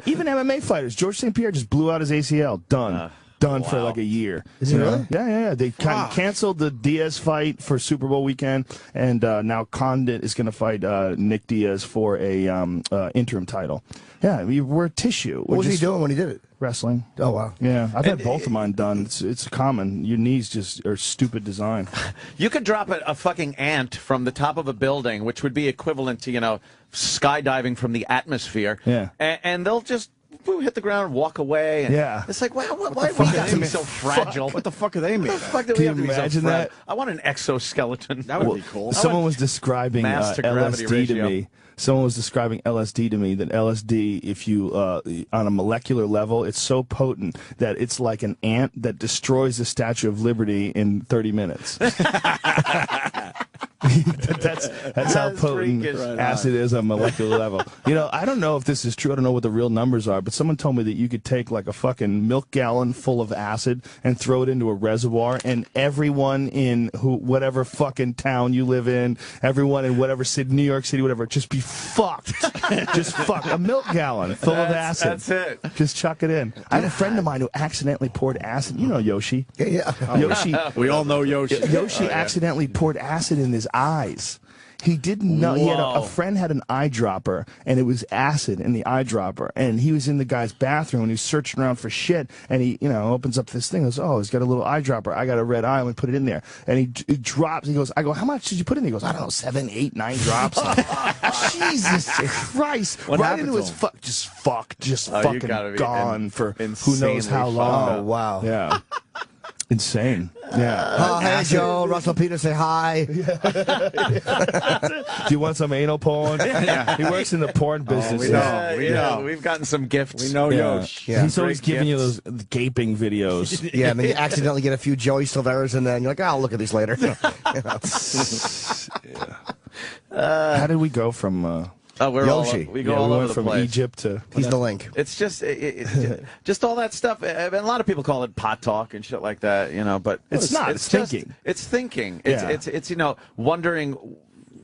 Even MMA fighters. George St. Pierre just blew out his ACL. Done for like a year. Is he really? Yeah. They canceled the Diaz fight for Super Bowl weekend, and now Condit is going to fight Nick Diaz for a interim title. Yeah, we're tissue. What was he doing when he did it? Wrestling. Oh, wow. Yeah, I've had both of mine done. It's common. Your knees just are stupid design. You could drop a fucking ant from the top of a building, which would be equivalent to, skydiving from the atmosphere. Yeah. And they'll just hit the ground and walk away. And yeah. It's like, why are we got to be so fragile? What the fuck are they made? What the fuck do we have to be so fragile? I want an exoskeleton. That would be cool. Someone was describing LSD to me. Someone was describing LSD to me, that LSD, if you, on a molecular level, it's so potent that it's like an ant that destroys the Statue of Liberty in 30 minutes. That's how potent acid is on a molecular level. I don't know if this is true. I don't know what the real numbers are, but someone told me that you could take like a fucking milk gallon full of acid and throw it into a reservoir, and everyone in whatever fucking town you live in, everyone in whatever city, New York City, whatever, just be fucked. Just fuck a milk gallon full of acid. That's it. Just chuck it in. I have a friend of mine who accidentally poured acid. You know Yoshi. Yeah. Yoshi. We all know Yoshi. Yoshi accidentally poured acid in his eyes. He didn't know. He had a friend had an eyedropper, and it was acid in the eyedropper. And he was in the guy's bathroom, and he was searching around for shit. And he, opens up this thing. Goes, oh, he's got a little eyedropper. I got a red eye. I'm gonna put it in there. And he drops. He goes, I go, how much did you put in there? He goes, I don't know, 7, 8, 9 drops. Jesus Christ! What right happened into to his him? just fucking gone for who knows how long. Oh wow! Yeah. Insane. Yeah. Oh, hey, Joe. Russell Peters, say hi. Do you want some anal porn? Yeah. He works in the porn business. We know. We've gotten some gifts. We know Yosh. Yeah. He's always giving you those gaping videos. Yeah, and then you accidentally get a few Joey Silveras, and then you're like, I'll look at these later. How did we go from... we're Yoshi. We go all over went the from place. Egypt to... He's the link. It's just just all that stuff. A lot of people call it pot talk and shit like that, but it's not. It's thinking. It's thinking. It's wondering,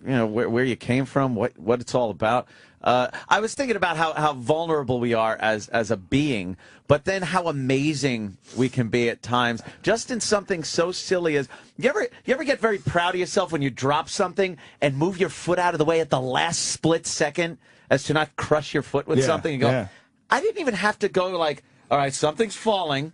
where you came from, what it's all about. I was thinking about how vulnerable we are as a being, but then how amazing we can be at times, just in something so silly as you ever get very proud of yourself when you drop something and move your foot out of the way at the last split second as to not crush your foot with something and go, I didn't even have to go like, all right, something's falling.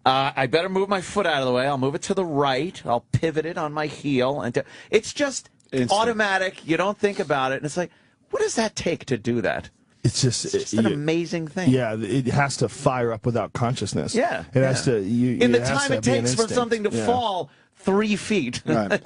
I better move my foot out of the way. I'll move it to the right. I'll pivot it on my heel. It's just automatic. You don't think about it. And it's like, what does that take to do that? It's just an amazing thing. Yeah, it has to fire up without consciousness. Yeah. It has to... in the time it takes for something to fall 3 feet. Right.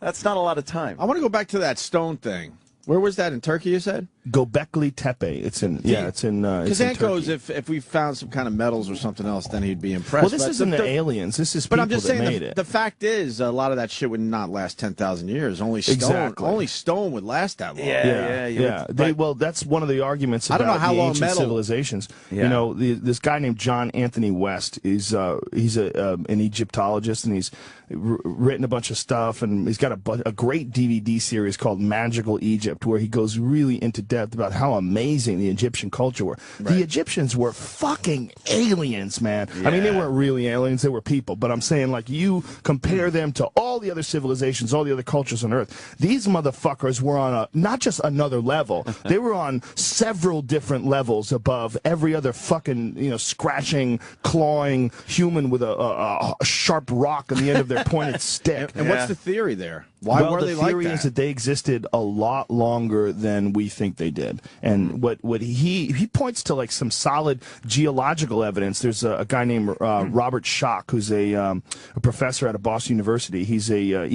That's not a lot of time. I want to go back to that stone thing. Where was that, in Turkey, you said? Göbekli Tepe. It's in Kazanko's, if we found some kind of metals or something else, then he'd be impressed. Well, this isn't the aliens. This is people that made it. The fact is, a lot of that shit would not last 10,000 years. Only stone would last that long. Yeah. That's one of the arguments about I don't know how the long ancient metal civilizations. Yeah. This guy named John Anthony West he's an Egyptologist, and he's written a bunch of stuff, and he's got a great DVD series called Magical Egypt, where he goes really into depth about how amazing the Egyptian culture were. Right. The Egyptians were fucking aliens, man. Yeah. I mean, they weren't really aliens, they were people, but I'm saying, like, you compare them to all the other civilizations, all the other cultures on Earth. These motherfuckers were on not just another level, they were on several different levels above every other fucking, scratching, clawing human with a sharp rock on the end of their pointed stick. And what's the theory there? Why were they like that? The theory is that they existed a lot longer longer than we think they did. And what he points to like some solid geological evidence. There's a guy named Robert Schoch, who's a professor at Boston University. He's a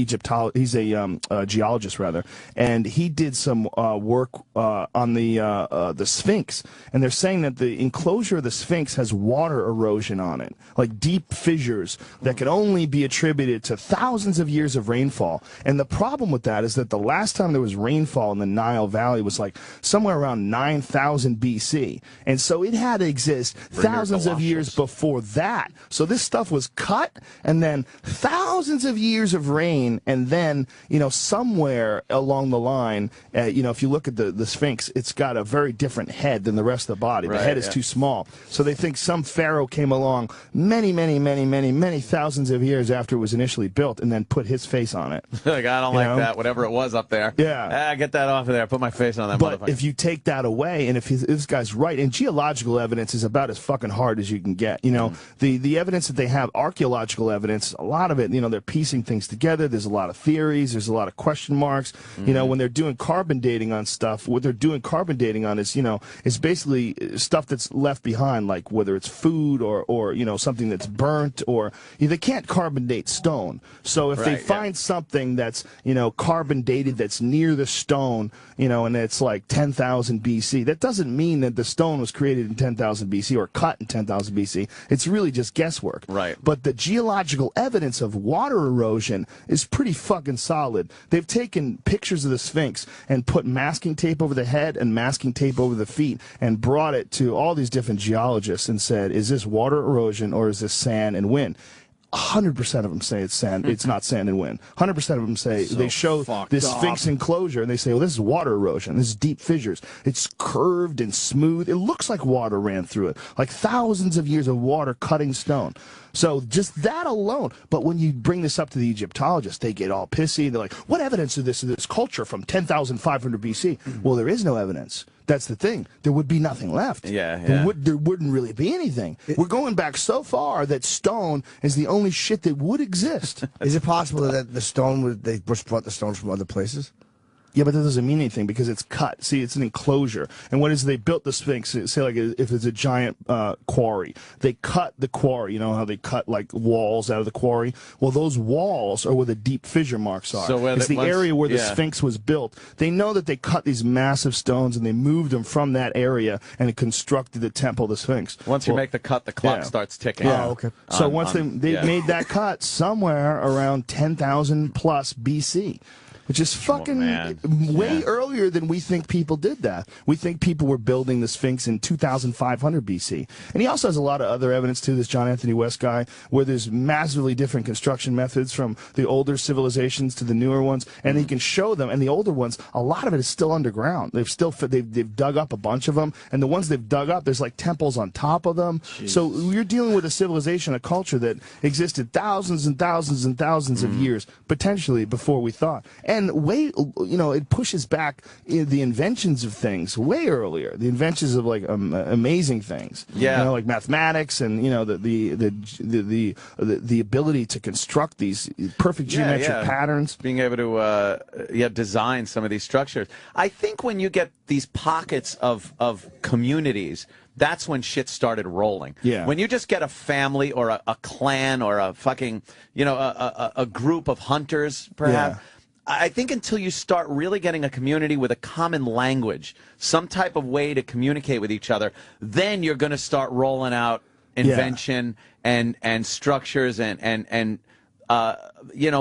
geologist rather, and he did some work on the Sphinx. And they're saying that the enclosure of the Sphinx has water erosion on it, like deep fissures that could only be attributed to thousands of years of rainfall. And the problem with that is that the last time there was rainfall in the Nile Valley was like somewhere around 9,000 BC. And so it had to exist thousands of years before that. So this stuff was cut, and then thousands of years of rain, and then, somewhere along the line, if you look at the Sphinx, it's got a very different head than the rest of the body. The head is too small. So they think some pharaoh came along many thousands of years after it was initially built and then put his face on it. Like, I don't like that, whatever it was up there. Yeah. Get that off of there. Put my face on that But motherfucker. if you take that away, and if this guy's right, and geological evidence is about as fucking hard as you can get. The evidence that they have, archaeological evidence, a lot of it, they're piecing things together. There's a lot of theories. There's a lot of question marks. When they're doing carbon dating on stuff, what they're doing carbon dating on is, is basically stuff that's left behind, like whether it's food or something that's burnt, or they can't carbon date stone. So if they find something that's, carbon dated that's near the stone, and it's like 10,000 BC, that doesn't mean that the stone was created in 10,000 BC or cut in 10,000 BC. It's really just guesswork. Right. But the geological evidence of water erosion is pretty fucking solid. They've taken pictures of the Sphinx and put masking tape over the head and masking tape over the feet and brought it to all these different geologists and said, is this water erosion or is this sand and wind? 100% of them say it's sand. It's not sand and wind. 100% of them say they show this Sphinx enclosure and they say, well, this is water erosion. This is deep fissures. It's curved and smooth. It looks like water ran through it, like thousands of years of water cutting stone. So just that alone. But when you bring this up to the Egyptologists, they get all pissy. They're like, what evidence of this culture from 10,500 BC? Well, there is no evidence. That's the thing. There would be nothing left. There wouldn't really be anything. We're going back so far that stone is the only shit that would exist. Is it possible that the stone they brought the stones from other places? Yeah, but that doesn't mean anything because it's cut. See, it's an enclosure. And what is they built the Sphinx? Say, like, if it's a giant quarry, they cut the quarry. You know how they cut, like, walls out of the quarry? Well, those walls are where the deep fissure marks are. So it's the area where the Sphinx was built. They know that they cut these massive stones and they moved them from that area and it constructed the temple of the Sphinx. Once you make the cut, the clock starts ticking. Yeah. Okay. So once they made that cut somewhere around 10,000 plus BC. Which is fucking way earlier than we think people did that. We think people were building the Sphinx in 2,500 BC. And he also has a lot of other evidence, too, this John Anthony West guy, where there's massively different construction methods from the older civilizations to the newer ones. And he can show them. And the older ones, a lot of it is still underground. They've dug up a bunch of them. And the ones they've dug up, there's like temples on top of them. Jeez. So you're dealing with a civilization, a culture that existed thousands and thousands and thousands of years, potentially, before we thought. And it pushes back the inventions of things way earlier. The inventions of like amazing things, like mathematics and the ability to construct these perfect geometric patterns. Being able to design some of these structures. I think when you get these pockets of communities, that's when shit started rolling. Yeah. When you just get a family or a clan or a fucking a group of hunters, perhaps. Yeah. I think until you start really getting a community with a common language, some type of way to communicate with each other, then you're going to start rolling out invention and structures and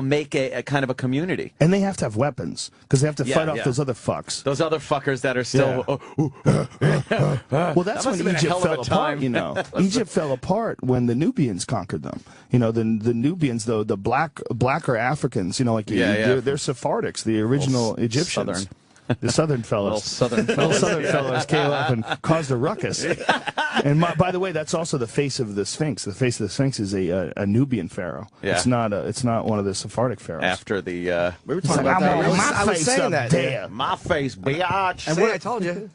make a kind of a community. And they have to have weapons because they have to fight off those other fucks. Those other fuckers that are still. Well, that's when Egypt fell apart. Egypt fell apart when the Nubians conquered them. The Nubians, though, the blacker Africans. They're Sephardics, the original Egyptians. The southern fellows. Little southern fellows came up and caused a ruckus. And by the way, that's also the face of the Sphinx. The face of the Sphinx is a Nubian pharaoh. Yeah. It's not one of the Sephardic pharaohs. After the we were talking about that. I was saying that. There. My face, bitch. And I told you.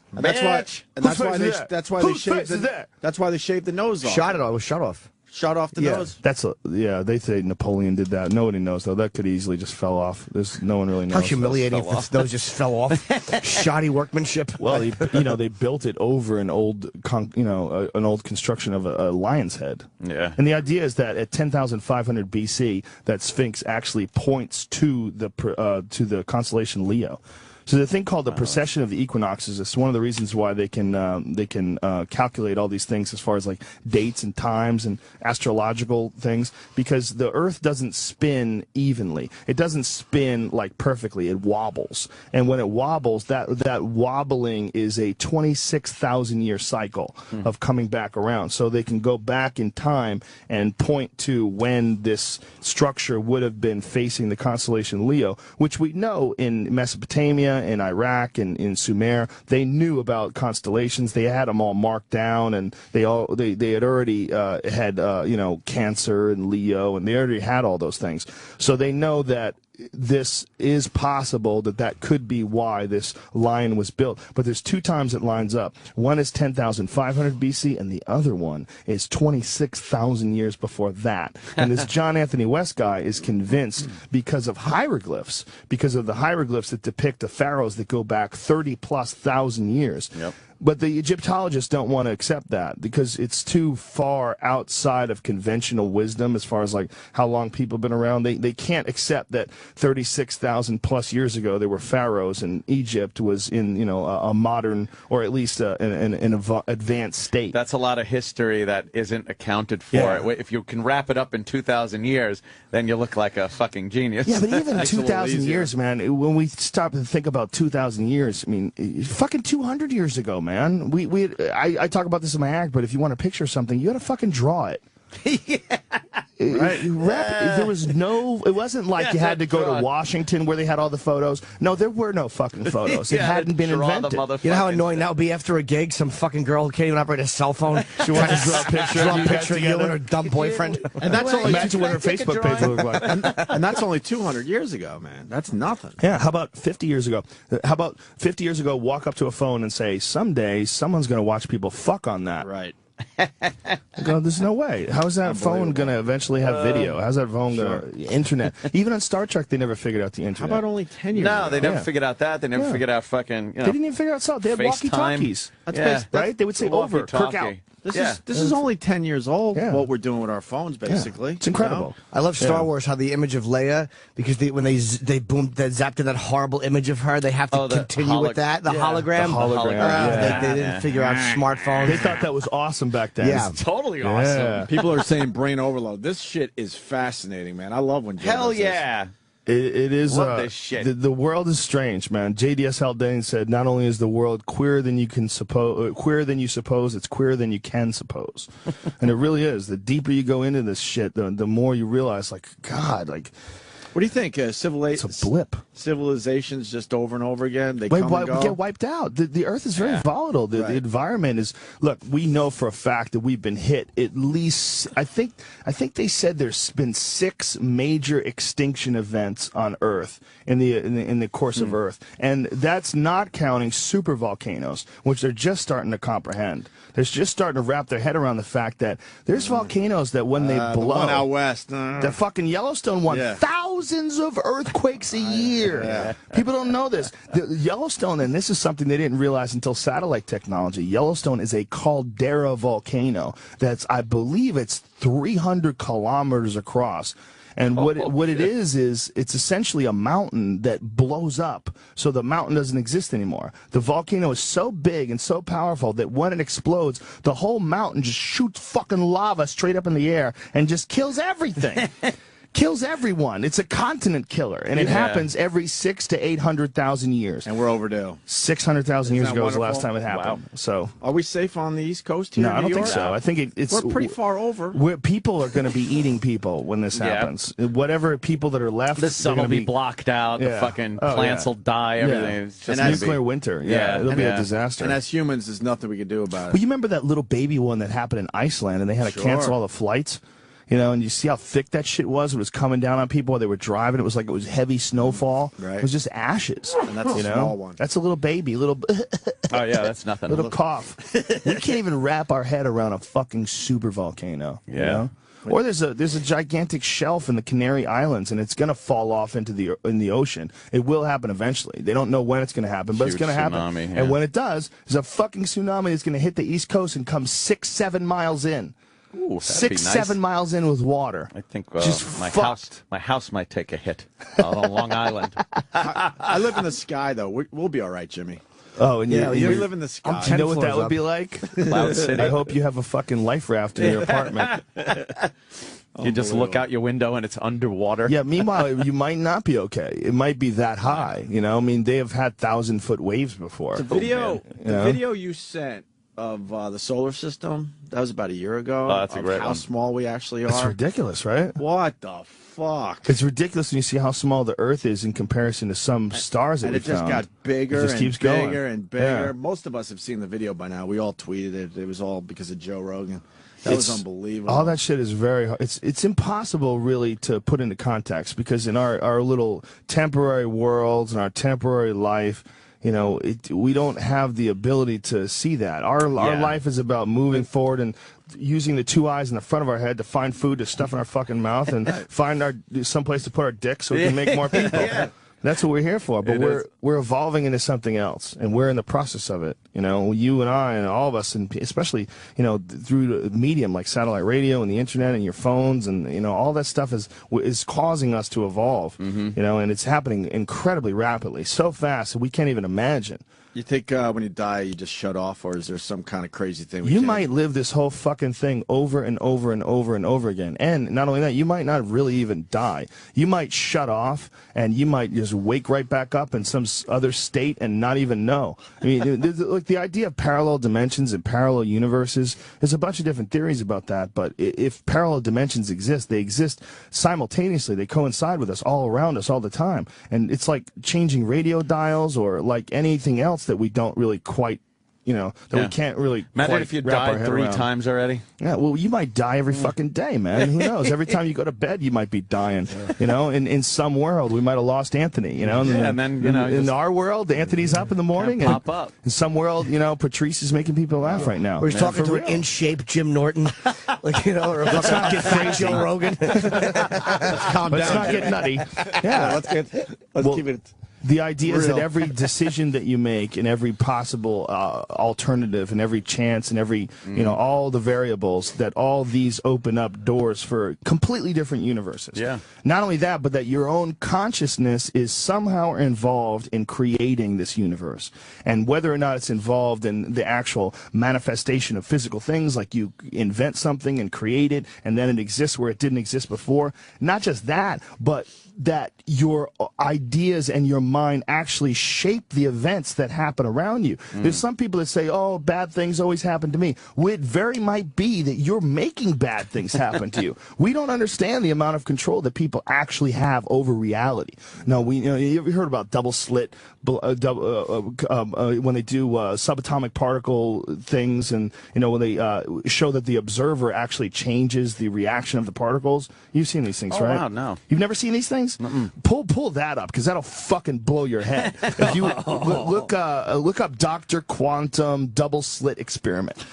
That's why they shaved the nose off. Shot it off. It was shut off. Shot off the nose. They say Napoleon did that. Nobody knows though. That could easily just fell off. No one really knows. How humiliating if the nose just fell off. Shoddy workmanship. Well, they built it over an old, an old construction of a lion's head. Yeah. And the idea is that at 10,500 BC, that Sphinx actually points to the constellation Leo. So the thing called the precession of the equinoxes is one of the reasons why they can calculate all these things as far as like dates and times and astrological things, because the Earth doesn't spin evenly. It doesn't spin like perfectly. It wobbles, and when it wobbles, that wobbling is a 26,000 year cycle of coming back around. So they can go back in time and point to when this structure would have been facing the constellation Leo, which we know in Mesopotamia, in Iraq, and in Sumer, they knew about constellations. They had them all marked down, and they had already had Cancer and Leo, and they already had all those things. So they know that this is possible, that could be why this line was built. But there's two times it lines up. One is 10,500 BC, and the other one is 26,000 years before that. And this John Anthony West guy is convinced because of hieroglyphs, because of the hieroglyphs that depict the pharaohs that go back 30+ thousand years. Yep. But the Egyptologists don't want to accept that because it's too far outside of conventional wisdom as far as like how long people have been around. They can't accept that 36,000 plus years ago there were pharaohs and Egypt was in a modern, or at least an advanced state. That's a lot of history that isn't accounted for. Yeah. If you can wrap it up in 2,000 years, then you look like a fucking genius. Yeah, but even 2,000 years, man, when we stop and think about 2,000 years, I mean, fucking 200 years ago, man. I talk about this in my act, but if you want to picture something, you got to fucking draw it. Right. There was no. It wasn't like you had to go to Washington where they had all the photos. No, there were no fucking photos. It hadn't been invented. You know how annoying that would be after a gig? Some fucking girl who can't even operate a cell phone. She wants to draw a picture of you and her dumb boyfriend. And that's only imagine what her Facebook page would look like. And that's only 200 years ago, man. That's nothing. Yeah. How about 50 years ago? How about 50 years ago? Walk up to a phone and say, "Someday someone's going to watch people fuck on that." Right. I go, there's no way. How is that phone going to eventually have video? How's that phone going to internet? Even on Star Trek, they never figured out the internet. How about only 10 years No, ago? they never figured out that. They never figured out fucking. They didn't even figure out something. They had walkie-talkies. Right? They would say over, Kirk out. This is only 10 years old, what we're doing with our phones, basically. It's incredible. I love Star Wars, how the image of Leia, because when they zapped to that horrible image of her, they have to continue with that, the hologram. They didn't figure out smartphones. They thought that was awesome back then. Yeah. Totally awesome. People are saying brain overload. This shit is fascinating, man. I love when Joe Hell does this. yeah. It is. Love this shit. The world is strange, man. J.D.S. Haldane said, "Not only is the world queerer than you suppose, it's queerer than you can suppose," and it really is. The deeper you go into this shit, the more you realize, like, God, like. What do you think? It's a blip. Civilizations just over and over again. They come and go. Get wiped out. The Earth is very volatile. The environment is. Look, we know for a fact that we've been hit at least. I think they said there's been 6 major extinction events on Earth in the course of Earth, and that's not counting super volcanoes, which they're just starting to comprehend. They're just starting to wrap their head around the fact that there's volcanoes that when they blow, the one out west, the fucking Yellowstone one, thousands of earthquakes a year. People don't know this. The Yellowstone, and this is something they didn't realize until satellite technology, Yellowstone is a caldera volcano that's, I believe it's 300 kilometers across. And what it is it's essentially a mountain that blows up, so the mountain doesn't exist anymore. The volcano is so big and so powerful that when it explodes, the whole mountain just shoots fucking lava straight up in the air and just kills everything. Kills everyone. It's a continent killer, and it happens every 600,000 to 800,000 years. And we're overdue. 600,000 years ago was the last time it happened. Wow. So, are we safe on the East Coast here? No, I don't think York? so. I think it's we're pretty far over. People are going to be eating people when this happens. Whatever people that are left, the sun will be blocked out. The fucking plants will die. Everything. It's just nuclear winter. It'll be a disaster. And as humans, there's nothing we can do about it. Well, you remember that little baby one that happened in Iceland, and they had to cancel all the flights. You know, and you see how thick that shit was. It was coming down on people while they were driving. It was like it was heavy snowfall. Right. It was just ashes. And that's a small one. That's a little baby, little. Oh yeah, that's nothing. Little cough. We can't even wrap our head around a fucking super volcano. Yeah. You know? Or there's a gigantic shelf in the Canary Islands, and it's gonna fall off into the ocean. It will happen eventually. They don't know when it's gonna happen, but Huge it's gonna happen. tsunami, yeah. And when it does, there's a fucking tsunami that's gonna hit the East Coast and come 6-7 miles in. Ooh, 6-7 miles in with water. I think Just my fucked. house might take a hit on Long Island. I live in the sky, though. We'll be all right, Jimmy. Oh, and we live in the sky. You know what that would be like? Cloud City. I hope you have a fucking life raft in your apartment. You just look out your window and it's underwater. Yeah, meanwhile, you might not be okay. It might be that high, you know? I mean, they have had 1,000-foot waves before. The video, man. video you sent of the solar system, that was about a year ago. Oh, that's a great how one. small we actually are. It's ridiculous, right? What the fuck? It's ridiculous when you see how small the Earth is in comparison to some stars that And we it just found. got bigger It just and keeps bigger going. and bigger. Yeah. Most of us have seen the video by now. We all tweeted it. It was all because of Joe Rogan. That was unbelievable. All that shit is very hard. It's impossible really to put into context because in our little temporary worlds and our temporary life, you know, we don't have the ability to see that. Our life is about moving forward and using the two eyes in the front of our head to find food to stuff in our fucking mouth and find someplace to put our dick so we can make more people. Yeah. That's what we're here for, but we're evolving into something else, and we're in the process of it. You know, you and I and all of us, and especially, you know, through the medium like satellite radio and the internet and your phones, and you know, all that stuff is causing us to evolve. You know, and it's happening incredibly rapidly, so fast that we can't even imagine. You think when you die, you just shut off, or is there some kind of crazy thing? You might live this whole fucking thing over and over and over and over again. And not only that, you might not really even die. You might shut off, and you might just wake right back up in some other state and not even know. I mean, like the idea of parallel dimensions and parallel universes, there's a bunch of different theories about that. But if parallel dimensions exist, they exist simultaneously. They coincide with us all around us all the time. And it's like changing radio dials or like anything else that we don't really quite, you know, that we can't really Imagine quite if you wrap our died head 3 around. times already. Yeah, well, you might die every fucking day, man. Who knows? Every time you go to bed, you might be dying. You know, in some world, we might have lost Anthony. You know, and then you know, in our world, Anthony's up in the morning. And pop up. In some world, you know, Patrice is making people laugh right now. We're talking to an in shape Jim Norton, like you know, or Let's not get crazy. Joe Rogan. Let's calm Let's down. not get nutty. Let's keep it. The idea is that Real. every decision that you make and every possible alternative and every chance and every, you know, all the variables, that all these open up doors for completely different universes. Yeah. Not only that, but that your own consciousness is somehow involved in creating this universe. And whether or not it's involved in the actual manifestation of physical things, like you invent something and create it, and then it exists where it didn't exist before. Not just that, but that your ideas and your mind actually shape the events that happen around you. There's some people that say, oh, bad things always happen to me. Well, it very might be that you're making bad things happen to you. We don't understand the amount of control that people actually have over reality. No, you know, you ever heard about double slit when they do subatomic particle things, and you know, when they show that the observer actually changes the reaction of the particles? You've seen these things, Oh, right? wow, no. You've never seen these things? Pull that up, because that'll fucking blow your head. If you look up Dr. Quantum double slit experiment.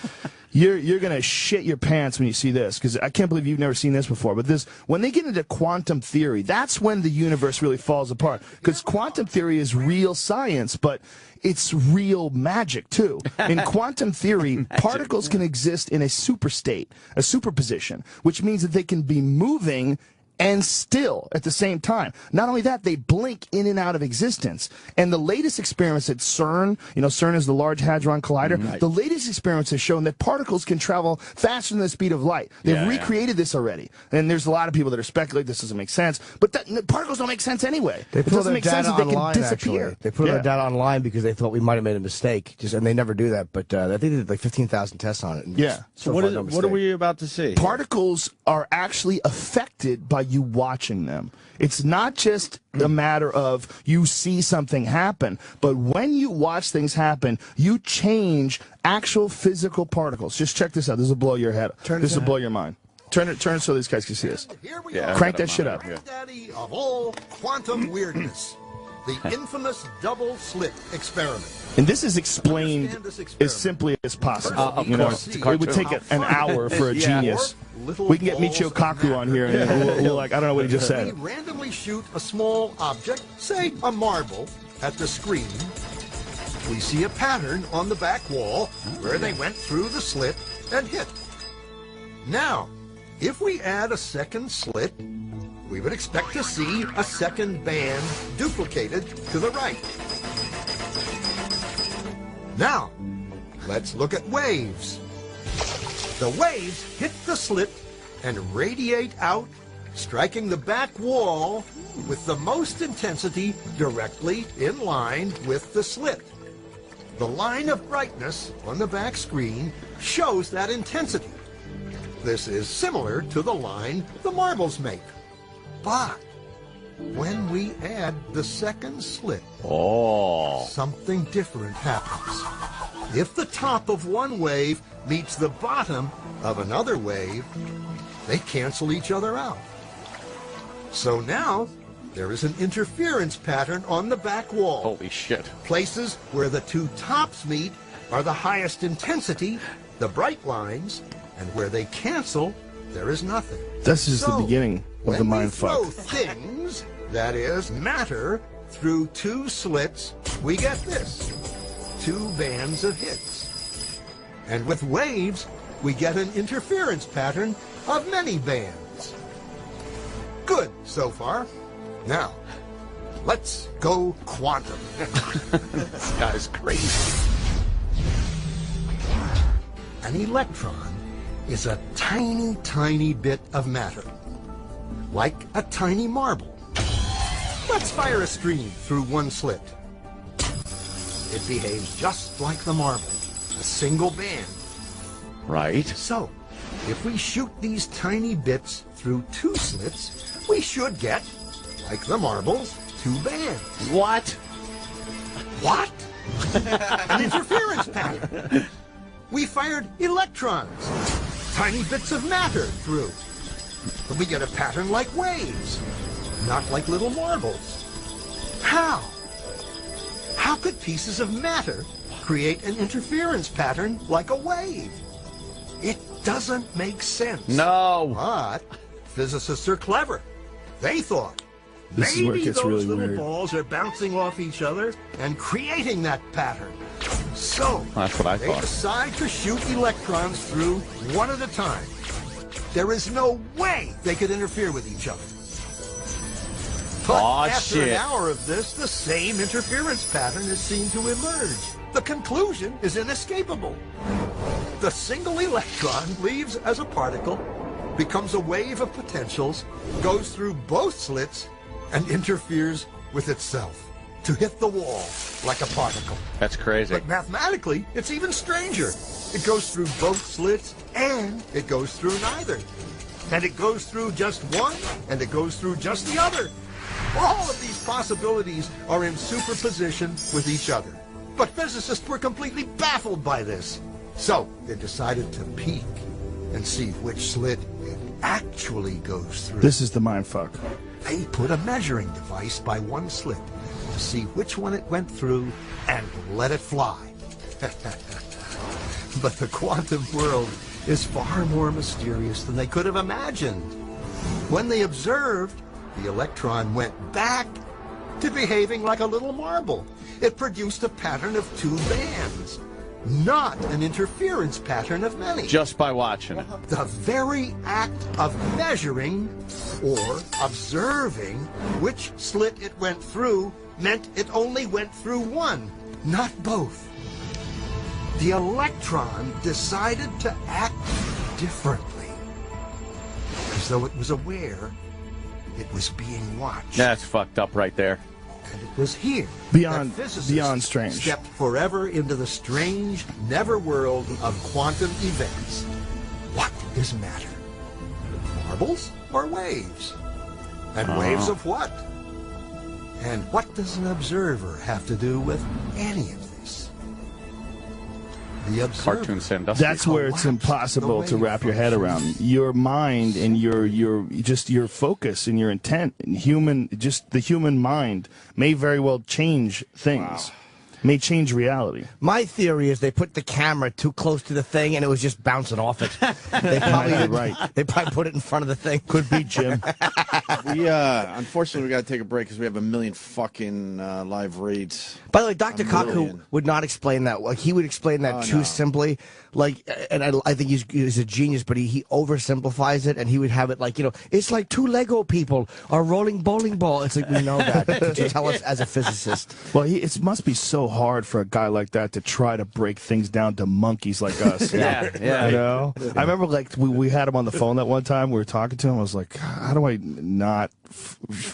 You're gonna shit your pants when you see this, because I can't believe you've never seen this before. But when they get into quantum theory, that's when the universe really falls apart. Because quantum theory is real science, but it's real magic too. In quantum theory, particles can exist in a superstate, a superposition, which means that they can be moving and still at the same time. Not only that, they blink in and out of existence. And the latest experiments at CERN, you know, CERN is the Large Hadron Collider, Right. the latest experiments have shown that particles can travel faster than the speed of light. They've recreated this already. And there's a lot of people that are speculating this doesn't make sense, but particles don't make sense anyway. They It put doesn't their make sense data that they online. can disappear. Actually, they put their data online because they thought we might have made a mistake. And they never do that. But I think they did like 15,000 tests on it. And Yeah. So what are we about to see? Particles are actually affected by you watching them. It's not just a matter of you see something happen, but when you watch things happen, you change actual physical particles. Just check this out. This will blow your head. This will blow your mind. Turn it so these guys can see this. Yeah, Crank that shit up. Daddy of all quantum weirdness, the infamous double slit experiment. And this is explained as simply as possible. Of course. It's a It would take an hour for a genius. We can get Michio Kaku on here, and we'll like, I don't know what he just said. We randomly shoot a small object, say a marble, at the screen. We see a pattern on the back wall where they went through the slit and hit. Now, if we add a second slit, we would expect to see a second band duplicated to the right. Now, let's look at waves. The waves hit the slit and radiate out, striking the back wall with the most intensity directly in line with the slit. The line of brightness on the back screen shows that intensity. This is similar to the line the marbles make. But when we add the second slit, something different happens. If the top of one wave meets the bottom of another wave, they cancel each other out. So now, there is an interference pattern on the back wall. Holy shit. Places where the two tops meet are the highest intensity, the bright lines, and where they cancel, there is nothing. This is the beginning of the mind fuck. When we throw things, that is, matter, through two slits, we get this. Two bands of hits. And with waves, we get an interference pattern of many bands. Good so far. Now, let's go quantum. This guy's crazy. An electron is a tiny, tiny bit of matter, like a tiny marble. Let's fire a stream through one slit. It behaves just like the marble, a single band. Right. So, if we shoot these tiny bits through two slits, we should get, like the marbles, two bands. What? What? An interference pattern. We fired electrons, tiny bits of matter through. But we get a pattern like waves, not like little marbles. How? How could pieces of matter create an interference pattern like a wave? It doesn't make sense. No. But physicists are clever. They thought This is where it maybe gets those really little weird. balls are bouncing off each other and creating that pattern. So That's what I they thought. decide to shoot electrons through one at a time. There is no way they could interfere with each other. But after an hour of this, the same interference pattern is seen to emerge. The conclusion is inescapable. The single electron leaves as a particle, becomes a wave of potentials, goes through both slits, and interferes with itself to hit the wall like a particle. That's crazy. But mathematically, it's even stranger. It goes through both slits, and it goes through neither. And it goes through just one, and it goes through just the other. All of these possibilities are in superposition with each other. But physicists were completely baffled by this. So they decided to peek and see which slit it actually goes through. This is the mind fuck. They put a measuring device by one slit to see which one it went through and let it fly. But the quantum world is far more mysterious than they could have imagined. When they observed, the electron went back to behaving like a little marble. It produced a pattern of two bands, not an interference pattern of many. Just by watching it. The very act of measuring or observing which slit it went through meant it only went through one, not both. The electron decided to act differently, as though it was aware it was being watched. That's fucked up right there. And it was here Beyond that physicists strange. stepped forever into the strange, never world of quantum events. What is matter? Marbles or waves? And waves of what? And what does an observer have to do with any of this? The observer. Cartoon industry. That's where it's impossible to wrap your head around. Your mind and your focus and your intent and the human mind may very well change things. May change reality. My theory is they put the camera too close to the thing and it was just bouncing off it. They probably They probably put it in front of the thing. Could be, Jim. Unfortunately, we got to take a break because we have a million fucking live reads. By the way, Dr. Kaku would not explain that. Like, he would explain that too simply. Like, and I think he's a genius, but he oversimplifies it, and he would have it like, it's like two Lego people are rolling bowling ball. It's like, we know that. To tell us as a physicist. Well, it must be so hard for a guy like that to try to break things down to monkeys like us. Yeah. You know? I remember, like, we had him on the phone that one time. We were talking to him. I was like, how do I not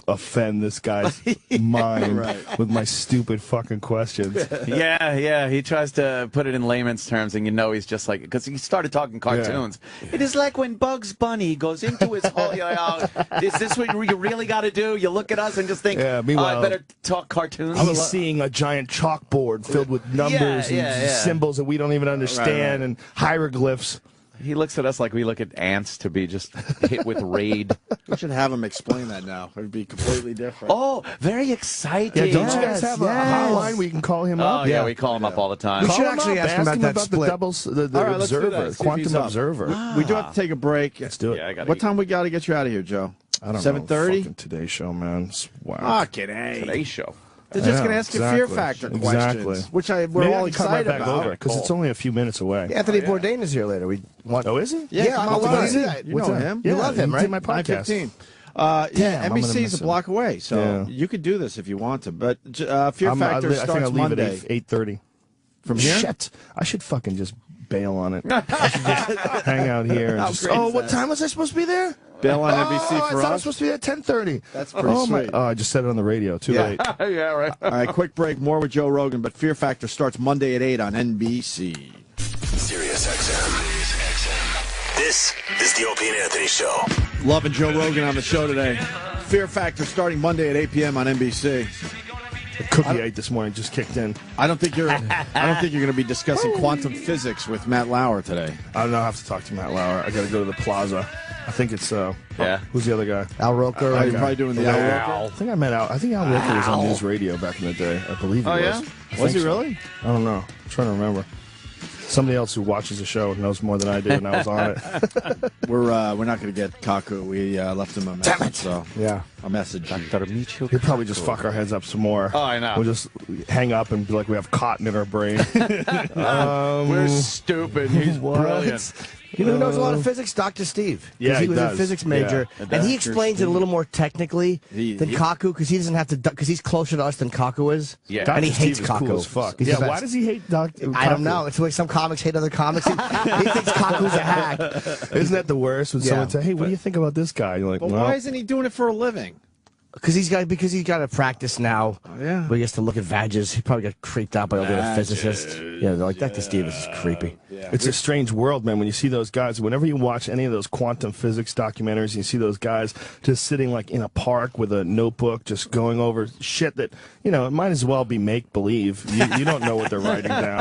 offend this guy's mind with my stupid fucking questions? Yeah. He tries to put it in layman's terms, and he's just like, because he started talking cartoons. Yeah. It is like when Bugs Bunny goes into his hole. Is this what you really got to do? You look at us and just think, meanwhile, I better talk cartoons. He's seeing a giant chalkboard filled with numbers and symbols that we don't even understand and hieroglyphs. He looks at us like we look at ants to be just hit with rage. We should have him explain that now. It would be completely different. Oh, very exciting. Yeah, don't you guys have a hotline where you can call him up? Oh, yeah, we call him up all the time. We should actually ask him about that split. The observer, quantum observer. We do have to take a break. Let's do it. Yeah, what time we got to get you out of here, Joe? I don't 7:30? know. Today Show, man. Wow. Today. Today's Show. They're just going to ask you Fear Factor questions, which we're all excited about. Because it's only a few minutes away. Anthony Bourdain is here later. Oh, is he? Yeah, come on. What's You know him. You love him, right? My podcast. 9:15. NBC is a block away, so you could do this if you want to. But Fear Factor starts Monday. 8:30. From here? Shit. I should fucking just bail on it. I should just hang out here. And what time was I supposed to be there? Bail on NBC for I thought I was us? supposed to be at 10:30. That's pretty sweet. I just said it on the radio. Too late. Yeah, right. All right, quick break. More with Joe Rogan, but Fear Factor starts Monday at 8 on NBC. Sirius XM. This is the Opie and Anthony Show. Loving Joe Rogan on the show today. Fear Factor starting Monday at 8 p.m. on NBC. The cookie I ate this morning just kicked in. I don't think you're going to be discussing quantum physics with Matt Lauer today. I don't know. I have to talk to Matt Lauer. I got to go to the Plaza. I think it's who's the other guy? Al Roker. You're probably doing the Al Roker. I think I met Al. I think Al Roker was on News Radio back in the day. I believe he was. Yeah? Was he really? I don't know. I'm trying to remember. Somebody else who watches the show knows more than I do, and I was on it. We're not going to get Kaku. We left him a message. Damn it. So yeah, a message. He'll probably just fuck our heads up some more. Oh, I know. We'll just hang up and be like we have cotton in our brain. We're stupid. He's brilliant. You know who knows a lot of physics? Dr. Steve. Yeah, he was a physics major, and he explains it a little more technically than Kaku because he doesn't have to. Because he's closer to us than Kaku is. Yeah, and he Dr. hates Steve is Kaku. cool as fuck. He's Yeah, the best. why does he hate Dr. I don't know. It's the way some comics hate other comics. He thinks Kaku's a hack. Isn't that the worst when someone says, "Hey, what do you think about this guy?" You're like, But why isn't he doing it for a living? Because he's got to practice now. Yeah. But he has to look at vages. He probably got creeped out by all the other physicists. Yeah, they're like, Dr. Steve is just creepy. Yeah. It's a strange world, man, when you see those guys. Whenever you watch any of those quantum physics documentaries, you see those guys just sitting like in a park with a notebook, just going over shit that, it might as well be make-believe. You don't know what they're writing down.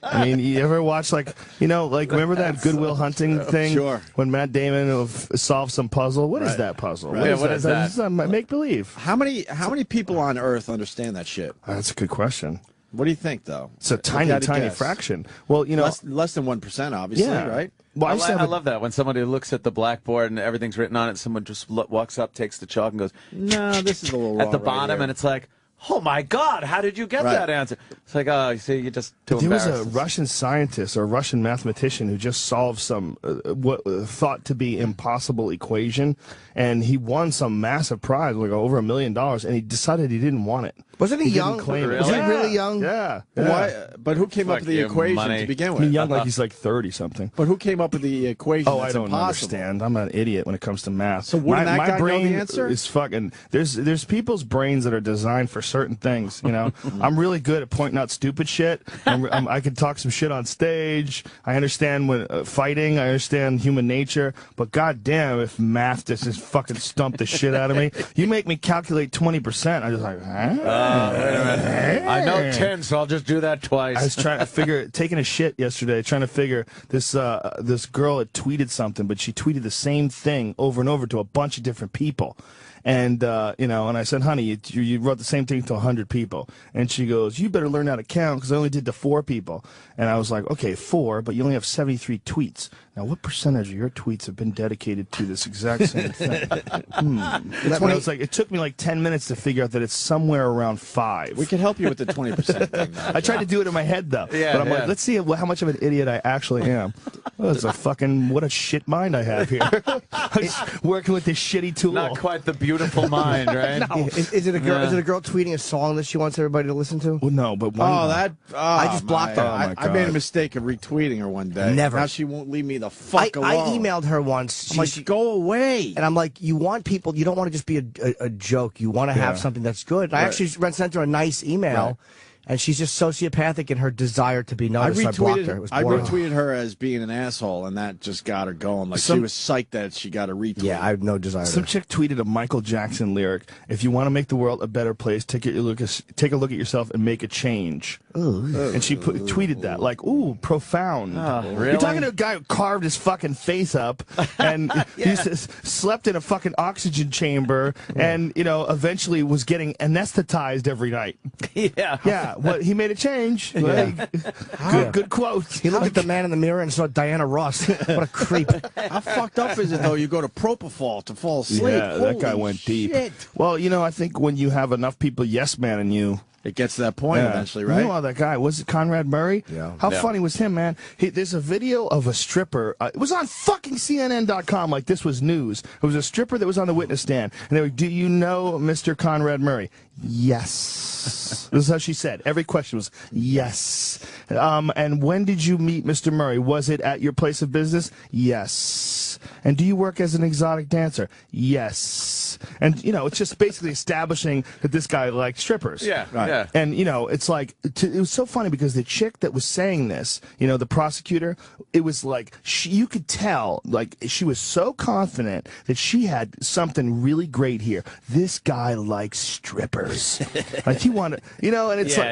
I mean, you ever watch, remember that Good Will Hunting thing? Sure. When Matt Damon solved some puzzle? What is that puzzle? Right. What is that? It's make-believe. How many people on Earth understand that shit? That's a good question. What do you think, though? It's a tiny fraction. Well, less than 1%, obviously, right? Well, I love that when somebody looks at the blackboard and everything's written on it. Someone just walks up, takes the chalk, and goes, "No, this is a little wrong." At the bottom, right and it's like, "Oh my God, how did you get that answer?" It's like, "Oh, you see, you just too There was embarrassed." a Russian scientist or a Russian mathematician who just solved some what thought to be impossible equation, and he won some massive prize, like over $1 million, and he decided he didn't want it. Wasn't he young? Didn't claim it. Was he really young? Yeah. Why? But who came up with the equation to begin with? I mean, young, like he's like 30 something. But who came up with the equation? Oh, that's I don't impossible? understand. I'm an idiot when it comes to math. So wouldn't that my guy know brain the answer? is fucking. There's people's brains that are designed for certain things. You know, I'm really good at pointing out stupid shit. I can talk some shit on stage. I understand when fighting. I understand human nature. But goddamn, if math just fucking stumped the shit out of me, you make me calculate 20%. I'm just like, wait a minute. I know 10, so I'll just do that twice. I was trying to figure, taking a shit yesterday, trying to figure this girl had tweeted something, but she tweeted the same thing over and over to a bunch of different people. And, you know, and I said, honey, you wrote the same thing to 100 people. And she goes, you better learn how to count because I only did to 4 people. And I was like, okay, 4, but you only have 73 tweets. Now, what percentage of your tweets have been dedicated to this exact same thing? I was like, it took me like 10 minutes to figure out that it's somewhere around 5. We can help you with the 20% thing. I tried to do it in my head, though. Yeah, but I'm like, let's see how much of an idiot I actually am. Well, it's a fucking, what a shit mind I have here. I'm just working with this shitty tool. Not quite the beautiful mind, right? No. Is it a girl? Is it a girl tweeting a song that she wants everybody to listen to? Well, no, but I just blocked her. I made a mistake of retweeting her one day. Never. Now she won't leave me the fuck alone. I emailed her once. I'm like, go away. And I'm like, you want people, you don't want to just be a joke. You want to have something that's good. And I actually sent her a nice email. And she's just sociopathic in her desire to be noticed. I blocked her. I retweeted her as being an asshole, and that just got her going. Like, she was psyched that she got a retweet. Yeah, I have no desire. Some chick tweeted a Michael Jackson lyric: "If you want to make the world a better place, take a look at yourself and make a change." Ooh. And she tweeted that, like, "Ooh, profound." Really? You're talking to a guy who carved his fucking face up and he slept in a fucking oxygen chamber, and you know, eventually was getting anesthetized every night. Yeah. What he made a change. Good quote. He looked at the man in the mirror and saw Diana Ross. What a creep. How fucked up is it though? You go to propofol to fall asleep. Yeah, that guy went deep. Well, you know, I think when you have enough people yes man in you, it gets to that point eventually, right? You know that guy, was it Conrad Murray? Yeah. How funny was him, man? There's a video of a stripper. It was on fucking CNN.com like this was news. It was a stripper that was on the witness stand. And they were, do you know Mr. Conrad Murray? Yes. This is how she said. Every question was yes. And when did you meet Mr. Murray? Was it at your place of business? Yes. And do you work as an exotic dancer? Yes. And, you know, it's just basically establishing that this guy likes strippers. Yeah, right. Yeah. And, you know, it's like, it was so funny because the chick that was saying this, you know, the prosecutor, it was like, you could tell, like, she was so confident that she had something really great here. This guy likes strippers. Like, he wanted, you know, and it's like,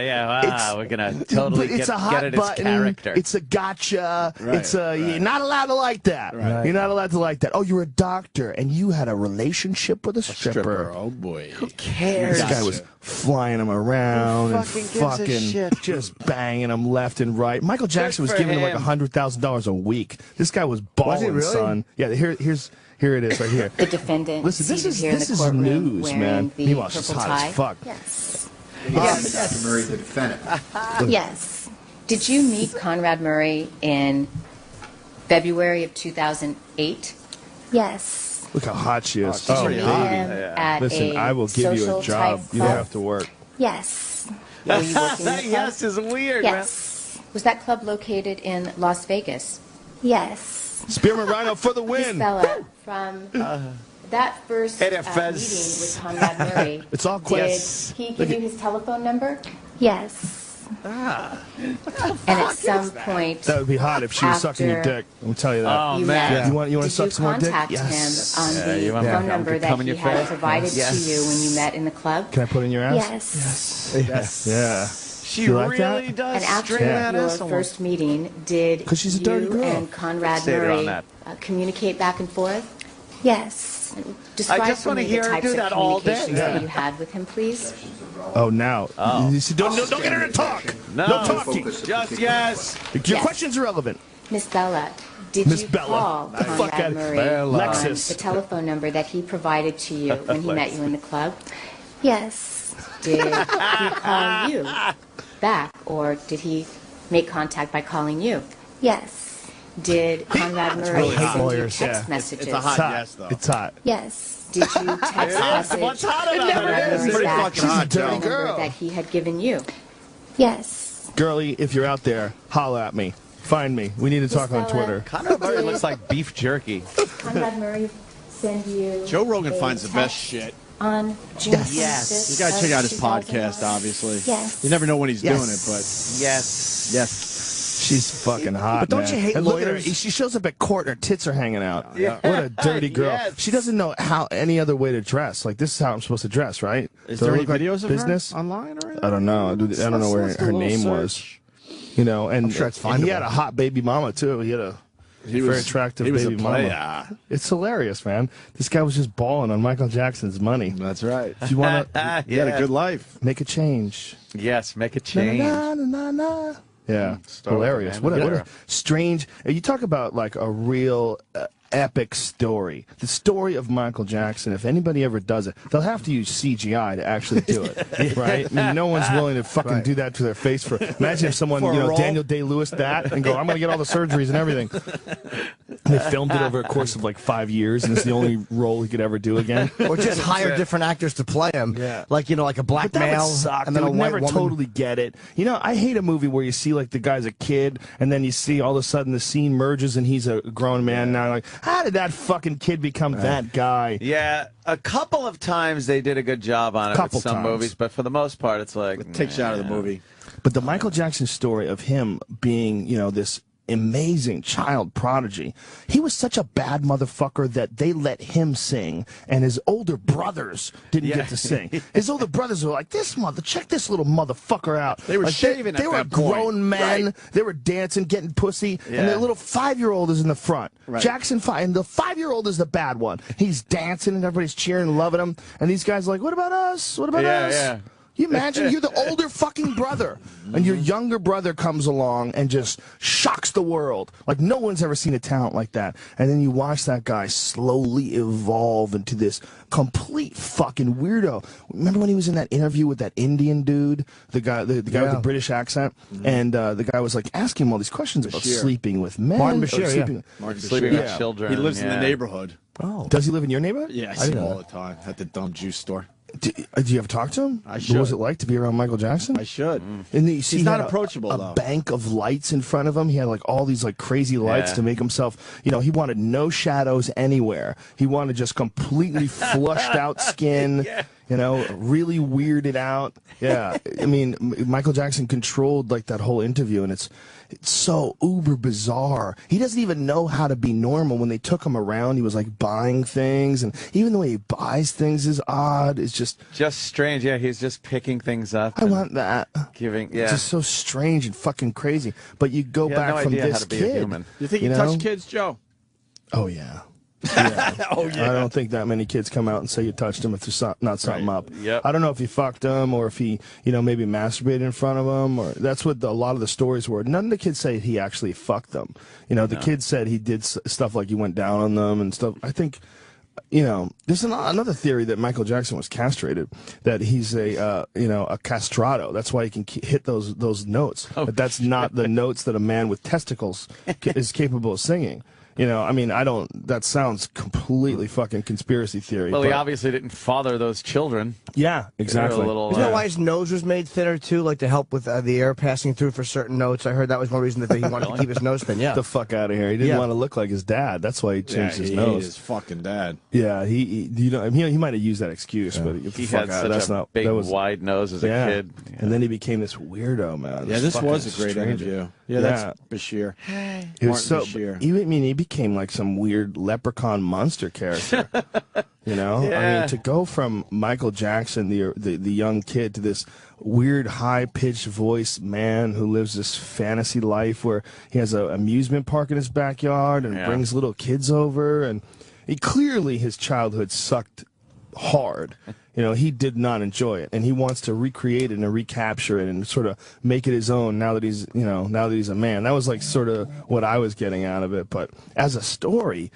we're gonna totally it's get a hot it as button. character. It's a gotcha. Right, you're not allowed to like that. Right. You're not allowed to like that. Oh, you're a doctor and you had a relationship with a stripper. Oh boy. Who cares? This guy was flying him around and fucking just banging him left and right. Michael Jackson was giving him like $100,000 a week. This guy was balling, really? son. Yeah, here it is right here. The defendant. Listen, this is courtroom news, man. The Meanwhile, she's hot tie. as fuck. Yes. Yes. Murray, the defendant. Yes. Did you meet Conrad Murray in February of 2008? Yes. Look how hot she is. Did you meet him at Listen, I will give you a social job. type You don't club? have to work. Yes. Were you working in the club? Yes is weird. Yes. Was that club located in Las Vegas? Yes. Spearmint Rhino for the Miss win. Bella, from that first meeting with Conrad Murray, It's all questions. did he give you his telephone number? Yes. And at some point, That would be hot if she was sucking your dick. I'll tell you that. you met. You want to suck some more dick? Contact Yes. him on the phone number that he had provided to you when you met in the club? Can I put it in your ass? Yes. Yeah. She You like really that? does. And after string that your ass almost. first meeting, did 'Cause she's a dirty you girl. and Conrad Stated on Murray that. communicate back and forth? Yes. Describe I just for wanna me hear the her types do of that all day. communications that you had with him, please. Oh, now. You see, don't get her to talk. No talking. Just yes. Your Yes. question's irrelevant. Miss Bella, did Miss you Bella. call The fuck Conrad outta- Murray Bella. on Lexus. the telephone number that he provided to you when he met you in the club? Yes. Did he call you back, or did he make contact by calling you? Yes. Did Conrad Murray really hot. send you Lawyers, text yeah. messages? It's a hot yes, though. It's hot. Yes. Did you text message What's hot about Conrad it? It's Murray pretty back fucking hot, the Joe. number Girl. that he had given you? Yes. Girlie, if you're out there, holla at me. Find me. We need to talk on Bella. Twitter. Conrad Murray looks like beef jerky. Conrad Murray send you Joe Rogan a finds the text best shit. on June 25th. You gotta check out his podcast, obviously. Yes. You never know when he's Yes. doing it, but Yes. She's fucking hot, But don't man. you hate and look at her. lawyers? She shows up at court and her tits are hanging out. Yeah. What a dirty girl. Yes. She doesn't know how any other way to dress. Like, this is how I'm supposed to dress, right? is Do I there any look like videos of business? her online or anything? I don't know. I don't know where Let's do a her little name search. was. You know, and, I'm sure it's and he findable. had a hot baby mama, too. He had a very attractive he was baby a mama. player. It's hilarious, man. This guy was just balling on Michael Jackson's money. That's right. If you want to He had a good life. make a change. Yes, make a change. Na, na, na, na. Yeah, Start with hilarious. the What man a, with what a strange. You talk about like a real epic story. The story of Michael Jackson. If anybody ever does it, they'll have to use CGI to actually do it, right? I mean, no one's willing to fucking do that to their face. For imagine if someone, For a role. Daniel Day-Lewis that and go, I'm gonna get all the surgeries and everything. And they filmed it over a course of like 5 years, and it's the only role he could ever do again. Or just hire different actors to play him. Yeah. Like, like a black But that male would suck. and then They a would white never woman. totally get it. You know, I hate a movie where you see like the guy's a kid, and then you see all of a sudden the scene merges and he's a grown man now. Like, how did that fucking kid become that guy? Yeah, a couple of times they did a good job on it Couple with some times. movies, but for the most part, it's like It takes you out of the movie. But the Michael Jackson story of him being, this amazing child prodigy, he was such a bad motherfucker that they let him sing, and his older brothers didn't get to sing. His older brothers were like, check this little motherfucker out. They were Like, shaving They at were that point. grown men. Right. They were dancing, getting pussy, Yeah. and their little 5-year-old is in the front. Right. Jackson 5, and the 5-year-old is the bad one. He's dancing, and everybody's cheering and loving him, and these guys are like, what about us? What about us? Yeah. You imagine you're the older fucking brother, and your younger brother comes along and just shocks the world. Like, no one's ever seen a talent like that. And then you watch that guy slowly evolve into this complete fucking weirdo. Remember when he was in that interview with that Indian dude, the guy with the British accent, and the guy was like asking him all these questions about Bashir. sleeping with men, Martin or Bashir, sleeping, Sleeping with children. He lives in the yeah. neighborhood. Oh, does he live in your neighborhood? Yeah, I I see him didn't all know. the time at the dumb juice store. Do you ever talk to him? I What should. was it like to be around Michael Jackson? I should. And you see He's he not had approachable, a though. bank of lights in front of him. He had like all these like crazy lights Yeah. to make himself, he wanted no shadows anywhere. He wanted just completely flushed out skin, really weirded out. Yeah. I mean, Michael Jackson controlled like that whole interview, and it's so uber bizarre. He doesn't even know how to be normal. When they took him around, he was like buying things, and even the way he buys things is odd. It's just strange. Yeah, he's just picking things up. I want that. Giving. It's Yeah. just so strange and fucking crazy. But you go He had back no from idea this how to be a kid. human. You think You he know? touched kids, Joe? Oh yeah. Oh I don't think that many kids come out and say you touched them if there's not something up. Yep. I don't know if he fucked them or if he, maybe masturbated in front of them, or that's what a lot of the stories were. None of the kids say he actually fucked them. The kids said he did stuff like he went down on them and stuff. I think, there's another theory that Michael Jackson was castrated, that he's a castrato. That's why he can hit those notes. Oh, But that's not the notes that a man with testicles is capable of singing. That sounds completely fucking conspiracy theory. Well, he but- obviously didn't father those children. Yeah, exactly. They're a little, Isn't that why his nose was made thinner, too? Like, to help with the air passing through for certain notes? I heard that was one reason that he wanted to keep his nose thin, yeah. Get the fuck out of here. He didn't want to look like his dad. That's why he changed his he nose. hated his fucking dad. Yeah, he might have used that excuse, but get the He fuck had out. such That's a not, big, that was, wide nose as a kid. And then he became this weirdo, man. Yeah, this fucking was a great stranger. interview. Yeah, that's Bashir. It was Martin so. Bashir. He became like some weird leprechaun monster character. I mean, to go from Michael Jackson, the young kid, to this weird high pitched voice man who lives this fantasy life where he has an amusement park in his backyard and brings little kids over, and his childhood sucked hard. He did not enjoy it, and he wants to recreate it and recapture it and sort of make it his own now that he's a man. That was like sort of what I was getting out of it. But as a story,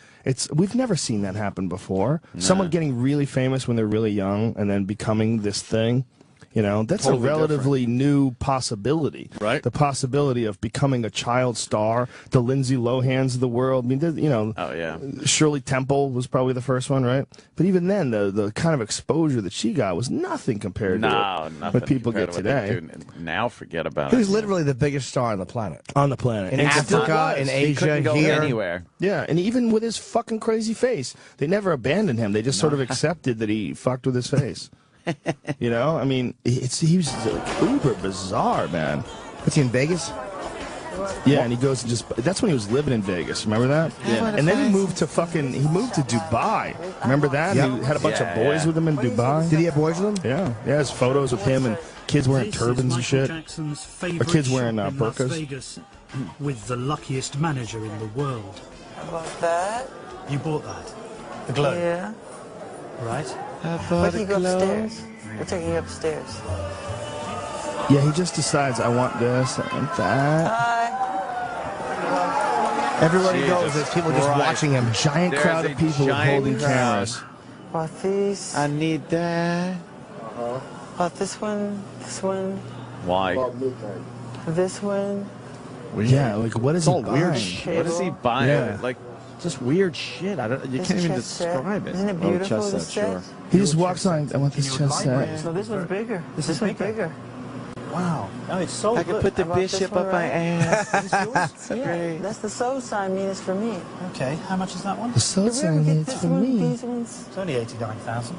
we've never seen that happen before. Someone getting really famous when they're really young and then becoming this thing. You know, that's Totally a relatively new possibility. Right. The possibility of becoming a child star, the Lindsay Lohans of the world. I mean, you know, Oh, yeah. Shirley Temple was probably the first one, right? But even then, the kind of exposure that she got was nothing compared to nothing what people get compared to what they today. do now, forget about He it. was literally the biggest star on the planet. On the planet. In And Africa, in He Asia, couldn't go here. anywhere. Yeah, and even with his fucking crazy face, they never abandoned him. They just sort of accepted that he fucked with his face. You know, I mean, he was like uber bizarre, man. What's he in Vegas? Yeah, and he goes and that's when he was living in Vegas. Remember that? Yeah. And then he moved to Dubai. Remember that? Yep. He had a bunch of boys with him in Dubai. Did he have boys with him? Yeah. Yeah, his photos with him and kids wearing turbans and shit. Or kids wearing burqas. Vegas with the luckiest manager in the world. How about that? You bought that? The globe? Yeah. Right? Why do you go upstairs? We're taking you upstairs. Yeah, he just decides, I want this, I want that. Everywhere he Jesus goes, there's people just Christ. watching him. Giant There's crowd a of people giant holding crowd. cameras. About these? I need that. About this one? This one? Why? This one? Yeah, like what is It's all he weird buying? shit. What is he buying? Yeah. Like, Just weird shit. You This can't even chess set. describe it. Isn't it Oh, beautiful, chess this set, sure. set? He just walks on, I want this chess set. No, this one's bigger. This one's bigger. Wow. Oh, it's so I good. could put the How about this bishop one, up my right? ass. Yeah, that's the soul sign mean it's for me. Okay, how much is that one? The soul Did we ever sign get is this for one? me. These ones? It's only 89,000.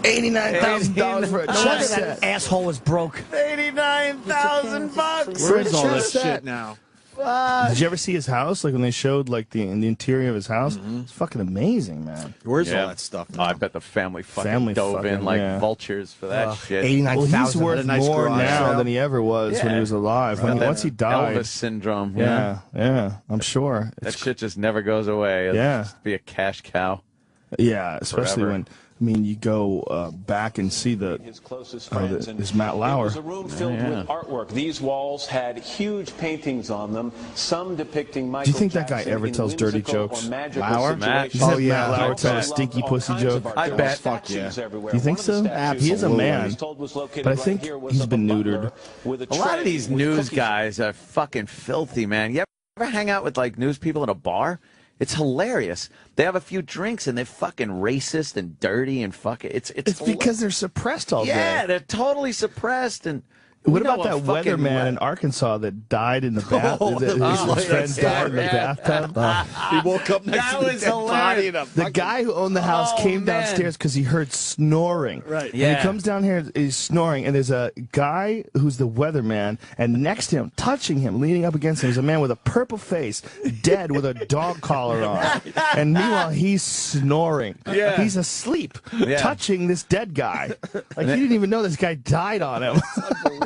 $89,000 for a No wonder chess that set. asshole was broke. $89,000. Where is all chess this set. shit now? Did you ever see his house? Like when they showed like the interior of his house? It's fucking amazing, man. Where's Yeah. all that stuff Oh, now? I bet the family fucking Family dove in fucking, like yeah. vultures for that shit. Well, he's 89,000. worth a nice more garage now sale. than he ever was when Yeah. he was alive. Got that Once he died, Elvis syndrome. yeah, I'm sure. That shit just never goes away. It'll Yeah. just be a cash cow. Yeah, especially Forever. when you go back and see His closest friends, and is Matt it Lauer. was a room filled with artwork. These walls had huge paintings on them, some depicting Michael Do you think that guy Jackson ever in tells dirty whimsical jokes? or magical Lauer? situations. Oh yeah, Matt Lauer tell a stinky pussy joke. I bet. Fuck yeah. You think so? He is a man, but I think he's been neutered. A lot of these news guys are fucking filthy, man. You ever hang out with like news people in a bar? It's hilarious. They have a few drinks and they're fucking racist and dirty and fucking. It's because they're suppressed all day. Yeah, they're totally suppressed. And What you know about that fucking weatherman in Arkansas that died in the bath? His friend died in the bathtub. He woke up next That to the was dead body in a The guy who owned the house came downstairs because he heard snoring. Right. And he comes down here, he's snoring, and there's a guy who's the weatherman, and next to him, touching him, leaning up against him, is a man with a purple face, dead with a dog collar on. And meanwhile, he's snoring. Yeah. He's asleep, Yeah. touching this dead guy. Like, he didn't even know this guy died on him.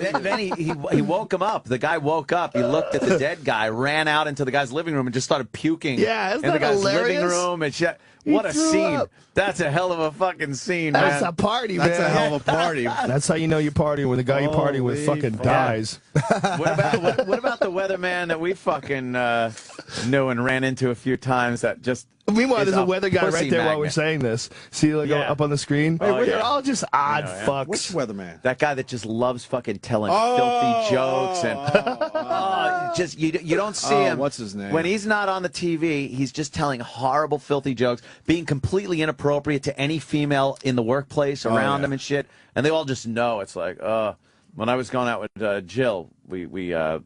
Then he woke him up. The guy woke up. He looked at the dead guy, ran out into the guy's living room, and just started puking. Yeah, isn't in the that guy's hilarious? living room and shit. He What a threw scene! up. That's a hell of a fucking scene, That's man. a party, man. That's a hell of a party. That's how you know you're partying when the guy you're partying with Holy fucking fuck. dies. What about the weatherman that we fucking knew and ran into a few times? That just Meanwhile, is there's a weather guy pussy right there while we're magnet. saying this. See, like Yeah. up on the screen? Oh, They're yeah. all just odd fucks. Which weatherman? That guy that just loves fucking telling Oh, filthy jokes and just you don't see him. What's his name? When he's not on the TV, he's just telling horrible, filthy jokes, being completely inappropriate to any female in the workplace around yeah. him and shit. And they all just know. It's like, when I was going out with Jill, we're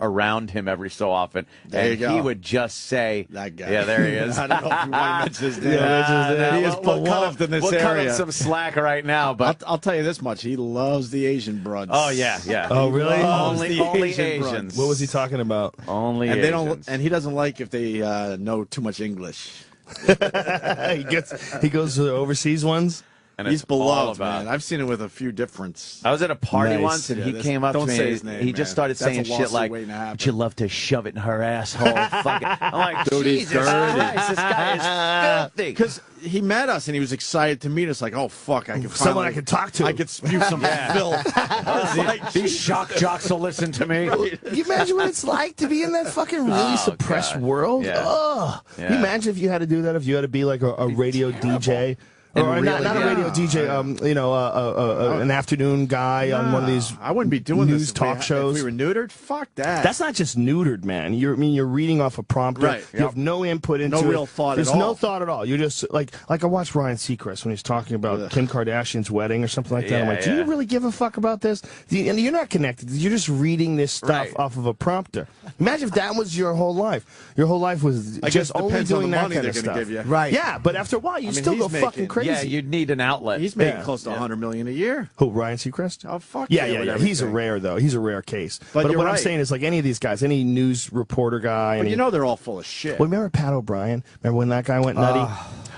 around him every so often, There and you he go. would just say, That guy. "Yeah, there he is." I don't know if you want to mention his name. Yeah, He is we'll cut beloved him- in this we'll cut him area. some slack right now, but I'll tell you this much: he loves the Asian broads. oh yeah. Oh, really? Loves Only the Asians. What was he talking about? Only And they Asians. don't. And he doesn't like if they know too much English. He goes to the overseas ones? And He's it's all beloved, about- man. I've seen it with a few different. I was at a party Nice. once, and Yeah, he this- came up don't to me. say his name, he just man. started That's a saying shit lawsuit like, waiting to happen. "Would you love to shove it in her asshole?" Fuck it. I'm like, Dude, he's Jesus dirty. Christ, this guy is filthy. Because he met us and he was excited to meet us. Like, oh fuck, I can Someone I can talk to. I could spew some filth. These shock jocks will listen to me. Can you imagine what it's like to be in that fucking really suppressed God. world? Yeah. Ugh. Can Yeah. you imagine if you had to do that, if you had to be like a radio DJ Or not a radio DJ, an afternoon guy on one of these I wouldn't be doing news this talk shows. If we were neutered? Fuck that. That's not just neutered, man. You're reading off a prompter. Right. You have no input into it. No real thought There's at all. no thought at all. You're just like I watched Ryan Seacrest when he's talking about Kim Kardashian's wedding or something like that. I'm like, do you really give a fuck about this? And you're not connected. You're just reading this stuff off of a prompter. Imagine if that was your whole life. Your whole life was just only doing that kind of stuff. Give you. Right. Yeah, but after a while, you still go fucking crazy. Yeah, you'd need an outlet. He's making close to $100 million a year. Who, Ryan Seacrest? Oh, fuck yeah. He's a rare, though. He's a rare case. But what I'm saying is, like, any of these guys, any news reporter guy. But you know they're all full of shit. Well, remember Pat O'Brien? Remember when that guy went nutty?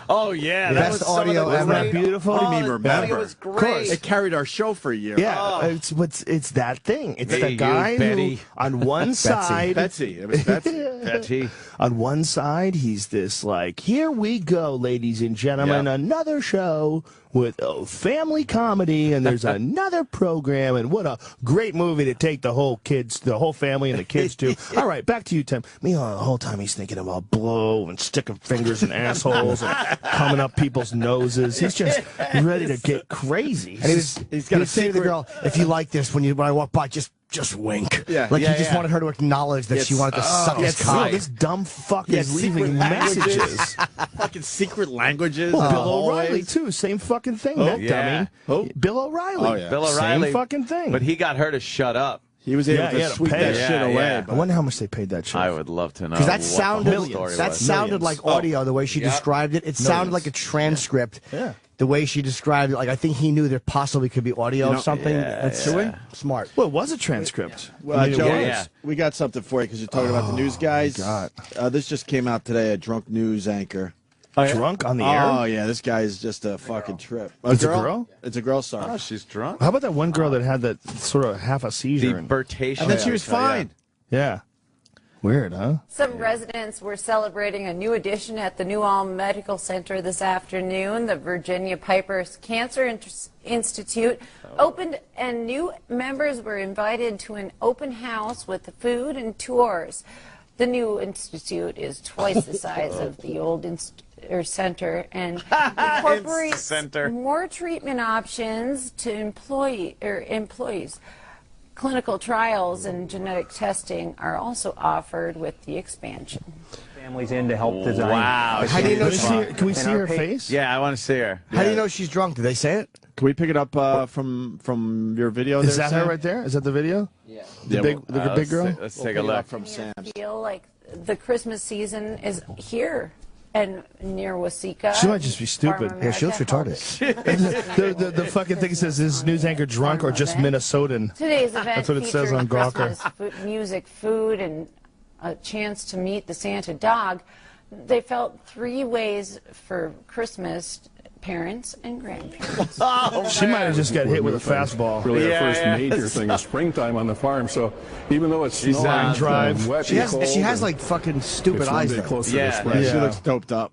Oh, yeah. The best audio ever. Isn't that beautiful? What do you mean, remember? It was great. Of course. It carried our show for a year. Yeah, it's that thing. It's Hey, the guy you, Betty. who, on one side... Betsy. It was Betsy. Betty. On one side, he's this, like, here we go, ladies and gentlemen, another show with family comedy, and there's another program, and what a great movie to take the whole family and the kids to. All right, back to you, Tim. Meanwhile, the whole time he's thinking about blow and sticking fingers in assholes and coming up people's noses. He's just ready to get crazy. And he's got to say to the girl, if you like this, when I walk by, just wink. Yeah. Like he just wanted her to acknowledge that she wanted to suck his cock. This dumb fuck is leaving messages. Fucking secret languages. Well, Bill O'Reilly, too. Same fucking thing. That dummy. Bill O'Reilly. Oh, yeah. Bill O'Reilly. Same fucking thing. But he got her to shut up. He was able to sweep that shit away. I wonder how much they paid that shit. I would love to know. Because that what sounded like audio, the way she described it. It sounded like a transcript. Yeah. The way she described it, like I think he knew there possibly could be audio of something. That's smart. Well, it was a transcript. Well, Joe, we got something for you because you're talking about the news guys. God. This just came out today, a drunk news anchor. Drunk on the air? Oh, yeah, this guy is just a fucking trip. It's a girl? It's a girl star. Oh, she's drunk? How about that one girl that had that sort of half a seizure? Debertation. And then she was fine. Yeah. Weird, huh? Some residents were celebrating a new addition at the New Ulm Medical Center this afternoon. The Virginia Piper's Cancer Institute opened, and new members were invited to an open house with food and tours. The new institute is twice the size of the old center and incorporates more treatment options to employees. Clinical trials and genetic testing are also offered with the expansion. Families in to help design. Wow. How do you know Can we see her face? Yeah, I want to see her. How do you know she's drunk? Did they say it? Can we pick it up from your video? Is there, that her Sam? right there? Is that the video? Yeah. The big girl? Let's take a look. From Sam. I feel like the Christmas season is here. And near Waseca. She might just be stupid. Yeah, she looks retarded. the fucking thing says, is news anchor drunk or just Minnesotan? Today's event That's what it says featured on Gawker. Christmas music, food, and a chance to meet the Santa dog. They felt 3 ways for Christmas, parents and grandparents. She might have just got hit with a fastball. Really, our first major thing is springtime on the farm. So even though it's snowing and wet, she cold, has like fucking stupid eyes. It's one day closer to spring. She looks doped up.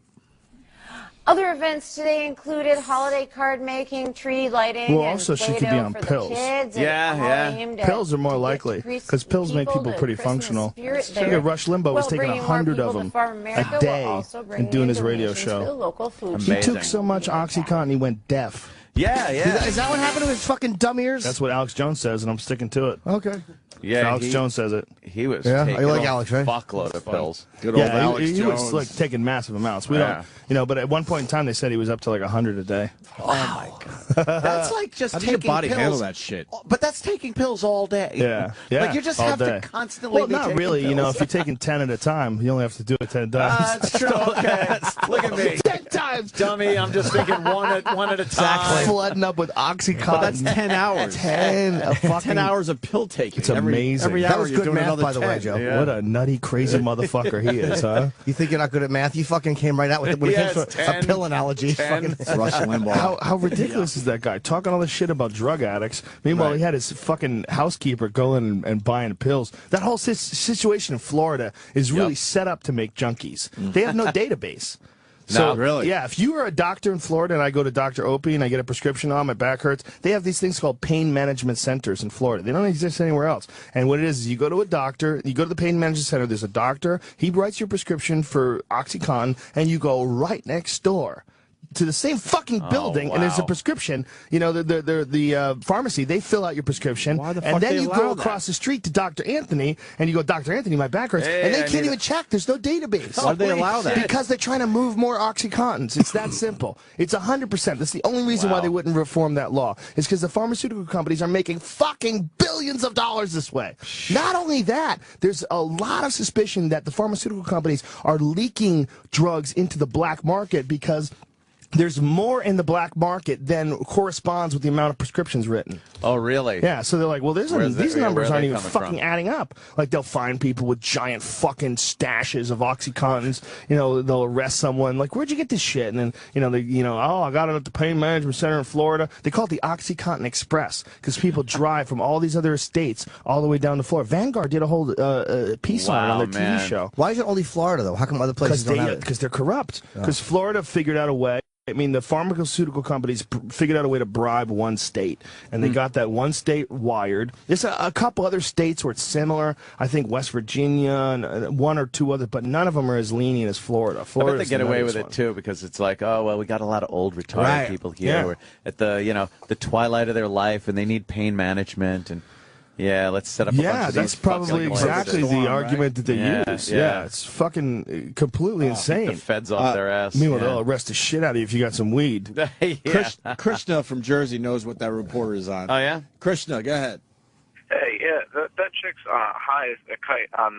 Other events today included holiday card making, tree lighting, Well, and also she could Play-Doh be on for the pills. kids, and Yeah, all yeah. aimed at Pills are more likely because pills make people to pretty Christmas functional. spirit Look there. at Rush Limbaugh was Well, taking bringing more 100 of people to them Farm America a will day also bring and doing in his radio donations to the show. local food He bank. took so much OxyContin he went deaf. Yeah. Is that what happened to his fucking dumb ears? That's what Alex Jones says, and I'm sticking to it. Okay. Yeah, Alex Jones says it. He was Yeah, taking you like a Alex, right? fuckload of pills. Good old Yeah, Alex he Jones. was like taking massive amounts. We Yeah. don't, but at one point in time they said he was up to like 100 a day. Oh my god. That's like just How does your taking body pills. handle that shit? But that's taking pills all day. Yeah, Like you just all have day. to constantly. Well, be not taking really. Pills. If you're taking 10 at a time, you only have to do it 10 times. That's true. Okay. Look at me. 10 times, dummy. I'm just thinking one at a time. Flooding up with OxyContin. But that's 10 hours. 10 hours of pill taking. It's amazing. Every That hour was you're good doing math, another by the 10. way, Joe. What a nutty, crazy motherfucker he is, huh? You think you're not good at math? You fucking came right out with it when it Yes, came to a 10, pill analogy. 10. Fucking- Rush Limbaugh. How ridiculous is that guy? Talking all this shit about drug addicts. Meanwhile, he had his fucking housekeeper going and buying pills. That whole situation in Florida is really set up to make junkies. They have no database. So, really? Yeah, if you are a doctor in Florida and I go to Dr. Opie and I get a prescription on, my back hurts, they have these things called pain management centers in Florida. They don't exist anywhere else. And what it is you go to a doctor, you go to the pain management center, there's a doctor, he writes your prescription for OxyContin, and you go right next door to the same fucking building, and there's a prescription. You know, the pharmacy, they fill out your prescription, and then you go across the street to Dr. Anthony, and you go, Dr. Anthony, my back hurts, and they can't even check. There's no database. Why do they allow that? Because they're trying to move more OxyContins. It's that simple. It's 100%. That's the only reason why they wouldn't reform that law. Is because the pharmaceutical companies are making fucking billions of dollars this way. Not only that, there's a lot of suspicion that the pharmaceutical companies are leaking drugs into the black market because there's more in the black market than corresponds with the amount of prescriptions written. Oh, really? Yeah, so they're like, well, these numbers aren't even fucking adding up. Like, they'll find people with giant fucking stashes of OxyContins. You know, they'll arrest someone. Like, where'd you get this shit? And then, oh, I got it at the Pain Management Center in Florida. They call it the OxyContin Express because people drive from all these other states all the way down to Florida. Vanguard did a whole piece on it on their TV show. Why is it only Florida, though? How come other places don't have it? Because they're corrupt. Because Florida figured out a way. I mean, the pharmaceutical companies figured out a way to bribe one state, and they got that one state wired. There's a couple other states where it's similar. I think West Virginia and one or two others, but none of them are as lenient as Florida. I bet they get away with it too because it's like, oh well, we got a lot of old retired people here who are at the twilight of their life, and they need pain management and. Yeah, let's set up a bunch of that's these probably exactly the argument that they use. Yeah, it's fucking completely insane. Keep the feds off their ass. Meanwhile, they'll arrest the shit out of you if you got some weed. Krishna from Jersey knows what that reporter is on. Oh, yeah? Krishna, go ahead. Hey, that chick's high as a kite on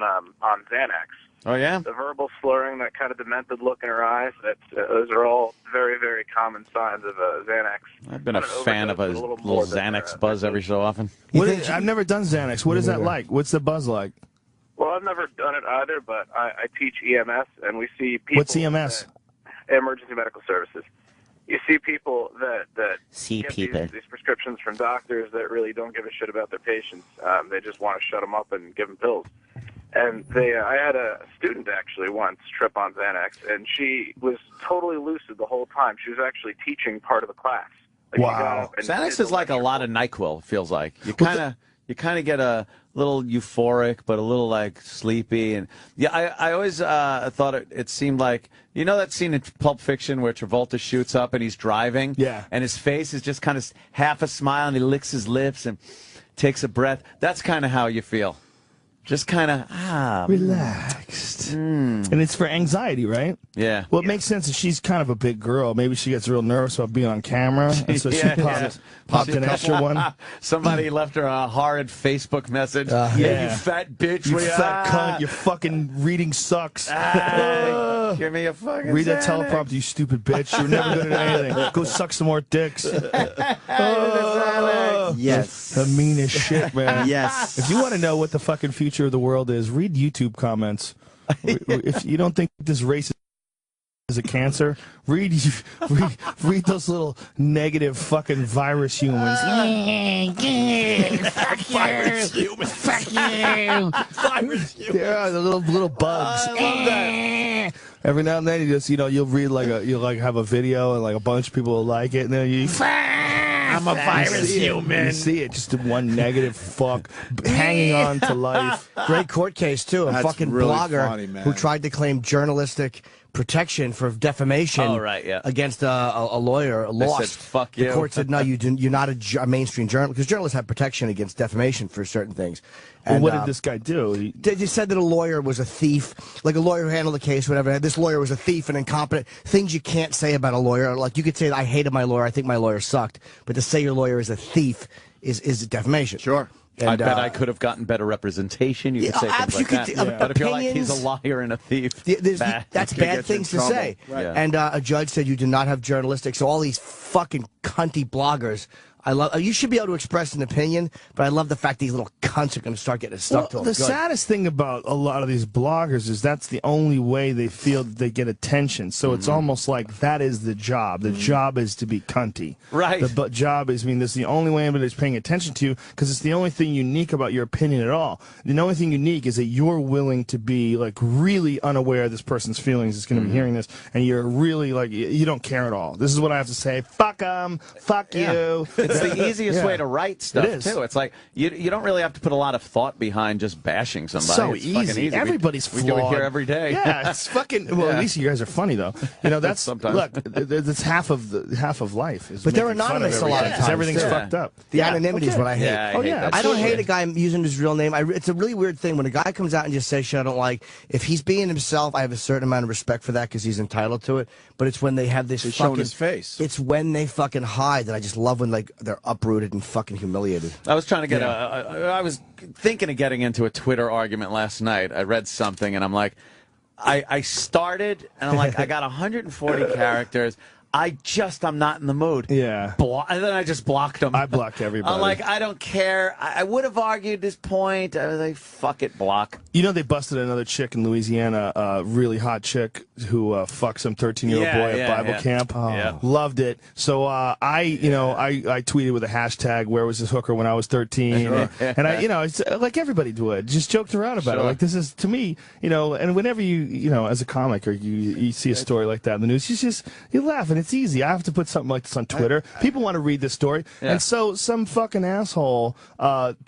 Xanax. Oh, yeah? The verbal slurring, that kind of demented look in her eyes, those are all very, very common signs of Xanax. I've been a fan of a little Xanax buzz every so often. I've never done Xanax. What is that like? What's the buzz like? Well, I've never done it either, but I teach EMS, and we see people... What's EMS? Emergency Medical Services. You see people that get these prescriptions from doctors that really don't give a shit about their patients. They just want to shut them up and give them pills. And I had a student actually once trip on Xanax, and she was totally lucid the whole time. She was actually teaching part of the class. Wow. Xanax is like a lot of NyQuil, it feels like. You kind of get a little euphoric, but a little like sleepy. And yeah, I always thought it seemed like, you know that scene in Pulp Fiction where Travolta shoots up and he's driving? Yeah. And his face is just kind of half a smile, and he licks his lips and takes a breath. That's kind of how you feel. Just kind of, relaxed. And it's for anxiety, right? Yeah. Well, it makes sense that she's kind of a big girl. Maybe she gets real nervous about being on camera, and so she popped an extra one. Somebody left her a horrid Facebook message. You fat bitch. You fat cunt. Your fucking reading sucks. Give me a fucking Read that teleprompter, you stupid bitch. You're never good at anything. Go suck some more dicks. Yes. The meanest shit, man. Yes. If you want to know what the fucking future of the world is, read YouTube comments. If you don't think this race is a cancer, read those little negative fucking virus humans. Virus human. Fuck you. Virus human. Yeah, the little bugs. I love that. Every now and then, you'll read you'll have a video and like a bunch of people will like it, and then you. I'm a virus human. You see it, just one negative fuck hanging on to life. Great court case, too. A fucking really blogger funny, man. who tried to claim journalistic protection for defamation against a lawyer, lost. Said, fuck you. The court said, no, you're not a mainstream journalist, because journalists have protection against defamation for certain things. Well, And what did this guy do? They said that a lawyer was a thief, like a lawyer who handled the case, whatever. This lawyer was a thief and incompetent. Things you can't say about a lawyer. Like, you could say, I hated my lawyer, I think my lawyer sucked. But to say your lawyer is a thief is defamation. Sure. And, I bet I could have gotten better representation. You could say things like that. But if you're like, he's a liar and a thief, that's bad things to say. Right. And a judge said you do not have journalistic. So all these fucking cunty bloggers, you should be able to express an opinion, but I love the fact these little cunts are going to start getting stuck to them. The saddest thing about a lot of these bloggers is that's the only way they feel that they get attention. So it's almost like that is the job. The job is to be cunty. Right. The job is, this is the only way anybody's paying attention to you, because it's the only thing unique about your opinion at all. The only thing unique is that you're willing to be like really unaware of this person's feelings is going to be hearing this, and you're really like, you don't care at all. This is what I have to say. Fuck them. Fuck you. It's the easiest way to write stuff, too. It's like, you don't really have to put a lot of thought behind just bashing somebody. So It's fucking easy. Everybody's flawed. We do it here every day. Yeah, it's fucking. Well, at least you guys are funny though. You know, that's Sometimes. look. That's half of life. Is But they're making fun of anonymous a lot of everything, 'cause times. everything's too. fucked up. The anonymity is what I hate. Yeah, I hate that I don't shit. hate a guy using his real name. It's a really weird thing when a guy comes out and just says shit I don't like. If he's being himself, I have a certain amount of respect for that because he's entitled to it. But it's when they have this He's fucking showing his face. It's when they fucking hide that I just love when like they're uprooted and fucking humiliated. I was trying to get I was thinking of getting into a Twitter argument last night. I read something and I'm like, I started and I'm like, I got 140 characters. I'm not in the mood. Yeah. And then I just blocked them. I block everybody. I'm like, I don't care. I would have argued this point. I was like, fuck it, block. You know, they busted another chick in Louisiana, a really hot chick who fucked some 13-year-old boy at Bible camp. Yeah. Loved it. So I tweeted with a hashtag, where was this hooker when I was 13? And I, it's like everybody would, just joked around about it. Like, this is, to me, and whenever you as a comic or you see a story like that in the news, you laugh, and it's easy. I have to put something like this on Twitter. People want to read this story. Yeah. And so some fucking asshole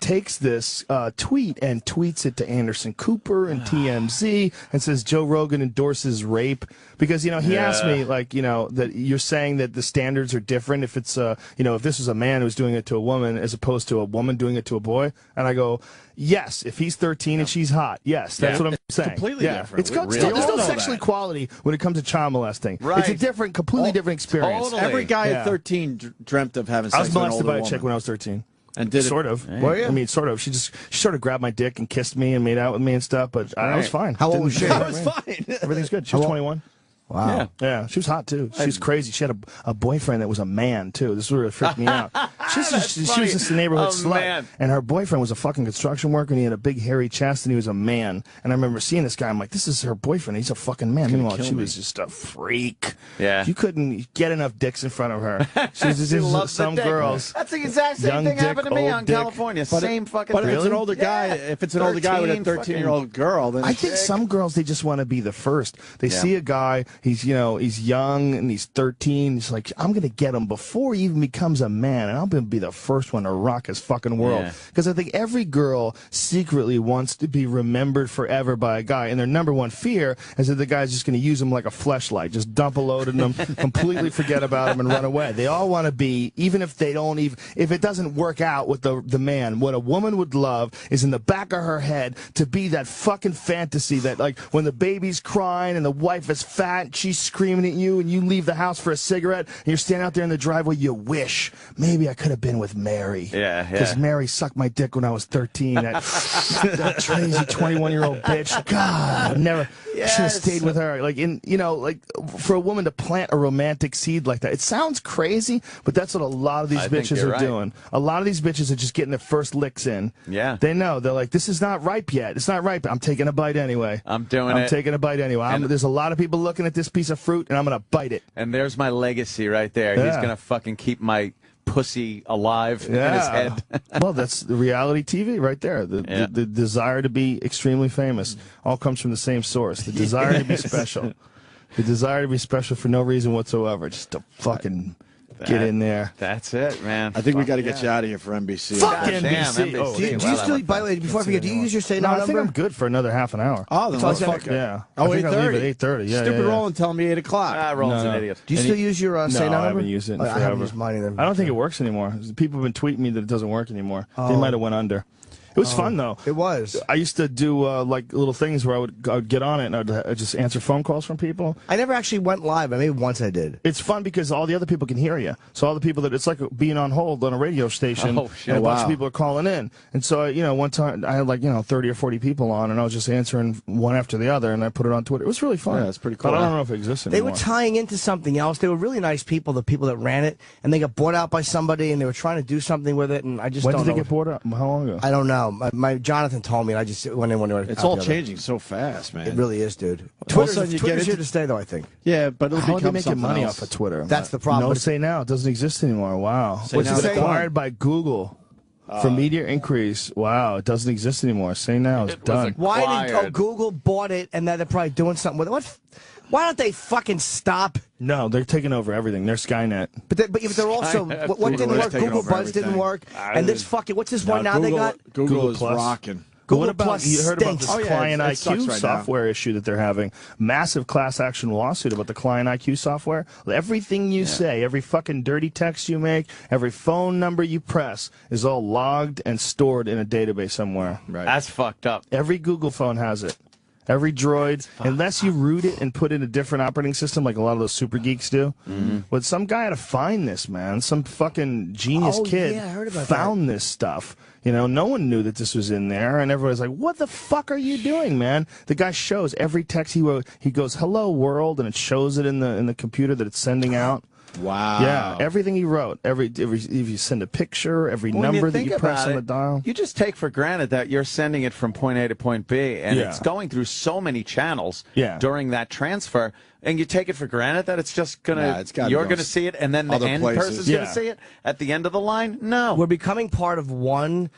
takes this tweet and tweets it to Anderson Cooper and TMZ and says Joe Rogan endorses rape because, he asked me, like, that you're saying that the standards are different if it's, if this was a man who's doing it to a woman as opposed to a woman doing it to a boy. And I go, yes, if he's 13 and she's hot. Yes, that's what I'm saying. Completely different. There's no sexual equality when it comes to child molesting. Right. It's a completely different experience. Totally. Every guy at 13 dreamt of having sex I was with an molested older by a chick woman. when I was 13. And did it? Sort of. Were you? I mean, sort of. She sort of grabbed my dick and kissed me and made out with me and stuff, but I was fine. How old was she? I was fine. Everything's good. She was 21. Wow. Yeah, she was hot, too. She was crazy. She had a boyfriend that was a man, too. This really freaked me out. She was just a neighborhood slut. Man. And her boyfriend was a fucking construction worker, and he had a big hairy chest, and he was a man. And I remember seeing this guy. I'm like, this is her boyfriend. He's a fucking man. Meanwhile, she was just a freak. Yeah. You couldn't get enough dicks in front of her. She was She loves just some the dick. girls. That's the exact same Young thing happened dick, to me old on dick. California. Same fucking But thing. if it's an older guy, if it's an older guy with a 13-year-old girl, then I think some girls, they just want to be the first. They Yeah. see a guy, he's young and he's 13. He's like, I'm going to get him before he even becomes a man, and I'm going to be the first one to rock his fucking world. Yeah. Because I think every girl secretly wants to be remembered forever by a guy, and their number one fear is that the guy's just going to use them like a fleshlight, just dump a load in them, completely forget about him, and run away. They all want to be, even if if it doesn't work out with the man, what a woman would love is in the back of her head to be that fucking fantasy that, like, when the baby's crying and the wife is fat and she's screaming at you and you leave the house for a cigarette and you're standing out there in the driveway, you wish maybe I could have been with Mary. Yeah. Because Mary sucked my dick when I was 13. That crazy 21-year-old bitch. God, I never should have stayed with her. Like, for a woman to plant a romantic seed like that, it sounds crazy, but that's what a lot of these bitches are doing. A lot of these bitches are just getting their first licks in. Yeah. They know. They're like, this is not ripe yet. It's not ripe. I'm taking a bite anyway. I'm taking a bite anyway. There's a lot of people looking at this piece of fruit, and I'm going to bite it. And there's my legacy right there. Yeah. He's going to fucking keep my pussy alive in his head. Well, that's the reality TV right there. The desire to be extremely famous all comes from the same source. The desire to be special. The desire to be special for no reason whatsoever. Just to fucking get in there. That's it, man. I think we got to get you out of here for NBC. Fuck Damn, NBC. NBC. Do you still, by the way, before I forget, do you use your Say Now I number? think I'm good for another half an hour. Oh, then let's fuck it. Yeah. Oh, I think I'll leave 8:30. at 8:30. Yeah, Stupid yeah. Roland telling me 8 o'clock. Roland's an idiot. Do you still use your Say Now number? I haven't used it in forever. I haven't used mine either. I don't think it works anymore. People have been tweeting me that it doesn't work anymore. They might have went under. It was fun, though. It was. I used to do like little things where I would get on it and I'd just answer phone calls from people. I never actually went live, but maybe once I did. It's fun because all the other people can hear you. So all the people it's like being on hold on a radio station. Oh, shit. And a bunch of people are calling in. And so, one time I had 30 or 40 people on, and I was just answering one after the other, and I put it on Twitter. It was really fun. Yeah, it's pretty cool. But I don't know if it exists They anymore. were tying into something else. They were really nice people, the people that ran it, and they got bought out by somebody, and they were trying to do something with it, and I just When don't did know. they get bought out? How long ago? I don't know. My Jonathan told me, and I just went in one way. It's all changing so fast, man. It really is, dude. All of a sudden Twitter's here to stay, though, I think. Yeah, but it'll How are they become making something money else. off of Twitter? That's the problem. No Say Now. It doesn't exist anymore. Wow. Say What's Now it is acquired by Google for media increase? Wow. It doesn't exist anymore. Say Now is done. Why did Google bought it, and now they're probably doing something with it? Why don't they fucking stop? No, they're taking over everything. They're Skynet. But they're also what didn't work? Google Buzz didn't work, and this fucking what's this one now they got? Google is rocking. What about you heard about stinks. this client IQ software issue that they're having? Massive class action lawsuit about the client IQ software. Everything you say, every fucking dirty text you make, every phone number you press is all logged and stored in a database somewhere. Right. That's fucked up. Every Google phone has it. Every droid, unless you root it and put in a different operating system like a lot of those super geeks do. But some guy had to find this, man. Some fucking genius kid found this stuff. You know, no one knew that this was in there, and everybody's like, what the fuck are you doing, man? The guy shows every text he wrote, he goes, hello, world, and it shows it in the computer that it's sending out. Wow. Yeah, everything he wrote. If you send a picture, every number that you press on the dial. You just take for granted that you're sending it from point A to point B, and it's going through so many channels during that transfer, and you take it for granted that it's just you're going to see it, and then the end person's going to see it at the end of the line? No. We're becoming part of one.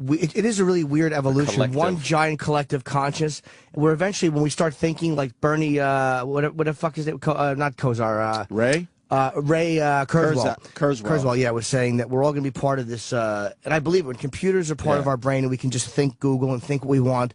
It is a really weird evolution. One giant collective conscious. Where eventually, when we start thinking like Bernie, what the fuck is it? Not Kozar. Ray? Ray Kurzweil, was saying that we're all going to be part of this, and I believe when computers are part of our brain and we can just think Google and think what we want,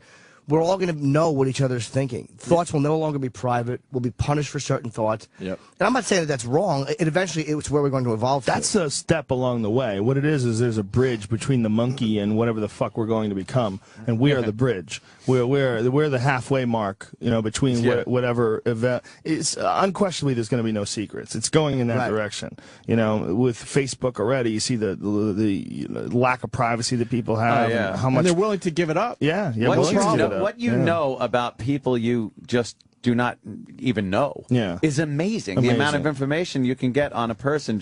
we're all going to know what each other's thinking. Thoughts will no longer be private. We'll be punished for certain thoughts. Yep. And I'm not saying that that's wrong. It's where we're going to evolve. That's a step along the way. What it is there's a bridge between the monkey and whatever the fuck we're going to become, and we are the bridge. We're the halfway mark, between whatever event. It's unquestionably there's going to be no secrets. It's going in that direction. With Facebook already, you see the lack of privacy that people have. And how much and they're willing to give it up. What you know about people you just do not even know is amazing. The amount of information you can get on a person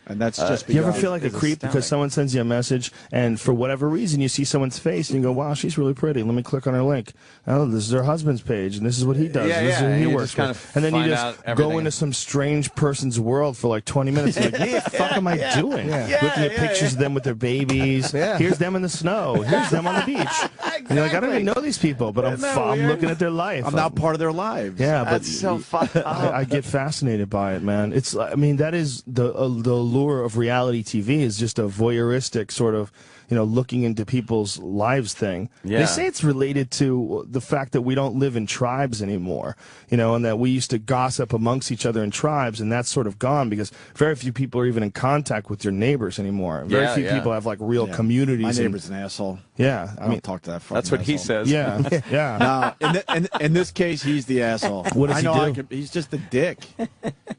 and that's just you ever feel like a creep because someone sends you a message and for whatever reason you see someone's face and you go, wow, she's really pretty, let me click on her link. Oh, this is her husband's page and this is what he does. This is who he works with. And then you just go into some strange person's world for like 20 minutes and like, what the fuck am I doing? Looking at pictures of them with their babies. Here's them in the snow. Here's them on the beach. And you're like, I don't even know these people, but I'm looking at their life. I'm now part of their lives. Yeah, but that's so fucked up. I get fascinated by it, man. That is the allure of reality TV is just a voyeuristic sort of, looking into people's lives thing. They say it's related to the fact that we don't live in tribes anymore, and that we used to gossip amongst each other in tribes, and that's sort of gone because very few people are even in contact with their neighbors anymore. Very few people have like real communities. My neighbor's an asshole. Yeah, I don't talk to that. That's what he says. Yeah, yeah. No, in this case, he's the asshole. What does he do? He's just a dick.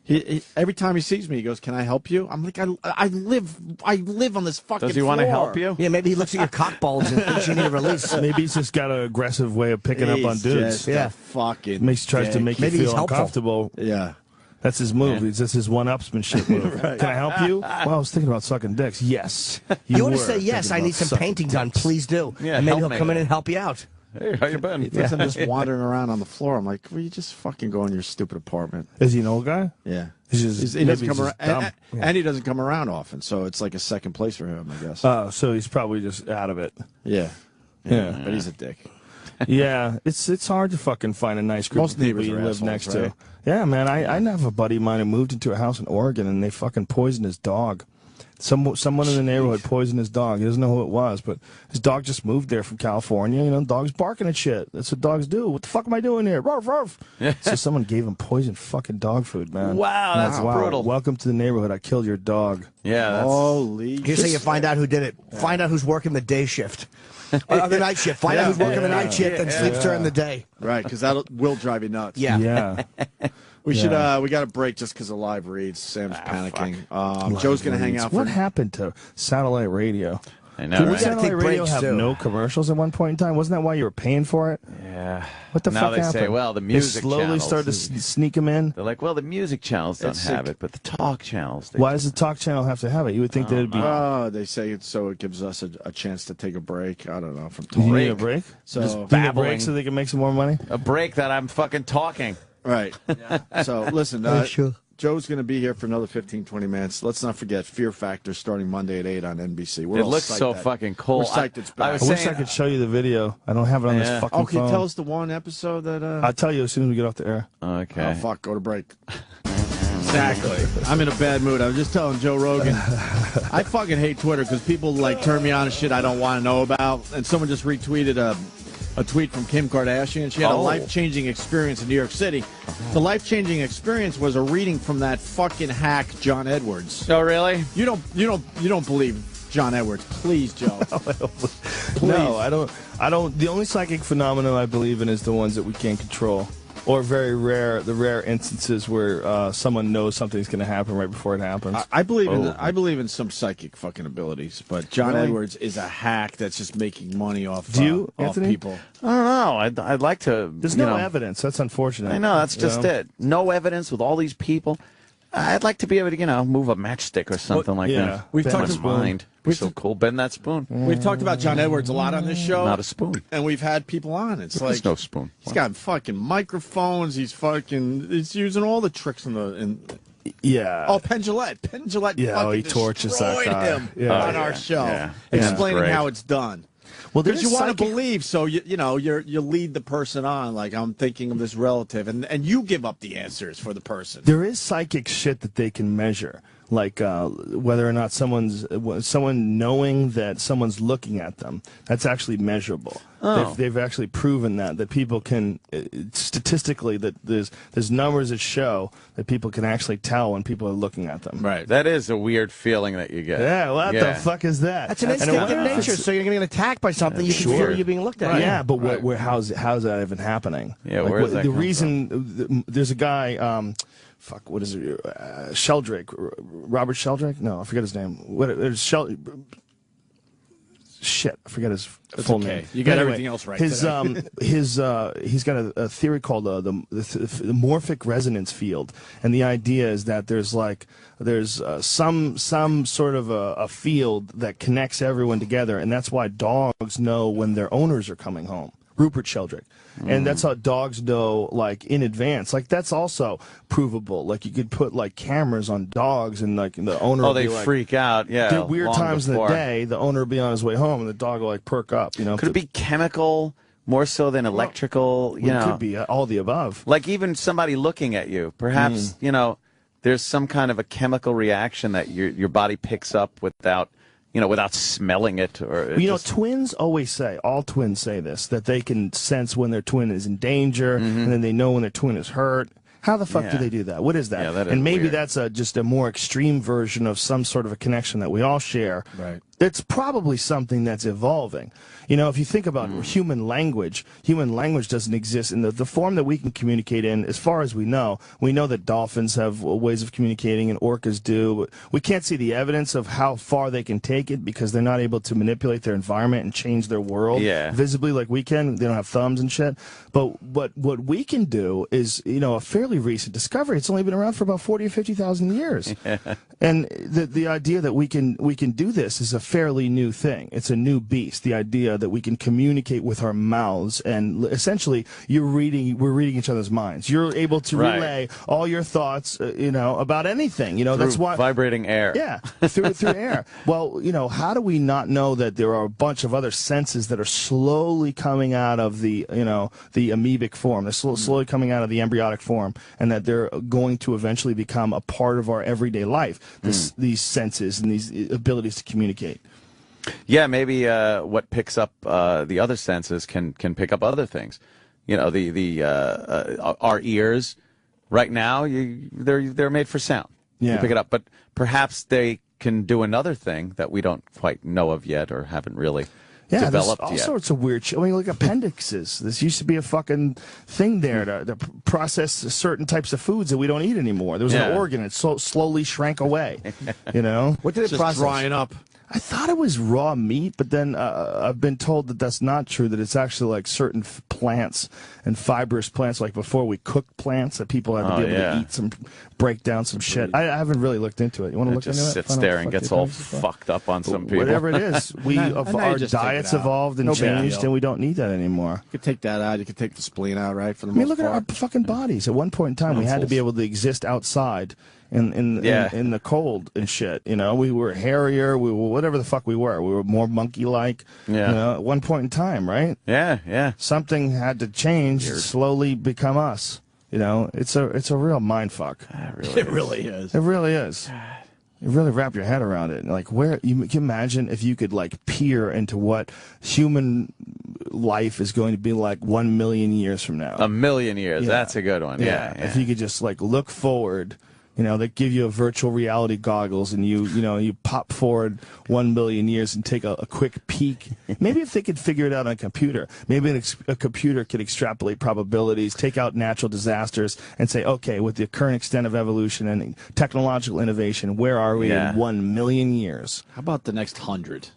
He every time he sees me, he goes, "Can I help you?" I'm like, I live on this fucking. Does he want to help you? Yeah, maybe he looks at your cock bulge and thinks you need a release. Maybe he's just got an aggressive way of picking up on dudes. Tries to make you feel uncomfortable. Yeah. That's his move. That's his one-upsmanship move. Can I help you? Well, I was thinking about sucking dicks. Yes. You want to say, yes, I need some painting done. Please do. Yeah, and maybe he'll come in and help you out. Hey, how you been? He thinks I'm just wandering around on the floor. I'm like, well, you just fucking go in your stupid apartment. Is he an old guy? Yeah. He doesn't come around, and he doesn't come around often, so it's like a second place for him, I guess. Oh, so he's probably just out of it. Yeah. But he's a dick. Yeah, it's hard to fucking find a nice group of people you live next to. Yeah, man, I have a buddy of mine who moved into a house in Oregon, and they fucking poisoned his dog. Someone in the neighborhood poisoned his dog. He doesn't know who it was, but his dog just moved there from California. Dogs barking at shit. That's what dogs do. What the fuck am I doing here? Ruff, ruff. So someone gave him poisoned fucking dog food, man. Wow, that's brutal. Welcome to the neighborhood. I killed your dog. Yeah, that's... Holy. Here's how you find out who did it. Find out who's working the day shift. Or the night shift. Find out who's working the night shift and sleeps during the day. Right, because that will drive you nuts. Yeah. We should. We got a break just because of live reads. Sam's panicking. Joe's going to hang out. What happened to satellite radio? I know. Did satellite radio have no commercials at one point in time? Wasn't that why you were paying for it? Yeah. What the now fuck they happened? say, well, the music they slowly channels started to sneak them in. They're like, well, the music channels don't have it, but the talk channels. Why does the talk channel have to have it? You would think that it'd be. Oh, they say it so it gives us a chance to take a break. I don't know from talk. You need a break? So just a break so they can make some more money. A break that I'm fucking talking. Right. So listen, Joe's going to be here for another 15, 20 minutes. Let's not forget Fear Factor starting Monday at 8 on NBC. It looks so fucking cool. We're psyched it's back. I wish I could show you the video. I don't have it on this fucking phone. Can you tell us the one episode that... I'll tell you as soon as we get off the air. Okay. Oh, fuck. Go to break. Exactly. I'm in a bad mood. I was just telling Joe Rogan. I fucking hate Twitter because people like turn me on to shit I don't want to know about. And someone just retweeted a tweet from Kim Kardashian. She had a life-changing experience in New York City. The life-changing experience was a reading from that fucking hack John Edwards. Oh, really? You don't believe John Edwards, please, Joe. Please. No, I don't. The only psychic phenomenon I believe in is the ones that we can't control. Or the rare instances where someone knows something's going to happen right before it happens. I believe in some psychic fucking abilities, but John Edwards is a hack that's just making money off. Do you, off Anthony? People? I don't know. I'd like to. There's no evidence. That's unfortunate. I know. That's just it. No evidence with all these people. I'd like to be able to, move a matchstick or something like that. We've Bend talked my mind. So cool. Bend that spoon. We've talked about John Edwards a lot on this show. Not a spoon. And we've had people on. It's There's like no spoon. He's got fucking microphones. He's using all the tricks in the. Yeah. Oh, Penn Jillette. Yeah. He torches that guy. Him on our show, Yeah. explaining how it's done. Well, because you want to believe, so you lead the person on. Like, I'm thinking of this relative, and you give up the answers for the person. There is psychic shit that they can measure, like whether or not someone knowing that someone's looking at them. That's actually measurable. Oh. They've actually proven that people can statistically that there's numbers that show that people can actually tell when people are looking at them. Right. That is a weird feeling that you get. Yeah. What the fuck is that? That's an instinct in nature. So you're going to get attacked by something. You can feel you're being looked at. Right. Yeah, but how's that even happening? Yeah. Where is that? The reason there's a guy. What is it? Sheldrake, Robert Sheldrake? No, I forget his name. Shit, I forget his full name. You got everything else right. He's got a theory called the morphic resonance field, and the idea is that there's some sort of a field that connects everyone together, and that's why dogs know when their owners are coming home. Rupert Sheldrake. And that's how dogs know, like, in advance. Like, that's also provable. Like, you could put, like, cameras on dogs, and, like, the owner will they be like, freak out, yeah. There are weird times before. in the day, the owner will be on his way home, and the dog will, like, perk up, Could it be chemical more so than electrical? It could be all the above. Like, even somebody looking at you. Perhaps, there's some kind of a chemical reaction that your body picks up without smelling it. Or twins always say, all twins say this, that they can sense when their twin is in danger, and then they know when their twin is hurt. How the fuck do they do that? What is that? Yeah, that is and maybe weird. that's just a more extreme version of some sort of a connection that we all share. Right. It's probably something that's evolving. If you think about human language doesn't exist in the form that we can communicate in, as far as we know. We know that dolphins have ways of communicating and orcas do, but we can't see the evidence of how far they can take it because they're not able to manipulate their environment and change their world visibly like we can. They don't have thumbs and shit. But what we can do is, a fairly recent discovery. It's only been around for about 40 or 50,000 years. And the idea that we can do this is a fairly new thing. It's a new beast. The idea that we can communicate with our mouths, and essentially we're reading each other's minds. You're able to relay all your thoughts, about anything. That's why vibrating air. Yeah, through air. Well, how do we not know that there are a bunch of other senses that are slowly coming out of the amoebic form? They're slowly coming out of the embryonic form, and that they're going to eventually become a part of our everyday life. These senses and these abilities to communicate. Yeah, maybe what picks up the other senses can pick up other things. Our ears right now they're made for sound. Yeah. You pick it up, but perhaps they can do another thing that we don't quite know of yet or haven't really developed there's all yet. sorts of weird shit. I mean, like appendixes. This used to be a fucking thing there to process certain types of foods that we don't eat anymore. There was an organ. It slowly shrank away. What did it process? Drying up. I thought it was raw meat, but then I've been told that that's not true, that it's actually like certain plants and fibrous plants, like before we cooked plants, that people had to be able to eat some, break down some shit. I haven't really looked into it. You want to look into it? Just sits there and gets all fucked up on some people. Whatever it is, our diets evolved and changed, and we don't need that anymore. You could take that out. You could take the spleen out, right? For the look at our fucking bodies. At one point in time, we had to be able to exist outside in the cold and shit. You know, we were hairier. We were whatever the fuck we were. We were more monkey-like. Yeah. You know, at one point in time, right? Yeah. Something had to change, slowly become us. You know, it's a real mind fuck. It really is. It really is. You really wrap your head around it. Like, where you can imagine if you could like peer into what human life is going to be like 1 million years from now. 1 million years. That's a good one. Yeah. If you could just like look forward. You know, they give you a virtual reality goggles, and you pop forward 1 million years and take a quick peek. Maybe if they could figure it out on a computer, maybe a computer could extrapolate probabilities, take out natural disasters, and say, okay, with the current extent of evolution and technological innovation, where are we in 1 million years? How about the next 100?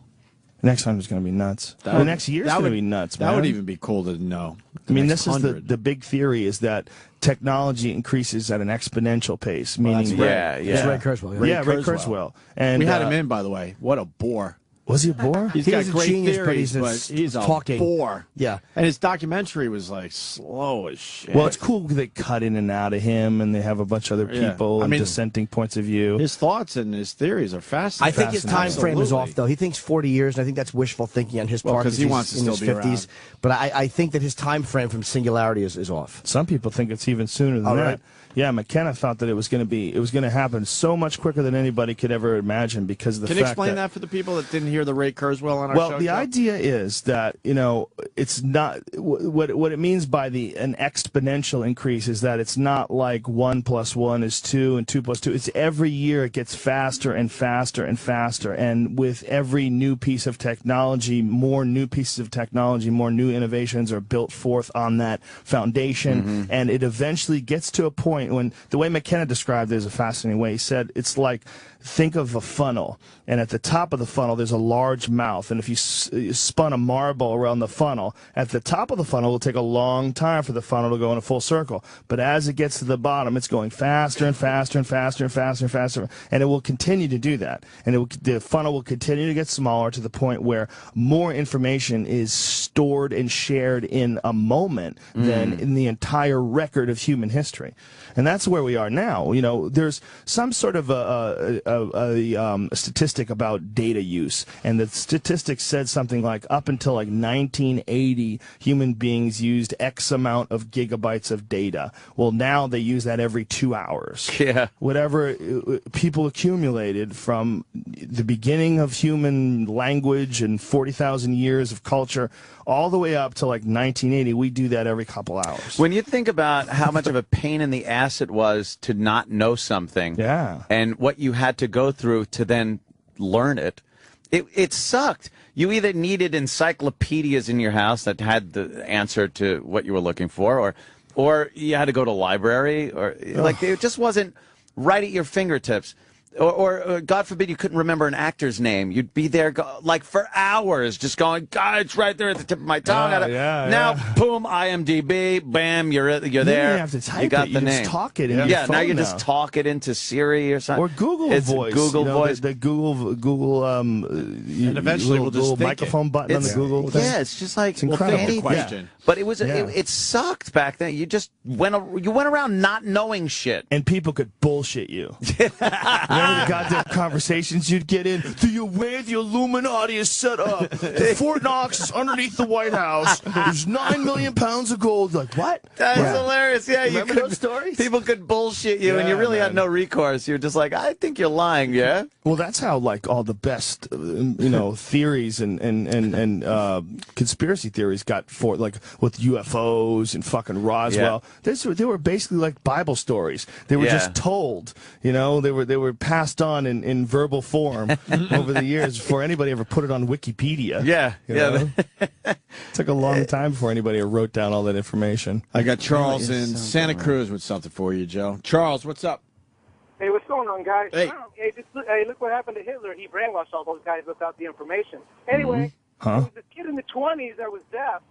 The next 100 is going to be nuts. The next year is going to be nuts, man. That would even be cool to know. I mean, this is the big theory, is that technology increases at an exponential pace. Meaning, It's Ray Kurzweil. Ray Kurzweil. And we had him in, by the way. What a bore. Was he a bore? He's a great genius, theories, but he's talking. Bore. Yeah. And his documentary was like slow as shit. Well, it's cool because they cut in and out of him, and they have a bunch of other people and dissenting points of view. His thoughts and his theories are fascinating. I think his time frame is off, though. He thinks 40 years, and I think that's wishful thinking on his part because he wants to still be around. But I think that his time frame from singularity is off. Some people think it's even sooner than that. Right. Yeah, McKenna thought that it was going to happen so much quicker than anybody could ever imagine because of the fact Can you explain that for the people that didn't hear the Ray Kurzweil on our show? Well, the idea is that, you know, it's not what it means by an exponential increase is that it's not like 1 + 1 is 2 and 2 + 2. It's every year it gets faster and faster and faster, and with every new piece of technology, more new pieces of technology, more new innovations are built forth on that foundation, and it eventually gets to a point when the way McKenna described it is a fascinating way. He said it's like, think of a funnel, and at the top of the funnel there's a large mouth, and if you spun a marble around the funnel, at the top of the funnel it will take a long time for the funnel to go in a full circle, but as it gets to the bottom it's going faster and faster and faster and faster and faster, and it will continue to do that, and the funnel will continue to get smaller to the point where more information is stored and shared in a moment than in the entire record of human history. And that's where we are now. You know, there's some sort of a statistic about data use, and the statistic said something like up until like 1980, human beings used X amount of gigabytes of data. Well, now they use that every 2 hours. Yeah. Whatever people accumulated from the beginning of human language and 40,000 years of culture all the way up to like 1980, we do that every couple hours. When you think about how much of a pain in the ass it was to not know something, and what you had to go through to then learn it, it sucked. You either needed encyclopedias in your house that had the answer to what you were looking for, or you had to go to a library, or like it just wasn't right at your fingertips. Or God forbid you couldn't remember an actor's name. You'd be there like for hours just going, God, it's right there at the tip of my tongue. Now, boom, IMDb, bam, you're there. You don't have to type you got it. the You name. just talk it in your phone now you just talk it into Siri or something. Or Google Voice. Google Voice. The Google and eventually we'll just microphone button on the Google thing. Yeah, it's just like, it's incredible. Question. But it was it sucked back then. You just went around not knowing shit. And people could bullshit you. Remember the goddamn conversations you'd get in? Do you where the Illuminati is set up? The Fort Knox is underneath the White House. There's 9 million pounds of gold. Like, what? That's hilarious. Yeah, Remember those stories? People could bullshit you, and you really had no recourse. You're just like, I think you're lying, yeah? Well, that's how, like, all the best, theories and conspiracy theories got for, like, with UFOs and fucking Roswell. Yeah. They were basically like Bible stories. They were just told, they were passed on in verbal form over the years before anybody ever put it on Wikipedia. Yeah. It took a long time before anybody wrote down all that information. I got Charles in Santa Cruz with something for you, Joe. Charles, what's up? Hey, what's going on, guys? Hey. Hey, look what happened to Hitler. He brainwashed all those guys without the information. Anyway, there was this kid in the 20s that was deaf,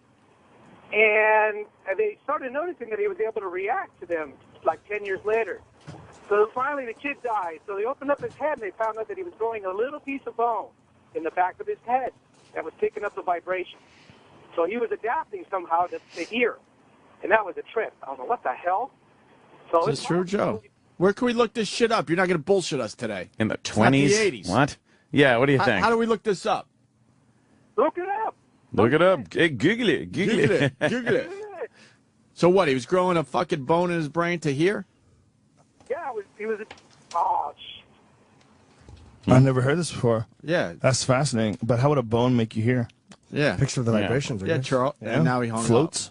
and they started noticing that he was able to react to them like 10 years later. So finally the kid died. So they opened up his head, and they found out that he was growing a little piece of bone in the back of his head that was picking up the vibration. So he was adapting somehow to hear. And that was a trip. I was like, what the hell? So Is this true, Joe? Where can we look this shit up? You're not going to bullshit us today. In the It's not 20s? the 80s. What? Yeah, what do you think? How do we look this up? Look it up. Look it up. Hey, Google it. Google it. Google it. So what? He was growing a fucking bone in his brain to hear? Yeah, he was oh, I've never heard this before. Yeah. That's fascinating. But how would a bone make you hear? Yeah. Picture of the vibrations. I Yeah, guess. Charles. Yeah. And now he hung Floats.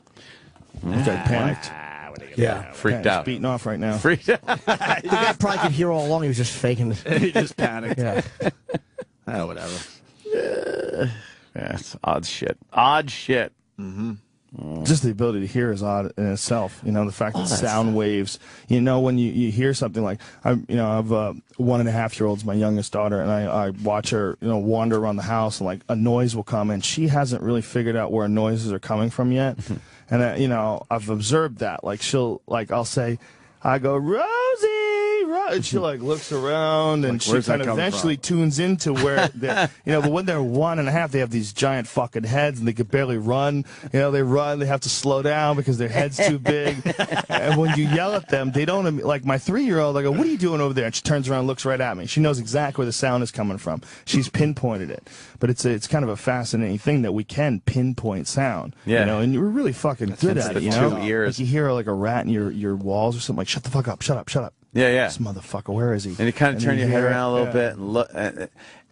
Okay, panicked. Yeah. Freaked Yeah, out. he's beating off right now. Freaked out. The guy probably could hear all along. He was just faking it. He just panicked. Yeah. Oh, whatever. Yeah, it's odd shit. Odd shit. Just the ability to hear is odd in itself. You know, the fact that sound waves, you know, when you hear something like, I have 1.5-year-old's my youngest daughter, and I watch her, wander around the house, and like a noise will come, and she hasn't really figured out where noises are coming from yet. And, I've observed that. Like, I'll say, I go, Rosie! And she like looks around, and she kind of eventually tunes into where they're, but when they're 1.5, they have these giant fucking heads, and they can barely run. They run, they have to slow down because their head's too big. And when you yell at them, they don't, like my 3-year-old, I go, what are you doing over there? And she turns around and looks right at me. She knows exactly where the sound is coming from. She's pinpointed it. But it's kind of a fascinating thing that we can pinpoint sound. Yeah. And we're really fucking good at it, Two ears. Like you hear like a rat in your walls or something, like, shut the fuck up, shut up, shut up. Yeah. This motherfucker, where is he? And you kind of turn your head around a little bit and look.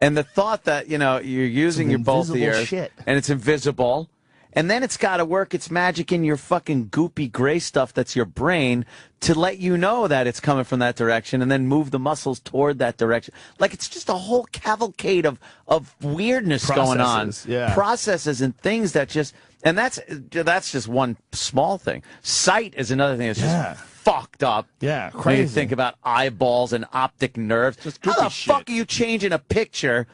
And the thought that, you're using your both ears shit. and it's invisible. And then it's got to work its magic in your fucking goopy gray stuff that's your brain to let you know that it's coming from that direction and then move the muscles toward that direction. Like it's just a whole cavalcade of weirdness going on. Yeah. Processes and things that just, and that's just one small thing. Sight is another thing that's just fucked up. Yeah, When crazy. you think about eyeballs and optic nerves. How the fuck are you changing a picture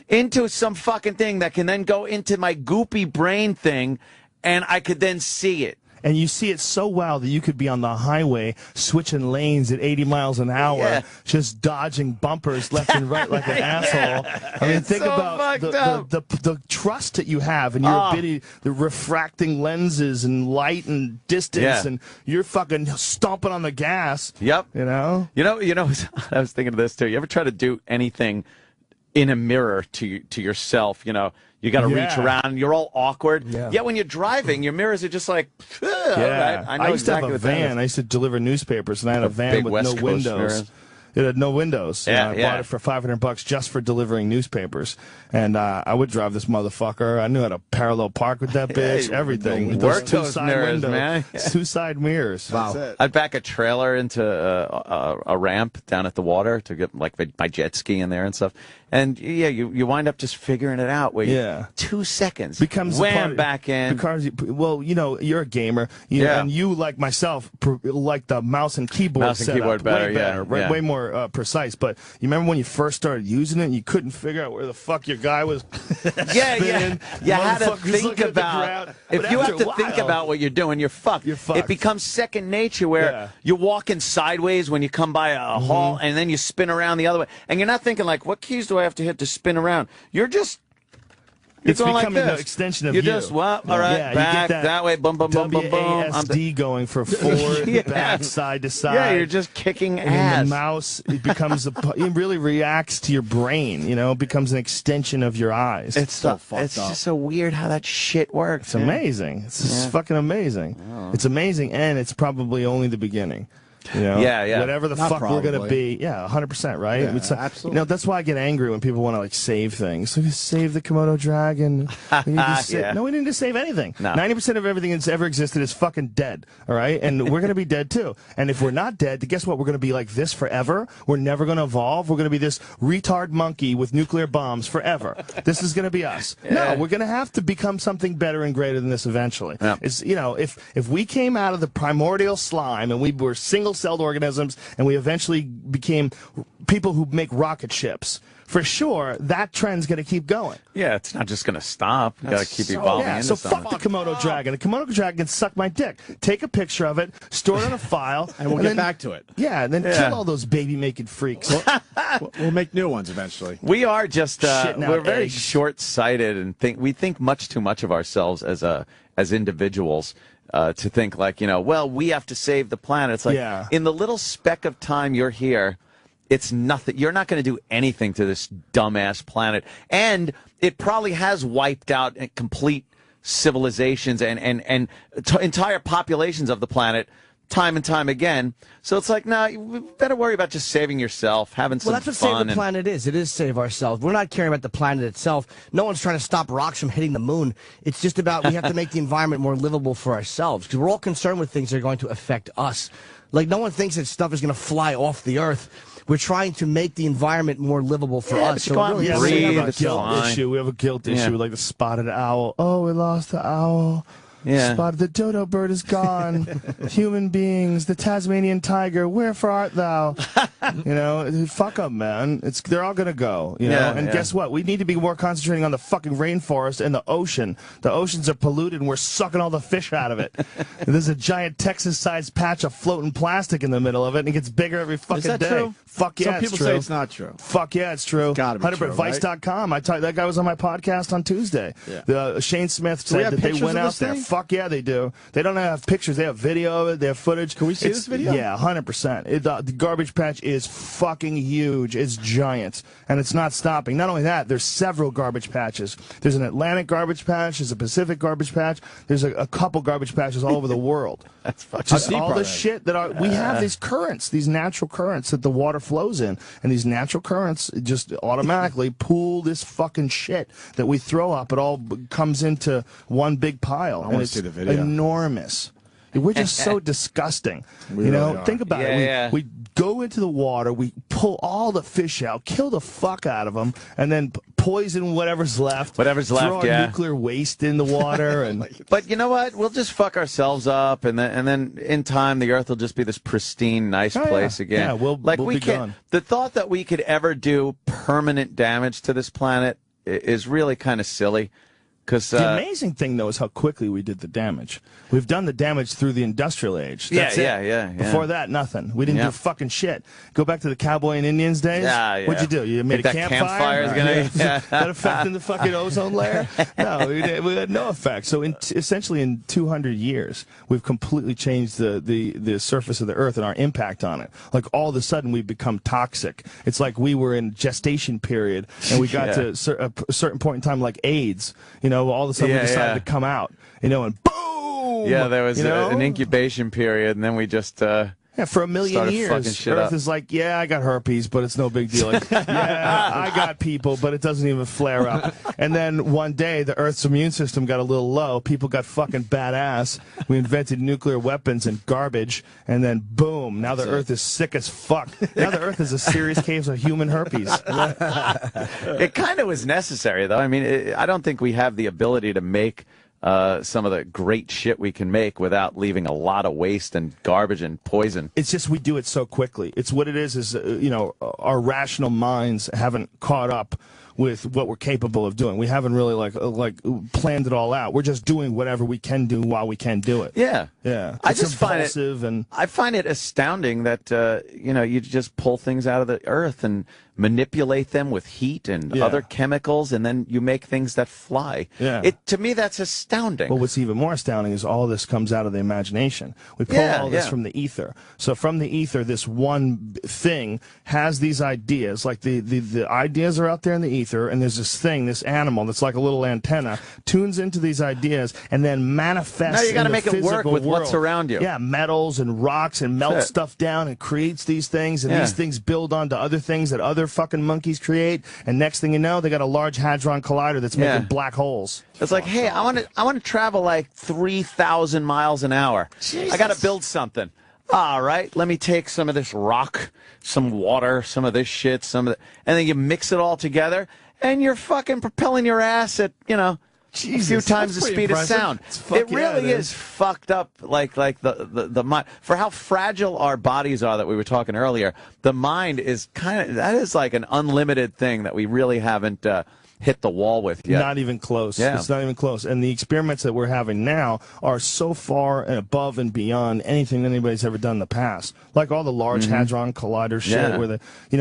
into some fucking thing that can then go into my goopy brain thing and I could then see it? And you see it so well that you could be on the highway switching lanes at 80 miles an hour, just dodging bumpers left and right like an asshole. I mean, think so about the trust that you have and your ability, the refracting lenses and light and distance, and you're fucking stomping on the gas. Yep. You know, I was thinking of this too. You ever try to do anything in a mirror to yourself? You got to reach around, and you're all awkward. Yeah. Yet when you're driving, your mirrors are just like, all right. I know I used exactly to have a what that is. van. I used to deliver newspapers, and I had a van big with West no Coast windows. mirrors. It had no windows. Yeah, I bought it for $500 just for delivering newspapers. And I would drive this motherfucker. I knew how to parallel park with that bitch. Everything. Work Those those two-side mirrors, windows. man. Yeah. Two side mirrors. Wow. I'd back a trailer into a ramp down at the water to get like my jet ski in there and stuff. And you wind up just figuring it out. Where 2 seconds becomes wham back in. Because you're a gamer. And you like myself like the mouse and keyboard. Mouse and setup. keyboard better, way better, yeah. way more precise. But you remember when you first started using it, and you couldn't figure out where the fuck your guy was. You had to Motherfuckers think looking at the about. ground. If But you after have to a think while- about what you're doing, you're fucked. It becomes second nature where you're walking sideways when you come by a hall, and then you spin around the other way, and you're not thinking like, what keys do I have to hit to spin around? You're just. It's going becoming like an this. extension of you you. just all right, Yeah, back you get that way, boom, boom, boom, boom, boom. WASD going for forward, back, side to side. Yeah, you're just kicking and ass. then the mouse, it becomes it really reacts to your brain. It becomes an extension of your eyes. It's so fucked up. It's just so weird how that shit works. It's amazing. It's just fucking amazing. It's amazing, and it's probably only the beginning. Whatever the fuck we're gonna be. Yeah, 100%. Right. Yeah, It's, absolutely. that's why I get angry when people want to like save things. So save the Komodo dragon. We need to save, No, we need to save anything. No. 90% of everything that's ever existed is fucking dead. All right, and we're gonna be dead too. And if we're not dead, then guess what? We're gonna be like this forever. We're never gonna evolve. We're gonna be this retard monkey with nuclear bombs forever. This is gonna be us. No, we're gonna have to become something better and greater than this eventually. Yeah. It's if we came out of the primordial slime and we were single single-celled organisms, and we eventually became people who make rocket ships. For sure, that trend's going to keep going. Yeah, it's not just going to stop. You got to keep evolving. Yeah, into so something. fuck the Komodo dragon. The Komodo dragon can suck my dick. Take a picture of it, store it on a file, and we'll get back to it. Yeah, and then kill all those baby-making freaks. We'll make new ones eventually. We are just we're very eggs. short-sighted and we think much too much of ourselves as individuals. To think like, well, we have to save the planet. It's like in the little speck of time you're here, it's nothing. You're not going to do anything to this dumbass planet. And it probably has wiped out complete civilizations and entire populations of the planet time and time again. So it's like, no, you better worry about just saving yourself, having some fun. Well, that's what Save the Planet is. It is save ourselves. We're not caring about the planet itself. No one's trying to stop rocks from hitting the moon. It's just about we have to make the environment more livable for ourselves because we're all concerned with things that are going to affect us. Like, no one thinks that stuff is going to fly off the earth. We're trying to make the environment more livable for us. So we have a guilt issue. We have a guilt issue, like the spotted owl. Oh, we lost the owl. Yeah. Spotted the dodo bird is gone. Human beings, the Tasmanian tiger, wherefore art thou? Fuck up, man. They're all gonna go. And guess what? We need to be more concentrating on the fucking rainforest and the ocean. The oceans are polluted, and we're sucking all the fish out of it. And there's a giant Texas-sized patch of floating plastic in the middle of it, and it gets bigger every fucking day. Is that true? Fuck yeah, Some people it's true. say it's not true. Fuck yeah, it's true. It's gotta be true, Vice.com. That guy was on my podcast on Tuesday. Yeah. Shane Smith said that they went out there. Fuck yeah, they do. They don't have pictures. They have video of it. They have footage. Can we see this video? Yeah, 100%. The garbage patch is fucking huge. It's giant. And it's not stopping. Not only that, there's several garbage patches. There's an Atlantic garbage patch. There's a Pacific garbage patch. There's a couple garbage patches all over the world. That's fucking just all the shit that we have these currents, these natural currents that the water flows in. And these natural currents just automatically pool this fucking shit that we throw up. It all comes into one big pile. I want to see the video. Enormous. We're just so disgusting. We really are. Think about it. We go into the water, we pull all the fish out, kill the fuck out of them, and then poison whatever's left. Throw our nuclear waste in the water. And But you know what? We'll just fuck ourselves up, and then in time, the Earth will just be this pristine, nice place again. Yeah, we'll be gone. The thought that we could ever do permanent damage to this planet is really kind of silly. The amazing thing, though, is how quickly we did the damage. We've done the damage through the industrial age. That's it. Before that, nothing. We didn't do fucking shit. Go back to the cowboy and Indians days. What'd you do? You made a campfire? That affecting the fucking ozone layer? No, we had no effect. So essentially in 200 years, we've completely changed the surface of the Earth and our impact on it. Like, all of a sudden, we've become toxic. It's like we were in gestation period, and we got to a certain point in time, like AIDS, all of a sudden we decided to come out, and boom! Yeah, there was an incubation period, and then we just for a million years, Earth is like, I got herpes, but it's no big deal. Like, I got people, but it doesn't even flare up. And then one day, the Earth's immune system got a little low. People got fucking badass. We invented nuclear weapons and garbage, and then boom! Now the Earth is sick as fuck. Now the Earth is a serious case of human herpes. It kind of was necessary, though. I mean, I don't think we have the ability to make some of the great shit we can make without leaving a lot of waste and garbage and poison. It's just we do it so quickly. It's what it is our rational minds haven't caught up with what we're capable of doing. We haven't really like planned it all out. We're just doing whatever we can do while we can do it. Yeah. I just find it astounding that you just pull things out of the earth and manipulate them with heat and other chemicals, and then you make things that fly. To me, that's astounding. Well, what's even more astounding is all this comes out of the imagination. We pull all this from the ether. So from the ether, this one thing has these ideas. Like the ideas are out there in the ether, and there's this thing, this animal that's like a little antenna, tunes into these ideas, and then manifests. Now you got to make it work with what's around you. Yeah, metals and rocks, and melt stuff down and creates these things, and these things build onto other things that other fucking monkeys create, and next thing you know, they got a large hadron collider that's making black holes. It's like, hey, I want to travel like 3,000 miles an hour. Jesus. I got to build something. All right, let me take some of this rock, some water, some of this shit, and then you mix it all together, and you're fucking propelling your ass at a few times the speed of sound. It really is fucked up, like the mind. For how fragile our bodies are that we were talking earlier, the mind is that is like an unlimited thing that we really haven't hit the wall with yet. Not even close. Yeah. It's not even close. And the experiments that we're having now are so far and above and beyond anything that anybody's ever done in the past. Like all the Large Hadron Collider shit, where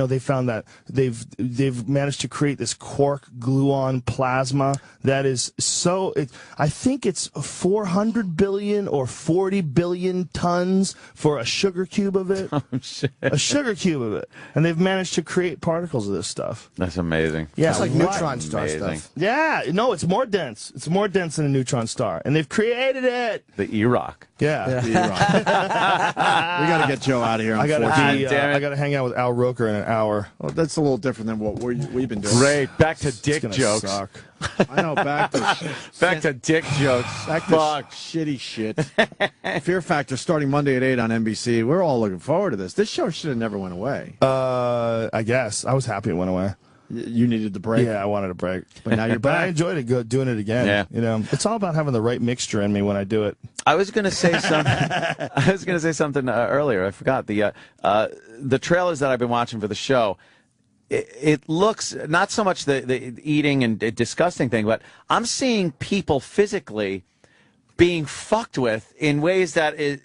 they found that they've managed to create this quark gluon plasma that is so. I think it's 400 billion or 40 billion tons for a sugar cube of it. Oh shit! A sugar cube of it, and they've managed to create particles of this stuff. That's amazing. Yeah, it's like neutron star stuff. Yeah, no, it's more dense. It's more dense than a neutron star, and they've created it. The E-Rock. Yeah. We got to get Joe out of here. I got to hang out with Al Roker in an hour. Well, that's a little different than what we've been doing. Great. Back to dick jokes. Suck. I know. Back to dick jokes. Back to shitty shit. Fear Factor starting Monday at 8 on NBC. We're all looking forward to this. This show should have never went away. I guess I was happy it went away. You needed the break. Yeah, I wanted a break. But now you're But back. I enjoyed it doing it again. Yeah. You know, it's all about having the right mixture in me when I do it. I was going to say something. I was going to say something earlier. I forgot the trailers that I've been watching for the show. It looks not so much the eating and disgusting thing, but I'm seeing people physically being fucked with in ways that is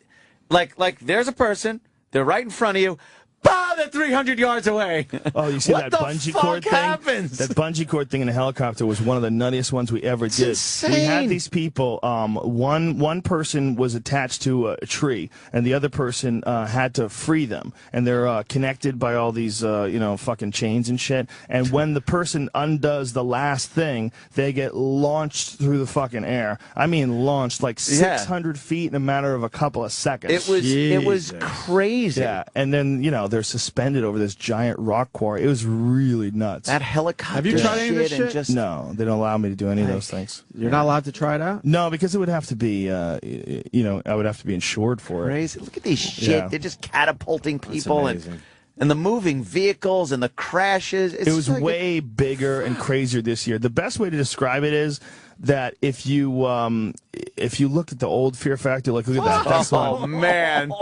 like there's a person, they're right in front of you. Bah, they're 300 yards away. Oh, you see that bungee cord thing? Happens? That bungee cord thing in a helicopter was one of the nuttiest ones we ever did. Insane. We had these people. One person was attached to a tree, and the other person had to free them. And they're connected by all these, fucking chains and shit. And when the person undoes the last thing, they get launched through the fucking air. I mean, launched like 600 feet in a matter of a couple of seconds. It was crazy. Yeah, and then they're suspended over this giant rock quarry. It was really nuts. That helicopter. Have you tried any of this shit? No, they don't allow me to do any of those things. You're not allowed to try it out? No, because it would have to be, I would have to be insured for it. Crazy. Look at these shit. Yeah. They're just catapulting people and the moving vehicles and the crashes. It was way bigger and crazier this year. The best way to describe it is that if you looked at the old Fear Factor, like look at that. That's man.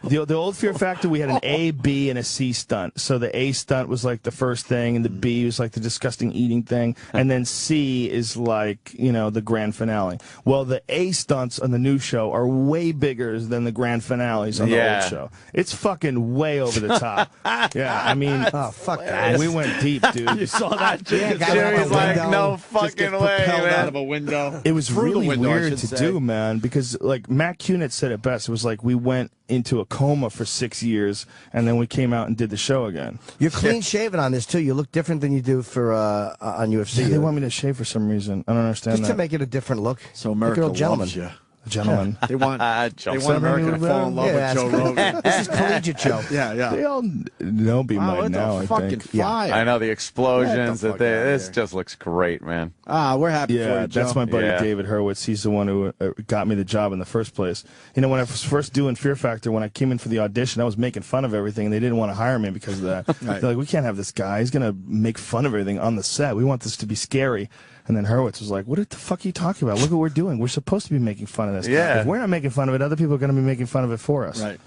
The old Fear Factor, we had an A, B, and a C stunt. So the A stunt was like the first thing, and the B was like the disgusting eating thing, and then C is like, the grand finale. Well, the A stunts on the new show are way bigger than the grand finales on the old show. It's fucking way over the top. Yeah, I mean, oh, fuck that. We went deep, dude. You saw that? Yeah, Jerry's like, no fucking way, man. Out of a window. It was really window, weird to do, man, because like Matt Cunett said it best. It was like we went into a coma for 6 years, and then we came out and did the show again. You're clean shaven on this too. You look different than you do for on UFC. Yeah, they want me to shave for some reason. I don't understand Just that. to make it a different look. So America like loves you. Gentlemen. They want America to fall in love with Joe Rogan. This is collegiate Joe. Yeah. They all know me by now, I think. Fire. I know the explosions. This just looks great, man. We're happy for you, Joe. That's my buddy David Hurwitz. He's the one who got me the job in the first place. When I was first doing Fear Factor, when I came in for the audition, I was making fun of everything, and they didn't want to hire me because of that. Right. They're like, we can't have this guy. He's going to make fun of everything on the set. We want this to be scary. And then Hurwitz was like, what the fuck are you talking about? Look what we're doing. We're supposed to be making fun of this. Yeah. If we're not making fun of it, other people are going to be making fun of it for us. Right.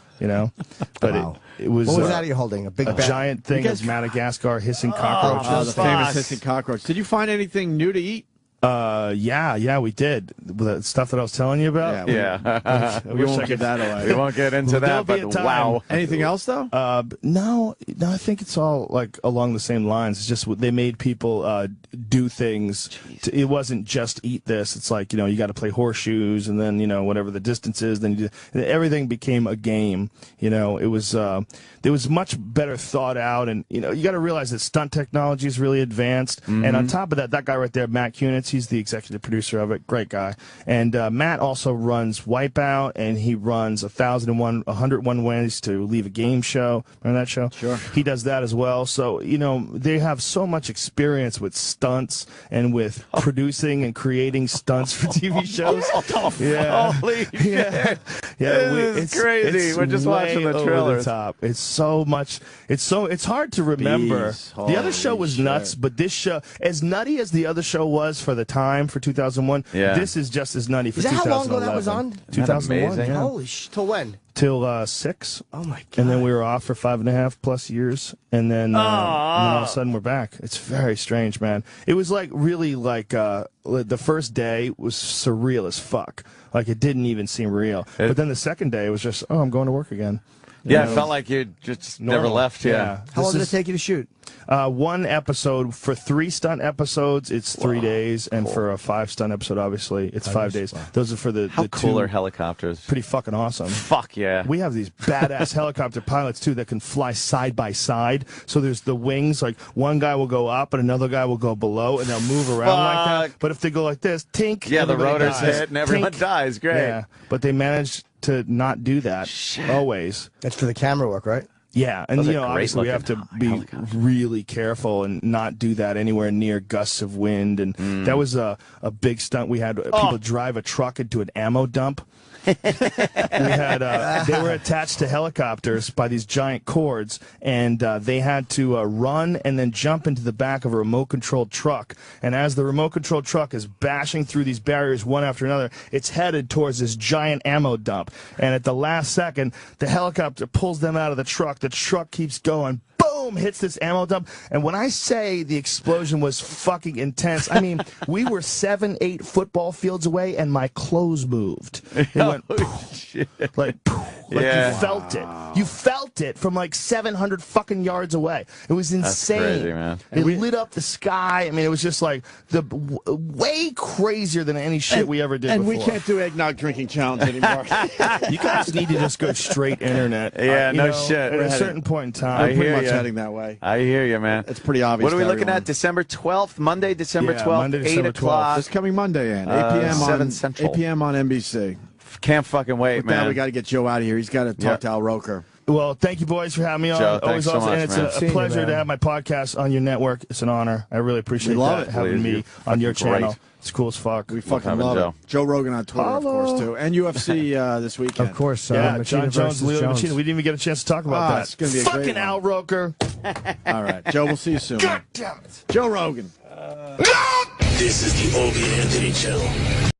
But Wow. it was... What was that you're holding? A big giant thing of Madagascar hissing cockroaches. The famous hissing cockroach. Did you find anything new to eat? Yeah, we did. The stuff that I was telling you about. We won't give that away. We won't get into that, but wow. Anything else, though? No, I think it's all like along the same lines. It's just they made people do things. It wasn't just eat this. It's like, you got to play horseshoes, and then, whatever the distance is, then everything became a game. It was much better thought out, and, you got to realize that stunt technology is really advanced. Mm-hmm. And on top of that guy right there, Matt Cunett, he's the executive producer of it. Great guy. And Matt also runs Wipeout, and he runs 101 Ways to Leave a Game show. Remember that show? Sure. He does that as well. So, they have so much experience with stunts and with producing and creating stunts for TV shows. Holy shit. It's crazy. We're just watching the trailers. Top. It's so much. It's hard to remember. The other show was nuts, but this show, as nutty as the other show was for the time for 2001. Yeah. This is just as nutty for Is that how 2011. long ago that was on? 2001. amazing? Yeah. Holy till when? Till 6. Oh my god! And then we were off for 5.5+ years, and then all of a sudden we're back. It's very strange, man. It was like really like the first day was surreal as fuck. Like it didn't even seem real. But then the second day it was just, I'm going to work again. Yeah, it felt like you just never left. Yeah. How long did it take you to shoot? One episode. For 3 stunt episodes, it's 3 days, and for a 5 stunt episode, obviously, it's 5 days. Those are for the How the cool 2. are helicopters? Pretty fucking awesome. Fuck yeah. We have these badass helicopter pilots too that can fly side by side. So there's the wings, like one guy will go up and another guy will go below, and they'll move around like that. But if they go like this, tink. Yeah, the rotors dies. hit and everyone dies. Great. Yeah, but they managed to not do that always. That's for the camera work, right? Yeah, and Those are obviously we have to be really careful and not do that anywhere near gusts of wind. And that was a big stunt. We had people drive a truck into an ammo dump. We had they were attached to helicopters by these giant cords, and they had to run and then jump into the back of a remote-controlled truck. And as the remote-controlled truck is bashing through these barriers one after another, it's headed towards this giant ammo dump. And at the last second, the helicopter pulls them out of the truck. The truck keeps going. Boom! Hits this ammo dump. And when I say the explosion was fucking intense, I mean, we were 7-8 football fields away, and my clothes moved. It went poof, like poof, like you felt it. You felt it from like 700 fucking yards away. It was insane. That's crazy, man. It lit up the sky. I mean, it was just like way crazier than any shit we ever did and before. we can't do eggnog drinking challenge anymore. You guys need to just go straight internet. Yeah, no you know, shit. At a certain point in time. We're pretty much heading that way. I hear you, man. It's pretty obvious. What are we to looking everyone. at? December 12th, Monday, December 12th, Monday, 8 December 12th. o'clock. This coming Monday, and 8 p.m. 7 on Central. 8 p.m. on NBC. Can't fucking wait, With man. that, we got to get Joe out of here. He's got to talk to Al Roker. Well, thank you, boys, for having me on. Joe, Always thanks so awesome. much, And it's man. a pleasure to have my podcast on your network. It's an honor. I really appreciate love that, it. having me on your fucking great. channel. It's cool as fuck. We fucking having love Joe. it. Joe Rogan on Twitter, of course, too. And UFC this weekend. Of course. Yeah, Machina John Jones, versus Leo Jones. Machina. We didn't even get a chance to talk about that. It's gonna be a great fucking one. Al Roker. All right, Joe, we'll see you soon. God damn it. Joe Rogan. This is the Opie and Anthony Show.